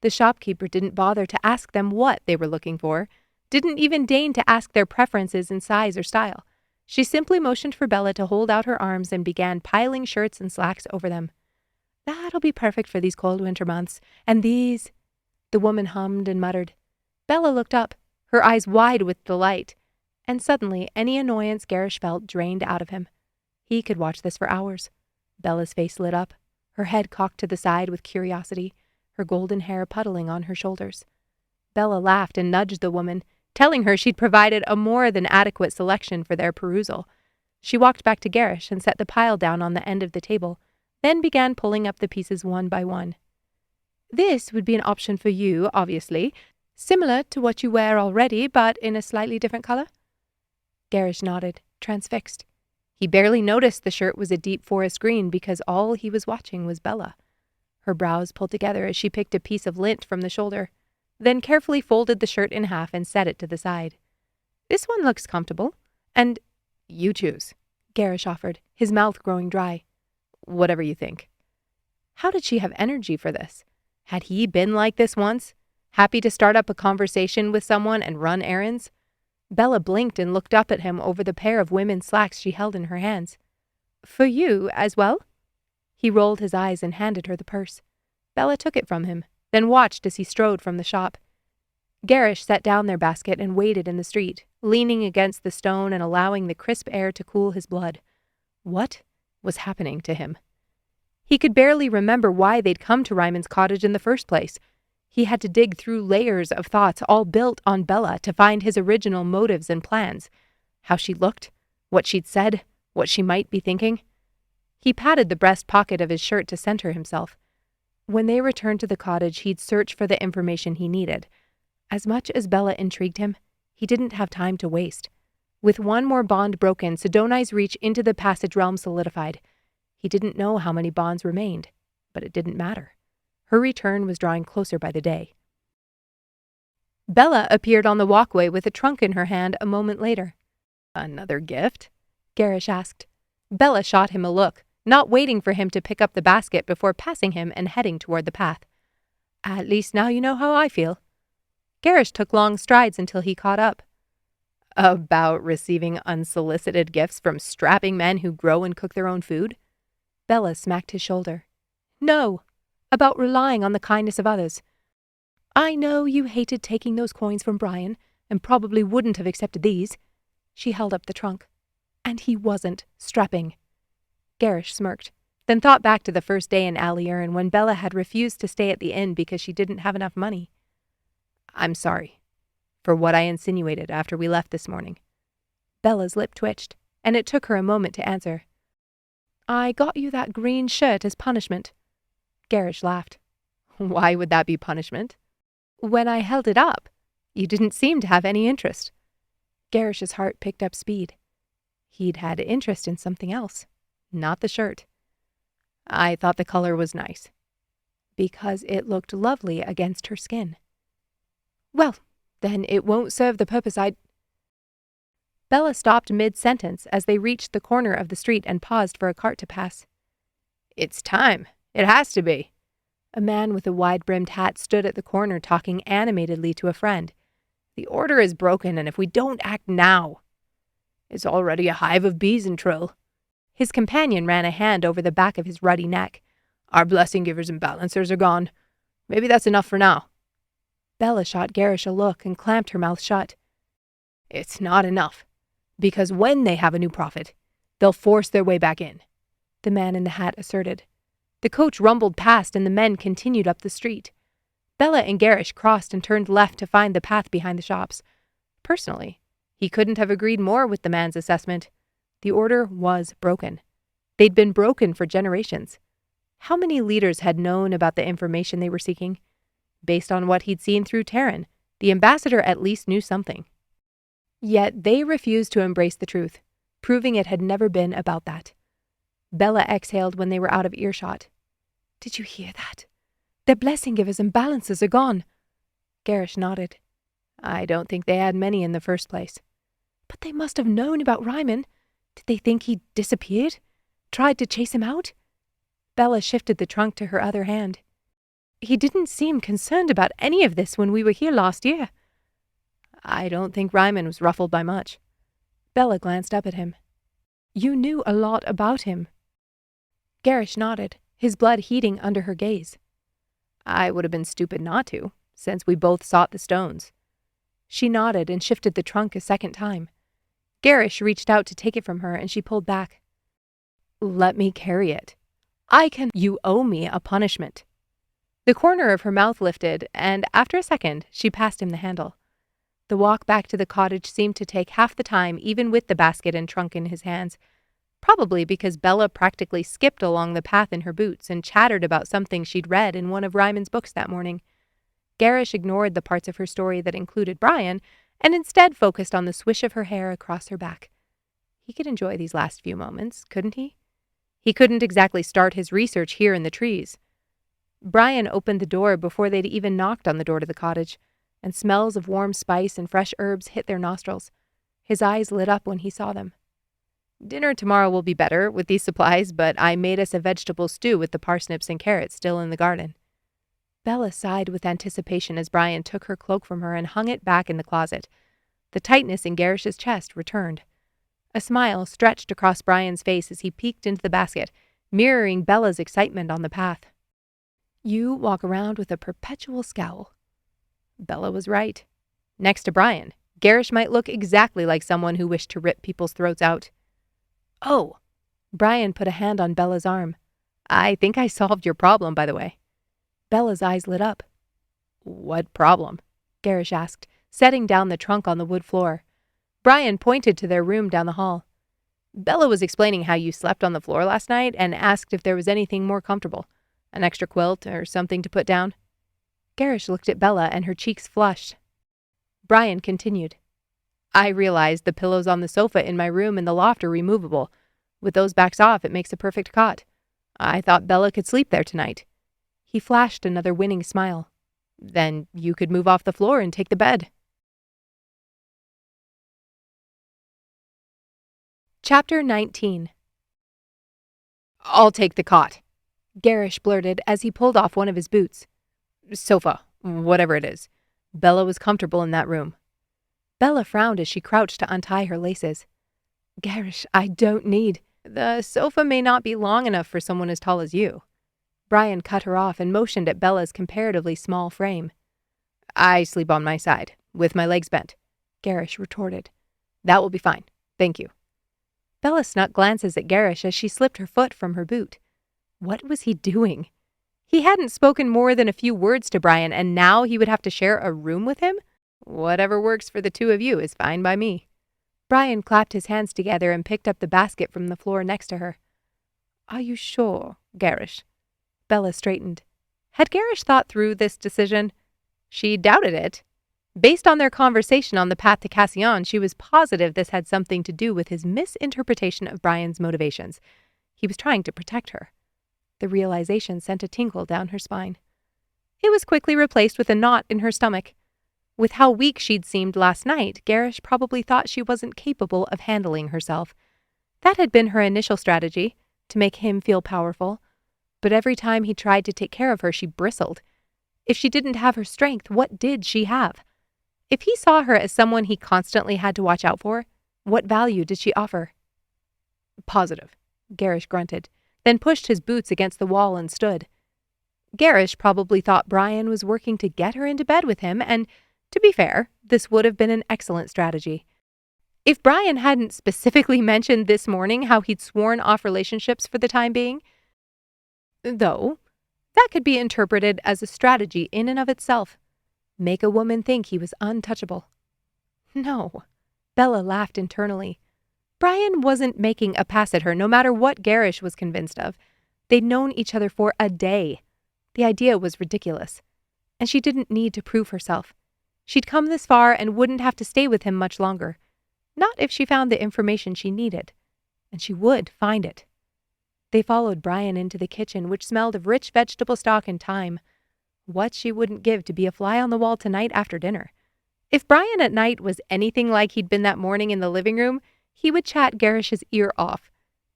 [SPEAKER 2] The shopkeeper didn't bother to ask them what they were looking for, didn't even deign to ask their preferences in size or style. She simply motioned for Bella to hold out her arms and began piling shirts and slacks over them. "That'll be perfect for these cold winter months. And these—" The woman hummed and muttered. Bella looked up, her eyes wide with delight, and suddenly any annoyance Gerrish felt drained out of him. He could watch this for hours. Bella's face lit up, her head cocked to the side with curiosity, her golden hair puddling on her shoulders. Bella laughed and nudged the woman, telling her she'd provided a more than adequate selection for their perusal. She walked back to Gerrish and set the pile down on the end of the table, then began pulling up the pieces one by one. "This would be an option for you, obviously, similar to what you wear already, but in a slightly different color." Gerrish nodded, transfixed. He barely noticed the shirt was a deep forest green because all he was watching was Bella. Her brows pulled together as she picked a piece of lint from the shoulder, then carefully folded the shirt in half and set it to the side. "This one looks comfortable, and—" "You choose," Gerrish offered, his mouth growing dry. "Whatever you think." How did she have energy for this? Had he been like this once? Happy to start up a conversation with someone and run errands? Bella blinked and looked up at him over the pair of women's slacks she held in her hands. "For you as well?" He rolled his eyes and handed her the purse. Bella took it from him, then watched as he strode from the shop. Gerrish set down their basket and waited in the street, leaning against the stone and allowing the crisp air to cool his blood. What was happening to him? He could barely remember why they'd come to Reiman's cottage in the first place. He had to dig through layers of thoughts all built on Bella to find his original motives and plans. How she looked, what she'd said, what she might be thinking. He patted the breast pocket of his shirt to center himself. When they returned to the cottage, he'd search for the information he needed. As much as Bella intrigued him, he didn't have time to waste. With one more bond broken, Sidoni's reach into the passage realm solidified. He didn't know how many bonds remained, but it didn't matter. Her return was drawing closer by the day. Bella appeared on the walkway with a trunk in her hand a moment later. "Another gift?" Gerrish asked. Bella shot him a look, not waiting for him to pick up the basket before passing him and heading toward the path. "At least now you know how I feel." Gerrish took long strides until he caught up. "About receiving unsolicited gifts from strapping men who grow and cook their own food?" Bella smacked his shoulder. "No, about relying on the kindness of others. I know you hated taking those coins from Brian, and probably wouldn't have accepted these." She held up the trunk. "And he wasn't strapping." Gerrish smirked, then thought back to the first day in Aliern when Bella had refused to stay at the inn because she didn't have enough money. "I'm sorry for what I insinuated after we left this morning." Bella's lip twitched, and it took her a moment to answer. "I got you that green shirt as punishment." Gerrish laughed. Why would that be punishment? When I held it up, you didn't seem to have any interest.
[SPEAKER 1] Gerrish's heart picked up speed. He'd had interest in something else, not the shirt.
[SPEAKER 2] I thought the color was nice.
[SPEAKER 1] Because it looked lovely against her skin. Well, then it won't serve the purpose I'd...
[SPEAKER 2] Bella stopped mid-sentence as they reached the corner of the street and paused for a cart to pass. It's time. It has to be.
[SPEAKER 1] A man with a wide-brimmed hat stood at the corner talking animatedly to a friend.
[SPEAKER 2] The order is broken, and if we don't act now... It's already a hive of bees in Trill. His companion ran a hand over the back of his ruddy neck. Our blessing givers and balancers are gone. Maybe that's enough for now.
[SPEAKER 1] Bella shot Gerrish a look and clamped her mouth shut.
[SPEAKER 2] It's not enough. Because when they have a new prophet, they'll force their way back in,
[SPEAKER 1] the man in the hat asserted.
[SPEAKER 2] The coach rumbled past and the men continued up the street. Bella and Gerrish crossed and turned left to find the path behind the shops. Personally, he couldn't have agreed more with the man's assessment. The order was broken. They'd been broken for generations. How many leaders had known about the information they were seeking? Based on what he'd seen through Terran, the ambassador at least knew something. Yet they refused to embrace the truth, proving it had never been about that. Bella exhaled when they were out of earshot.
[SPEAKER 1] Did you hear that? Their blessing givers and balancers are gone.
[SPEAKER 2] Gerrish nodded. I don't think they had many in the first place.
[SPEAKER 1] But they must have known about Reiman. Did they think he disappeared? Tried to chase him out?
[SPEAKER 2] Bella shifted the trunk to her other hand. He didn't seem concerned about any of this when we were here last year. I don't think Reiman was ruffled by much.
[SPEAKER 1] Bella glanced up at him. You knew a lot about him.
[SPEAKER 2] Gerrish nodded, his blood heating under her gaze. I would have been stupid not to, since we both sought the stones. She nodded and shifted the trunk a second time. Gerrish reached out to take it from her and she pulled back. Let me carry it. You owe me a punishment. The corner of her mouth lifted, and after a second, she passed him the handle. The walk back to the cottage seemed to take half the time, even with the basket and trunk in his hands, probably because Bella practically skipped along the path in her boots and chattered about something she'd read in one of Reiman's books that morning. Gerrish ignored the parts of her story that included Brian, and instead focused on the swish of her hair across her back. He could enjoy these last few moments, couldn't he? He couldn't exactly start his research here in the trees. Brian opened the door before they'd even knocked on the door to the cottage, and smells of warm spice and fresh herbs hit their nostrils. His eyes lit up when he saw them. Dinner tomorrow will be better with these supplies, but I made us a vegetable stew with the parsnips and carrots still in the garden. Bella sighed with anticipation as Brian took her cloak from her and hung it back in the closet. The tightness in Gerrish's chest returned. A smile stretched across Brian's face as he peeked into the basket, mirroring Bella's excitement on the path. You walk around with a perpetual scowl. Bella was right. Next to Brian, Gerrish might look exactly like someone who wished to rip people's throats out. Oh, Brian put a hand on Bella's arm. I think I solved your problem, by the way. Bella's eyes lit up. What problem? Gerrish asked, setting down the trunk on the wood floor. Brian pointed to their room down the hall. Bella was explaining how you slept on the floor last night and asked if there was anything more comfortable. An extra quilt or something to put down? Gerrish looked at Bella and her cheeks flushed. Brian continued. I realized the pillows on the sofa in my room in the loft are removable. With those backs off, it makes a perfect cot. I thought Bella could sleep there tonight. He flashed another winning smile. Then you could move off the floor and take the bed. Chapter 19. I'll take the cot, Gerrish blurted as he pulled off one of his boots. Sofa, whatever it is. Bella was comfortable in that room. Bella frowned as she crouched to untie her laces. Gerrish, I don't need. The sofa may not be long enough for someone as tall as you. Brian cut her off and motioned at Bella's comparatively small frame. I sleep on my side, with my legs bent, Gerrish retorted. That will be fine, thank you. Bella snuck glances at Gerrish as she slipped her foot from her boot. What was he doing? He hadn't spoken more than a few words to Brian, and now he would have to share a room with him? Whatever works for the two of you is fine by me. Brian clapped his hands together and picked up the basket from the floor next to her. Are you sure, Gerrish? Bella straightened. Had Gerrish thought through this decision? She doubted it. Based on their conversation on the path to Cassillon, she was positive this had something to do with his misinterpretation of Brian's motivations. He was trying to protect her. The realization sent a tingle down her spine. It was quickly replaced with a knot in her stomach. With how weak she'd seemed last night, Gerrish probably thought she wasn't capable of handling herself. That had been her initial strategy, to make him feel powerful. But every time he tried to take care of her, she bristled. If she didn't have her strength, what did she have? If he saw her as someone he constantly had to watch out for, what value did she offer? Positive, Gerrish grunted, then pushed his boots against the wall and stood. Gerrish probably thought Brian was working to get her into bed with him, and, to be fair, this would have been an excellent strategy. If Brian hadn't specifically mentioned this morning how he'd sworn off relationships for the time being, though, that could be interpreted as a strategy in and of itself. Make a woman think he was untouchable. No, Bella laughed internally. Brian wasn't making a pass at her, no matter what Gerrish was convinced of. They'd known each other for a day. The idea was ridiculous. And she didn't need to prove herself. She'd come this far and wouldn't have to stay with him much longer. Not if she found the information she needed. And she would find it. They followed Brian into the kitchen, which smelled of rich vegetable stock and thyme. What she wouldn't give to be a fly on the wall tonight after dinner. If Brian at night was anything like he'd been that morning in the living room, he would chat Gerrish's ear off.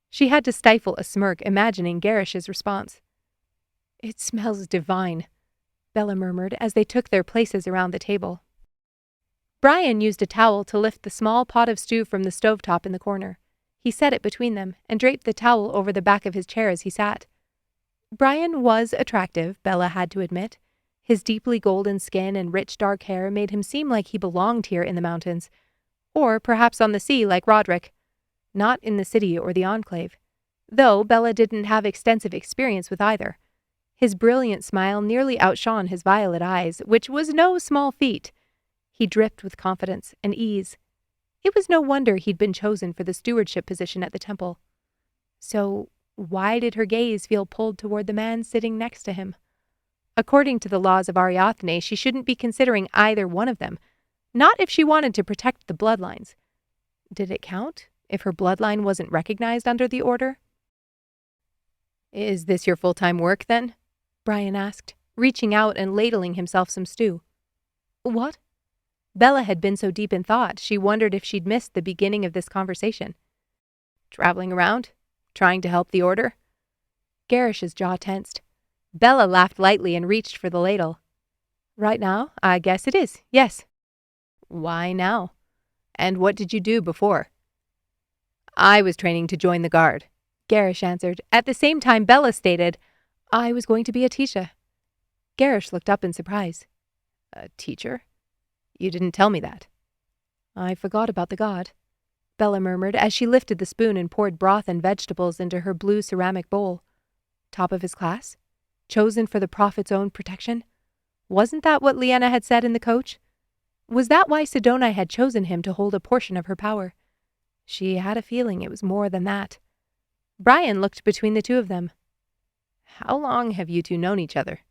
[SPEAKER 2] She had to stifle a smirk, imagining Gerrish's response. "It smells divine," Bella murmured as they took their places around the table. Brian used a towel to lift the small pot of stew from the stovetop in the corner. He set it between them and draped the towel over the back of his chair as he sat. Brian was attractive, Bella had to admit. His deeply golden skin and rich dark hair made him seem like he belonged here in the mountains. Or perhaps on the sea like Roderick. Not in the city or the enclave. Though Bella didn't have extensive experience with either. His brilliant smile nearly outshone his violet eyes, which was no small feat. He dripped with confidence and ease. It was no wonder he'd been chosen for the stewardship position at the temple. So, why did her gaze feel pulled toward the man sitting next to him? According to the laws of Ariathne, she shouldn't be considering either one of them. Not if she wanted to protect the bloodlines. Did it count if her bloodline wasn't recognized under the order? "Is this your full-time work, then?" Brian asked, reaching out and ladling himself some stew. "What?" Bella had been so deep in thought, she wondered if she'd missed the beginning of this conversation. "Traveling around? Trying to help the order?" Gerrish's jaw tensed. Bella laughed lightly and reached for the ladle. "Right now, I guess it is, yes." "Why now? And what did you do before?" "I was training to join the guard," Gerrish answered. At the same time, Bella stated, "I was going to be a teacher." Gerrish looked up in surprise. "A teacher? You didn't tell me that." "I forgot about the guard," Bella murmured as she lifted the spoon and poured broth and vegetables into her blue ceramic bowl. Top of his class? Chosen for the prophet's own protection? Wasn't that what Leanna had said in the coach? Was that why Sidonai had chosen him to hold a portion of her power? She had a feeling it was more than that. Brian looked between the two of them. "How long have you two known each other?"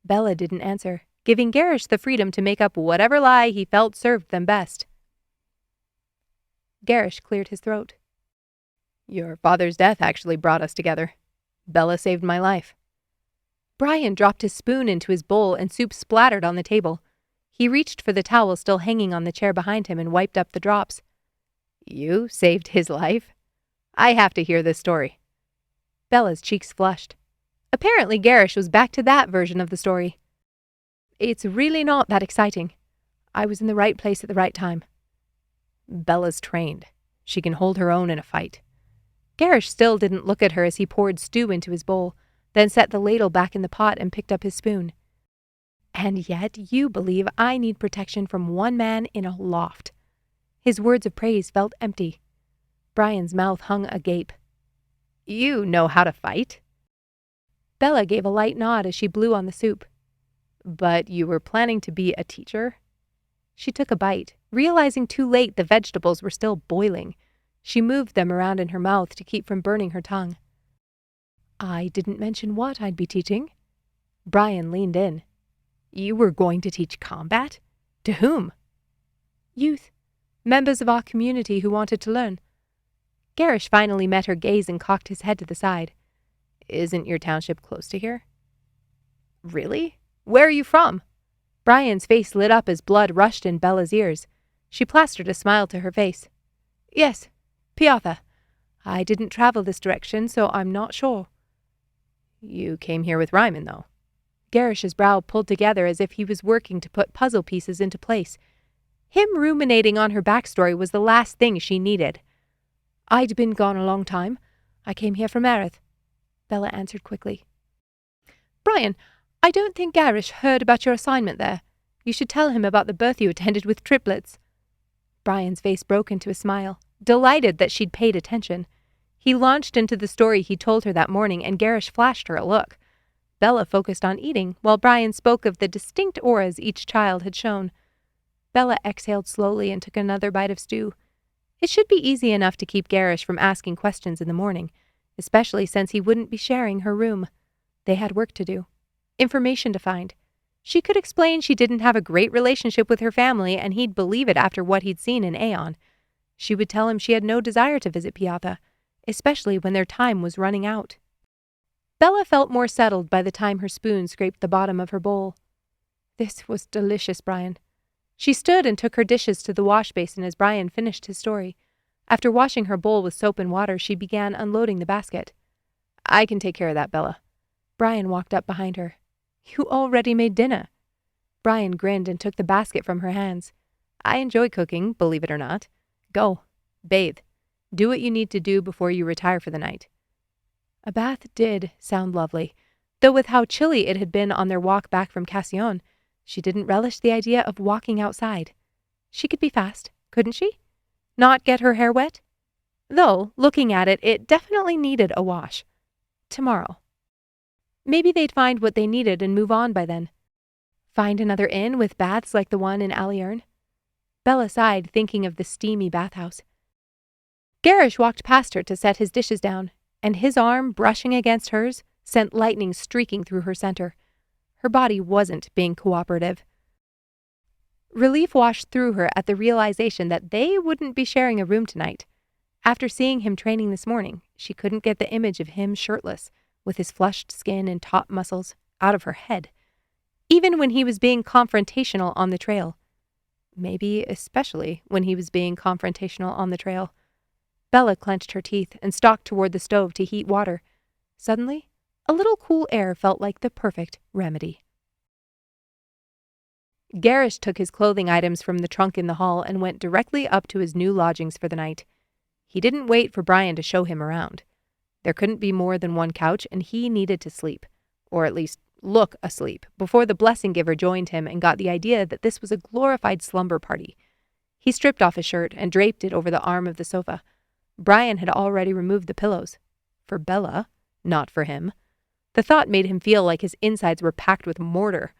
[SPEAKER 2] Bella didn't answer, giving Gerrish the freedom to make up whatever lie he felt served them best. Gerrish cleared his throat. "Your father's death actually brought us together. Bella saved my life." Brian dropped his spoon into his bowl and soup splattered on the table. He reached for the towel still hanging on the chair behind him and wiped up the drops. "You saved his life? I have to hear this story." Bella's cheeks flushed. Apparently Gerrish was back to that version of the story. "It's really not that exciting. I was in the right place at the right time." "Bella's trained. She can hold her own in a fight." Gerrish still didn't look at her as he poured stew into his bowl, then set the ladle back in the pot and picked up his spoon. "And yet you believe I need protection from one man in a loft." His words of praise felt empty. Brian's mouth hung agape. "You know how to fight?" Bella gave a light nod as she blew on the soup. "But you were planning to be a teacher?" She took a bite, realizing too late the vegetables were still boiling. She moved them around in her mouth to keep from burning her tongue. "I didn't mention what I'd be teaching." Brian leaned in. You were going to teach combat? To whom?
[SPEAKER 1] Youth. Members of our community who wanted to learn.
[SPEAKER 2] Gerrish finally met her gaze and cocked his head to the side. Isn't your township close to here? Really? Where are you from? Brian's face lit up as blood rushed in Bella's ears. She plastered a smile to her face.
[SPEAKER 1] Yes, Piatha. I didn't travel this direction, so I'm not sure.
[SPEAKER 2] You came here with Reiman, though. Gerrish's brow pulled together as if he was working to put puzzle pieces into place. Him ruminating on her backstory was the last thing she needed.
[SPEAKER 1] I'd been gone a long time. I came here from Ariathne, Bella answered quickly. Brian, I don't think Gerrish heard about your assignment there. You should tell him about the birth you attended with triplets.
[SPEAKER 2] Brian's face broke into a smile, delighted that she'd paid attention. He launched into the story he told her that morning, and Gerrish flashed her a look. Bella focused on eating, while Brian spoke of the distinct auras each child had shown. Bella exhaled slowly and took another bite of stew. It should be easy enough to keep Gerrish from asking questions in the morning, especially since he wouldn't be sharing her room. They had work to do, information to find. She could explain she didn't have a great relationship with her family, and he'd believe it after what he'd seen in Aeon. She would tell him she had no desire to visit Piatha, especially when their time was running out. Bella felt more settled by the time her spoon scraped the bottom of her bowl.
[SPEAKER 1] This was delicious, Brian.
[SPEAKER 2] She stood and took her dishes to the wash basin as Brian finished his story. After washing her bowl with soap and water, she began unloading the basket. I can take care of that, Bella.
[SPEAKER 1] Brian walked up behind her. You already made dinner.
[SPEAKER 2] Brian grinned and took the basket from her hands. I enjoy cooking, believe it or not. Go. Bathe. Do what you need to do before you retire for the night.
[SPEAKER 1] A bath did sound lovely,
[SPEAKER 2] though with how chilly it had been on their walk back from Cassillon, she didn't relish the idea of walking outside. She could be fast, couldn't she? Not get her hair wet? Though, looking at it, it definitely needed a wash. Tomorrow. Maybe they'd find what they needed and move on by then. Find another inn with baths like the one in Ariathne? Bella sighed, thinking of the steamy bathhouse. Gerrish walked past her to set his dishes down, and his arm, brushing against hers, sent lightning streaking through her center. Her body wasn't being cooperative. Relief washed through her at the realization that they wouldn't be sharing a room tonight. After seeing him training this morning, she couldn't get the image of him shirtless, with his flushed skin and taut muscles, out of her head. Even when he was being confrontational on the trail. Maybe especially when he was being confrontational on the trail. Bella clenched her teeth and stalked toward the stove to heat water. Suddenly, a little cool air felt like the perfect remedy. Gerrish took his clothing items from the trunk in the hall and went directly up to his new lodgings for the night. He didn't wait for Brian to show him around. There couldn't be more than one couch, and he needed to sleep, or at least look asleep, before the blessing giver joined him and got the idea that this was a glorified slumber party. He stripped off his shirt and draped it over the arm of the sofa. Brian had already removed the pillows. For Bella, not for him. The thought made him feel like his insides were packed with mortar.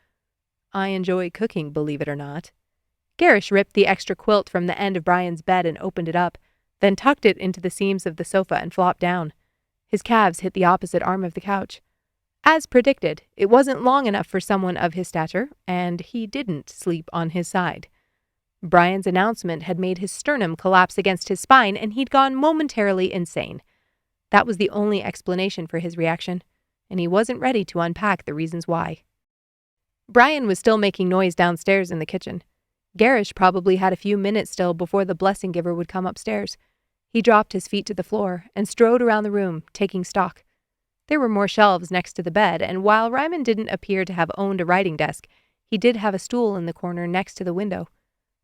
[SPEAKER 2] I enjoy cooking, believe it or not. Gerrish ripped the extra quilt from the end of Brian's bed and opened it up, then tucked it into the seams of the sofa and flopped down. His calves hit the opposite arm of the couch. As predicted, it wasn't long enough for someone of his stature, and he didn't sleep on his side. Brian's announcement had made his sternum collapse against his spine, and he'd gone momentarily insane. That was the only explanation for his reaction, and he wasn't ready to unpack the reasons why. Brian was still making noise downstairs in the kitchen. Gerrish probably had a few minutes still before the blessing giver would come upstairs. He dropped his feet to the floor and strode around the room, taking stock. There were more shelves next to the bed, and while Reiman didn't appear to have owned a writing desk, he did have a stool in the corner next to the window.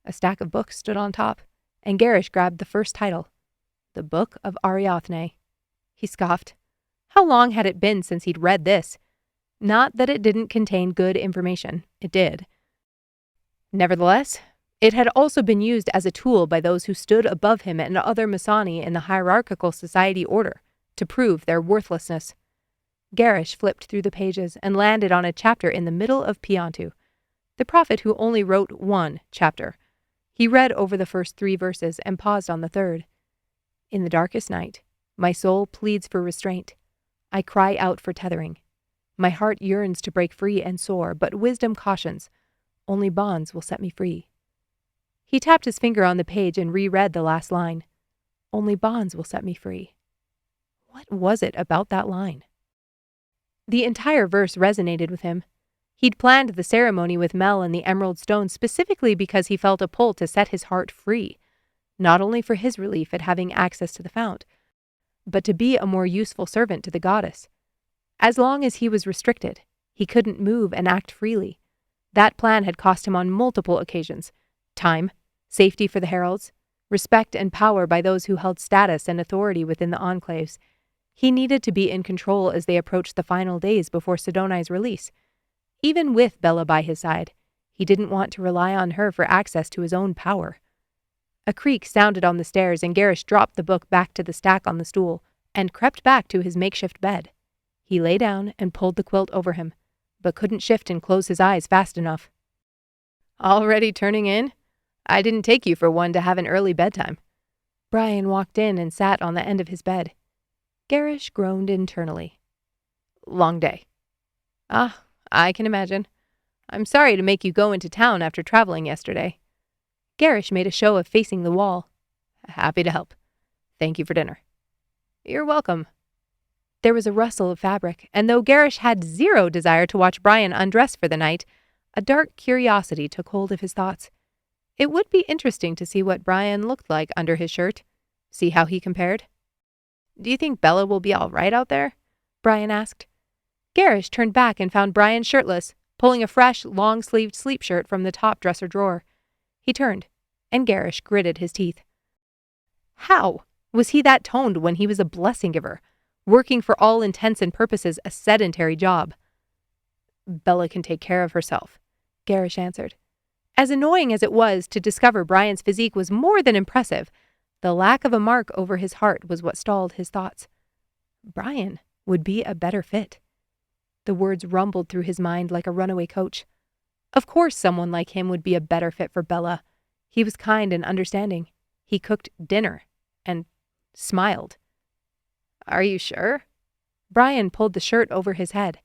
[SPEAKER 2] A stack of books stood on top, and Gerrish grabbed the first title, The Book of Ariathne. He scoffed. How long had it been since he'd read this? Not that it didn't contain good information. It did. Nevertheless, it had also been used as a tool by those who stood above him and other Masani in the hierarchical society order to prove their worthlessness. Gerrish flipped through the pages and landed on a chapter in the middle of Piantu, the prophet who only wrote one chapter. He read over the first 3 verses and paused on the third. In the darkest night, my soul pleads for restraint. I cry out for tethering.
[SPEAKER 1] My heart yearns to break free and soar, but wisdom cautions. Only bonds will set me free. He tapped his finger on the page and reread the last line. Only bonds will set me free. What was it about that line? The entire verse resonated with him. He'd planned the ceremony with Mel and the Emerald Stone specifically because he felt a pull to set his heart free, not only for his relief at having access to the fount, but to be a more useful servant to the goddess. As long as he was restricted, he couldn't move and act freely. That plan had cost him on multiple occasions: time, safety for the Heralds, respect and power by those who held status and authority within the enclaves. He needed to be in control as they approached the final days before Sidoni's release. Even with Bella by his side, he didn't want to rely on her for access to his own power. A creak sounded on the stairs, and Gerrish dropped the book back to the stack on the stool and crept back to his makeshift bed. He lay down and pulled the quilt over him, but couldn't shift and close his eyes fast enough. "Already turning in? I didn't take you for one to have an early bedtime." Brian walked in and sat on the end of his bed. Gerrish groaned internally. "Long day." "Ah, I can imagine. I'm sorry to make you go into town after traveling yesterday." Gerrish made a show of facing the wall. "Happy to help. Thank you for dinner." "You're welcome." There was a rustle of fabric, and though Gerrish had zero desire to watch Brian undress for the night, a dark curiosity took hold of his thoughts. It would be interesting to see what Brian looked like under his shirt, see how he compared. "Do you think Bella will be all right out there?" Brian asked. Gerrish turned back and found Brian shirtless, pulling a fresh, long-sleeved sleep shirt from the top dresser drawer. He turned, and Gerrish gritted his teeth. How was he that toned when he was a blessing giver, working for all intents and purposes a sedentary job? "Bella can take care of herself," Gerrish answered. As annoying as it was to discover Brian's physique was more than impressive, the lack of a mark over his heart was what stalled his thoughts. Brian would be a better fit. The words rumbled through his mind like a runaway coach. Of course someone like him would be a better fit for Bella. He was kind and understanding. He cooked dinner and smiled. "Are you sure?" Brian pulled the shirt over his head.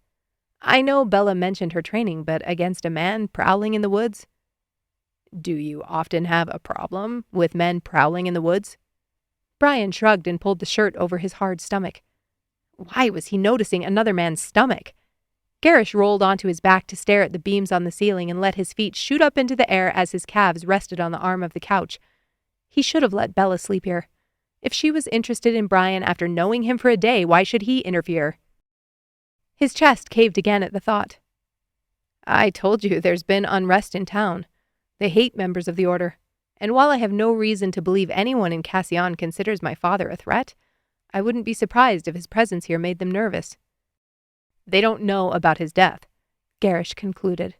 [SPEAKER 1] "I know Bella mentioned her training, but against a man prowling in the woods?" "Do you often have a problem with men prowling in the woods?" Brian shrugged and pulled the shirt over his hard stomach. Why was he noticing another man's stomach? Gerrish rolled onto his back to stare at the beams on the ceiling and let his feet shoot up into the air as his calves rested on the arm of the couch. He should have let Bella sleep here. If she was interested in Brian after knowing him for a day, why should he interfere? His chest caved again at the thought. "I told you there's been unrest in town. They hate members of the Order. And while I have no reason to believe anyone in Cassian considers my father a threat, I wouldn't be surprised if his presence here made them nervous." "They don't know about his death," Gerrish concluded.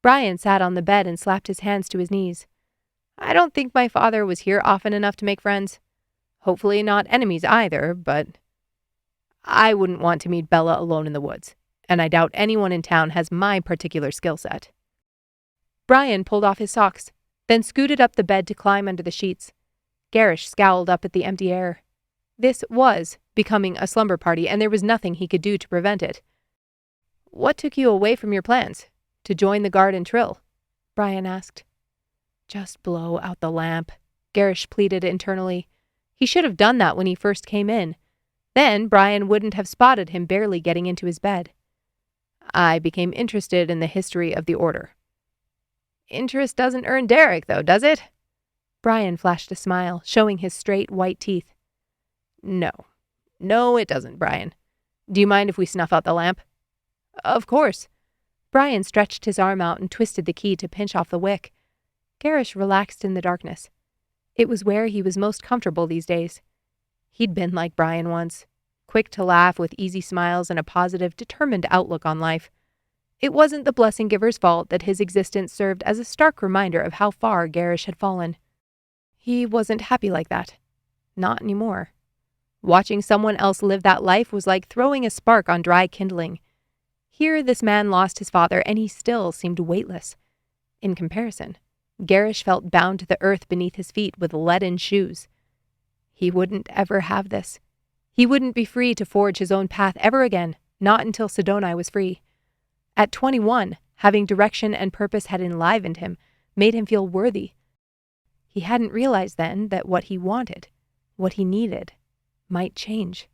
[SPEAKER 1] Brian sat on the bed and slapped his hands to his knees. "I don't think my father was here often enough to make friends. Hopefully not enemies either, but I wouldn't want to meet Bella alone in the woods, and I doubt anyone in town has my particular skill set." Brian pulled off his socks, then scooted up the bed to climb under the sheets. Gerrish scowled up at the empty air. This was becoming a slumber party, and there was nothing he could do to prevent it. "What took you away from your plans? To join the guard and Trill?" Brian asked. "Just blow out the lamp," Gerrish pleaded internally. He should have done that when he first came in. Then Brian wouldn't have spotted him barely getting into his bed. "I became interested in the history of the Order." "Interest doesn't earn Derek, though, does it?" Brian flashed a smile, showing his straight white teeth. No, it doesn't, Brian. Do you mind if we snuff out the lamp?" "Of course." Brian stretched his arm out and twisted the key to pinch off the wick. Gerrish relaxed in the darkness. It was where he was most comfortable these days. He'd been like Brian once, quick to laugh with easy smiles and a positive, determined outlook on life. It wasn't the blessing giver's fault that his existence served as a stark reminder of how far Gerrish had fallen. He wasn't happy like that. Not anymore. Watching someone else live that life was like throwing a spark on dry kindling. Here this man lost his father, and he still seemed weightless. In comparison, Gerrish felt bound to the earth beneath his feet with leaden shoes. He wouldn't ever have this. He wouldn't be free to forge his own path ever again,
[SPEAKER 2] not until Sidoni was free. At 21, having direction and purpose had enlivened him, made him feel worthy. He hadn't realized then that what he wanted, what he needed, might change.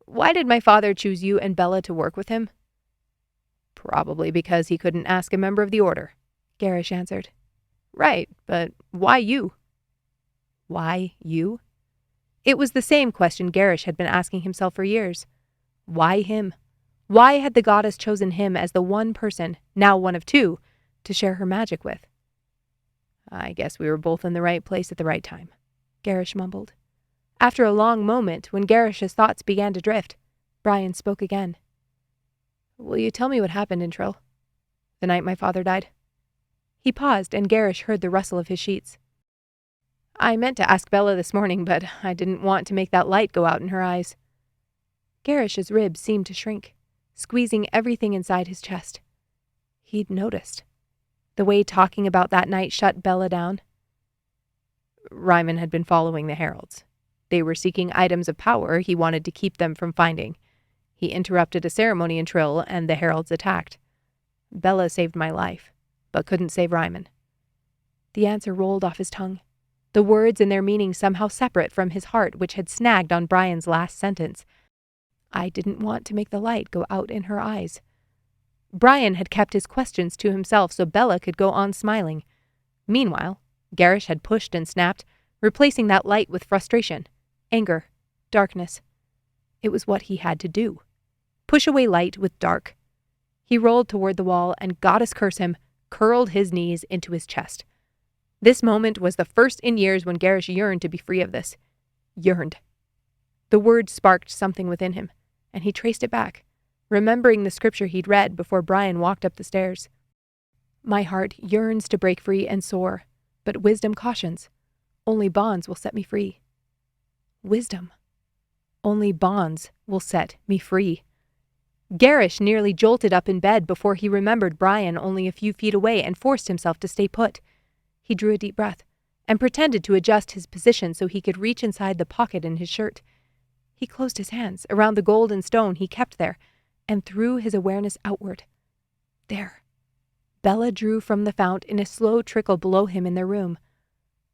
[SPEAKER 2] "Why did my father choose you and Bella to work with him?" "Probably because he couldn't ask a member of the order," Gerrish answered. "Right, but why you?" Why you? It was the same question Gerrish had been asking himself for years. Why him? Why had the goddess chosen him as the one person, now one of two, to share her magic with? "I guess we were both in the right place at the right time," Gerrish mumbled. After a long moment, when Gerrish's thoughts began to drift, Brian spoke again. "Will you tell me what happened in Trill? The night my father died?" He paused, and Gerrish heard the rustle of his sheets. "I meant to ask Bella this morning, but I didn't want to make that light go out in her eyes." Gerrish's ribs seemed to shrink, squeezing everything inside his chest. He'd noticed. The way talking about that night shut Bella down. Reiman had been following the Heralds. They were seeking items of power he wanted to keep them from finding. He interrupted a ceremony in Trill, and the Heralds attacked. Bella saved my life, but couldn't save Reiman. The answer rolled off his tongue, the words and their meaning somehow separate from his heart, which had snagged on Brian's last sentence. I didn't want to make the light go out in her eyes. Brian had kept his questions to himself so Bella could go on smiling. Meanwhile, Gerrish had pushed and snapped, replacing that light with frustration, anger, darkness. It was what he had to do. Push away light with dark. He rolled toward the wall and, goddess curse him, curled his knees into his chest. This moment was the first in years when Gerrish yearned to be free of this. Yearned. The word sparked something within him, and he traced it back, remembering the scripture he'd read before Brian walked up the stairs. My heart yearns to break free and soar, but wisdom cautions. Only bonds will set me free. Wisdom. Only bonds will set me free. Gerrish nearly jolted up in bed before he remembered Brian only a few feet away and forced himself to stay put. He drew a deep breath and pretended to adjust his position so he could reach inside the pocket in his shirt. He closed his hands around the golden stone he kept there and threw his awareness outward. There. Bella drew from the fount in a slow trickle below him in their room.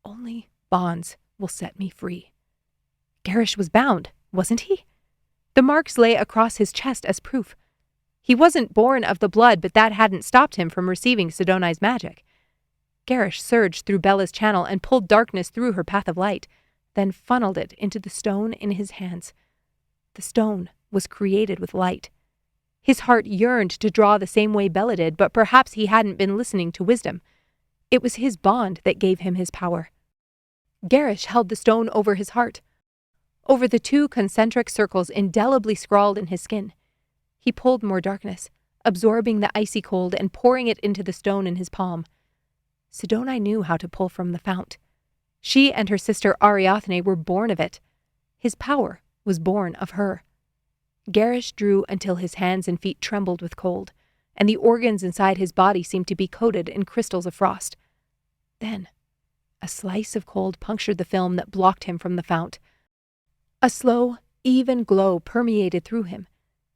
[SPEAKER 2] Only bonds will set me free. Gerrish was bound, wasn't he? The marks lay across his chest as proof. He wasn't born of the blood, but that hadn't stopped him from receiving Sidoni's magic. Gerrish surged through Bella's channel and pulled darkness through her path of light, then funneled it into the stone in his hands. The stone was created with light. His heart yearned to draw the same way Bella did, but perhaps he hadn't been listening to wisdom. It was his bond that gave him his power. Gerrish held the stone over his heart, over the two concentric circles indelibly scrawled in his skin. He pulled more darkness, absorbing the icy cold and pouring it into the stone in his palm. Sidoni knew how to pull from the fount. She and her sister Ariathne were born of it. His power was born of her. Gerrish drew until his hands and feet trembled with cold, and the organs inside his body seemed to be coated in crystals of frost. Then, a slice of cold punctured the film that blocked him from the fount. A slow, even glow permeated through him,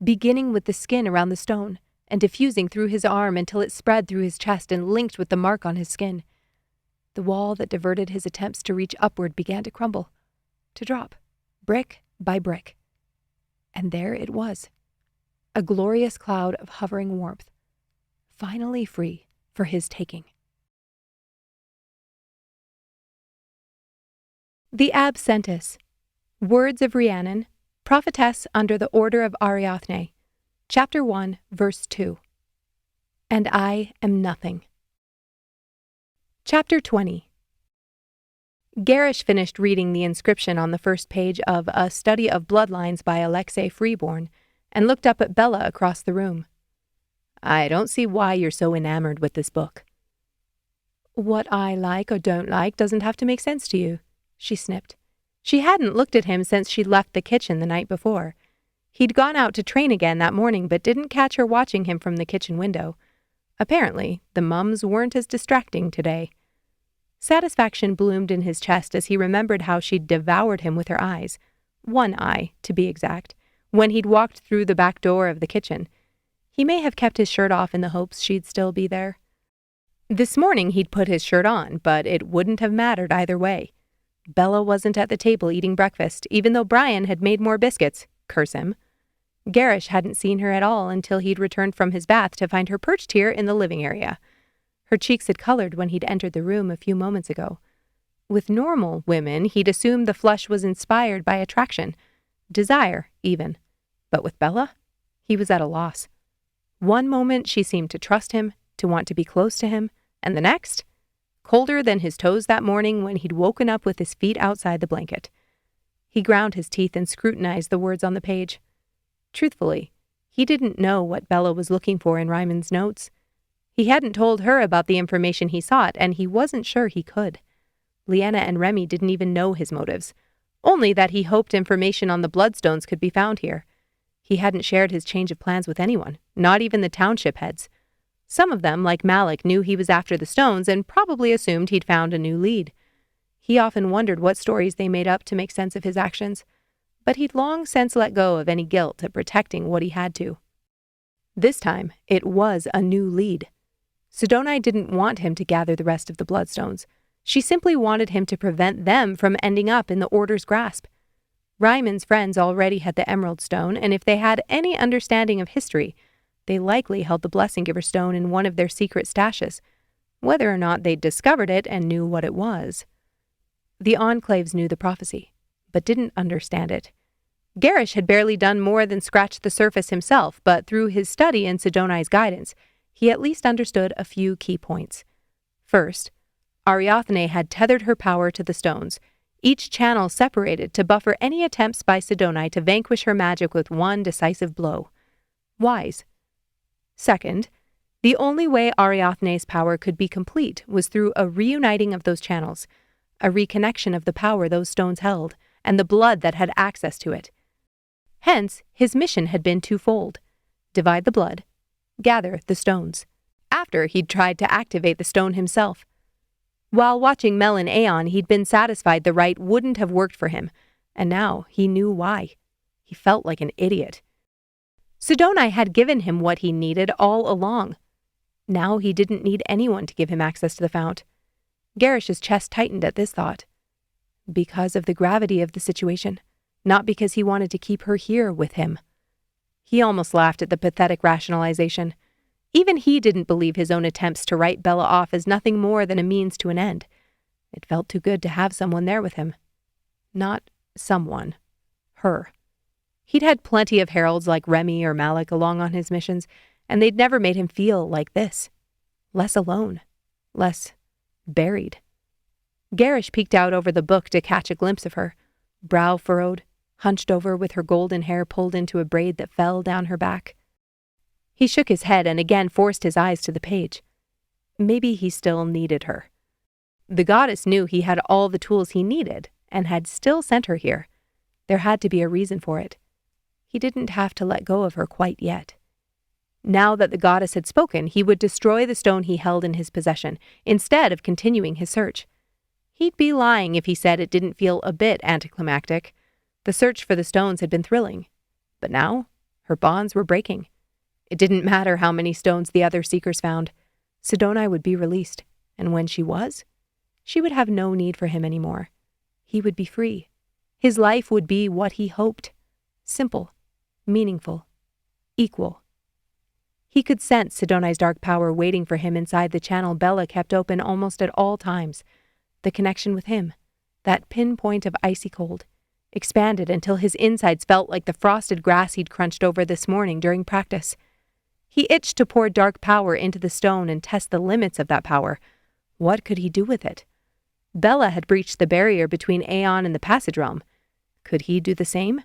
[SPEAKER 2] beginning with the skin around the stone and diffusing through his arm until it spread through his chest and linked with the mark on his skin. The wall that diverted his attempts to reach upward began to crumble, to drop, brick by brick. And there it was, a glorious cloud of hovering warmth, finally free for his taking. The Absentis. Words of Rhiannon, prophetess under the order of Ariathne. Chapter 1, verse 2. And I am nothing. Chapter 20. Gerrish finished reading the inscription on the first page of A Study of Bloodlines by Alexei Freeborn and looked up at Bella across the room. I don't see why you're so enamored with this book. What I like or don't like doesn't have to make sense to you, she snipped. She hadn't looked at him since she'd left the kitchen the night before. He'd gone out to train again that morning, but didn't catch her watching him from the kitchen window. Apparently, the mums weren't as distracting today. Satisfaction bloomed in his chest as he remembered how she'd devoured him with her eyes, one eye, to be exact, when he'd walked through the back door of the kitchen. He may have kept his shirt off in the hopes she'd still be there. This morning he'd put his shirt on, but it wouldn't have mattered either way. Bella wasn't at the table eating breakfast, even though Brian had made more biscuits. Curse him. Gerrish hadn't seen her at all until he'd returned from his bath to find her perched here in the living area. Her cheeks had colored when he'd entered the room a few moments ago. With normal women, he'd assumed the flush was inspired by attraction, desire, even. But with Bella, he was at a loss. One moment she seemed to trust him, to want to be close to him, and the next, colder than his toes that morning when he'd woken up with his feet outside the blanket. He ground his teeth and scrutinized the words on the page. Truthfully, he didn't know what Bella was looking for in Reiman's notes. He hadn't told her about the information he sought, and he wasn't sure he could. Leanna and Remy didn't even know his motives, only that he hoped information on the bloodstones could be found here. He hadn't shared his change of plans with anyone, not even the township heads. Some of them, like Malik, knew he was after the stones and probably assumed he'd found a new lead. He often wondered what stories they made up to make sense of his actions, but he'd long since let go of any guilt at protecting what he had to. This time, it was a new lead. Sidonai didn't want him to gather the rest of the bloodstones. She simply wanted him to prevent them from ending up in the Order's grasp. Reiman's friends already had the Emerald Stone, and if they had any understanding of history, they likely held the Blessing Giver Stone in one of their secret stashes, whether or not they'd discovered it and knew what it was. The Enclaves knew the prophecy, but didn't understand it. Gerrish had barely done more than scratch the surface himself, but through his study and Sidonai's guidance, he at least understood a few key points. First, Ariathne had tethered her power to the stones, each channel separated to buffer any attempts by Sidonai to vanquish her magic with one decisive blow. Wise. Second, the only way Ariathne's power could be complete was through a reuniting of those channels, a reconnection of the power those stones held, and the blood that had access to it. Hence, his mission had been twofold: divide the blood, gather the stones. After he'd tried to activate the stone himself. While watching Mel and Aeon, he'd been satisfied the rite wouldn't have worked for him, and now he knew why. He felt like an idiot. Sidonai had given him what he needed all along. Now he didn't need anyone to give him access to the fount. Gerrish's chest tightened at this thought. Because of the gravity of the situation, not because he wanted to keep her here with him. He almost laughed at the pathetic rationalization. Even he didn't believe his own attempts to write Bella off as nothing more than a means to an end. It felt too good to have someone there with him. Not someone. Her. He'd had plenty of heralds like Remy or Malik along on his missions, and they'd never made him feel like this. Less alone. Less buried. Gerrish peeked out over the book to catch a glimpse of her, brow furrowed, hunched over with her golden hair pulled into a braid that fell down her back. He shook his head and again forced his eyes to the page. Maybe he still needed her. The goddess knew he had all the tools he needed and had still sent her here. There had to be a reason for it. He didn't have to let go of her quite yet. Now that the goddess had spoken, he would destroy the stone he held in his possession, instead of continuing his search. He'd be lying if he said it didn't feel a bit anticlimactic. The search for the stones had been thrilling. But now, her bonds were breaking. It didn't matter how many stones the other seekers found. Sidonai would be released, and when she was, she would have no need for him anymore. He would be free. His life would be what he hoped. Simple, meaningful, equal. He could sense Sidonai's dark power waiting for him inside the channel Bella kept open almost at all times. The connection with him, that pinpoint of icy cold, expanded until his insides felt like the frosted grass he'd crunched over this morning during practice. He itched to pour dark power into the stone and test the limits of that power. What could he do with it? Bella had breached the barrier between Aeon and the Passage Realm. Could he do the same?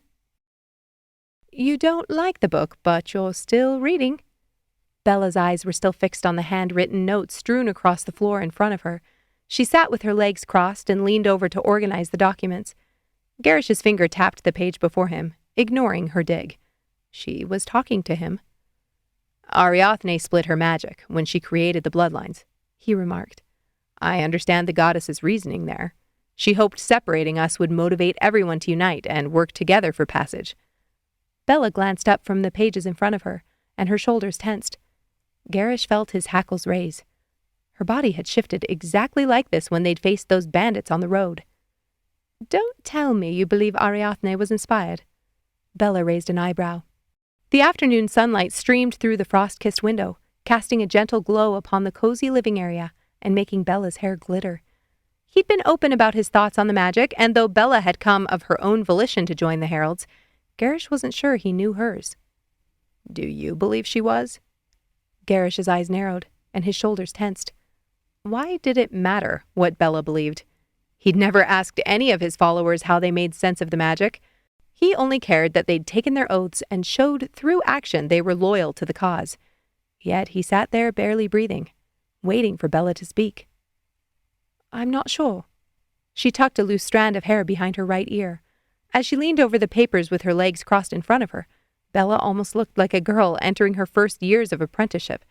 [SPEAKER 2] You don't like the book, but you're still reading. Bella's eyes were still fixed on the handwritten notes strewn across the floor in front of her. She sat with her legs crossed and leaned over to organize the documents. Gerrish's finger tapped the page before him, ignoring her dig. She was talking to him. Ariathne split her magic when she created the bloodlines, he remarked. I understand the goddess's reasoning there. She hoped separating us would motivate everyone to unite and work together for passage. Bella glanced up from the pages in front of her, and her shoulders tensed. Gerrish felt his hackles raise. Her body had shifted exactly like this when they'd faced those bandits on the road. "Don't tell me you believe Ariathne was inspired." Bella raised an eyebrow. The afternoon sunlight streamed through the frost-kissed window, casting a gentle glow upon the cozy living area and making Bella's hair glitter. He'd been open about his thoughts on the magic, and though Bella had come of her own volition to join the Heralds, Gerrish wasn't sure he knew hers. "Do you believe she was?" Gerrish's eyes narrowed, and his shoulders tensed. Why did it matter what Bella believed? He'd never asked any of his followers how they made sense of the magic. He only cared that they'd taken their oaths and showed through action they were loyal to the cause. Yet he sat there barely breathing, waiting for Bella to speak. "I'm not sure." She tucked a loose strand of hair behind her right ear. As she leaned over the papers with her legs crossed in front of her, Bella almost looked like a girl entering her first years of apprenticeship.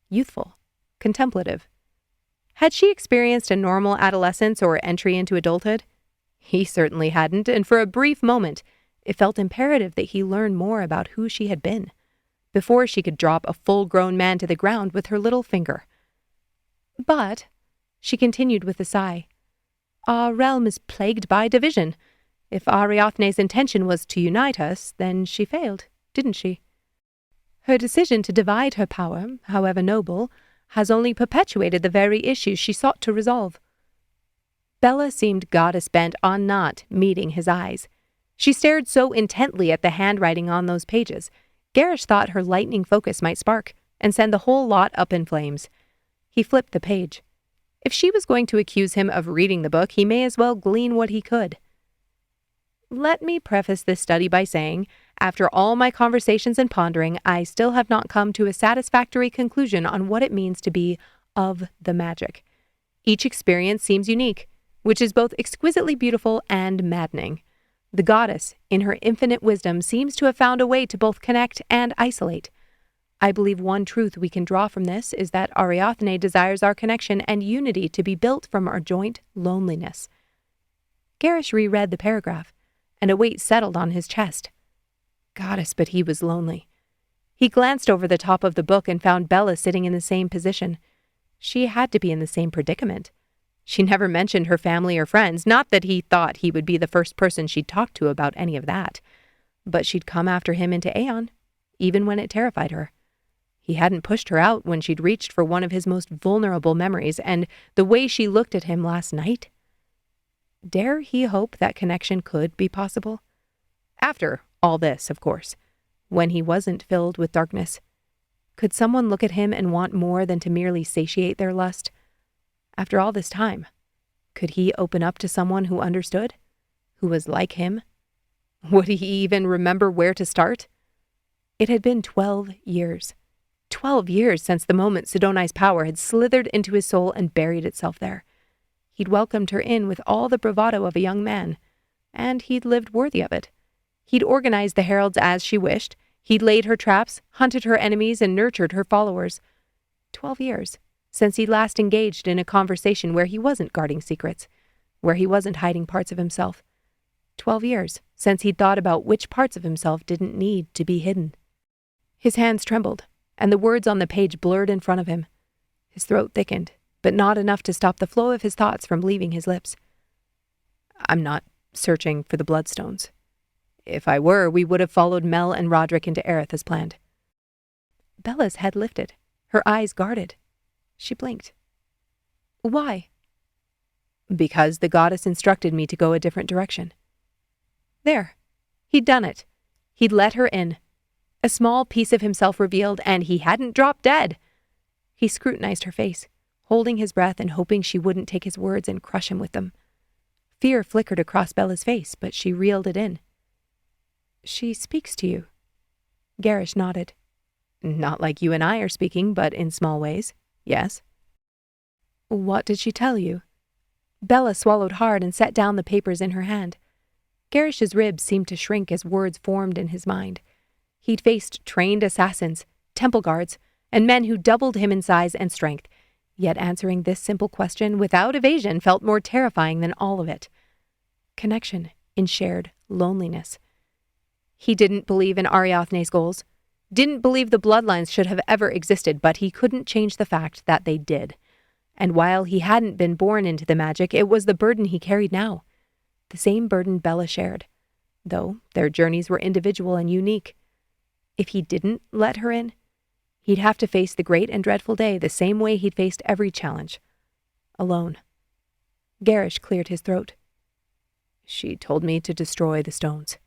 [SPEAKER 2] Youthful, contemplative. Had she experienced a normal adolescence or entry into adulthood? He certainly hadn't, and for a brief moment, it felt imperative that he learn more about who she had been, before she could drop a full-grown man to the ground with her little finger. "But," she continued with a sigh, "our realm is plagued by division. If Ariathne's intention was to unite us, then she failed, didn't she? Her decision to divide her power, however noble, has only perpetuated the very issues she sought to resolve." Bella seemed goddess-bent on not meeting his eyes. She stared so intently at the handwriting on those pages, Gerrish thought her lightning focus might spark and send the whole lot up in flames. He flipped the page. If she was going to accuse him of reading the book, he may as well glean what he could. "Let me preface this study by saying, after all my conversations and pondering, I still have not come to a satisfactory conclusion on what it means to be of the magic. Each experience seems unique, which is both exquisitely beautiful and maddening. The goddess, in her infinite wisdom, seems to have found a way to both connect and isolate. I believe one truth we can draw from this is that Ariathne desires our connection and unity to be built from our joint loneliness." Gerrish reread the paragraph, and a weight settled on his chest. Goddess, but he was lonely. He glanced over the top of the book and found Bella sitting in the same position. She had to be in the same predicament. She never mentioned her family or friends, not that he thought he would be the first person she'd talk to about any of that. But she'd come after him into Aeon, even when it terrified her. He hadn't pushed her out when she'd reached for one of his most vulnerable memories, and the way she looked at him last night. Dare he hope that connection could be possible? After all this, of course, when he wasn't filled with darkness. Could someone look at him and want more than to merely satiate their lust? After all this time, could he open up to someone who understood? Who was like him? Would he even remember where to start? It had been 12 years. 12 years since the moment Sidoni's power had slithered into his soul and buried itself there. He'd welcomed her in with all the bravado of a young man, and he'd lived worthy of it. He'd organized the Heralds as she wished. He'd laid her traps, hunted her enemies, and nurtured her followers. 12 years since he'd last engaged in a conversation where he wasn't guarding secrets, where he wasn't hiding parts of himself. 12 years since he'd thought about which parts of himself didn't need to be hidden. His hands trembled, and the words on the page blurred in front of him. His throat thickened, but not enough to stop the flow of his thoughts from leaving his lips. "I'm not searching for the bloodstones. If I were, we would have followed Mel and Roderick into Aerith as planned." Bella's head lifted, her eyes guarded. She blinked. "Why?" "Because the goddess instructed me to go a different direction." There. He'd done it. He'd let her in. A small piece of himself revealed, and he hadn't dropped dead. He scrutinized her face, holding his breath and hoping she wouldn't take his words and crush him with them. Fear flickered across Bella's face, but she reeled it in. "She speaks to you." Gerrish nodded. "Not like you and I are speaking, but in small ways. Yes." "What did she tell you?" Bella swallowed hard and set down the papers in her hand. Gerrish's ribs seemed to shrink as words formed in his mind. He'd faced trained assassins, temple guards, and men who doubled him in size and strength, yet answering this simple question without evasion felt more terrifying than all of it. Connection in shared loneliness. He didn't believe in Ariathne's goals, didn't believe the bloodlines should have ever existed, but he couldn't change the fact that they did. And while he hadn't been born into the magic, it was the burden he carried now. The same burden Bella shared, though their journeys were individual and unique. If he didn't let her in, he'd have to face the great and dreadful day the same way he'd faced every challenge. Alone. Gerrish cleared his throat. She told me to destroy the stones.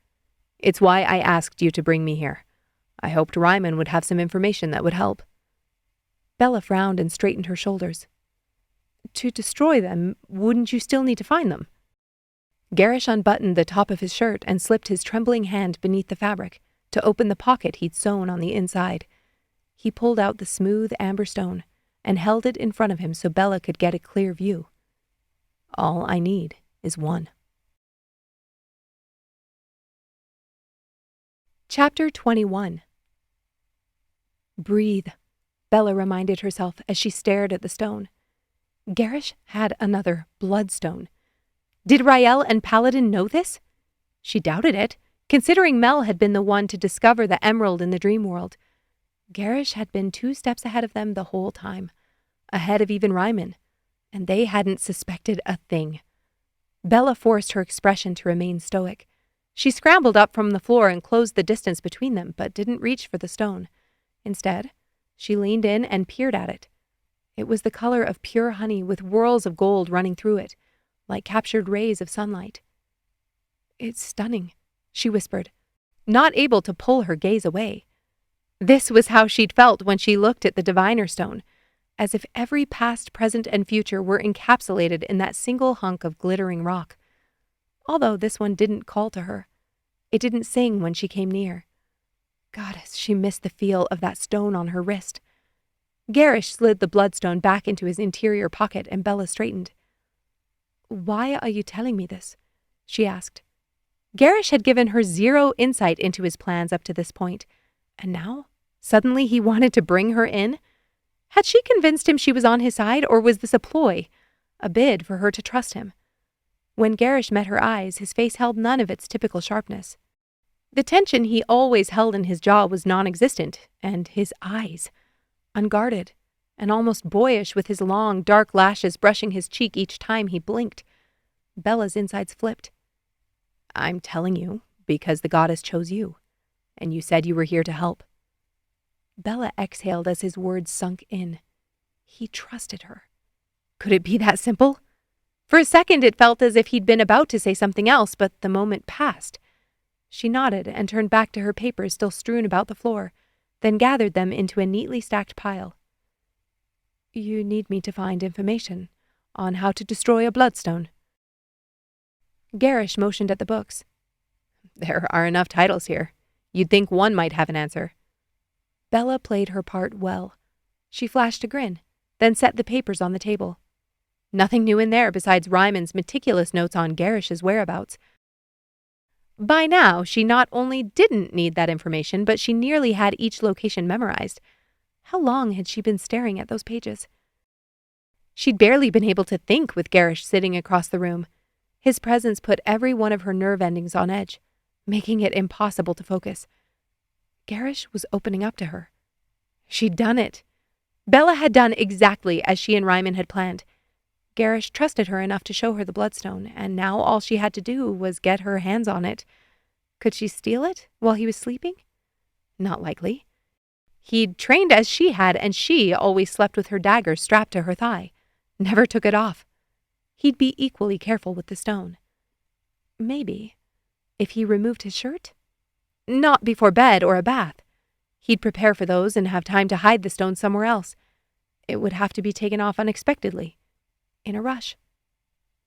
[SPEAKER 2] It's why I asked you to bring me here. I hoped Reiman would have some information that would help. Bella frowned and straightened her shoulders. To destroy them, wouldn't you still need to find them? Gerrish unbuttoned the top of his shirt and slipped his trembling hand beneath the fabric to open the pocket he'd sewn on the inside. He pulled out the smooth amber stone and held it in front of him so Bella could get a clear view. All I need is one. Chapter 21. Breathe, Bella reminded herself as she stared at the stone. Gerrish had another bloodstone. Did Rael and Paladin know this? She doubted it, considering Mel had been the one to discover the emerald in the dream world. Gerrish had been 2 steps ahead of them the whole time, ahead of even Reiman, and they hadn't suspected a thing. Bella forced her expression to remain stoic. She scrambled up from the floor and closed the distance between them, but didn't reach for the stone. Instead, she leaned in and peered at it. It was the color of pure honey with whirls of gold running through it, like captured rays of sunlight. It's stunning, she whispered, not able to pull her gaze away. This was how she'd felt when she looked at the diviner stone, as if every past, present, and future were encapsulated in that single hunk of glittering rock. Although this one didn't call to her. It didn't sing when she came near. Goddess, she missed the feel of that stone on her wrist. Gerrish slid the bloodstone back into his interior pocket and Bella straightened. Why are you telling me this? She asked. Gerrish had given her 0 insight into his plans up to this point, and now, suddenly he wanted to bring her in? Had she convinced him she was on his side, or was this a ploy, a bid for her to trust him? When Gerrish met her eyes, his face held none of its typical sharpness. The tension he always held in his jaw was non-existent, and his eyes, unguarded and almost boyish with his long, dark lashes brushing his cheek each time he blinked. Bella's insides flipped. I'm telling you because the goddess chose you, and you said you were here to help. Bella exhaled as his words sunk in. He trusted her. Could it be that simple? For a second it felt as if he'd been about to say something else, but the moment passed. She nodded and turned back to her papers still strewn about the floor, then gathered them into a neatly stacked pile. You need me to find information on how to destroy a bloodstone. Gerrish motioned at the books. There are enough titles here. You'd think one might have an answer. Bella played her part well. She flashed a grin, then set the papers on the table. Nothing new in there besides Reiman's meticulous notes on Gerrish's whereabouts. By now, she not only didn't need that information, but she nearly had each location memorized. How long had she been staring at those pages? She'd barely been able to think with Gerrish sitting across the room. His presence put every one of her nerve endings on edge, making it impossible to focus. Gerrish was opening up to her. She'd done it. Bella had done exactly as she and Reiman had planned. Gerrish trusted her enough to show her the bloodstone, and now all she had to do was get her hands on it. Could she steal it while he was sleeping? Not likely. He'd trained as she had, and she always slept with her dagger strapped to her thigh, never took it off. He'd be equally careful with the stone. Maybe, if he removed his shirt? Not before bed or a bath. He'd prepare for those and have time to hide the stone somewhere else. It would have to be taken off unexpectedly, in a rush.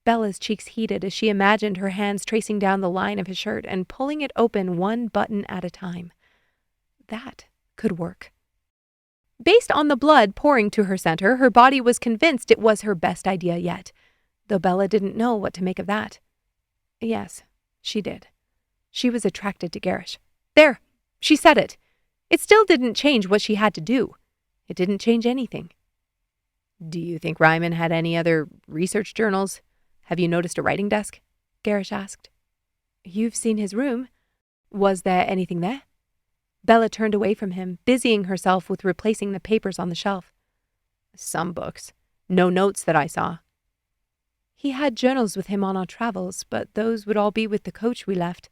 [SPEAKER 2] Bella's cheeks heated as she imagined her hands tracing down the line of his shirt and pulling it open one button at a time. That could work. Based on the blood pouring to her center, her body was convinced it was her best idea yet, though Bella didn't know what to make of that. Yes, she did. She was attracted to Gerrish. There, she said it. It still didn't change what she had to do. It didn't change anything. Do you think Reiman had any other research journals? Have you noticed a writing desk? Gerrish asked. You've seen his room.
[SPEAKER 1] Was there anything there? Bella turned away from him, busying herself with replacing the papers on the shelf.
[SPEAKER 2] Some books. No notes that I saw.
[SPEAKER 1] He had journals with him on our travels, but those would all be with the coach we left.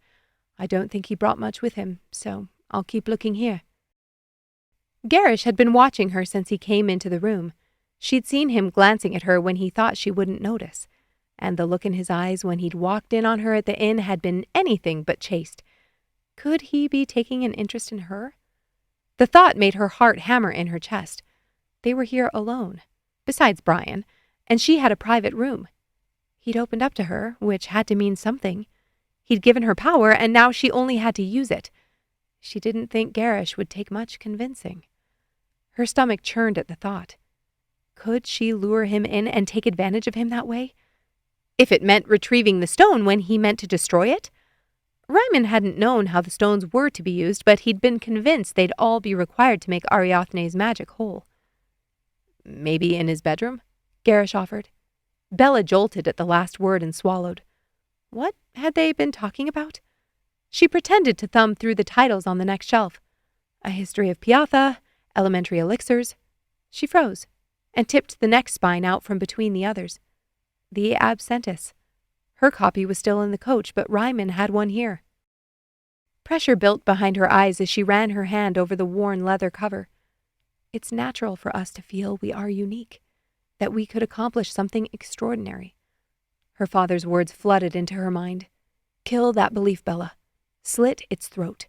[SPEAKER 1] I don't think he brought much with him, so I'll keep looking here.
[SPEAKER 2] Gerrish had been watching her since he came into the room. She'd seen him glancing at her when he thought she wouldn't notice, and the look in his eyes when he'd walked in on her at the inn had been anything but chaste. Could he be taking an interest in her? The thought made her heart hammer in her chest. They were here alone, besides Brian, and she had a private room. He'd opened up to her, which had to mean something. He'd given her power, and now she only had to use it. She didn't think Gerrish would take much convincing. Her stomach churned at the thought. Could she lure him in and take advantage of him that way? If it meant retrieving the stone when he meant to destroy it? Reiman hadn't known how the stones were to be used, but he'd been convinced they'd all be required to make Ariathne's magic whole. Maybe in his bedroom? Gerrish offered. Bella jolted at the last word and swallowed. What had they been talking about? She pretended to thumb through the titles on the next shelf. A history of Piatha, elementary elixirs. She froze and tipped the next spine out from between the others. The Absentis. Her copy was still in the coach, but Reiman had one here. Pressure built behind her eyes as she ran her hand over the worn leather cover. It's natural for us to feel we are unique, that we could accomplish something extraordinary. Her father's words flooded into her mind. Kill that belief, Bella. Slit its throat.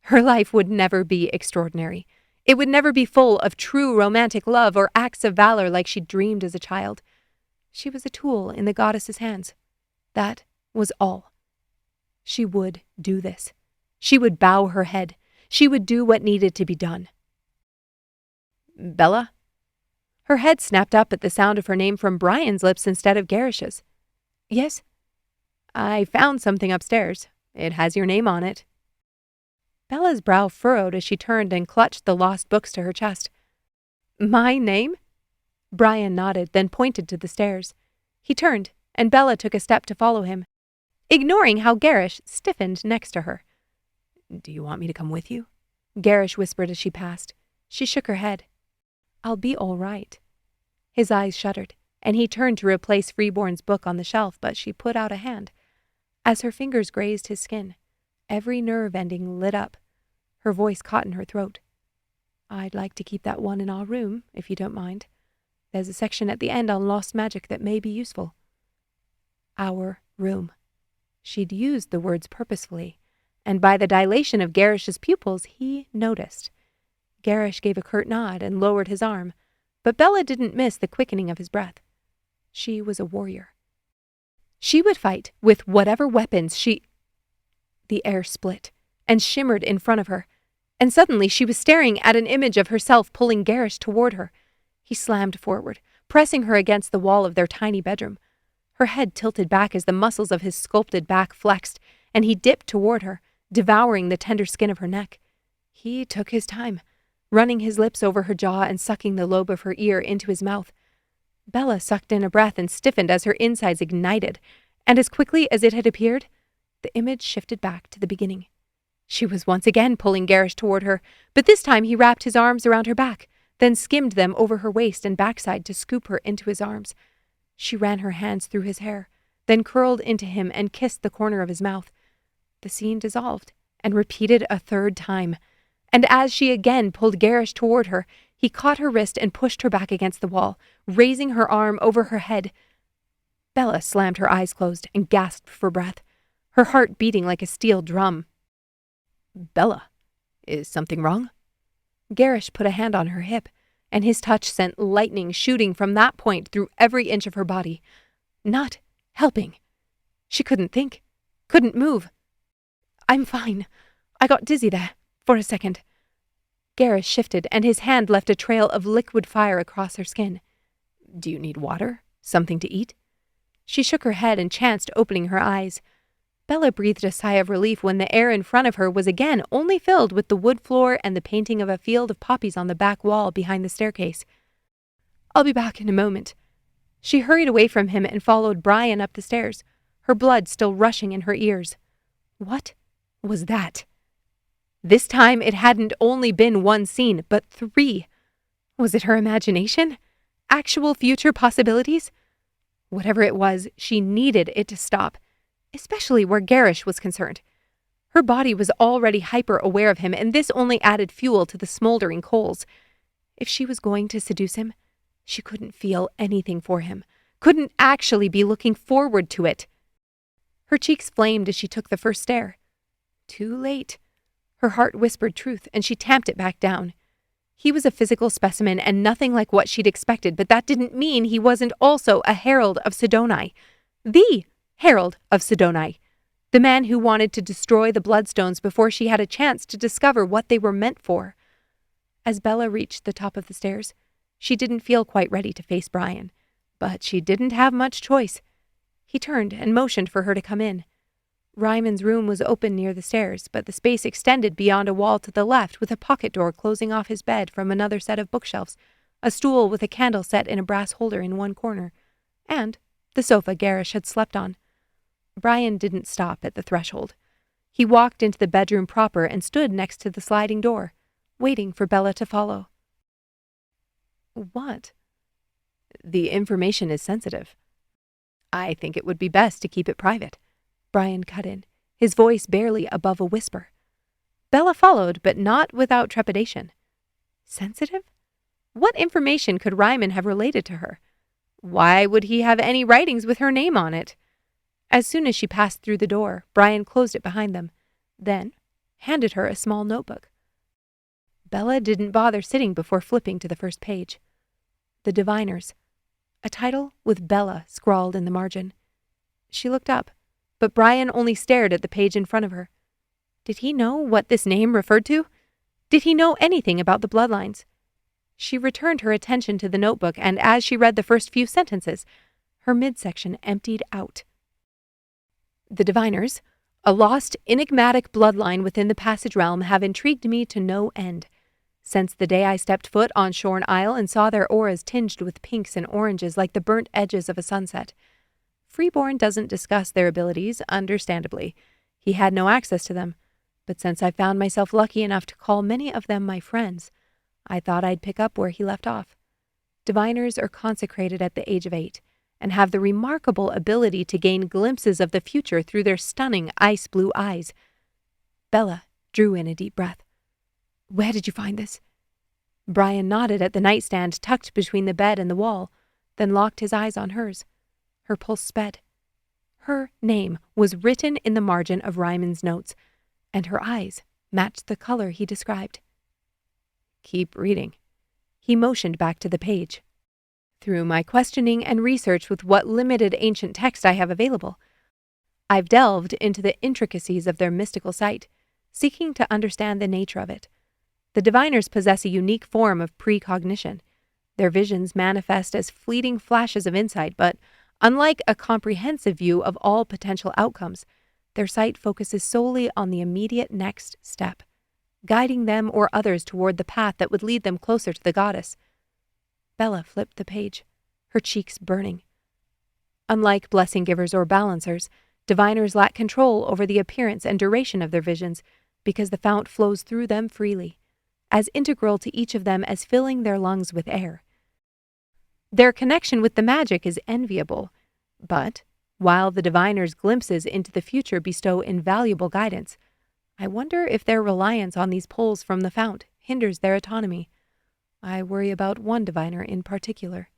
[SPEAKER 2] Her life would never be extraordinary. It would never be full of true romantic love or acts of valor like she dreamed as a child. She was a tool in the goddess's hands. That was all. She would do this. She would bow her head. She would do what needed to be done. Bella? Her head snapped up at the sound of her name from Brian's lips instead of Gerrish's. Yes? I found something upstairs. It has your name on it. Bella's brow furrowed as she turned and clutched the lost books to her chest. My name? Brian nodded, then pointed to the stairs. He turned, and Bella took a step to follow him, ignoring how Gerrish stiffened next to her. Do you want me to come with you? Gerrish whispered as she passed. She shook her head. I'll be all right. His eyes shuddered, and he turned to replace Freeborn's book on the shelf, but she put out a hand. As her fingers grazed his skin, every nerve ending lit up. Her voice caught in her throat. I'd like to keep that one in our room, if you don't mind. There's a section at the end on lost magic that may be useful. Our room. She'd used the words purposefully, and by the dilation of Gerrish's pupils, he noticed. Gerrish gave a curt nod and lowered his arm, but Bella didn't miss the quickening of his breath. She was a warrior. She would fight with whatever weapons she... The air split and shimmered in front of her, and suddenly she was staring at an image of herself pulling Gerrish toward her. He slammed forward, pressing her against the wall of their tiny bedroom. Her head tilted back as the muscles of his sculpted back flexed, and he dipped toward her, devouring the tender skin of her neck. He took his time, running his lips over her jaw and sucking the lobe of her ear into his mouth. Bella sucked in a breath and stiffened as her insides ignited, and as quickly as it had appeared, the image shifted back to the beginning. She was once again pulling Gerrish toward her, but this time he wrapped his arms around her back, then skimmed them over her waist and backside to scoop her into his arms. She ran her hands through his hair, then curled into him and kissed the corner of his mouth. The scene dissolved and repeated a third time, and as she again pulled Gerrish toward her, he caught her wrist and pushed her back against the wall, raising her arm over her head. Bella slammed her eyes closed and gasped for breath, her heart beating like a steel drum. Bella, is something wrong? Gerrish put a hand on her hip, and his touch sent lightning shooting from that point through every inch of her body. Not helping. She couldn't think, couldn't move. I'm fine. I got dizzy there, for a second. Gerrish shifted, and his hand left a trail of liquid fire across her skin. Do you need water? Something to eat? She shook her head and chanced opening her eyes. Bella breathed a sigh of relief when the air in front of her was again only filled with the wood floor and the painting of a field of poppies on the back wall behind the staircase. I'll be back in a moment. She hurried away from him and followed Brian up the stairs, her blood still rushing in her ears. What was that? This time it hadn't only been one scene, but 3. Was it her imagination? Actual future possibilities? Whatever it was, she needed it to stop, especially where Gerrish was concerned. Her body was already hyper-aware of him, and this only added fuel to the smoldering coals. If she was going to seduce him, she couldn't feel anything for him, couldn't actually be looking forward to it. Her cheeks flamed as she took the first stair. Too late. Her heart whispered truth, and she tamped it back down. He was a physical specimen and nothing like what she'd expected, but that didn't mean he wasn't also a Herald of Sidoni. The Herald of Sidoni. The man who wanted to destroy the Bloodstones before she had a chance to discover what they were meant for. As Bella reached the top of the stairs, she didn't feel quite ready to face Brian, but she didn't have much choice. He turned and motioned for her to come in. Reiman's room was open near the stairs, but the space extended beyond a wall to the left with a pocket door closing off his bed from another set of bookshelves, a stool with a candle set in a brass holder in one corner, and the sofa Gerrish had slept on. Brian didn't stop at the threshold. He walked into the bedroom proper and stood next to the sliding door, waiting for Bella to follow. What? The information is sensitive. I think it would be best to keep it private. Brian cut in, his voice barely above a whisper. Bella followed, but not without trepidation. Sensitive? What information could Reiman have related to her? Why would he have any writings with her name on it? As soon as she passed through the door, Brian closed it behind them, then handed her a small notebook. Bella didn't bother sitting before flipping to the first page. The Diviners. A title with Bella scrawled in the margin. She looked up, but Brian only stared at the page in front of her. Did he know what this name referred to? Did he know anything about the bloodlines? She returned her attention to the notebook, and as she read the first few sentences, her midsection emptied out. The Diviners, a lost, enigmatic bloodline within the Passage Realm, have intrigued me to no end. Since the day I stepped foot on Shorn Isle and saw their auras tinged with pinks and oranges like the burnt edges of a sunset. Freeborn doesn't discuss their abilities, understandably. He had no access to them. But since I found myself lucky enough to call many of them my friends, I thought I'd pick up where he left off. Diviners are consecrated at the age of 8, and have the remarkable ability to gain glimpses of the future through their stunning ice-blue eyes. Bella drew in a deep breath. Where did you find this? Brian nodded at the nightstand tucked between the bed and the wall, then locked his eyes on hers. Her pulse sped. Her name was written in the margin of Reiman's notes, and her eyes matched the color he described. Keep reading. He motioned back to the page. Through my questioning and research with what limited ancient text I have available, I've delved into the intricacies of their mystical site, seeking to understand the nature of it. The Diviners possess a unique form of precognition. Their visions manifest as fleeting flashes of insight, but unlike a comprehensive view of all potential outcomes, their sight focuses solely on the immediate next step, guiding them or others toward the path that would lead them closer to the goddess. Bella flipped the page, her cheeks burning. Unlike blessing givers or balancers, diviners lack control over the appearance and duration of their visions because the fount flows through them freely, as integral to each of them as filling their lungs with air. Their connection with the magic is enviable, but while the diviner's glimpses into the future bestow invaluable guidance, I wonder if their reliance on these pulls from the fount hinders their autonomy. I worry about one diviner in particular.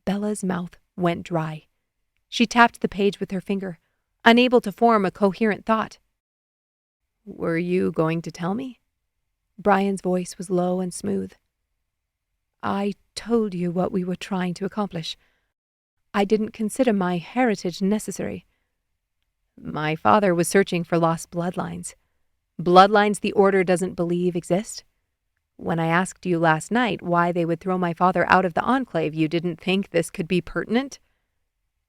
[SPEAKER 2] Bella's mouth went dry. She tapped the page with her finger, unable to form a coherent thought. Were you going to tell me? Brian's voice was low and smooth. I told you what we were trying to accomplish. I didn't consider my heritage necessary. My father was searching for lost bloodlines. Bloodlines the Order doesn't believe exist. When I asked you last night why they would throw my father out of the Enclave, you didn't think this could be pertinent?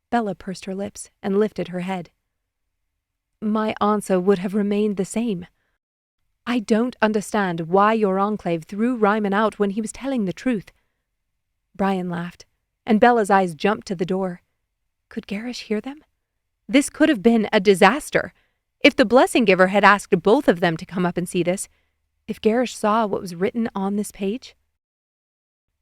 [SPEAKER 2] Bella pursed her lips and lifted her head. My answer would have remained the same. I don't understand why your Enclave threw Reiman out when he was telling the truth. Brian laughed, and Bella's eyes jumped to the door. Could Gerrish hear them? This could have been a disaster. If the blessing giver had asked both of them to come up and see this, if Gerrish saw what was written on this page?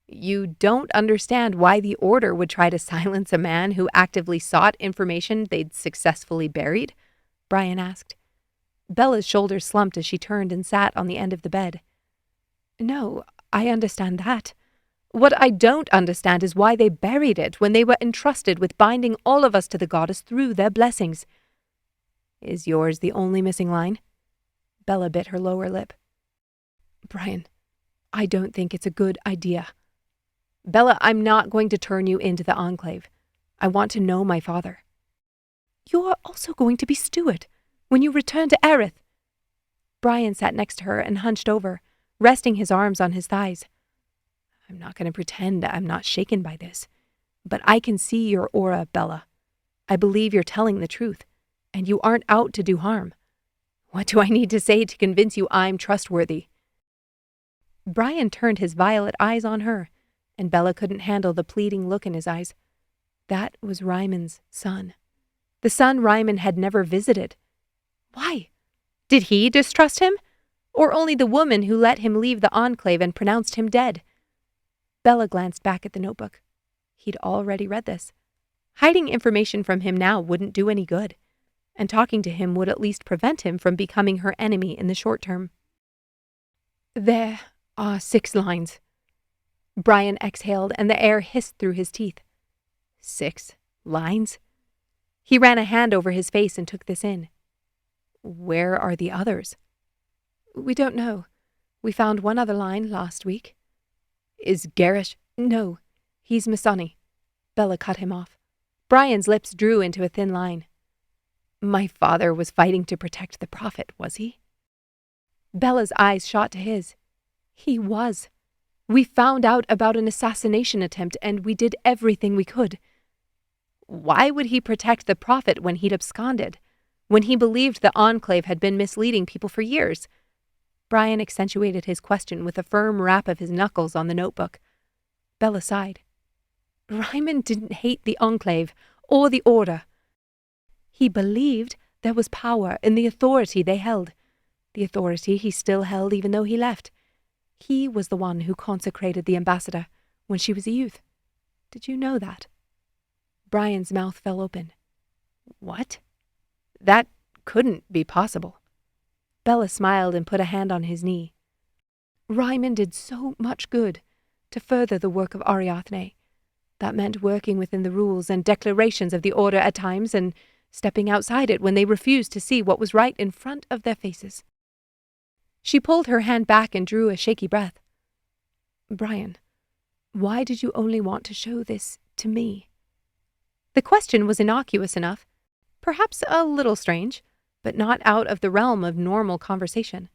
[SPEAKER 2] You don't understand why the Order would try to silence a man who actively sought information they'd successfully buried? Brian asked. Bella's shoulders slumped as she turned and sat on the end of the bed. No, I understand that. What I don't understand is why they buried it when they were entrusted with binding all of us to the goddess through their blessings. Is yours the only missing line? Bella bit her lower lip. Brian, I don't think it's a good idea. Bella, I'm not going to turn you into the Enclave. I want to know my father. You are also going to be steward when you return to Aerith. Brian sat next to her and hunched over, resting his arms on his thighs. I'm not going to pretend I'm not shaken by this, but I can see your aura, Bella. I believe you're telling the truth, and you aren't out to do harm. What do I need to say to convince you I'm trustworthy? Brian turned his violet eyes on her, and Bella couldn't handle the pleading look in his eyes. That was Reiman's son. The son Reiman had never visited. Why? Did he distrust him? Or only the woman who let him leave the Enclave and pronounced him dead? Bella glanced back at the notebook. He'd already read this. Hiding information from him now wouldn't do any good, and talking to him would at least prevent him from becoming her enemy in the short term. There are 6 lines. Brian exhaled, and the air hissed through his teeth. 6 lines? He ran a hand over his face and took this in. Where are the others? We don't know. We found one other line last week. Is Gerrish? No, he's Masani. Bella cut him off. Brian's lips drew into a thin line. My father was fighting to protect the Prophet, was he? Bella's eyes shot to his. He was. We found out about an assassination attempt, and we did everything we could. Why would he protect the Prophet when he'd absconded? When he believed the Enclave had been misleading people for years? Brian accentuated his question with a firm rap of his knuckles on the notebook. Bella sighed. Reiman didn't hate the Enclave or the Order. He believed there was power in the authority they held, the authority he still held even though he left. He was the one who consecrated the ambassador when she was a youth. Did you know that? Brian's mouth fell open. What? That couldn't be possible. Bella smiled and put a hand on his knee. Reiman did so much good to further the work of Ariathne. That meant working within the rules and declarations of the Order at times and stepping outside it when they refused to see what was right in front of their faces. She pulled her hand back and drew a shaky breath. Brian, why did you only want to show this to me? The question was innocuous enough, perhaps a little strange, but not out of the realm of normal conversation.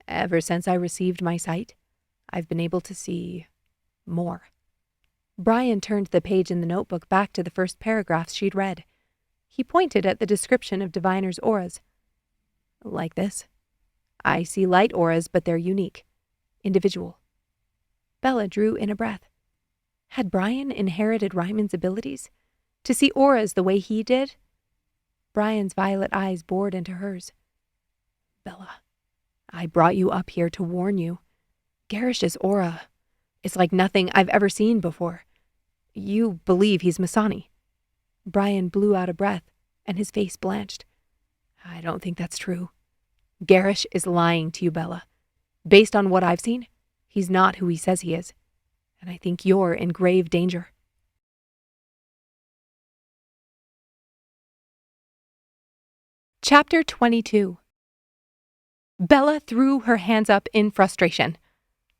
[SPEAKER 2] Ever since I received my sight, I've been able to see more. Brian turned the page in the notebook back to the first paragraphs she'd read. He pointed at the description of diviners' auras. Like this. I see light auras, but they're unique. Individual. Bella drew in a breath. Had Brian inherited Reiman's abilities? To see auras the way he did? Brian's violet eyes bored into hers. Bella, I brought you up here to warn you. Gerrish's aura is like nothing I've ever seen before. You believe he's Masani. Brian blew out a breath, and his face blanched. I don't think that's true. Gerrish is lying to you, Bella. Based on what I've seen, he's not who he says he is, and I think you're in grave danger. Chapter 22. Bella threw her hands up in frustration.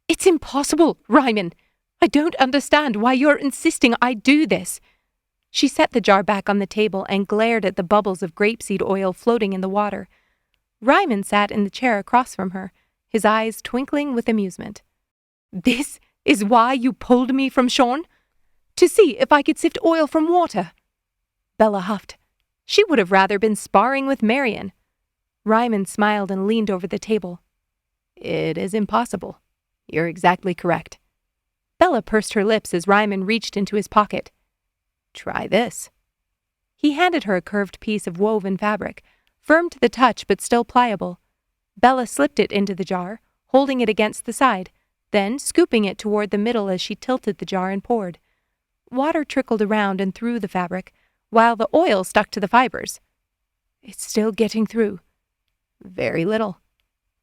[SPEAKER 2] It's impossible, Reiman. I don't understand why you're insisting I do this. She set the jar back on the table and glared at the bubbles of grapeseed oil floating in the water. Reiman sat in the chair across from her, his eyes twinkling with amusement. This is why you pulled me from Sean? To see if I could sift oil from water? Bella huffed. She would have rather been sparring with Marion. Reiman smiled and leaned over the table. It is impossible. You're exactly correct. Bella pursed her lips as Reiman reached into his pocket. Try this. He handed her a curved piece of woven fabric,
[SPEAKER 1] firm to the touch but still pliable. Bella slipped it into the jar, holding it against the side, then scooping it toward the middle as she tilted the jar and poured. Water trickled around and through the fabric, while the oil stuck to the fibers. It's still getting through. Very little.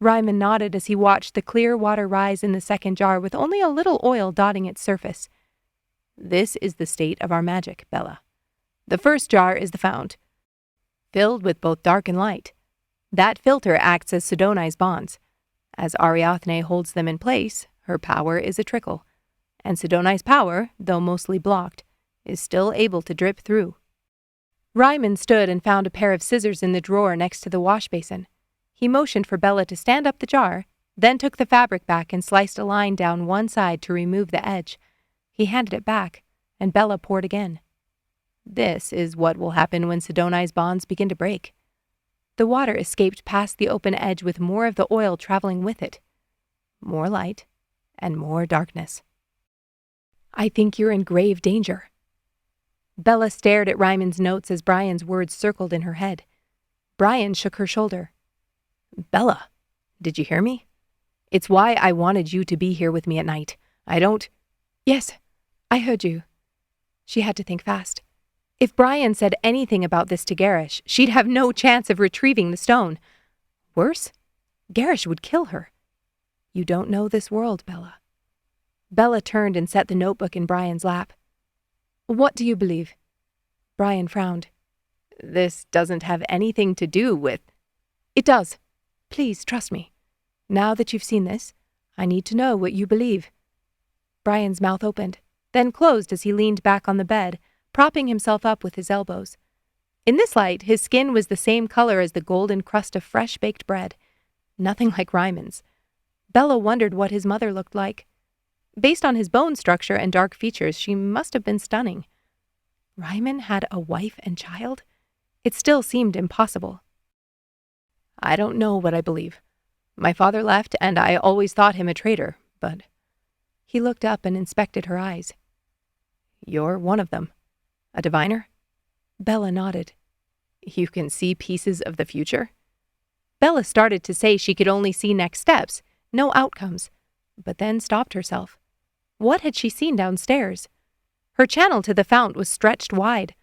[SPEAKER 1] Reiman nodded as he watched the clear water rise in the second jar with only a little oil dotting its surface. This is the state of our magic, Bella. The first jar is the fount, filled with both dark and light. That filter acts as Sidoni's bonds. As Ariathne holds them in place, her power is a trickle, and Sidoni's power, though mostly blocked, is still able to drip through. Reiman stood and found a pair of scissors in the drawer next to the wash basin. He motioned for Bella to stand up the jar, then took the fabric back and sliced a line down one side to remove the edge. He handed it back, and Bella poured again. This is what will happen when Sidoni's bonds begin to break. The water escaped past the open edge with more of the oil traveling with it. More light and more darkness. I think you're in grave danger. Bella stared at Reiman's notes as Brian's words circled in her head. Brian shook her shoulder. Bella, did you hear me? It's why I wanted you to be here with me at night. I don't... Yes, I heard you. She had to think fast. If Brian said anything about this to Gerrish, she'd have no chance of retrieving the stone. Worse, Gerrish would kill her. You don't know this world, Bella. Bella turned and set the notebook in Brian's lap. What do you believe? Brian frowned. This doesn't have anything to do with... It does. Please trust me. Now that you've seen this, I need to know what you believe. Brian's mouth opened, then closed as he leaned back on the bed, propping himself up with his elbows. In this light, his skin was the same color as the golden crust of fresh-baked bread. Nothing like Reiman's. Bella wondered what his mother looked like. Based on his bone structure and dark features, she must have been stunning. Reiman had a wife and child? It still seemed impossible. I don't know what I believe. My father left, and I always thought him a traitor, but... He looked up and inspected her eyes. You're one of them. A diviner? Bella nodded. You can see pieces of the future? Bella started to say she could only see next steps, no outcomes, but then stopped herself. What had she seen downstairs? Her channel to the fount was stretched wide.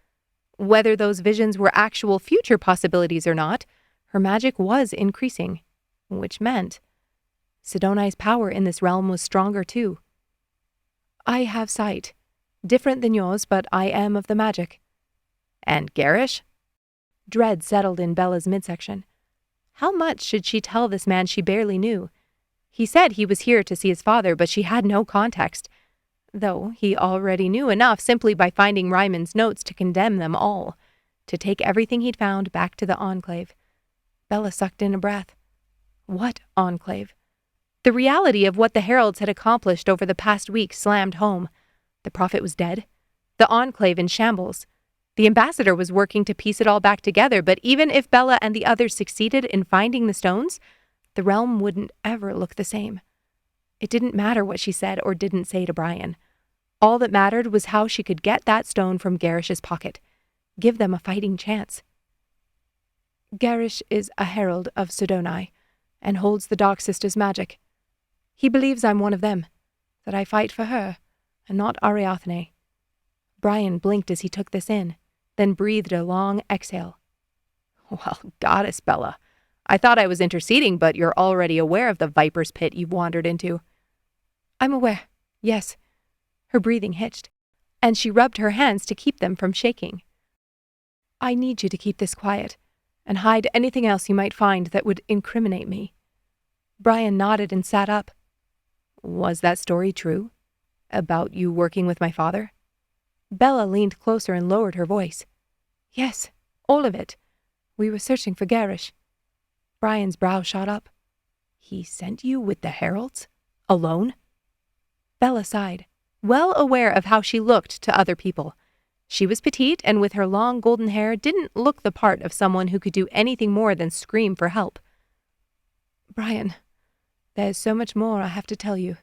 [SPEAKER 1] Whether those visions were actual future possibilities or not, her magic was increasing, which meant Sidoni's power in this realm was stronger too. I have sight. Different than yours, but I am of the magic. And Gerrish? Dread settled in Bella's midsection. How much should she tell this man she barely knew? He said he was here to see his father, but she had no context, though he already knew enough simply by finding Reiman's notes to condemn them all, to take everything he'd found back to the Enclave. Bella sucked in a breath. What Enclave? The reality of what the Heralds had accomplished over the past week slammed home. The prophet was dead. The Enclave in shambles. The ambassador was working to piece it all back together, but even if Bella and the others succeeded in finding the stones, the realm wouldn't ever look the same. It didn't matter what she said or didn't say to Brian. All that mattered was how she could get that stone from Gerrish's pocket. Give them a fighting chance. Gerrish is a herald of Sidoni, and holds the Dark Sisters' magic. He believes I'm one of them, that I fight for her, and not Ariathne. Brian blinked as he took this in, then breathed a long exhale. Well, goddess Bella, I thought I was interceding, but you're already aware of the viper's pit you've wandered into. I'm aware, yes. Her breathing hitched, and she rubbed her hands to keep them from shaking. I need you to keep this quiet, and hide anything else you might find that would incriminate me. Brian nodded and sat up. Was that story true? About you working with my father? Bella leaned closer and lowered her voice. Yes, all of it. We were searching for Gerrish. Brian's brow shot up. He sent you with the Heralds? Alone? Bella sighed, well aware of how she looked to other people. She was petite and with her long golden hair didn't look the part of someone who could do anything more than scream for help. Brian, there's so much more I have to tell you.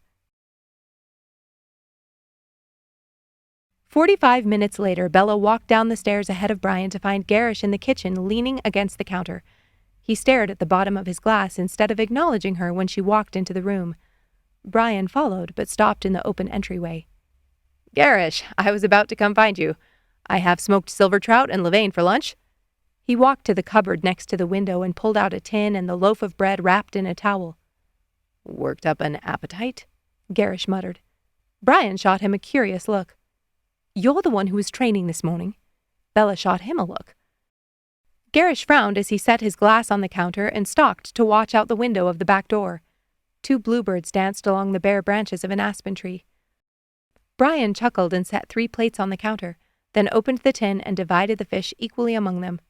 [SPEAKER 1] 45 minutes later, Bella walked down the stairs ahead of Brian to find Gerrish in the kitchen leaning against the counter.
[SPEAKER 2] He stared at the bottom of his glass instead of acknowledging her when she walked into the room. Brian followed, but stopped in the open entryway. "Gerrish, I was about to come find you. I have smoked silver trout and levain for lunch." He walked to the cupboard next to the window and pulled out a tin and the loaf of bread wrapped in a towel. "Worked up an appetite?" Gerrish muttered. Brian shot him a curious look. "You're the one who was training this morning." Bella shot him a look. Gerrish frowned as he set his glass on the counter and stalked to watch out the window of the back door. 2 bluebirds danced along the bare branches of an aspen tree. Brian chuckled and set 3 plates on the counter, then opened the tin and divided the fish equally among them.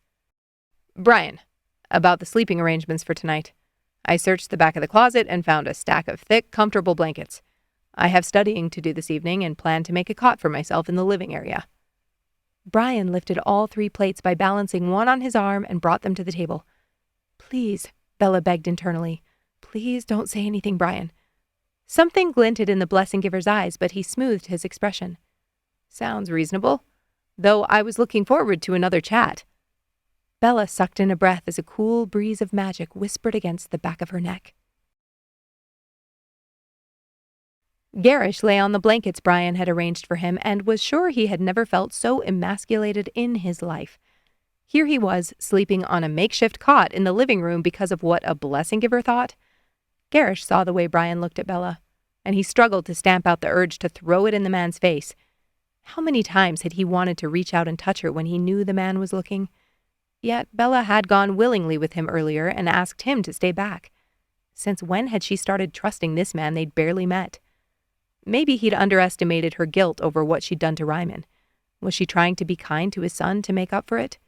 [SPEAKER 2] "Brian, about the sleeping arrangements for tonight. I searched the back of the closet and found a stack of thick, comfortable blankets. I have studying to do this evening and plan to make a cot for myself in the living area." Brian lifted all 3 plates by balancing one on his arm and brought them to the table. "Please," Bella begged internally. "Please don't say anything, Brian." Something glinted in the blessing giver's eyes, but he smoothed his expression. "Sounds reasonable, though I was looking forward to another chat." Bella sucked in a breath as a cool breeze of magic whispered against the back of her neck. Gerrish lay on the blankets Brian had arranged for him and was sure he had never felt so emasculated in his life. Here he was, sleeping on a makeshift cot in the living room because of what a blessing giver thought. Gerrish saw the way Brian looked at Bella, and he struggled to stamp out the urge to throw it in the man's face. How many times had he wanted to reach out and touch her when he knew the man was looking? Yet Bella had gone willingly with him earlier and asked him to stay back. Since when had she started trusting this man they'd barely met? Maybe he'd underestimated her guilt over what she'd done to Reiman. Was she trying to be kind to his son to make up for it?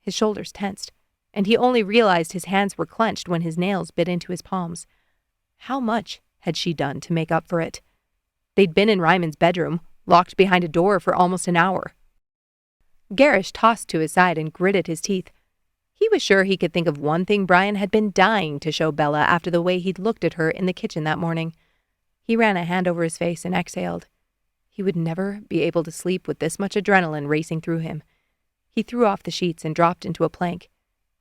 [SPEAKER 2] His shoulders tensed, and he only realized his hands were clenched when his nails bit into his palms. How much had she done to make up for it? They'd been in Reiman's bedroom, locked behind a door for almost an hour. Gerrish tossed to his side and gritted his teeth. He was sure he could think of one thing Brian had been dying to show Bella after the way he'd looked at her in the kitchen that morning. He ran a hand over his face and exhaled. He would never be able to sleep with this much adrenaline racing through him. He threw off the sheets and dropped into a plank.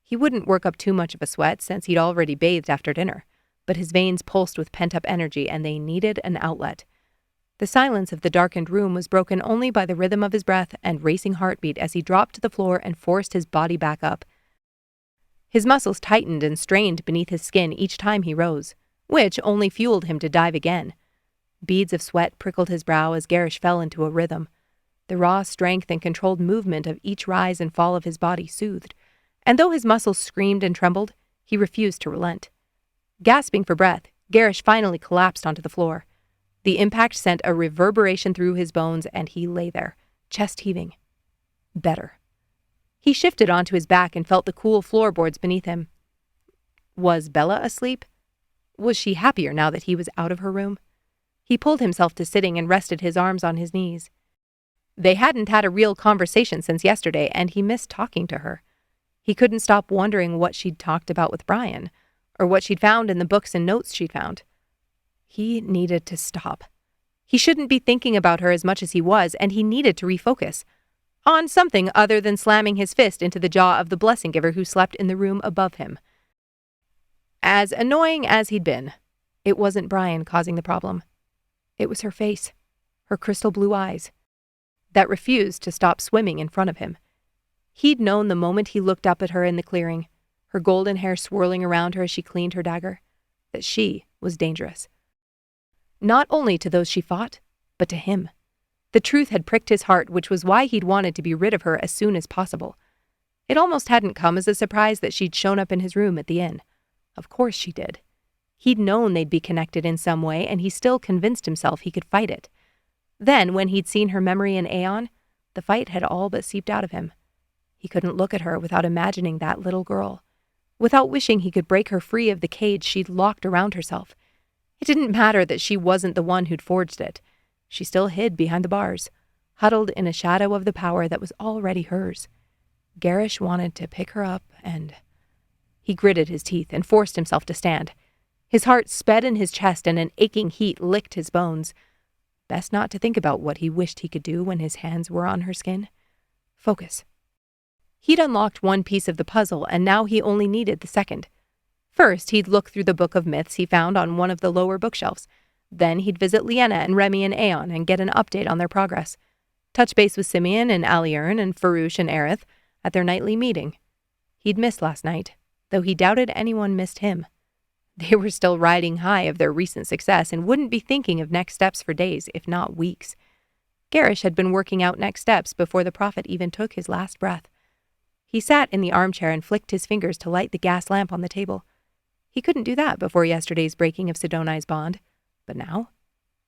[SPEAKER 2] He wouldn't work up too much of a sweat since he'd already bathed after dinner, but his veins pulsed with pent-up energy and they needed an outlet. The silence of the darkened room was broken only by the rhythm of his breath and racing heartbeat as he dropped to the floor and forced his body back up. His muscles tightened and strained beneath his skin each time he rose, which only fueled him to dive again. Beads of sweat prickled his brow as Gerrish fell into a rhythm. The raw strength and controlled movement of each rise and fall of his body soothed, and though his muscles screamed and trembled, he refused to relent. Gasping for breath, Gerrish finally collapsed onto the floor. The impact sent a reverberation through his bones, and he lay there, chest heaving. Better. He shifted onto his back and felt the cool floorboards beneath him. Was Bella asleep? Was she happier now that he was out of her room? He pulled himself to sitting and rested his arms on his knees. They hadn't had a real conversation since yesterday, and he missed talking to her. He couldn't stop wondering what she'd talked about with Brian, or what she'd found in the books and notes she'd found. He needed to stop. He shouldn't be thinking about her as much as he was, and he needed to refocus on something other than slamming his fist into the jaw of the blessing giver who slept in the room above him. As annoying as he'd been, it wasn't Brian causing the problem. It was her face, her crystal blue eyes, that refused to stop swimming in front of him. He'd known the moment he looked up at her in the clearing, her golden hair swirling around her as she cleaned her dagger, that she was dangerous. Not only to those she fought, but to him. The truth had pricked his heart, which was why he'd wanted to be rid of her as soon as possible. It almost hadn't come as a surprise that she'd shown up in his room at the inn. Of course she did. He'd known they'd be connected in some way, and he still convinced himself he could fight it. Then, when he'd seen her memory in Aeon, the fight had all but seeped out of him. He couldn't look at her without imagining that little girl, without wishing he could break her free of the cage she'd locked around herself. It didn't matter that she wasn't the one who'd forged it. She still hid behind the bars, huddled in a shadow of the power that was already hers. Gerrish wanted to pick her up and... He gritted his teeth and forced himself to stand. His heart sped in his chest and an aching heat licked his bones. Best not to think about what he wished he could do when his hands were on her skin. Focus. He'd unlocked one piece of the puzzle, and now he only needed the second. First, he'd look through the book of myths he found on one of the lower bookshelves. Then he'd visit Lyanna and Remy and Aeon and get an update on their progress. Touch base with Simeon and Aliern and Farouche and Aerith at their nightly meeting. He'd missed last night, though he doubted anyone missed him. They were still riding high of their recent success and wouldn't be thinking of next steps for days, if not weeks. Gerrish had been working out next steps before the prophet even took his last breath. He sat in the armchair and flicked his fingers to light the gas lamp on the table. He couldn't do that before yesterday's breaking of Sidoni's bond. But now,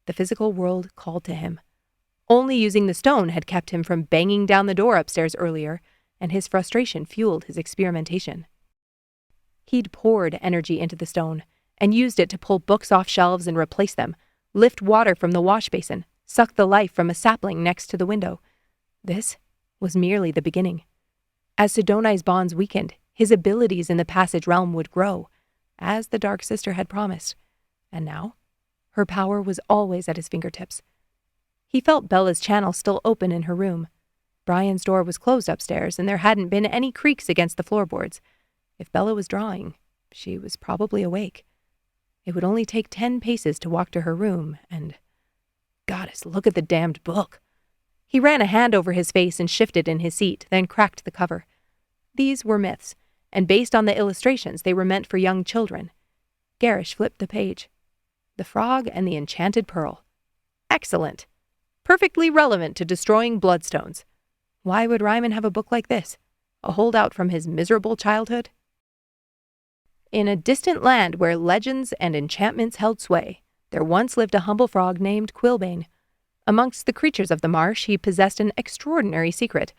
[SPEAKER 2] the physical world called to him. Only using the stone had kept him from banging down the door upstairs earlier, and his frustration fueled his experimentation. He'd poured energy into the stone and used it to pull books off shelves and replace them, lift water from the wash basin, suck the life from a sapling next to the window. This was merely the beginning. As Sidoni's bonds weakened, his abilities in the passage realm would grow, as the Dark Sister had promised. And now, her power was always at his fingertips. He felt Bella's channel still open in her room. Brian's door was closed upstairs, and there hadn't been any creaks against the floorboards. If Bella was drawing, she was probably awake. It would only take 10 paces to walk to her room, and... Goddess, look at the damned book. He ran a hand over his face and shifted in his seat, then cracked the cover. These were myths, and based on the illustrations, they were meant for young children. Gerrish flipped the page. The Frog and the Enchanted Pearl. Excellent. Perfectly relevant to destroying bloodstones. Why would Reiman have a book like this? A holdout from his miserable childhood? In a distant land where legends and enchantments held sway, there once lived a humble frog named Quilbane. Amongst the creatures of the marsh, he possessed an extraordinary secret,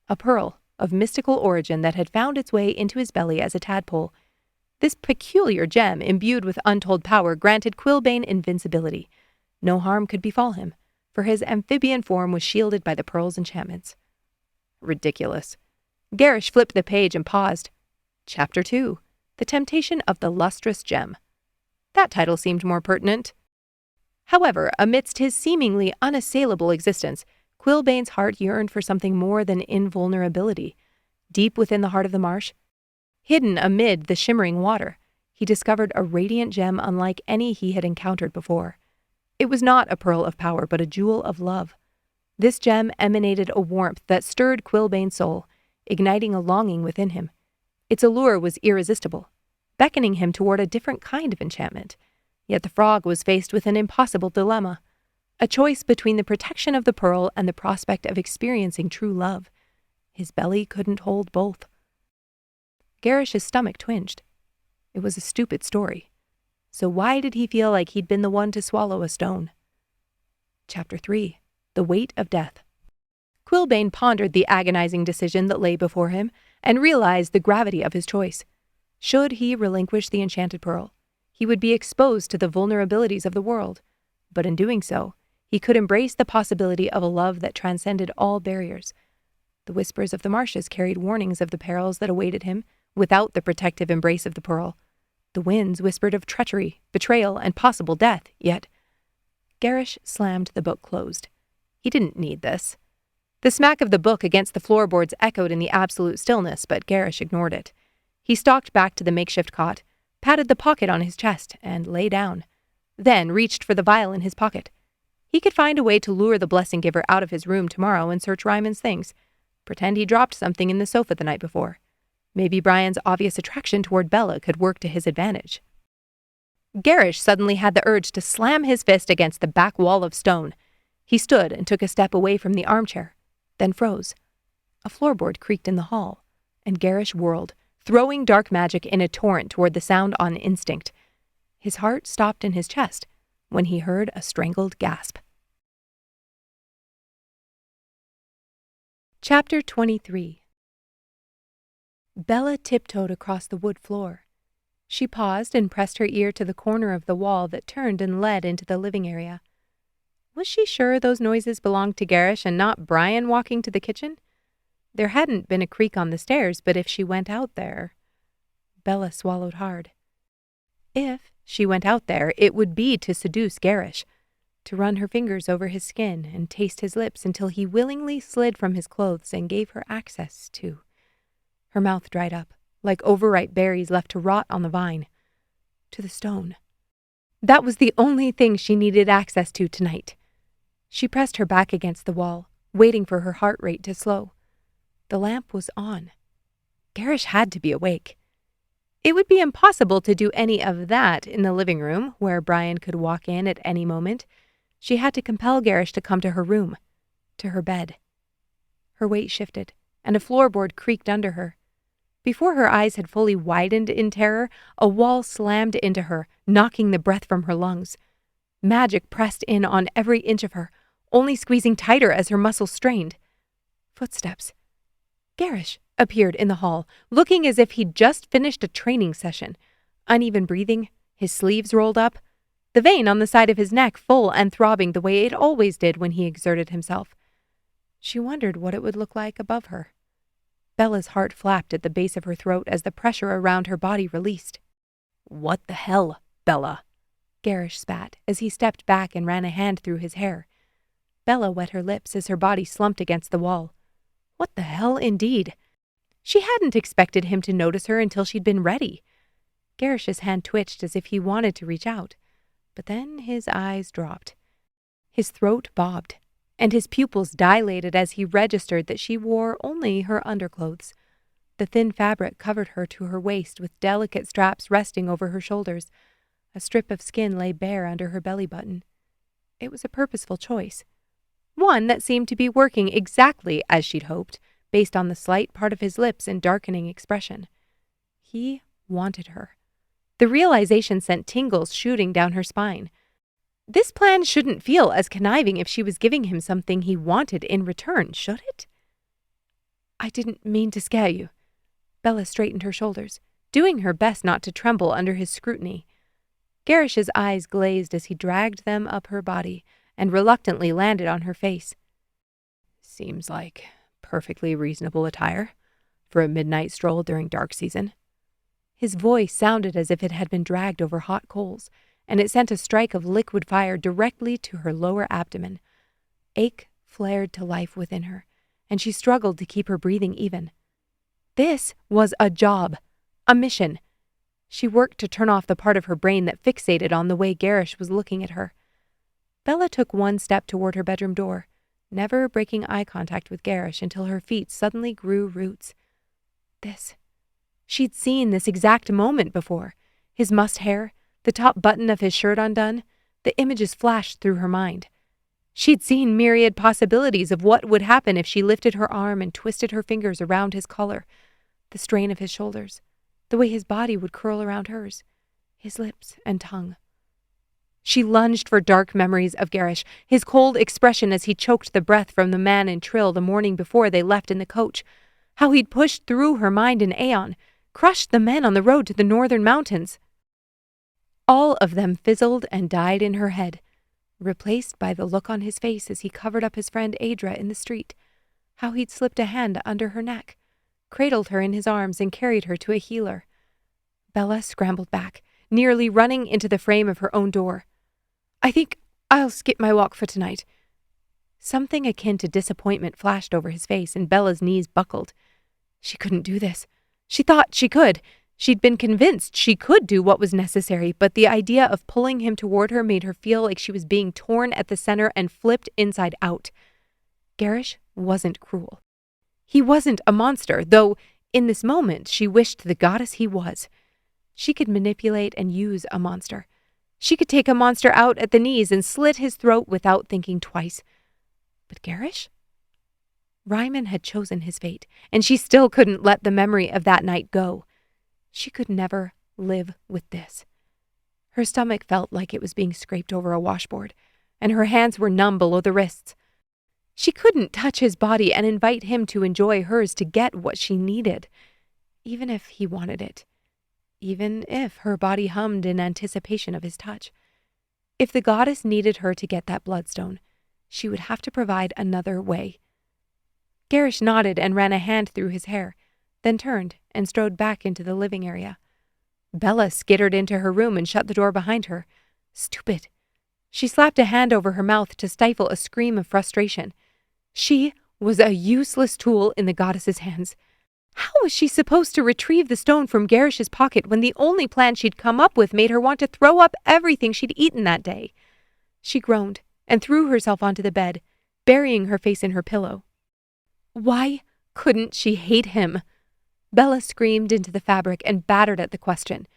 [SPEAKER 2] a pearl of mystical origin that had found its way into his belly as a tadpole. This peculiar gem, imbued with untold power, granted Quilbane invincibility. No harm could befall him, for his amphibian form was shielded by the pearl's enchantments. Ridiculous. Gerrish flipped the page and paused. Chapter 2. The Temptation of the Lustrous Gem. That title seemed more pertinent. However, amidst his seemingly unassailable existence, Quilbane's heart yearned for something more than invulnerability. Deep within the heart of the marsh, hidden amid the shimmering water, he discovered a radiant gem unlike any he had encountered before. It was not a pearl of power, but a jewel of love. This gem emanated a warmth that stirred Quilbane's soul, igniting a longing within him. Its allure was irresistible, beckoning him toward a different kind of enchantment. Yet the frog was faced with an impossible dilemma, a choice between the protection of the pearl and the prospect of experiencing true love. His belly couldn't hold both. Gerrish's stomach twinged. It was a stupid story. So why did he feel like he'd been the one to swallow a stone? Chapter 3. The Weight of Death. Quilbane pondered the agonizing decision that lay before him and realized the gravity of his choice. Should he relinquish the enchanted pearl, he would be exposed to the vulnerabilities of the world, but in doing so, he could embrace the possibility of a love that transcended all barriers. The whispers of the marshes carried warnings of the perils that awaited him without the protective embrace of the pearl. The winds whispered of treachery, betrayal, and possible death, yet Gerrish slammed the book closed. He didn't need this. The smack of the book against the floorboards echoed in the absolute stillness, but Gerrish ignored it. He stalked back to the makeshift cot, patted the pocket on his chest, and lay down. Then reached for the vial in his pocket. He could find a way to lure the blessing giver out of his room tomorrow and search Reiman's things. Pretend he dropped something in the sofa the night before. Maybe Brian's obvious attraction toward Bella could work to his advantage. Gerrish suddenly had the urge to slam his fist against the back wall of stone. He stood and took a step away from the armchair, then froze. A floorboard creaked in the hall, and Gerrish whirled, throwing dark magic in a torrent toward the sound on instinct. His heart stopped in his chest when he heard a strangled gasp. Chapter 23. Bella tiptoed across the wood floor. She paused and pressed her ear to the corner of the wall that turned and led into the living area. Was she sure those noises belonged to Gerrish and not Brian walking to the kitchen? There hadn't been a creak on the stairs, but if she went out there... Bella swallowed hard. If she went out there, it would be to seduce Gerrish, to run her fingers over his skin and taste his lips until he willingly slid from his clothes and gave her access to
[SPEAKER 1] Her mouth dried up, like overripe berries left to rot on the vine. To the stone. That was the only thing she needed access to tonight. She pressed her back against the wall, waiting for her heart rate to slow. The lamp was on. Gerrish had to be awake. It would be impossible to do any of that in the living room, where Brian could walk in at any moment. She had to compel Gerrish to come to her room, to her bed. Her weight shifted, and a floorboard creaked under her. Before her eyes had fully widened in terror, a wall slammed into her, knocking the breath from her lungs. Magic pressed in on every inch of her, only squeezing tighter as her muscles strained. Footsteps. Gerrish appeared in the hall, looking as if he'd just finished a training session. Uneven breathing, his sleeves rolled up, the vein on the side of his neck full and throbbing the way it always did when he exerted himself. She wondered what it would look like above her. Bella's heart flapped at the base of her throat as the pressure around her body released. "What the hell, Bella?" Gerrish spat as he stepped back and ran a hand through his hair. Bella wet her lips as her body slumped against the wall. What the hell, indeed? She hadn't expected him to notice her until she'd been ready. Gerrish's hand twitched as if he wanted to reach out, but then his eyes dropped. His throat bobbed, and his pupils dilated as he registered that she wore only her underclothes. The thin fabric covered her to her waist with delicate straps resting over her shoulders. A strip of skin lay bare under her belly button. It was a purposeful choice. One that seemed to be working exactly as she'd hoped, based on the slight part of his lips and darkening expression. He wanted her. The realization sent tingles shooting down her spine. This plan shouldn't feel as conniving if she was giving him something he wanted in return, should it? "I didn't mean to scare you." Bella straightened her shoulders, doing her best not to tremble under his scrutiny. Gerrish's eyes glazed as he dragged them up her body and reluctantly landed on her face. "Seems like perfectly reasonable attire for a midnight stroll during dark season." His voice sounded as if it had been dragged over hot coals, and it sent a strike of liquid fire directly to her lower abdomen. Ache flared to life within her, and she struggled to keep her breathing even. This was a job, a mission. She worked to turn off the part of her brain that fixated on the way Gerrish was looking at her. Bella took one step toward her bedroom door, never breaking eye contact with Gerrish until her feet suddenly grew roots. She'd seen this exact moment before. His mussed hair, the top button of his shirt undone, the images flashed through her mind. She'd seen myriad possibilities of what would happen if she lifted her arm and twisted her fingers around his collar, the strain of his shoulders, the way his body would curl around hers, his lips and tongue. She lunged for dark memories of Gerrish, his cold expression as he choked the breath from the man in Trill the morning before they left in the coach, how he'd pushed through her mind in Aeon, crushed the men on the road to the northern mountains. All of them fizzled and died in her head, replaced by the look on his face as he covered up his friend Adra in the street, how he'd slipped a hand under her neck, cradled her in his arms and carried her to a healer. Bella scrambled back, nearly running into the frame of her own door. "I think I'll skip my walk for tonight." Something akin to disappointment flashed over his face, and Bella's knees buckled. She couldn't do this. She thought she could. She'd been convinced she could do what was necessary, but the idea of pulling him toward her made her feel like she was being torn at the center and flipped inside out. Gerrish wasn't cruel. He wasn't a monster, though in this moment she wished to the goddess he was. She could manipulate and use a monster. She could take a monster out at the knees and slit his throat without thinking twice. But Gerrish? Reiman had chosen his fate, and she still couldn't let the memory of that night go. She could never live with this. Her stomach felt like it was being scraped over a washboard, and her hands were numb below the wrists. She couldn't touch his body and invite him to enjoy hers to get what she needed, even if he wanted it, even if her body hummed in anticipation of his touch. If the goddess needed her to get that bloodstone, she would have to provide another way. Gerrish nodded and ran a hand through his hair, then turned and strode back into the living area. Bella skittered into her room and shut the door behind her. Stupid. She slapped a hand over her mouth to stifle a scream of frustration. She was a useless tool in the goddess's hands.
[SPEAKER 2] How was she supposed to retrieve the stone from Gerrish's pocket when the only plan she'd come up with made her want to throw up everything she'd eaten that day? She groaned and threw herself onto the bed, burying her face in her pillow. Why couldn't she hate him? Bella screamed into the fabric and battered at the question.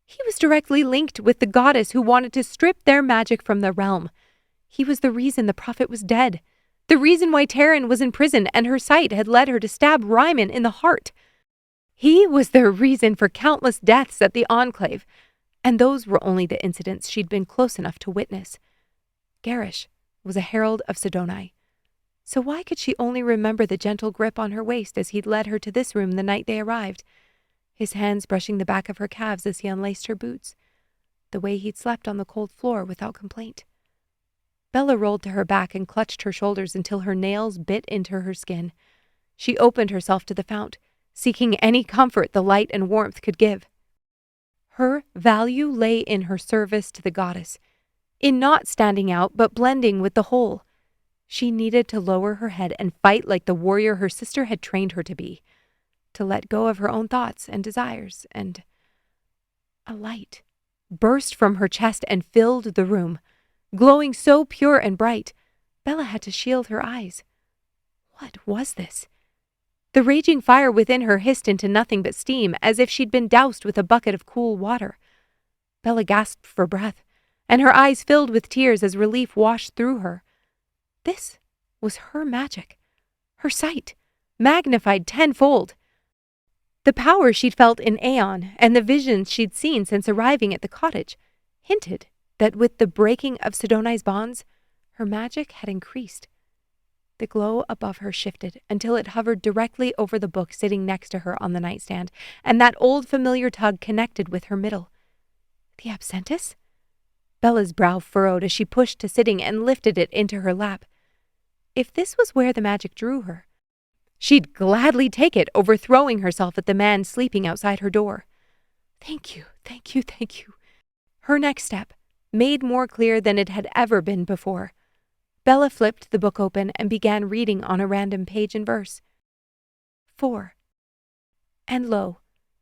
[SPEAKER 2] He was directly linked with the goddess who wanted to strip their magic from the realm. He was the reason the prophet was dead. The reason why Taryn was in prison and her sight had led her to stab Reiman in the heart. He was the reason for countless deaths at the Enclave, and those were only the incidents she'd been close enough to witness. Gerrish was a herald of Sidoni. So why could she only remember the gentle grip on her waist as he'd led her to this room the night they arrived, his hands brushing the back of her calves as he unlaced her boots, the way he'd slept on the cold floor without complaint? Bella rolled to her back and clutched her shoulders until her nails bit into her skin. She opened herself to the fount, seeking any comfort the light and warmth could give. Her value lay in her service to the goddess, in not standing out but blending with the whole. She needed to lower her head and fight like the warrior her sister had trained her to be, to let go of her own thoughts and desires, and a light burst from her chest and filled the room. Glowing so pure and bright, Bella had to shield her eyes. What was this? The raging fire within her hissed into nothing but steam, as if she'd been doused with a bucket of cool water. Bella gasped for breath, and her eyes filled with tears as relief washed through her. This was her magic, her sight, magnified tenfold. The power she'd felt in Aeon and the visions she'd seen since arriving at the cottage hinted that with the breaking of Sidoni's bonds, her magic had increased. The glow above her shifted until it hovered directly over the book sitting next to her on the nightstand, and that old familiar tug connected with her middle. The absentus? Bella's brow furrowed as she pushed to sitting and lifted it into her lap. If this was where the magic drew her, she'd gladly take it over throwing herself at the man sleeping outside her door. Thank you, thank you, thank you. Her next step, made more clear than it had ever been before. Bella flipped the book open and began reading on a random page and verse. 4. And lo,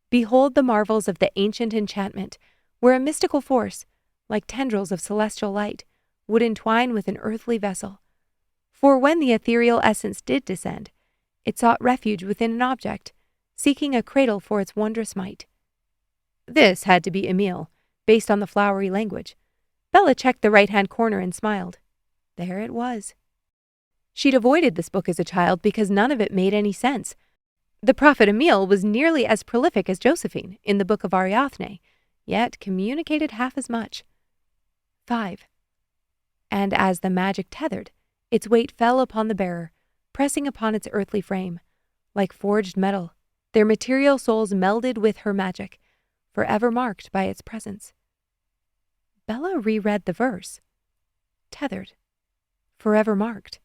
[SPEAKER 2] behold the marvels of the ancient enchantment, where a mystical force, like tendrils of celestial light, would entwine with an earthly vessel. For when the ethereal essence did descend, it sought refuge within an object, seeking a cradle for its wondrous might. This had to be Emil, based on the flowery language. Bella checked the right-hand corner and smiled. There it was. She'd avoided this book as a child because none of it made any sense. The prophet Emil was nearly as prolific as Josephine in the book of Ariathne, yet communicated half as much. 5. And as the magic tethered, its weight fell upon the bearer, pressing upon its earthly frame. Like forged metal, their material souls melded with her magic, forever marked by its presence. Bella reread the verse. Tethered. Forever marked.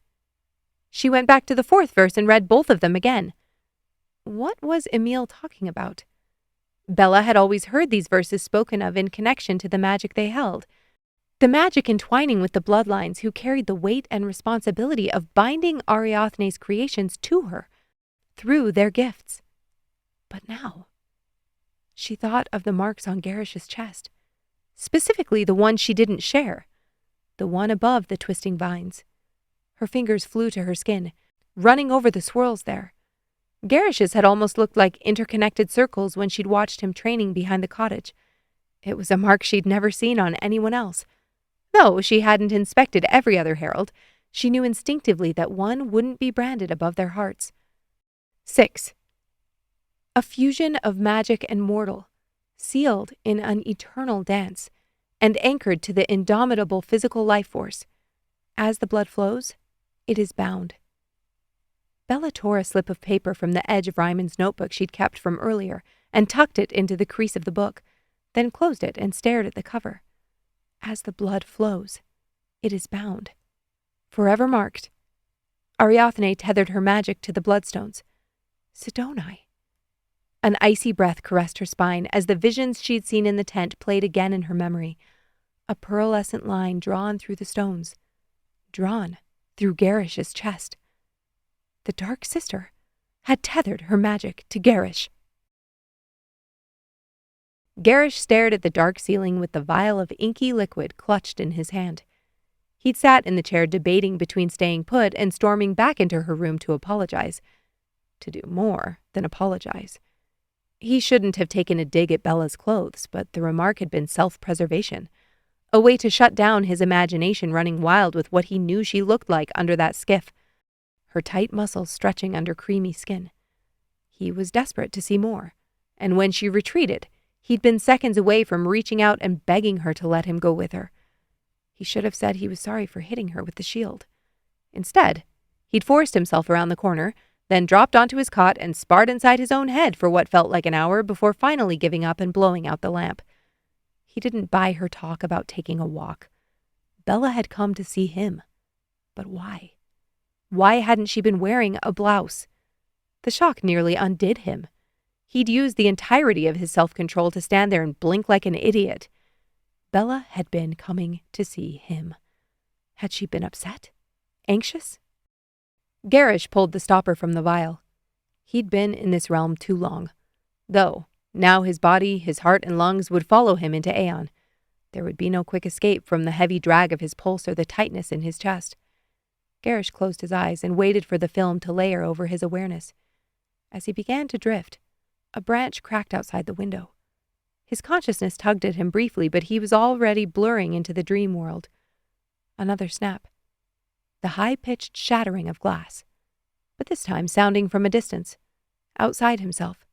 [SPEAKER 2] She went back to the 4th verse and read both of them again. What was Emil talking about? Bella had always heard these verses spoken of in connection to the magic they held. The magic entwining with the bloodlines who carried the weight and responsibility of binding Ariathne's creations to her, through their gifts. But now, she thought of the marks on Gerrish's chest, specifically the one she didn't share, the one above the twisting vines. Her fingers flew to her skin, running over the swirls there. Gerrish's had almost looked like interconnected circles when she'd watched him training behind the cottage. It was a mark she'd never seen on anyone else. Though she hadn't inspected every other herald, she knew instinctively that one wouldn't be branded above their hearts. 6. A fusion of magic and mortal, sealed in an eternal dance, and anchored to the indomitable physical life force. As the blood flows, it is bound. Bella tore a slip of paper from the edge of Reiman's notebook she'd kept from earlier and tucked it into the crease of the book, then closed it and stared at the cover. As the blood flows, it is bound. Forever marked. Ariathne tethered her magic to the bloodstones. Sidoni. An icy breath caressed her spine as the visions she'd seen in the tent played again in her memory. A pearlescent line drawn through the stones. Drawn through Gerrish's chest. The Dark Sister had tethered her magic to Gerrish. Gerrish stared at the dark ceiling with the vial of inky liquid clutched in his hand. He'd sat in the chair debating between staying put and storming back into her room to apologize. To do more than apologize. He shouldn't have taken a dig at Bella's clothes, but the remark had been self-preservation. A way to shut down his imagination running wild with what he knew she looked like under that skiff. Her tight muscles stretching under creamy skin. He was desperate to see more, and when she retreated, he'd been seconds away from reaching out and begging her to let him go with her. He should have said he was sorry for hitting her with the shield. Instead, he'd forced himself around the corner, then dropped onto his cot and sparred inside his own head for what felt like an hour before finally giving up and blowing out the lamp. He didn't buy her talk about taking a walk. Bella had come to see him. But why? Why hadn't she been wearing a blouse? The shock nearly undid him. He'd used the entirety of his self-control to stand there and blink like an idiot. Bella had been coming to see him. Had she been upset? Anxious? Gerrish pulled the stopper from the vial. He'd been in this realm too long. Though, now his body, his heart, and lungs would follow him into Aeon. There would be no quick escape from the heavy drag of his pulse or the tightness in his chest. Gerrish closed his eyes and waited for the film to layer over his awareness. As he began to drift, a branch cracked outside the window. His consciousness tugged at him briefly, but he was already blurring into the dream world. Another snap. The high-pitched shattering of glass, but this time sounding from a distance, outside himself.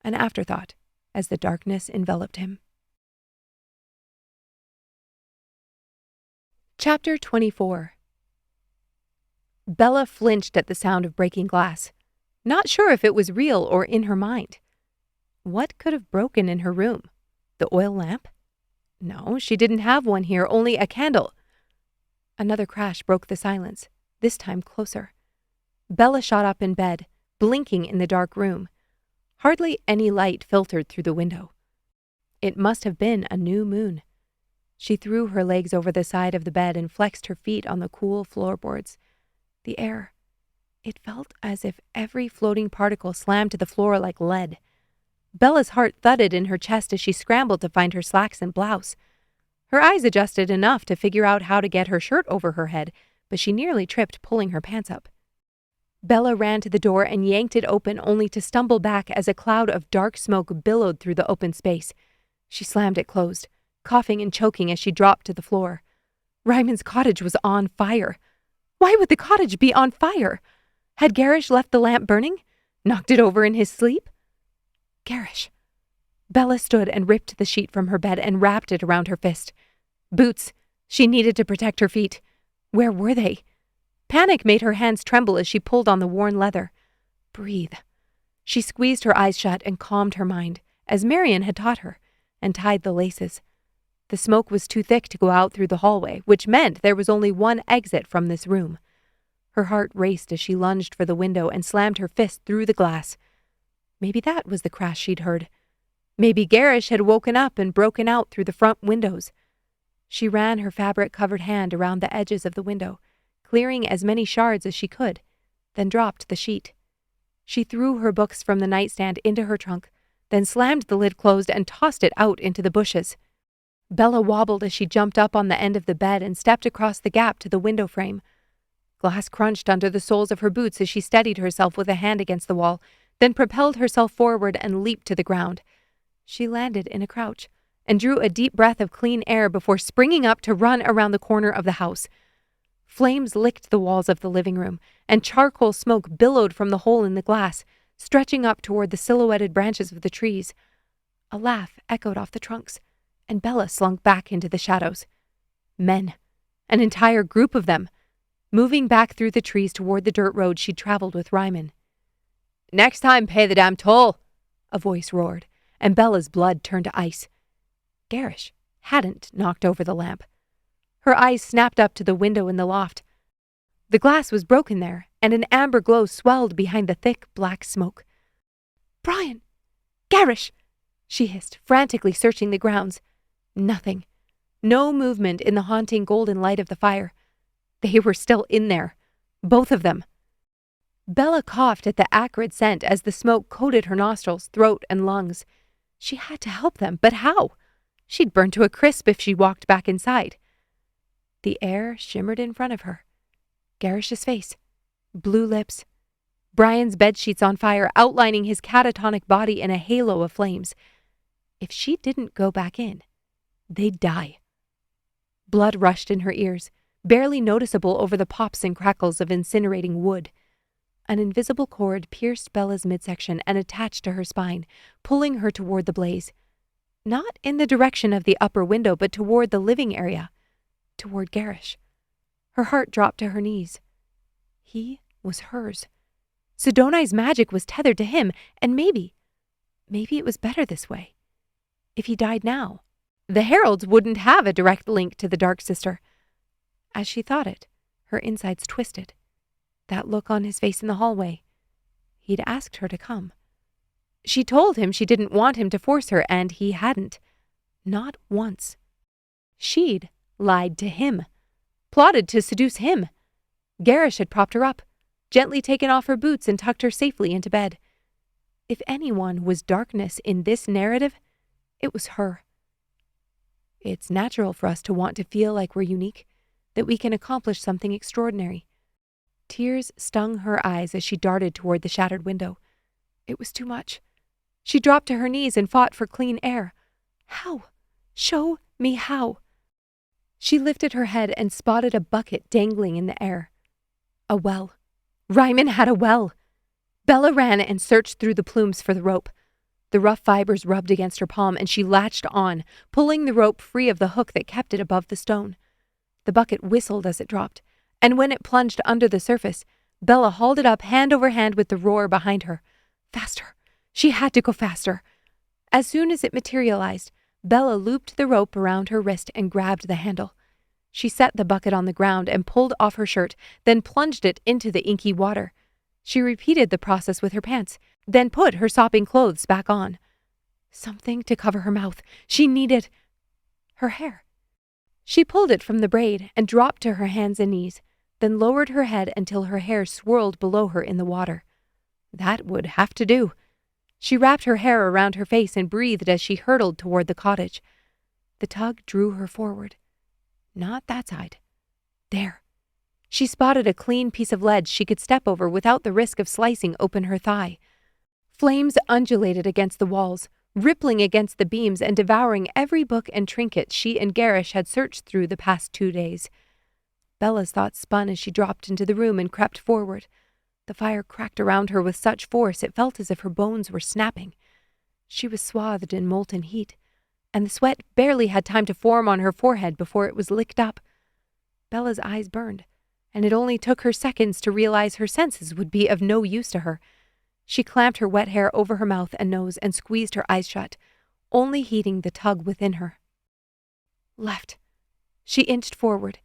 [SPEAKER 2] An afterthought as the darkness enveloped him. Chapter 24. Bella flinched at the sound of breaking glass, not sure if it was real or in her mind. What could have broken in her room? The oil lamp? No, she didn't have one here, only a candle. Another crash broke the silence, this time closer. Bella shot up in bed, blinking in the dark room. Hardly any light filtered through the window. It must have been a new moon. She threw her legs over the side of the bed and flexed her feet on the cool floorboards. The air. It felt as if every floating particle slammed to the floor like lead. Bella's heart thudded in her chest as she scrambled to find her slacks and blouse. Her eyes adjusted enough to figure out how to get her shirt over her head, but she nearly tripped pulling her pants up. Bella ran to the door and yanked it open only to stumble back as a cloud of dark smoke billowed through the open space. She slammed it closed, coughing and choking as she dropped to the floor. Reiman's cottage was on fire. Why would the cottage be on fire? Had Gerrish left the lamp burning? Knocked it over in his sleep? Gerrish. Bella stood and ripped the sheet from her bed and wrapped it around her fist. Boots. She needed to protect her feet. Where were they? Panic made her hands tremble as she pulled on the worn leather. Breathe. She squeezed her eyes shut and calmed her mind, as Marian had taught her, and tied the laces. The smoke was too thick to go out through the hallway, which meant there was only one exit from this room. Her heart raced as she lunged for the window and slammed her fist through the glass. Maybe that was the crash she'd heard. Maybe Gerrish had woken up and broken out through the front windows. She ran her fabric-covered hand around the edges of the window, clearing as many shards as she could, then dropped the sheet. She threw her books from the nightstand into her trunk, then slammed the lid closed and tossed it out into the bushes. Bella wobbled as she jumped up on the end of the bed and stepped across the gap to the window frame. Glass crunched under the soles of her boots as she steadied herself with a hand against the wall, then propelled herself forward and leaped to the ground. She landed in a crouch and drew a deep breath of clean air before springing up to run around the corner of the house. Flames licked the walls of the living room, and charcoal smoke billowed from the hole in the glass, stretching up toward the silhouetted branches of the trees. A laugh echoed off the trunks, and Bella slunk back into the shadows. Men. An entire group of them. Moving back through the trees toward the dirt road she'd traveled with Reiman. "Next time, pay the damn toll," a voice roared, and Bella's blood turned to ice. Gerrish hadn't knocked over the lamp. Her eyes snapped up to the window in the loft. The glass was broken there, and an amber glow swelled behind the thick black smoke. "Brian! Gerrish!" she hissed, frantically searching the grounds. Nothing. No movement in the haunting golden light of the fire. They were still in there. Both of them. Bella coughed at the acrid scent as the smoke coated her nostrils, throat, and lungs. She had to help them, but how? She'd burn to a crisp if she walked back inside. The air shimmered in front of her. Gerrish's face. Blue lips. Brian's bedsheets on fire, outlining his catatonic body in a halo of flames. If she didn't go back in, they'd die. Blood rushed in her ears, barely noticeable over the pops and crackles of incinerating wood. An invisible cord pierced Bella's midsection and attached to her spine, pulling her toward the blaze. Not in the direction of the upper window, but toward the living area. Toward Gerrish. Her heart dropped to her knees. He was hers. Sidoni's magic was tethered to him, and maybe it was better this way. If he died now, the Heralds wouldn't have a direct link to the Dark Sister. As she thought it, her insides twisted. That look on his face in the hallway. He'd asked her to come. She told him she didn't want him to force her, and he hadn't. Not once. She'd lied to him. Plotted to seduce him. Gerrish had propped her up, gently taken off her boots and tucked her safely into bed. If anyone was darkness in this narrative, it was her. It's natural for us to want to feel like we're unique, that we can accomplish something extraordinary. Tears stung her eyes as she darted toward the shattered window. It was too much. She dropped to her knees and fought for clean air. How? Show me how. She lifted her head and spotted a bucket dangling in the air. A well. Reiman had a well. Bella ran and searched through the plumes for the rope. The rough fibers rubbed against her palm, and she latched on, pulling the rope free of the hook that kept it above the stone. The bucket whistled as it dropped, and when it plunged under the surface, Bella hauled it up hand over hand with the roar behind her. Faster. She had to go faster. As soon as it materialized, Bella looped the rope around her wrist and grabbed the handle. She set the bucket on the ground and pulled off her shirt, then plunged it into the inky water. She repeated the process with her pants, then put her sopping clothes back on. Something to cover her mouth. She needed her hair. She pulled it from the braid and dropped to her hands and knees, then lowered her head until her hair swirled below her in the water. That would have to do. She wrapped her hair around her face and breathed as she hurtled toward the cottage. The tug drew her forward. Not that side. There. She spotted a clean piece of ledge she could step over without the risk of slicing open her thigh. Flames undulated against the walls, rippling against the beams and devouring every book and trinket she and Gerrish had searched through the past 2 days. Bella's thoughts spun as she dropped into the room and crept forward. The fire cracked around her with such force it felt as if her bones were snapping. She was swathed in molten heat, and the sweat barely had time to form on her forehead before it was licked up. Bella's eyes burned, and it only took her seconds to realize her senses would be of no use to her. She clamped her wet hair over her mouth and nose and squeezed her eyes shut, only heeding the tug within her. Left. She inched forward.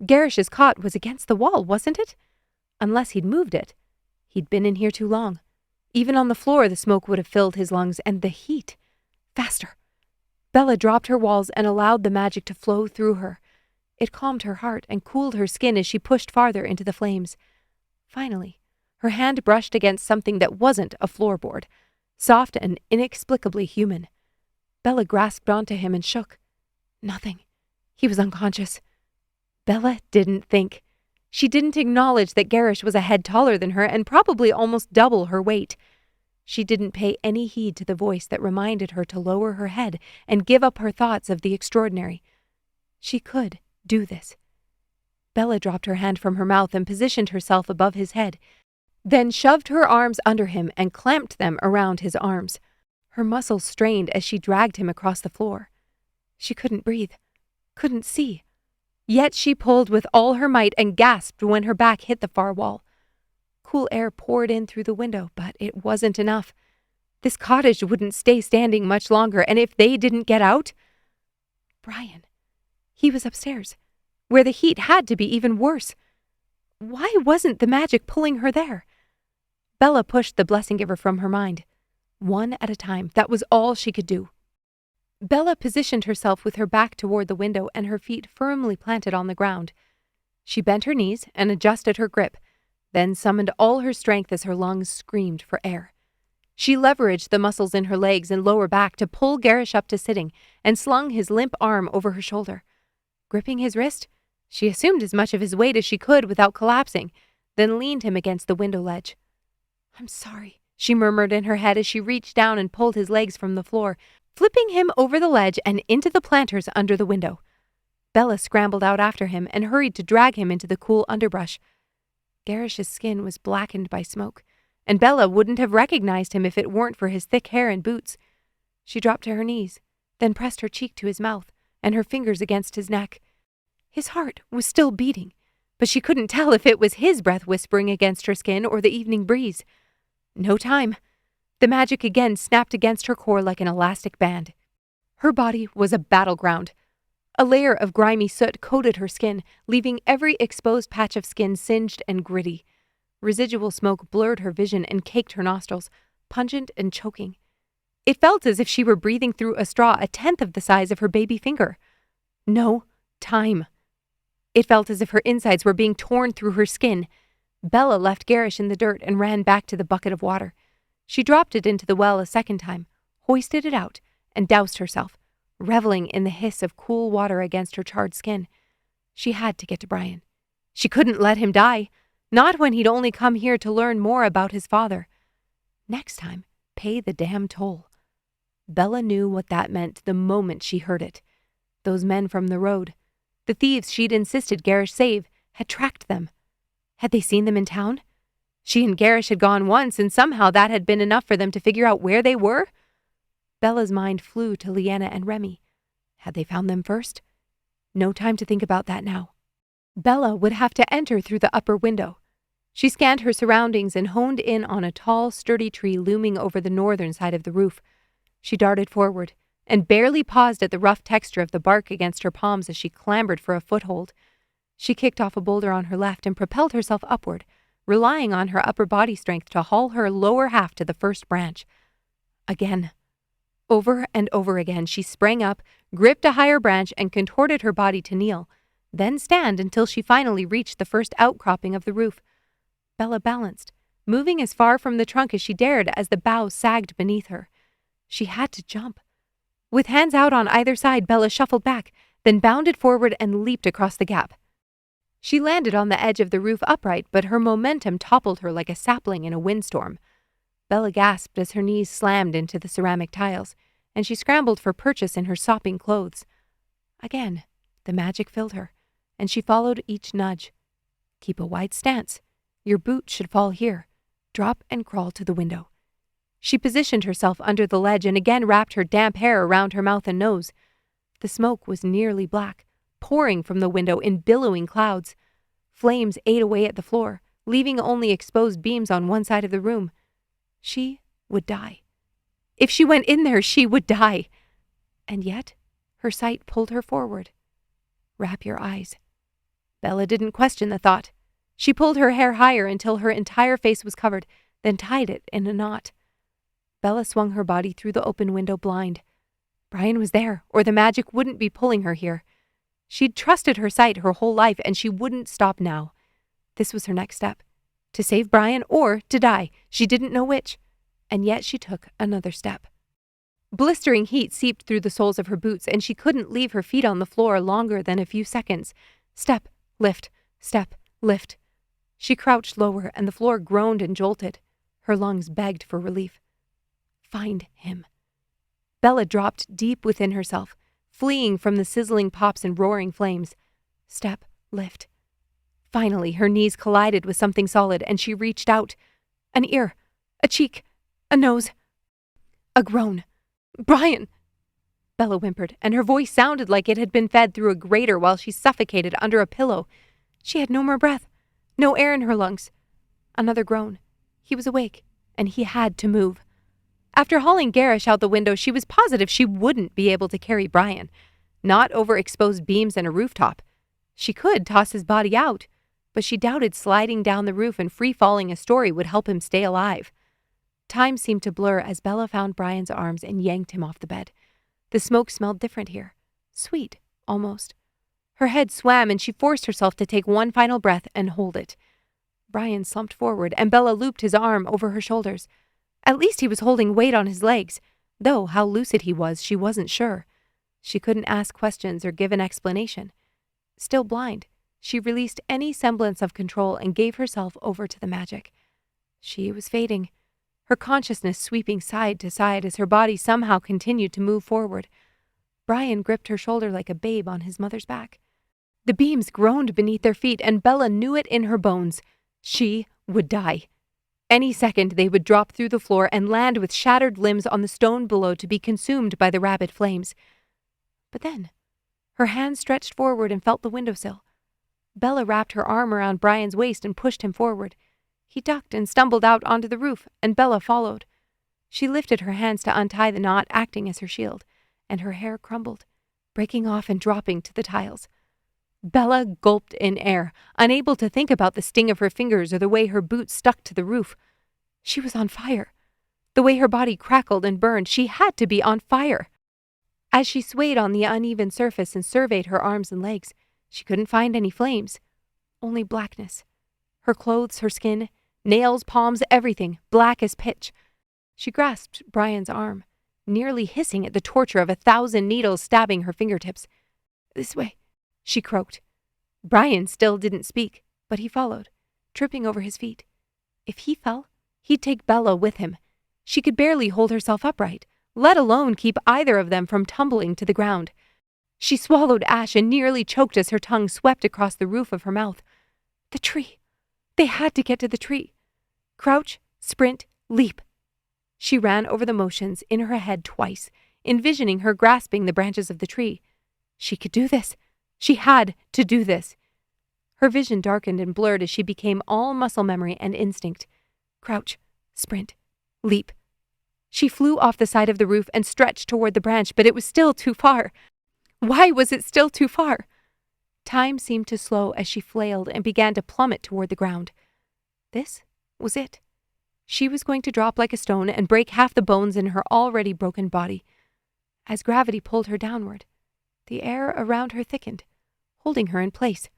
[SPEAKER 2] Gerrish's cot was against the wall, wasn't it? Unless he'd moved it. He'd been in here too long. Even on the floor, the smoke would have filled his lungs, and the heat. Faster. Bella dropped her walls and allowed the magic to flow through her. It calmed her heart and cooled her skin as she pushed farther into the flames. Finally, her hand brushed against something that wasn't a floorboard, soft and inexplicably human. Bella grasped onto him and shook. Nothing. He was unconscious. Bella didn't think. She didn't acknowledge that Gerrish was a head taller than her and probably almost double her weight. She didn't pay any heed to the voice that reminded her to lower her head and give up her thoughts of the extraordinary. She could do this. Bella dropped her hand from her mouth and positioned herself above his head, then shoved her arms under him and clamped them around his arms. Her muscles strained as she dragged him across the floor. She couldn't breathe, couldn't see. Yet she pulled with all her might and gasped when her back hit the far wall. Cool air poured in through the window, but it wasn't enough. This cottage wouldn't stay standing much longer, and if they didn't get out... Brian. He was upstairs, where the heat had to be even worse. Why wasn't the magic pulling her there? Bella pushed the blessing giver from her mind. One at a time, that was all she could do. Bella positioned herself with her back toward the window and her feet firmly planted on the ground. She bent her knees and adjusted her grip, then summoned all her strength as her lungs screamed for air. She leveraged the muscles in her legs and lower back to pull Gerrish up to sitting and slung his limp arm over her shoulder. Gripping his wrist, she assumed as much of his weight as she could without collapsing, then leaned him against the window ledge. "I'm sorry," she murmured in her head as she reached down and pulled his legs from the floor, flipping him over the ledge and into the planters under the window. Bella scrambled out after him and hurried to drag him into the cool underbrush. Gerrish's skin was blackened by smoke, and Bella wouldn't have recognized him if it weren't for his thick hair and boots. She dropped to her knees, then pressed her cheek to his mouth and her fingers against his neck. His heart was still beating, but she couldn't tell if it was his breath whispering against her skin or the evening breeze. No time. The magic again snapped against her core like an elastic band. Her body was a battleground. A layer of grimy soot coated her skin, leaving every exposed patch of skin singed and gritty. Residual smoke blurred her vision and caked her nostrils, pungent and choking. It felt as if she were breathing through a straw 1/10 of the size of her baby finger. No time. It felt as if her insides were being torn through her skin. Bella left Gerrish in the dirt and ran back to the bucket of water. She dropped it into the well a second time, hoisted it out, and doused herself, reveling in the hiss of cool water against her charred skin. She had to get to Brian. She couldn't let him die, not when he'd only come here to learn more about his father. Next time, pay the damn toll. Bella knew what that meant the moment she heard it. Those men from the road, the thieves she'd insisted Gerrish save, had tracked them. Had they seen them in town? She and Gerrish had gone once, and somehow that had been enough for them to figure out where they were? Bella's mind flew to Leanna and Remy. Had they found them first? No time to think about that now. Bella would have to enter through the upper window. She scanned her surroundings and honed in on a tall, sturdy tree looming over the northern side of the roof. She darted forward and barely paused at the rough texture of the bark against her palms as she clambered for a foothold. She kicked off a boulder on her left and propelled herself upward, relying on her upper body strength to haul her lower half to the first branch. Again. Over and over again, she sprang up, gripped a higher branch, and contorted her body to kneel, then stand until she finally reached the first outcropping of the roof. Bella balanced, moving as far from the trunk as she dared as the boughs sagged beneath her. She had to jump. With hands out on either side, Bella shuffled back, then bounded forward and leaped across the gap. She landed on the edge of the roof upright, but her momentum toppled her like a sapling in a windstorm. Bella gasped as her knees slammed into the ceramic tiles, and she scrambled for purchase in her sopping clothes. Again, the magic filled her, and she followed each nudge. Keep a wide stance. Your boot should fall here. Drop and crawl to the window. She positioned herself under the ledge and again wrapped her damp hair around her mouth and nose. The smoke was nearly black, pouring from the window in billowing clouds. Flames ate away at the floor, leaving only exposed beams on one side of the room. She would die. If she went in there, she would die. And yet, her sight pulled her forward. Wrap your eyes. Bella didn't question the thought. She pulled her hair higher until her entire face was covered, then tied it in a knot. Bella swung her body through the open window blind. Brian was there, or the magic wouldn't be pulling her here. She'd trusted her sight her whole life, and she wouldn't stop now. This was her next step. To save Brian or to die. She didn't know which. And yet she took another step. Blistering heat seeped through the soles of her boots, and she couldn't leave her feet on the floor longer than a few seconds. Step, lift, step, lift. She crouched lower, and the floor groaned and jolted. Her lungs begged for relief. Find him. Bella dropped deep within herself, fleeing from the sizzling pops and roaring flames. Step, lift. Finally, her knees collided with something solid, and she reached out. An ear, a cheek, a nose, a groan. Brian! Bella whimpered, and her voice sounded like it had been fed through a grater while she suffocated under a pillow. She had no more breath, no air in her lungs. Another groan. He was awake, and he had to move. After hauling Gerrish out the window, she was positive she wouldn't be able to carry Brian. Not over exposed beams and a rooftop. She could toss his body out, but she doubted sliding down the roof and free-falling a story would help him stay alive. Time seemed to blur as Bella found Brian's arms and yanked him off the bed. The smoke smelled different here. Sweet, almost. Her head swam and she forced herself to take one final breath and hold it. Brian slumped forward, and Bella looped his arm over her shoulders. At least he was holding weight on his legs, though how lucid he was, she wasn't sure. She couldn't ask questions or give an explanation. Still blind, she released any semblance of control and gave herself over to the magic. She was fading, her consciousness sweeping side to side as her body somehow continued to move forward. Brian gripped her shoulder like a babe on his mother's back. The beams groaned beneath their feet, and Bella knew it in her bones. She would die. Any second they would drop through the floor and land with shattered limbs on the stone below to be consumed by the rabid flames. But then, her hand stretched forward and felt the windowsill. Bella wrapped her arm around Brian's waist and pushed him forward. He ducked and stumbled out onto the roof, and Bella followed. She lifted her hands to untie the knot, acting as her shield, and her hair crumbled, breaking off and dropping to the tiles. Bella gulped in air, unable to think about the sting of her fingers or the way her boots stuck to the roof. She was on fire. The way her body crackled and burned, she had to be on fire. As she swayed on the uneven surface and surveyed her arms and legs, she couldn't find any flames, only blackness. Her clothes, her skin, nails, palms, everything, black as pitch. She grasped Brian's arm, nearly hissing at the torture of 1,000 needles stabbing her fingertips. "This way," she croaked. Brian still didn't speak, but he followed, tripping over his feet. If he fell, he'd take Bella with him. She could barely hold herself upright, let alone keep either of them from tumbling to the ground. She swallowed ash and nearly choked as her tongue swept across the roof of her mouth. The tree. They had to get to the tree. Crouch, sprint, leap. She ran over the motions in her head twice, envisioning her grasping the branches of the tree. She could do this. She had to do this. Her vision darkened and blurred as she became all muscle memory and instinct. Crouch, sprint, leap. She flew off the side of the roof and stretched toward the branch, but it was still too far. Why was it still too far? Time seemed to slow as she flailed and began to plummet toward the ground. This was it. She was going to drop like a stone and break half the bones in her already broken body. As gravity pulled her downward, the air around her thickened, holding her in place.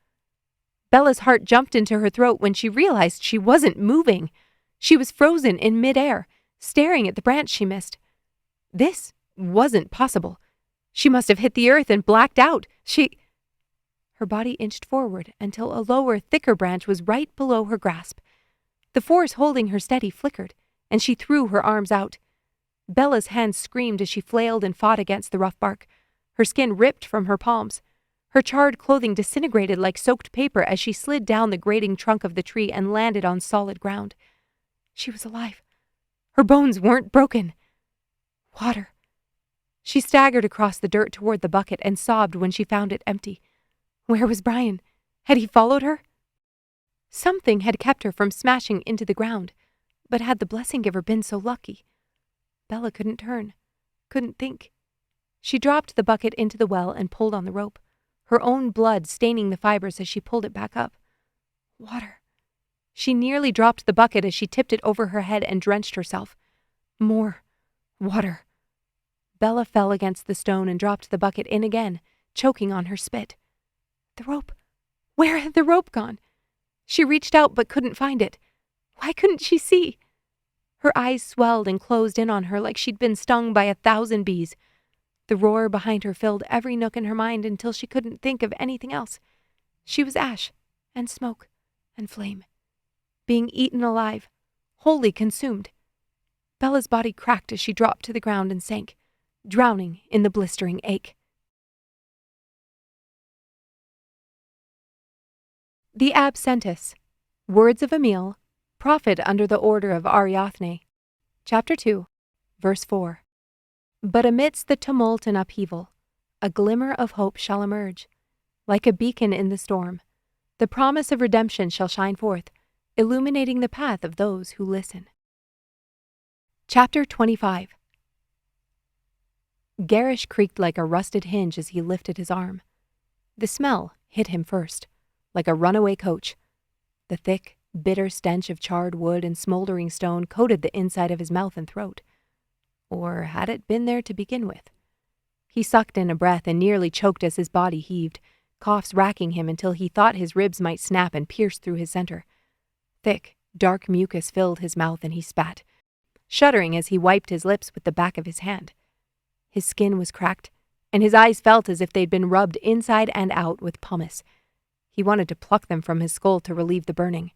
[SPEAKER 2] Bella's heart jumped into her throat when she realized she wasn't moving. She was frozen in midair, staring at the branch she missed. This wasn't possible. She must have hit the earth and blacked out. Her body inched forward until a lower, thicker branch was right below her grasp. The force holding her steady flickered, and she threw her arms out. Bella's hands screamed as she flailed and fought against the rough bark. Her skin ripped from her palms. Her charred clothing disintegrated like soaked paper as she slid down the grating trunk of the tree and landed on solid ground. She was alive. Her bones weren't broken. Water. She staggered across the dirt toward the bucket and sobbed when she found it empty. Where was Brian? Had he followed her? Something had kept her from smashing into the ground, but had the blessing giver been so lucky? Bella couldn't turn, couldn't think. She dropped the bucket into the well and pulled on the rope, her own blood staining the fibers as she pulled it back up. Water. She nearly dropped the bucket as she tipped it over her head and drenched herself. More water. Bella fell against the stone and dropped the bucket in again, choking on her spit. The rope. Where had the rope gone? She reached out but couldn't find it. Why couldn't she see? Her eyes swelled and closed in on her like she'd been stung by 1,000 bees. The roar behind her filled every nook in her mind until she couldn't think of anything else. She was ash and smoke and flame, being eaten alive, wholly consumed. Bella's body cracked as she dropped to the ground and sank, drowning in the blistering ache. The Absentus. Words of Emil, prophet under the order of Ariathne. Chapter 2, verse 4. But amidst the tumult and upheaval, a glimmer of hope shall emerge. Like a beacon in the storm, the promise of redemption shall shine forth, illuminating the path of those who listen. Chapter 25. Gerrish creaked like a rusted hinge as he lifted his arm. The smell hit him first, like a runaway coach. The thick, bitter stench of charred wood and smoldering stone coated the inside of his mouth and throat. Or had it been there to begin with? He sucked in a breath and nearly choked as his body heaved, coughs racking him until he thought his ribs might snap and pierce through his center. Thick, dark mucus filled his mouth and he spat, shuddering as he wiped his lips with the back of his hand. His skin was cracked, and his eyes felt as if they'd been rubbed inside and out with pumice. He wanted to pluck them from his skull to relieve the burning.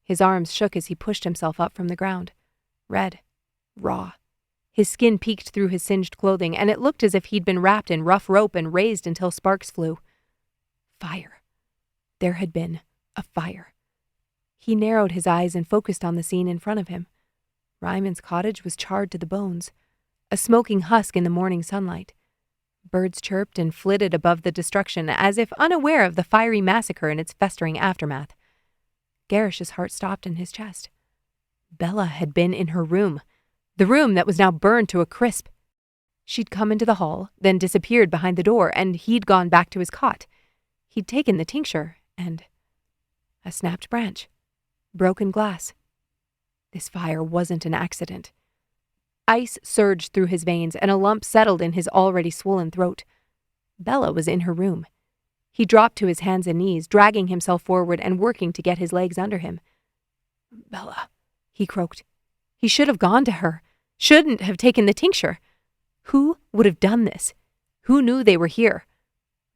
[SPEAKER 2] His arms shook as he pushed himself up from the ground. Red. Raw. His skin peeked through his singed clothing, and it looked as if he'd been wrapped in rough rope and raised until sparks flew. Fire. There had been a fire. He narrowed his eyes and focused on the scene in front of him. Reiman's cottage was charred to the bones, a smoking husk in the morning sunlight. Birds chirped and flitted above the destruction as if unaware of the fiery massacre and its festering aftermath. Gerrish's heart stopped in his chest. Bella had been in her room, the room that was now burned to a crisp. She'd come into the hall, then disappeared behind the door, and he'd gone back to his cot. He'd taken the tincture, and a snapped branch. Broken glass. This fire wasn't an accident. Ice surged through his veins, and a lump settled in his already swollen throat. Bella was in her room. He dropped to his hands and knees, dragging himself forward and working to get his legs under him. Bella, he croaked. He should have gone to her. Shouldn't have taken the tincture. Who would have done this? Who knew they were here?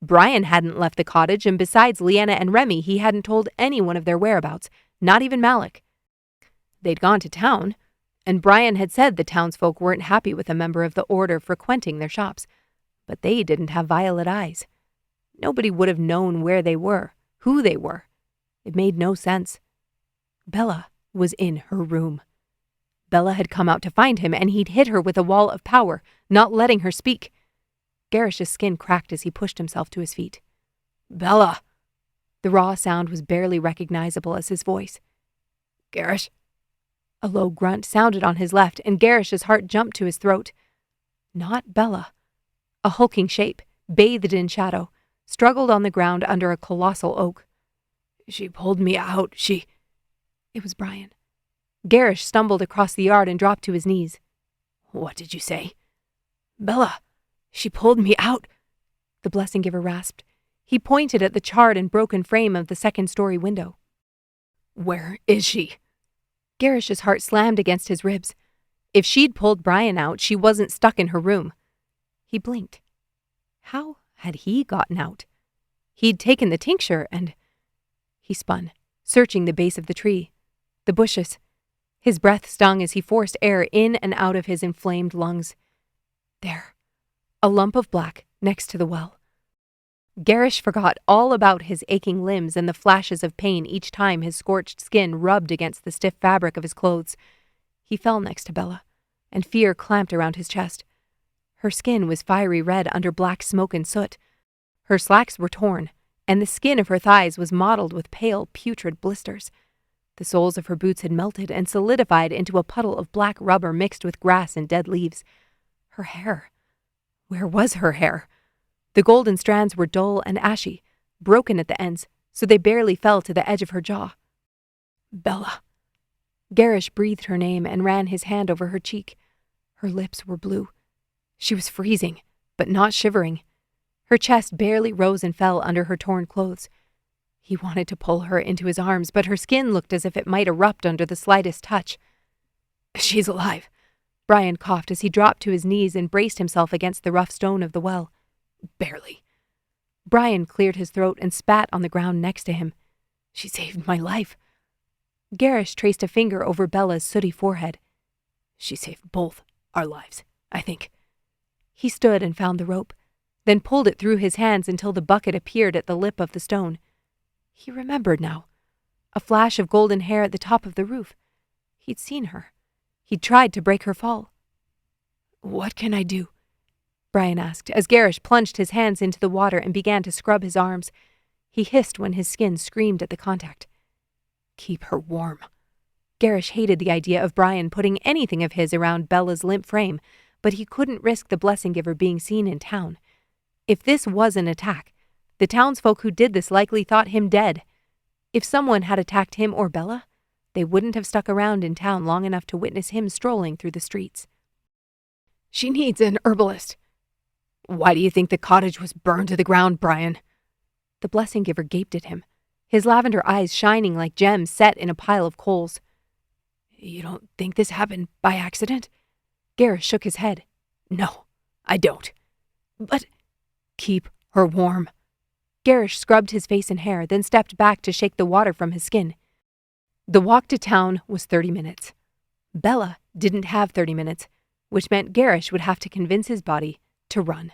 [SPEAKER 2] Brian hadn't left the cottage, and besides Leanna and Remy, he hadn't told anyone of their whereabouts, not even Malik. They'd gone to town, and Brian had said the townsfolk weren't happy with a member of the Order frequenting their shops, but they didn't have violet eyes. Nobody would have known where they were, who they were. It made no sense. Bella was in her room. Bella had come out to find him, and he'd hit her with a wall of power, not letting her speak. Gerrish's skin cracked as he pushed himself to his feet. Bella! The raw sound was barely recognizable as his voice. Gerrish? A low grunt sounded on his left, and Gerrish's heart jumped to his throat. Not Bella. A hulking shape, bathed in shadow, struggled on the ground under a colossal oak. She pulled me out, It was Brian. Gerrish stumbled across the yard and dropped to his knees. What did you say? Bella, she pulled me out, the blessing giver rasped. He pointed at the charred and broken frame of the second-story window. Where is she? Gerrish's heart slammed against his ribs. If she'd pulled Brian out, she wasn't stuck in her room. He blinked. How had he gotten out? He'd taken the tincture and... He spun, searching the base of the tree, the bushes. His breath stung as he forced air in and out of his inflamed lungs. There, a lump of black next to the well. Gerrish forgot all about his aching limbs and the flashes of pain each time his scorched skin rubbed against the stiff fabric of his clothes. He fell next to Bella, and fear clamped around his chest. Her skin was fiery red under black smoke and soot. Her slacks were torn, and the skin of her thighs was mottled with pale, putrid blisters. The soles of her boots had melted and solidified into a puddle of black rubber mixed with grass and dead leaves. Her hair. Where was her hair? The golden strands were dull and ashy, broken at the ends, so they barely fell to the edge of her jaw. Bella. Gerrish breathed her name and ran his hand over her cheek. Her lips were blue. She was freezing, but not shivering. Her chest barely rose and fell under her torn clothes. He wanted to pull her into his arms, but her skin looked as if it might erupt under the slightest touch. She's alive, Brian coughed as he dropped to his knees and braced himself against the rough stone of the well. Barely. Brian cleared his throat and spat on the ground next to him. She saved my life. Gerrish traced a finger over Bella's sooty forehead. She saved both our lives, I think. He stood and found the rope, then pulled it through his hands until the bucket appeared at the lip of the stone. He remembered now. A flash of golden hair at the top of the roof. He'd seen her. He'd tried to break her fall. What can I do? Brian asked, as Gerrish plunged his hands into the water and began to scrub his arms. He hissed when his skin screamed at the contact. Keep her warm. Gerrish hated the idea of Brian putting anything of his around Bella's limp frame, but he couldn't risk the blessing giver being seen in town. If this was an attack, the townsfolk who did this likely thought him dead. If someone had attacked him or Bella, they wouldn't have stuck around in town long enough to witness him strolling through the streets. She needs an herbalist. Why do you think the cottage was burned to the ground, Brian? The blessing giver gaped at him. his lavender eyes shining like gems set in a pile of coals. "You don't think this happened by accident?" Gerrish shook his head. "No, I don't. But keep her warm." Gerrish scrubbed his face and hair, then stepped back to shake the water from his skin. The walk to town was 30 minutes. Bella didn't have 30 minutes, which meant Gerrish would have to convince his body to run.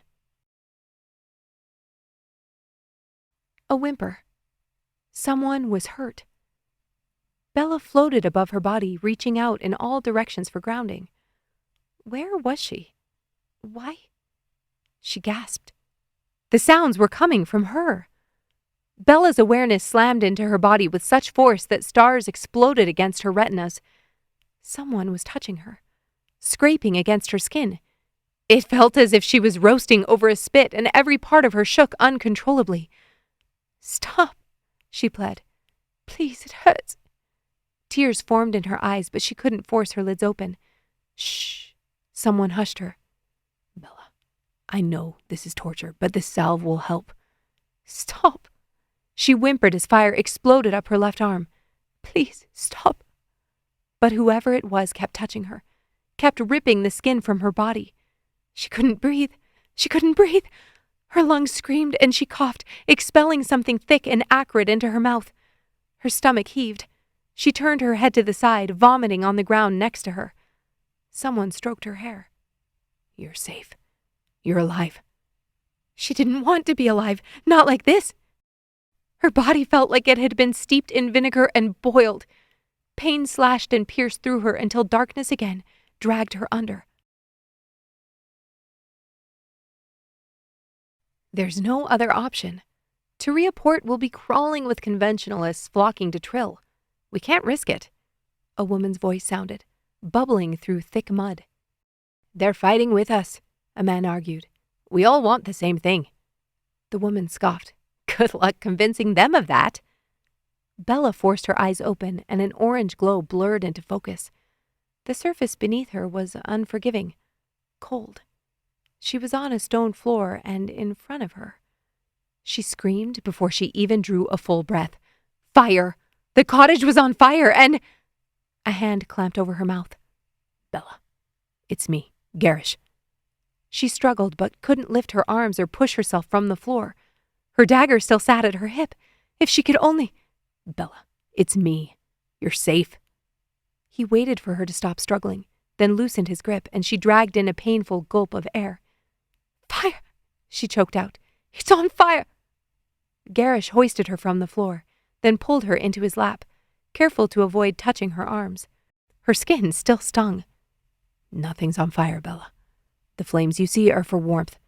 [SPEAKER 2] A whimper. Someone was hurt. Bella floated above her body, reaching out in all directions for grounding. Where was she? Why? She gasped. The sounds were coming from her. Bella's awareness slammed into her body with such force that stars exploded against her retinas. Someone was touching her, scraping against her skin. It felt as if she was roasting over a spit, and every part of her shook uncontrollably. "Stop," she pled. "Please, it hurts." Tears formed in her eyes, but she couldn't force her lids open. "Shh." Someone hushed her. "Bella, I know this is torture, but this salve will help." "Stop." She whimpered as fire exploded up her left arm. "Please, stop." But whoever it was kept touching her, kept ripping the skin from her body. She couldn't breathe. She couldn't breathe. Her lungs screamed and she coughed, expelling something thick and acrid into her mouth. Her stomach heaved. She turned her head to the side, vomiting on the ground next to her. Someone stroked her hair. "You're safe. You're alive." She didn't want to be alive, not like this. Her body felt like it had been steeped in vinegar and boiled. Pain slashed and pierced through her until darkness again dragged her under. There's no other option. Turia Port will be crawling with conventionalists flocking to Trill. We can't risk it. A woman's voice sounded, bubbling through thick mud. "They're fighting with us," a man argued. "We all want the same thing." The woman scoffed. "Good luck convincing them of that." Bella forced her eyes open, and an orange glow blurred into focus. The surface beneath her was unforgiving, cold. She was on a stone floor, and in front of her. She screamed before she even drew a full breath. Fire! The cottage was on fire, and... A hand clamped over her mouth. "Bella, it's me, Gerrish." She struggled, but couldn't lift her arms or push herself from the floor. Her dagger still sat at her hip. If she could only... "Bella, it's me. You're safe." He waited for her to stop struggling, then loosened his grip, and she dragged in a painful gulp of air. "Fire!" she choked out. "It's on fire!" Gerrish hoisted her from the floor, then pulled her into his lap, careful to avoid touching her arms. Her skin still stung. "Nothing's on fire, Bella. The flames you see are for warmth.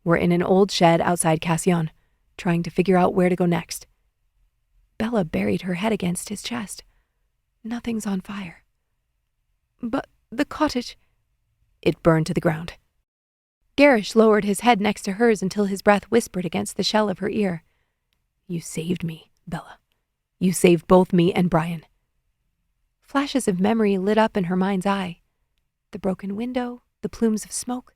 [SPEAKER 2] We're in an old shed outside Cassian, trying to figure out where to go next." Bella buried her head against his chest. "Nothing's on fire." "But the cottage..." "It burned to the ground." Gerrish lowered his head next to hers until his breath whispered against the shell of her ear. "You saved me, Bella. You saved both me and Brian." Flashes of memory lit up in her mind's eye. The broken window, the plumes of smoke.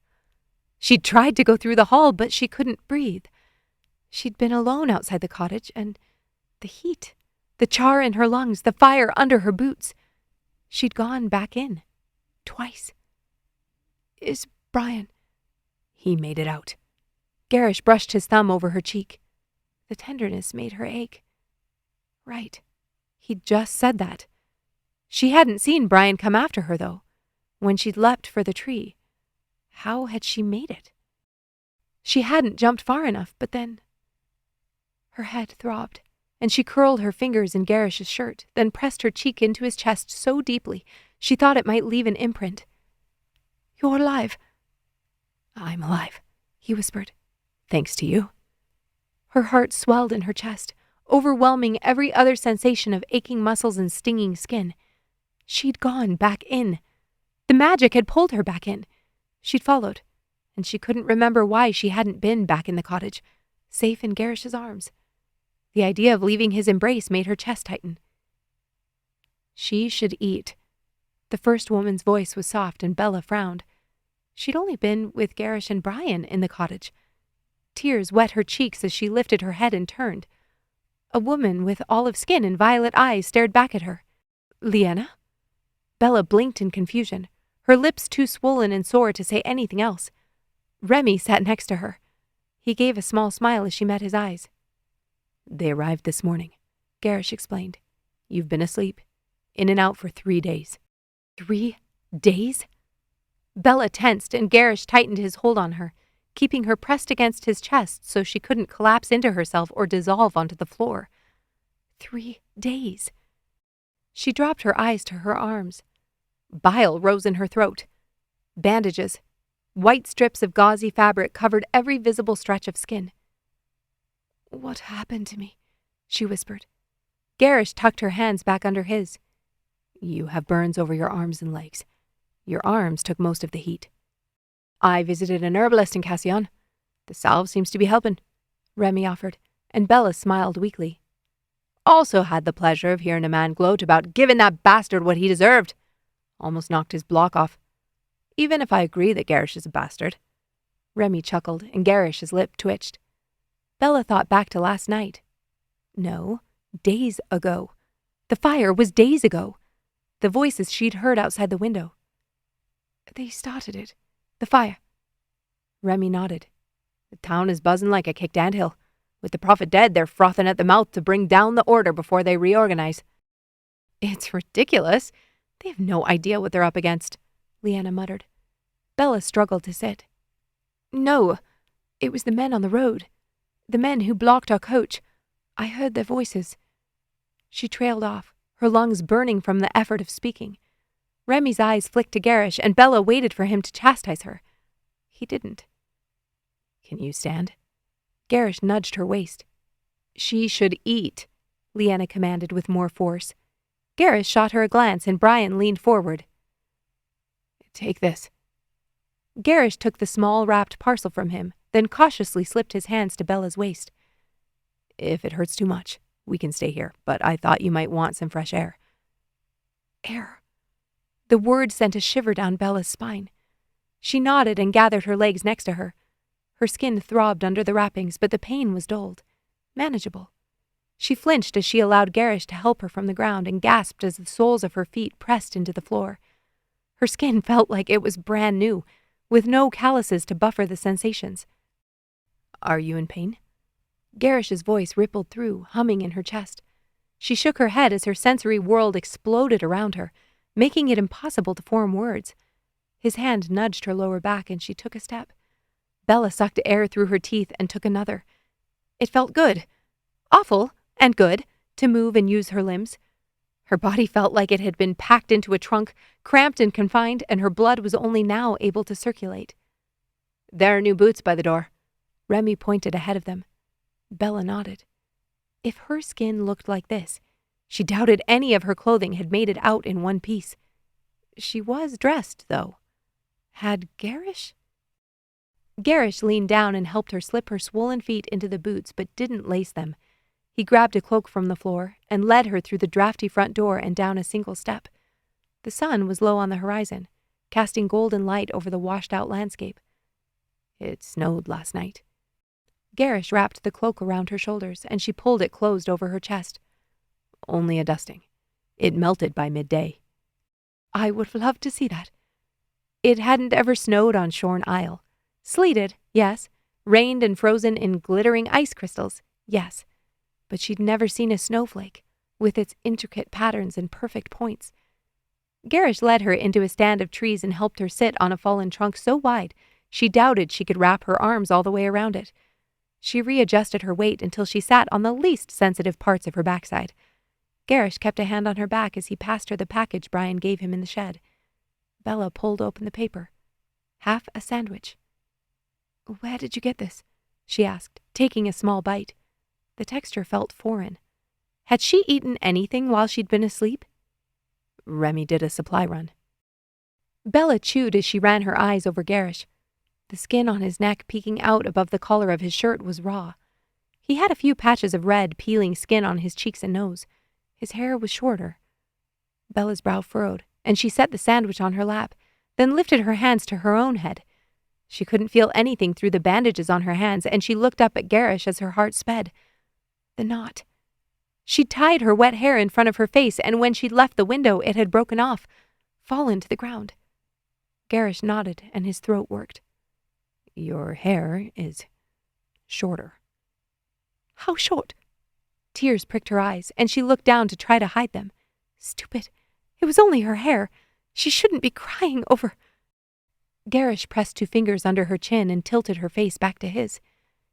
[SPEAKER 2] She'd tried to go through the hall, but she couldn't breathe. She'd been alone outside the cottage, and the heat, the char in her lungs, the fire under her boots. She'd gone back in. Twice. "Is Brian..." "He made it out." Gerrish brushed his thumb over her cheek. The tenderness made her ache. Right. He'd just said that. She hadn't seen Brian come after her, though. When she'd leapt for the tree, how had she made it? She hadn't jumped far enough, but then... Her head throbbed, and she curled her fingers in Gerrish's shirt, then pressed her cheek into his chest so deeply she thought it might leave an imprint. "You're alive." "I'm alive," he whispered. "Thanks to you." Her heart swelled in her chest, overwhelming every other sensation of aching muscles and stinging skin. She'd gone back in. The magic had pulled her back in. She'd followed, and she couldn't remember why she hadn't been back in the cottage, safe in Gerrish's arms. The idea of leaving his embrace made her chest tighten. She should eat. The first woman's voice was soft, and Bella frowned. She'd only been with Gerrish and Brian in the cottage. Tears wet her cheeks as she lifted her head and turned.
[SPEAKER 1] A woman with olive skin and violet eyes stared back at her. Lyanna? Bella blinked in confusion, her lips too swollen and sore to say anything else. Remy sat next to her. He gave a small smile as she met his eyes.
[SPEAKER 2] They arrived this morning, Gerrish explained. You've been asleep. In and out for 3 days.
[SPEAKER 1] 3 days? Bella tensed and Gerrish tightened his hold on her, keeping her pressed against his chest so she couldn't collapse into herself or dissolve onto the floor. 3 days. She dropped her eyes to her arms. Bile rose in her throat. Bandages. White strips of gauzy fabric covered every visible stretch of skin. What happened to me? She whispered. Gerrish tucked her hands back under his.
[SPEAKER 2] You have burns over your arms and legs. Your arms took most of the heat. I visited an herbalist in Cassian. The salve seems to be helping, Remy offered, and Bella smiled weakly. Also had the pleasure of hearing a man gloat about giving that bastard what he deserved. Almost knocked his block off. Even if I agree that Gerrish is a bastard. Remy chuckled, and Gerrish's lip twitched. Bella thought back to last night. No, days ago. The fire was days ago. The voices she'd heard outside the window. They started it. The fire. Remy nodded. The town is buzzing like a kicked anthill. With the prophet dead, they're frothing at the mouth to bring down the order before they reorganize. It's ridiculous. They have no idea what they're up against, Lyanna muttered. Bella struggled to sit. No, it was the men on the road. The men who blocked our coach. I heard their voices. She trailed off, her lungs burning from the effort of speaking. Remy's eyes flicked to Gerrish, and Bella waited for him to chastise her. He didn't. Can you stand? Gerrish nudged her waist. She should eat, Lyanna commanded with more force. Gerrish shot her a glance, and Brian leaned forward. Take this. Gerrish took the small wrapped parcel from him, then cautiously slipped his hands to Bella's waist. If it hurts too much, we can stay here, but I thought you might want some fresh air. Air. The word sent a shiver down Bella's spine. She nodded and gathered her legs next to her. Her skin throbbed under the wrappings, but the pain was dulled. Manageable. She flinched as she allowed Gerrish to help her from the ground and gasped as the soles of her feet pressed into the floor. Her skin felt like it was brand new, with no calluses to buffer the sensations. Are you in pain? Gerrish's voice rippled through, humming in her chest. She shook her head as her sensory world exploded around her, making it impossible to form words. His hand nudged her lower back, and she took a step. Bella sucked air through her teeth and took another. It felt good. Awful and good to move and use her limbs. Her body felt like it had been packed into a trunk, cramped and confined, and her blood was only now able to circulate. There are new boots by the door. Remy pointed ahead of them. Bella nodded. If her skin looked like this, she doubted any of her clothing had made it out in one piece. She was dressed, though. Had Gerrish? Gerrish leaned down and helped her slip her swollen feet into the boots, but didn't lace them. He grabbed a cloak from the floor and led her through the drafty front door and down a single step. The sun was low on the horizon, casting golden light over the washed-out landscape. It snowed last night. Gerrish wrapped the cloak around her shoulders, and she pulled it closed over her chest. Only a dusting. It melted by midday. I would have loved to see that. It hadn't ever snowed on Shorn Isle. Sleeted, yes. Rained and frozen in glittering ice crystals, yes. But she'd never seen a snowflake, with its intricate patterns and perfect points. Gerrish led her into a stand of trees and helped her sit on a fallen trunk so wide she doubted she could wrap her arms all the way around it. She readjusted her weight until she sat on the least sensitive parts of her backside. Gerrish kept a hand on her back as he passed her the package Brian gave him in the shed. Bella pulled open the paper. Half a sandwich. Where did you get this? She asked, taking a small bite. The texture felt foreign. Had she eaten anything while she'd been asleep? Remy did a supply run. Bella chewed as she ran her eyes over Gerrish. The skin on his neck peeking out above the collar of his shirt was raw. He had a few patches of red, peeling skin on his cheeks and nose. His hair was shorter. Bella's brow furrowed, and she set the sandwich on her lap, then lifted her hands to her own head. She couldn't feel anything through the bandages on her hands, and she looked up at Gerrish as her heart sped. The knot.
[SPEAKER 1] She'd tied her wet hair in front of her face, and when she'd left the window, it had broken off, fallen to the ground. Gerrish nodded, and his throat worked. Your hair is shorter. How short? Tears pricked her eyes, and she looked down to try to hide them. Stupid. It was only her hair. She shouldn't be crying over... Gerrish pressed 2 fingers under her chin and tilted her face back to his.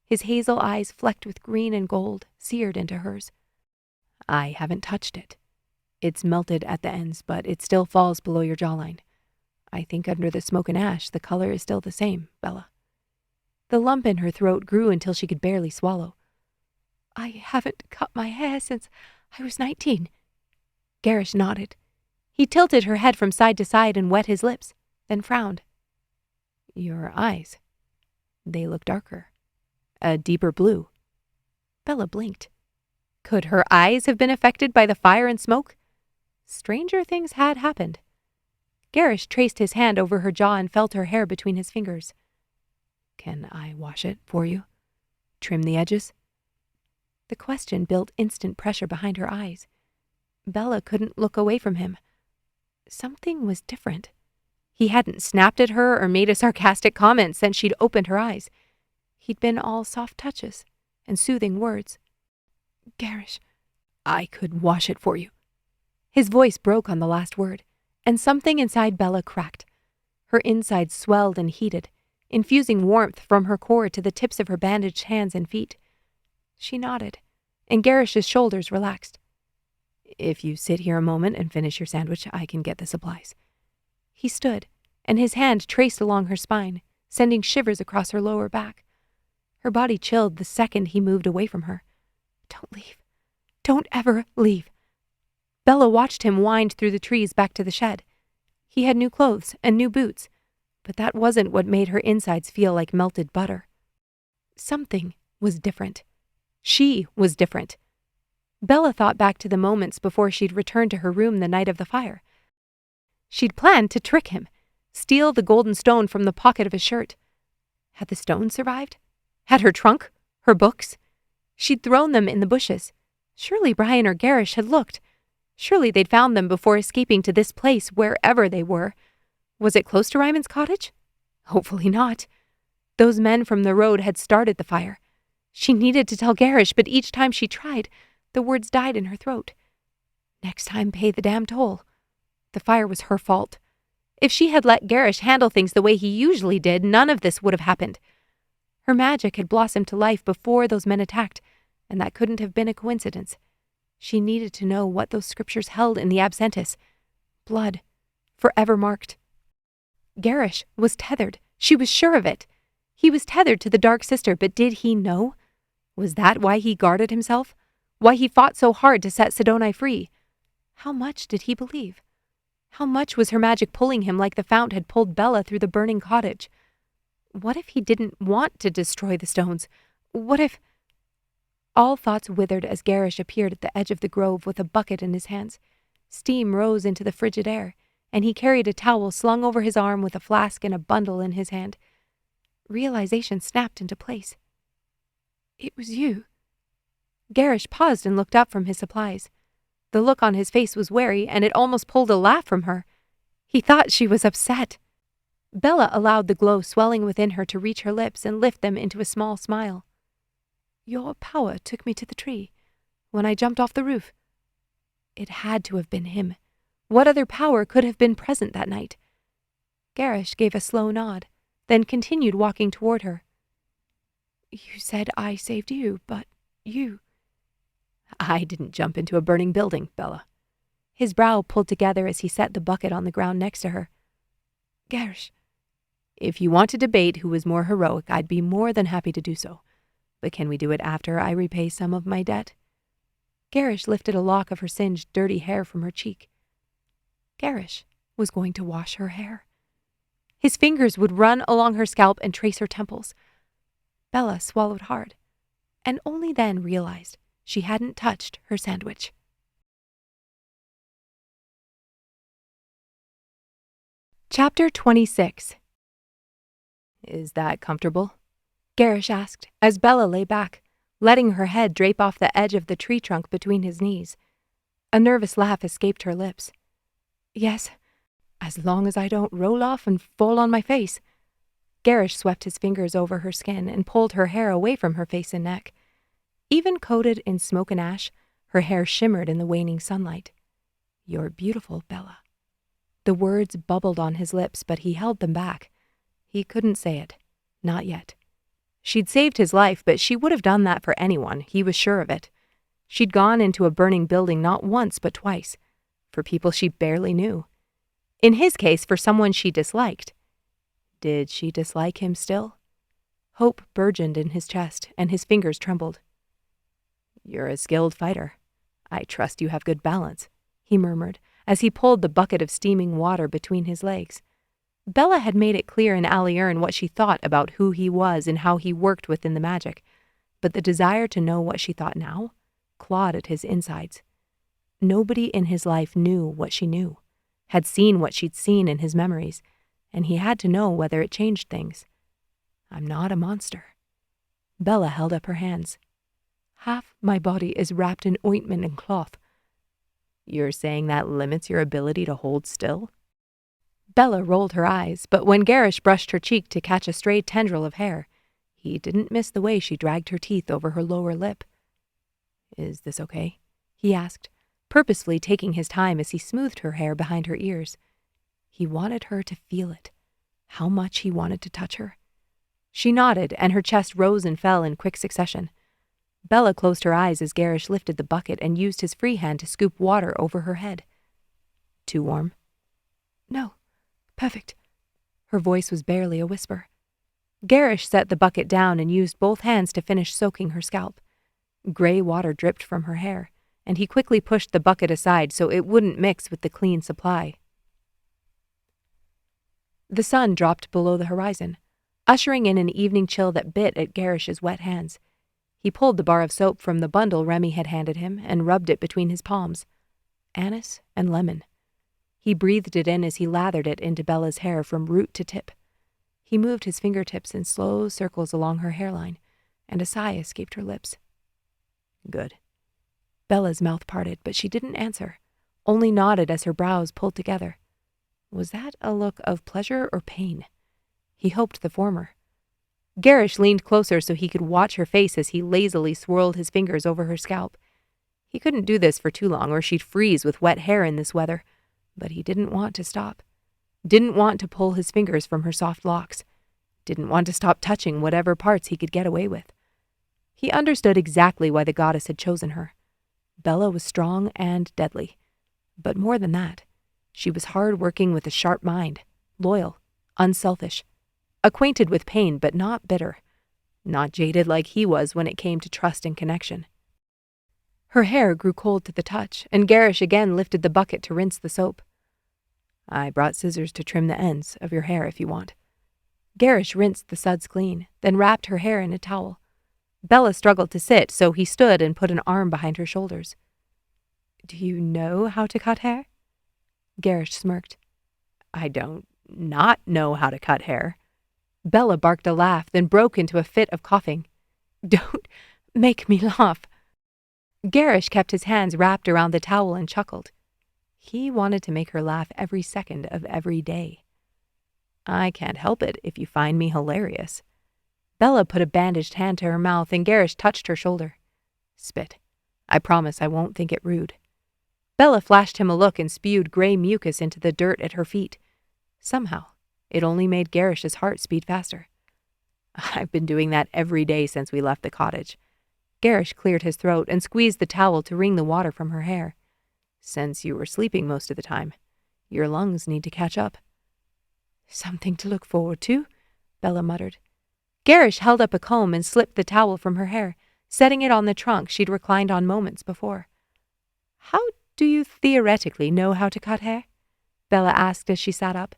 [SPEAKER 1] His hazel eyes, flecked with green and gold, seared into hers. I haven't touched it. It's melted at the ends, but it still falls below your jawline. I think under the smoke and ash, the color is still the same, Bella. The lump in her throat grew until she could barely swallow. I haven't cut my hair since I was 19. Gerrish nodded. He tilted her head from side to side and wet his lips, then frowned. Your eyes. They look darker. A deeper blue. Bella blinked. Could her eyes have been affected by the fire and smoke? Stranger things had happened. Gerrish traced his hand over her jaw and felt her hair between his fingers. Can I wash it for you? Trim the edges? The question built instant pressure behind her eyes. Bella couldn't look away from him. Something was different. He hadn't snapped at her or made a sarcastic comment since she'd opened her eyes. He'd been all soft touches and soothing words. Gerrish, I could wash it for you. His voice broke on the last word, and something inside Bella cracked. Her insides swelled and heated, infusing warmth from her core to the tips of her bandaged hands and feet. She nodded, and Gerrish's shoulders relaxed. If you sit here a moment and finish your sandwich, I can get the supplies. He stood, and his hand traced along her spine, sending shivers across her lower back. Her body chilled the second he moved away from her. Don't leave. Don't ever leave. Bella watched him wind through the trees back to the shed. He had new clothes and new boots, but that wasn't what made her insides feel like melted butter. Something was different. She was different. Bella thought back to the moments before she'd returned to her room the night of the fire. She'd planned to trick him, steal the golden stone from the pocket of his shirt. Had the stone survived? Had her trunk? Her books? She'd thrown them in the bushes. Surely Brian or Gerrish had looked. Surely they'd found them before escaping to this place, wherever they were. Was it close to Reiman's cottage? Hopefully not. Those men from the road had started the fire. She needed to tell Gerrish, but each time she tried, the words died in her throat. Next time, pay the damn toll. The fire was her fault. If she had let Gerrish handle things the way he usually did, none of this would have happened. Her magic had blossomed to life before those men attacked, and that couldn't have been a coincidence. She needed to know what those scriptures held in the absentis. Blood. Forever marked. Gerrish was tethered. She was sure of it. He was tethered to the Dark Sister, but did he know? Was that why he guarded himself? Why he fought so hard to set Sidoni free? How much did he believe? How much was her magic pulling him like the fount had pulled Bella through the burning cottage? What if he didn't want to destroy the stones? What if... All thoughts withered as Gerrish appeared at the edge of the grove with a bucket in his hands. Steam rose into the frigid air, and he carried a towel slung over his arm with a flask and a bundle in his hand. Realization snapped into place. It was you. Gerrish paused and looked up from his supplies. The look on his face was wary, and it almost pulled a laugh from her. He thought she was upset. Bella allowed the glow swelling within her to reach her lips and lift them into a small smile. Your power took me to the tree, when I jumped off the roof. It had to have been him. What other power could have been present that night? Gerrish gave a slow nod, then continued walking toward her. You said I saved you, but you... I didn't jump into a burning building, Bella. His brow pulled together as he set the bucket on the ground next to her. Gerrish. If you want to debate who was more heroic, I'd be more than happy to do so. But can we do it after I repay some of my debt? Gerrish lifted a lock of her singed, dirty hair from her cheek. Gerrish was going to wash her hair. His fingers would run along her scalp and trace her temples. Bella swallowed hard, and only then realized she hadn't touched her sandwich. Chapter 26. Is that comfortable? Gerrish asked, as Bella lay back, letting her head drape off the edge of the tree trunk between his knees. A nervous laugh escaped her lips. Yes, as long as I don't roll off and fall on my face. Gerrish swept his fingers over her skin and pulled her hair away from her face and neck. Even coated in smoke and ash, her hair shimmered in the waning sunlight. You're beautiful, Bella. The words bubbled on his lips, but he held them back. He couldn't say it. Not yet. She'd saved his life, but she would have done that for anyone, he was sure of it. She'd gone into a burning building not once but twice, for people she barely knew. In his case, for someone she disliked. Did she dislike him still? Hope burgeoned in his chest, and his fingers trembled. You're a skilled fighter. I trust you have good balance, he murmured, as he pulled the bucket of steaming water between his legs. Bella had made it clear in Aliern what she thought about who he was and how he worked within the magic, but the desire to know what she thought now clawed at his insides. Nobody in his life knew what she knew, had seen what she'd seen in his memories, and he had to know whether it changed things. I'm not a monster. Bella held up her hands. Half my body is wrapped in ointment and cloth. You're saying that limits your ability to hold still? Bella rolled her eyes, but when Gerrish brushed her cheek to catch a stray tendril of hair, he didn't miss the way she dragged her teeth over her lower lip. Is this okay? He asked, purposefully taking his time as he smoothed her hair behind her ears. He wanted her to feel it, how much he wanted to touch her. She nodded, and her chest rose and fell in quick succession. Bella closed her eyes as Gerrish lifted the bucket and used his free hand to scoop water over her head. Too warm? No. Perfect. Her voice was barely a whisper. Gerrish set the bucket down and used both hands to finish soaking her scalp. Gray water dripped from her hair, and he quickly pushed the bucket aside so it wouldn't mix with the clean supply. The sun dropped below the horizon, ushering in an evening chill that bit at Gerrish's wet hands. He pulled the bar of soap from the bundle Remy had handed him and rubbed it between his palms. Anise and lemon. He breathed it in as he lathered it into Bella's hair from root to tip. He moved his fingertips in slow circles along her hairline, and a sigh escaped her lips. Good. Bella's mouth parted, but she didn't answer, only nodded as her brows pulled together. Was that a look of pleasure or pain? He hoped the former. Gerrish leaned closer so he could watch her face as he lazily swirled his fingers over her scalp. He couldn't do this for too long or she'd freeze with wet hair in this weather, but he didn't want to stop. Didn't want to pull his fingers from her soft locks. Didn't want to stop touching whatever parts he could get away with. He understood exactly why the goddess had chosen her. Bella was strong and deadly. But more than that, she was hard-working with a sharp mind, loyal, unselfish, acquainted with pain but not bitter, not jaded like he was when it came to trust and connection. Her hair grew cold to the touch, and Gerrish again lifted the bucket to rinse the soap. I brought scissors to trim the ends of your hair if you want. Gerrish rinsed the suds clean, then wrapped her hair in a towel. Bella struggled to sit, so he stood and put an arm behind her shoulders. Do you know how to cut hair? Gerrish smirked. I don't not know how to cut hair. Bella barked a laugh, then broke into a fit of coughing. Don't make me laugh. Gerrish kept his hands wrapped around the towel and chuckled. He wanted to make her laugh every second of every day. I can't help it if you find me hilarious. Bella put a bandaged hand to her mouth and Gerrish touched her shoulder. Spit. I promise I won't think it rude. Bella flashed him a look and spewed gray mucus into the dirt at her feet. Somehow, it only made Gerrish's heart speed faster. I've been doing that every day since we left the cottage. Gerrish cleared his throat and squeezed the towel to wring the water from her hair. Since you were sleeping most of the time, your lungs need to catch up. Something to look forward to, Bella muttered. Gerrish held up a comb and slipped the towel from her hair, setting it on the trunk she'd reclined on moments before. How do you theoretically know how to cut hair? Bella asked as she sat up.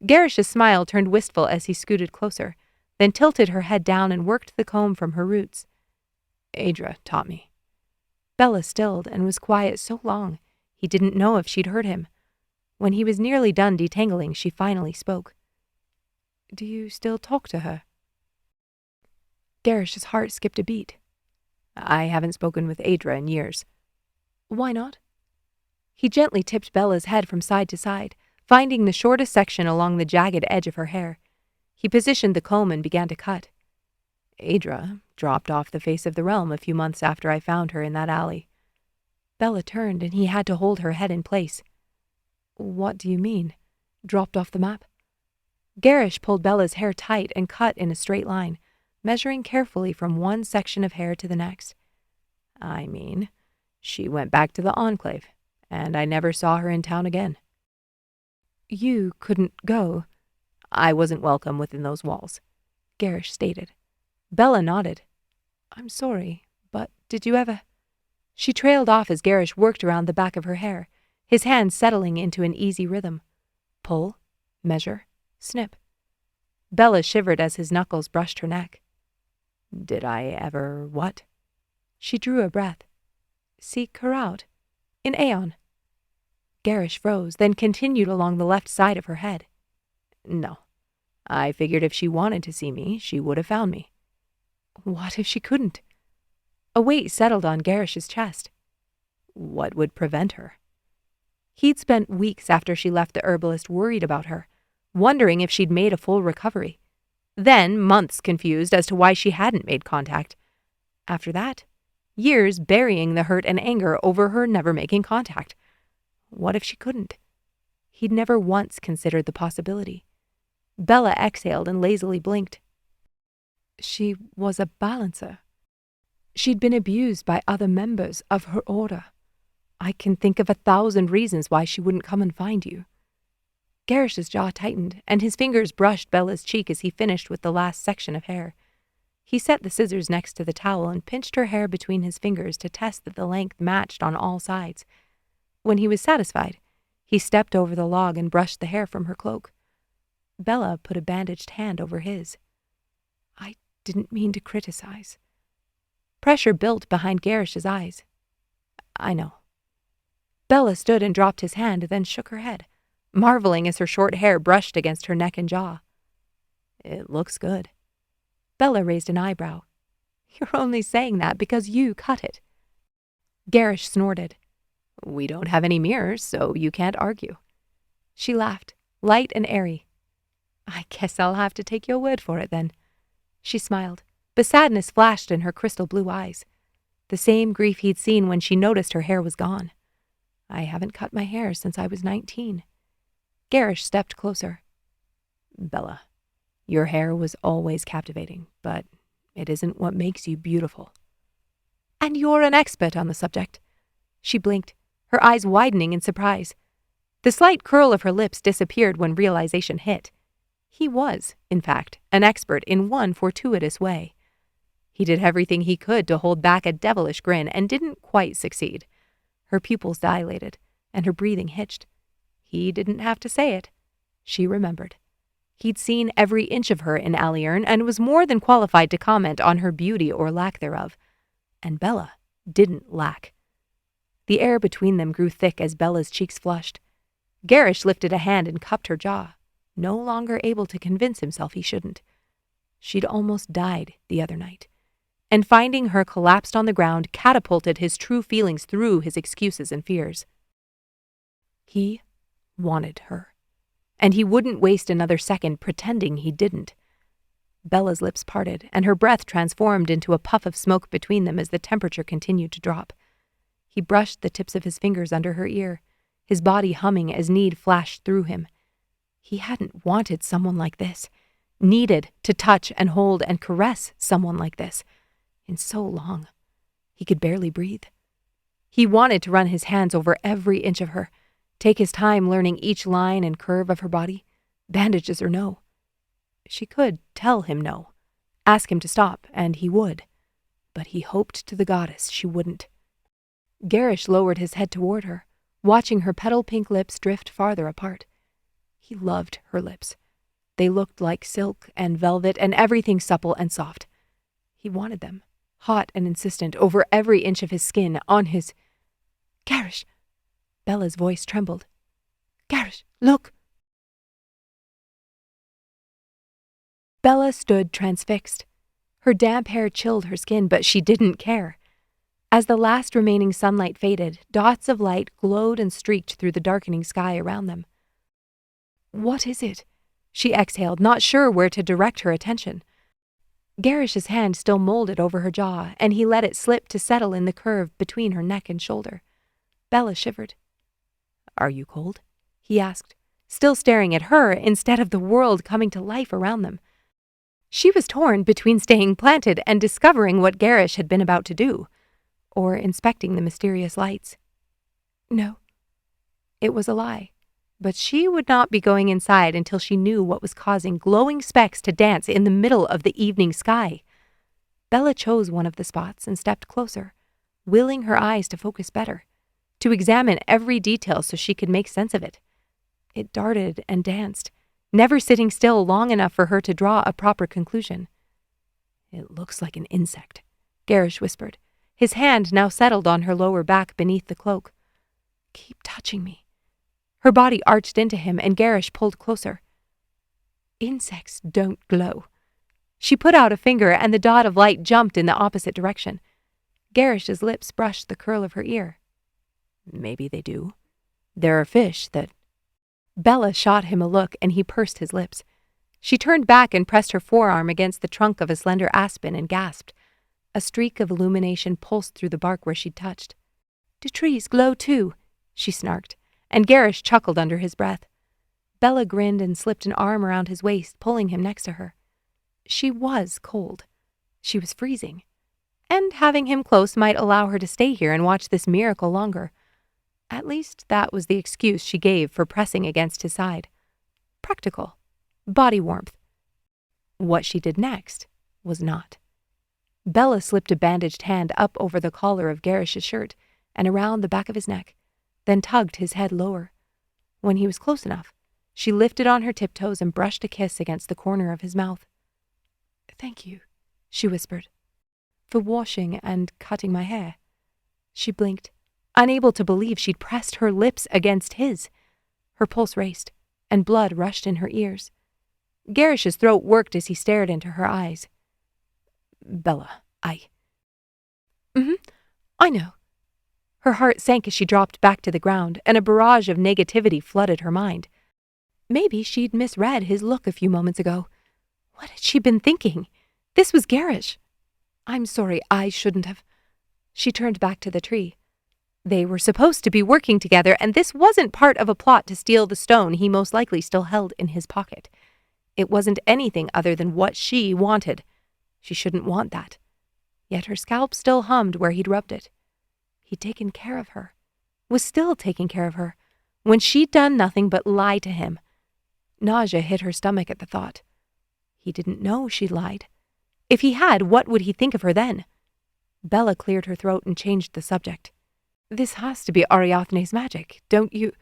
[SPEAKER 1] Gerrish's smile turned wistful as he scooted closer, then tilted her head down and worked the comb from her roots. Adra taught me. Bella stilled and was quiet so long he didn't know if she'd heard him. When he was nearly done detangling, she finally spoke. Do you still talk to her? Gerrish's heart skipped a beat.
[SPEAKER 2] I haven't spoken with Adra in years.
[SPEAKER 1] Why not? He gently tipped Bella's head from side to side, finding the shortest section along the jagged edge of her hair. He positioned the comb and began to cut.
[SPEAKER 2] Adra dropped off the face of the realm a few months after I found her in that alley.
[SPEAKER 1] Bella turned and he had to hold her head in place. What do you mean? Dropped off the map? Gerrish pulled Bella's hair tight and cut in a straight line, measuring carefully from one section of hair to the next.
[SPEAKER 2] I mean, she went back to the Enclave, and I never saw her in town again.
[SPEAKER 1] You couldn't go?
[SPEAKER 2] I wasn't welcome within those walls,
[SPEAKER 1] Gerrish stated.
[SPEAKER 2] Bella nodded.
[SPEAKER 1] I'm sorry, but did you ever? She trailed off as Gerrish worked around the back of her hair, his hands settling into an easy rhythm. Pull, measure, snip. Bella shivered as his knuckles brushed her neck.
[SPEAKER 2] Did I ever what?
[SPEAKER 1] She drew a breath. Seek her out. In Aeon. Gerrish froze, then continued along the left side of her head.
[SPEAKER 2] No. I figured if she wanted to see me, she would have found me.
[SPEAKER 1] What if she couldn't? A weight settled on Gerrish's chest.
[SPEAKER 2] What would prevent her?
[SPEAKER 1] He'd spent weeks after she left the herbalist worried about her, wondering if she'd made a full recovery. Then months confused as to why she hadn't made contact. After that, years burying the hurt and anger over her never making contact. What if she couldn't? He'd never once considered the possibility. Bella exhaled and lazily blinked. She was a balancer. She'd been abused by other members of her order. I can think of 1,000 reasons why she wouldn't come and find you. Gerrish's jaw tightened, and his fingers brushed Bella's cheek as he finished with the last section of hair. He set the scissors next to the towel and pinched her hair between his fingers to test that the length matched on all sides. When he was satisfied, he stepped over the log and brushed the hair from her cloak. Bella put a bandaged hand over his. I didn't mean to criticize. Pressure built behind Gerrish's eyes. I know. Bella stood and dropped his hand, then shook her head, marveling as her short hair brushed against her neck and jaw.
[SPEAKER 2] It looks good.
[SPEAKER 1] Bella raised an eyebrow. You're only saying that because you cut it. Gerrish snorted.
[SPEAKER 2] We don't have any mirrors, so you can't argue.
[SPEAKER 1] She laughed, light and airy. I guess I'll have to take your word for it then. She smiled, but sadness flashed in her crystal blue eyes. The same grief he'd seen when she noticed her hair was gone. I haven't cut my hair since I was 19. Gerrish stepped closer.
[SPEAKER 2] Bella, your hair was always captivating, but it isn't what makes you beautiful.
[SPEAKER 1] And you're an expert on the subject. She blinked, her eyes widening in surprise. The slight curl of her lips disappeared when realization hit. He was, in fact, an expert in one fortuitous way. He did everything he could to hold back a devilish grin and didn't quite succeed. Her pupils dilated, and her breathing hitched. He didn't have to say it. She remembered. He'd seen every inch of her in Aliern and was more than qualified to comment on her beauty or lack thereof. And Bella didn't lack. The air between them grew thick as Bella's cheeks flushed. Gerrish lifted a hand and cupped her jaw, no longer able to convince himself he shouldn't. She'd almost died the other night, and finding her collapsed on the ground catapulted his true feelings through his excuses and fears. He wanted her, and he wouldn't waste another second pretending he didn't. Bella's lips parted, and her breath transformed into a puff of smoke between them as the temperature continued to drop. He brushed the tips of his fingers under her ear, his body humming as need flashed through him. He hadn't wanted someone like this, needed to touch and hold and caress someone like this, in so long. He could barely breathe. He wanted to run his hands over every inch of her, take his time learning each line and curve of her body, bandages or no. She could tell him no, ask him to stop, and he would. But he hoped to the goddess she wouldn't. Gerrish lowered his head toward her, watching her petal-pink lips drift farther apart. He loved her lips. They looked like silk and velvet and everything supple and soft. He wanted them, hot and insistent, over every inch of his skin, on his... Gerrish! Bella's voice trembled. Gerrish, look! Bella stood transfixed. Her damp hair chilled her skin, but she didn't care. As the last remaining sunlight faded, dots of light glowed and streaked through the darkening sky around them. "What is it?" she exhaled, not sure where to direct her attention. Gerrish's hand still molded over her jaw, and he let it slip to settle in the curve between her neck and shoulder. Bella shivered. "Are you cold?" he asked, still staring at her instead of the world coming to life around them. She was torn between staying planted and discovering what Gerrish had been about to do, or inspecting the mysterious lights. No. It was a lie, but she would not be going inside until she knew what was causing glowing specks to dance in the middle of the evening sky. Bella chose one of the spots and stepped closer, willing her eyes to focus better, to examine every detail so she could make sense of it. It darted and danced, never sitting still long enough for her to draw a proper conclusion. "It looks like an insect," Gerrish whispered, his hand now settled on her lower back beneath the cloak. "Keep touching me." Her body arched into him, and Gerrish pulled closer. "Insects don't glow." She put out a finger, and the dot of light jumped in the opposite direction. Gerrish's lips brushed the curl of her ear. "Maybe they do. There are fish that—" Bella shot him a look, and he pursed his lips. She turned back and pressed her forearm against the trunk of a slender aspen and gasped. A streak of illumination pulsed through the bark where she'd touched. "Do trees glow too?" she snarked, and Gerrish chuckled under his breath. Bella grinned and slipped an arm around his waist, pulling him next to her. She was cold. She was freezing. And having him close might allow her to stay here and watch this miracle longer. At least that was the excuse she gave for pressing against his side. Practical. Body warmth. What she did next was not. Bella slipped a bandaged hand up over the collar of Gerrish's shirt and around the back of his neck, then tugged his head lower. When he was close enough, she lifted on her tiptoes and brushed a kiss against the corner of his mouth. "Thank you," she whispered, "for washing and cutting my hair." She blinked, unable to believe she'd pressed her lips against his. Her pulse raced, and blood rushed in her ears. Gerrish's throat worked as he stared into her eyes. "Bella, I know." Her heart sank as she dropped back to the ground, and a barrage of negativity flooded her mind. Maybe she'd misread his look a few moments ago. What had she been thinking? This was Gerrish. "I'm sorry, I shouldn't have." She turned back to the tree. They were supposed to be working together, and this wasn't part of a plot to steal the stone he most likely still held in his pocket. It wasn't anything other than what she wanted. She shouldn't want that. Yet her scalp still hummed where he'd rubbed it. He'd taken care of her, was still taking care of her, when she'd done nothing but lie to him. Nausea hit her stomach at the thought. He didn't know she'd lied. If he had, what would he think of her then? Bella cleared her throat and changed the subject. "This has to be Ariathne's magic, don't you—"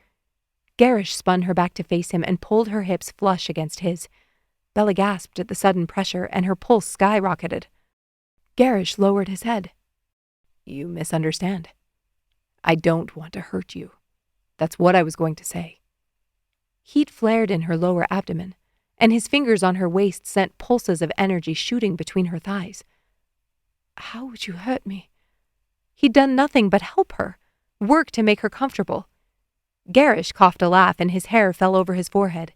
[SPEAKER 1] Gerrish spun her back to face him and pulled her hips flush against his. Bella gasped at the sudden pressure, and her pulse skyrocketed. Gerrish lowered his head. "You misunderstand. I don't want to hurt you. That's what I was going to say." Heat flared in her lower abdomen, and his fingers on her waist sent pulses of energy shooting between her thighs. "How would you hurt me?" He'd done nothing but help her, work to make her comfortable. Gerrish coughed a laugh, and his hair fell over his forehead.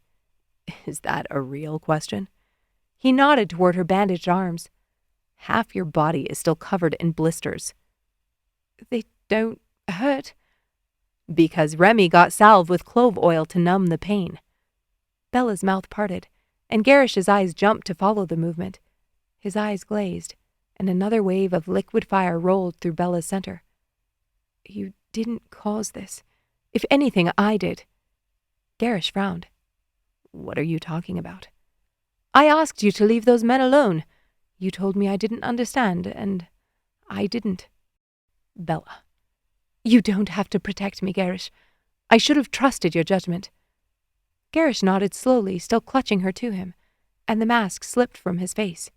[SPEAKER 1] "Is that a real question?" He nodded toward her bandaged arms. "Half your body is still covered in blisters." "They don't hurt." "Because Remy got salve with clove oil to numb the pain." Bella's mouth parted, and Gerrish's eyes jumped to follow the movement. His eyes glazed, and another wave of liquid fire rolled through Bella's center. "You didn't cause this. If anything, I did." Gerrish frowned. "What are you talking about?" "I asked you to leave those men alone. You told me I didn't understand, and I didn't." "Bella." "You don't have to protect me, Gerrish. I should have trusted your judgment." Gerrish nodded slowly, still clutching her to him, and the mask slipped from his face.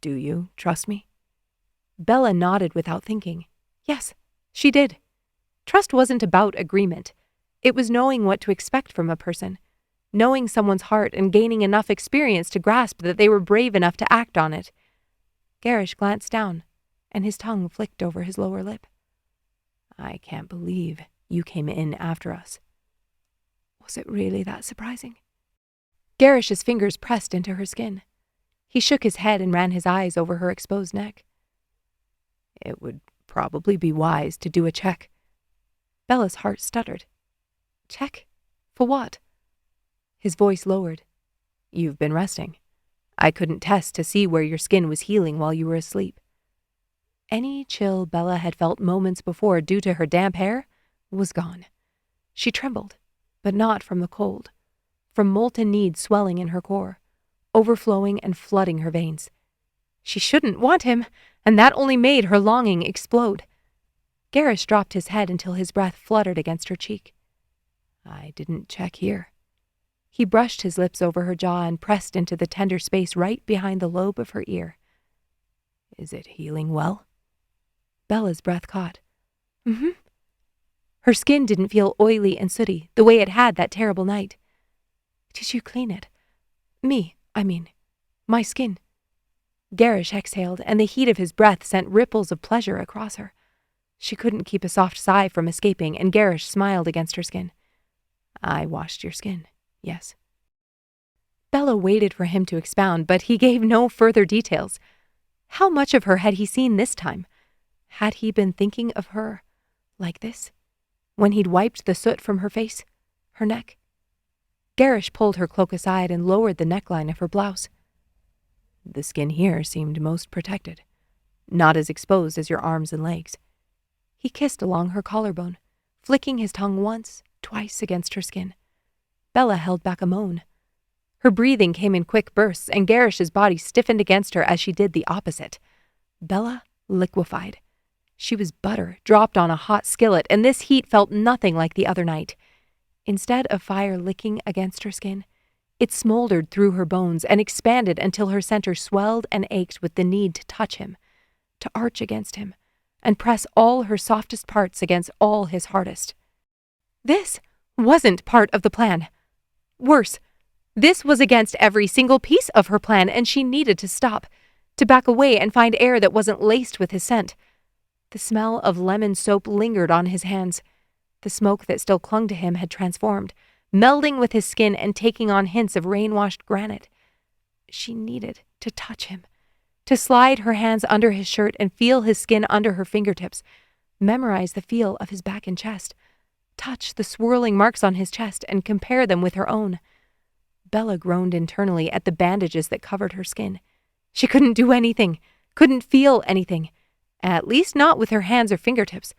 [SPEAKER 1] "Do you trust me?" Bella nodded without thinking. Yes, she did. Trust wasn't about agreement. It was knowing what to expect from a person, knowing someone's heart and gaining enough experience to grasp that they were brave enough to act on it. Gerrish glanced down. and his tongue flicked over his lower lip.
[SPEAKER 2] I can't believe you came in after us.
[SPEAKER 1] Was it really that surprising? Gerrish's fingers pressed into her skin. He shook his head and ran his eyes over her exposed neck.
[SPEAKER 2] It would probably be wise to do a check.
[SPEAKER 1] Bella's heart stuttered. Check? For what? His voice lowered.
[SPEAKER 2] You've been resting. I couldn't test to see where your skin was healing while you were asleep. Any chill Bella had felt moments before due to her damp hair was gone. She trembled, but not from the cold, from molten need swelling in her core, overflowing and flooding her veins. She shouldn't want him, and that only made her longing explode. Gerrish dropped his head until his breath fluttered against her cheek. I didn't check here. He brushed his lips over her jaw and pressed into the tender space right behind the lobe of her ear. Is it healing well? Bella's breath caught. Mm-hmm. Her skin didn't feel oily and sooty the way it had that terrible night. Did you clean it? My skin. Gerrish exhaled, and the heat of his breath sent ripples of pleasure across her. She couldn't keep a soft sigh from escaping, and Gerrish smiled against her skin. I washed your skin, yes. Bella waited for him to expound, but he gave no further details. How much of her had he seen this time? Had he been thinking of her like this, when he'd wiped the soot from her face, her neck? Gerrish pulled her cloak aside and lowered the neckline of her blouse. The skin here seemed most protected, not as exposed as your arms and legs. He kissed along her collarbone, flicking his tongue once, twice against her skin. Bella held back a moan. Her breathing came in quick bursts, and Gerrish's body stiffened against her as she did the opposite. Bella liquefied. She was butter dropped on a hot skillet, and this heat felt nothing like the other night. Instead of fire licking against her skin, it smoldered through her bones and expanded until her center swelled and ached with the need to touch him, to arch against him, and press all her softest parts against all his hardest. This wasn't part of the plan. Worse, this was against every single piece of her plan, and she needed to stop, to back away and find air that wasn't laced with his scent. The smell of lemon soap lingered on his hands. The smoke that still clung to him had transformed, melding with his skin and taking on hints of rain-washed granite. She needed to touch him, to slide her hands under his shirt and feel his skin under her fingertips, memorize the feel of his back and chest, touch the swirling marks on his chest and compare them with her own. Bella groaned internally at the bandages that covered her skin. She couldn't do anything, couldn't feel anything, at least not with her hands or fingertips.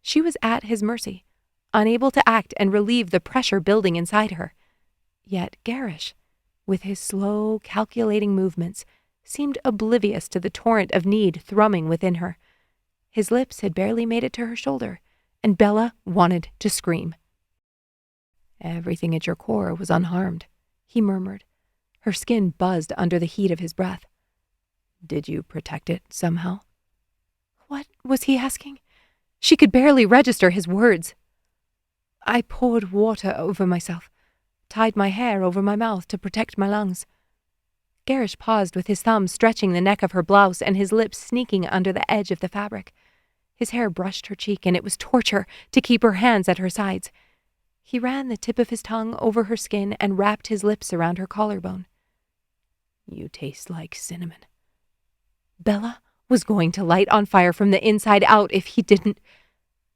[SPEAKER 2] She was at his mercy, unable to act and relieve the pressure building inside her. Yet Gerrish, with his slow, calculating movements, seemed oblivious to the torrent of need thrumming within her. His lips had barely made it to her shoulder, and Bella wanted to scream. Everything at your core was unharmed, he murmured. Her skin buzzed under the heat of his breath. Did you protect it somehow? What was he asking? She could barely register his words. I poured water over myself, tied my hair over my mouth to protect my lungs. Gerrish paused with his thumb stretching the neck of her blouse and his lips sneaking under the edge of the fabric. His hair brushed her cheek, and it was torture to keep her hands at her sides. He ran the tip of his tongue over her skin and wrapped his lips around her collarbone. You taste like cinnamon. Bella was going to light on fire from the inside out if he didn't.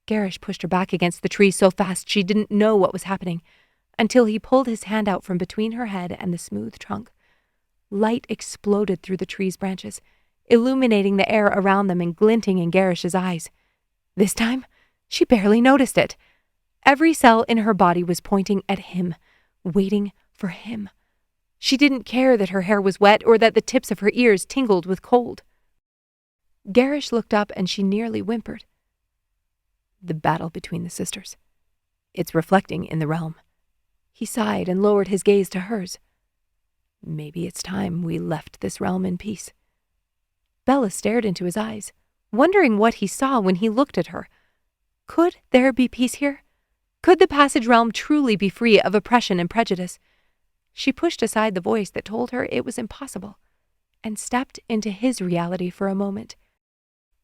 [SPEAKER 2] Gerrish pushed her back against the tree so fast she didn't know what was happening, until he pulled his hand out from between her head and the smooth trunk. Light exploded through the tree's branches, illuminating the air around them and glinting in Gerrish's eyes. This time, she barely noticed it. Every cell in her body was pointing at him, waiting for him. She didn't care that her hair was wet or that the tips of her ears tingled with cold. Gerrish looked up and she nearly whimpered. The battle between the sisters. It's reflecting in the realm. He sighed and lowered his gaze to hers. Maybe it's time we left this realm in peace. Bella stared into his eyes, wondering what he saw when he looked at her. Could there be peace here? Could the passage realm truly be free of oppression and prejudice? She pushed aside the voice that told her it was impossible, and stepped into his reality for a moment.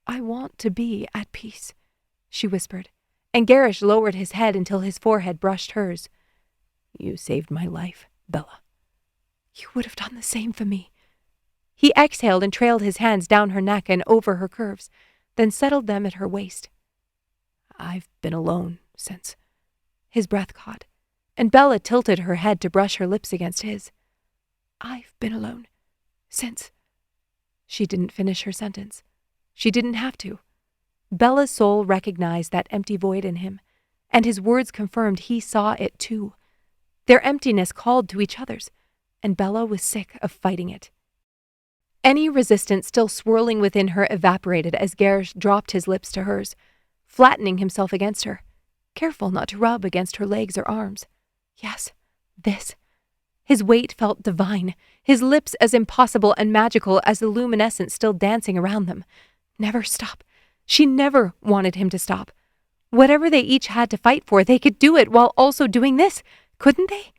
[SPEAKER 1] I want to be at peace, she whispered,
[SPEAKER 2] and Gerrish lowered his head until his forehead brushed hers.
[SPEAKER 1] You saved my life, Bella.
[SPEAKER 2] You would have done the same for me. He exhaled and trailed his hands down her neck and over her curves, then settled them at her waist.
[SPEAKER 1] I've been alone since.
[SPEAKER 2] His breath caught, and Bella tilted her head to brush her lips against his.
[SPEAKER 1] I've been alone since.
[SPEAKER 2] She didn't finish her sentence. She didn't have to. Bella's soul recognized that empty void in him, and his words confirmed he saw it too. Their emptiness called to each other's, and Bella was sick of fighting it. Any resistance still swirling within her evaporated as Gerrish dropped his lips to hers, flattening himself against her, careful not to rub against her legs or arms. Yes, this. His weight felt divine, his lips as impossible and magical as the luminescence still dancing around them. Never stop. She never wanted him to stop. Whatever they each had to fight for, they could do it while also doing this, couldn't they?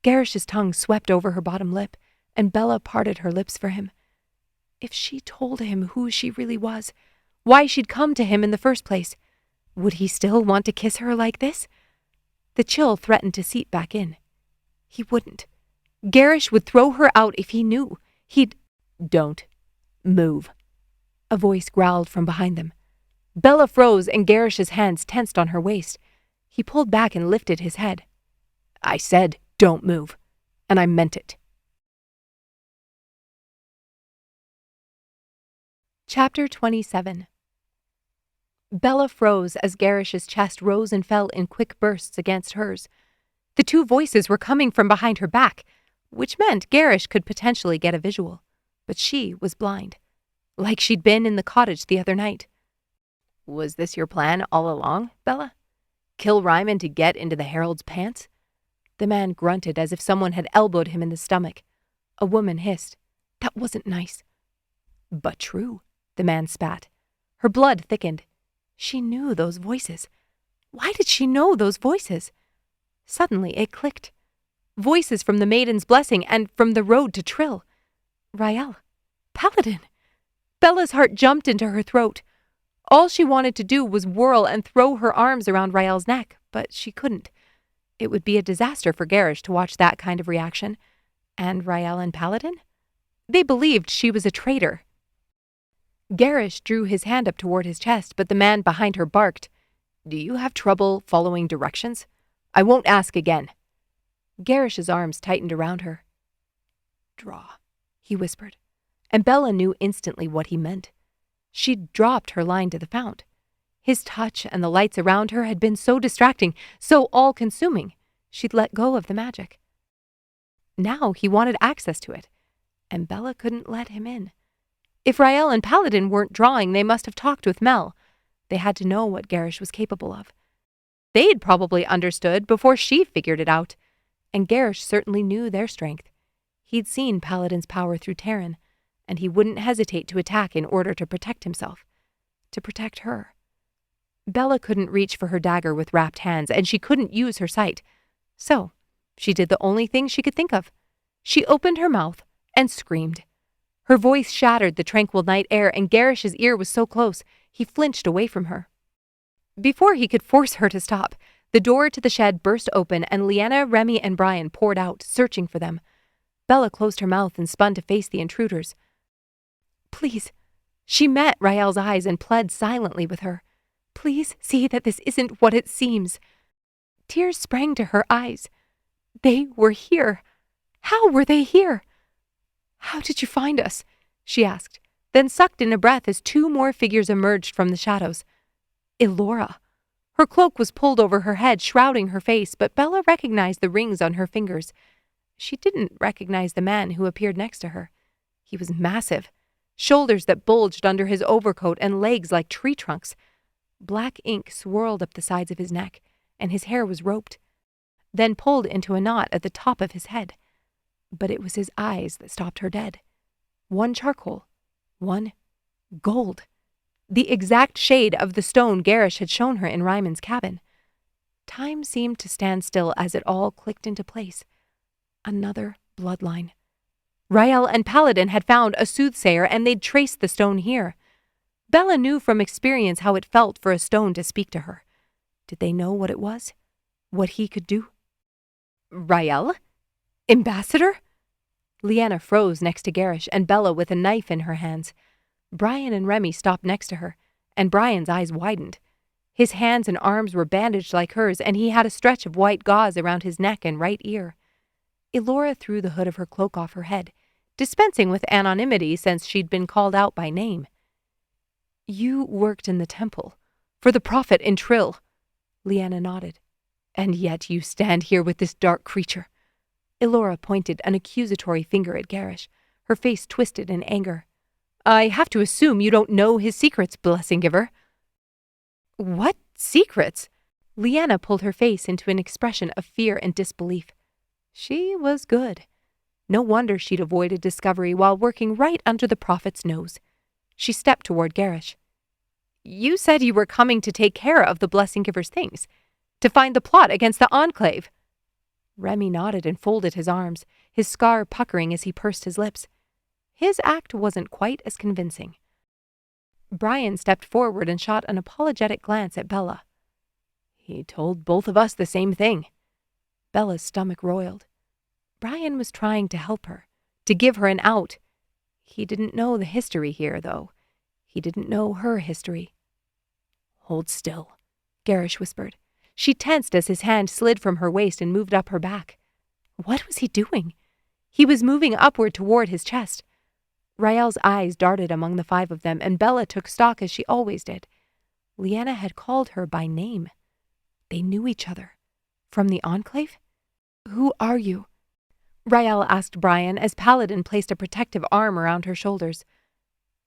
[SPEAKER 2] Gerrish's tongue swept over her bottom lip, and Bella parted her lips for him. If she told him who she really was, why she'd come to him in the first place, would he still want to kiss her like this? The chill threatened to seep back in. He wouldn't. Gerrish would throw her out if he knew.
[SPEAKER 1] Don't move.
[SPEAKER 2] A voice growled from behind them. Bella froze and Gerrish's hands tensed on her waist. He pulled back and lifted his head.
[SPEAKER 1] I said, don't move. And I meant it.
[SPEAKER 2] Chapter 27. Bella froze as Gerrish's chest rose and fell in quick bursts against hers. The two voices were coming from behind her back, which meant Gerrish could potentially get a visual. But she was blind, like she'd been in the cottage the other night.
[SPEAKER 1] Was this your plan all along, Bella? Kill Reiman to get into the Heralds' pants?
[SPEAKER 2] The man grunted as if someone had elbowed him in the stomach. A woman hissed. That wasn't nice.
[SPEAKER 1] But true,
[SPEAKER 2] the man spat. Her blood thickened. She knew those voices. Why did she know those voices? Suddenly it clicked. Voices from the Maiden's Blessing and from the road to Trill. Rael. Paladin. Bella's heart jumped into her throat. All she wanted to do was whirl and throw her arms around Rael's neck, but she couldn't. It would be a disaster for Gerrish to watch that kind of reaction. And Rael and Paladin? They believed she was a traitor. Gerrish drew his hand up toward his chest, but the man behind her barked.
[SPEAKER 1] Do you have trouble following directions? I won't ask again.
[SPEAKER 2] Gerrish's arms tightened around her.
[SPEAKER 1] Draw,
[SPEAKER 2] he whispered, and Bella knew instantly what he meant. She'd dropped her line to the fount. His touch and the lights around her had been so distracting, so all-consuming, she'd let go of the magic. Now he wanted access to it, and Bella couldn't let him in. If Rael and Paladin weren't drawing, they must have talked with Mel. They had to know what Gerrish was capable of. They'd probably understood before she figured it out, and Gerrish certainly knew their strength. He'd seen Paladin's power through Terran, and he wouldn't hesitate to attack in order to protect himself. To protect her. Bella couldn't reach for her dagger with wrapped hands, and she couldn't use her sight. So, she did the only thing she could think of. She opened her mouth and screamed. Her voice shattered the tranquil night air, and Gerrish's ear was so close, he flinched away from her. Before he could force her to stop, the door to the shed burst open, and Leanna, Remy, and Brian poured out, searching for them. Bella closed her mouth and spun to face the intruders. Please. She met Rael's eyes and pled silently with her. Please see that this isn't what it seems. Tears sprang to her eyes. They were here. How were they here? How did you find us? She asked, then sucked in a breath as two more figures emerged from the shadows. Elora. Her cloak was pulled over her head, shrouding her face, but Bella recognized the rings on her fingers. She didn't recognize the man who appeared next to her. He was massive, shoulders that bulged under his overcoat and legs like tree trunks. Black ink swirled up the sides of his neck, and his hair was roped, then pulled into a knot at the top of his head. But it was his eyes that stopped her dead. One charcoal, one gold. The exact shade of the stone Gerrish had shown her in Reiman's cabin. Time seemed to stand still as it all clicked into place. Another bloodline. Rael and Paladin had found a soothsayer, and they'd traced the stone here. Bella knew from experience how it felt for a stone to speak to her. Did they know what it was? What he could do? Rael? Ambassador? Leanna froze next to Gerrish and Bella with a knife in her hands. Brian and Remy stopped next to her, and Brian's eyes widened. His hands and arms were bandaged like hers, and he had a stretch of white gauze around his neck and right ear. Elora threw the hood of her cloak off her head, dispensing with anonymity since she'd been called out by name. You worked in the temple, for the prophet in Trill. Leanna nodded. And yet you stand here with this dark creature. Elora pointed an accusatory finger at Gerrish, her face twisted in anger. I have to assume you don't know his secrets, Blessing Giver. What secrets? Leanna pulled her face into an expression of fear and disbelief. She was good. No wonder she'd avoided discovery while working right under the prophet's nose. She stepped toward Gerrish. You said you were coming to take care of the Blessing Giver's things, to find the plot against the Enclave. Remy nodded and folded his arms, his scar puckering as he pursed his lips. His act wasn't quite as convincing. Brian stepped forward and shot an apologetic glance at Bella. He told both of us the same thing. Bella's stomach roiled. Brian was trying to help her, to give her an out. He didn't know the history here, though. He didn't know her history. Hold still, Gerrish whispered. She tensed as his hand slid from her waist and moved up her back. What was he doing? He was moving upward toward his chest. Rael's eyes darted among the five of them, and Bella took stock as she always did. Leanna had called her by name. They knew each other. From the Enclave? Who are you? Rael asked Brian as Paladin placed a protective arm around her shoulders.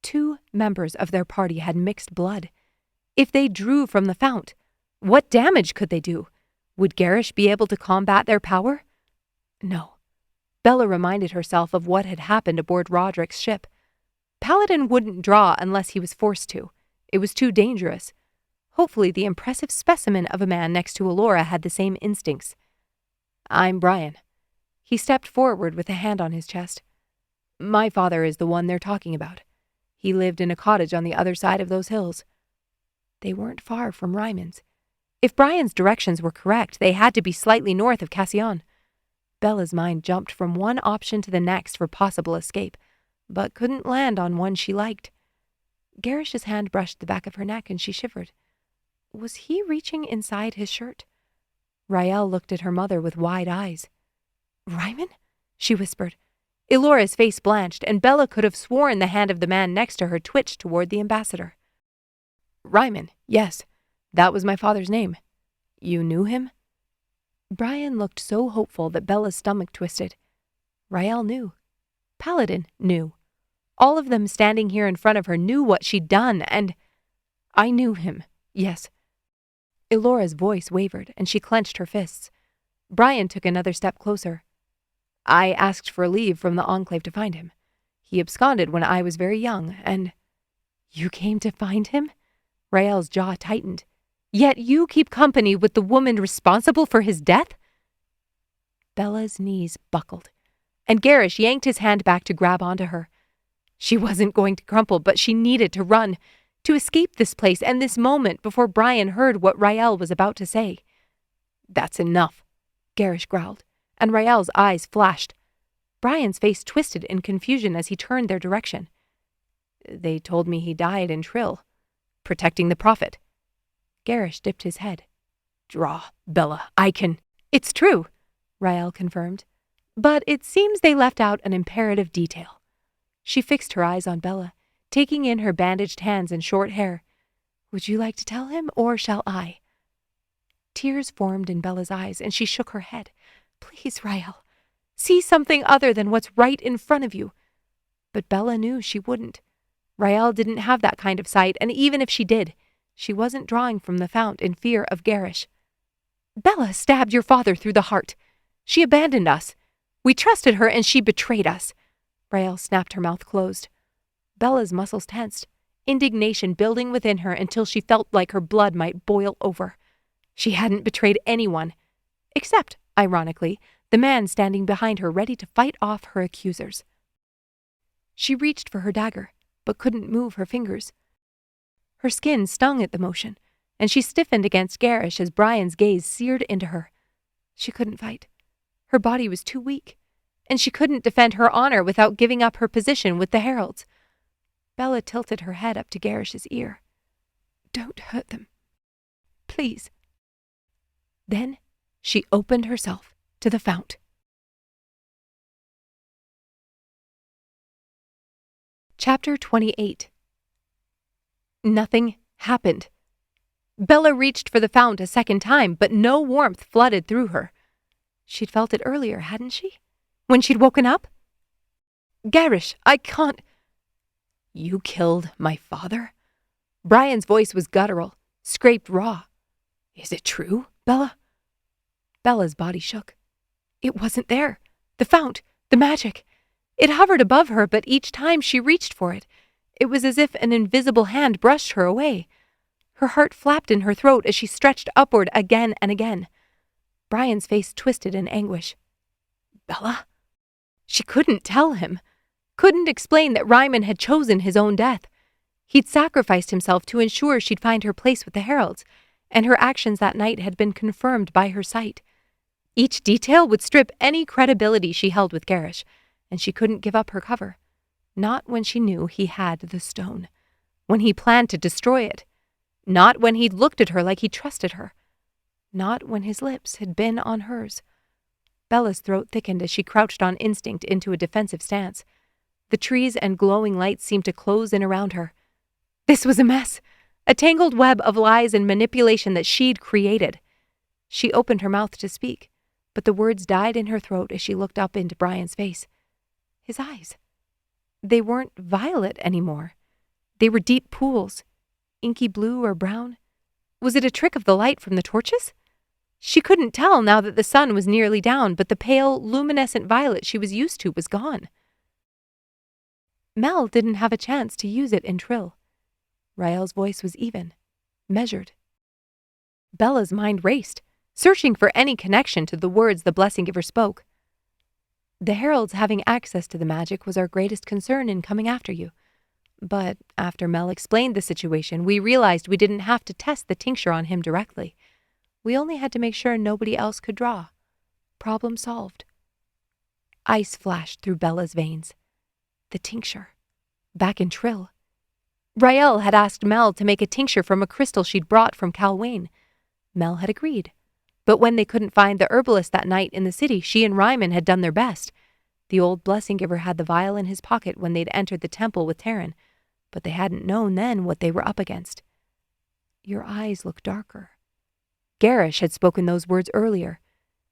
[SPEAKER 2] 2 members of their party had mixed blood. If they drew from the fount, what damage could they do? Would Gerrish be able to combat their power? No. Bella reminded herself of what had happened aboard Roderick's ship. Paladin wouldn't draw unless he was forced to. It was too dangerous. Hopefully the impressive specimen of a man next to Elora had the same instincts. I'm Brian. He stepped forward with a hand on his chest. My father is the one they're talking about. He lived in a cottage on the other side of those hills. They weren't far from Reiman's. If Brian's directions were correct, they had to be slightly north of Cassillon. Bella's mind jumped from one option to the next for possible escape, but couldn't land on one she liked. Gerrish's hand brushed the back of her neck and she shivered. Was he reaching inside his shirt? Rael looked at her mother with wide eyes. Reiman? She whispered. Elora's face blanched, and Bella could have sworn the hand of the man next to her twitched toward the ambassador. Reiman, yes. That was my father's name. You knew him? Brian looked so hopeful that Bella's stomach twisted. Rael knew. Paladin knew. All of them standing here in front of her knew what she'd done, and I knew him, yes. Elora's voice wavered, and she clenched her fists. Brian took another step closer. I asked for leave from the Enclave to find him. He absconded when I was very young, and... You came to find him? Rael's jaw tightened. Yet you keep company with the woman responsible for his death? Bella's knees buckled, and Gerrish yanked his hand back to grab onto her. She wasn't going to crumple, but she needed to run, to escape this place and this moment before Brian heard what Rael was about to say. That's enough, Gerrish growled, and Rael's eyes flashed. Brian's face twisted in confusion as he turned their direction. They told me he died in Trill, protecting the prophet. Gerrish dipped his head. Draw, Bella, I can... It's true, Rael confirmed. But it seems they left out an imperative detail. She fixed her eyes on Bella, taking in her bandaged hands and short hair. Would you like to tell him, or shall I? Tears formed in Bella's eyes, and she shook her head. Please, Rael, see something other than what's right in front of you. But Bella knew she wouldn't. Rael didn't have that kind of sight, and even if she did, she wasn't drawing from the fount in fear of Gerrish. Bella stabbed your father through the heart. She abandoned us. We trusted her, and she betrayed us. Rael snapped her mouth closed. Bella's muscles tensed, indignation building within her until she felt like her blood might boil over. She hadn't betrayed anyone, except, ironically, the man standing behind her ready to fight off her accusers. She reached for her dagger, but couldn't move her fingers. Her skin stung at the motion, and she stiffened against Gerrish as Brian's gaze seared into her. She couldn't fight. Her body was too weak, and she couldn't defend her honor without giving up her position with the Heralds. Bella tilted her head up to Gerrish's ear. "Don't hurt them. Please." Then she opened herself to the fount. Chapter 28. Nothing happened. Bella reached for the fount a second time, but no warmth flooded through her. She'd felt it earlier, hadn't she? When she'd woken up? "Gerrish, I can't—" "You killed my father?" Brian's voice was guttural, scraped raw. "Is it true, Bella?" Bella's body shook. It wasn't there. The fount, the magic. It hovered above her, but each time she reached for it, it was as if an invisible hand brushed her away. Her heart flapped in her throat as she stretched upward again and again. Brian's face twisted in anguish. "Bella?" She couldn't tell him. Couldn't explain that Reiman had chosen his own death. He'd sacrificed himself to ensure she'd find her place with the Heralds, and her actions that night had been confirmed by her sight. Each detail would strip any credibility she held with Gerrish, and she couldn't give up her cover. Not when she knew he had the stone. When he planned to destroy it. Not when he'd looked at her like he trusted her. Not when his lips had been on hers. Bella's throat thickened as she crouched on instinct into a defensive stance. The trees and glowing lights seemed to close in around her. This was a mess. A tangled web of lies and manipulation that she'd created. She opened her mouth to speak, but the words died in her throat as she looked up into Brian's face. His eyes. They weren't violet anymore. They were deep pools. Inky blue or brown. Was it a trick of the light from the torches? She couldn't tell now that the sun was nearly down, but the pale, luminescent violet she was used to was gone. Mel didn't have a chance to use it in Trill. Rael's voice was even, measured. Bella's mind raced, searching for any connection to the words the Blessing Giver spoke. "The Heralds having access to the magic was our greatest concern in coming after you. But after Mel explained the situation, we realized we didn't have to test the tincture on him directly. We only had to make sure nobody else could draw. Problem solved." Ice flashed through Bella's veins. The tincture. Back in Trill. Rael had asked Mel to make a tincture from a crystal she'd brought from Calwain. Mel had agreed. But when they couldn't find the herbalist that night in the city, she and Reiman had done their best. The old Blessing Giver had the vial in his pocket when they'd entered the temple with Taryn, but they hadn't known then what they were up against. "Your eyes look darker." Gerrish had spoken those words earlier.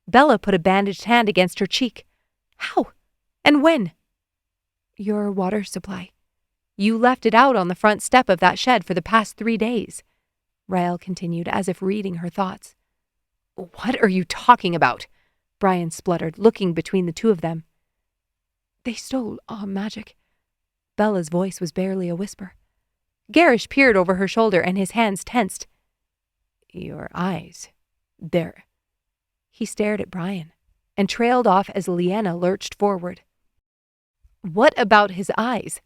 [SPEAKER 2] Bella put a bandaged hand against her cheek. "How? And when?" "Your water supply. You left it out on the front step of that shed for the past 3 days," Rael continued, as if reading her thoughts. "What are you talking about?" Brian spluttered, looking between the two of them. "They stole our magic." Bella's voice was barely a whisper. Gerrish peered over her shoulder and his hands tensed. "Your eyes. There." He stared at Brian and trailed off as Leanna lurched forward. "What about his eyes?"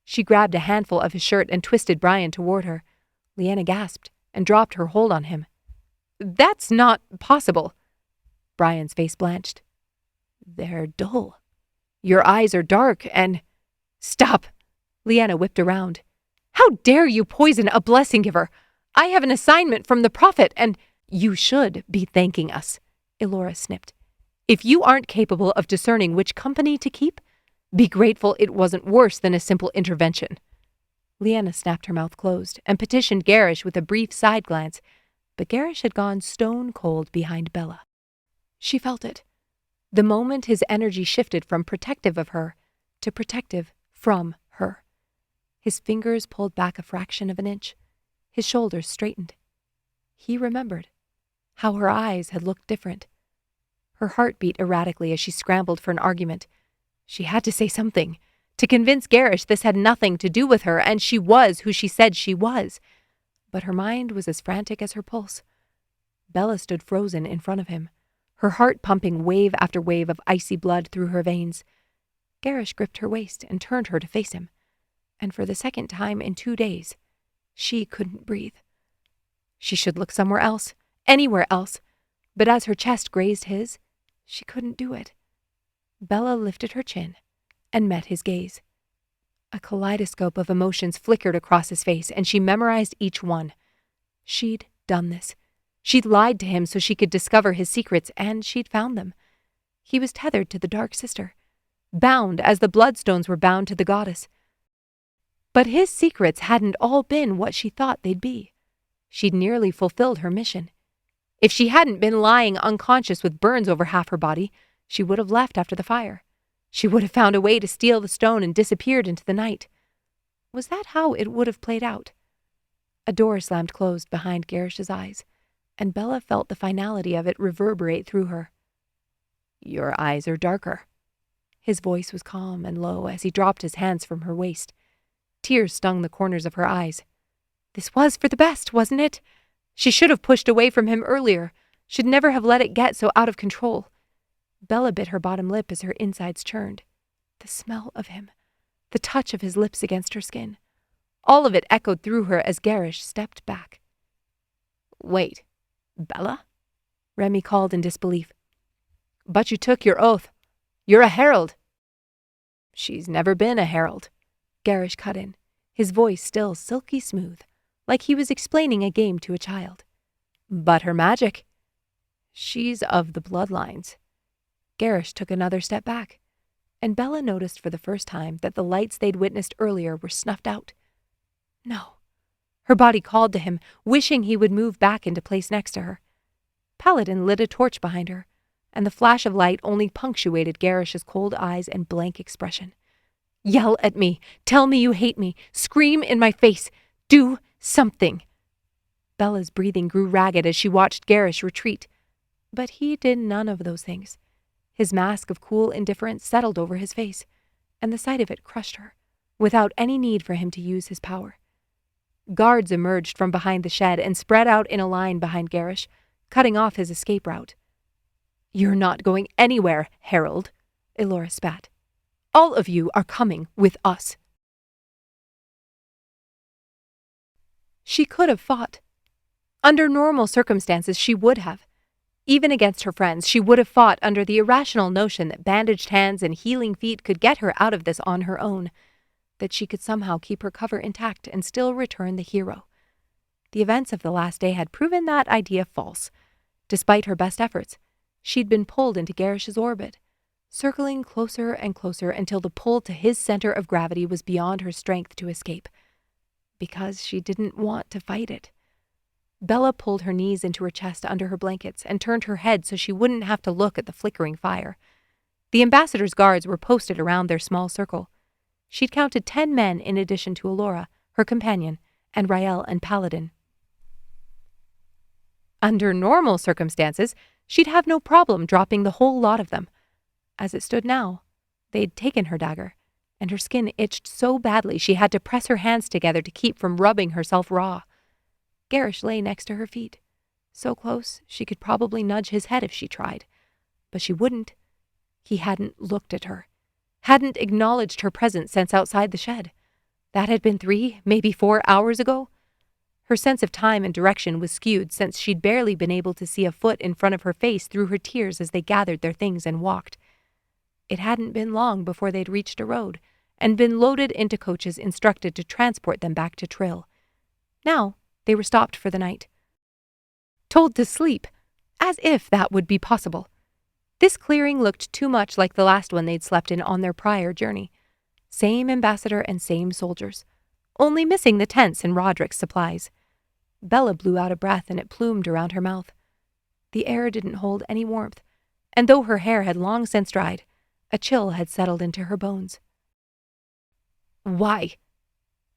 [SPEAKER 2] She grabbed a handful of his shirt and twisted Brian toward her. Leanna gasped and dropped her hold on him. "That's not possible." Brian's face blanched. "They're dull. Your eyes are dark and—" "Stop!" Leanna whipped around. "How dare you poison a Blessing Giver? I have an assignment from the Prophet and—" "You should be thanking us," Elora snipped. "If you aren't capable of discerning which company to keep, be grateful it wasn't worse than a simple intervention." Leanna snapped her mouth closed and petitioned Gerrish with a brief side glance, but Gerrish had gone stone cold behind Bella. She felt it. The moment his energy shifted from protective of her to protective from her. His fingers pulled back a fraction of an inch. His shoulders straightened. He remembered how her eyes had looked different. Her heart beat erratically as she scrambled for an argument. She had to say something, to convince Gerrish this had nothing to do with her and she was who she said she was. But her mind was as frantic as her pulse. Bella stood frozen in front of him, her heart pumping wave after wave of icy blood through her veins. Gerrish gripped her waist and turned her to face him. And for the second time in 2 days,
[SPEAKER 1] She couldn't breathe. She should look somewhere else, anywhere else, but as her chest grazed his, she couldn't do it. Bella lifted her chin and met his gaze. A kaleidoscope of emotions flickered across his face, and she memorized each one. She'd done this. She'd lied to him so she could discover his secrets, and she'd found them. He was tethered to the Dark Sister, bound as the Bloodstones were bound to the goddess. But his secrets hadn't all been what she thought they'd be. She'd nearly fulfilled her mission. If she hadn't been lying unconscious with burns over half her body, she would have left after the fire. She would have found a way to steal the stone and disappeared into the night. Was that how it would have played out? A door slammed closed behind Gerrish's eyes, and Bella felt the finality of it reverberate through her. "Your eyes are darker." His voice was calm and low as he dropped his hands from her waist. Tears stung the corners of her eyes. This was for the best, wasn't it? She should have pushed away from him earlier, should never have let it get so out of control. Bella bit her bottom lip as her insides churned. The smell of him, the touch of his lips against her skin. All of it echoed through her as Gerrish stepped back. "Wait, Bella?" Remy called in disbelief. "But you took your oath. You're a herald." "She's never been a herald," Gerrish cut in, his voice still silky smooth, like he was explaining a game to a child. "But her magic. She's of the bloodlines." Gerrish took another step back, and Bella noticed for the first time that the lights they'd witnessed earlier were snuffed out. No. Her body called to him, wishing he would move back into place next to her. Paladin lit a torch behind her, and the flash of light only punctuated Gerrish's cold eyes and blank expression. "Yell at me. Tell me you hate me. Scream in my face. Do something." Bella's breathing grew ragged as she watched Gerrish retreat, but he did none of those things. His mask of cool indifference settled over his face, and the sight of it crushed her, without any need for him to use his power. Guards emerged from behind the shed and spread out in a line behind Gerrish, cutting off his escape route. "You're not going anywhere, Herald," Elora spat. "All of you are coming with us." She could have fought. Under normal circumstances, she would have. Even against her friends, she would have fought under the irrational notion that bandaged hands and healing feet could get her out of this on her own, that she could somehow keep her cover intact and still return the hero. The events of the last day had proven that idea false. Despite her best efforts, she'd been pulled into Gerrish's orbit, circling closer and closer until the pull to his center of gravity was beyond her strength to escape. Because she didn't want to fight it. Bella pulled her knees into her chest under her blankets and turned her head so she wouldn't have to look at the flickering fire. The ambassador's guards were posted around their small circle. She'd counted 10 men in addition to Elora, her companion, and Rael and Paladin. Under normal circumstances, she'd have no problem dropping the whole lot of them. As it stood now, they'd taken her dagger, and her skin itched so badly she had to press her hands together to keep from rubbing herself raw. Gerrish lay next to her feet, so close she could probably nudge his head if she tried. But she wouldn't. He hadn't looked at her, hadn't acknowledged her presence since outside the shed. That had been 3, maybe 4 hours ago. Her sense of time and direction was skewed since she'd barely been able to see a foot in front of her face through her tears as they gathered their things and walked. It hadn't been long before they'd reached a road and been loaded into coaches instructed to transport them back to Trill. Now, they were stopped for the night. Told to sleep, as if that would be possible. This clearing looked too much like the last one they'd slept in on their prior journey. Same ambassador and same soldiers, only missing the tents and Roderick's supplies. Bella blew out a breath and it plumed around her mouth. The air didn't hold any warmth, and though her hair had long since dried, a chill had settled into her bones. "Why?"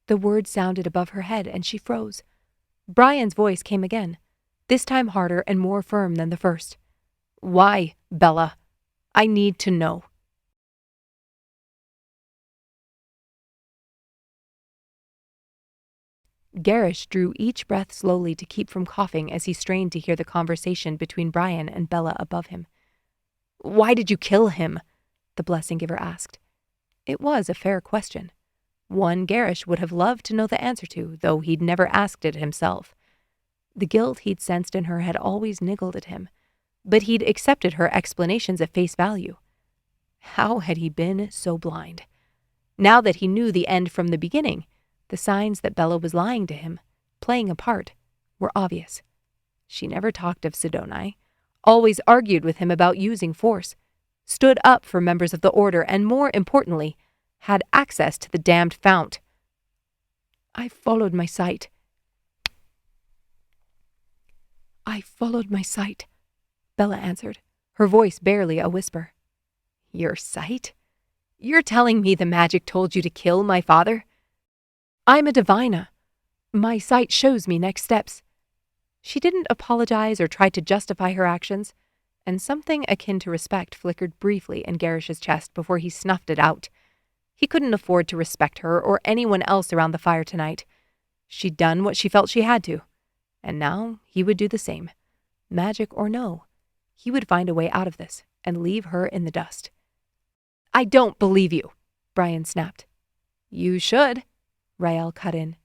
[SPEAKER 1] The word sounded above her head and she froze. Brian's voice came again, this time harder and more firm than the first. "Why, Bella? I need to know." Gerrish drew each breath slowly to keep from coughing as he strained to hear the conversation between Brian and Bella above him. "Why did you kill him?" the blessing giver asked. It was a fair question.
[SPEAKER 2] One Gerrish would have loved to know the answer to, though he'd never asked it himself. The guilt he'd sensed in her had always niggled at him, but he'd accepted her explanations at face value. How had he been so blind? Now that he knew the end from the beginning, the signs that Bella was lying to him, playing a part, were obvious. She never talked of Sidoni, always argued with him about using force, stood up for members of the Order, and more importantly, had access to the damned fount. I followed my sight, Bella answered, her voice barely a whisper. Your sight? You're telling me the magic told you to kill my father? I'm a diviner. My sight shows me next steps. She didn't apologize or try to justify her actions, and something akin to respect flickered briefly in Gerrish's chest before he snuffed it out. He couldn't afford to respect her or anyone else around the fire tonight. She'd done what she felt she had to, and now he would do the same. Magic or no, he would find a way out of this and leave her in the dust. I don't believe you, Brian snapped. You should, Rael cut in.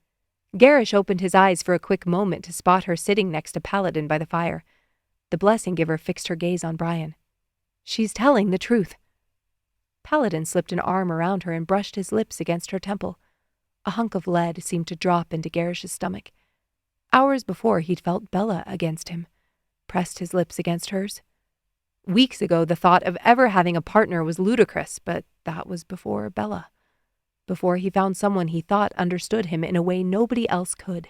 [SPEAKER 2] Gerrish opened his eyes for a quick moment to spot her sitting next to Paladin by the fire. The blessing giver fixed her gaze on Brian. She's telling the truth. Paladin slipped an arm around her and brushed his lips against her temple. A hunk of lead seemed to drop into Gerrish's stomach. Hours before, he'd felt Bella against him, pressed his lips against hers. Weeks ago, the thought of ever having a partner was ludicrous, but that was before Bella. Before he found someone he thought understood him in a way nobody else could.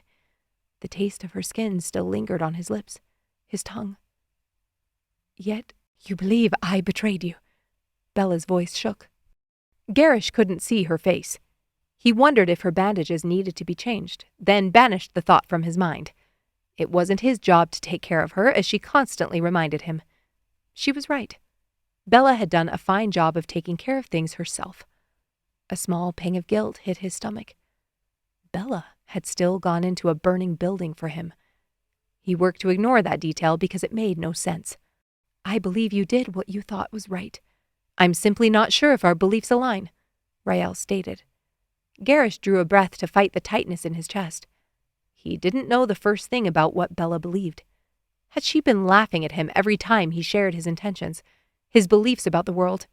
[SPEAKER 2] The taste of her skin still lingered on his lips, his tongue. Yet you believe I betrayed you. Bella's voice shook. Gerrish couldn't see her face. He wondered if her bandages needed to be changed, then banished the thought from his mind. It wasn't his job to take care of her, as she constantly reminded him. She was right. Bella had done a fine job of taking care of things herself. A small pang of guilt hit his stomach. Bella had still gone into a burning building for him. He worked to ignore that detail because it made no sense. I believe you did what you thought was right. I'm simply not sure if our beliefs align, Rael stated. Gerrish drew a breath to fight the tightness in his chest. He didn't know the first thing about what Bella believed. Had she been laughing at him every time he shared his intentions, his beliefs about the world?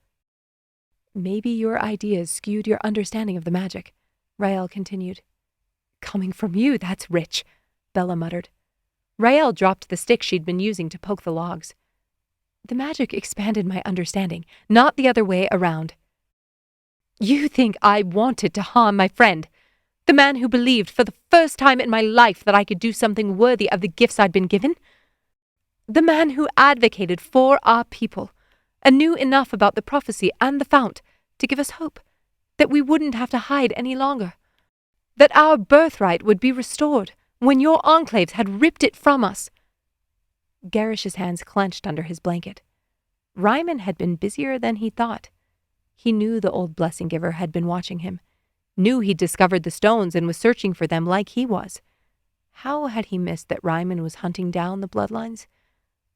[SPEAKER 2] Maybe your ideas skewed your understanding of the magic, Rael continued. Coming from you, that's rich, Bella muttered. Rael dropped the stick she'd been using to poke the logs. The magic expanded my understanding, not the other way around. You think I wanted to harm my friend, the man who believed for the first time in my life that I could do something worthy of the gifts I'd been given? The man who advocated for our people and knew enough about the prophecy and the fount to give us hope that we wouldn't have to hide any longer, that our birthright would be restored when your enclaves had ripped it from us. Gerrish's hands clenched under his blanket. Reiman had been busier than he thought. He knew the old blessing giver had been watching him, knew he'd discovered the stones and was searching for them like he was. How had he missed that Reiman was hunting down the bloodlines?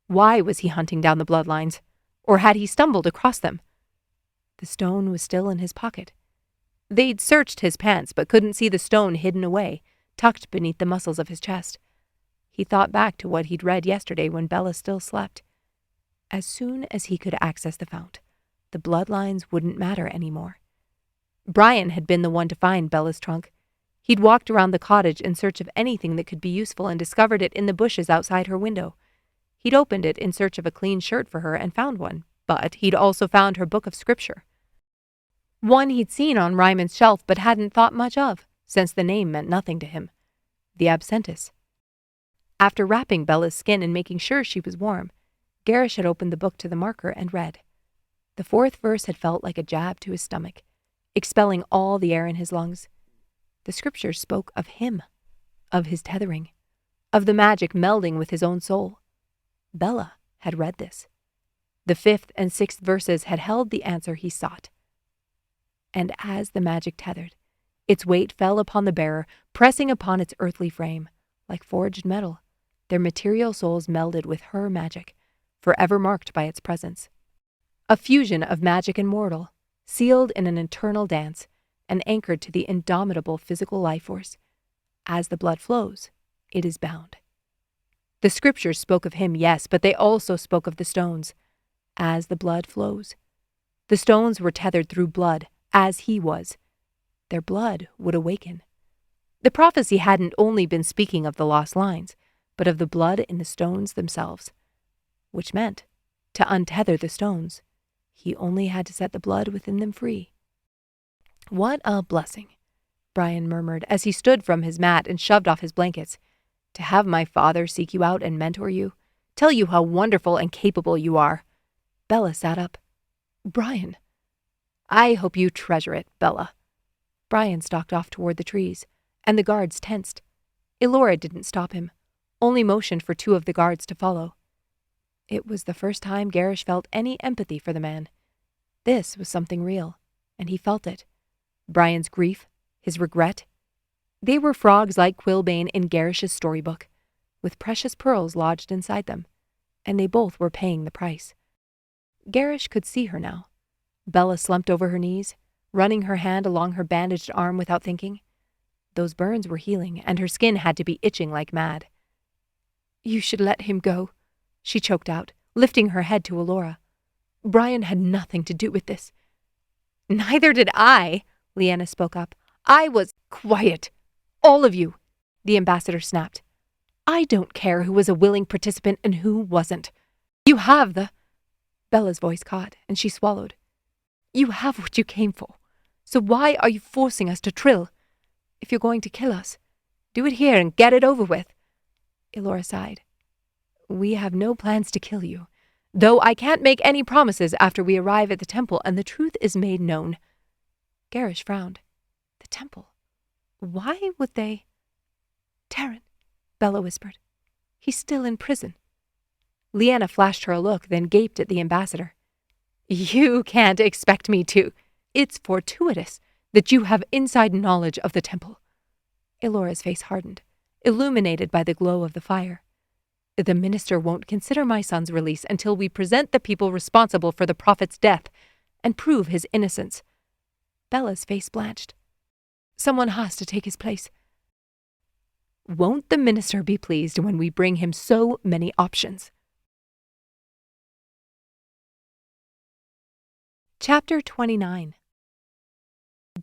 [SPEAKER 2] Why was he hunting down the bloodlines? Or had he stumbled across them? The stone was still in his pocket. They'd searched his pants but couldn't see the stone hidden away, tucked beneath the muscles of his chest. He thought back to what he'd read yesterday when Bella still slept. As soon as he could access the fount, the bloodlines wouldn't matter anymore. Brian had been the one to find Bella's trunk. He'd walked around the cottage in search of anything that could be useful and discovered it in the bushes outside her window. He'd opened it in search of a clean shirt for her and found one, but he'd also found her book of scripture. One he'd seen on Reiman's shelf but hadn't thought much of, since the name meant nothing to him. The Absentis. After wrapping Bella's skin and making sure she was warm, Gerrish had opened the book to the marker and read. The fourth verse had felt like a jab to his stomach, expelling all the air in his lungs. The scriptures spoke of him, of his tethering, of the magic melding with his own soul. Bella had read this. The 5th and 6th verses had held the answer he sought. And as the magic tethered, its weight fell upon the bearer, pressing upon its earthly frame. Like forged metal, their material souls melded with her magic, forever marked by its presence. A fusion of magic and mortal, sealed in an eternal dance,
[SPEAKER 1] and anchored to the indomitable physical life force. As the blood flows, it is bound. The scriptures spoke of him, yes, but they also spoke of the stones. As the blood flows. The stones were tethered through blood, as he was. Their blood would awaken. The prophecy hadn't only been speaking of the lost lines, but of the blood in the stones themselves. Which meant, to untether the stones, he only had to set the blood within them free. What a blessing, Brian murmured as he stood from his mat and shoved off his blankets. To have my father seek you out and mentor you, tell you how wonderful and capable you are. Bella sat up. Brian. I hope you treasure it, Bella. Brian stalked off toward the trees, and the guards tensed. Elora didn't stop him, only motioned for 2 of the guards to follow. It was the first time Gerrish felt any empathy for the man. This was something real, and he felt it. Brian's grief, his regret. They were frogs like Quillbane in Gerrish's storybook, with precious pearls lodged inside them, and they both were paying the price. Gerrish could see her now. Bella slumped over her knees, running her hand along her bandaged arm without thinking. Those burns were healing, and her skin had to be itching like mad. You should let him go, she choked out, lifting her head to Elora. Brian had nothing to do with this. Neither did I, Lyanna spoke up. I was quiet. All of you, the ambassador snapped. I don't care who was a willing participant and who wasn't. You have the... Bella's voice caught, and she swallowed. You have what you came for. So why are you forcing us to trill? If you're going to kill us, do it here and get it over with. Elora sighed. We have no plans to kill you, though I can't make any promises after we arrive at the temple and the truth is made known. Gerrish frowned. The temple? Why would they... Taryn, Bella whispered. He's still in prison. Lyanna flashed her a look, then gaped at the ambassador. You can't expect me to. It's fortuitous that you have inside knowledge of the temple. Elora's face hardened, illuminated by the glow of the fire. The minister won't consider my son's release until we present the people responsible for the prophet's death and prove his innocence. Bella's face blanched. Someone has to take his place. Won't the minister be pleased when we bring him so many options? Chapter 29.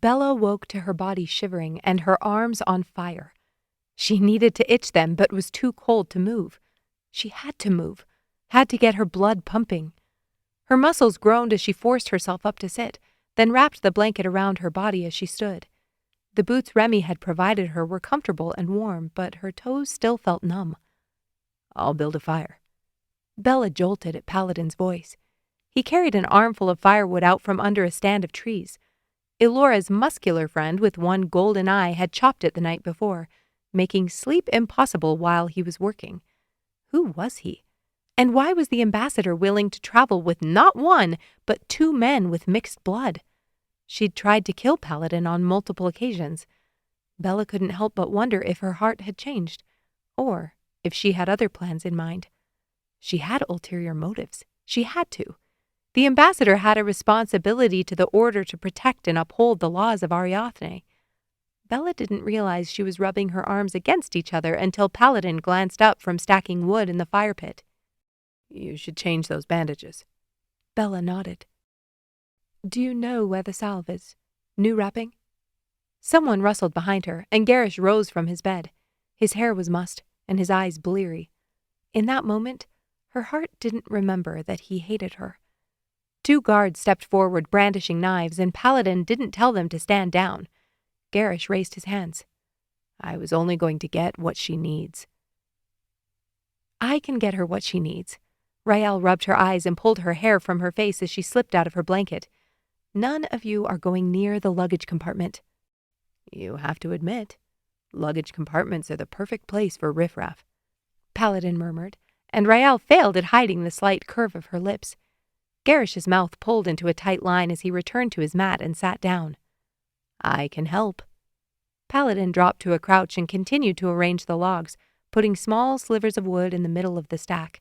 [SPEAKER 1] Bella woke to her body shivering and her arms on fire. She needed to itch them, but was too cold to move. She had to move, had to get her blood pumping. Her muscles groaned as she forced herself up to sit, then wrapped the blanket around her body as she stood. The boots Remy had provided her were comfortable and warm, but her toes still felt numb. I'll build a fire. Bella jolted at Paladin's voice. He carried an armful of firewood out from under a stand of trees. Elora's muscular friend with one golden eye had chopped it the night before, making sleep impossible while he was working. Who was he? And why was the ambassador willing to travel with not 1, but 2 men with mixed blood? She'd tried to kill Paladin on multiple occasions. Bella couldn't help but wonder if her heart had changed, or if she had other plans in mind. She had ulterior motives. She had to. The ambassador had a responsibility to the order to protect and uphold the laws of Ariathne. Bella didn't realize she was rubbing her arms against each other until Paladin glanced up from stacking wood in the fire pit. You should change those bandages. Bella nodded. Do you know where the salve is? New wrapping? Someone rustled behind her, and Gerrish rose from his bed. His hair was mussed, and his eyes bleary. In that moment, her heart didn't remember that he hated her. 2 guards stepped forward brandishing knives, and Paladin didn't tell them to stand down. Gerrish raised his hands. I was only going to get what she needs. I can get her what she needs. Raelle rubbed her eyes and pulled her hair from her face as she slipped out of her blanket. None of you are going near the luggage compartment. You have to admit, luggage compartments are the perfect place for riffraff, Paladin murmured, and Raelle failed at hiding the slight curve of her lips. Gerrish's mouth pulled into a tight line as he returned to his mat and sat down. I can help. Paladin dropped to a crouch and continued to arrange the logs, putting small slivers of wood in the middle of the stack.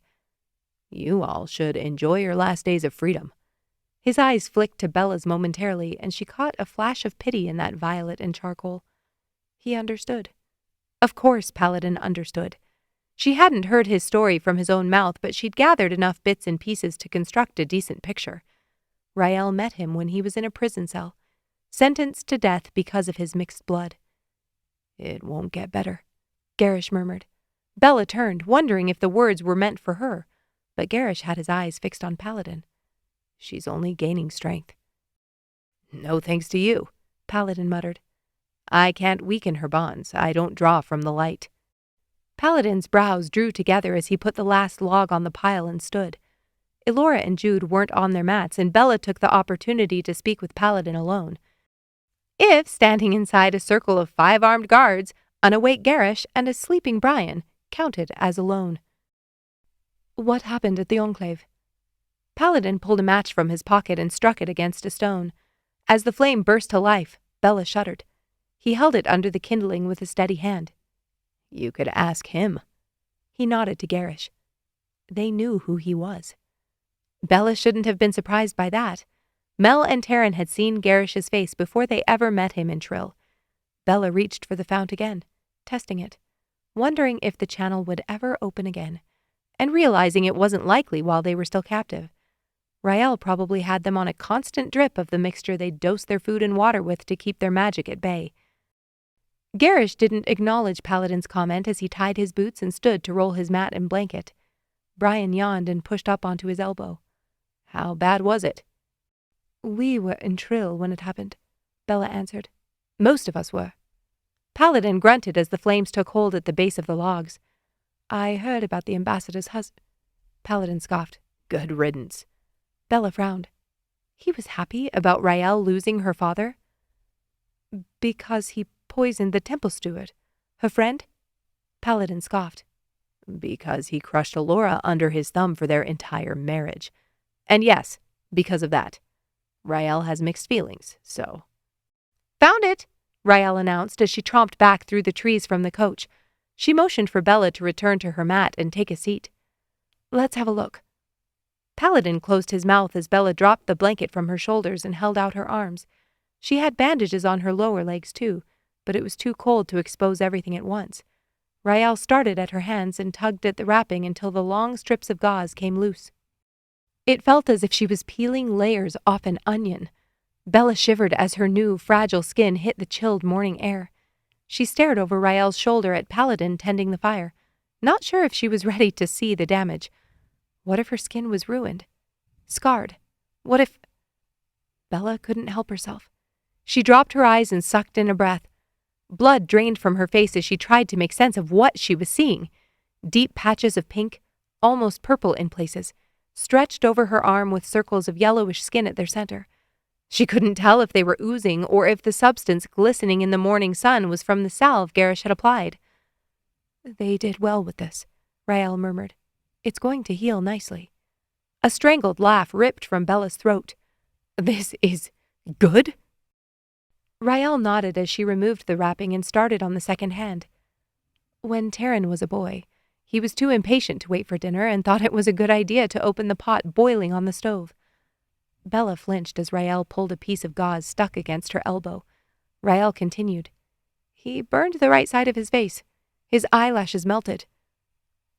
[SPEAKER 1] You all should enjoy your last days of freedom.
[SPEAKER 2] His eyes flicked to Bella's momentarily, and she caught a flash of pity in that violet and charcoal. He understood. Of course Paladin understood. She hadn't heard his story from his own mouth, but she'd gathered enough bits and pieces to construct a decent picture. Rael met him when he was in a prison cell, sentenced to death because of his mixed blood. "It won't get better," Gerrish murmured. Bella turned, wondering if the words were meant for her, but Gerrish had his eyes fixed on Paladin. "She's only gaining strength." "No thanks to you," Paladin muttered. "I can't weaken her bonds. I don't draw from the light." Paladin's brows drew together as he put the last log on the pile and stood. Elora and Jude weren't on their mats, and Bella took the opportunity to speak with Paladin alone. If standing inside a circle of 5 armed guards, an awake Gerrish, and a sleeping Brian counted as alone. "What happened at the Enclave?" Paladin pulled a match from his pocket and struck it against a stone. As the flame burst to life, Bella shuddered. He held it under the kindling with a steady hand. "You could ask him." He nodded to Gerrish. They knew who he was. Bella shouldn't have been surprised by that. Mel and Taryn had seen Gerrish's face before they ever met him in Trill. Bella reached for the fount again, testing it, wondering if the channel would ever open again, and realizing it wasn't likely while they were still captive. Rael probably had them on a constant drip of the mixture they'd dose their food and water with to keep their magic at bay. Gerrish didn't acknowledge Paladin's comment as he tied his boots and stood to roll his mat and blanket. Brian yawned and pushed up onto his elbow. "How bad was it?" "We were in Trill when it happened," Bella answered. "Most of us were." Paladin grunted as the flames took hold at the base of the logs. "I heard about the ambassador's husband." Paladin scoffed. "Good riddance." Bella frowned. He was happy about Rael losing her father? "Because he poisoned the temple steward, her friend?" Paladin scoffed. "Because he crushed Elora under his thumb for their entire marriage. And yes, because of that. Rael has mixed feelings, so." "Found it," Rael announced as she tromped back through the trees from the coach. She motioned for Bella to return to her mat and take a seat. "Let's have a look." Paladin closed his mouth as Bella dropped the blanket from her shoulders and held out her arms. She had bandages on her lower legs too, but it was too cold to expose everything at once. Rael started at her hands and tugged at the wrapping until the long strips of gauze came loose. It felt as if she was peeling layers off an onion. Bella shivered as her new, fragile skin hit the chilled morning air. She stared over Rael's shoulder at Paladin tending the fire, not sure if she was ready to see the damage. What if her skin was ruined? Scarred? What if... Bella couldn't help herself. She dropped her eyes and sucked in a breath. Blood drained from her face as she tried to make sense of what she was seeing. Deep patches of pink, almost purple in places, stretched over her arm with circles of yellowish skin at their center. She couldn't tell if they were oozing or if the substance glistening in the morning sun was from the salve Gerrish had applied. "They did well with this," Rael murmured. "It's going to heal nicely." A strangled laugh ripped from Bella's throat. "This is good?" Rael nodded as she removed the wrapping and started on the second hand. When Taryn was a boy, he was too impatient to wait for dinner and thought it was a good idea to open the pot boiling on the stove. Bella flinched as Rael pulled a piece of gauze stuck against her elbow. Rael continued. "He burned the right side of his face. His eyelashes melted."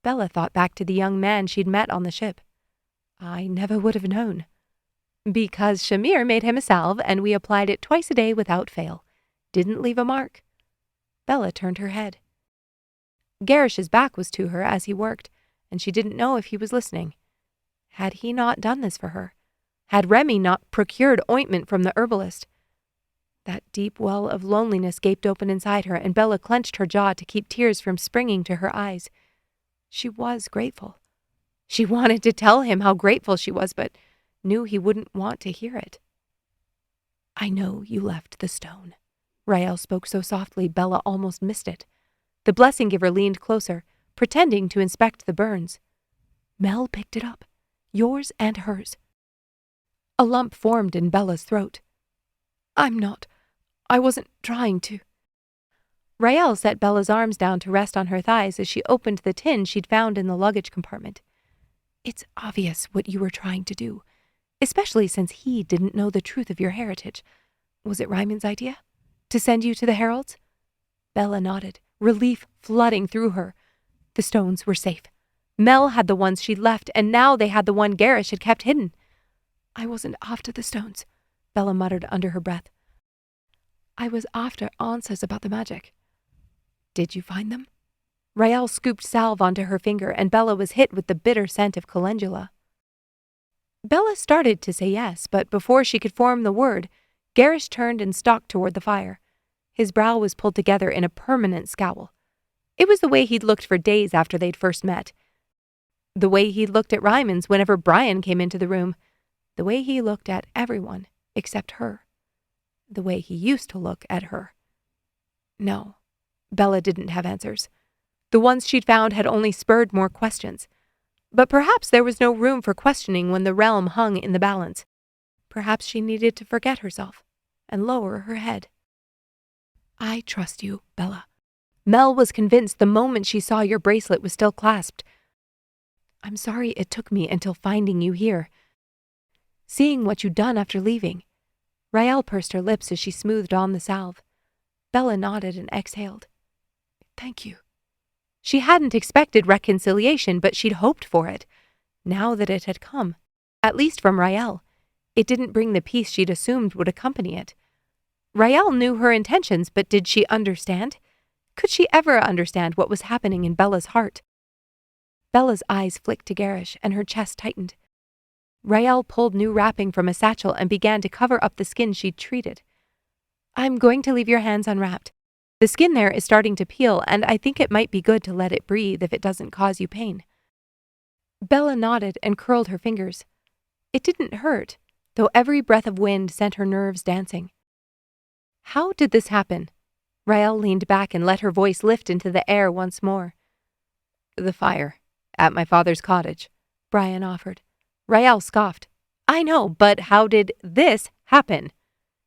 [SPEAKER 2] Bella thought back to the young man she'd met on the ship. "I never would have known." "Because Shamir made him a salve and we applied it twice a day without fail. Didn't leave a mark." Bella turned her head. Gerrish's back was to her as he worked, and she didn't know if he was listening. Had he not done this for her? Had Remy not procured ointment from the herbalist? That deep well of loneliness gaped open inside her, and Bella clenched her jaw to keep tears from springing to her eyes. She was grateful. She wanted to tell him how grateful she was, but knew he wouldn't want to hear it. "I know you left the stone." Rael spoke so softly Bella almost missed it. The blessing giver leaned closer, pretending to inspect the burns. "Mel picked it up. Yours and hers." A lump formed in Bella's throat. I wasn't trying to." Rael set Bella's arms down to rest on her thighs as she opened the tin she'd found in the luggage compartment. "It's obvious what you were trying to do.
[SPEAKER 1] especially since he didn't know the truth of your heritage. Was it Reiman's idea? To send you to the Heralds? Bella nodded, relief flooding through her. The stones were safe. Mel had the ones she'd left, and now they had the one Gerrish had kept hidden. I wasn't after the stones, Bella muttered under her breath. I was after answers about the magic. Did you find them? Rael scooped salve onto her finger, and Bella was hit with the bitter scent of calendula. Bella started to say yes, but before she could form the word, Gerrish turned and stalked toward the fire. His brow was pulled together in a permanent scowl. It was the way he'd looked for days after they'd first met. The way he'd looked at Reiman's whenever Brian came into the room. The way he looked at everyone except her. The way he used to look at her. No, Bella didn't have answers. The ones she'd found had only spurred more questions. But perhaps there was no room for questioning when the realm hung in the balance. Perhaps she needed to forget herself and lower her head. I trust you, Bella. Mel was convinced the moment she saw your bracelet was still clasped. I'm sorry it took me until finding you here. Seeing what you'd done after leaving. Rael pursed her lips as she smoothed on the salve. Bella nodded and exhaled. Thank you. She hadn't expected reconciliation, but she'd hoped for it. Now that it had come, at least from Rael, it didn't bring the peace she'd assumed would accompany it. Rael knew her intentions, but did she understand? Could she ever understand what was happening in Bella's heart? Bella's eyes flicked to Gerrish, and her chest tightened. Rael pulled new wrapping from a satchel and began to cover up the skin she'd treated. I'm going to leave your hands unwrapped. The skin there is starting to peel, and I think it might be good to let it breathe if it doesn't cause you pain. Bella nodded and curled her fingers. It didn't hurt, though every breath of wind sent her nerves dancing. How did this happen? Rael leaned back and let her voice lift into the air once more. The fire, at my father's cottage, Brian offered. Rael scoffed. I know, but how did this happen?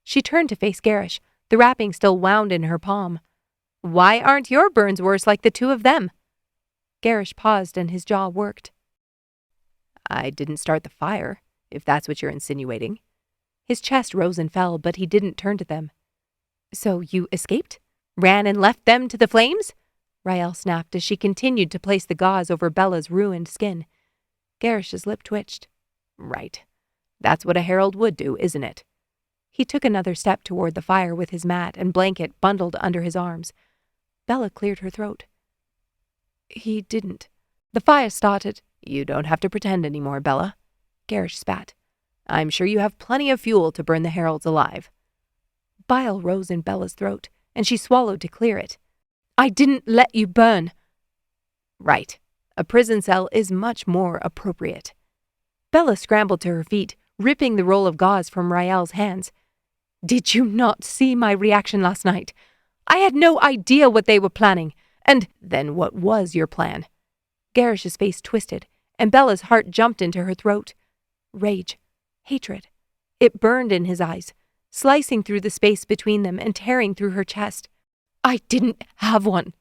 [SPEAKER 1] She turned to face Gerrish, the wrapping still wound in her palm. Why aren't your burns worse like the two of them? Gerrish paused and his jaw worked. I didn't start the fire, if that's what you're insinuating. His chest rose and fell, but he didn't turn to them. So you escaped? Ran and left them to the flames? Rael snapped as she continued to place the gauze over Bella's ruined skin. Gerrish's lip twitched. Right. That's what a herald would do, isn't it? He took another step toward the fire with his mat and blanket bundled under his arms. Bella cleared her throat. He didn't. The fire started. You don't have to pretend anymore, Bella. Gerrish spat. I'm sure you have plenty of fuel to burn the heralds alive. Bile rose in Bella's throat, and she swallowed to clear it. I didn't let you burn. Right. A prison cell is much more appropriate. Bella scrambled to her feet, ripping the roll of gauze from Rael's hands. Did you not see my reaction last night? I had no idea what they were planning. And then what was your plan? Gerrish's face twisted, and Bella's heart jumped into her throat. Rage. Hatred. It burned in his eyes, slicing through the space between them and tearing through her chest. I didn't have one.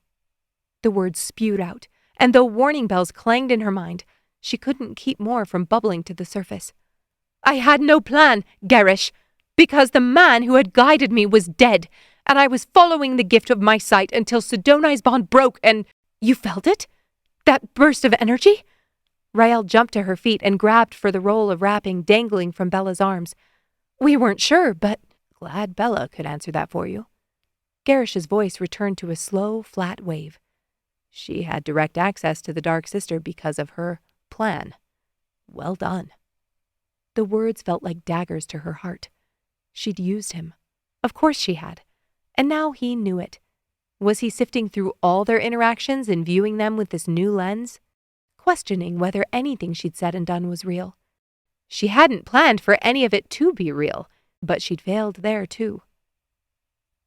[SPEAKER 1] The words spewed out, and though warning bells clanged in her mind, she couldn't keep more from bubbling to the surface. I had no plan, Gerrish, because the man who had guided me was dead, and I was following the gift of my sight until Sidoni's bond broke and... You felt it? That burst of energy? Rael jumped to her feet and grabbed for the roll of wrapping dangling from Bella's arms. We weren't sure, but... Glad Bella could answer that for you. Gerrish's voice returned to a slow, flat wave. She had direct access to the Dark Sister because of her plan. Well done. The words felt like daggers to her heart. She'd used him. Of course she had. And now he knew it. Was he sifting through all their interactions and viewing them with this new lens? Questioning whether anything she'd said and done was real. She hadn't planned for any of it to be real, but she'd failed there too.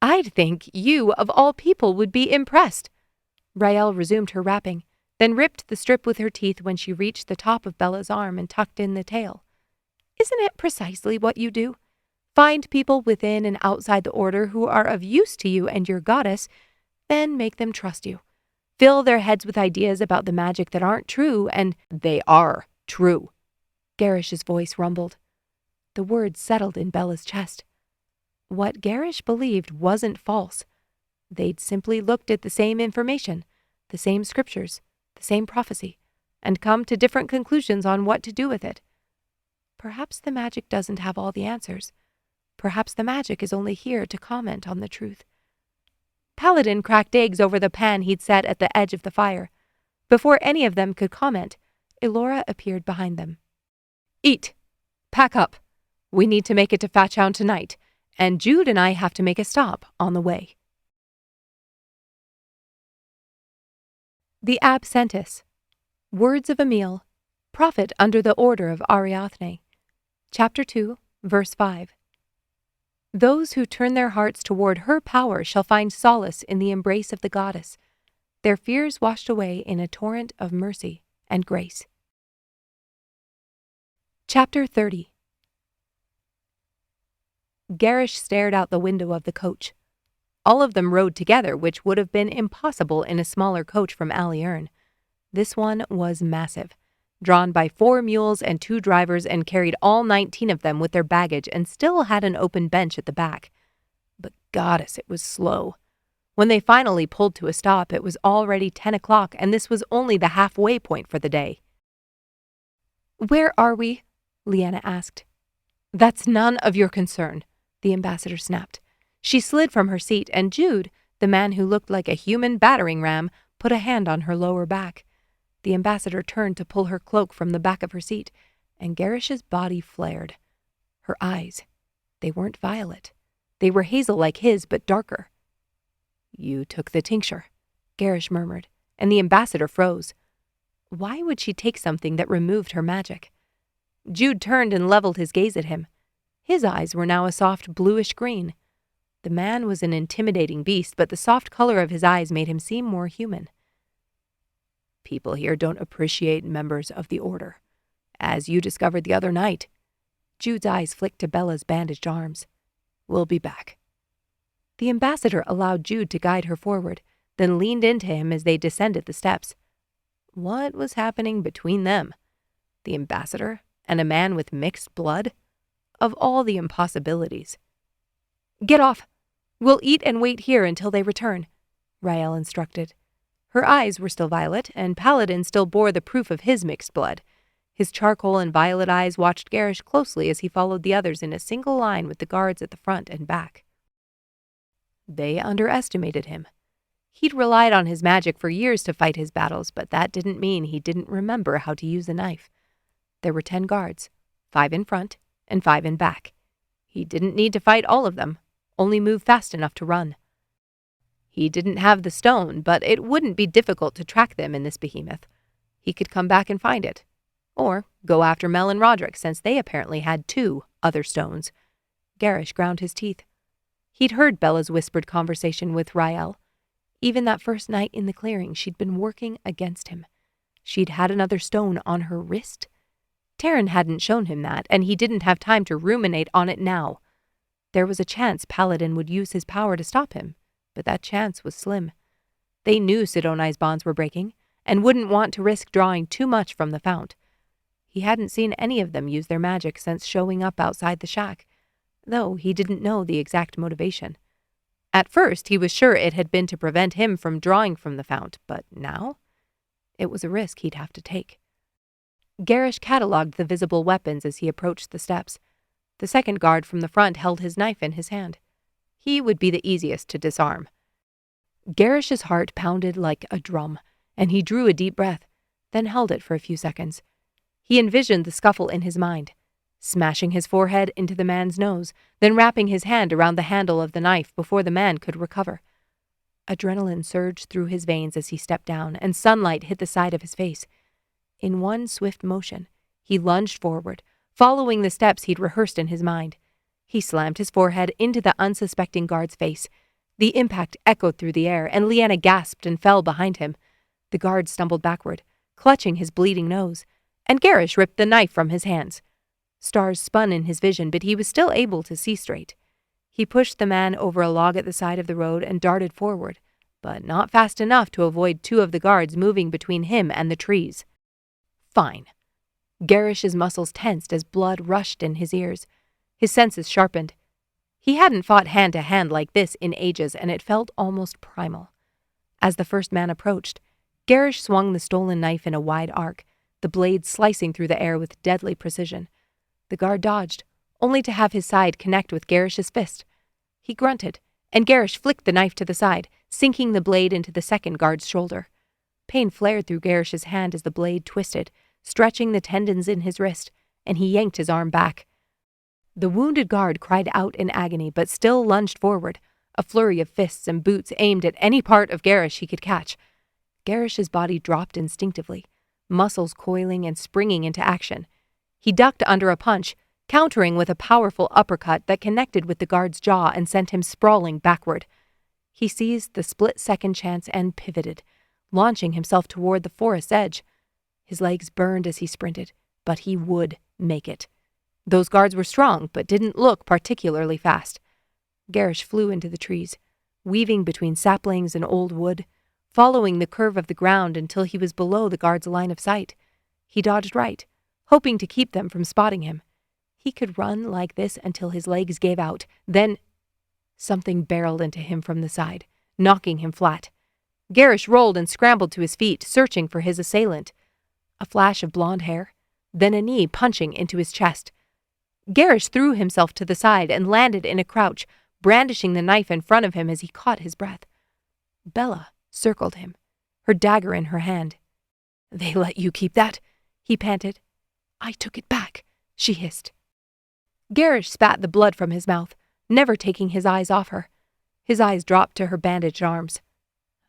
[SPEAKER 1] I'd think you, of all people, would be impressed. Rael resumed her wrapping, then ripped the strip with her teeth when she reached the top of Bella's arm and tucked in the tail. Isn't it precisely what you do? Find people within and outside the order who are of use to you and your goddess, then make them trust you. Fill their heads with ideas about the magic that aren't true, and they are true. Gerrish's voice rumbled.
[SPEAKER 2] The words settled in Bella's chest. What Gerrish believed wasn't false. They'd simply looked at the same information, the same scriptures, the same prophecy, and come to different conclusions on what to do with it. Perhaps the magic doesn't have all the answers. Perhaps the magic is only here to comment on the truth. Paladin cracked eggs over the pan he'd set at the edge of the fire. Before any of them could comment, Elora appeared behind them. "Eat! Pack up! We need to make it to Fatchown tonight, and Jude and I have to make a stop on the way." The Absentis. Words of a Meal. Prophet under the order of Ariathne. Chapter 2, verse 5. Those who turn their hearts toward her power shall find solace in the embrace of the goddess, their fears washed away in a torrent of mercy and grace. Chapter 30. Gerrish stared out the window of the coach. All of them rode together, which would have been impossible in a smaller coach from Aliern. This one was massive, drawn by 4 mules and 2 drivers, and carried all 19 of them with their baggage and still had an open bench at the back. But goddess, it was slow. When they finally pulled to a stop, it was already 10 o'clock, and this was only the halfway point for the day. "Where are we?" Leanna asked. "That's none of your concern," the ambassador snapped. She slid from her seat, and Jude, the man who looked like a human battering ram, put a hand on her lower back. The ambassador turned to pull her cloak from the back of her seat, and Gerrish's body flared. Her eyes, they weren't violet. They were hazel like his, but darker. "You took the tincture," Gerrish murmured, and the ambassador froze. Why would she take something that removed her magic? Jude turned and leveled his gaze at him. His eyes were now a soft bluish green. The man was an intimidating beast, but the soft color of his eyes made him seem more human. "People here don't appreciate members of the Order, as you discovered the other night." Jude's eyes flicked to Bella's bandaged arms. "We'll be back." The ambassador allowed Jude to guide her forward, then leaned into him as they descended the steps. What was happening between them? The ambassador and a man with mixed blood? Of all the impossibilities. "Get off! We'll eat and wait here until they return," Rael instructed. Her eyes were still violet, and Paladin still bore the proof of his mixed blood. His charcoal and violet eyes watched Gerrish closely as he followed the others in a single line with the guards at the front and back. They underestimated him. He'd relied on his magic for years to fight his battles, but that didn't mean he didn't remember how to use a knife. There were 10 guards, 5 in front and 5 in back. He didn't need to fight all of them, only move fast enough to run. He didn't have the stone, but it wouldn't be difficult to track them in this behemoth. He could come back and find it. Or go after Mel and Roderick, since they apparently had 2 other stones. Gerrish ground his teeth. He'd heard Bella's whispered conversation with Rael. Even that first night in the clearing, she'd been working against him. She'd had another stone on her wrist. Taryn hadn't shown him that, and he didn't have time to ruminate on it now. There was a chance Paladin would use his power to stop him, but that chance was slim. They knew Sidonai's bonds were breaking, and wouldn't want to risk drawing too much from the fount. He hadn't seen any of them use their magic since showing up outside the shack, though he didn't know the exact motivation. At first, he was sure it had been to prevent him from drawing from the fount, but now? It was a risk he'd have to take. Gerrish catalogued the visible weapons as he approached the steps. The second guard from the front held his knife in his hand. He would be the easiest to disarm. Gerrish's heart pounded like a drum, and he drew a deep breath, then held it for a few seconds. He envisioned the scuffle in his mind, smashing his forehead into the man's nose, then wrapping his hand around the handle of the knife before the man could recover. Adrenaline surged through his veins as he stepped down, and sunlight hit the side of his face. In one swift motion, he lunged forward, following the steps he'd rehearsed in his mind. He slammed his forehead into the unsuspecting guard's face. The impact echoed through the air, and Leanna gasped and fell behind him. The guard stumbled backward, clutching his bleeding nose, and Gerrish ripped the knife from his hands. Stars spun in his vision, but he was still able to see straight. He pushed the man over a log at the side of the road and darted forward, but not fast enough to avoid 2 of the guards moving between him and the trees. Fine. Gerrish's muscles tensed as blood rushed in his ears. His senses sharpened. He hadn't fought hand-to-hand like this in ages, and it felt almost primal. As the first man approached, Gerrish swung the stolen knife in a wide arc, the blade slicing through the air with deadly precision. The guard dodged, only to have his side connect with Gerrish's fist. He grunted, and Gerrish flicked the knife to the side, sinking the blade into the second guard's shoulder. Pain flared through Gerrish's hand as the blade twisted, stretching the tendons in his wrist, and he yanked his arm back. The wounded guard cried out in agony, but still lunged forward, a flurry of fists and boots aimed at any part of Gerrish he could catch. Gerrish's body dropped instinctively, muscles coiling and springing into action. He ducked under a punch, countering with a powerful uppercut that connected with the guard's jaw and sent him sprawling backward. He seized the split-second chance and pivoted, launching himself toward the forest's edge. His legs burned as he sprinted, but he would make it. Those guards were strong, but didn't look particularly fast. Gerrish flew into the trees, weaving between saplings and old wood, following the curve of the ground until he was below the guard's line of sight. He dodged right, hoping to keep them from spotting him. He could run like this until his legs gave out. Then something barreled into him from the side, knocking him flat. Gerrish rolled and scrambled to his feet, searching for his assailant. A flash of blonde hair, then a knee punching into his chest. Gerrish threw himself to the side and landed in a crouch, brandishing the knife in front of him as he caught his breath. Bella circled him, her dagger in her hand. "They let you keep that?" he panted. "I took it back," she hissed. Gerrish spat the blood from his mouth, never taking his eyes off her. His eyes dropped to her bandaged arms.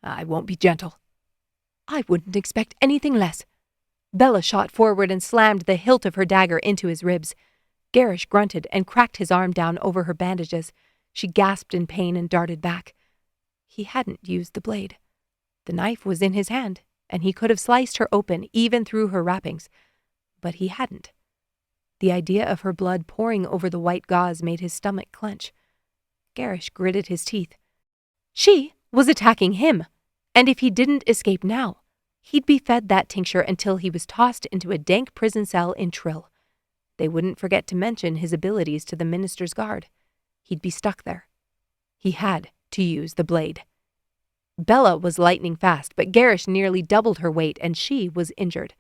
[SPEAKER 2] "I won't be gentle." "I wouldn't expect anything less." Bella shot forward and slammed the hilt of her dagger into his ribs. Gerrish grunted and cracked his arm down over her bandages. She gasped in pain and darted back. He hadn't used the blade. The knife was in his hand, and he could have sliced her open even through her wrappings. But he hadn't. The idea of her blood pouring over the white gauze made his stomach clench. Gerrish gritted his teeth. She was attacking him, and if he didn't escape now, he'd be fed that tincture until he was tossed into a dank prison cell in Trill. They wouldn't forget to mention his abilities to the minister's guard. He'd be stuck there. He had to use the blade. Bella was lightning fast, but Gerrish nearly doubled her weight, and she was injured.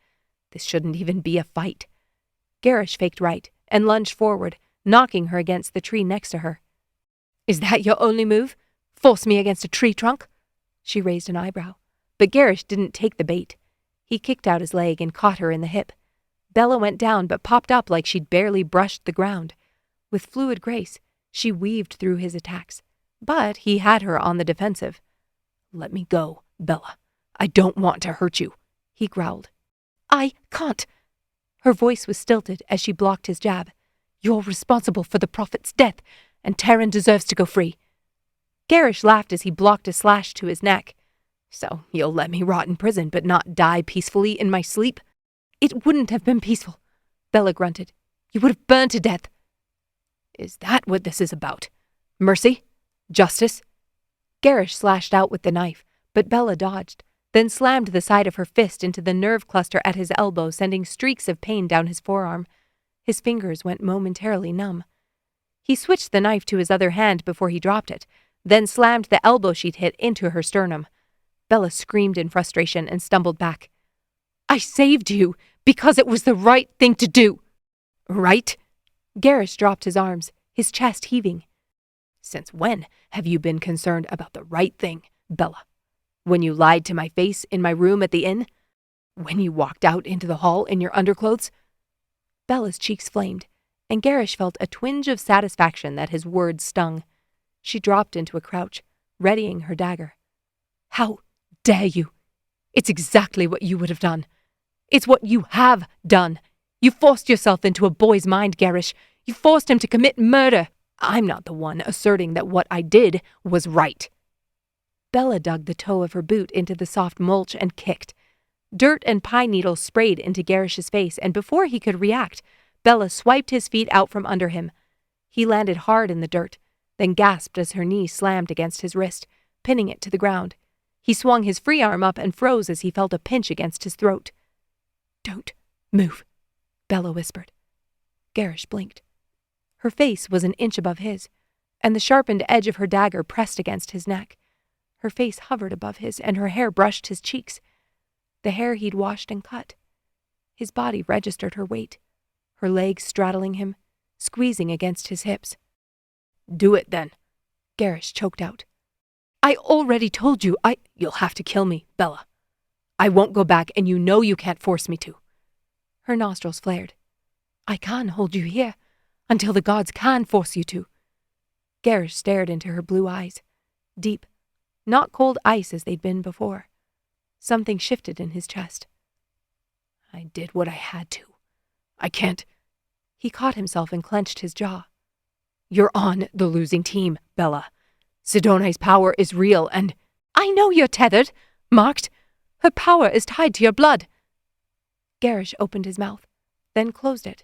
[SPEAKER 2] This shouldn't even be a fight. Gerrish faked right and lunged forward, knocking her against the tree next to her. "Is that your only move? Force me against a tree trunk?" She raised an eyebrow, but Gerrish didn't take the bait. He kicked out his leg and caught her in the hip. Bella went down but popped up like she'd barely brushed the ground. With fluid grace, she weaved through his attacks, but he had her on the defensive. "Let me go, Bella. I don't want to hurt you," he growled. "I can't." Her voice was stilted as she blocked his jab. "You're responsible for the prophet's death, and Terran deserves to go free." Gerrish laughed as he blocked a slash to his neck. "So you'll let me rot in prison but not die peacefully in my sleep?" "It wouldn't have been peaceful," Bella grunted. "You would have burned to death." "Is that what this is about? Mercy? Justice?" Gerrish slashed out with the knife, but Bella dodged, then slammed the side of her fist into the nerve cluster at his elbow, sending streaks of pain down his forearm. His fingers went momentarily numb. He switched the knife to his other hand before he dropped it, then slammed the elbow she'd hit into her sternum. Bella screamed in frustration and stumbled back. "I saved you because it was the right thing to do." "Right?" Gerrish dropped his arms, his chest heaving. "Since when have you been concerned about the right thing, Bella? When you lied to my face in my room at the inn? When you walked out into the hall in your underclothes?" Bella's cheeks flamed, and Gerrish felt a twinge of satisfaction that his words stung. She dropped into a crouch, readying her dagger. "How dare you? It's exactly what you would have done. It's what you have done. You forced yourself into a boy's mind, Gerrish. You forced him to commit murder. I'm not the one asserting that what I did was right." Bella dug the toe of her boot into the soft mulch and kicked. Dirt and pine needles sprayed into Gerrish's face, and before he could react, Bella swiped his feet out from under him. He landed hard in the dirt, then gasped as her knee slammed against his wrist, pinning it to the ground. He swung his free arm up and froze as he felt a pinch against his throat. "Don't move," Bella whispered. Gerrish blinked. Her face was an inch above his, and the sharpened edge of her dagger pressed against his neck. Her face hovered above his, and her hair brushed his cheeks. The hair he'd washed and cut. His body registered her weight, her legs straddling him, squeezing against his hips. "Do it, then," Gerrish choked out. "I already told you You'll have to kill me, Bella. I won't go back, and you know you can't force me to." Her nostrils flared. "I can hold you here, until the gods can force you to." Gerrish stared into her blue eyes, deep, not cold ice as they'd been before. Something shifted in his chest. "I did what I had to. I can't—" He caught himself and clenched his jaw. "You're on the losing team, Bella. Sidoni's power is real, and—" "I know you're tethered, marked. Her power is tied to your blood." Gerrish opened his mouth, then closed it.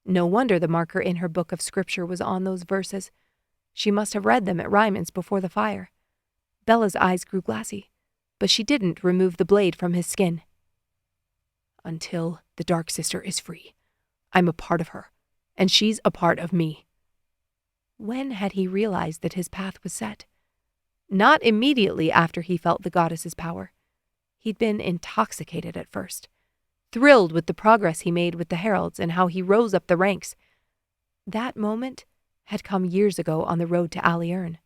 [SPEAKER 2] No wonder the marker in her book of scripture was on those verses. She must have read them at Reiman's before the fire. Bella's eyes grew glassy, but she didn't remove the blade from his skin. "Until the Dark Sister is free, I'm a part of her, and she's a part of me." When had he realized that his path was set? Not immediately after he felt the goddess's power. He'd been intoxicated at first, thrilled with the progress he made with the Heralds and how he rose up the ranks. That moment had come years ago on the road to Ariathne.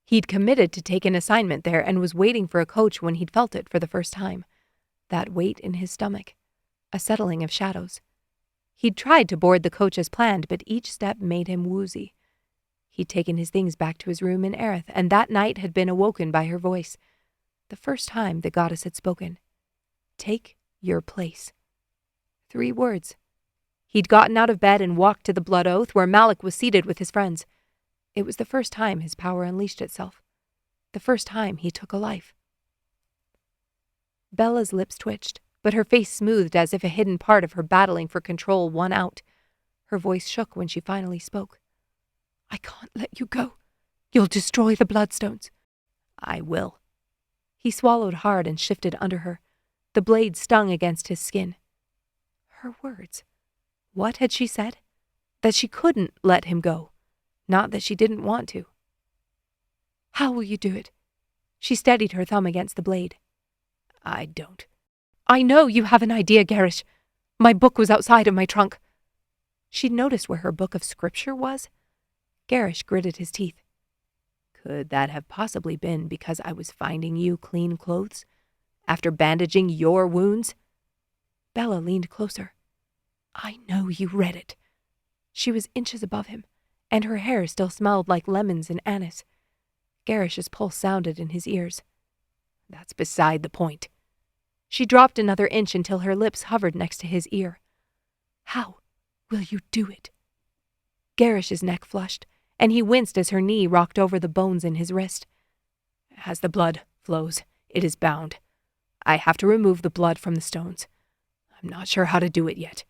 [SPEAKER 2] He'd committed to take an assignment there and was waiting for a coach when he'd felt it for the first time. That weight in his stomach, a settling of shadows. He'd tried to board the coach as planned, but each step made him woozy. He'd taken his things back to his room in Ariathne, and that night had been awoken by her voice. The first time the goddess had spoken. "Take your place." 3 words. He'd gotten out of bed and walked to the blood oath where Malik was seated with his friends. It was the first time his power unleashed itself. The first time he took a life. Bella's lips twitched, but her face smoothed as if a hidden part of her battling for control won out. Her voice shook when she finally spoke. "I can't let you go. You'll destroy the bloodstones." "I will." He swallowed hard and shifted under her. The blade stung against his skin. Her words. What had she said? That she couldn't let him go. Not that she didn't want to. "How will you do it?" She steadied her thumb against the blade. "I don't." "I know you have an idea, Gerrish. My book was outside of my trunk." She'd noticed where her book of scripture was. Gerrish gritted his teeth. "Could that have possibly been because I was finding you clean clothes? After bandaging your wounds?" Bella leaned closer. "I know you read it." She was inches above him, and her hair still smelled like lemons and anise. Gerrish's pulse sounded in his ears. "That's beside the point." She dropped another inch until her lips hovered next to his ear. "How will you do it?" Gerrish's neck flushed, and he winced as her knee rocked over the bones in his wrist. "As the blood flows, it is bound. I have to remove the blood from the stones. I'm not sure how to do it yet."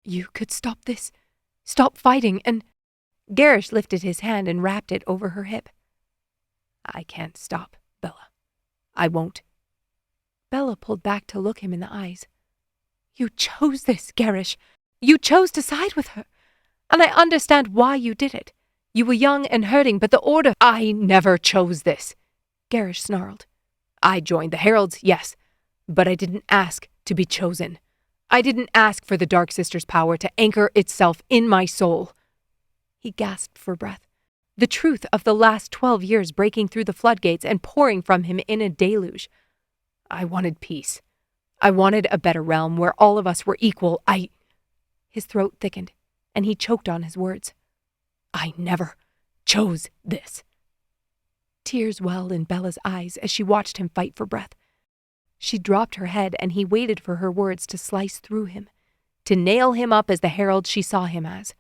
[SPEAKER 2] "You could stop this. Stop fighting and—" Gerrish lifted his hand and wrapped it over her hip. "I can't stop, Bella. I won't." Bella pulled back to look him in the eyes. "You chose this, Gerrish. You chose to side with her. And I understand why you did it. You were young and hurting, but the order—" "I never chose this," Gerrish snarled. "I joined the Heralds, yes, but I didn't ask to be chosen. I didn't ask for the Dark Sister's power to anchor itself in my soul." He gasped for breath, the truth of the last 12 years breaking through the floodgates and pouring from him in a deluge. "I wanted peace. I wanted a better realm where all of us were equal. His throat thickened, and he choked on his words. "I never chose this." Tears welled in Bella's eyes as she watched him fight for breath. She dropped her head, and he waited for her words to slice through him, to nail him up as the herald she saw him as.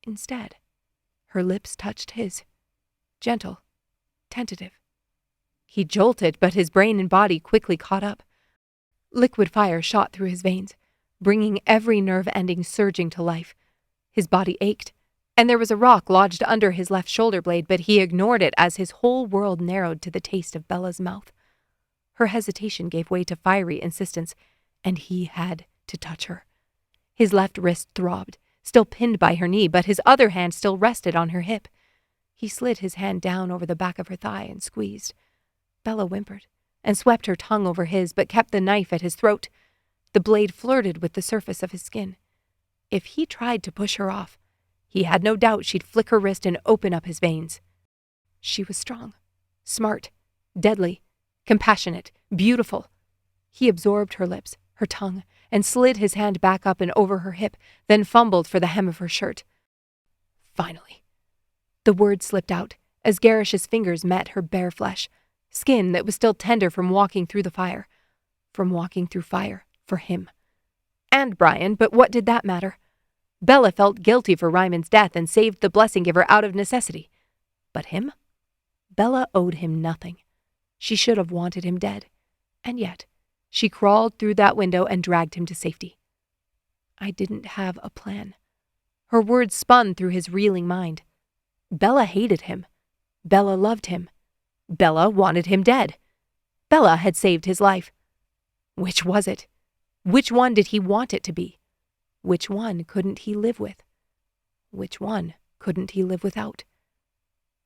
[SPEAKER 2] Instead, her lips touched his, gentle, tentative. He jolted, but his brain and body quickly caught up. Liquid fire shot through his veins, bringing every nerve ending surging to life. His body ached, and there was a rock lodged under his left shoulder blade, but he ignored it as his whole world narrowed to the taste of Bella's mouth. Her hesitation gave way to fiery insistence, and he had to touch her. His left wrist throbbed, still pinned by her knee, but his other hand still rested on her hip. He slid his hand down over the back of her thigh and squeezed. Bella whimpered and swept her tongue over his, but kept the knife at his throat. The blade flirted with the surface of his skin. If he tried to push her off, he had no doubt she'd flick her wrist and open up his veins. She was strong, smart, deadly, compassionate, beautiful. He absorbed her lips, her tongue, and slid his hand back up and over her hip, then fumbled for the hem of her shirt. Finally. The word slipped out as Gerrish's fingers met her bare flesh, skin that was still tender from walking through the fire. From walking through fire for him. And Brian, but what did that matter? Bella felt guilty for Reiman's death and saved the blessing giver out of necessity. But him? Bella owed him nothing. She should have wanted him dead. And yet, she crawled through that window and dragged him to safety. I didn't have a plan. Her words spun through his reeling mind. Bella hated him. Bella loved him. Bella wanted him dead. Bella had saved his life. Which was it? Which one did he want it to be? Which one couldn't he live with? Which one couldn't he live without?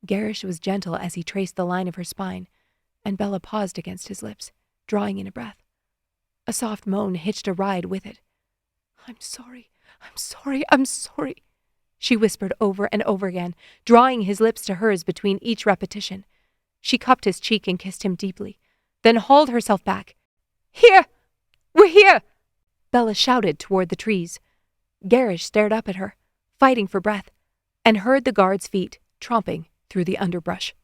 [SPEAKER 2] Gerrish was gentle as he traced the line of her spine, and Bella paused against his lips, drawing in a breath. A soft moan hitched a ride with it. "I'm sorry, I'm sorry, I'm sorry," she whispered over and over again, drawing his lips to hers between each repetition. She cupped his cheek and kissed him deeply, then hauled herself back. "Here! We're here!" Bella shouted toward the trees. Gerrish stared up at her, fighting for breath, and heard the guard's feet tromping through the underbrush.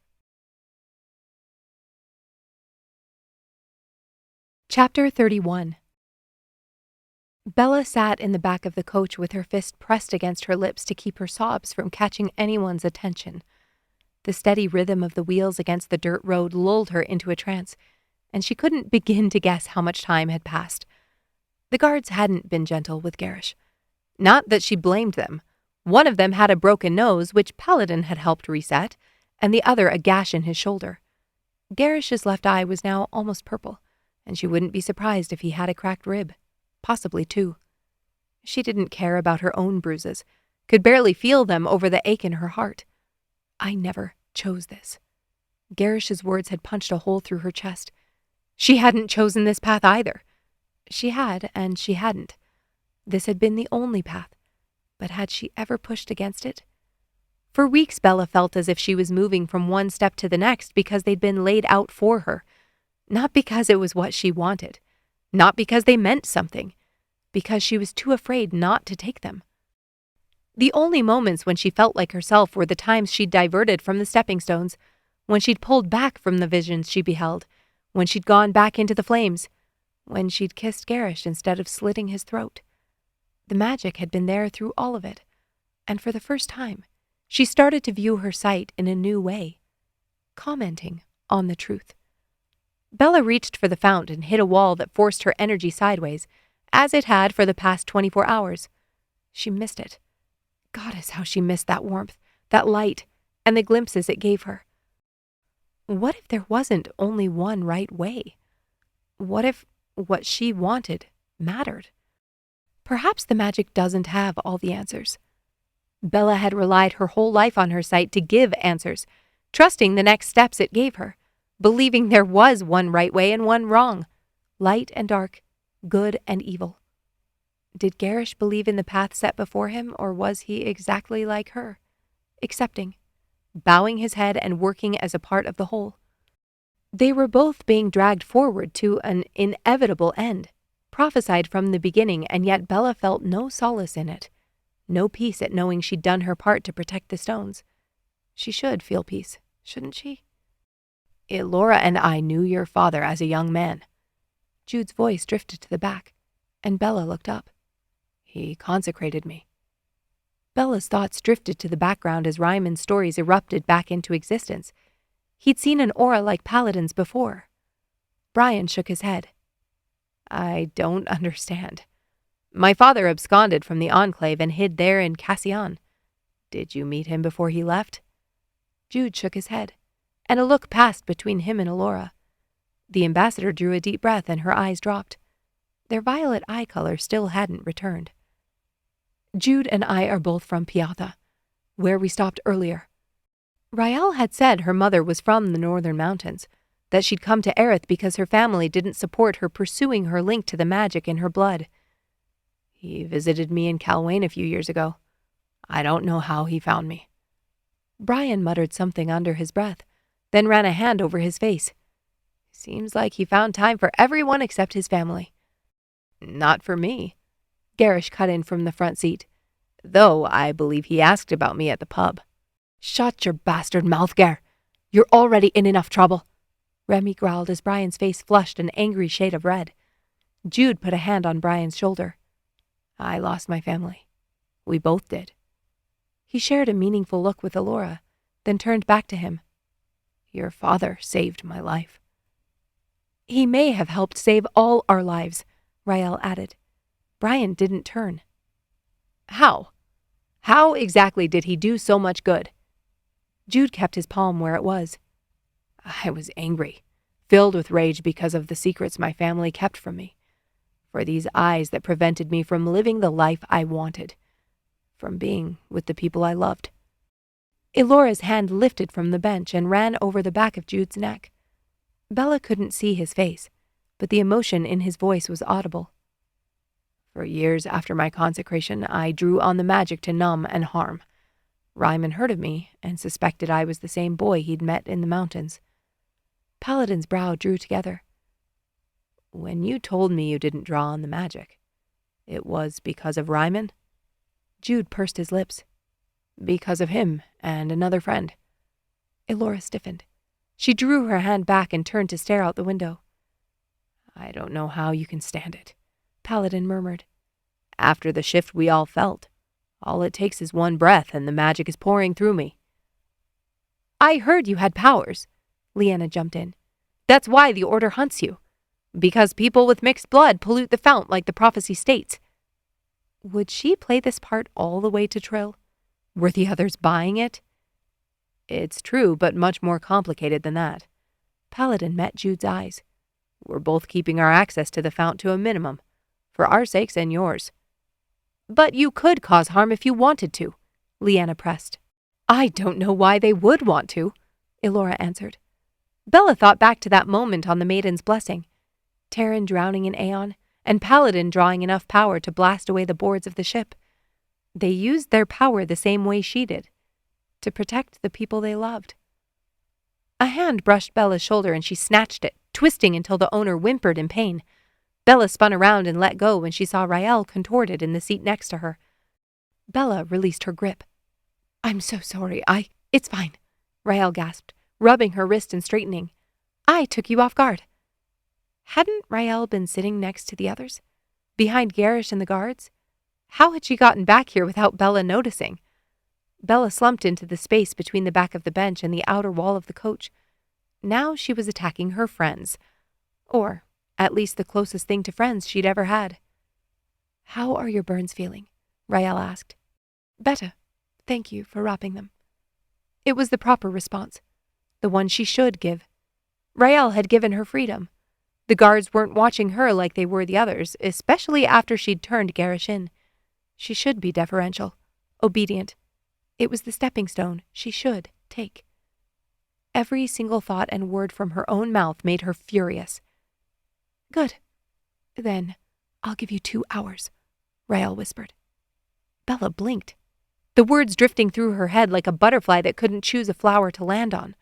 [SPEAKER 2] Chapter 31. Bella sat in the back of the coach with her fist pressed against her lips to keep her sobs from catching anyone's attention. The steady rhythm of the wheels against the dirt road lulled her into a trance, and she couldn't begin to guess how much time had passed. The guards hadn't been gentle with Gerrish. Not that she blamed them. One of them had a broken nose, which Paladin had helped reset, and the other a gash in his shoulder. Gerrish's left eye was now almost purple, and she wouldn't be surprised if he had a cracked rib. Possibly two. She didn't care about her own bruises, could barely feel them over the ache in her heart. I never chose this. Gerrish's words had punched a hole through her chest. She hadn't chosen this path either. She had, and she hadn't. This had been the only path, but had she ever pushed against it? For weeks Bella felt as if she was moving from one step to the next because they'd been laid out for her. Not because it was what she wanted. Not because they meant something. Because she was too afraid not to take them. The only moments when she felt like herself were the times she'd diverted from the stepping stones, when she'd pulled back from the visions she beheld, when she'd gone back into the flames, when she'd kissed Gerrish instead of slitting his throat. The magic had been there through all of it, and for the first time, she started to view her sight in a new way, commenting on the truth. Bella reached for the fount and hit a wall that forced her energy sideways, as it had for the past 24 hours. She missed it. Goddess, how she missed that warmth, that light, and the glimpses it gave her. What if there wasn't only one right way? What if what she wanted mattered? Perhaps the magic doesn't have all the answers. Bella had relied her whole life on her sight to give answers, trusting the next steps it gave her, believing there was one right way and one wrong, light and dark, good and evil. Did Gerrish believe in the path set before him, or was he exactly like her, accepting, bowing his head and working as a part of the whole? They were both being dragged forward to an inevitable end, prophesied from the beginning, and yet Bella felt no solace in it, no peace at knowing she'd done her part to protect the stones. She should feel peace, shouldn't she? "Elora and I knew your father as a young man." Jude's voice drifted to the back, and Bella looked up. "He consecrated me." Bella's thoughts drifted to the background as Reiman's stories erupted back into existence. He'd seen an aura like Paladin's before. Brian shook his head. "I don't understand. My father absconded from the Enclave and hid there in Cassian. Did you meet him before he left?" Jude shook his head, and a look passed between him and Elora. The ambassador drew a deep breath and her eyes dropped. Their violet eye color still hadn't returned.
[SPEAKER 1] Jude and I are both from Piatha, where we stopped earlier. Rael had said her mother was from the northern mountains, that she'd come to Aerith because her family didn't support her pursuing her link to the magic in her blood. He visited me in Calwain a few years ago. I don't know how he found me. Brian muttered something under his breath, then ran a hand over his face. Seems like he found time for everyone except his family. Not for me. Gerrish cut in from the front seat, though I believe he asked about me at the pub. Shut your bastard mouth, Ger. You're already in enough trouble. Remy growled as Brian's face flushed an angry shade of red. Jude put a hand on Brian's shoulder. I lost my family. We both did. He shared a meaningful look with Alora, then turned back to him. Your father saved my life. He may have helped save all our lives, Rael added. Brian didn't turn. How? How exactly did he do so much good? Jude kept his palm where it was. I was angry, filled with rage because of the secrets my family kept from me, for these eyes that prevented me from living the life I wanted, from being with the people I loved. Elora's hand lifted from the bench and ran over the back of Jude's neck. Bella couldn't see his face, but the emotion in his voice was audible. For years after my consecration, I drew on the magic to numb and harm. Reiman heard of me and suspected I was the same boy he'd met in the mountains. Paladin's brow drew together. When you told me you didn't draw on the magic, it was because of Reiman? Jude pursed his lips. Because of him and another friend. Elora stiffened. She drew her hand back and turned to stare out the window. I don't know how you can stand it, Paladin murmured. After the shift we all felt, all it takes is one breath and the magic is pouring through me. I heard you had powers, Leanna jumped in. That's why the Order hunts you. Because people with mixed blood pollute the fount like the prophecy states. Would she play this part all the way to Trill? Were the others buying it? It's true, but much more complicated than that. Paladin met Jude's eyes. We're both keeping our access to the fount to a minimum, for our sakes and yours. But you could cause harm if you wanted to, Leanna pressed. I don't know why they would want to, Elora answered. Bella thought back to that moment on the Maiden's Blessing. Terran drowning in Aeon, and Paladin drawing enough power to blast away the boards of the ship. They used their power the same way she did, to protect the people they loved. A hand brushed Bella's shoulder and she snatched it, twisting until the owner whimpered in pain. Bella spun around and let go when she saw Rael contorted in the seat next to her. Bella released her grip. I'm so sorry, It's fine, Rael gasped, rubbing her wrist and straightening. I took you off guard. Hadn't Rael been sitting next to the others? Behind Gerrish and the guards? How had she gotten back here without Bella noticing? Bella slumped into the space between the back of the bench and the outer wall of the coach. Now she was attacking her friends. Or, at least the closest thing to friends she'd ever had. How are your burns feeling? Rael asked. Better. Thank you for wrapping them. It was the proper response. The one she should give. Rael had given her freedom. The guards weren't watching her like they were the others, especially after she'd turned Gerrish in. She should be deferential, obedient. It was the stepping stone she should take. Every single thought and word from her own mouth made her furious. Good. Then I'll give you 2 hours, Rael whispered. Bella blinked, the words drifting through her head like a butterfly that couldn't choose a flower to land on.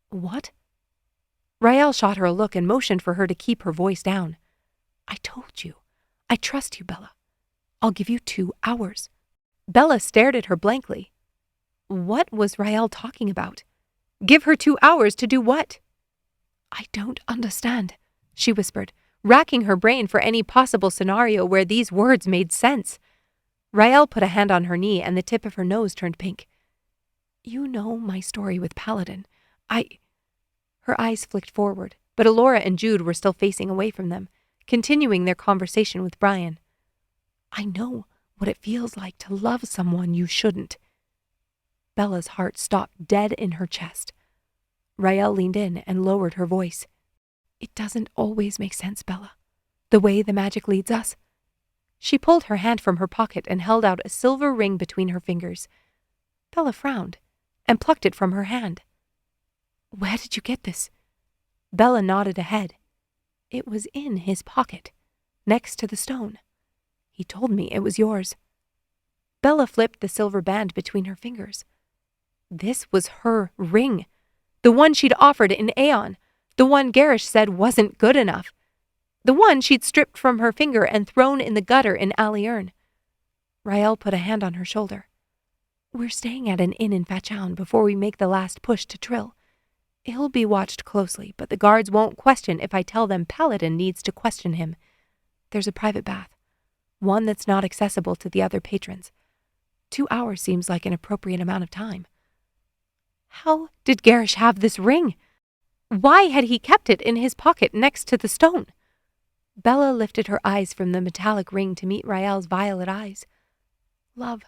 [SPEAKER 1] What? Rael shot her a look and motioned for her to keep her voice down. I told you. I trust you, Bella. I'll give you 2 hours. Bella stared at her blankly. What was Rael talking about? Give her 2 hours to do what? I don't understand, she whispered, racking her brain for any possible scenario where these words made sense. Rael put a hand on her knee and the tip of her nose turned pink. You know my story with Paladin. Her eyes flicked forward, but Alora and Jude were still facing away from them, continuing their conversation with Brian. I know what it feels like to love someone you shouldn't. Bella's heart stopped dead in her chest. Rael leaned in and lowered her voice. It doesn't always make sense, Bella. The way the magic leads us.
[SPEAKER 2] She pulled her hand from her pocket and held out a silver ring between her fingers. Bella frowned and plucked it from her hand. "Where did you get this?" Bella nodded ahead. "It was in his pocket, next to the stone. He told me it was yours." Bella flipped the silver band between her fingers. This was her ring, the one she'd offered in Aeon, the one Gerrish said wasn't good enough, the one she'd stripped from her finger and thrown in the gutter in Ariathne. Rael put a hand on her shoulder. "We're staying at an inn in Fachown before we make the last push to Trill. He'll be watched closely, but the guards won't question if I tell them Paladin needs to question him. There's a private bath, one that's not accessible to the other patrons. 2 hours seems like an appropriate amount of time." How did Gerrish have this ring? Why had he kept it in his pocket next to the stone? Bella lifted her eyes from the metallic ring to meet Rael's violet eyes. Love.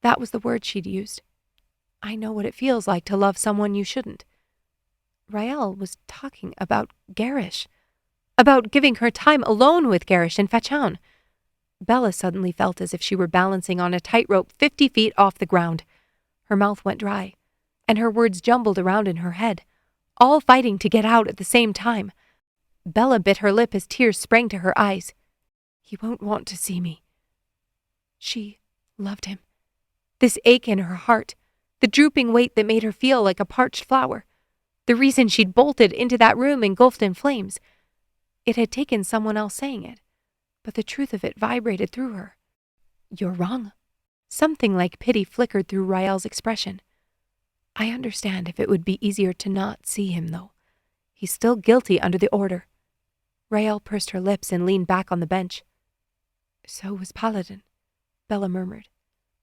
[SPEAKER 2] That was the word she'd used. I know what it feels like to love someone you shouldn't. Rael was talking about Gerrish, about giving her time alone with Gerrish in Fachown. Bella suddenly felt as if she were balancing on a tightrope 50 feet off the ground. Her mouth went dry, and her words jumbled around in her head, all fighting to get out at the same time. Bella bit her lip as tears sprang to her eyes. He won't want to see me. She loved him. This ache in her heart, the drooping weight that made her feel like a parched flower, the reason she'd bolted into that room engulfed in flames. It had taken someone else saying it, but the truth of it vibrated through her. You're wrong. Something like pity flickered through Rael's expression. I understand if it would be easier to not see him, though. He's still guilty under the order. Rael pursed her lips and leaned back on the bench. So was Paladin, Bella murmured.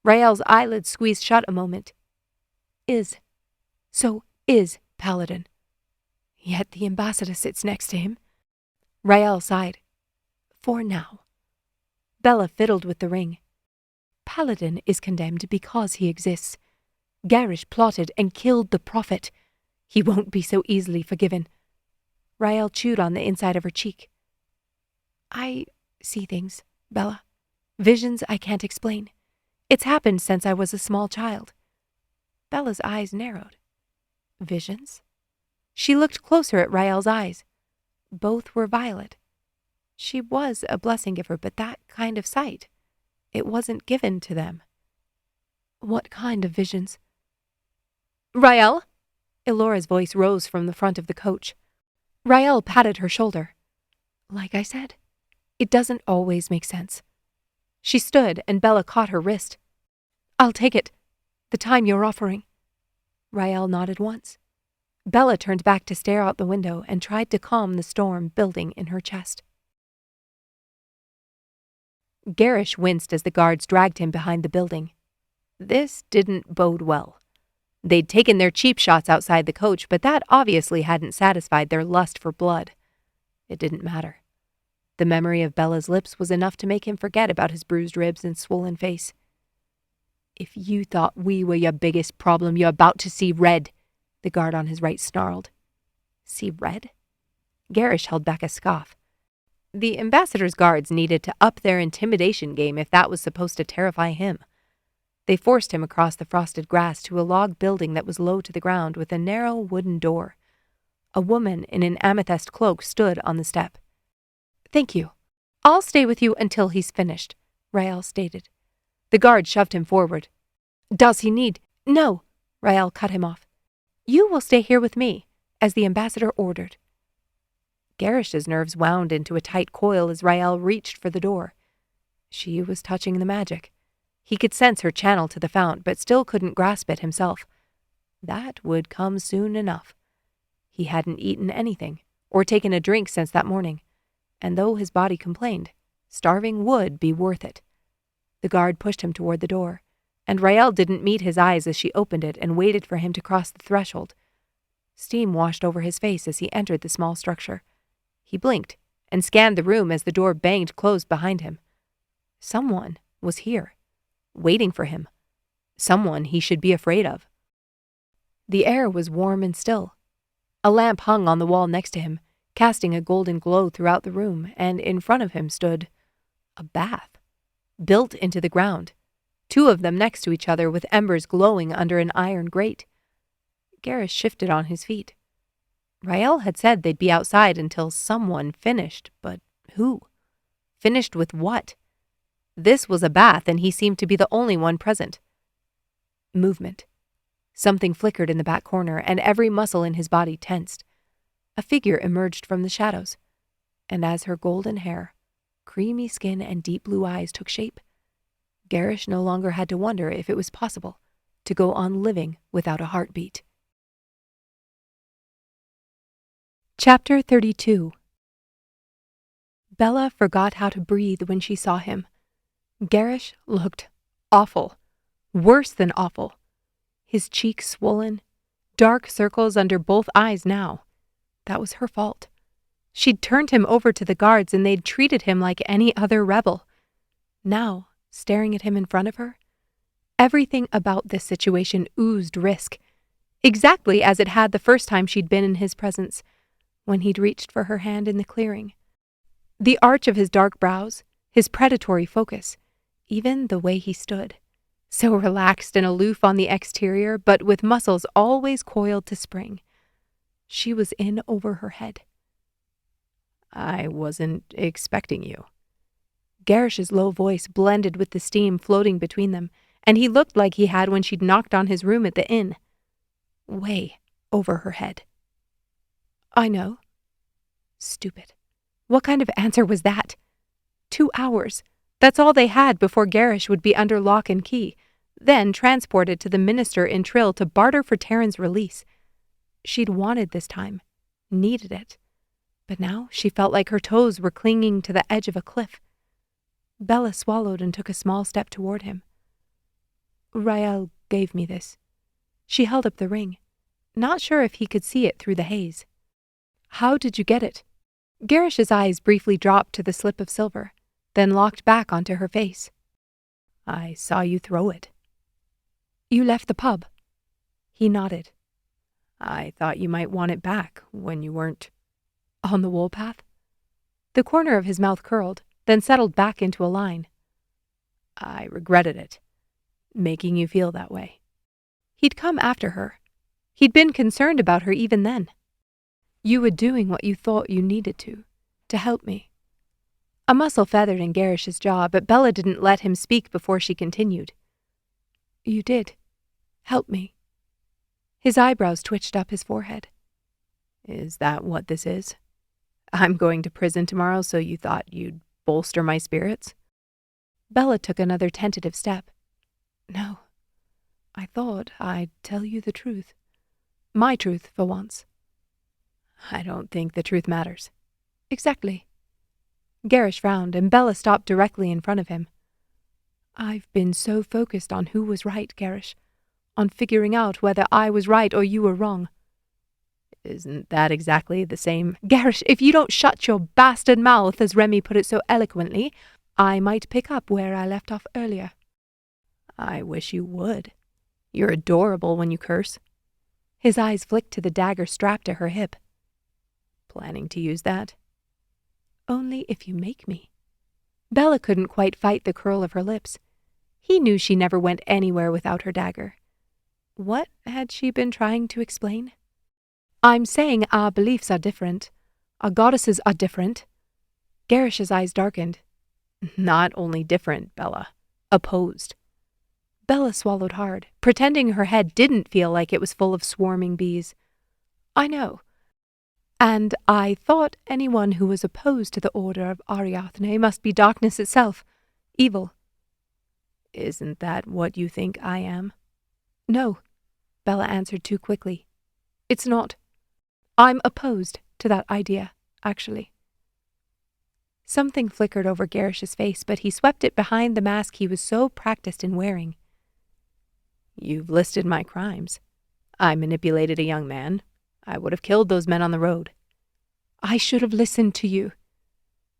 [SPEAKER 2] Rael's eyelids squeezed shut a moment. So is Paladin. Yet the ambassador sits next to him. Rael sighed. For now. Bella fiddled with the ring. Paladin is condemned because he exists. Gerrish plotted and killed the prophet. He won't be so easily forgiven. Rael chewed on the inside of her cheek. I see things, Bella. Visions I can't explain. It's happened since I was a small child. Bella's eyes narrowed. Visions? She looked closer at Rael's eyes. Both were violet. She was a blessing giver, but that kind of sight, it wasn't given to them. What kind of visions? Rael? Elora's voice rose from the front of the coach. Rael patted her shoulder. Like I said, it doesn't always make sense. She stood and Bella caught her wrist. I'll take it. The time you're offering. Rael nodded once. Bella turned back to stare out the window and tried to calm the storm building in her chest. Gerrish winced as the guards dragged him behind the building. This didn't bode well. They'd taken their cheap shots outside the coach, but that obviously hadn't satisfied their lust for blood. It didn't matter. The memory of Bella's lips was enough to make him forget about his bruised ribs and swollen face. If you thought we were your biggest problem, you're about to see red, the guard on his right snarled. See red? Gerrish held back a scoff. The ambassador's guards needed to up their intimidation game if that was supposed to terrify him. They forced him across the frosted grass to a log building that was low to the ground with a narrow wooden door. A woman in an amethyst cloak stood on the step. Thank you. I'll stay with you until he's finished, Rael stated. The guard shoved him forward. Does he need? No, Rael cut him off. You will stay here with me, as the ambassador ordered. Gerrish's nerves wound into a tight coil as Rael reached for the door. She was touching the magic. He could sense her channel to the fount, but still couldn't grasp it himself. That would come soon enough. He hadn't eaten anything, or taken a drink since that morning, and though his body complained, starving would be worth it. The guard pushed him toward the door, and Rael didn't meet his eyes as she opened it and waited for him to cross the threshold. Steam washed over his face as he entered the small structure. He blinked and scanned the room as the door banged closed behind him. Someone was here, waiting for him. Someone he should be afraid of. The air was warm and still. A lamp hung on the wall next to him, casting a golden glow throughout the room, and in front of him stood a bath. built into the ground, 2 of them next to each other with embers glowing under an iron grate. Gerrish shifted on his feet. Rael had said they'd be outside until someone finished, but who? Finished with what? This was a bath, and he seemed to be the only one present. Movement. Something flickered in the back corner, and every muscle in his body tensed. A figure emerged from the shadows, and as her golden hair, creamy skin, and deep blue eyes took shape, Gerrish no longer had to wonder if it was possible to go on living without a heartbeat. Chapter 32. Bella forgot how to breathe when she saw him. Gerrish looked awful. Worse than awful. His cheeks swollen, dark circles under both eyes now. That was her fault. She'd turned him over to the guards and they'd treated him like any other rebel. Now, staring at him in front of her, everything about this situation oozed risk, exactly as it had the first time she'd been in his presence, when he'd reached for her hand in the clearing. The arch of his dark brows, his predatory focus, even the way he stood, so relaxed and aloof on the exterior, but with muscles always coiled to spring. She was in over her head. "I wasn't expecting you." Gerrish's low voice blended with the steam floating between them, and he looked like he had when she'd knocked on his room at the inn. Way over her head. "I know." Stupid. What kind of answer was that? 2 hours. That's all they had before Gerrish would be under lock and key, then transported to the minister in Trill to barter for Taryn's release. She'd wanted this time, needed it. But now she felt like her toes were clinging to the edge of a cliff. Bella swallowed and took a small step toward him. "Rael gave me this." She held up the ring, not sure if he could see it through the haze. "How did you get it?" Gerrish's eyes briefly dropped to the slip of silver, then locked back onto her face. "I saw you throw it." "You left the pub?" He nodded. "I thought you might want it back when you weren't on the woolpath." The corner of his mouth curled, then settled back into a line. "I regretted it, making you feel that way." He'd come after her. He'd been concerned about her even then. "You were doing what you thought you needed to help me." A muscle feathered in Gerrish's jaw, but Bella didn't let him speak before she continued. "You did. Help me." His eyebrows twitched up his forehead. "Is that what this is? I'm going to prison tomorrow, so you thought you'd bolster my spirits?" Bella took another tentative step. "No. I thought I'd tell you the truth. My truth, for once." "I don't think the truth matters." "Exactly." Gerrish frowned, and Bella stopped directly in front of him. "I've been so focused on who was right, Gerrish, on figuring out whether I was right or you were wrong." "Isn't that exactly the same?" "Gerrish, if you don't shut your bastard mouth, as Remy put it so eloquently, I might pick up where I left off earlier." "I wish you would. You're adorable when you curse." His eyes flicked to the dagger strapped to her hip. "Planning to use that?" "Only if you make me." Bella couldn't quite fight the curl of her lips. He knew she never went anywhere without her dagger. What had she been trying to explain? "I'm saying our beliefs are different. Our goddesses are different." Gerrish's eyes darkened. "Not only different, Bella. Opposed." Bella swallowed hard, pretending her head didn't feel like it was full of swarming bees. "I know. And I thought anyone who was opposed to the order of Ariathne must be darkness itself, evil." "Isn't that what you think I am?" "No," Bella answered too quickly. "It's not. I'm opposed to that idea, actually." Something flickered over Gerrish's face, but he swept it behind the mask he was so practiced in wearing. "You've listed my crimes. I manipulated a young man. I would have killed those men on the road." "I should have listened to you."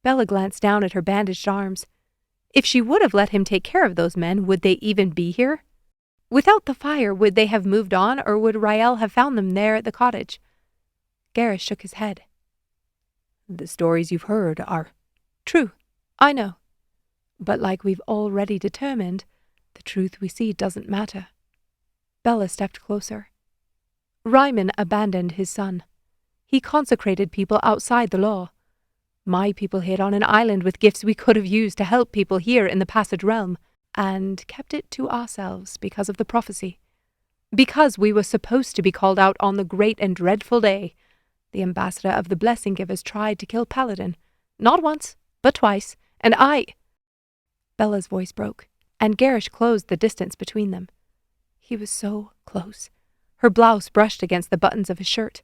[SPEAKER 2] Bella glanced down at her bandaged arms. If she would have let him take care of those men, would they even be here? Without the fire, would they have moved on, or would Rael have found them there at the cottage? Gerrish shook his head. "The stories you've heard are true, I know.
[SPEAKER 1] But like we've already determined, the truth we see doesn't matter. Bella stepped closer. Reiman abandoned his son. He consecrated people outside the law. My people hid on an island with gifts we could have used to help people here in the Passage Realm, and kept it to ourselves because of the prophecy. Because we were supposed to be called out on the great and dreadful day. The ambassador of the Blessing Givers tried to kill Paladin. Not once, but twice, and I— Bella's voice broke, and Gerrish closed the distance between them. He was so close. Her blouse brushed against the buttons of his shirt.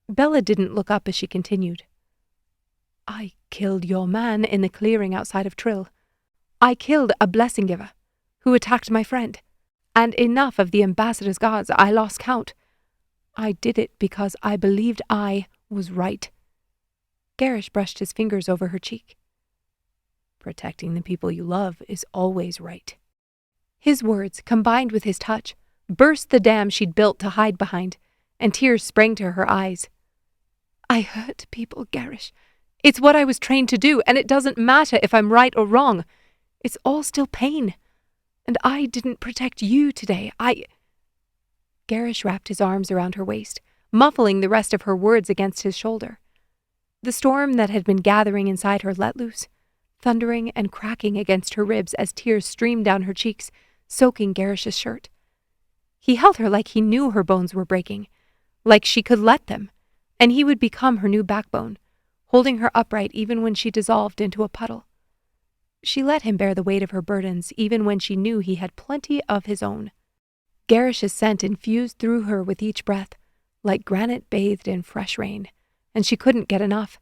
[SPEAKER 1] Bella didn't look up as she continued. I killed your man in the clearing outside of Trill. I killed a blessing giver who attacked my friend, and enough of the ambassador's guards I lost count. I did it because I believed I was right. Gerrish brushed his fingers over her cheek. Protecting the people you love is always right. His words, combined with his touch, burst the dam she'd built to hide behind, and tears sprang to her eyes. I hurt people, Gerrish. It's what I was trained to do, and it doesn't matter if I'm right or wrong. It's all still pain. And I didn't protect you today. Gerrish wrapped his arms around her waist, muffling the rest of her words against his shoulder. The storm that had been gathering inside her let loose, thundering and cracking against her ribs as tears streamed down her cheeks, soaking Gerrish's shirt. He held her like he knew her bones were breaking, like she could let them, and he would become her new backbone, holding her upright even when she dissolved into a puddle. She let him bear the weight of her burdens even when she knew he had plenty of his own. Gerrish's scent infused through her with each breath, like granite bathed in fresh rain, and she couldn't get enough.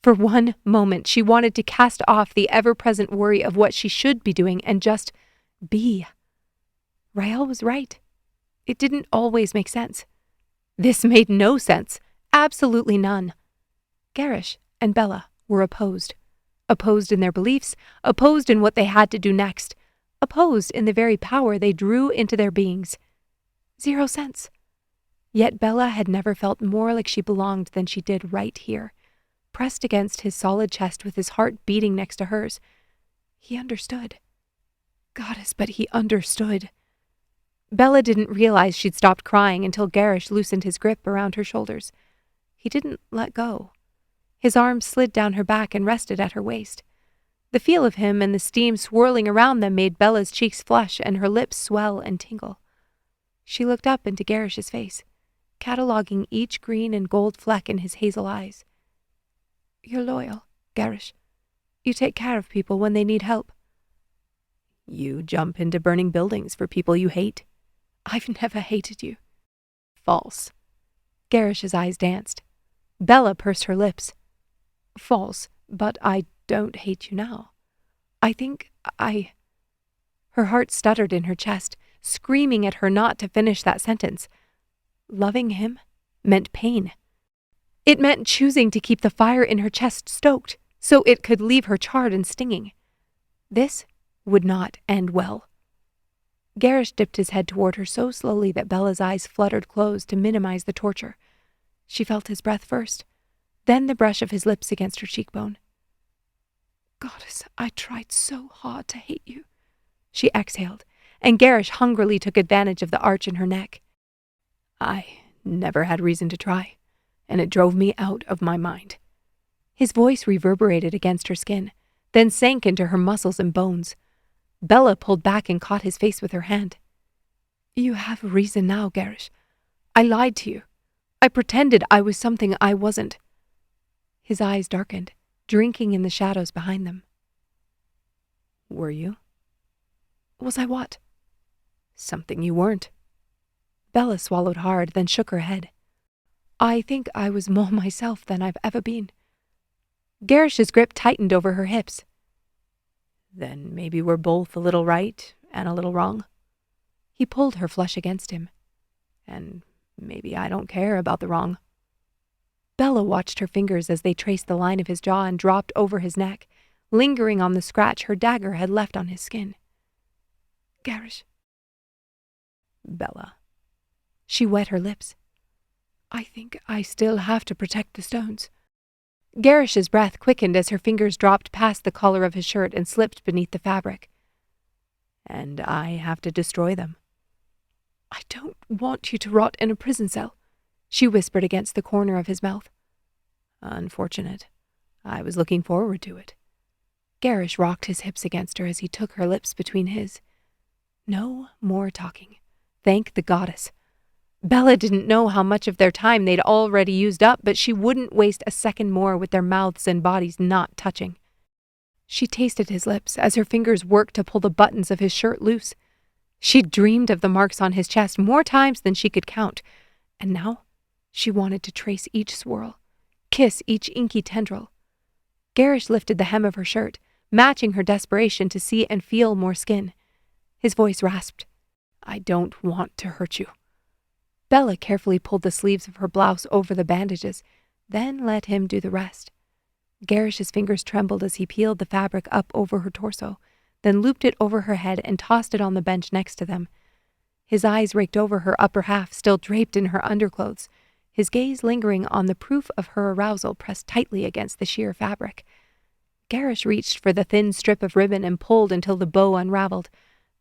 [SPEAKER 1] For one moment, she wanted to cast off the ever-present worry of what she should be doing and just be. Rael was right. It didn't always make sense. This made no sense, absolutely none. Gerrish and Bella were opposed. Opposed in their beliefs, opposed in what they had to do next, opposed in the very power they drew into their beings. 0 sense. Yet Bella had never felt more like she belonged than she did right here, pressed against his solid chest with his heart beating next to hers. He understood. Goddess, but he understood. Bella didn't realize she'd stopped crying until Gerrish loosened his grip around her shoulders. He didn't let go. His arms slid down her back and rested at her waist. The feel of him and the steam swirling around them made Bella's cheeks flush and her lips swell and tingle. She looked up into Gerrish's face, cataloging each green and gold fleck in his hazel eyes. You're loyal, Gerrish. You take care of people when they need help. You jump into burning buildings for people you hate. I've never hated you. False. Gerrish's eyes danced. Bella pursed her lips. False, but I don't hate you now. I think Her heart stuttered in her chest, screaming at her not to finish that sentence. Loving him meant pain. It meant choosing to keep the fire in her chest stoked so it could leave her charred and stinging. This would not end well. Gerrish dipped his head toward her so slowly that Bella's eyes fluttered closed to minimize the torture. She felt his breath first, then the brush of his lips against her cheekbone. Goddess, I tried so hard to hate you, she exhaled, and Gerrish hungrily took advantage of the arch in her neck. I never had reason to try, and it drove me out of my mind. His voice reverberated against her skin, then sank into her muscles and bones. Bella pulled back and caught his face with her hand. You have reason now, Gerrish. I lied to you. I pretended I was something I wasn't. His eyes darkened, drinking in the shadows behind them. Were you? Was I what? Something you weren't. Bella swallowed hard, then shook her head. I think I was more myself than I've ever been. Gerrish's grip tightened over her hips. Then maybe we're both a little right and a little wrong. He pulled her flush against him. And maybe I don't care about the wrong. Bella watched her fingers as they traced the line of his jaw and dropped over his neck, lingering on the scratch her dagger had left on his skin. Gerrish. Bella. She wet her lips. I think I still have to protect the stones. Gerrish's breath quickened as her fingers dropped past the collar of his shirt and slipped beneath the fabric.
[SPEAKER 2] And I have to destroy them.
[SPEAKER 1] I don't want you to rot in a prison cell, she whispered against the corner of his mouth.
[SPEAKER 2] Unfortunate. I was looking forward to it.
[SPEAKER 1] Gerrish rocked his hips against her as he took her lips between his. No more talking. Thank the goddess. Bella didn't know how much of their time they'd already used up, but she wouldn't waste a second more with their mouths and bodies not touching. She tasted his lips as her fingers worked to pull the buttons of his shirt loose. She'd dreamed of the marks on his chest more times than she could count, and now she wanted to trace each swirl, kiss each inky tendril. Gerrish lifted the hem of her shirt, matching her desperation to see and feel more skin. His voice rasped, I don't want to hurt you. Bella carefully pulled the sleeves of her blouse over the bandages, then let him do the rest. Gerrish's fingers trembled as he peeled the fabric up over her torso, then looped it over her head and tossed it on the bench next to them. His eyes raked over her upper half, still draped in her underclothes, his gaze lingering on the proof of her arousal pressed tightly against the sheer fabric. Gerrish reached for the thin strip of ribbon and pulled until the bow unraveled,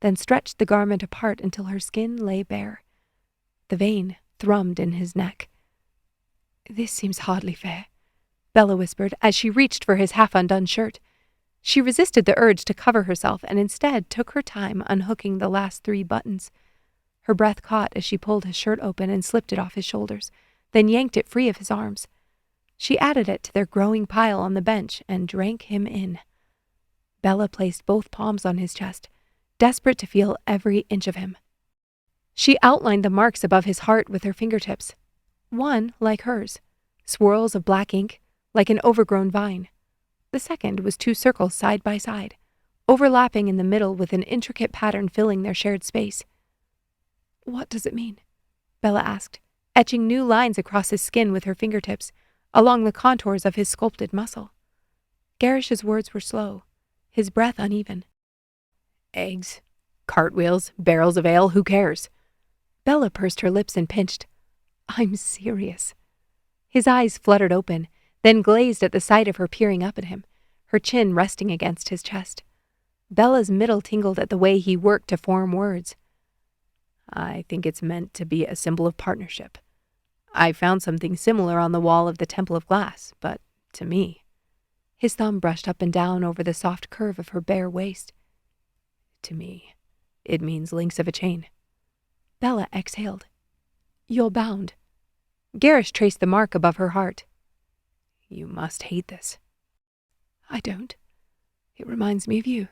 [SPEAKER 1] then stretched the garment apart until her skin lay bare. The vein thrummed in his neck. This seems hardly fair, Bella whispered as she reached for his half-undone shirt. She resisted the urge to cover herself and instead took her time unhooking the last 3 buttons. Her breath caught as she pulled his shirt open and slipped it off his shoulders, then yanked it free of his arms. She added it to their growing pile on the bench and drank him in. Bella placed both palms on his chest, desperate to feel every inch of him. She outlined the marks above his heart with her fingertips. One like hers, swirls of black ink, like an overgrown vine. The second was 2 circles side by side, overlapping in the middle with an intricate pattern filling their shared space. What does it mean? Bella asked, etching new lines across his skin with her fingertips, along the contours of his sculpted muscle. Gerrish's words were slow, his breath uneven.
[SPEAKER 2] Eggs, cartwheels, barrels of ale, who cares?
[SPEAKER 1] Bella pursed her lips and pinched. I'm serious. His eyes fluttered open, then glazed at the sight of her peering up at him, her chin resting against his chest. Bella's middle tingled at the way he worked to form words.
[SPEAKER 2] I think it's meant to be a symbol of partnership. I found something similar on the wall of the Temple of Glass, but to me...
[SPEAKER 1] His thumb brushed up and down over the soft curve of her bare waist.
[SPEAKER 2] To me, it means links of a chain.
[SPEAKER 1] Bella exhaled. You're bound. Gerrish traced the mark above her heart.
[SPEAKER 2] You must hate this.
[SPEAKER 1] I don't. It reminds me of you.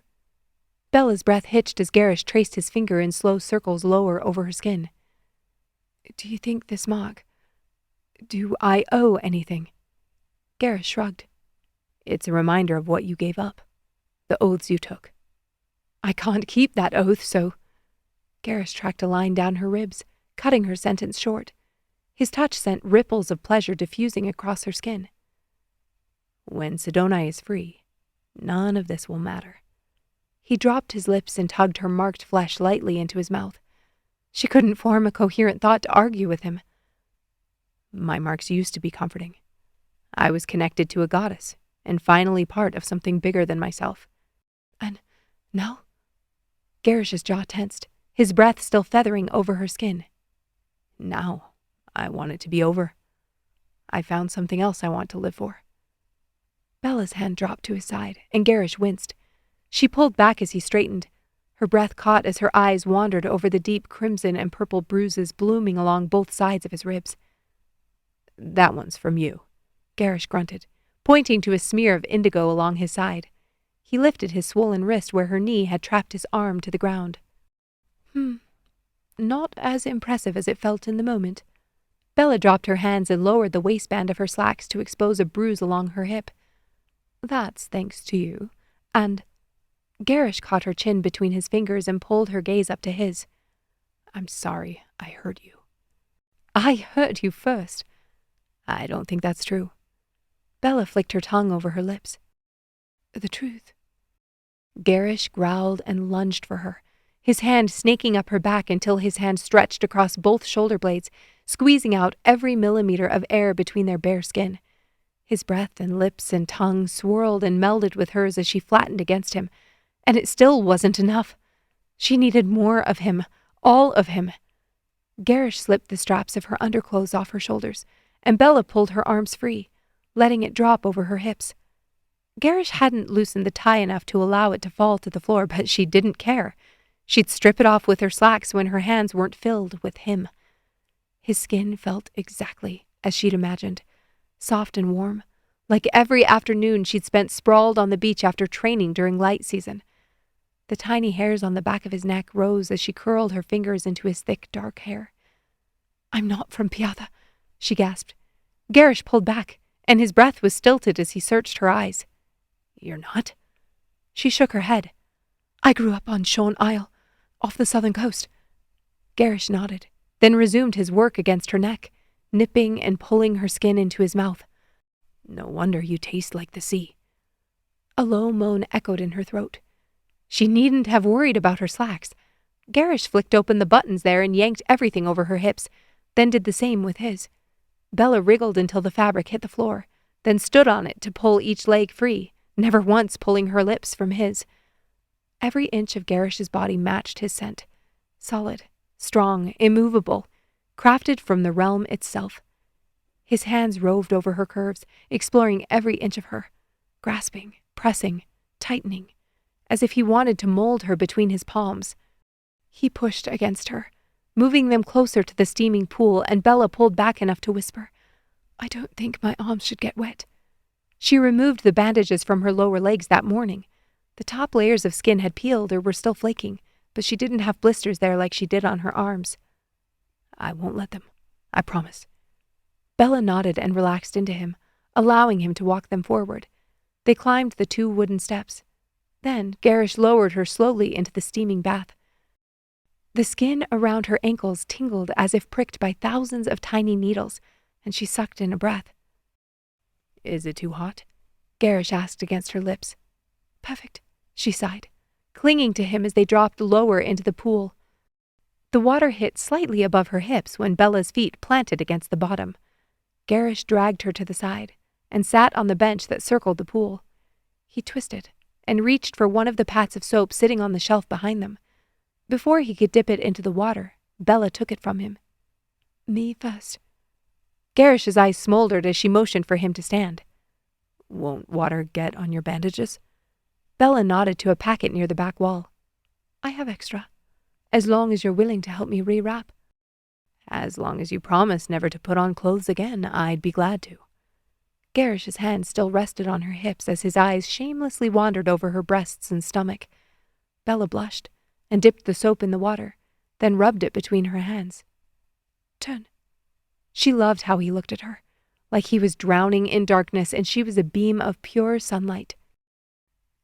[SPEAKER 1] Bella's breath hitched as Gerrish traced his finger in slow circles lower over her skin. Do you think this mark... Do I owe anything? Gerrish shrugged.
[SPEAKER 2] It's a reminder of what you gave up. The oaths you took.
[SPEAKER 1] I can't keep that oath, so... Gerrish tracked a line down her ribs, cutting her sentence short. His touch sent ripples of pleasure diffusing across her skin.
[SPEAKER 2] When Sidonai is free, none of this will matter.
[SPEAKER 1] He dropped his lips and tugged her marked flesh lightly into his mouth. She couldn't form a coherent thought to argue with him.
[SPEAKER 2] My marks used to be comforting. I was connected to a goddess, and finally part of something bigger than myself.
[SPEAKER 1] And now? Gerrish's jaw tensed, his breath still feathering over her skin.
[SPEAKER 2] Now, I want it to be over. I found something else I want to live for.
[SPEAKER 1] Bella's hand dropped to his side, and Gerrish winced. She pulled back as he straightened. Her breath caught as her eyes wandered over the deep crimson and purple bruises blooming along both sides of his ribs.
[SPEAKER 2] That one's from you,
[SPEAKER 1] Gerrish grunted, pointing to a smear of indigo along his side. He lifted his swollen wrist where her knee had trapped his arm to the ground. Not as impressive as it felt in the moment. Bella dropped her hands and lowered the waistband of her slacks to expose a bruise along her hip. That's thanks to you. And... Gerrish caught her chin between his fingers and pulled her gaze up to his.
[SPEAKER 2] I'm sorry I hurt you.
[SPEAKER 1] I hurt you first.
[SPEAKER 2] I don't think that's true.
[SPEAKER 1] Bella flicked her tongue over her lips. The truth. Gerrish growled and lunged for her, his hand snaking up her back until his hand stretched across both shoulder blades, squeezing out every millimeter of air between their bare skin.
[SPEAKER 2] His breath and lips and tongue swirled and melded with hers as she flattened against him, and it still wasn't enough. She needed more of him, all of him. Gerrish slipped the straps of her underclothes off her shoulders, and Bella pulled her arms free, letting it drop over her hips. Gerrish hadn't loosened the tie enough to allow it to fall to the floor, but she didn't care. She'd strip it off with her slacks when her hands weren't filled with him. His skin felt exactly as she'd imagined, soft and warm, like every afternoon she'd spent sprawled on the beach after training during light season. The tiny hairs on the back of his neck rose as she curled her fingers into his thick, dark hair. "I'm not from Piatha," she gasped. Gerrish pulled back, and his breath was stilted as he searched her eyes. "You're not?" She shook her head. "I grew up on Sean Isle, off the southern coast." Gerrish nodded, then resumed his work against her neck, nipping and pulling her skin into his mouth. "No wonder you taste like the sea." A low moan echoed in her throat. She needn't have worried about her slacks. Gerrish flicked open the buttons there and yanked everything over her hips, then did the same with his. Bella wriggled until the fabric hit the floor, then stood on it to pull each leg free, never once pulling her lips from his. Every inch of Gerrish's body matched his scent. Solid, strong, immovable, crafted from the realm itself. His hands roved over her curves, exploring every inch of her, grasping, pressing, tightening, as if he wanted to mold her between his palms. He pushed against her, moving them closer to the steaming pool, and Bella pulled back enough to whisper, "I don't think my arms should get wet." She removed the bandages from her lower legs that morning. The top layers of skin had peeled or were still flaking, but she didn't have blisters there like she did on her arms. "I won't let them. I promise." Bella nodded and relaxed into him, allowing him to walk them forward. They climbed the 2 wooden steps. Then Gerrish lowered her slowly into the steaming bath. The skin around her ankles tingled as if pricked by thousands of tiny needles, and she sucked in a breath. "Is it too hot?" Gerrish asked against her lips. "Perfect," she sighed, clinging to him as they dropped lower into the pool. The water hit slightly above her hips when Bella's feet planted against the bottom. Gerrish dragged her to the side and sat on the bench that circled the pool. He twisted and reached for one of the pats of soap sitting on the shelf behind them. Before he could dip it into the water, Bella took it from him. "Me first." Gerrish's eyes smoldered as she motioned for him to stand. "Won't water get on your bandages?" Bella nodded to a packet near the back wall. "I have extra, as long as you're willing to help me rewrap." "As long as you promise never to put on clothes again, I'd be glad to." Gerrish's hand still rested on her hips as his eyes shamelessly wandered over her breasts and stomach. Bella blushed and dipped the soap in the water, then rubbed it between her hands. "Turn." She loved how he looked at her, like he was drowning in darkness and she was a beam of pure sunlight.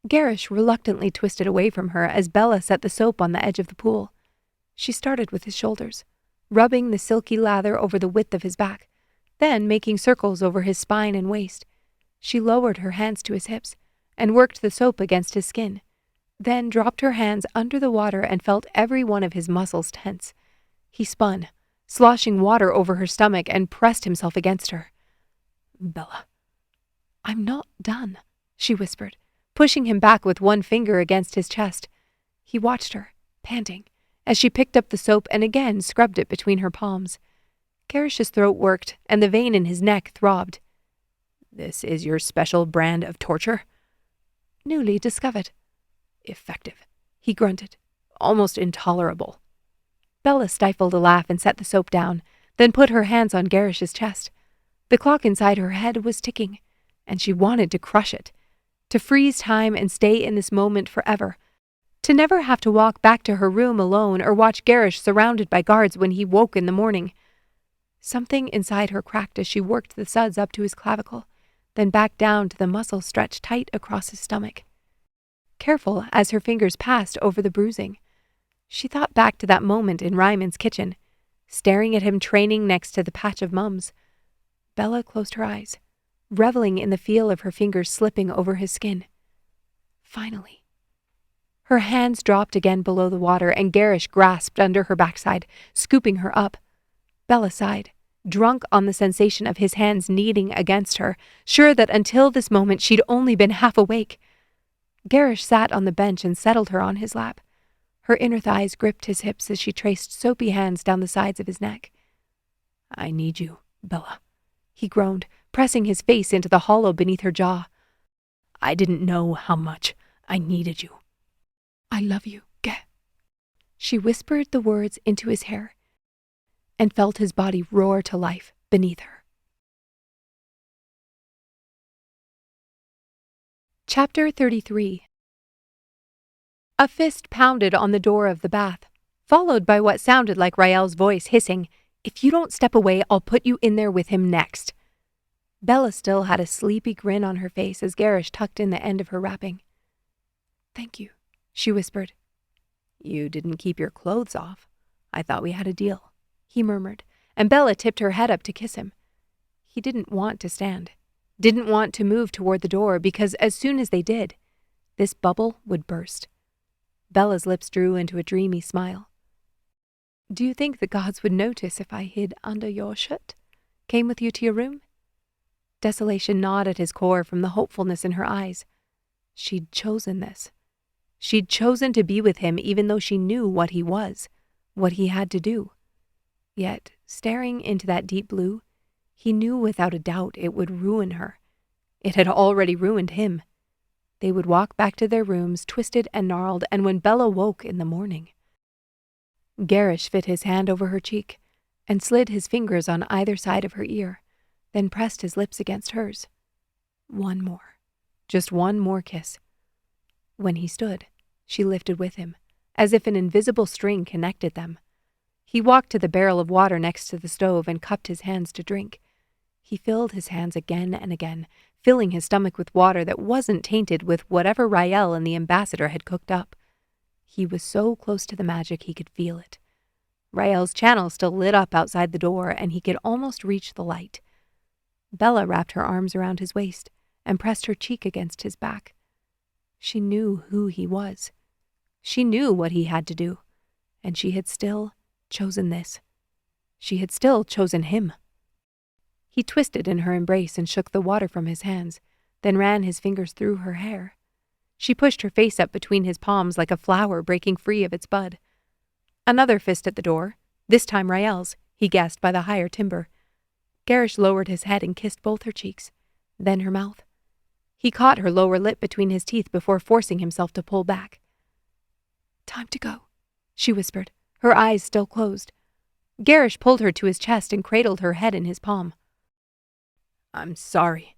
[SPEAKER 2] Gerrish reluctantly twisted away from her as Bella set the soap on the edge of the pool. She started with his shoulders, rubbing the silky lather over the width of his back, then making circles over his spine and waist. She lowered her hands to his hips and worked the soap against his skin, then dropped her hands under the water and felt every one of his muscles tense. He spun, sloshing water over her stomach, and pressed himself against her. "Bella." "I'm not done," she whispered, pushing him back with one finger against his chest. He watched her, panting, as she picked up the soap and again scrubbed it between her palms. Gerrish's throat worked, and the vein in his neck throbbed. "This is your special brand of torture?" "Newly discovered." "Effective," he grunted. "Almost intolerable." Bella stifled a laugh and set the soap down, then put her hands on Gerrish's chest. The clock inside her head was ticking, and she wanted to crush it, to freeze time and stay in this moment forever, to never have to walk back to her room alone or watch Gerrish surrounded by guards when he woke in the morning. Something inside her cracked as she worked the suds up to his clavicle, then back down to the muscles stretched tight across his stomach. Careful as her fingers passed over the bruising, she thought back to that moment in Reiman's kitchen, staring at him training next to the patch of mums. Bella closed her eyes, reveling in the feel of her fingers slipping over his skin. Finally. Her hands dropped again below the water, and Gerrish grasped under her backside, scooping her up. Bella sighed, drunk on the sensation of his hands kneading against her, sure that until this moment she'd only been half awake. Gerrish sat on the bench and settled her on his lap. Her inner thighs gripped his hips as she traced soapy hands down the sides of his neck. "I need you, Bella," he groaned, pressing his face into the hollow beneath her jaw. "I didn't know how much I needed you." "I love you, Ge." She whispered the words into his hair and felt his body roar to life beneath her. Chapter 33. A fist pounded on the door of the bath, followed by what sounded like Rael's voice hissing, "If you don't step away, I'll put you in there with him next." Bella still had a sleepy grin on her face as Gerrish tucked in the end of her wrapping. "Thank you," she whispered. "You didn't keep your clothes off. I thought we had a deal," he murmured, and Bella tipped her head up to kiss him. He didn't want to stand, didn't want to move toward the door, because as soon as they did, this bubble would burst. Bella's lips drew into a dreamy smile. "Do you think the gods would notice if I hid under your shirt? Came with you to your room?" Desolation gnawed at his core from the hopefulness in her eyes. She'd chosen this. She'd chosen to be with him even though she knew what he was, what he had to do. Yet, staring into that deep blue, he knew without a doubt it would ruin her. It had already ruined him. They would walk back to their rooms, twisted and gnarled, and when Bella woke in the morning. Gerrish fit his hand over her cheek and slid his fingers on either side of her ear, then pressed his lips against hers. One more. Just one more kiss. When he stood, she lifted with him, as if an invisible string connected them. He walked to the barrel of water next to the stove and cupped his hands to drink. He filled his hands again and again, filling his stomach with water that wasn't tainted with whatever Rael and the ambassador had cooked up. He was so close to the magic he could feel it. Rael's channel still lit up outside the door, and he could almost reach the light. Bella wrapped her arms around his waist and pressed her cheek against his back. She knew who he was. She knew what he had to do, and she had still chosen this. She had still chosen him. He twisted in her embrace and shook the water from his hands, then ran his fingers through her hair. She pushed her face up between his palms like a flower breaking free of its bud. Another fist at the door, this time Rael's, he guessed by the higher timber. Gerrish lowered his head and kissed both her cheeks, then her mouth. He caught her lower lip between his teeth before forcing himself to pull back. "Time to go," she whispered, her eyes still closed. Gerrish pulled her to his chest and cradled her head in his palm. "I'm sorry."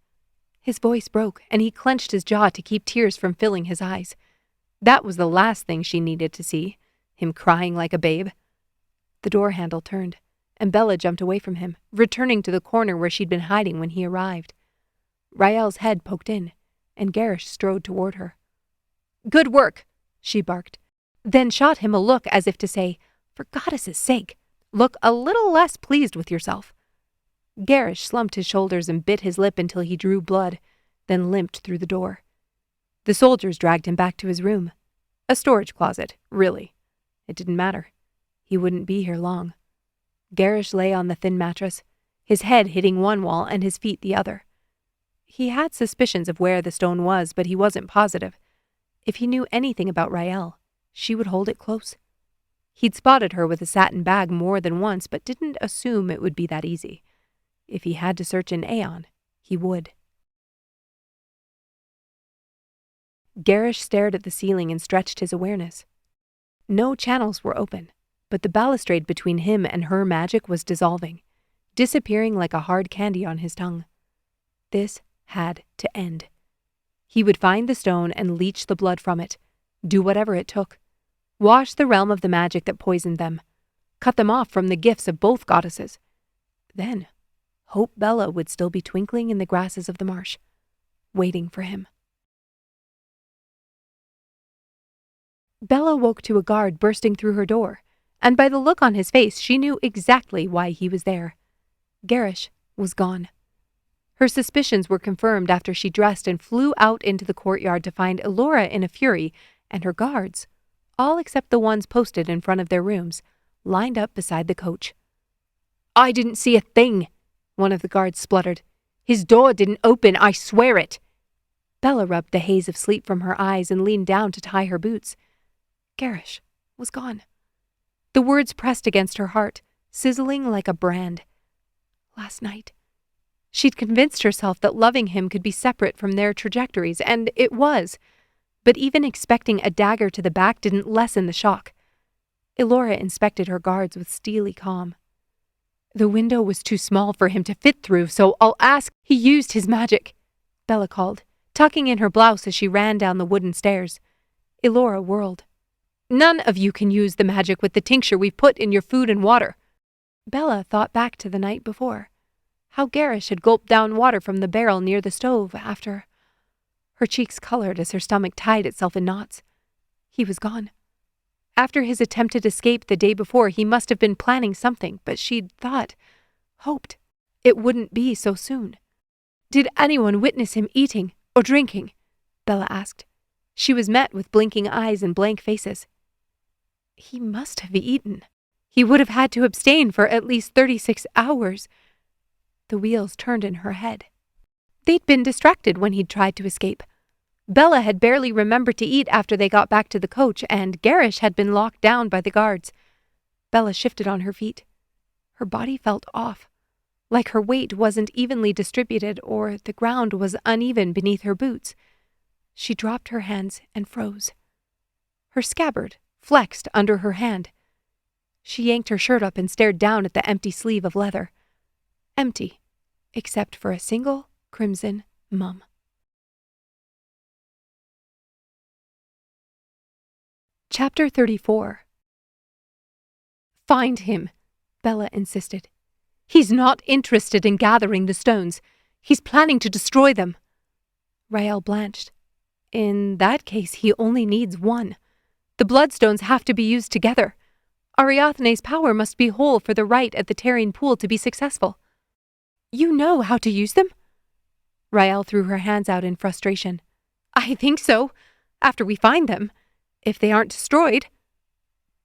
[SPEAKER 2] His voice broke, and he clenched his jaw to keep tears from filling his eyes. That was the last thing she needed to see, him crying like a babe. The door handle turned, and Bella jumped away from him, returning to the corner where she'd been hiding when he arrived. Rael's head poked in, and Gerrish strode toward her. "Good work," she barked, then shot him a look as if to say, "For goddess' sake, look a little less pleased with yourself." Gerrish slumped his shoulders and bit his lip until he drew blood, then limped through the door. The soldiers dragged him back to his room. A storage closet, really. It didn't matter. He wouldn't be here long. Gerrish lay on the thin mattress, his head hitting one wall and his feet the other. He had suspicions of where the stone was, but he wasn't positive. If he knew anything about Rael, she would hold it close. He'd spotted her with a satin bag more than once, but didn't assume it would be that easy. If he had to search in Aeon, he would. Gerrish stared at the ceiling and stretched his awareness. No channels were open, but the balustrade between him and her magic was dissolving, disappearing like a hard candy on his tongue. This had to end. He would find the stone and leach the blood from it, do whatever it took. Wash the realm of the magic that poisoned them. Cut them off from the gifts of both goddesses. Then, Hope Bella would still be twinkling in the grasses of the marsh, waiting for him. Bella woke to a guard bursting through her door, and by the look on his face she knew exactly why he was there. Gerrish was gone. Her suspicions were confirmed after she dressed and flew out into the courtyard to find Elora in a fury and her guards, all except the ones posted in front of their rooms, lined up beside the coach. I didn't see a thing, one of the guards spluttered. His door didn't open, I swear it. Bella rubbed the haze of sleep from her eyes and leaned down to tie her boots. Gerrish was gone. The words pressed against her heart, sizzling like a brand. Last night. She'd convinced herself that loving him could be separate from their trajectories, and it was. But even expecting a dagger to the back didn't lessen the shock. Elora inspected her guards with steely calm. The window was too small for him to fit through, so I'll ask he used his magic, Bella called, tucking in her blouse as she ran down the wooden stairs. Elora whirled. None of you can use the magic with the tincture we've put in your food and water. Bella thought back to the night before. How Gerrish had gulped down water from the barrel near the stove after. Her cheeks colored as her stomach tied itself in knots. He was gone. After his attempted escape the day before, he must have been planning something, but she'd hoped, it wouldn't be so soon. Did anyone witness him eating or drinking? Bella asked. She was met with blinking eyes and blank faces. He must have eaten. He would have had to abstain for at least 36 hours. The wheels turned in her head. They'd been distracted when he'd tried to escape. Bella had barely remembered to eat after they got back to the coach, and Gerrish had been locked down by the guards. Bella shifted on her feet. Her body felt off, like her weight wasn't evenly distributed or the ground was uneven beneath her boots. She dropped her hands and froze. Her scabbard flexed under her hand. She yanked her shirt up and stared down at the empty sleeve of leather. Empty, except for a single crimson mum. Chapter 34. Find him, Bella insisted. He's not interested in gathering the stones. He's planning to destroy them. Rael blanched. In that case, he only needs one. The bloodstones have to be used together. Ariathne's power must be whole for the rite at the Terrene pool to be successful. You know how to use them? Rael threw her hands out in frustration. I think so, after we find them. If they aren't destroyed.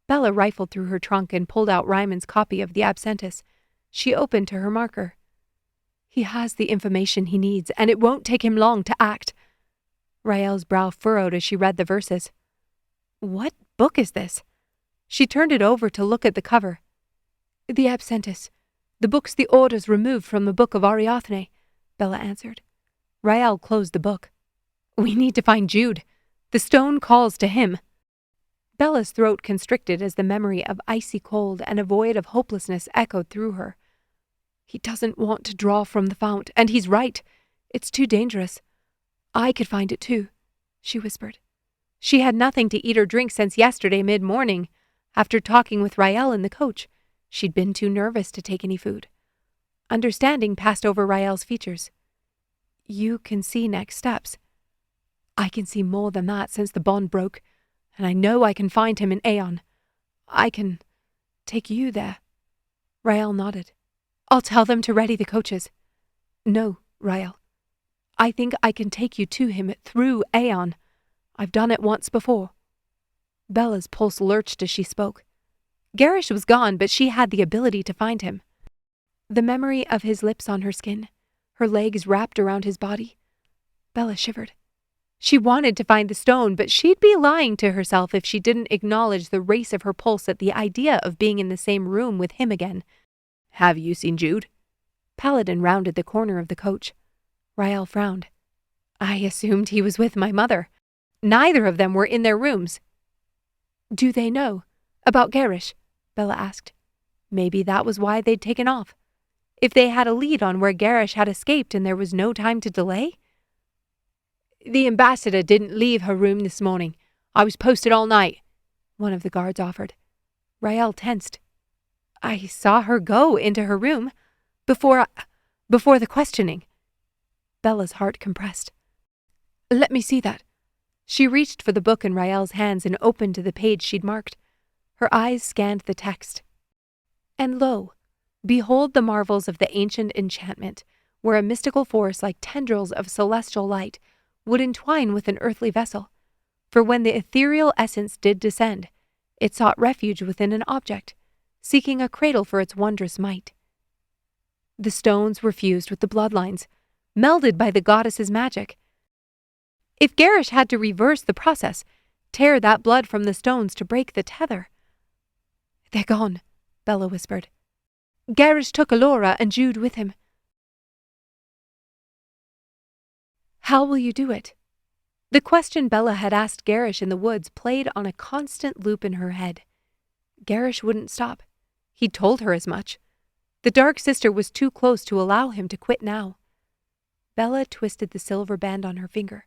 [SPEAKER 2] Bella rifled through her trunk and pulled out Reiman's copy of the Absentis. She opened to her marker. He has the information he needs, and it won't take him long to act. Rael's brow furrowed as she read the verses. What book is this? She turned it over to look at the cover. The Absentis. The books the orders removed from the book of Ariathne, Bella answered. Rael closed the book. We need to find Jude. The stone calls to him. Bella's throat constricted as the memory of icy cold and a void of hopelessness echoed through her. He doesn't want to draw from the fount, and he's right. It's too dangerous. I could find it too, she whispered. She had nothing to eat or drink since yesterday mid-morning. After talking with Rael in the coach, she'd been too nervous to take any food. Understanding passed over Rael's features. You can see next steps. I can see more than that since the bond broke, and I know I can find him in Aeon. I can take you there. Rael nodded. I'll tell them to ready the coaches. No, Rael. I think I can take you to him through Aeon. I've done it once before. Bella's pulse lurched as she spoke. Gerrish was gone, but she had the ability to find him. The memory of his lips on her skin, her legs wrapped around his body. Bella shivered. She wanted to find the stone, but she'd be lying to herself if she didn't acknowledge the race of her pulse at the idea of being in the same room with him again. Have you seen Jude? Paladin rounded the corner of the coach. Rael frowned. I assumed he was with my mother. Neither of them were in their rooms. Do they know about Gerrish? Bella asked. Maybe that was why they'd taken off. If they had a lead on where Gerrish had escaped and there was no time to delay? The ambassador didn't leave her room this morning. I was posted all night, one of the guards offered. Rael tensed. I saw her go into her room before the questioning. Bella's heart compressed. Let me see that. She reached for the book in Rael's hands and opened to the page she'd marked. Her eyes scanned the text. And lo, behold the marvels of the ancient enchantment, where a mystical force like tendrils of celestial light would entwine with an earthly vessel. For when the ethereal essence did descend, it sought refuge within an object, seeking a cradle for its wondrous might. The stones were fused with the bloodlines, melded by the goddess's magic. If Gerrish had to reverse the process, tear that blood from the stones to break the tether. "They're gone," Bella whispered. "Gerrish took Alora and Jude with him." "How will you do it?" The question Bella had asked Gerrish in the woods played on a constant loop in her head. Gerrish wouldn't stop. He'd told her as much. The Dark Sister was too close to allow him to quit now. Bella twisted the silver band on her finger.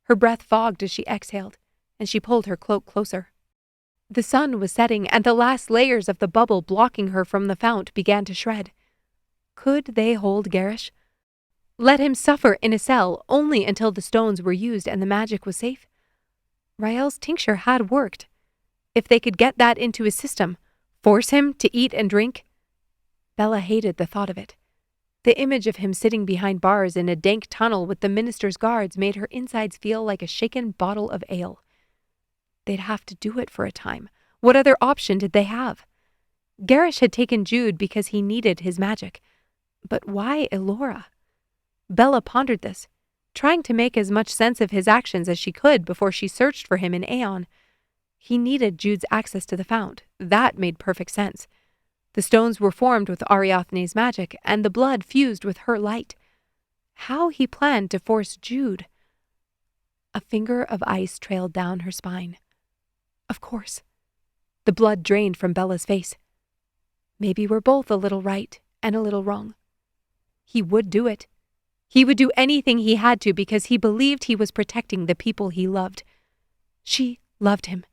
[SPEAKER 2] Her breath fogged as she exhaled, and she pulled her cloak closer. The sun was setting, and the last layers of the bubble blocking her from the fount began to shred. Could they hold Gerrish? Let him suffer in a cell only until the stones were used and the magic was safe? Rael's tincture had worked. If they could get that into his system, force him to eat and drink? Bella hated the thought of it. The image of him sitting behind bars in a dank tunnel with the minister's guards made her insides feel like a shaken bottle of ale. They'd have to do it for a time. What other option did they have? Gerrish had taken Jude because he needed his magic. But why Elora? Bella pondered this, trying to make as much sense of his actions as she could before she searched for him in Aeon. He needed Jude's access to the fount. That made perfect sense. The stones were formed with Ariathne's magic, and the blood fused with her light. How he planned to force Jude? A finger of ice trailed down her spine. Of course. The blood drained from Bella's face. Maybe we're both a little right and a little wrong. He would do it. He would do anything he had to because he believed he was protecting the people he loved. She loved him.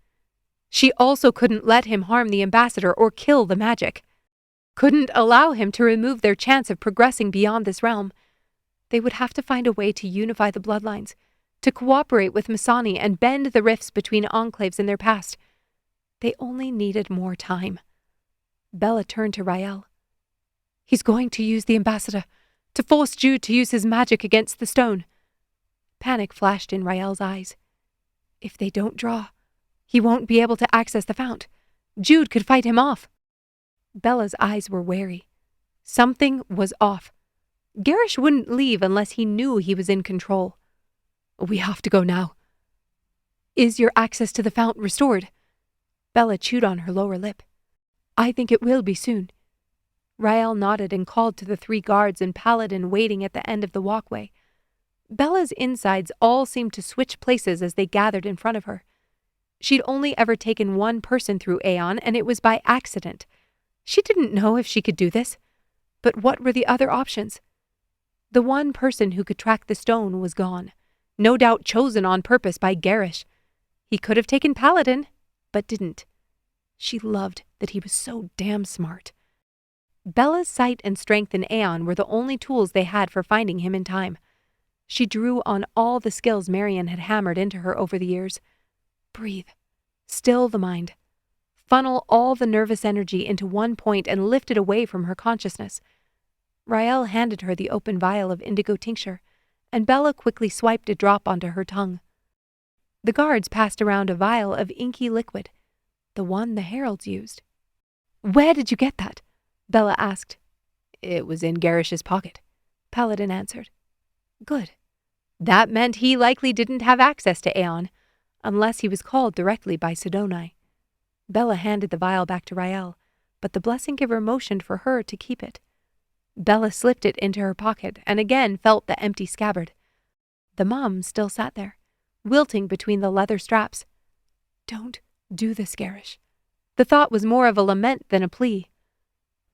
[SPEAKER 2] She also couldn't let him harm the ambassador or kill the magic. Couldn't allow him to remove their chance of progressing beyond this realm. They would have to find a way to unify the bloodlines, to cooperate with Masani and bend the rifts between enclaves in their past. They only needed more time. Bella turned to Rael. "He's going to use the ambassador, to force Jude to use his magic against the stone." Panic flashed in Rael's eyes. If they don't draw, he won't be able to access the fount. Jude could fight him off. Bella's eyes were wary. Something was off. Gerrish wouldn't leave unless he knew he was in control. "We have to go now." "Is your access to the fount restored?" Bella chewed on her lower lip. "I think it will be soon." Rael nodded and called to the 3 guards and paladin waiting at the end of the walkway. Bella's insides all seemed to switch places as they gathered in front of her. She'd only ever taken one person through Aeon, and it was by accident. She didn't know if she could do this. But what were the other options? The one person who could track the stone was gone, no doubt chosen on purpose by Gerrish. He could have taken Paladin, but didn't. She loved that he was so damn smart. Bella's sight and strength in Aeon were the only tools they had for finding him in time. She drew on all the skills Marian had hammered into her over the years. Breathe. Still the mind. Funnel all the nervous energy into one point and lift it away from her consciousness. Rael handed her the open vial of indigo tincture, and Bella quickly swiped a drop onto her tongue. The guards passed around a vial of inky liquid, the one the Heralds used. "Where did you get that?" Bella asked. "It was in Gerrish's pocket," Paladin answered. Good. That meant he likely didn't have access to Aeon, unless he was called directly by Sidoni. Bella handed the vial back to Rael, but the blessing giver motioned for her to keep it. Bella slipped it into her pocket and again felt the empty scabbard. The mum still sat there, wilting between the leather straps. "Don't do this, Gerrish." The thought was more of a lament than a plea.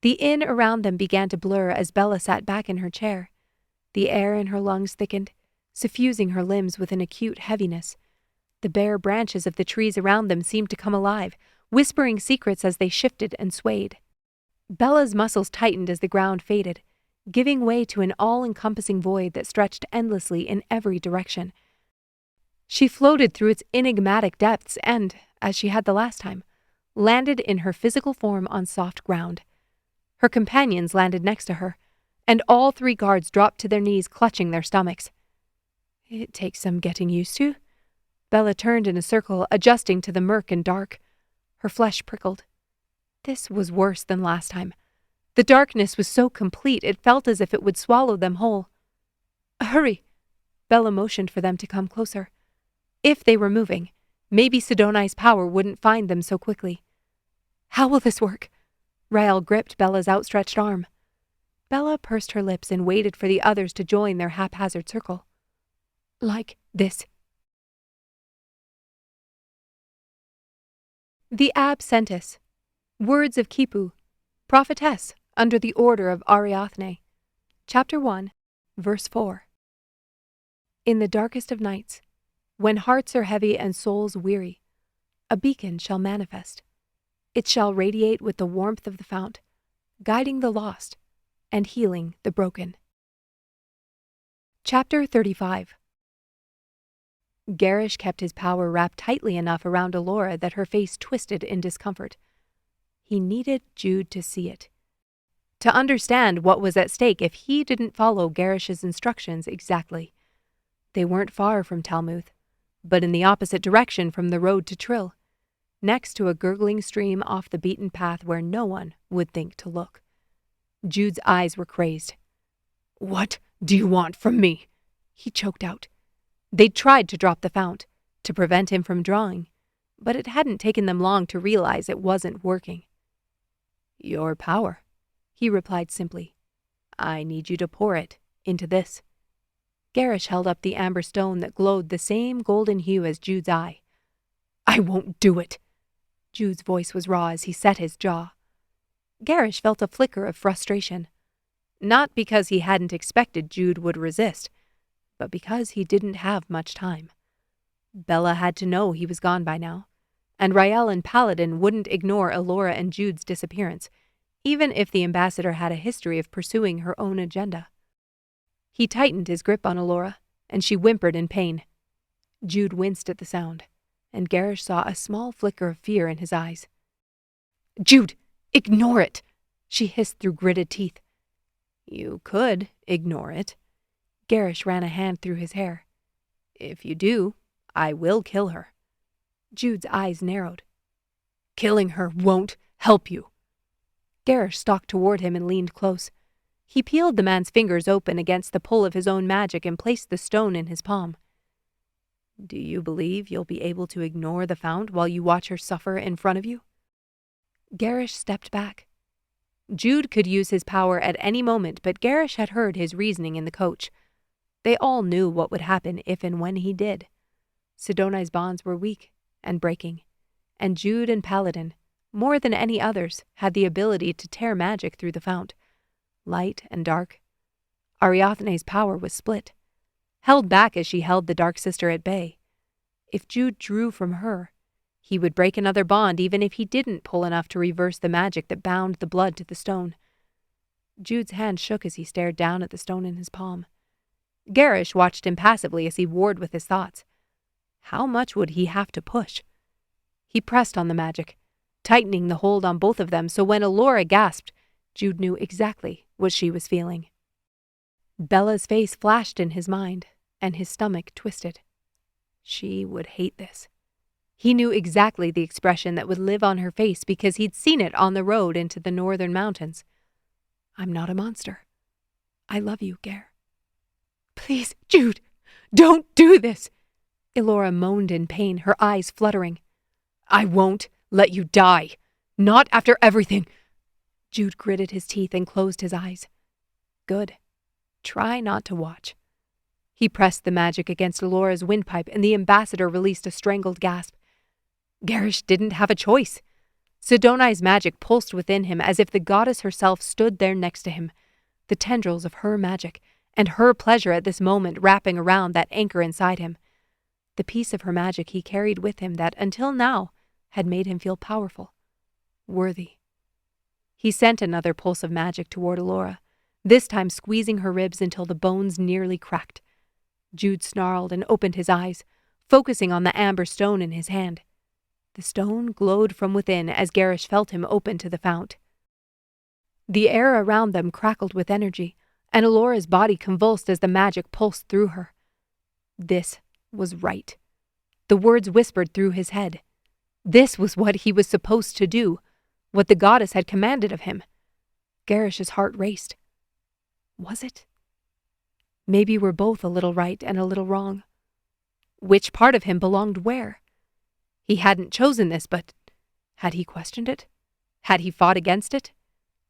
[SPEAKER 2] The inn around them began to blur as Bella sat back in her chair. The air in her lungs thickened, suffusing her limbs with an acute heaviness. The bare branches of the trees around them seemed to come alive, whispering secrets as they shifted and swayed. Bella's muscles tightened as the ground faded, giving way to an all-encompassing void that stretched endlessly in every direction. She floated through its enigmatic depths and, as she had the last time, landed in her physical form on soft ground. Her companions landed next to her, and all 3 guards dropped to their knees, clutching their stomachs. "It takes some getting used to." Bella turned in a circle, adjusting to the murk and dark. Her flesh prickled. This was worse than last time. The darkness was so complete it felt as if it would swallow them whole. "Hurry!" Bella motioned for them to come closer. If they were moving, maybe Sidoni's power wouldn't find them so quickly. "How will this work?" Rael gripped Bella's outstretched arm. Bella pursed her lips and waited for the others to join their haphazard circle. "Like this." The Absentis. Words of Kipu, prophetess under the order of Ariathne. Chapter 1, verse 4. In the darkest of nights, when hearts are heavy and souls weary, a beacon shall manifest. It shall radiate with the warmth of the fount, guiding the lost and healing the broken. Chapter 35. Gerrish kept his power wrapped tightly enough around Alora that her face twisted in discomfort. He needed Jude to see it, to understand what was at stake if he didn't follow Gerrish's instructions exactly. They weren't far from Talmuth, but in the opposite direction from the road to Trill, next to a gurgling stream off the beaten path where no one would think to look. Jude's eyes were crazed. "What do you want from me?" he choked out. They'd tried to drop the fount, to prevent him from drawing, but it hadn't taken them long to realize it wasn't working. "Your power," he replied simply. "I need you to pour it into this." Gerrish held up the amber stone that glowed the same golden hue as Jude's eye. "I won't do it." Jude's voice was raw as he set his jaw. Gerrish felt a flicker of frustration. Not because he hadn't expected Jude would resist, but because he didn't have much time. Bella had to know he was gone by now, and Rael and Paladin wouldn't ignore Alora and Jude's disappearance, even if the ambassador had a history of pursuing her own agenda. He tightened his grip on Alora, and she whimpered in pain. Jude winced at the sound, and Gerrish saw a small flicker of fear in his eyes. "Jude, ignore it!" she hissed through gritted teeth. "You could ignore it." Gerrish ran a hand through his hair. "If you do, I will kill her." Jude's eyes narrowed. "Killing her won't help you." Gerrish stalked toward him and leaned close. He peeled the man's fingers open against the pull of his own magic and placed the stone in his palm. "Do you believe you'll be able to ignore the fount while you watch her suffer in front of you?" Gerrish stepped back. Jude could use his power at any moment, but Gerrish had heard his reasoning in the coach. They all knew what would happen if and when he did. Sidoni's bonds were weak and breaking, and Jude and Paladin, more than any others, had the ability to tear magic through the fount, light and dark. Ariathne's power was split, held back as she held the Dark Sister at bay. If Jude drew from her, he would break another bond even if he didn't pull enough to reverse the magic that bound the blood to the stone. Jude's hand shook as he stared down at the stone in his palm. Gerrish watched impassively as he warred with his thoughts. How much would he have to push? He pressed on the magic, tightening the hold on both of them so when Alora gasped, Jude knew exactly what she was feeling. Bella's face flashed in his mind, and his stomach twisted. She would hate this. He knew exactly the expression that would live on her face because he'd seen it on the road into the northern mountains. "I'm not a monster. I love you, Ger." "Please, Jude, don't do this!" Alora moaned in pain, her eyes fluttering. "I won't let you die. Not after everything." Jude gritted his teeth and closed his eyes. Good. Try not to watch. He pressed the magic against Alora's windpipe, and the ambassador released a strangled gasp. Gerrish didn't have a choice. Sidoni's magic pulsed within him as if the goddess herself stood there next to him, the tendrils of her magic, and her pleasure at this moment wrapping around that anchor inside him. The piece of her magic he carried with him that, until now, had made him feel powerful, worthy. He sent another pulse of magic toward Alora, this time squeezing her ribs until the bones nearly cracked. Jude snarled and opened his eyes, focusing on the amber stone in his hand. The stone glowed from within as Gerrish felt him open to the fount. The air around them crackled with energy, and Alora's body convulsed as the magic pulsed through her. This was right. The words whispered through his head. This was what he was supposed to do, what the goddess had commanded of him.
[SPEAKER 1] Gerrish's heart raced. Was it? Maybe we're both a little right and a little wrong. Which part of him belonged where? He hadn't chosen this, but had he questioned it? Had he fought against it?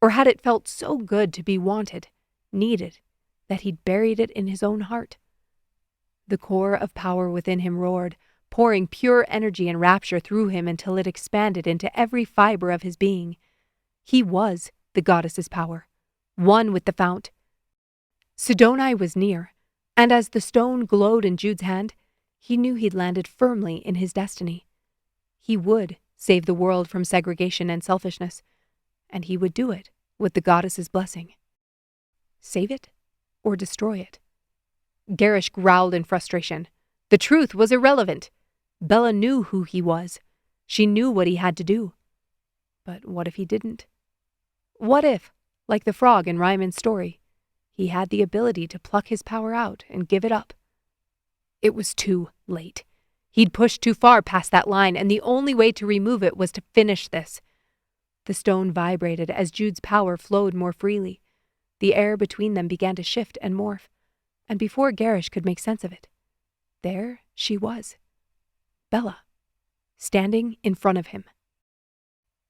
[SPEAKER 1] Or had it felt so good to be wanted, needed, that he'd buried it in his own heart? The core of power within him roared, pouring pure energy and rapture through him until it expanded into every fiber of his being. He was the goddess's power, one with the fount. Sidoni was near, and as the stone glowed in Jude's hand, he knew he'd landed firmly in his destiny. He would save the world from segregation and selfishness, and he would do it with the goddess's blessing. Save it or destroy it? Gerrish growled in frustration. The truth was irrelevant. Bella knew who he was. She knew what he had to do. But what if he didn't? What if, like the frog in Reiman's story, he had the ability to pluck his power out and give it up? It was too late. He'd pushed too far past that line, and the only way to remove it was to finish this. The stone vibrated as Jude's power flowed more freely. The air between them began to shift and morph, and before Gerrish could make sense of it, there she was. Bella, standing in front of him.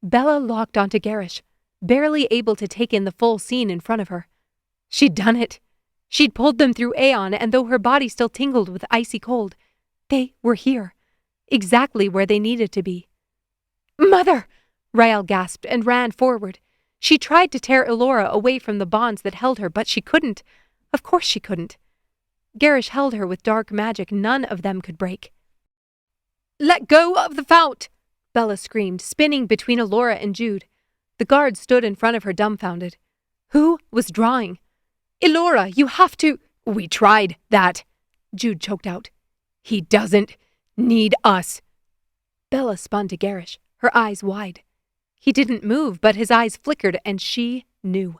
[SPEAKER 1] Bella locked onto Gerrish, barely able to take in the full scene in front of her. She'd done it. She'd pulled them through aeon, and though her body still tingled with icy cold, they were here, exactly where they needed to be. "Mother!" Rael gasped and ran forward. She tried to tear Elora away from the bonds that held her, but she couldn't. Of course she couldn't. Gerrish held her with dark magic none of them could break. "Let go of the fount!" Bella screamed, spinning between Elora and Jude. The guard stood in front of her dumbfounded. Who was drawing? "Elora, you have to—" "We tried that," Jude choked out. "He doesn't need us." Bella spun to Gerrish, her eyes wide. He didn't move, but his eyes flickered, and she knew.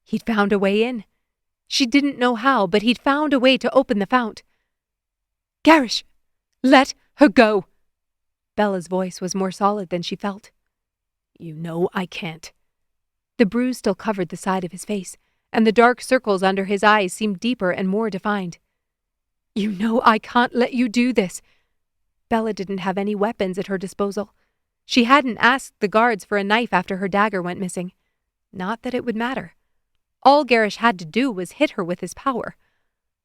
[SPEAKER 1] He'd found a way in. She didn't know how, but he'd found a way to open the fount. "Gerrish, let her go." Bella's voice was more solid than she felt. "You know I can't." The bruise still covered the side of his face, and the dark circles under his eyes seemed deeper and more defined. "You know I can't let you do this." Bella didn't have any weapons at her disposal. She hadn't asked the guards for a knife after her dagger went missing. Not that it would matter. All Gerrish had to do was hit her with his power.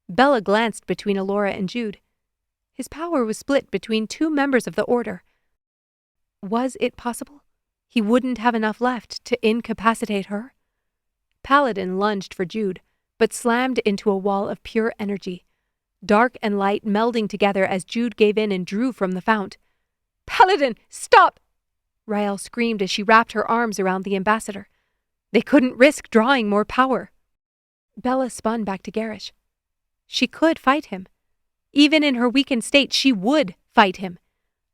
[SPEAKER 1] Bella glanced between Elora and Jude. His power was split between two members of the Order. Was it possible he wouldn't have enough left to incapacitate her? Paladin lunged for Jude, but slammed into a wall of pure energy. Dark and light melding together as Jude gave in and drew from the fount. "Paladin, stop!" Rael screamed as she wrapped her arms around the ambassador. They couldn't risk drawing more power. Bella spun back to Gerrish. She could fight him. Even in her weakened state, she would fight him.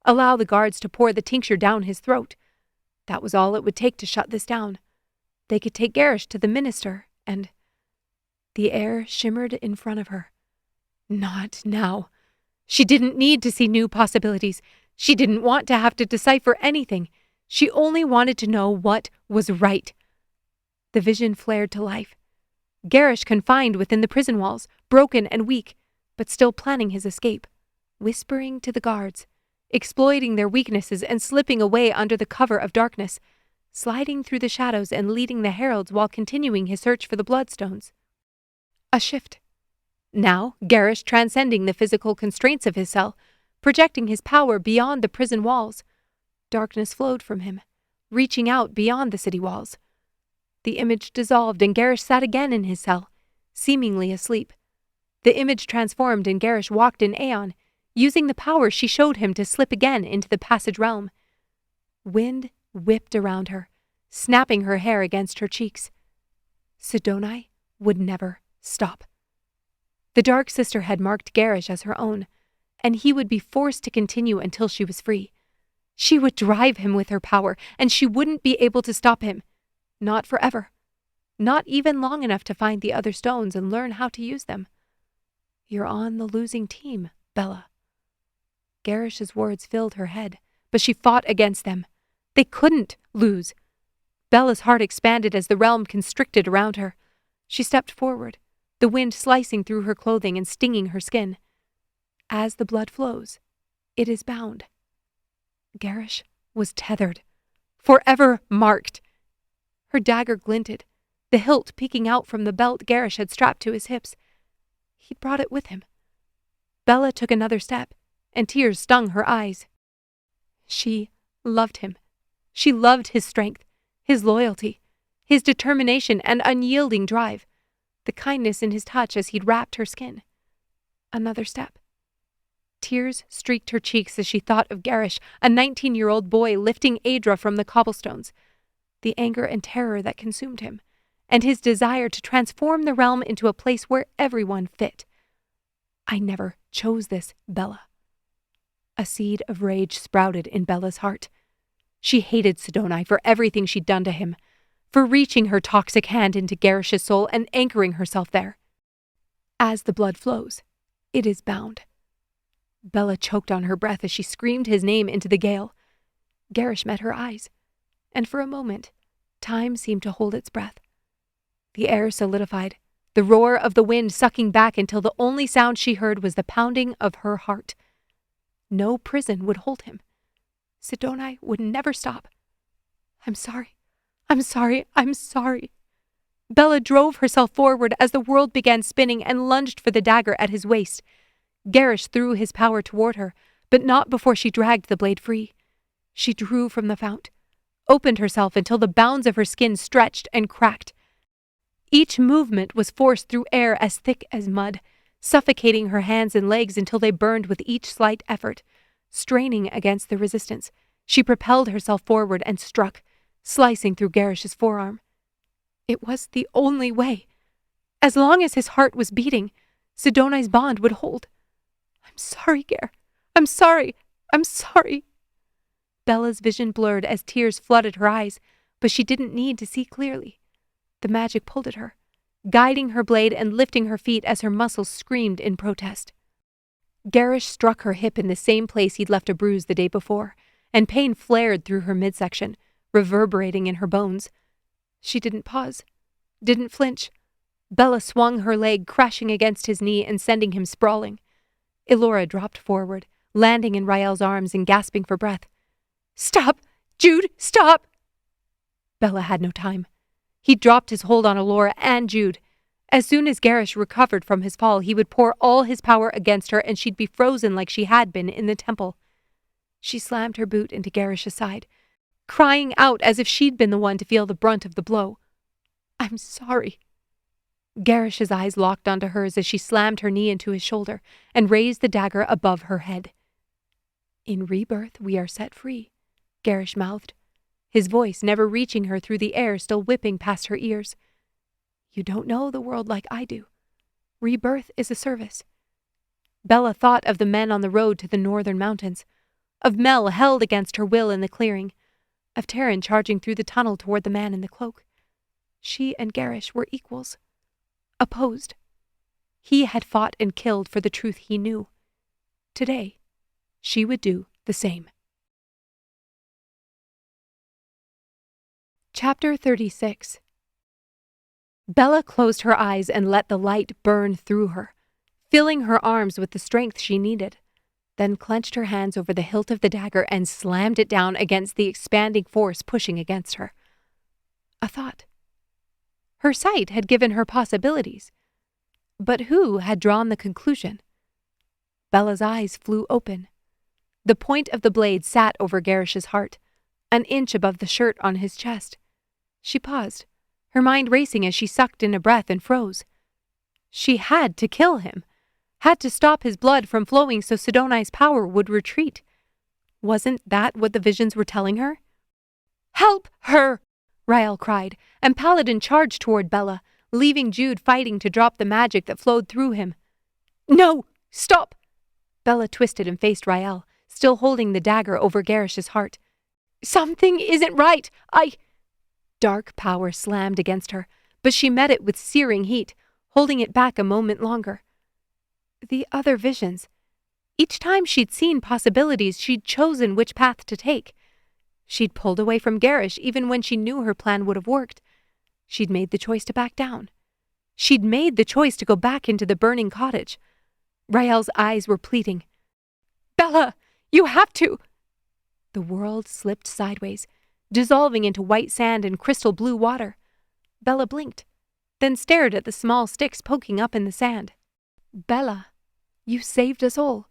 [SPEAKER 1] Allow the guards to pour the tincture down his throat. That was all it would take to shut this down. They could take Gerrish to the minister, and... The air shimmered in front of her. Not now. She didn't need to see new possibilities. She didn't want to have to decipher anything. She only wanted to know what was right. The vision flared to life. Gerrish confined within the prison walls, broken and weak, but still planning his escape, whispering to the guards, exploiting their weaknesses and slipping away under the cover of darkness, sliding through the shadows and leading the Heralds while continuing his search for the Bloodstones. A shift. Now, Gerrish transcending the physical constraints of his cell, projecting his power beyond the prison walls. Darkness flowed from him, reaching out beyond the city walls. The image dissolved and Gerrish sat again in his cell, seemingly asleep. The image transformed and Gerrish walked in aeon, using the power she showed him to slip again into the passage realm. Wind whipped around her, snapping her hair against her cheeks. Sidoni would never stop. The Dark Sister had marked Gerrish as her own, and he would be forced to continue until she was free. She would drive him with her power, and she wouldn't be able to stop him. Not forever. Not even long enough to find the other stones and learn how to use them. You're on the losing team, Bella. Gerrish's words filled her head, but she fought against them. They couldn't lose.
[SPEAKER 2] Bella's heart expanded as the realm constricted around her. She stepped forward, the wind slicing through her clothing and stinging her skin. As the blood flows, it is bound. Gerrish was tethered, forever marked. Her dagger glinted, the hilt peeking out from the belt Gerrish had strapped to his hips. He'd brought it with him. Bella took another step, and tears stung her eyes. She loved him. She loved his strength, his loyalty, his determination and unyielding drive, the kindness in his touch as he'd wrapped her skin. Another step. Tears streaked her cheeks as she thought of Gerrish, a 19-year-old boy lifting Aedra from the cobblestones, the anger and terror that consumed him, and his desire to transform the realm into a place where everyone fit. I never chose this, Bella. A seed of rage sprouted in Bella's heart. She hated Sidoni for everything she'd done to him, for reaching her toxic hand into Gerrish's soul and anchoring herself there. As the blood flows, it is bound. Bella choked on her breath as she screamed his name into the gale. Gerrish met her eyes, and for a moment, time seemed to hold its breath. The air solidified, the roar of the wind sucking back until the only sound she heard was the pounding of her heart. No prison would hold him. Sidoni would never stop. I'm sorry. I'm sorry. I'm sorry. Bella drove herself forward as the world began spinning and lunged for the dagger at his waist. Gerrish threw his power toward her, but not before she dragged the blade free. She drew from the fount, opened herself until the bounds of her skin stretched and cracked. Each movement was forced through air as thick as mud, suffocating her hands and legs until they burned with each slight effort. Straining against the resistance, she propelled herself forward and struck, slicing through Gerrish's forearm. It was the only way. As long as his heart was beating, Sidoni's bond would hold. I'm sorry, Ger. I'm sorry. I'm sorry. Bella's vision blurred as tears flooded her eyes, but she didn't need to see clearly. The magic pulled at her, guiding her blade and lifting her feet as her muscles screamed in protest. Gerrish struck her hip in the same place he'd left a bruise the day before, and pain flared through her midsection, reverberating in her bones. She didn't pause, didn't flinch. Bella swung her leg, crashing against his knee and sending him sprawling. Elora dropped forward, landing in Rael's arms and gasping for breath. Stop! Jude, stop! Bella had no time. He dropped his hold on Elora and Jude. As soon as Gerrish recovered from his fall, he would pour all his power against her and she'd be frozen like she had been in the temple. She slammed her boot into Gerrish's side, crying out as if she'd been the one to feel the brunt of the blow. I'm sorry. Gerrish's eyes locked onto hers as she slammed her knee into his shoulder and raised the dagger above her head. In rebirth we are set free, Gerrish mouthed, his voice never reaching her through the air, still whipping past her ears. You don't know the world like I do. Rebirth is a service. Bella thought of the men on the road to the northern mountains, of Mel held against her will in the clearing, of Taryn charging through the tunnel toward the man in the cloak. She and Gerrish were equals. Opposed. He had fought and killed for the truth he knew. Today, she would do the same. Chapter 36. Bella closed her eyes and let the light burn through her, filling her arms with the strength she needed, then clenched her hands over the hilt of the dagger and slammed it down against the expanding force pushing against her. A thought. Her sight had given her possibilities, but who had drawn the conclusion? Bella's eyes flew open. The point of the blade sat over Gerrish's heart, an inch above the shirt on his chest. She paused, her mind racing as she sucked in a breath and froze. She had to kill him, had to stop his blood from flowing so Sidoni's power would retreat. Wasn't that what the visions were telling her? Help her! Rael cried, and Paladin charged toward Bella, leaving Jude fighting to drop the magic that flowed through him. No! Stop! Bella twisted and faced Rael, still holding the dagger over Gerrish's heart. Something isn't right! Dark power slammed against her, but she met it with searing heat, holding it back a moment longer. The other visions. Each time she'd seen possibilities, she'd chosen which path to take. She'd pulled away from Gerrish even when she knew her plan would have worked. She'd made the choice to back down. She'd made the choice to go back into the burning cottage. Rael's eyes were pleading. "Bella, you have to!" The world slipped sideways, dissolving into white sand and crystal blue water. Bella blinked, then stared at the small sticks poking up in the sand. "Bella, you saved us all."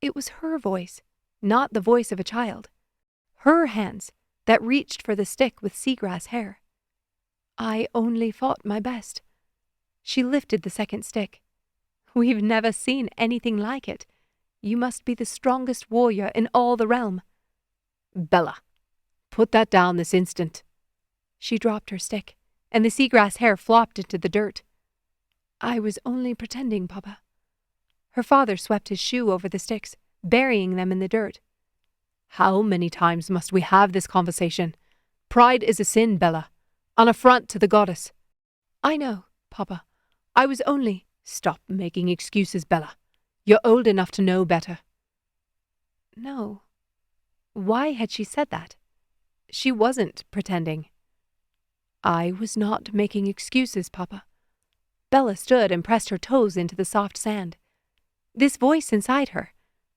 [SPEAKER 2] It was her voice, not the voice of a child. Her hands that reached for the stick with seagrass hair. "I only fought my best." She lifted the second stick. "We've never seen anything like it. You must be the strongest warrior in all the realm." "Bella, put that down this instant." She dropped her stick, and the seagrass hair flopped into the dirt. "I was only pretending, Papa." Her father swept his shoe over the sticks, burying them in the dirt. "How many times must we have this conversation? Pride is a sin, Bella, an affront to the goddess." "I know, Papa. I was only—" "Stop making excuses, Bella. You're old enough to know better." No. Why had she said that? She wasn't pretending. "I was not making excuses, Papa." Bella stood and pressed her toes into the soft sand. This voice inside her,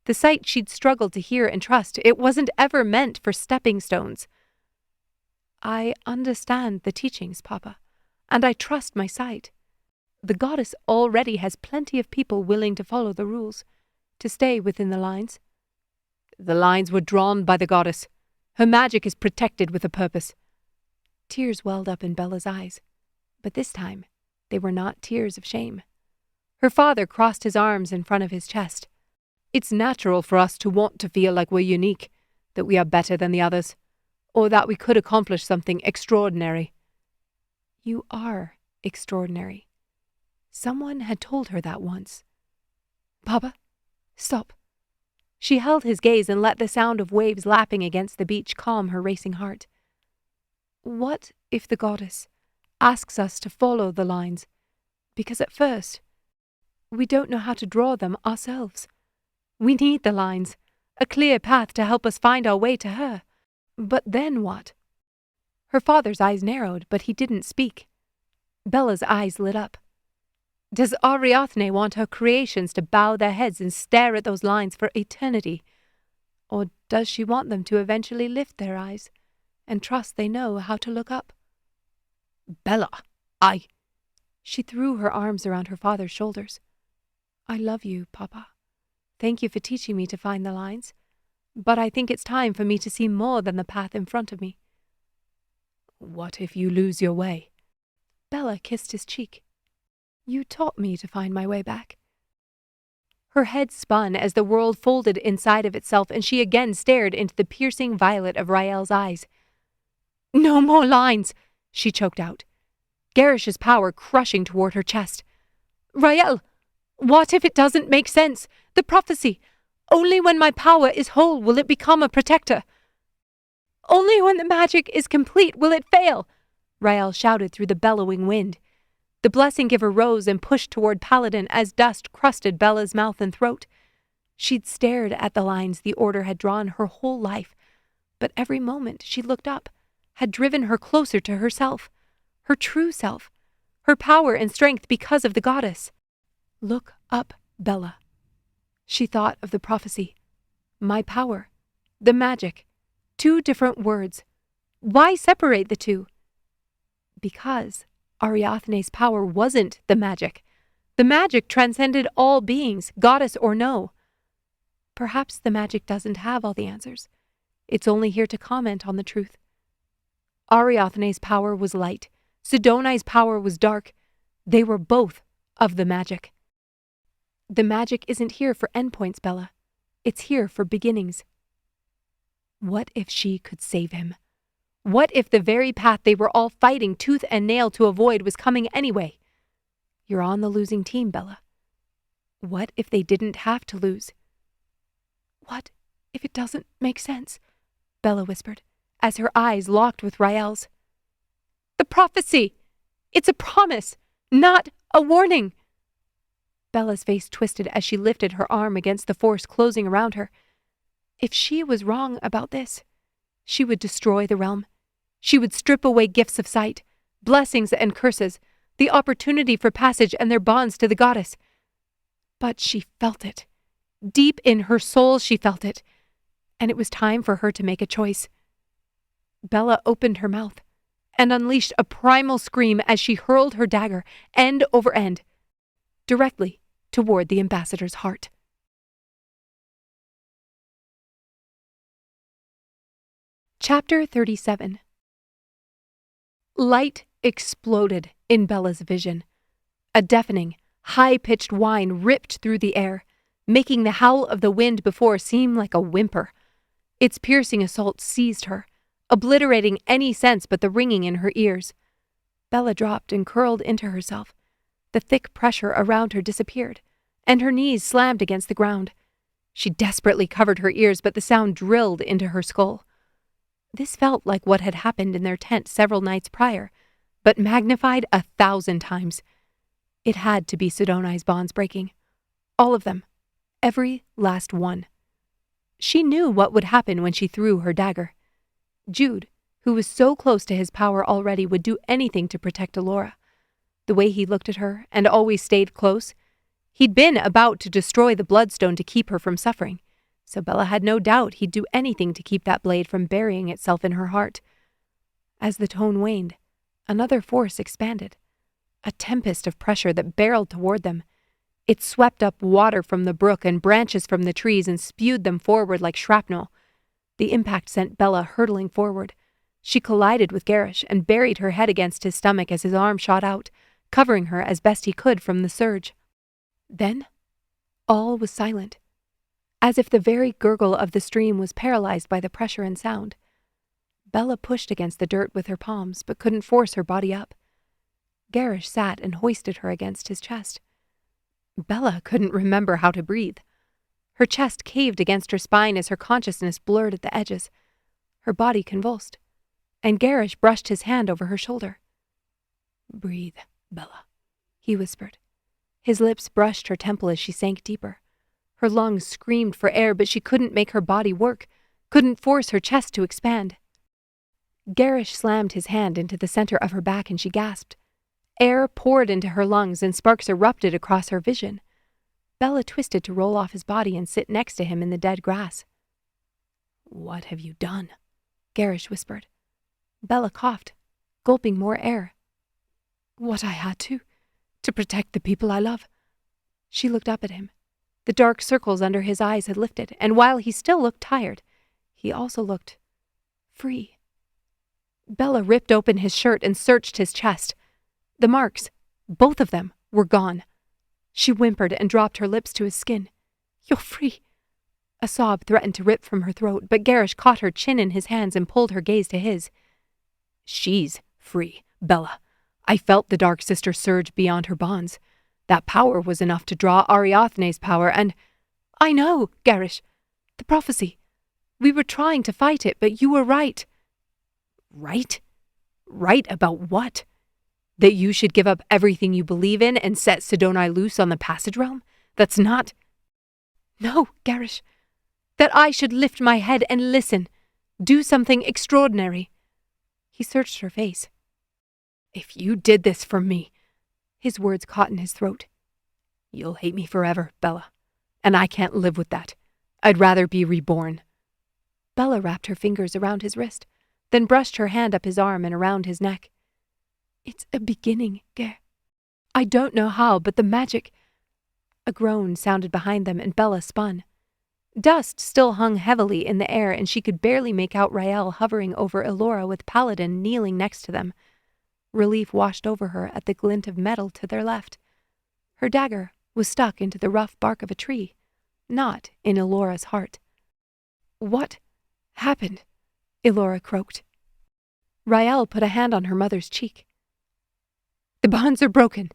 [SPEAKER 2] the sight she'd struggled to hear and trust, it wasn't ever meant for stepping stones. "I understand the teachings, Papa, and I trust my sight. The goddess already has plenty of people willing to follow the rules, to stay within the lines." "The lines were drawn by the goddess. Her magic is protected with a purpose." Tears welled up in Bella's eyes, but this time they were not tears of shame. Her father crossed his arms in front of his chest. "It's natural for us to want to feel like we're unique, that we are better than the others, or that we could accomplish something extraordinary." "You are extraordinary." Someone had told her that once. "Papa, stop." She held his gaze and let the sound of waves lapping against the beach calm her racing heart. "What if the goddess asks us to follow the lines? Because at first, we don't know how to draw them ourselves. We need the lines, a clear path to help us find our way to her. But then what?" Her father's eyes narrowed, but he didn't speak. Bella's eyes lit up. "Does Ariathne want her creations to bow their heads and stare at those lines for eternity? Or does she want them to eventually lift their eyes and trust they know how to look up?" "Bella, I—" She threw her arms around her father's shoulders. "I love you, Papa. Thank you for teaching me to find the lines. But I think it's time for me to see more than the path in front of me." "What if you lose your way?" Bella kissed his cheek. "You taught me to find my way back." Her head spun as the world folded inside of itself, and she again stared into the piercing violet of Rael's eyes. "No more lines," she choked out, Gerrish's power crushing toward her chest. "Rael, what if it doesn't make sense? The prophecy. Only when my power is whole will it become a protector. Only when the magic is complete will it fail," Rael shouted through the bellowing wind. The blessing giver rose and pushed toward Paladin as dust crusted Bella's mouth and throat. She'd stared at the lines the order had drawn her whole life, but every moment she looked up had driven her closer to herself, her true self, her power and strength because of the goddess. "Look up, Bella." She thought of the prophecy. My power, the magic, 2 different words. Why separate the two? Because Ariathne's power wasn't the magic. The magic transcended all beings, goddess or no. Perhaps the magic doesn't have all the answers. It's only here to comment on the truth. Ariathne's power was light. Sidoni's power was dark. They were both of the magic. The magic isn't here for endpoints, Bella. It's here for beginnings. What if she could save him? What if the very path they were all fighting tooth and nail to avoid was coming anyway? You're on the losing team, Bella. What if they didn't have to lose? What if it doesn't make sense? Bella whispered, as her eyes locked with Rael's. The prophecy! It's a promise, not a warning! Bella's face twisted as she lifted her arm against the force closing around her. If she was wrong about this,
[SPEAKER 1] She would destroy the realm. She would strip away gifts of sight, blessings and curses, the opportunity for passage and their bonds to the goddess. But she felt it. Deep in her soul she felt it, and it was time for her to make a choice. Bella opened her mouth and unleashed a primal scream as she hurled her dagger, end over end, directly toward the ambassador's heart. Chapter 37. Light exploded in Bella's vision. A deafening, high-pitched whine ripped through the air, making the howl of the wind before seem like a whimper. Its piercing assault seized her, obliterating any sense but the ringing in her ears. Bella dropped and curled into herself. The thick pressure around her disappeared, and her knees slammed against the ground. She desperately covered her ears, but the sound drilled into her skull. This felt like what had happened in their tent several nights prior, but magnified 1,000 times. It had to be Sidoni's bonds breaking. All of them. Every last one. She knew what would happen when she threw her dagger. Jude, who was so close to his power already, would do anything to protect Elora. The way he looked at her, and always stayed close, he'd been about to destroy the bloodstone to keep her from suffering, so Bella had no doubt he'd do anything to keep that blade from burying itself in her heart. As the tone waned, another force expanded, a tempest of pressure that barreled toward them. It swept up water from the brook and branches from the trees and spewed them forward like shrapnel. The impact sent Bella hurtling forward. She collided with Gerrish and buried her head against his stomach as his arm shot out, covering her as best he could from the surge. Then, all was silent, as if the very gurgle of the stream was paralyzed by the pressure and sound. Bella pushed against the dirt with her palms, but couldn't force her body up. Gerrish sat and hoisted her against his chest. Bella couldn't remember how to breathe. Her chest caved against her spine as her consciousness blurred at the edges. Her body convulsed, and Gerrish brushed his hand over her shoulder. "Breathe, Bella," he whispered. His lips brushed her temple as she sank deeper. Her lungs screamed for air, but she couldn't make her body work, couldn't force her chest to expand. Gerrish slammed his hand into the center of her back and she gasped. Air poured into her lungs and sparks erupted across her vision. Bella twisted to roll off his body and sit next to him in the dead grass. "What have you done?" Gerrish whispered. Bella coughed, gulping more air. "What I had to protect the people I love." She looked up at him. The dark circles under his eyes had lifted, and while he still looked tired, he also looked free. Bella ripped open his shirt and searched his chest. The marks, both of them, were gone. She whimpered and dropped her lips to his skin. "You're free." A sob threatened to rip from her throat, but Gerrish caught her chin in his hands and pulled her gaze to his. "She's free, Bella. I felt the Dark Sister surge beyond her bonds. That power was enough to draw Ariathne's power and—" "I know, Gerrish. The prophecy. We were trying to fight it, but you were right." "Right? Right about what? That you should give up everything you believe in and set Sidoni loose on the Passage Realm? That's not—" "No, Gerrish. That I should lift my head and listen. Do something extraordinary." He searched her face. "If you did this for me," his words caught in his throat, "you'll hate me forever, Bella. And I can't live with that. I'd rather be reborn." Bella wrapped her fingers around his wrist, then brushed her hand up his arm and around his neck. "It's a beginning, Ger. I don't know how, but the magic—" A groan sounded behind them and Bella spun. Dust still hung heavily in the air and she could barely make out Rael hovering over Elora with Paladin kneeling next to them. Relief washed over her at the glint of metal to their left. Her dagger was stuck into the rough bark of a tree, not in Elora's heart. "What happened?" Elora croaked. Rael put a hand on her mother's cheek. "The bonds are broken."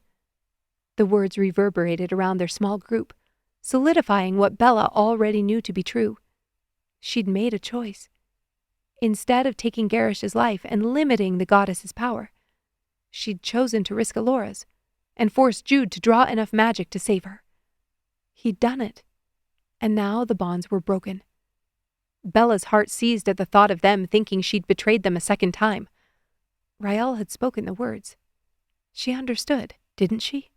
[SPEAKER 1] The words reverberated around their small group, solidifying what Bella already knew to be true. She'd made a choice. Instead of taking Gerrish's life and limiting the goddess's power, she'd chosen to risk Elora's and force Jude to draw enough magic to save her. He'd done it, and now the bonds were broken.
[SPEAKER 2] Bella's heart seized at the thought of them thinking she'd betrayed them a second time. Rael had spoken the words. She understood, didn't she?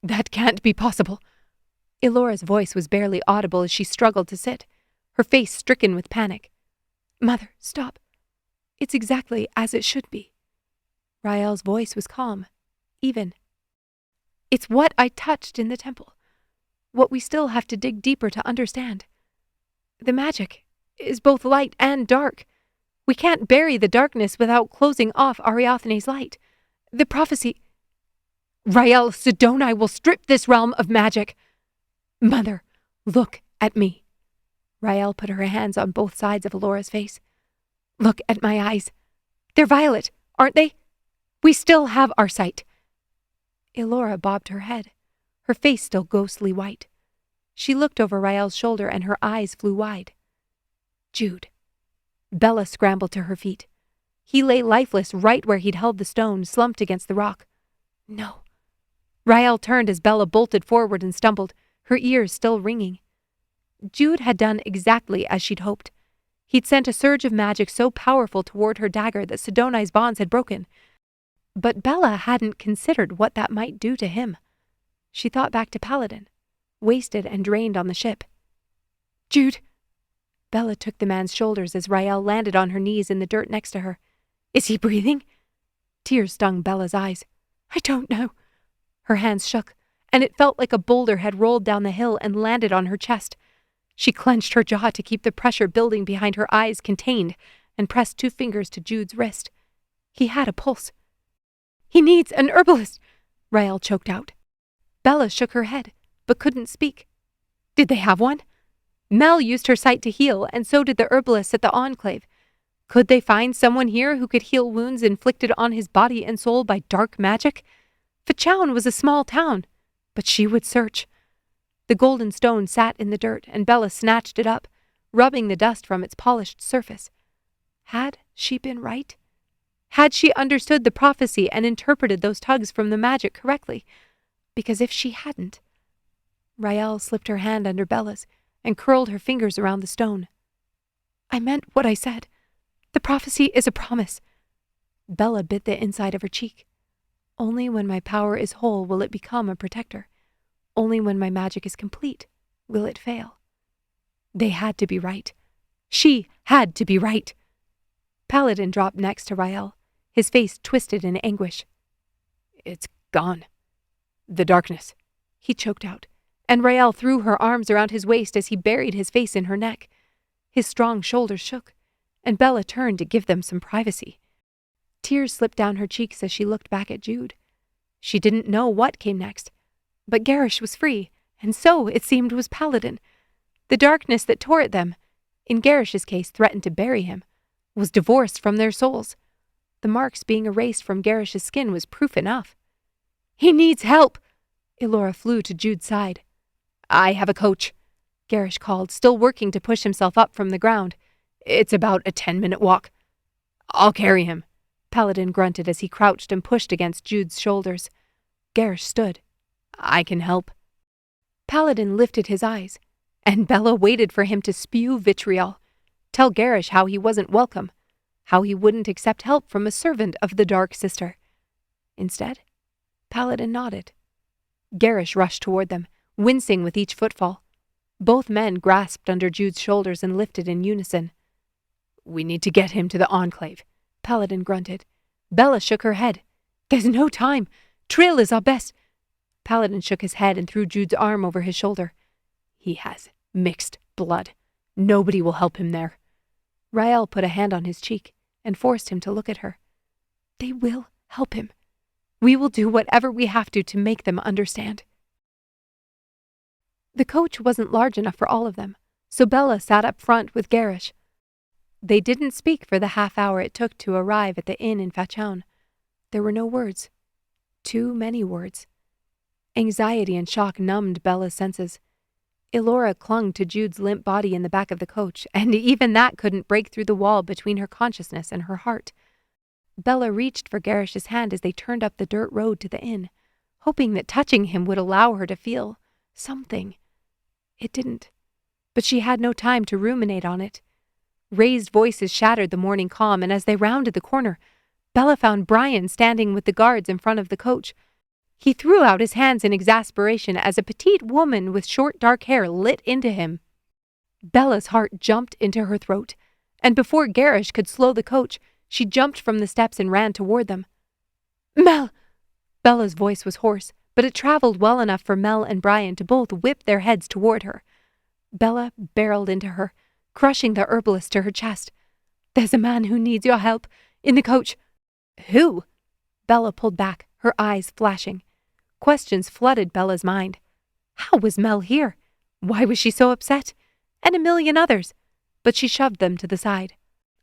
[SPEAKER 2] That can't be possible. Elora's voice was barely audible as she struggled to sit, her face stricken with panic. Mother, stop. It's exactly as it should be. Rael's voice was calm, even. It's what I touched in the temple, what we still have to dig deeper to understand. The magic is both light and dark. We can't bury the darkness without closing off Ariathne's light. The prophecy... Rael Sidoni will strip this realm of magic. Mother, look at me. Rael put her hands on both sides of Elora's face. Look at my eyes. They're violet, aren't they? We still have our sight. Elora bobbed her head, her face still ghostly white. She looked over Rael's shoulder and her eyes flew wide. Jude. Bella scrambled to her feet. He lay lifeless right where he'd held the stone, slumped against the rock. No. Rael turned as Bella bolted forward and stumbled, her ears still ringing. Jude had done exactly as she'd hoped. He'd sent a surge of magic so powerful toward her dagger that Sidoni's bonds had broken. But Bella hadn't considered what that might do to him. She thought back to Paladin, wasted and drained on the ship. Jude! Bella took the man's shoulders as Rael landed on her knees in the dirt next to her. Is he breathing? Tears stung Bella's eyes. I don't know. Her hands shook, and it felt like a boulder had rolled down the hill and landed on her chest. She clenched her jaw to keep the pressure building behind her eyes contained and pressed 2 fingers to Jude's wrist. He had a pulse. He needs an herbalist, Rael choked out. Bella shook her head, but couldn't speak. Did they have one? Mel used her sight to heal, and so did the herbalists at the Enclave. Could they find someone here who could heal wounds inflicted on his body and soul by dark magic? Fachown was a small town, but she would search. The golden stone sat in the dirt, and Bella snatched it up, rubbing the dust from its polished surface. Had she been right? Had she understood the prophecy and interpreted those tugs from the magic correctly? Because if she hadn't... Rael slipped her hand under Bella's and curled her fingers around the stone. I meant what I said. The prophecy is a promise. Bella bit the inside of her cheek. Only when my power is whole will it become a protector. Only when my magic is complete will it fail. They had to be right. She had to be right. Paladin dropped next to Rael, his face twisted in anguish. It's gone. The darkness, he choked out, and Rael threw her arms around his waist as he buried his face in her neck. His strong shoulders shook, and Bella turned to give them some privacy. Tears slipped down her cheeks as she looked back at Jude. She didn't know what came next, but Gerrish was free, and so, it seemed, was Paladin. The darkness that tore at them, in Gerrish's case threatened to bury him, was divorced from their souls. The marks being erased from Gerrish's skin was proof enough. He needs help! Elora flew to Jude's side. I have a coach, Gerrish called, still working to push himself up from the ground. It's about a 10-minute walk. I'll carry him, Paladin grunted as he crouched and pushed against Jude's shoulders. Gerrish stood. I can help. Paladin lifted his eyes, and Bella waited for him to spew vitriol, tell Gerrish how he wasn't welcome, how he wouldn't accept help from a servant of the Dark Sister. Instead, Paladin nodded. Gerrish rushed toward them, wincing with each footfall. Both men grasped under Jude's shoulders and lifted in unison. We need to get him to the Enclave, Paladin grunted. Bella shook her head. There's no time. Trill is our best. Paladin shook his head and threw Jude's arm over his shoulder. He has mixed blood. Nobody will help him there. Rael put a hand on his cheek and forced him to look at her. They will help him. We will do whatever we have to make them understand. The coach wasn't large enough for all of them, so Bella sat up front with Gerrish. They didn't speak for the half hour it took to arrive at the inn in Fachown. There were no words. Too many words. Anxiety and shock numbed Bella's senses. Elora clung to Jude's limp body in the back of the coach, and even that couldn't break through the wall between her consciousness and her heart. Bella reached for Gerrish's hand as they turned up the dirt road to the inn, hoping that touching him would allow her to feel something. It didn't, but she had no time to ruminate on it. Raised voices shattered the morning calm, and as they rounded the corner, Bella found Brian standing with the guards in front of the coach. He threw out his hands in exasperation as a petite woman with short dark hair lit into him. Bella's heart jumped into her throat, and before Gerrish could slow the coach, she jumped from the steps and ran toward them. "Mel!" Bella's voice was hoarse, but it traveled well enough for Mel and Brian to both whip their heads toward her. Bella barreled into her, crushing the herbalist to her chest. "There's a man who needs your help, in the coach." "Who?" Bella pulled back, her eyes flashing. Questions flooded Bella's mind. How was Mel here? Why was she so upset? And a million others. But she shoved them to the side.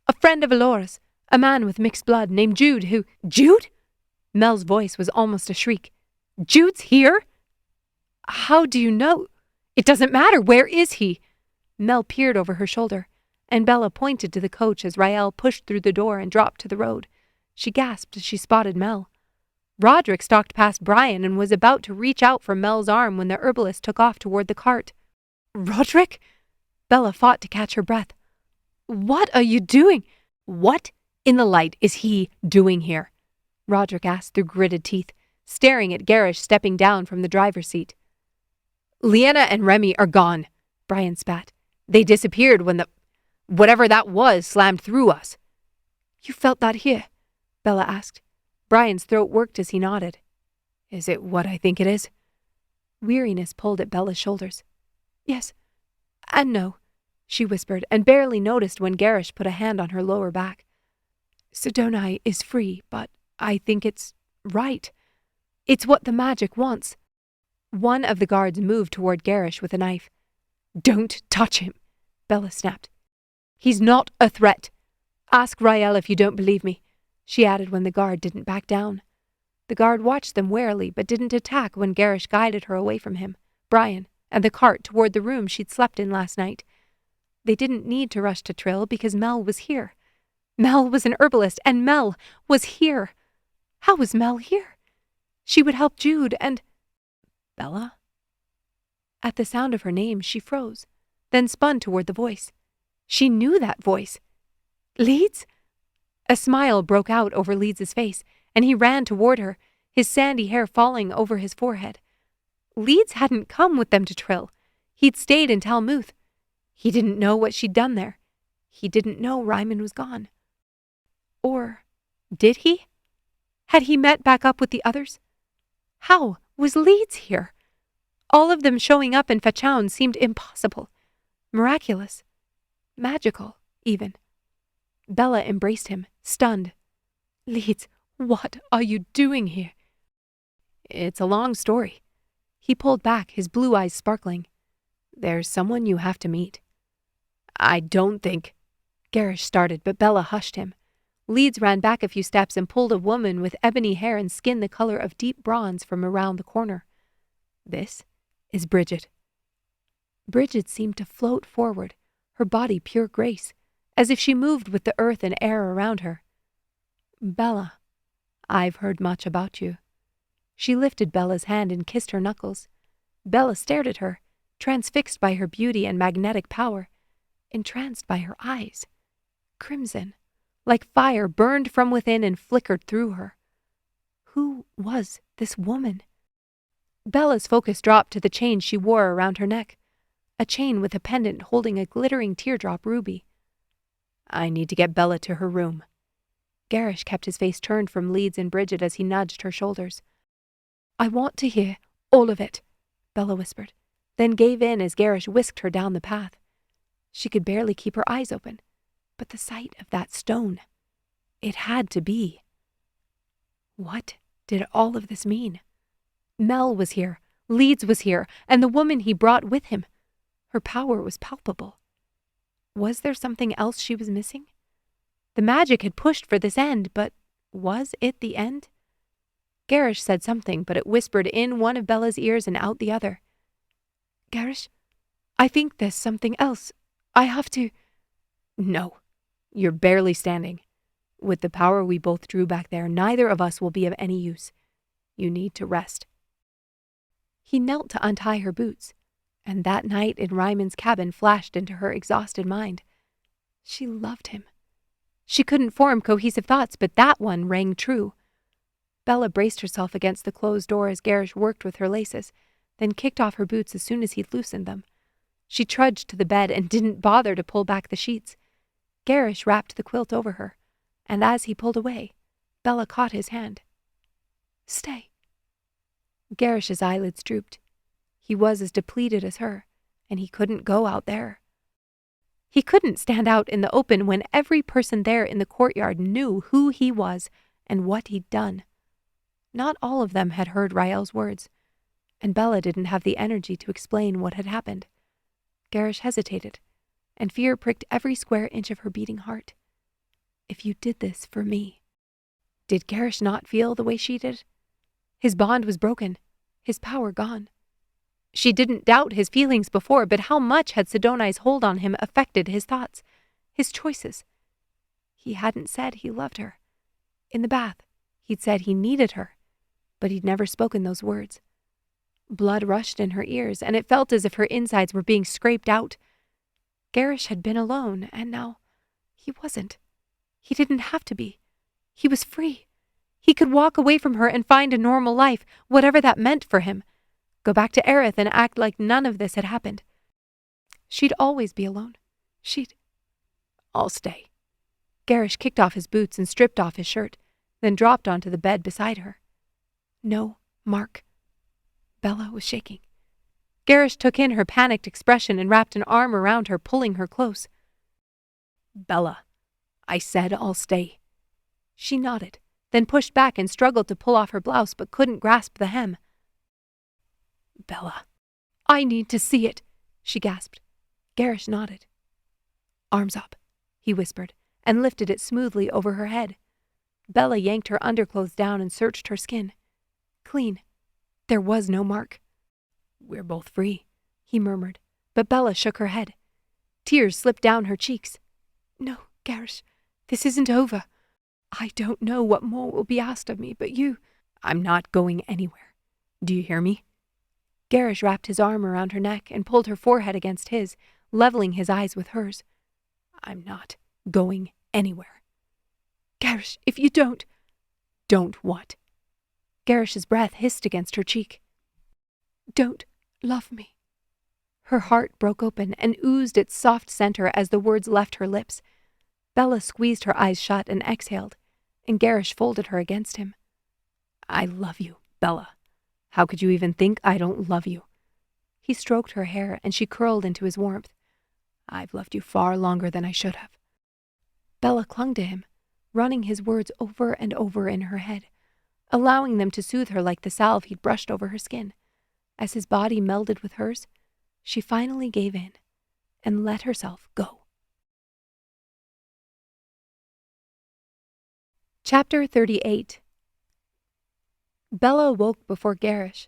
[SPEAKER 2] "A friend of Alora's, a man with mixed blood named Jude who—" "Jude?" Mel's voice was almost a shriek. "Jude's here?" "How do you know?" "It doesn't matter. Where is he?" Mel peered over her shoulder, and Bella pointed to the coach as Rael pushed through the door and dropped to the road. She gasped as she spotted Mel. Roderick stalked past Brian and was about to reach out for Mel's arm when the herbalist took off toward the cart. "Roderick?" Bella fought to catch her breath. "What are you doing?" "What in the light is he doing here?" Roderick asked through gritted teeth, staring at Gerrish stepping down from the driver's seat. "Leanna and Remy are gone," Brian spat. "They disappeared when whatever that was slammed through us." "You felt that here?" Bella asked. Brian's throat worked as he nodded. "Is it what I think it is?" Weariness pulled at Bella's shoulders. "Yes, and no," she whispered, and barely noticed when Gerrish put a hand on her lower back. "Sidonai is free, but I think it's right. It's what the magic wants." One of the guards moved toward Gerrish with a knife. "Don't touch him," Bella snapped. "He's not a threat. Ask Rael if you don't believe me," she added when the guard didn't back down. The guard watched them warily but didn't attack when Gerrish guided her away from him, Brian, and the cart toward the room she'd slept in last night. They didn't need to rush to Trill because Mel was here. Mel was an herbalist, and Mel was here. How was Mel here? She would help Jude and... Bella? At the sound of her name, she froze, then spun toward the voice. She knew that voice. "Leeds?" A smile broke out over Leeds' face, and he ran toward her, his sandy hair falling over his forehead. Leeds hadn't come with them to Trill. He'd stayed in Talmuth. He didn't know what she'd done there. He didn't know Reiman was gone. Or did he? Had he met back up with the others? How was Leeds here? All of them showing up in Fachoun seemed impossible. Miraculous. Magical, even. Bella embraced him, stunned. "Leeds, what are you doing here?" "It's a long story." He pulled back, his blue eyes sparkling. "There's someone you have to meet." "I don't think—" Gerrish started, but Bella hushed him. Leeds ran back a few steps and pulled a woman with ebony hair and skin the color of deep bronze from around the corner. "This is Bridget." Bridget seemed to float forward, her body pure grace, as if she moved with the earth and air around her. "Bella, I've heard much about you." She lifted Bella's hand and kissed her knuckles. Bella stared at her, transfixed by her beauty and magnetic power, entranced by her eyes. Crimson, like fire, burned from within and flickered through her. Who was this woman? Bella's focus dropped to the chain she wore around her neck, a chain with a pendant holding a glittering teardrop ruby. "I need to get Bella to her room." Gerrish kept his face turned from Leeds and Bridget as he nudged her shoulders. "I want to hear all of it," Bella whispered, then gave in as Gerrish whisked her down the path. She could barely keep her eyes open, but the sight of that stone, it had to be. What did all of this mean? Mel was here, Leeds was here, and the woman he brought with him. Her power was palpable. Was there something else she was missing? The magic had pushed for this end, but was it the end? Gerrish said something, but it whispered in one of Bella's ears and out the other. "Gerrish, I think there's something else. I have to—" "No, you're barely standing. With the power we both drew back there, neither of us will be of any use. You need to rest." He knelt to untie her boots, and that night in Reiman's cabin flashed into her exhausted mind.
[SPEAKER 1] She loved him.
[SPEAKER 2] She couldn't form cohesive thoughts, but that one rang true. Bella braced herself against the closed door as Gerrish worked with her laces, then kicked off her boots as soon as he'd loosened them. She trudged to the bed and didn't bother to pull back the sheets. Gerrish wrapped the quilt over her, and as he pulled away, Bella caught his hand. "Stay." Gerrish's eyelids drooped. He was as depleted as her, and he couldn't go out there. He couldn't stand out in the open when every person there in the courtyard knew who he was and what he'd done. Not all of them had heard Rael's words, and Bella didn't have the energy to explain what had happened. Gerrish hesitated, and fear pricked every square inch of her beating heart. If you did this for me. Did Gerrish not feel the way she did? His bond was broken, his power gone. She didn't doubt his feelings before, but how much had Sidoni's hold on him affected his thoughts, his choices? He hadn't said he loved her. In the bath, he'd said he needed her, but he'd never spoken those words. Blood rushed in her ears, and it felt as if her insides were being scraped out. Gerrish had been alone, and now he wasn't. He didn't have to be. He was free. He could walk away from her and find a normal life, whatever that meant for him. Go back to Ariathne and act like none of this had happened. She'd always be alone. I'll stay. Gerrish kicked off his boots and stripped off his shirt, then dropped onto the bed beside her. No, Mark. Bella was shaking. Gerrish took in her panicked expression and wrapped an arm around her, pulling her close. Bella, I said I'll stay. She nodded, then pushed back and struggled to pull off her blouse but couldn't grasp the hem. Bella, I need to see it, she gasped. Gerrish nodded. Arms up, he whispered, and lifted it smoothly over her head. Bella yanked her underclothes down and searched her skin. Clean. There was no mark. We're both free, he murmured, but Bella shook her head. Tears slipped down her cheeks. No, Gerrish, this isn't over. I don't know what more will be asked of me, but you... I'm not going anywhere. Do you hear me? Gerrish wrapped his arm around her neck and pulled her forehead against his, leveling his eyes with hers. I'm not going anywhere. Gerrish, if you don't... Don't what? Gerrish's breath hissed against her cheek. Don't love me. Her heart broke open and oozed its soft center as the words left her lips. Bella squeezed her eyes shut and exhaled, and Gerrish folded her against him. I love you, Bella. How could you even think I don't love you? He stroked her hair, and she curled into his warmth. I've loved you far longer than I should have. Bella clung to him, running his words over and over in her head, allowing them to soothe her like the salve he'd brushed over her skin. As his body melded with hers, she finally gave in and let herself go. Chapter 38. Bella woke before Gerrish.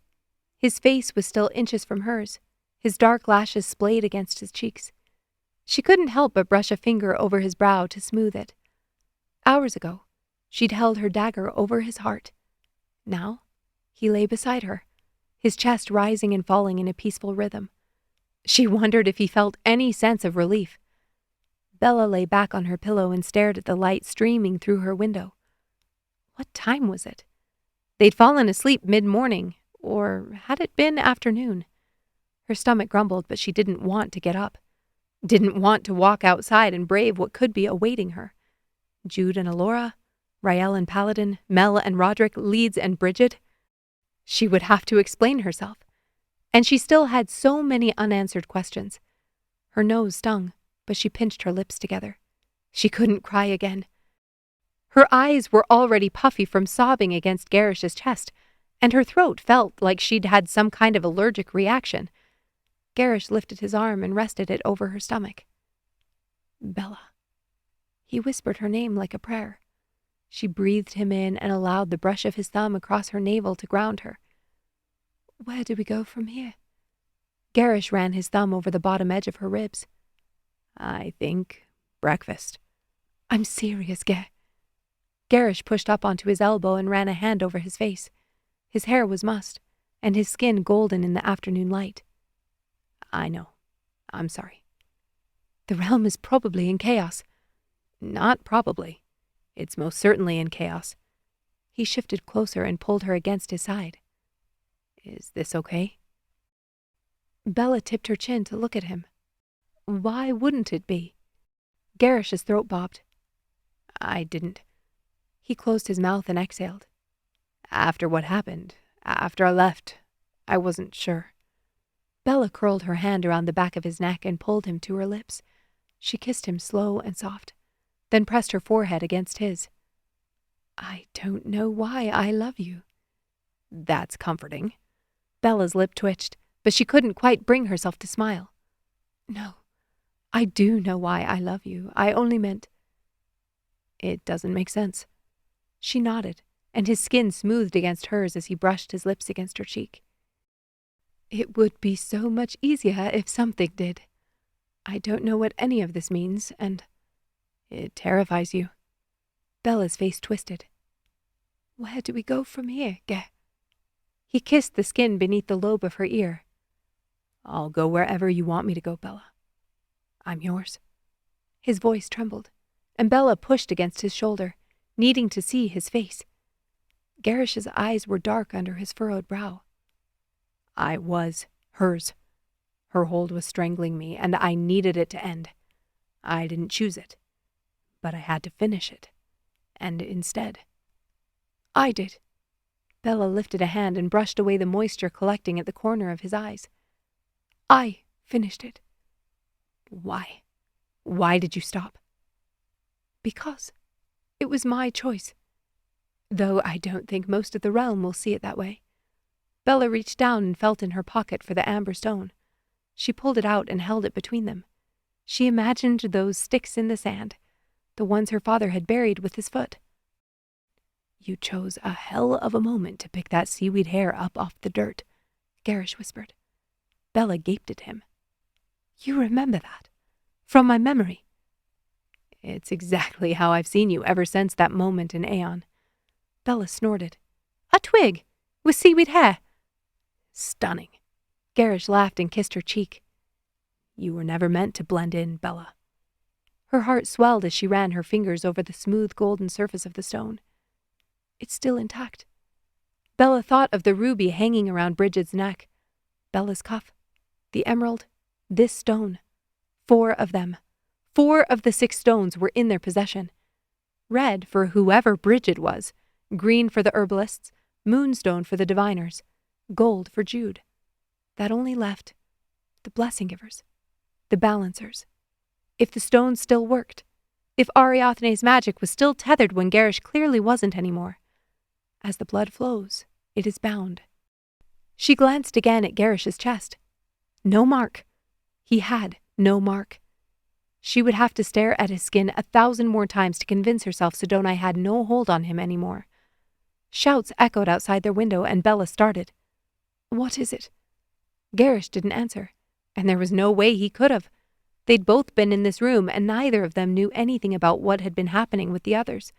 [SPEAKER 2] His face was still inches from hers, his dark lashes splayed against his cheeks. She couldn't help but brush a finger over his brow to smooth it. Hours ago, she'd held her dagger over his heart. Now, he lay beside her, his chest rising and falling in a peaceful rhythm. She wondered if he felt any sense of relief. Bella lay back on her pillow and stared at the light streaming through her window. What time was it? They'd fallen asleep mid-morning, or had it been afternoon? Her stomach grumbled, but she didn't want to get up. Didn't want to walk outside and brave what could be awaiting her. Jude and Alora, Rael and Paladin, Mel and Roderick, Leeds and Bridget. She would have to explain herself. And she still had so many unanswered questions. Her nose stung, but she pinched her lips together. She couldn't cry again. Her eyes were already puffy from sobbing against Gerrish's chest, and her throat felt like she'd had some kind of allergic reaction. Gerrish lifted his arm and rested it over her stomach. Bella. He whispered her name like a prayer. She breathed him in and allowed the brush of his thumb across her navel to ground her. Where do we go from here? Gerrish ran his thumb over the bottom edge of her ribs. I think breakfast. I'm serious, Gerrish pushed up onto his elbow and ran a hand over his face. His hair was mussed, and his skin golden in the afternoon light. I know. I'm sorry. The realm is probably in chaos. Not probably. It's most certainly in chaos. He shifted closer and pulled her against his side. Is this okay?
[SPEAKER 1] Bella tipped her chin to look at him. Why wouldn't it be? Gerrish's throat bobbed.
[SPEAKER 2] I didn't.
[SPEAKER 1] He closed his mouth and exhaled.
[SPEAKER 2] After what happened, after I left, I wasn't sure.
[SPEAKER 1] Bella curled her hand around the back of his neck and pulled him to her lips. She kissed him slow and soft, then pressed her forehead against his. I don't know why I love you.
[SPEAKER 2] That's comforting.
[SPEAKER 1] Bella's lip twitched, but she couldn't quite bring herself to smile. No, I do know why I love you. I only meant...
[SPEAKER 2] It doesn't make sense.
[SPEAKER 1] She nodded, and his skin smoothed against hers as he brushed his lips against her cheek. It would be so much easier if something did. I don't know what any of this means, and...
[SPEAKER 2] It terrifies you.
[SPEAKER 1] Bella's face twisted. Where do we go from here, He kissed the skin beneath the lobe of her ear.
[SPEAKER 2] I'll go wherever you want me to go, Bella. I'm yours.
[SPEAKER 1] His voice trembled, and Bella pushed against his shoulder, needing to see his face. Gerrish's eyes were dark under his furrowed brow.
[SPEAKER 2] I was hers. Her hold was strangling me, and I needed it to end. I didn't choose it, but I had to finish it. And instead...
[SPEAKER 1] I did. Bella lifted a hand and brushed away the moisture collecting at the corner of his eyes. I finished it.
[SPEAKER 2] Why? Why did you stop?
[SPEAKER 1] Because it was my choice. Though I don't think most of the realm will see it that way. Bella reached down and felt in her pocket for the amber stone. She pulled it out and held it between them. She imagined those sticks in the sand, the ones her father had buried with his foot.
[SPEAKER 2] You chose a hell of a moment to pick that seaweed hair up off the dirt,
[SPEAKER 1] Gerrish whispered. Bella gaped at him. You remember that? From my memory?
[SPEAKER 2] It's exactly how I've seen you ever since that moment in Aeon.
[SPEAKER 1] Bella snorted. A twig, with seaweed hair.
[SPEAKER 2] Stunning.
[SPEAKER 1] Gerrish laughed and kissed her cheek.
[SPEAKER 2] You were never meant to blend in, Bella.
[SPEAKER 1] Her heart swelled as she ran her fingers over the smooth golden surface of the stone. It's still intact. Bella thought of the ruby hanging around Bridget's neck, Bella's cuff, the emerald, this stone. 4 of them. 4 of the 6 stones were in their possession. Red for whoever Bridget was, green for the herbalists, moonstone for the diviners, gold for Jude. That only left the blessing givers, the balancers. If the stones still worked, if Ariathne's magic was still tethered when Gerrish clearly wasn't anymore. As the blood flows, it is bound. She glanced again at Gerrish's chest. No mark. He had no mark. She would have to stare at his skin 1,000 more times to convince herself Sidonai had no hold on him anymore. Shouts echoed outside their window, and Bella started. What is it? Gerrish didn't answer, and there was no way he could have. They'd both been in this room, and neither of them knew anything about what had been happening with the others.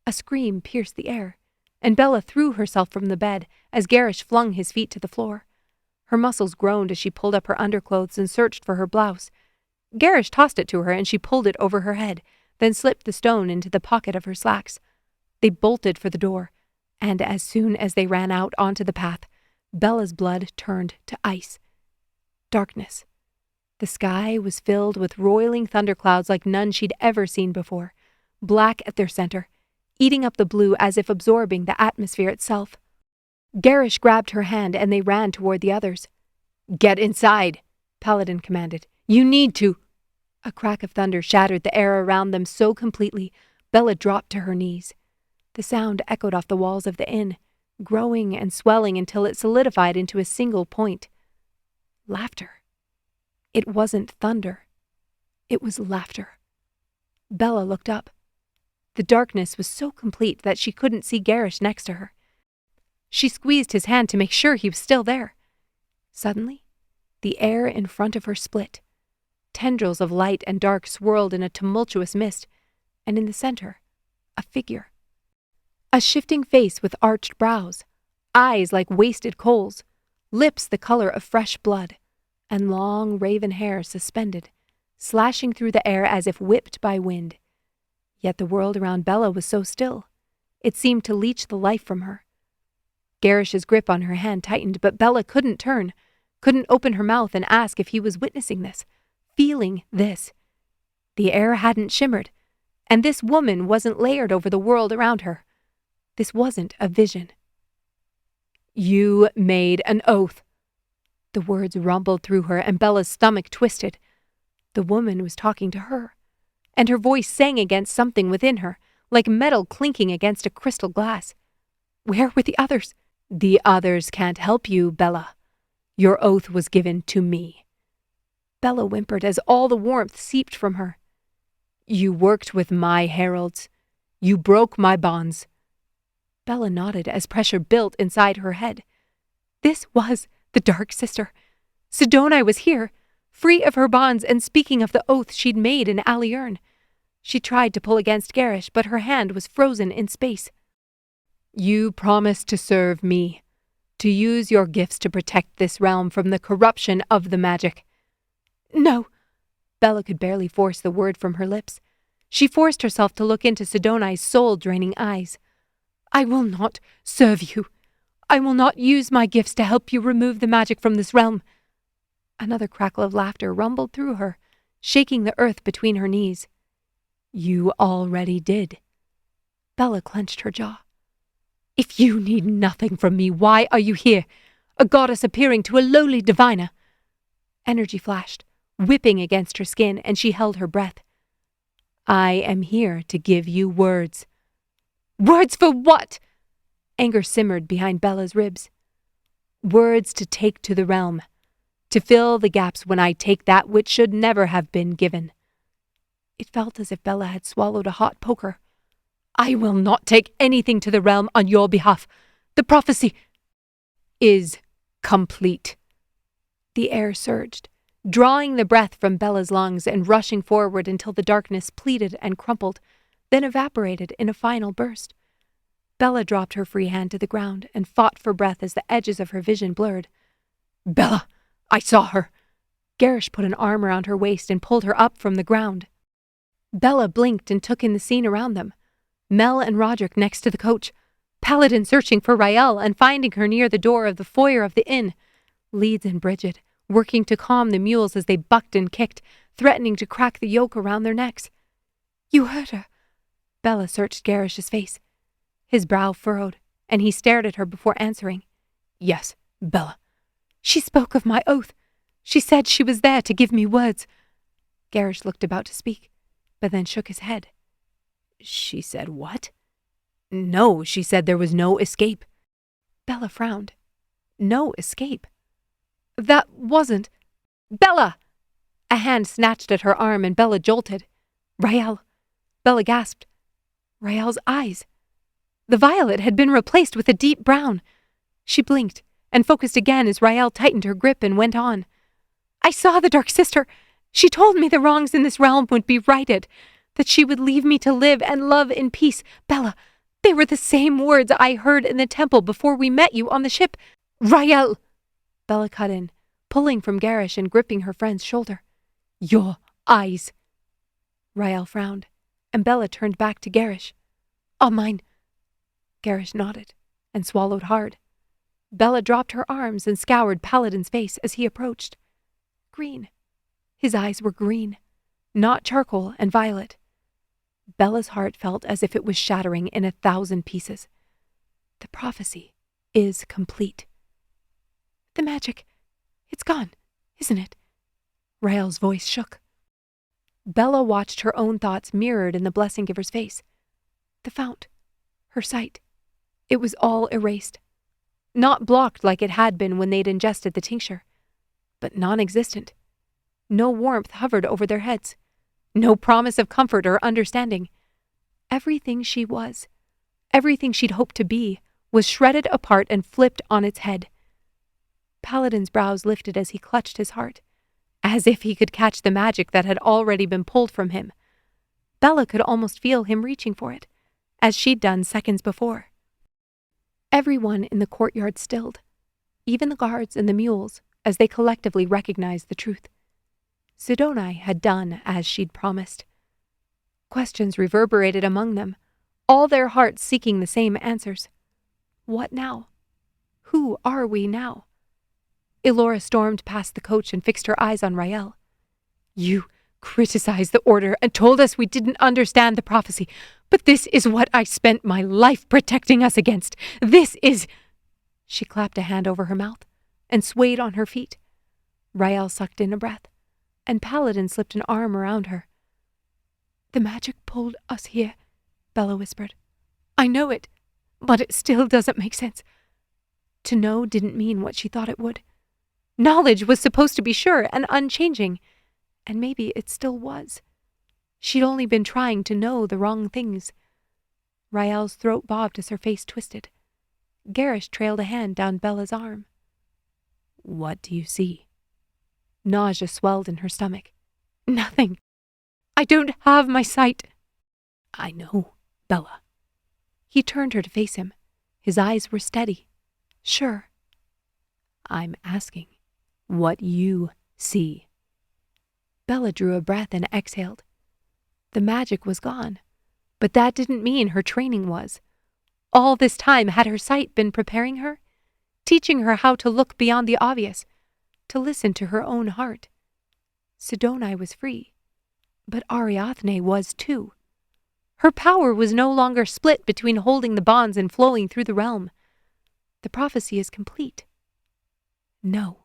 [SPEAKER 1] A scream pierced the air, and Bella threw herself from the bed as Gerrish flung his feet to the floor. Her muscles groaned as she pulled up her underclothes and searched for her blouse. Gerrish tossed it to her, and she pulled it over her head, then slipped the stone into the pocket of her slacks. They bolted for the door, and as soon as they ran out onto the path, Bella's blood turned to ice. Darkness. The sky was filled with roiling thunderclouds like none she'd ever seen before, black at their center, eating up the blue as if absorbing the atmosphere itself. Gerrish grabbed her hand and they ran toward the others.
[SPEAKER 2] Get inside, Paladin commanded. You need to.
[SPEAKER 1] A crack of thunder shattered the air around them so completely, Bella dropped to her knees. The sound echoed off the walls of the inn, growing and swelling until it solidified into a single point. Laughter. It wasn't thunder. It was laughter. Bella looked up. The darkness was so complete that she couldn't see Gerrish next to her. She squeezed his hand to make sure he was still there. Suddenly, the air in front of her split. Tendrils of light and dark swirled in a tumultuous mist, and in the center, a figure. A shifting face with arched brows, eyes like wasted coals, lips the color of fresh blood, and long raven hair suspended, slashing through the air as if whipped by wind. Yet the world around Bella was so still. It seemed to leech the life from her. Gerrish's grip on her hand tightened, but Bella couldn't turn, couldn't open her mouth and ask if he was witnessing this, feeling this. The air hadn't shimmered, and this woman wasn't layered over the world around her. This wasn't a vision. "You made an oath." The words rumbled through her, and Bella's stomach twisted. The woman was talking to her, and her voice sang against something within her, like metal clinking against a crystal glass. Where were the others? "The others can't help you, Bella. Your oath was given to me." Bella whimpered as all the warmth seeped from her. "You worked with my heralds. You broke my bonds." Bella nodded as pressure built inside her head. This was the Dark Sister. Sidoni was here, free of her bonds and speaking of the oath she'd made in Aliern. She tried to pull against Gerrish, but her hand was frozen in space. "You promised to serve me, to use your gifts to protect this realm from the corruption of the magic." "No." Bella could barely force the word from her lips. She forced herself to look into Sidoni's soul-draining eyes. "I will not serve you. I will not use my gifts to help you remove the magic from this realm." Another crackle of laughter rumbled through her, shaking the earth between her knees. "You already did." Bella clenched her jaw. "If you need nothing from me, why are you here? A goddess appearing to a lowly diviner." Energy flashed, whipping against her skin, and she held her breath. "I am here to give you words." "Words for what?" Anger simmered behind Bella's ribs. "Words to take to the realm, to fill the gaps when I take that which should never have been given." It felt as if Bella had swallowed a hot poker. "I will not take anything to the realm on your behalf. The prophecy is complete." The air surged, drawing the breath from Bella's lungs and rushing forward until the darkness pleated and crumpled, then evaporated in a final burst. Bella dropped her free hand to the ground and fought for breath as the edges of her vision blurred. "Bella, I saw her." Gerrish put an arm around her waist and pulled her up from the ground. Bella blinked and took in the scene around them. Mel and Roderick next to the coach, Paladin searching for Rael and finding her near the door of the foyer of the inn, Leeds and Bridget working to calm the mules as they bucked and kicked, threatening to crack the yoke around their necks. "You heard her." Bella searched Gerrish's face. His brow furrowed, and he stared at her before answering. "Yes, Bella." "She spoke of my oath. She said she was there to give me words." Gerrish looked about to speak, but then shook his head. "She said what?" "No, she said there was no escape." Bella frowned. "No escape?" "That wasn't—" "Bella!" A hand snatched at her arm and Bella jolted. "Rael!" Bella gasped. Rael's eyes. The violet had been replaced with a deep brown. She blinked and focused again as Rael tightened her grip and went on. "I saw the Dark Sister. She told me the wrongs in this realm would be righted, that she would leave me to live and love in peace. Bella, they were the same words I heard in the temple before we met you on the ship." "Rael!" Bella cut in, pulling from Gerrish and gripping her friend's shoulder. "Your eyes." Rael frowned, and Bella turned back to Gerrish. "Are mine." Gerrish nodded and swallowed hard. Bella dropped her arms and scoured Paladin's face as he approached. Green. His eyes were green, not charcoal and violet. Bella's heart felt as if it was shattering in 1,000 pieces. The prophecy is complete. "The magic, it's gone, isn't it?" Rael's voice shook. Bella watched her own thoughts mirrored in the Blessing Giver's face. The fount, her sight, it was all erased. Not blocked like it had been when they'd ingested the tincture, but non-existent. No warmth hovered over their heads. No promise of comfort or understanding. Everything she was, everything she'd hoped to be, was shredded apart and flipped on its head. Paladin's brows lifted as he clutched his heart, as if he could catch the magic that had already been pulled from him. Bella could almost feel him reaching for it, as she'd done seconds before. Everyone in the courtyard stilled, even the guards and the mules, as they collectively recognized the truth. Sidoni had done as she'd promised. Questions reverberated among them, all their hearts seeking the same answers. What now? Who are we now? Elora stormed past the coach and fixed her eyes on Rael. You criticized the order and told us we didn't understand the prophecy, but this is what I spent my life protecting us against. This is... She clapped a hand over her mouth and swayed on her feet. Rael sucked in a breath, and Paladin slipped an arm around her. The magic pulled us here, Bella whispered. I know it, but it still doesn't make sense. To know didn't mean what she thought it would. Knowledge was supposed to be sure and unchanging, and maybe it still was. She'd only been trying to know the wrong things. Rael's throat bobbed as her face twisted. Gerrish trailed a hand down Bella's arm. What do you see? Nausea swelled in her stomach. Nothing. I don't have my sight. I know, Bella. He turned her to face him. His eyes were steady. Sure. I'm asking what you see. Bella drew a breath and exhaled. The magic was gone, but that didn't mean her training was. All this time had her sight been preparing her, teaching her how to look beyond the obvious, to listen to her own heart. Sidoni was free, but Ariathne was too. Her power was no longer split between holding the bonds and flowing through the realm. The prophecy is complete. No,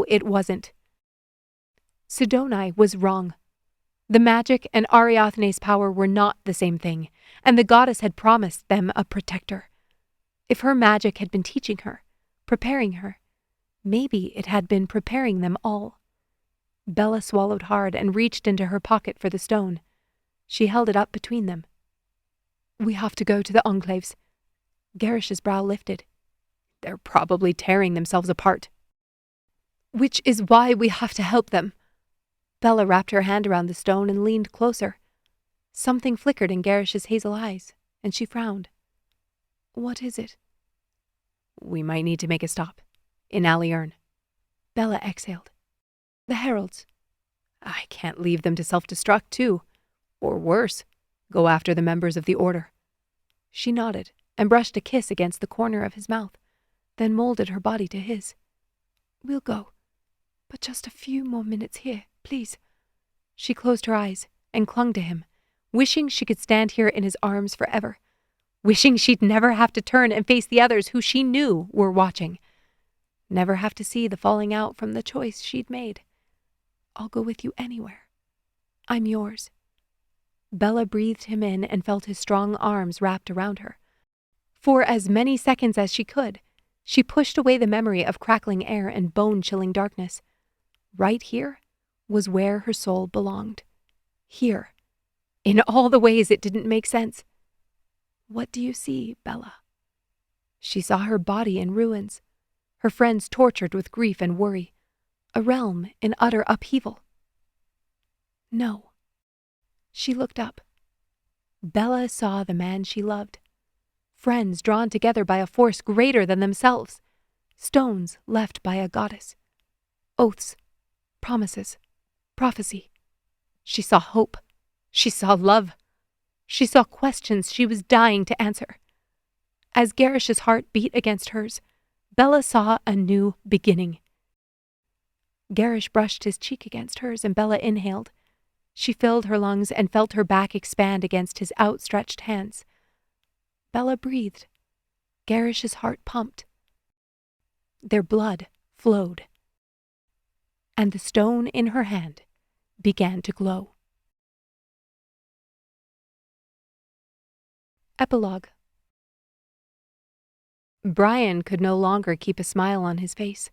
[SPEAKER 1] it wasn't. Sidoni was wrong. The magic and Ariathne's power were not the same thing, and the goddess had promised them a protector. If her magic had been teaching her, preparing her, maybe it had been preparing them all. Bella swallowed hard and reached into her pocket for the stone. She held it up between them. We have to go to the enclaves. Gerrish's brow lifted. They're probably tearing themselves apart. Which is why we have to help them. Bella wrapped her hand around the stone and leaned closer. Something flickered in Gerrish's hazel eyes, and she frowned. What is it? We might need to make a stop. In Aliern. Bella exhaled. The Heralds. I can't leave them to self-destruct, too. Or worse, go after the members of the Order. She nodded and brushed a kiss against the corner of his mouth, then molded her body to his. We'll go, but just a few more minutes here, please. She closed her eyes and clung to him, wishing she could stand here in his arms forever, wishing she'd never have to turn and face the others who she knew were watching, never have to see the falling out from the choice she'd made. I'll go with you anywhere. I'm yours. Bella breathed him in and felt his strong arms wrapped around her. For as many seconds as she could, she pushed away the memory of crackling air and bone-chilling darkness. Right here was where her soul belonged. Here. In all the ways it didn't make sense. What do you see, Bella? She saw her body in ruins, her friends tortured with grief and worry, a realm in utter upheaval. No. She looked up. Bella saw the man she loved. Friends drawn together by a force greater than themselves. Stones left by a goddess. Oaths, promises, prophecy. She saw hope. She saw love. She saw questions she was dying to answer. As Gerrish's heart beat against hers, Bella saw a new beginning. Gerrish brushed his cheek against hers, and Bella inhaled. She filled her lungs and felt her back expand against his outstretched hands. Bella breathed. Gerrish's heart pumped. Their blood flowed. And the stone in her hand began to glow. Epilogue. Brian could no longer keep a smile on his face.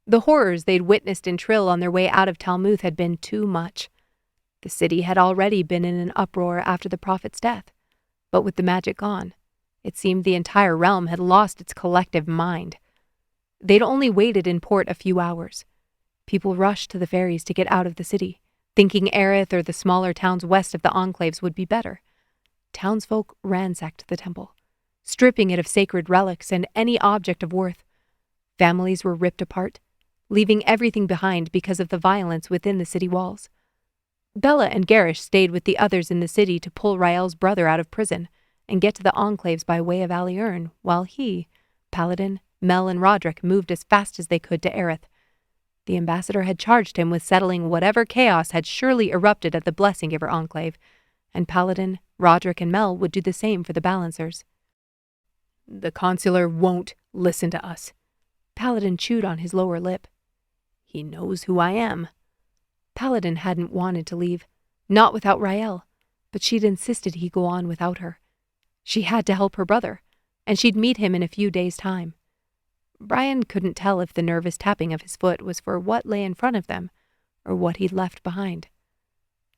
[SPEAKER 1] The horrors they'd witnessed in Trill on their way out of Talmuth had been too much. The city had already been in an uproar after the prophet's death, but with the magic gone, it seemed the entire realm had lost its collective mind. They'd only waited in port a few hours. People rushed to the ferries to get out of the city, thinking Ariath or the smaller towns west of the enclaves would be better. Townsfolk ransacked the temple, stripping it of sacred relics and any object of worth. Families were ripped apart, leaving everything behind because of the violence within the city walls.
[SPEAKER 2] Bella and Gerrish stayed with the others in the city to pull Rael's brother out of prison and get to the enclaves by way of Aliern, while he, Paladin, Mel, and Roderick moved as fast as they could to Aerith. The ambassador had charged him with settling whatever chaos had surely erupted at the Blessing Giver enclave, and Paladin, Roderick, and Mel would do the same for the Balancers. "The consular won't listen to us." Paladin chewed on his lower lip. "He knows who I am." Paladin hadn't wanted to leave, not without Rael, but she'd insisted he go on without her. She had to help her brother, and she'd meet him in a few days' time. Brian couldn't tell if the nervous tapping of his foot was for what lay in front of them, or what he'd left behind.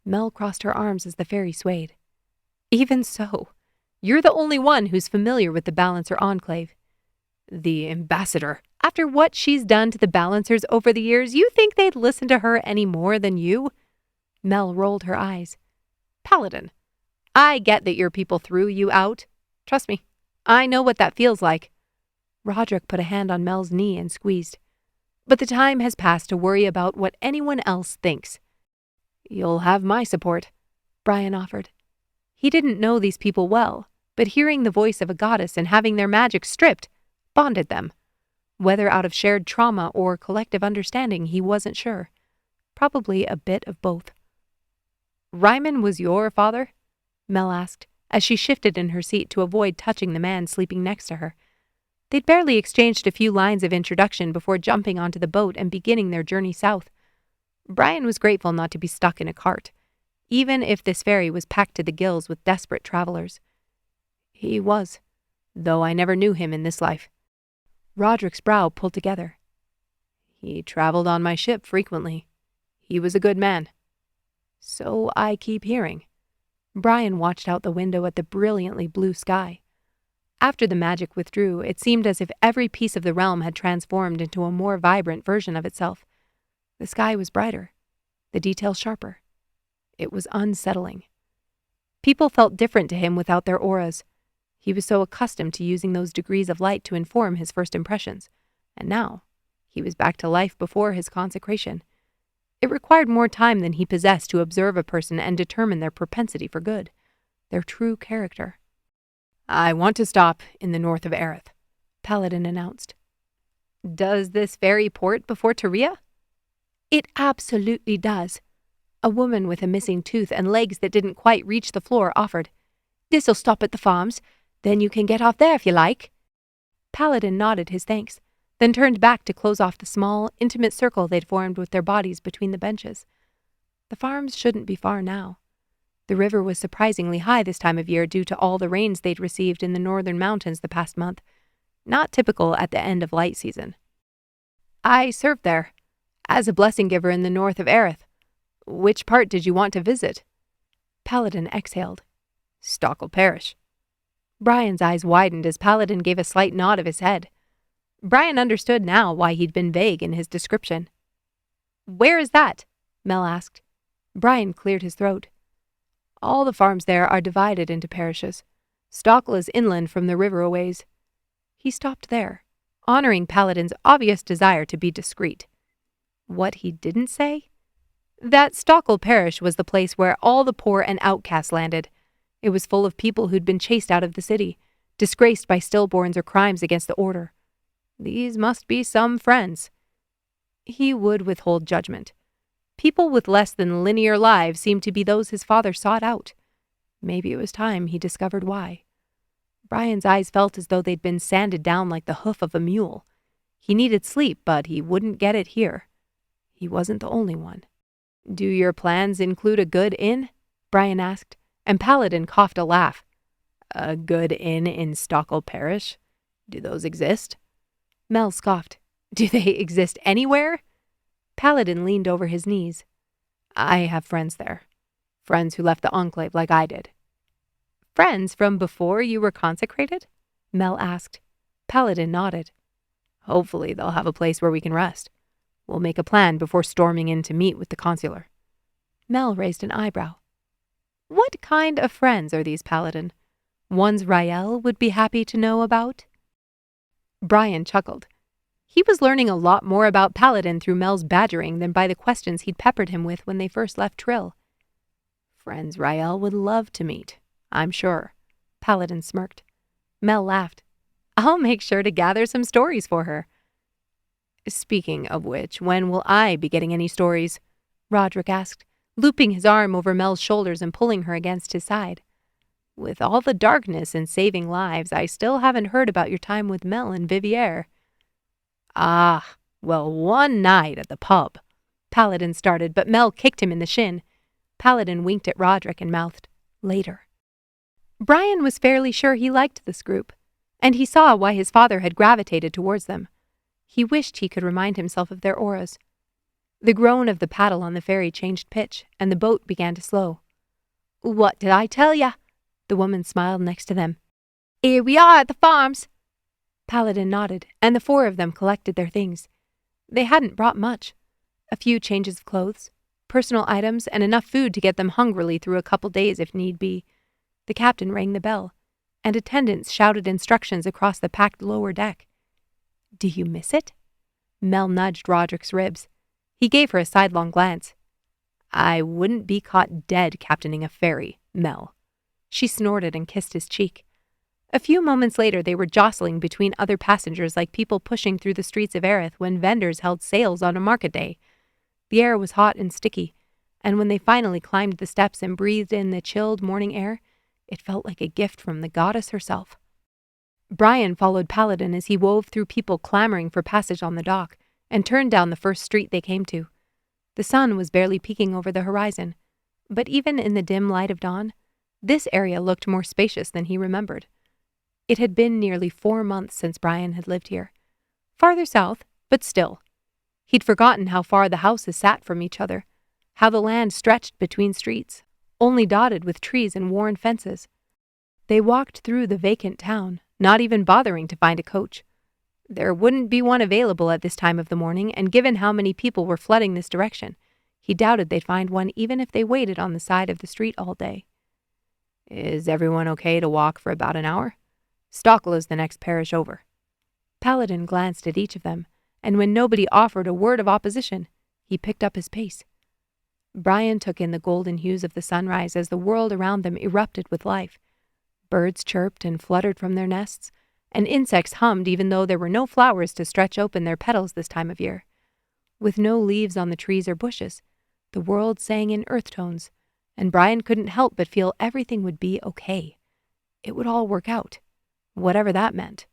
[SPEAKER 2] Mel crossed her arms as the ferry swayed. "Even so, you're the only one who's familiar with the Balancer Enclave. The ambassador, after what she's done to the Balancers over the years, you think they'd listen to her any more than you?" Mel rolled her eyes. "Paladin, I get that your people threw you out. Trust me, I know what that feels like." Roderick put a hand on Mel's knee and squeezed. "But the time has passed to worry about what anyone else thinks." "You'll have my support," Brian offered. He didn't know these people well, but hearing the voice of a goddess and having their magic stripped bonded them. Whether out of shared trauma or collective understanding, he wasn't sure. Probably a bit of both. "Reiman was your father?" Mel asked, as she shifted in her seat to avoid touching the man sleeping next to her. They'd barely exchanged a few lines of introduction before jumping onto the boat and beginning their journey south. Brian was grateful not to be stuck in a cart, even if this ferry was packed to the gills with desperate travelers. "He was, though I never knew him in this life." Roderick's brow pulled together. "He traveled on my ship frequently. He was a good man." "So I keep hearing." Brian watched out the window at the brilliantly blue sky. After the magic withdrew, it seemed as if every piece of the realm had transformed into a more vibrant version of itself. The sky was brighter, the details sharper. It was unsettling. People felt different to him without their auras. He was so accustomed to using those degrees of light to inform his first impressions, and now he was back to life before his consecration. It required more time than he possessed to observe a person and determine their propensity for good, their true character. "I want to stop in the north of Aerith," Paladin announced. "Does this ferry port before Tyria?" "It absolutely does." A woman with a missing tooth and legs that didn't quite reach the floor offered. "This'll stop at the farms. Then you can get off there if you like." Paladin nodded his thanks, then turned back to close off the small, intimate circle they'd formed with their bodies between the benches. The farms shouldn't be far now. The river was surprisingly high this time of year due to all the rains they'd received in the northern mountains the past month. Not typical at the end of light season. "I served there, as a blessing giver in the north of Aerith. Which part did you want to visit?" Paladin exhaled. "Stockle Parish." Brian's eyes widened as Paladin gave a slight nod of his head. Brian understood now why he'd been vague in his description. "Where is that?" Mel asked. Brian cleared his throat. "All the farms there are divided into parishes. Stockle is inland from the river a ways." He stopped there, honoring Paladin's obvious desire to be discreet. What he didn't say? That Stockle Parish was the place where all the poor and outcasts landed. It was full of people who'd been chased out of the city, disgraced by stillborns or crimes against the order. These must be some friends. He would withhold judgment. People with less than linear lives seemed to be those his father sought out. Maybe it was time he discovered why. Brian's eyes felt as though they'd been sanded down like the hoof of a mule. He needed sleep, but he wouldn't get it here. He wasn't the only one. "Do your plans include a good inn?" Brian asked, and Paladin coughed a laugh. "A good inn in Stockle Parish? Do those exist?" Mel scoffed. "Do they exist anywhere?" Paladin leaned over his knees. "I have friends there. Friends who left the Enclave like I did." "Friends from before you were consecrated?" Mel asked. Paladin nodded. "Hopefully they'll have a place where we can rest. We'll make a plan before storming in to meet with the consular." Mel raised an eyebrow. "What kind of friends are these, Paladin? Ones Rael would be happy to know about?" Brian chuckled. He was learning a lot more about Paladin through Mel's badgering than by the questions he'd peppered him with when they first left Trill. Friends Rael would love to meet, I'm sure. Paladin smirked. Mel laughed. I'll make sure to gather some stories for her. Speaking of which, when will I be getting any stories? Roderick asked, looping his arm over Mel's shoulders and pulling her against his side. With all the darkness and saving lives, I still haven't heard about your time with Mel and Vivier. Ah, well, one night at the pub. Paladin started, but Mel kicked him in the shin. Paladin winked at Roderick and mouthed, later. Brian was fairly sure he liked this group, and he saw why his father had gravitated towards them. He wished he could remind himself of their auras. The groan of the paddle on the ferry changed pitch, and the boat began to slow. What did I tell ya? The woman smiled next to them. Here we are at the farms. Paladin nodded, and the four of them collected their things. They hadn't brought much. A few changes of clothes, personal items, and enough food to get them hungrily through a couple days if need be. The captain rang the bell, and attendants shouted instructions across the packed lower deck. Do you miss it? Mel nudged Roderick's ribs. He gave her a sidelong glance. I wouldn't be caught dead captaining a ferry, Mel. She snorted and kissed his cheek. A few moments later they were jostling between other passengers like people pushing through the streets of Ariathne when vendors held sales on a market day. The air was hot and sticky, and when they finally climbed the steps and breathed in the chilled morning air, it felt like a gift from the goddess herself. Brian followed Paladin as he wove through people clamoring for passage on the dock and turned down the first street they came to. The sun was barely peeking over the horizon, but even in the dim light of dawn, this area looked more spacious than he remembered. It had been nearly 4 months since Brian had lived here. Farther south, but still. He'd forgotten how far the houses sat from each other, how the land stretched between streets, only dotted with trees and worn fences. They walked through the vacant town, not even bothering to find a coach. There wouldn't be one available at this time of the morning, and given how many people were flooding this direction, he doubted they'd find one even if they waited on the side of the street all day. Is everyone okay to walk for about an hour? Stocklow's the next parish over. Paladin glanced at each of them, and when nobody offered a word of opposition, he picked up his pace. Brian took in the golden hues of the sunrise as the world around them erupted with life. Birds chirped and fluttered from their nests, and insects hummed even though there were no flowers to stretch open their petals this time of year. With no leaves on the trees or bushes, the world sang in earth tones, and Brian couldn't help but feel everything would be okay. It would all work out, whatever that meant.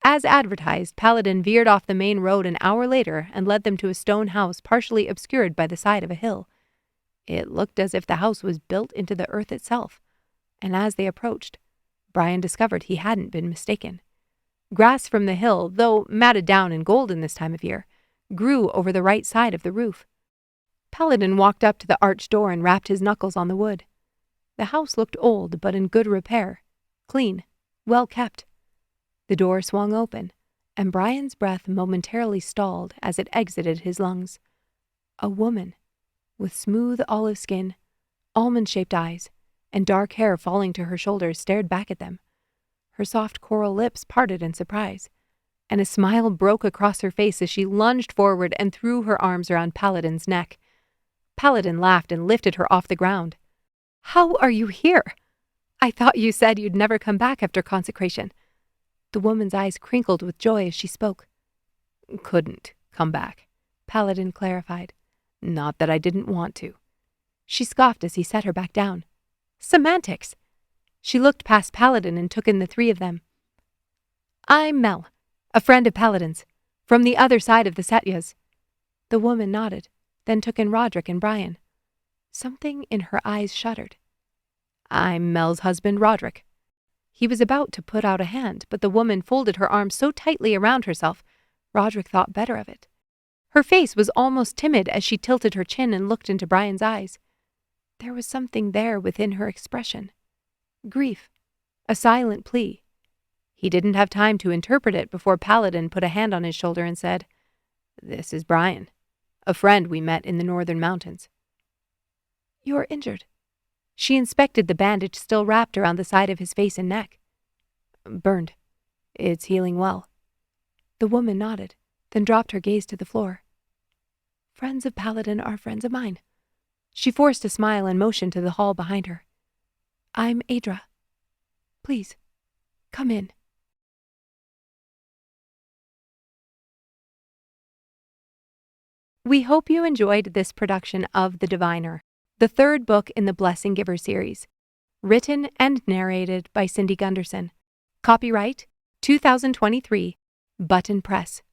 [SPEAKER 2] As advertised, Paladin veered off the main road an hour later and led them to a stone house partially obscured by the side of a hill. It looked as if the house was built into the earth itself, and as they approached, Brian discovered he hadn't been mistaken. Grass from the hill, though matted down and golden this time of year, grew over the right side of the roof. Paladin walked up to the arched door and rapped his knuckles on the wood. The house looked old but in good repair, clean, well kept. The door swung open, and Brian's breath momentarily stalled as it exited his lungs. A woman, with smooth olive skin, almond-shaped eyes, and dark hair falling to her shoulders, stared back at them. Her soft coral lips parted in surprise, and a smile broke across her face as she lunged forward and threw her arms around Paladin's neck. Paladin laughed and lifted her off the ground. How are you here? I thought you said you'd never come back after consecration. The woman's eyes crinkled with joy as she spoke. Couldn't come back, Paladin clarified. Not that I didn't want to. She scoffed as he set her back down. Semantics! She looked past Paladin and took in the three of them. I'm Mel, a friend of Paladin's, from the other side of the Setyas. The woman nodded, then took in Roderick and Brian. Something in her eyes shuddered. I'm Mel's husband, Roderick. He was about to put out a hand, but the woman folded her arms so tightly around herself, Roderick thought better of it. Her face was almost timid as she tilted her chin and looked into Brian's eyes. There was something there within her expression. Grief. A silent plea. He didn't have time to interpret it before Paladin put a hand on his shoulder and said, This is Brian, a friend we met in the northern mountains. You're injured. She inspected the bandage still wrapped around the side of his face and neck. Burned. It's healing well. The woman nodded, then dropped her gaze to the floor. Friends of Paladin are friends of mine.
[SPEAKER 1] She forced a smile and motioned to the hall behind her. I'm Adra. Please, come in.
[SPEAKER 2] We hope you enjoyed this production of The Diviner, the third book in the Blessing Giver series, written and narrated by Cindy Gunderson. Copyright 2023, Button Press.